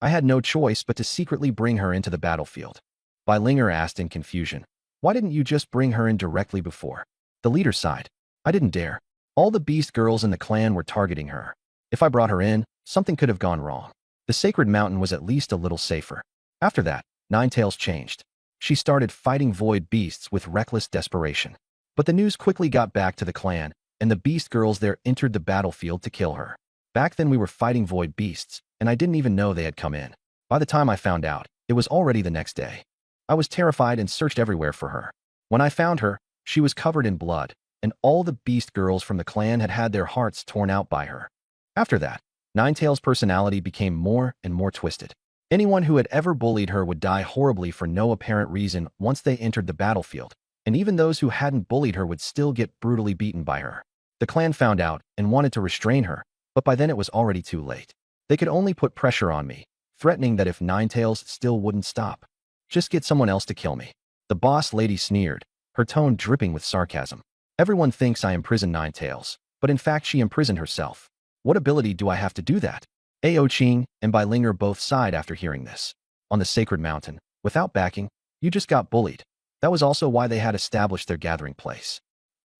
I had no choice but to secretly bring her into the battlefield. Bilinger asked in confusion, "Why didn't you just bring her in directly before?" The leader sighed. "I didn't dare. All the beast girls in the clan were targeting her. If I brought her in, something could have gone wrong. The sacred mountain was at least a little safer." After that, Ninetales changed. She started fighting void beasts with reckless desperation. But the news quickly got back to the clan, and the beast girls there entered the battlefield to kill her. Back then we were fighting void beasts, and I didn't even know they had come in. By the time I found out, it was already the next day. I was terrified and searched everywhere for her. When I found her, she was covered in blood, and all the beast girls from the clan had had their hearts torn out by her. After that, Ninetales' personality became more and more twisted. Anyone who had ever bullied her would die horribly for no apparent reason once they entered the battlefield, and even those who hadn't bullied her would still get brutally beaten by her. The clan found out and wanted to restrain her, but by then it was already too late. They could only put pressure on me, threatening that if Ninetales still wouldn't stop, just get someone else to kill me. The boss lady sneered, her tone dripping with sarcasm. "Everyone thinks I imprisoned Ninetales, but in fact she imprisoned herself. What ability do I have to do that?" Ao Ching and Bilinger both sighed after hearing this. On the sacred mountain, without backing, you just got bullied. That was also why they had established their gathering place.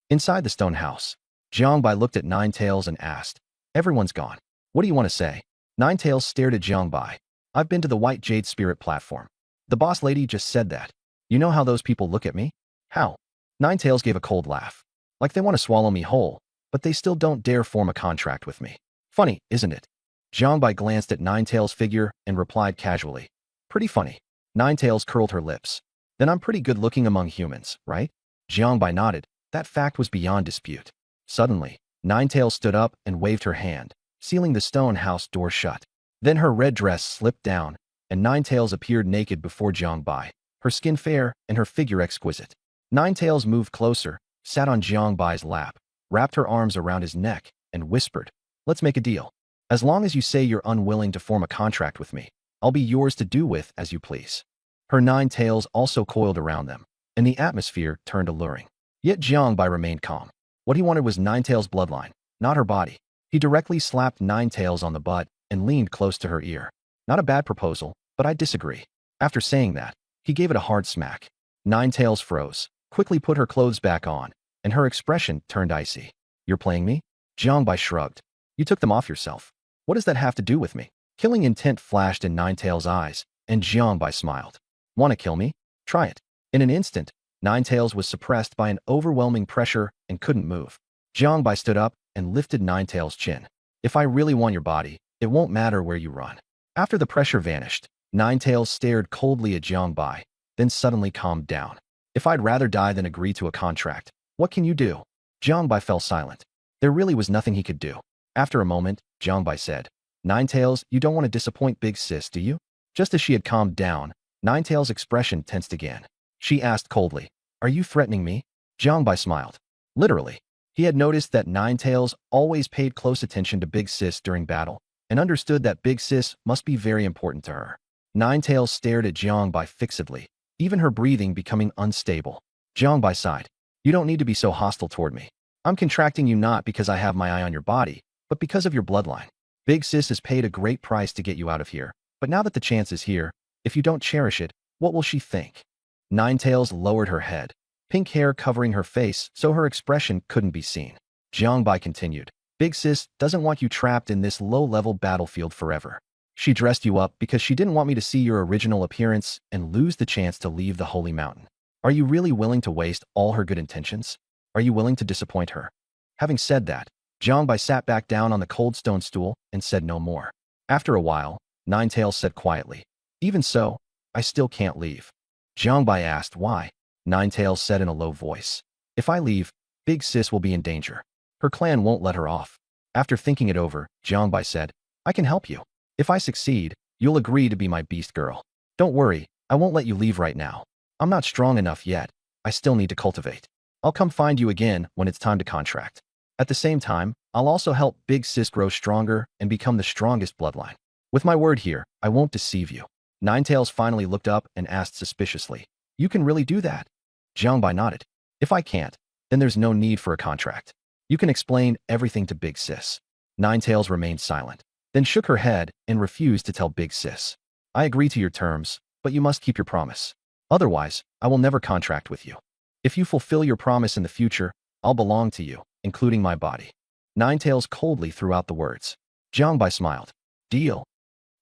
Inside the stone house, Jiangbai looked at Ninetales and asked, "Everyone's gone. What do you want to say?" Ninetales stared at Jiangbai. "I've been to the White Jade Spirit platform. The boss lady just said that. You know how those people look at me?" "How?" Ninetales gave a cold laugh. "Like they want to swallow me whole, but they still don't dare form a contract with me. Funny, isn't it?" Jiangbai glanced at Ninetales' figure and replied casually, "Pretty funny." Ninetales curled her lips. "Then I'm pretty good looking among humans, right?" Jiangbai nodded. That fact was beyond dispute. Suddenly, Ninetales stood up and waved her hand, sealing the stone house door shut. Then her red dress slipped down, and Ninetales appeared naked before Jiangbai, her skin fair and her figure exquisite. Ninetales moved closer, sat on Jiangbai's lap, wrapped her arms around his neck, and whispered, "Let's make a deal. As long as you say you're unwilling to form a contract with me, I'll be yours to do with as you please." Her 9 tails also coiled around them, and the atmosphere turned alluring. Yet Jiangbai remained calm. What he wanted was Ninetales' bloodline, not her body. He directly slapped Ninetales on the butt and leaned close to her ear. "Not a bad proposal, but I disagree." After saying that, he gave it a hard smack. Ninetales froze, quickly put her clothes back on, and her expression turned icy. "You're playing me?" Jiangbai shrugged. "You took them off yourself. What does that have to do with me?" Killing intent flashed in Ninetales' eyes, and Jiangbai smiled. "Want to kill me? Try it." In an instant, Ninetales was suppressed by an overwhelming pressure and couldn't move. Jiangbai stood up and lifted Ninetales' chin. "If I really want your body, it won't matter where you run." After the pressure vanished, Ninetales stared coldly at Jiangbai, then suddenly calmed down. "If I'd rather die than agree to a contract, what can you do?" Jiangbai fell silent. There really was nothing he could do. After a moment, Jiangbai said, "Ninetales, you don't want to disappoint Big Sis, do you?" Just as she had calmed down, Ninetales' expression tensed again. She asked coldly, "Are you threatening me?" Jiangbai smiled. Literally. He had noticed that Ninetales always paid close attention to Big Sis during battle, and understood that Big Sis must be very important to her. Ninetales stared at Jiangbai fixedly, even her breathing becoming unstable. Jiangbai sighed. "You don't need to be so hostile toward me. I'm contracting you not because I have my eye on your body, but because of your bloodline. Big Sis has paid a great price to get you out of here, but now that the chance is here, if you don't cherish it, what will she think?" Ninetales lowered her head, pink hair covering her face so her expression couldn't be seen. Jiangbai continued, "Big Sis doesn't want you trapped in this low-level battlefield forever. She dressed you up because she didn't want me to see your original appearance and lose the chance to leave the Holy Mountain. Are you really willing to waste all her good intentions? Are you willing to disappoint her?" Having said that, Jiangbai sat back down on the cold stone stool and said no more. After a while, Ninetales said quietly, "Even so, I still can't leave." Jiangbai asked why. Ninetales said in a low voice, "If I leave, Big Sis will be in danger. Her clan won't let her off." After thinking it over, Jiangbai said, "I can help you. If I succeed, you'll agree to be my beast girl. Don't worry, I won't let you leave right now. I'm not strong enough yet. I still need to cultivate." I'll come find you again when it's time to contract. At the same time, I'll also help Big Sis grow stronger and become the strongest bloodline. With my word here, I won't deceive you. Ninetails finally looked up and asked suspiciously, You can really do that? Jiangbai nodded. If I can't, then there's no need for a contract. You can explain everything to Big Sis. Ninetails remained silent, then shook her head and refused to tell Big Sis. I agree to your terms, but you must keep your promise. Otherwise, I will never contract with you. If you fulfill your promise in the future, I'll belong to you, including my body. Ninetails coldly threw out the words. Jiangbai smiled. Deal.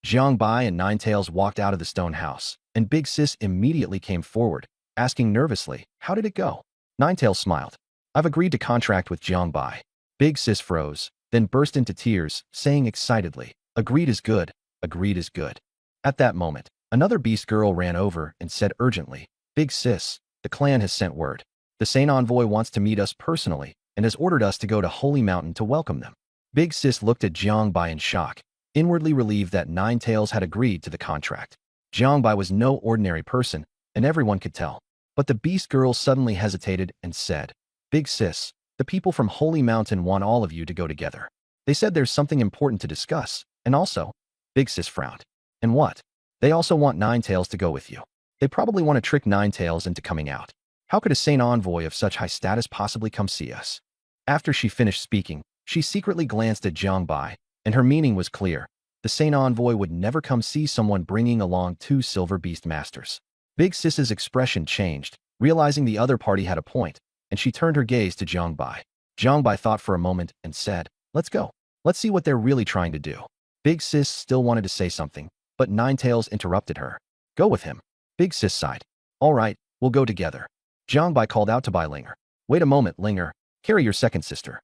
Jiangbai and Ninetails walked out of the stone house, and Big Sis immediately came forward, asking nervously, How did it go? Ninetails smiled. I've agreed to contract with Jiangbai. Big Sis froze, then burst into tears, saying excitedly, Agreed is good, agreed is good. At that moment, another beast girl ran over and said urgently, Big Sis, the clan has sent word. The Saint Envoy wants to meet us personally and has ordered us to go to Holy Mountain to welcome them. Big Sis looked at Jiangbai in shock, inwardly relieved that Ninetails had agreed to the contract. Jiangbai was no ordinary person, and everyone could tell. But the beast girl suddenly hesitated and said, Big Sis, the people from Holy Mountain want all of you to go together. They said there's something important to discuss, and also, Big Sis frowned. And what? They also want Ninetails to go with you. They probably want to trick Ninetails into coming out. How could a Saint Envoy of such high status possibly come see us? After she finished speaking, she secretly glanced at Jiangbai, and her meaning was clear. The Saint Envoy would never come see someone bringing along 2 silver beast masters. Big Sis's expression changed, realizing the other party had a point, and she turned her gaze to Jiangbai. Jiangbai thought for a moment and said, Let's go. Let's see what they're really trying to do. Big Sis still wanted to say something, but Ninetails interrupted her. Go with him. Big Sis sighed. All right, we'll go together. Jiangbai called out to Bai Linger. Wait a moment, Linger. Carry your second sister.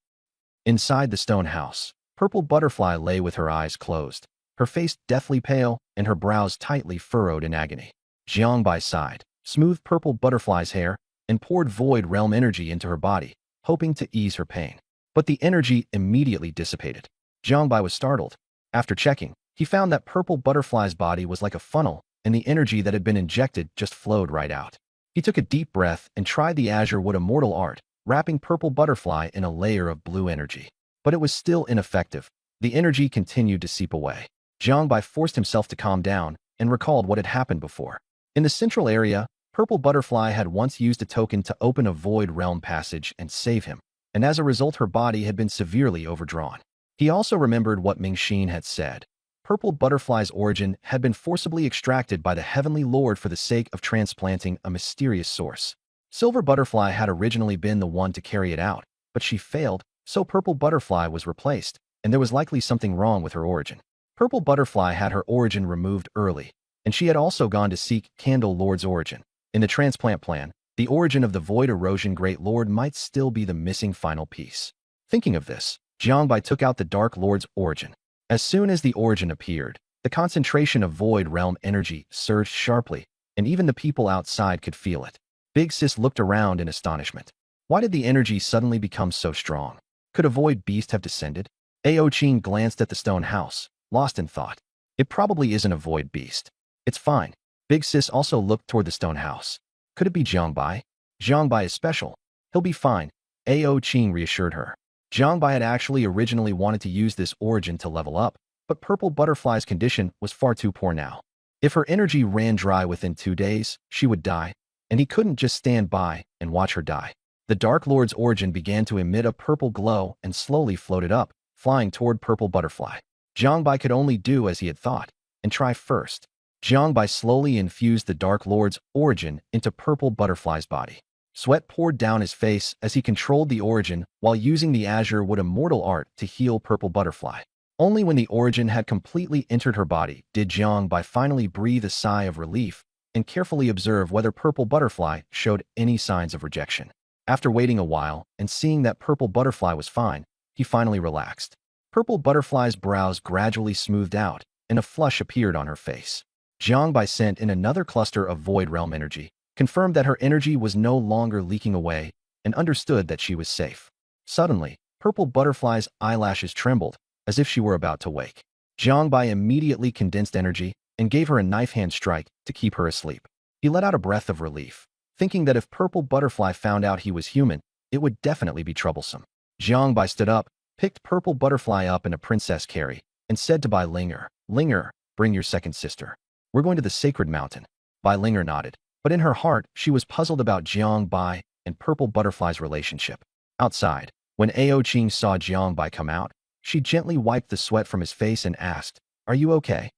Inside the stone house, Purple Butterfly lay with her eyes closed, her face deathly pale and her brows tightly furrowed in agony. Jiangbai sighed, smoothed Purple Butterfly's hair, and poured Void Realm energy into her body, hoping to ease her pain. But the energy immediately dissipated. Jiangbai was startled. After checking, he found that Purple Butterfly's body was like a funnel, and the energy that had been injected just flowed right out. He took a deep breath and tried the Azure Wood Immortal art, wrapping Purple Butterfly in a layer of blue energy. But it was still ineffective. The energy continued to seep away. Jiangbai forced himself to calm down and recalled what had happened before. In the central area, Purple Butterfly had once used a token to open a Void Realm passage and save him, and as a result her body had been severely overdrawn. He also remembered what Mingxin had said. Purple Butterfly's origin had been forcibly extracted by the Heavenly Lord for the sake of transplanting a mysterious source. Silver Butterfly had originally been the one to carry it out, but she failed, so Purple Butterfly was replaced, and there was likely something wrong with her origin. Purple Butterfly had her origin removed early, and she had also gone to seek Candle Lord's origin. In the transplant plan, the origin of the Void Erosion Great Lord might still be the missing final piece. Thinking of this, Jiangbai took out the Dark Lord's origin. As soon as the origin appeared, the concentration of Void Realm energy surged sharply, and even the people outside could feel it. Big Sis looked around in astonishment. Why did the energy suddenly become so strong? Could a void beast have descended? Ao Qing glanced at the stone house, lost in thought. It probably isn't a void beast. It's fine. Big Sis also looked toward the stone house. Could it be Jiangbai? Jiangbai is special. He'll be fine. Ao Qing reassured her. Jiangbai had actually originally wanted to use this origin to level up, but Purple Butterfly's condition was far too poor now. If her energy ran dry within 2 days, she would die, and he couldn't just stand by and watch her die. The Dark Lord's origin began to emit a purple glow and slowly floated up, flying toward Purple Butterfly. Jiangbai could only do as he had thought, and try first. Jiangbai slowly infused the Dark Lord's origin into Purple Butterfly's body. Sweat poured down his face as he controlled the origin while using the Azure Wood Immortal art to heal Purple Butterfly. Only when the origin had completely entered her body did Jiangbai finally breathe a sigh of relief and carefully observe whether Purple Butterfly showed any signs of rejection. After waiting a while and seeing that Purple Butterfly was fine, he finally relaxed. Purple Butterfly's brows gradually smoothed out, and a flush appeared on her face. Jiangbai sent in another cluster of Void Realm energy, confirmed that her energy was no longer leaking away, and understood that she was safe. Suddenly, Purple Butterfly's eyelashes trembled, as if she were about to wake. Jiangbai immediately condensed energy and gave her a knife hand strike to keep her asleep. He let out a breath of relief. thinking that if Purple Butterfly found out he was human, it would definitely be troublesome. Jiangbai stood up, picked Purple Butterfly up in a princess carry, and said to Bai Linger, "Linger, bring your second sister. We're going to the sacred mountain." Bai Linger nodded, but in her heart, she was puzzled about Jiangbai and Purple Butterfly's relationship. Outside, when Ao Qing saw Jiangbai come out, she gently wiped the sweat from his face and asked, "Are you okay?"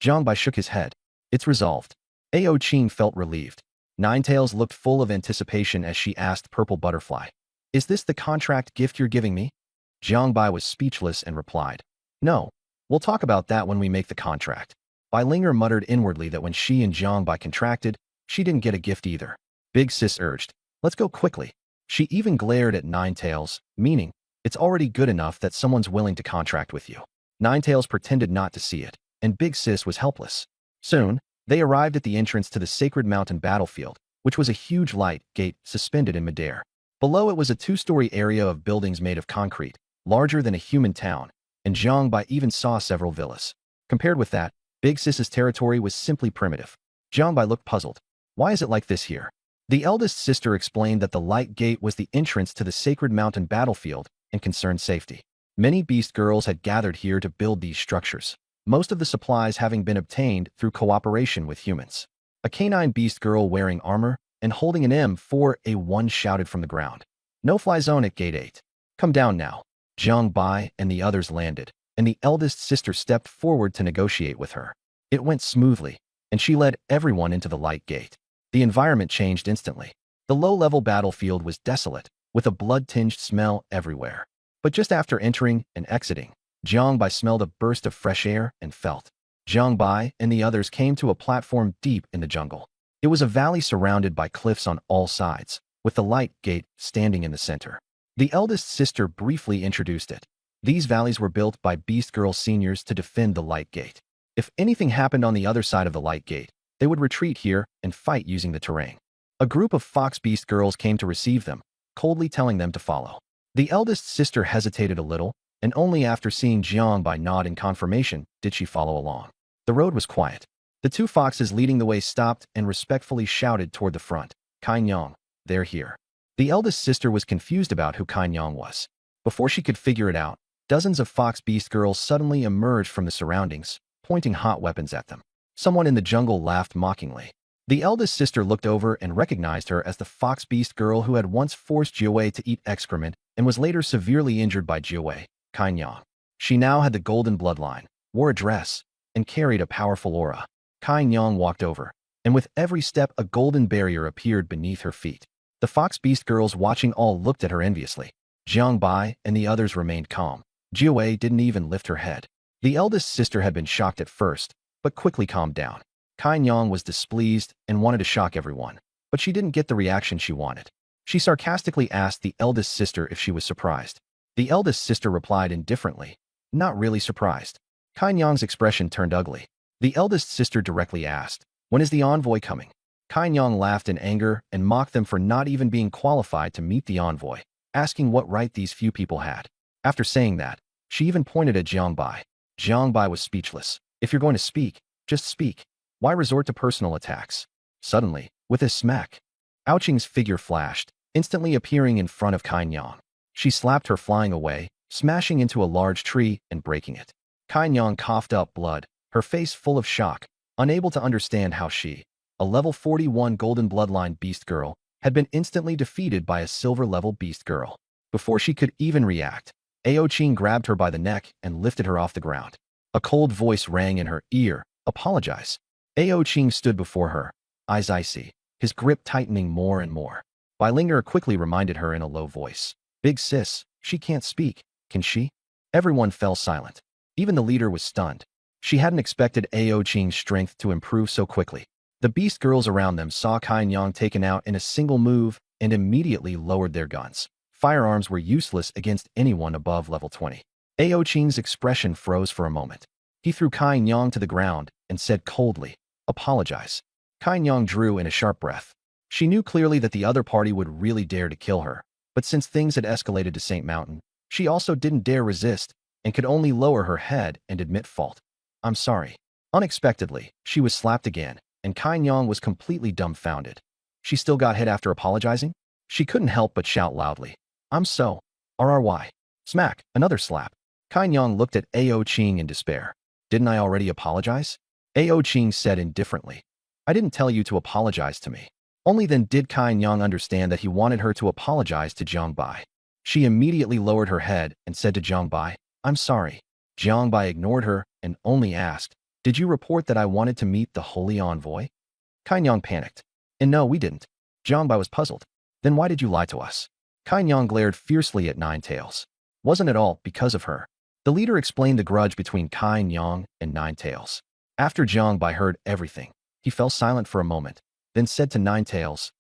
Jiangbai shook his head. "It's resolved." Ao Qing felt relieved. Ninetails looked full of anticipation as she asked Purple Butterfly, "Is this the contract gift you're giving me?" Jiangbai was speechless and replied, "No, we'll talk about that when we make the contract." Bai Linger muttered inwardly that when she and Jiangbai contracted, she didn't get a gift either. Big Sis urged, "Let's go quickly." She even glared at Ninetails, meaning, "It's already good enough that someone's willing to contract with you." Ninetails pretended not to see it, and Big Sis was helpless. Soon, they arrived at the entrance to the Sacred Mountain battlefield, which was a huge light gate suspended in midair. Below it was a two-story area of buildings made of concrete, larger than a human town, and Jiangbai even saw several villas. Compared with that, Big Sis's territory was simply primitive. Jiangbai looked puzzled. "Why is it like this here?" The eldest sister explained that the light gate was the entrance to the Sacred Mountain battlefield and concerned safety. Many beast girls had gathered here to build these structures, most of the supplies having been obtained through cooperation with humans. A canine beast girl wearing armor and holding an M4A1 shouted from the ground, "No-fly zone at Gate 8. Come down now." Jiang Bai and the others landed, and the eldest sister stepped forward to negotiate with her. It went smoothly, and she led everyone into the light gate. The environment changed instantly. The low-level battlefield was desolate, with a blood-tinged smell everywhere. But just after entering and exiting, Jiang Bai smelled a burst of fresh air and felt. Jiang Bai and the others came to a platform deep in the jungle. It was a valley surrounded by cliffs on all sides, with the light gate standing in the center. The eldest sister briefly introduced it. These valleys were built by Beast Girl seniors to defend the light gate. If anything happened on the other side of the light gate, they would retreat here and fight using the terrain. A group of Fox Beast Girls came to receive them, coldly telling them to follow. The eldest sister hesitated a little, and only after seeing Jiang Bai nod in confirmation did she follow along. The road was quiet. The two foxes leading the way stopped and respectfully shouted toward the front, "Kind Yang, they're here." The eldest sister was confused about who Kind Yang was. Before she could figure it out, dozens of Fox Beast Girls suddenly emerged from the surroundings, pointing hot weapons at them. Someone in the jungle laughed mockingly. The eldest sister looked over and recognized her as the Fox Beast Girl who had once forced Jiawei to eat excrement and was later severely injured by Jiawei, Kind Yang. She now had the golden bloodline, wore a dress, and carried a powerful aura. Kind Yang walked over, and with every step a golden barrier appeared beneath her feet. The Fox Beast Girls watching all looked at her enviously. Jiang Bai and the others remained calm. Jiawei didn't even lift her head. The eldest sister had been shocked at first, but quickly calmed down. Kind Yang was displeased and wanted to shock everyone, but she didn't get the reaction she wanted. She sarcastically asked the eldest sister if she was surprised. The eldest sister replied indifferently, "Not really surprised." Kind Yang's expression turned ugly. The eldest sister directly asked, "When is the envoy coming?" Kind Yang laughed in anger and mocked them for not even being qualified to meet the envoy, asking what right these few people had. After saying that, she even pointed at Jiang Bai. Jiang Bai was speechless. "If you're going to speak, just speak. Why resort to personal attacks?" Suddenly, with a smack, Ao Qing's figure flashed, instantly appearing in front of Kind Yang. She slapped her flying away, smashing into a large tree and breaking it. Kind Yang coughed up blood, her face full of shock, unable to understand how she, a level 41 golden bloodline beast girl, had been instantly defeated by a silver-level beast girl. Before she could even react, Ao Qing grabbed her by the neck and lifted her off the ground. A cold voice rang in her ear, "Apologize." Ao Qing stood before her, eyes icy, his grip tightening more and more. Bai Linger quickly reminded her in a low voice, "Big sis, she can't speak, can she?" Everyone fell silent. Even the leader was stunned. She hadn't expected Ao Qing's strength to improve so quickly. The beast girls around them saw Kind Yang taken out in a single move and immediately lowered their guns. Firearms were useless against anyone above level 20. Ao Qing's expression froze for a moment. He threw Kind Yang to the ground and said coldly, "Apologize." Kind Yang drew in a sharp breath. She knew clearly that the other party would really dare to kill her, but since things had escalated to Saint Mountain, she also didn't dare resist and could only lower her head and admit fault. "I'm sorry." Unexpectedly, she was slapped again, and Kind Yang was completely dumbfounded. She still got hit after apologizing? She couldn't help but shout loudly. I'm so. RRY. Smack, another slap. Kai Nyang looked at Ao Ching in despair. Didn't I already apologize? Ao Ching said indifferently. I didn't tell you to apologize to me. Only then did Kai Nyang understand that he wanted her to apologize to Jiang Bai. She immediately lowered her head and said to Jiang Bai, I'm sorry. Jiang Bai ignored her and only asked, Did you report that I wanted to meet the holy envoy? Kai Nyang panicked. And no, we didn't. Jiang Bai was puzzled. Then why did you lie to us? Kai Nyang glared fiercely at Nine Tails. Wasn't it all because of her? The leader explained the grudge between Kai Nyang and Nine Tails. After Jiang Bai heard everything, he fell silent for a moment, then said to Nine Tails,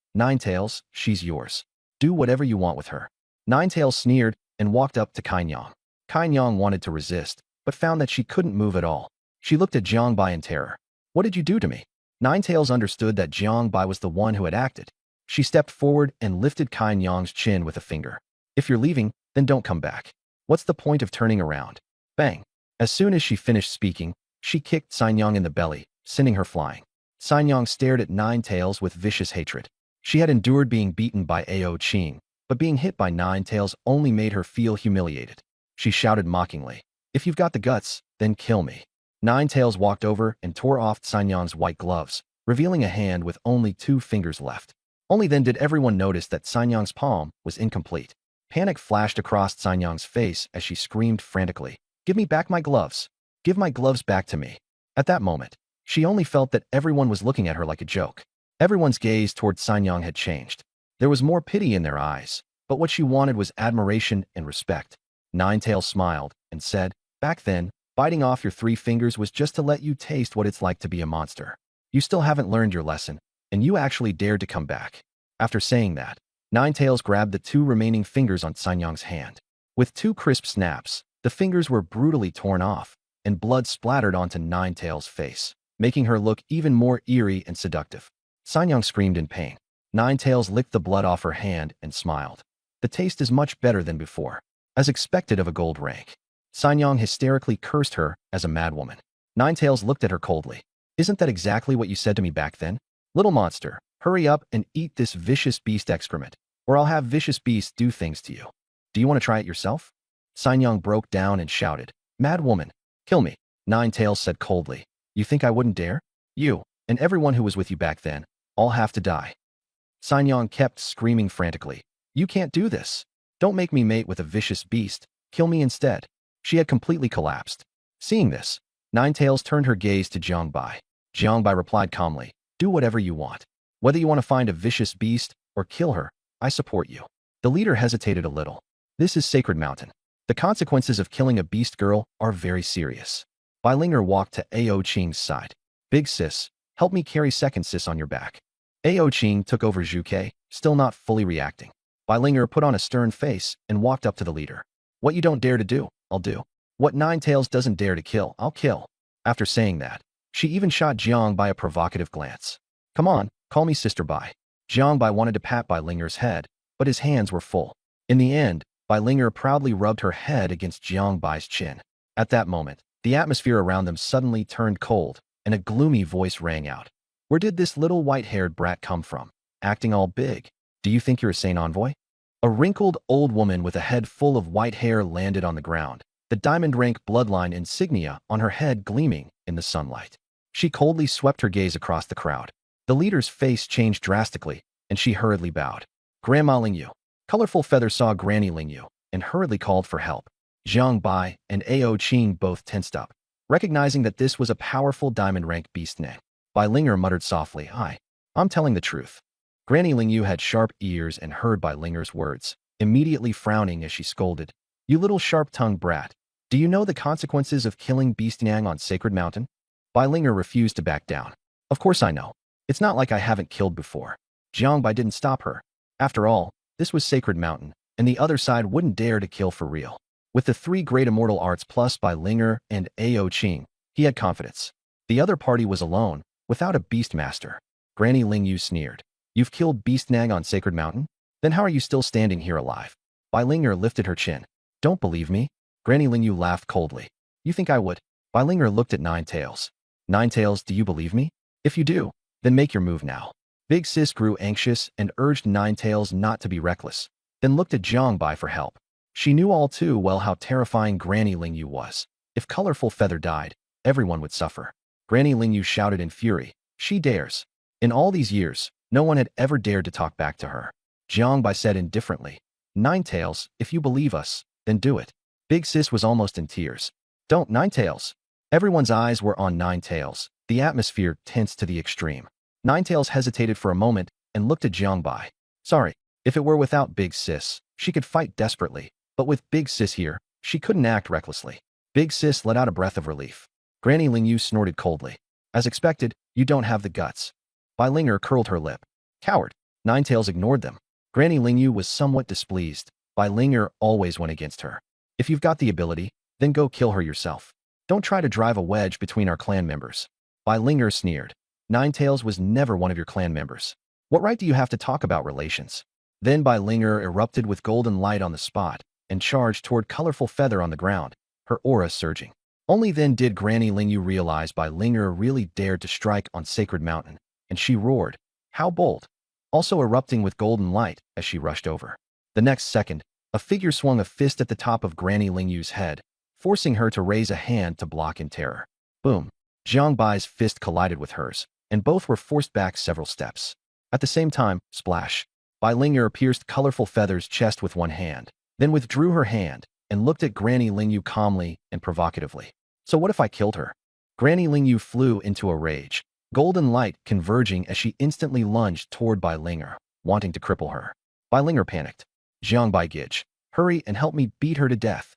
she's yours. Do whatever you want with her. Nine Tails sneered and walked up to Kai Nyang. Kai Nyang wanted to resist, but found that she couldn't move at all. She looked at Jiang Bai in terror. What did you do to me? Nine Tails understood that Jiang Bai was the one who had acted. She stepped forward and lifted Kai Nyang's chin with a finger. If you're leaving, then don't come back. What's the point of turning around? Bang. As soon as she finished speaking, she kicked Sanyang in the belly, sending her flying. Sanyang stared at Nine Tails with vicious hatred. She had endured being beaten by Ao Ching, but being hit by Nine Tails only made her feel humiliated. She shouted mockingly, If you've got the guts, then kill me. Nine Tails walked over and tore off Sanyang's white gloves, revealing a hand with only 2 fingers left. Only then did everyone notice that Sanyang's palm was incomplete. Panic flashed across Sanyang's face as she screamed frantically, Give me back my gloves. Give my gloves back to me. At that moment, she only felt that everyone was looking at her like a joke. Everyone's gaze toward Sanyang had changed. There was more pity in their eyes, but what she wanted was admiration and respect. Nine Tails smiled and said, Back then, biting off your 3 fingers was just to let you taste what it's like to be a monster. You still haven't learned your lesson, and you actually dared to come back. After saying that, Nine Tails grabbed the 2 remaining fingers on Sanyang's hand. With 2 crisp snaps, the fingers were brutally torn off, and blood splattered onto Nine Tails' face, making her look even more eerie and seductive. Sanyang screamed in pain. Nine Tails licked the blood off her hand and smiled. The taste is much better than before, as expected of a gold rank. Sanyang hysterically cursed her as a madwoman. Nine Tails looked at her coldly. Isn't that exactly what you said to me back then? Little monster, hurry up and eat this vicious beast excrement, or I'll have vicious beasts do things to you. Do you want to try it yourself? Sanyang broke down and shouted, Mad woman, kill me. Nine Tails said coldly, You think I wouldn't dare? You, and everyone who was with you back then, all have to die. Sanyang kept screaming frantically, You can't do this. Don't make me mate with a vicious beast. Kill me instead. She had completely collapsed. Seeing this, Nine Tails turned her gaze to Jiang Bai. Jiang Bai replied calmly, Do whatever you want. Whether you want to find a vicious beast or kill her, I support you. The leader hesitated a little. This is Sacred Mountain. The consequences of killing a beast girl are very serious. Bai Linger walked to Ao Ching's side. Big sis, help me carry second sis on your back. Ao Ching took over Zhuke, still not fully reacting. Bai Linger put on a stern face and walked up to the leader. What you don't dare to do, I'll do. What Nine Tails doesn't dare to kill, I'll kill. After saying that, she even shot Jiang Bai a provocative glance. Come on, call me Sister Bai. Jiang Bai wanted to pat Bai Linger's head, but his hands were full. In the end, Bai Linger proudly rubbed her head against Jiang Bai's chin. At that moment, the atmosphere around them suddenly turned cold, and a gloomy voice rang out. Where did this little white-haired brat come from? Acting all big. Do you think you're a Saint Envoy? A wrinkled old woman with a head full of white hair landed on the ground, the diamond rank bloodline insignia on her head gleaming in the sunlight. She coldly swept her gaze across the crowd. The leader's face changed drastically, and she hurriedly bowed. Grandma Lingyu. Colorful Feather saw Granny Lingyu and hurriedly called for help. Jiang Bai and Ao Ching both tensed up, recognizing that this was a powerful diamond rank beast name. Bai Linger muttered softly, Hi. I'm telling the truth. Granny Lingyu had sharp ears and heard Bai Linger's words, immediately frowning as she scolded. You little sharp-tongued brat. Do you know the consequences of killing Beast Nyang on Sacred Mountain? Bai Linger refused to back down. Of course I know. It's not like I haven't killed before. Jiang Bai didn't stop her. After all, this was Sacred Mountain, and the other side wouldn't dare to kill for real. With the 3 great immortal arts plus Bai Linger and Ao Ching, he had confidence. The other party was alone, without a beast master. Granny Lingyu sneered. You've killed Beast Nang on Sacred Mountain? Then how are you still standing here alive? Bai Linger lifted her chin. Don't believe me? Granny Lingyu laughed coldly. You think I would? Bai Linger looked at Nine Tails. Nine Tails, do you believe me? If you do, then make your move now. Big Sis grew anxious and urged Ninetails not to be reckless, then looked at Jiangbai for help. She knew all too well how terrifying Granny Lingyu was. If Colorful Feather died, everyone would suffer. Granny Lingyu shouted in fury. She dares. In all these years, no one had ever dared to talk back to her. Jiangbai said indifferently, Ninetails, if you believe us, then do it. Big Sis was almost in tears. Don't, Ninetails. Everyone's eyes were on Ninetails. The atmosphere tensed to the extreme. Ninetails hesitated for a moment and looked at Jiangbai. Sorry, if it were without Big Sis, she could fight desperately, but with Big Sis here, she couldn't act recklessly. Big Sis let out a breath of relief. Granny Lingyu snorted coldly. As expected, you don't have the guts. Bai Linger curled her lip. Coward. Ninetails ignored them. Granny Lingyu was somewhat displeased. Bai Linger always went against her. If you've got the ability, then go kill her yourself. Don't try to drive a wedge between our clan members. Bai Linger sneered. Ninetails was never one of your clan members. What right do you have to talk about relations? Then Bai Linger erupted with golden light on the spot and charged toward Colorful Feather on the ground, her aura surging. Only then did Granny Lingyu realize Bai Linger really dared to strike on Sacred Mountain, and she roared, how bold, also erupting with golden light as she rushed over. The next second, a figure swung a fist at the top of Granny Lingyu's head, forcing her to raise a hand to block in terror. Boom! Jiangbai's fist collided with hers, and both were forced back several steps. At the same time, splash! Bai Linger pierced Colorful Feather's chest with one hand, then withdrew her hand and looked at Granny Lingyu calmly and provocatively. So what if I killed her? Granny Lingyu flew into a rage, golden light converging as she instantly lunged toward Bai Linger, wanting to cripple her. Bai Linger panicked. Jiangbai Gij, hurry and help me beat her to death.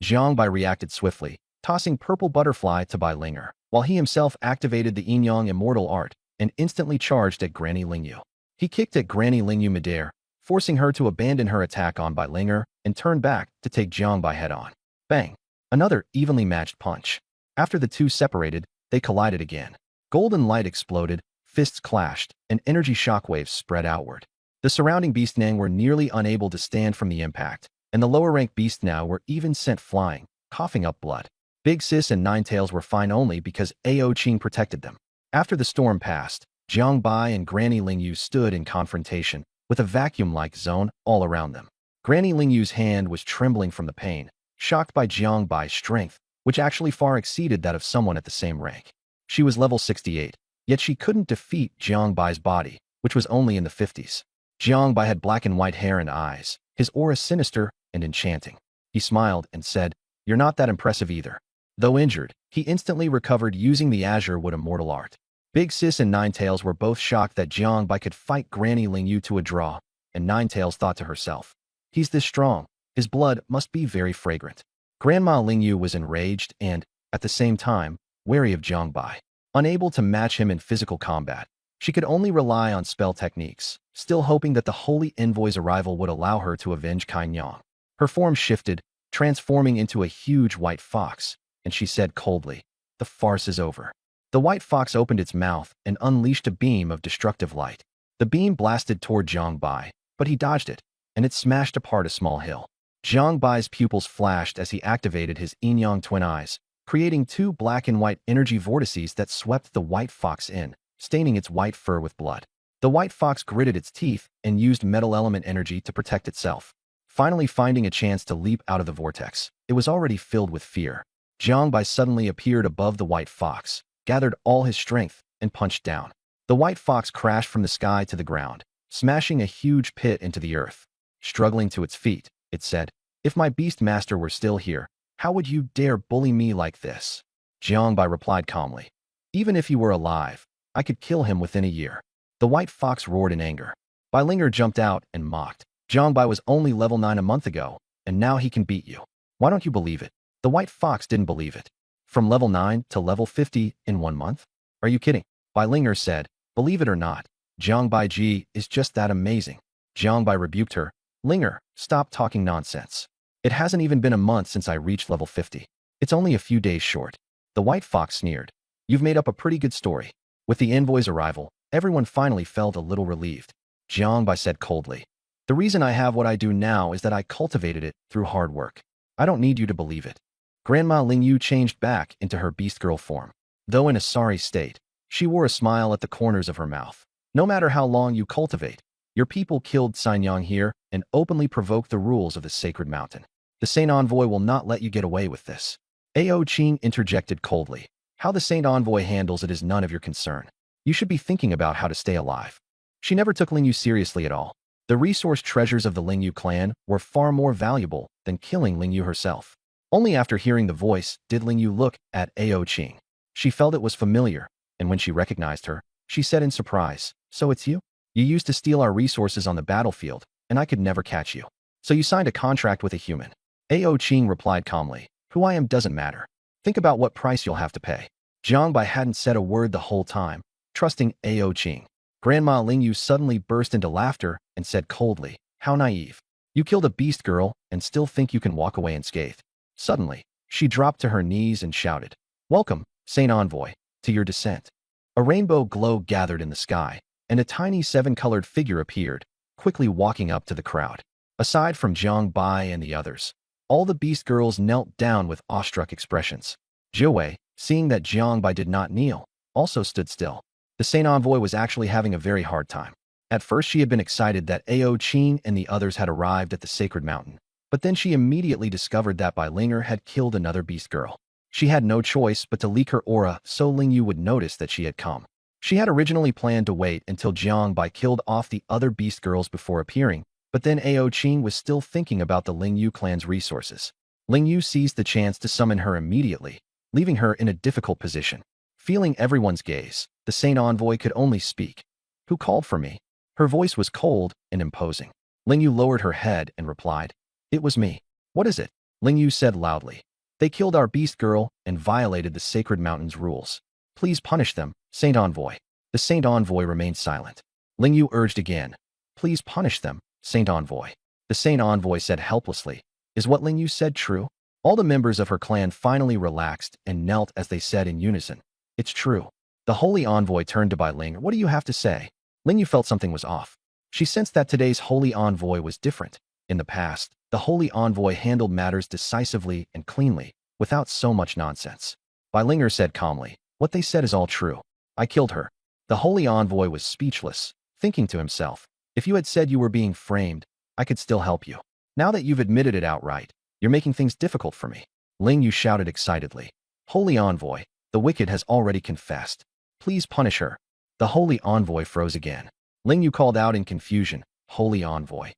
Jiangbai reacted swiftly, tossing Purple Butterfly to Bai Linger, while he himself activated the Yinyang Immortal Art and instantly charged at Granny Lingyu. He kicked at Granny Lingyu midair, forcing her to abandon her attack on Bai Linger and turn back to take Jiangbai head-on. Bang! Another evenly matched punch. After the two separated, they collided again. Golden light exploded, fists clashed, and energy shockwaves spread outward. The surrounding Beastnang were nearly unable to stand from the impact, and the lower-ranked Beast now were even sent flying, coughing up blood. Big Sis and Ninetails were fine only because Ao Qing protected them. After the storm passed, Jiangbai and Granny Lingyu stood in confrontation, with a vacuum-like zone all around them. Granny Lingyu's hand was trembling from the pain, shocked by Jiangbai's strength, which actually far exceeded that of someone at the same rank. She was level 68, yet she couldn't defeat Jiangbai's body, which was only in the 50s. Jiangbai had black and white hair and eyes, his aura sinister and enchanting. He smiled and said, You're not that impressive either. Though injured, he instantly recovered using the Azure Wood Immortal Art. Big Sis and Ninetails were both shocked that Jiangbai could fight Granny Lingyu to a draw, and Ninetails thought to herself, He's this strong, his blood must be very fragrant. Grandma Lingyu was enraged and, at the same time, wary of Jiangbai. Unable to match him in physical combat, she could only rely on spell techniques, still hoping that the Holy Envoy's arrival would allow her to avenge Kainyang. Her form shifted, transforming into a huge white fox, and she said coldly, The farce is over. The white fox opened its mouth and unleashed a beam of destructive light. The beam blasted toward Jiangbai, but he dodged it, and it smashed apart a small hill. Jiangbai's pupils flashed as he activated his Yinyang twin eyes, creating two black and white energy vortices that swept the white fox in, staining its white fur with blood. The white fox gritted its teeth and used metal element energy to protect itself. Finally finding a chance to leap out of the vortex, it was already filled with fear. Jiangbai suddenly appeared above the white fox, gathered all his strength, and punched down. The white fox crashed from the sky to the ground, smashing a huge pit into the earth. Struggling to its feet, it said, If my beast master were still here, how would you dare bully me like this? Jiangbai replied calmly, Even if he were alive, I could kill him within a year. The white fox roared in anger. Bai Linger jumped out and mocked. Jiangbai was only level 9 a month ago, and now he can beat you. Why don't you believe it? The white fox didn't believe it. From level 9 to level 50 in 1 month? Are you kidding? Bai Linger said, Believe it or not, Jiangbai Ji is just that amazing. Jiangbai rebuked her. Linger, stop talking nonsense. It hasn't even been a month since I reached level 50. It's only a few days short. The white fox sneered. You've made up a pretty good story. With the envoy's arrival, everyone finally felt a little relieved. Jiangbai said coldly, The reason I have what I do now is that I cultivated it through hard work. I don't need you to believe it. Grandma Lingyu changed back into her beast girl form. Though in a sorry state, she wore a smile at the corners of her mouth. No matter how long you cultivate, your people killed Sanyang here and openly provoked the rules of the sacred mountain. The Saint Envoy will not let you get away with this. Ao Qing interjected coldly. How the Saint Envoy handles it is none of your concern. You should be thinking about how to stay alive. She never took Lingyu seriously at all. The resource treasures of the Lingyu clan were far more valuable than killing Lingyu herself. Only after hearing the voice did Lingyu look at Ao Qing. She felt it was familiar, and when she recognized her, she said in surprise, "So it's you? You used to steal our resources on the battlefield, and I could never catch you. So you signed a contract with a human." Ao Qing replied calmly, "Who I am doesn't matter. Think about what price you'll have to pay." Jiang Bai hadn't said a word the whole time, trusting Ao Qing. Grandma Lingyu suddenly burst into laughter and said coldly, "How naive. You killed a beast girl and still think you can walk away unscathed." Suddenly, she dropped to her knees and shouted, "Welcome, Saint Envoy, to your descent." A rainbow glow gathered in the sky, and a tiny seven-colored figure appeared, quickly walking up to the crowd. Aside from Jiang Bai and the others, all the beast girls knelt down with awestruck expressions. Jiawei, seeing that Jiang Bai did not kneel, also stood still. The Saint Envoy was actually having a very hard time. At first she had been excited that Ao Qing and the others had arrived at the sacred mountain, but then she immediately discovered that Bai Linger had killed another beast girl. She had no choice but to leak her aura so Lingyu would notice that she had come. She had originally planned to wait until Jiang Bai killed off the other beast girls before appearing, but then Ao Qing was still thinking about the Lingyu clan's resources. Lingyu seized the chance to summon her immediately, leaving her in a difficult position. Feeling everyone's gaze, the Saint Envoy could only speak. "Who called for me?" Her voice was cold and imposing. Lingyu lowered her head and replied, "It was me." "What is it?" Lingyu said loudly. "They killed our beast girl and violated the sacred mountain's rules. Please punish them, Saint Envoy." The Saint Envoy remained silent. Lingyu urged again, "Please punish them, Saint Envoy." The Saint Envoy said helplessly, "Is what Lingyu said true?" All the members of her clan finally relaxed and knelt as they said in unison, "It's true." The Holy Envoy turned to Bai Ling. "What do you have to say?" Lingyu felt something was off. She sensed that today's Holy Envoy was different. In the past, the Holy Envoy handled matters decisively and cleanly, without so much nonsense. Bai Linger said calmly, "What they said is all true. I killed her." The Holy Envoy was speechless, thinking to himself, "If you had said you were being framed, I could still help you. Now that you've admitted it outright, you're making things difficult for me." Lingyu shouted excitedly, "Holy Envoy, the wicked has already confessed. Please punish her." The Holy Envoy froze again. Lingyu called out in confusion, "Holy Envoy."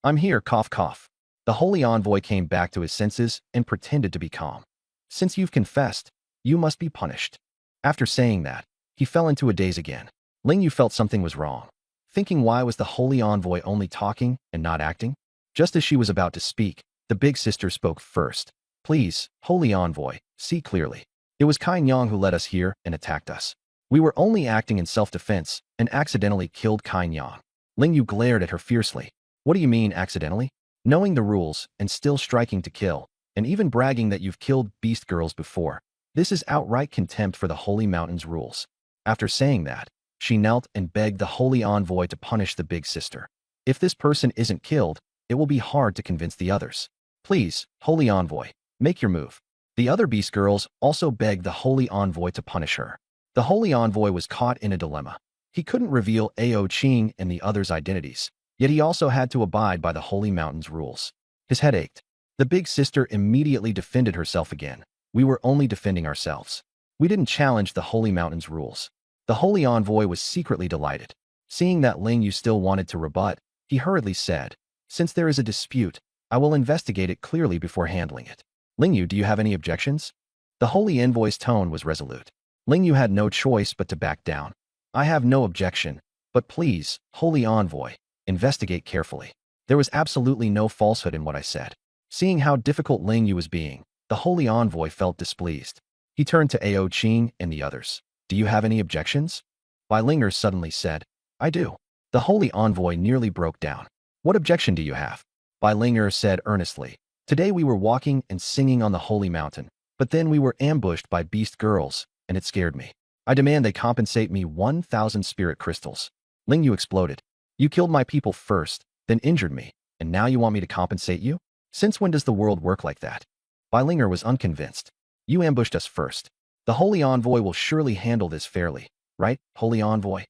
I'm here, cough cough." The Holy Envoy came back to his senses and pretended to be calm. "Since you've confessed, you must be punished." After saying that, he fell into a daze again. Lingyu felt something was wrong, thinking why was the Holy Envoy only talking and not acting? Just as she was about to speak, the big sister spoke first. "Please, Holy Envoy, see clearly. It was Kai Nyang who led us here and attacked us. We were only acting in self-defense and accidentally killed Kai Nyang." Lingyu glared at her fiercely. "What do you mean, accidentally? Knowing the rules and still striking to kill, and even bragging that you've killed beast girls before. This is outright contempt for the Holy Mountain's rules." After saying that, she knelt and begged the Holy Envoy to punish the big sister. "If this person isn't killed, it will be hard to convince the others. Please, Holy Envoy, make your move." The other beast girls also begged the Holy Envoy to punish her. The Holy Envoy was caught in a dilemma. He couldn't reveal Ao Qing and the others' identities, yet he also had to abide by the Holy Mountain's rules. His head ached. The big sister immediately defended herself again. "We were only defending ourselves. We didn't challenge the Holy Mountain's rules." The Holy Envoy was secretly delighted. Seeing that Lingyu still wanted to rebut, he hurriedly said, "Since there is a dispute, I will investigate it clearly before handling it. Lingyu, do you have any objections?" The Holy Envoy's tone was resolute. Lingyu had no choice but to back down. "I have no objection, but please, Holy Envoy, investigate carefully. There was absolutely no falsehood in what I said." Seeing how difficult Lingyu was being, the Holy Envoy felt displeased. He turned to Ao Qing and the others. "Do you have any objections?" Bai Linger suddenly said, "I do." The Holy Envoy nearly broke down. "What objection do you have?" Bai Linger said earnestly, "Today we were walking and singing on the Holy Mountain, but then we were ambushed by beast girls, and it scared me. I demand they compensate me 1,000 spirit crystals." Lingyu exploded. "You killed my people first, then injured me, and now you want me to compensate you? Since when does the world work like that?" Bai Linger was unconvinced. "You ambushed us first. The Holy Envoy will surely handle this fairly, right, Holy Envoy?"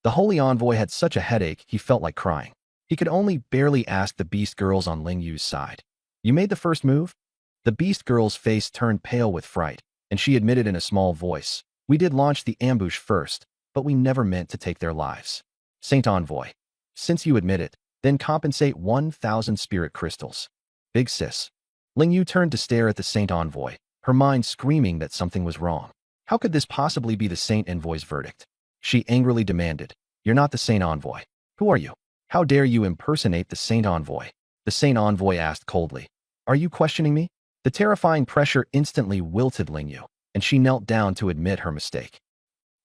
The holy envoy had such a headache he felt like crying. He could only barely ask the beast girls on Ling Yu's side. You made the first move? The beast girl's face turned pale with fright, and she admitted in a small voice, we did launch the ambush first, but we never meant to take their lives. Saint Envoy, since you admit it, then compensate 1,000 spirit crystals. Big sis. Ling Yu turned to stare at the Saint Envoy, her mind screaming that something was wrong. How could this possibly be the Saint Envoy's verdict? She angrily demanded, you're not the Saint Envoy. Who are you? How dare you impersonate the Saint Envoy? The Saint Envoy asked coldly. Are you questioning me? The terrifying pressure instantly wilted Ling Yu, and she knelt down to admit her mistake.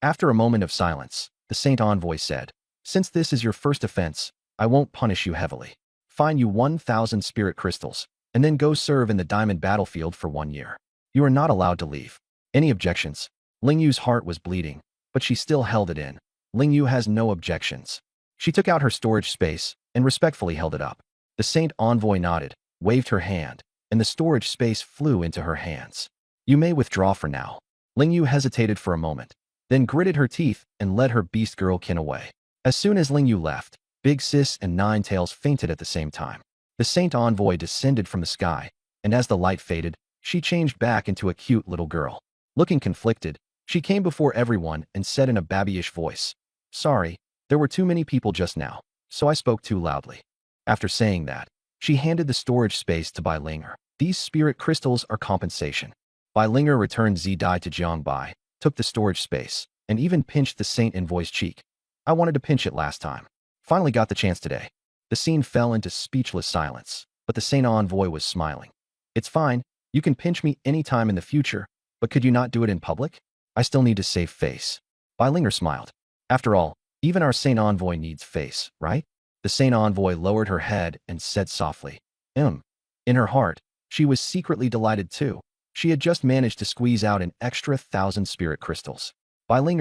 After a moment of silence, the Saint Envoy said, since this is your first offense, I won't punish you heavily. Fine you 1,000 spirit crystals, and then go serve in the diamond battlefield for 1 year. You are not allowed to leave. Any objections? Ling Yu's heart was bleeding, but she still held it in. Ling Yu has no objections. She took out her storage space and respectfully held it up. The Saint Envoy nodded, waved her hand, and the storage space flew into her hands. You may withdraw for now. Ling Yu hesitated for a moment, then gritted her teeth and led her beast girl kin away. As soon as Ling Yu left, Big Sis and Nine Tails fainted at the same time. The Saint Envoy descended from the sky, and as the light faded, she changed back into a cute little girl. Looking conflicted, she came before everyone and said in a babyish voice, sorry, there were too many people just now, so I spoke too loudly. After saying that, she handed the storage space to Bai Linger. These spirit crystals are compensation. Bai Linger returned Zi Dai to Jiang Bai, took the storage space, and even pinched the Saint Envoy's cheek. I wanted to pinch it last time. Finally got the chance today. The scene fell into speechless silence, but the Saint Envoy was smiling. It's fine, you can pinch me anytime in the future, but could you not do it in public? I still need to save face. Bai Linger smiled. After all, even our Saint Envoy needs face, right? The Saint Envoy lowered her head and said softly, In her heart, she was secretly delighted too. She had just managed to squeeze out an extra 1,000 spirit crystals. Bai Linger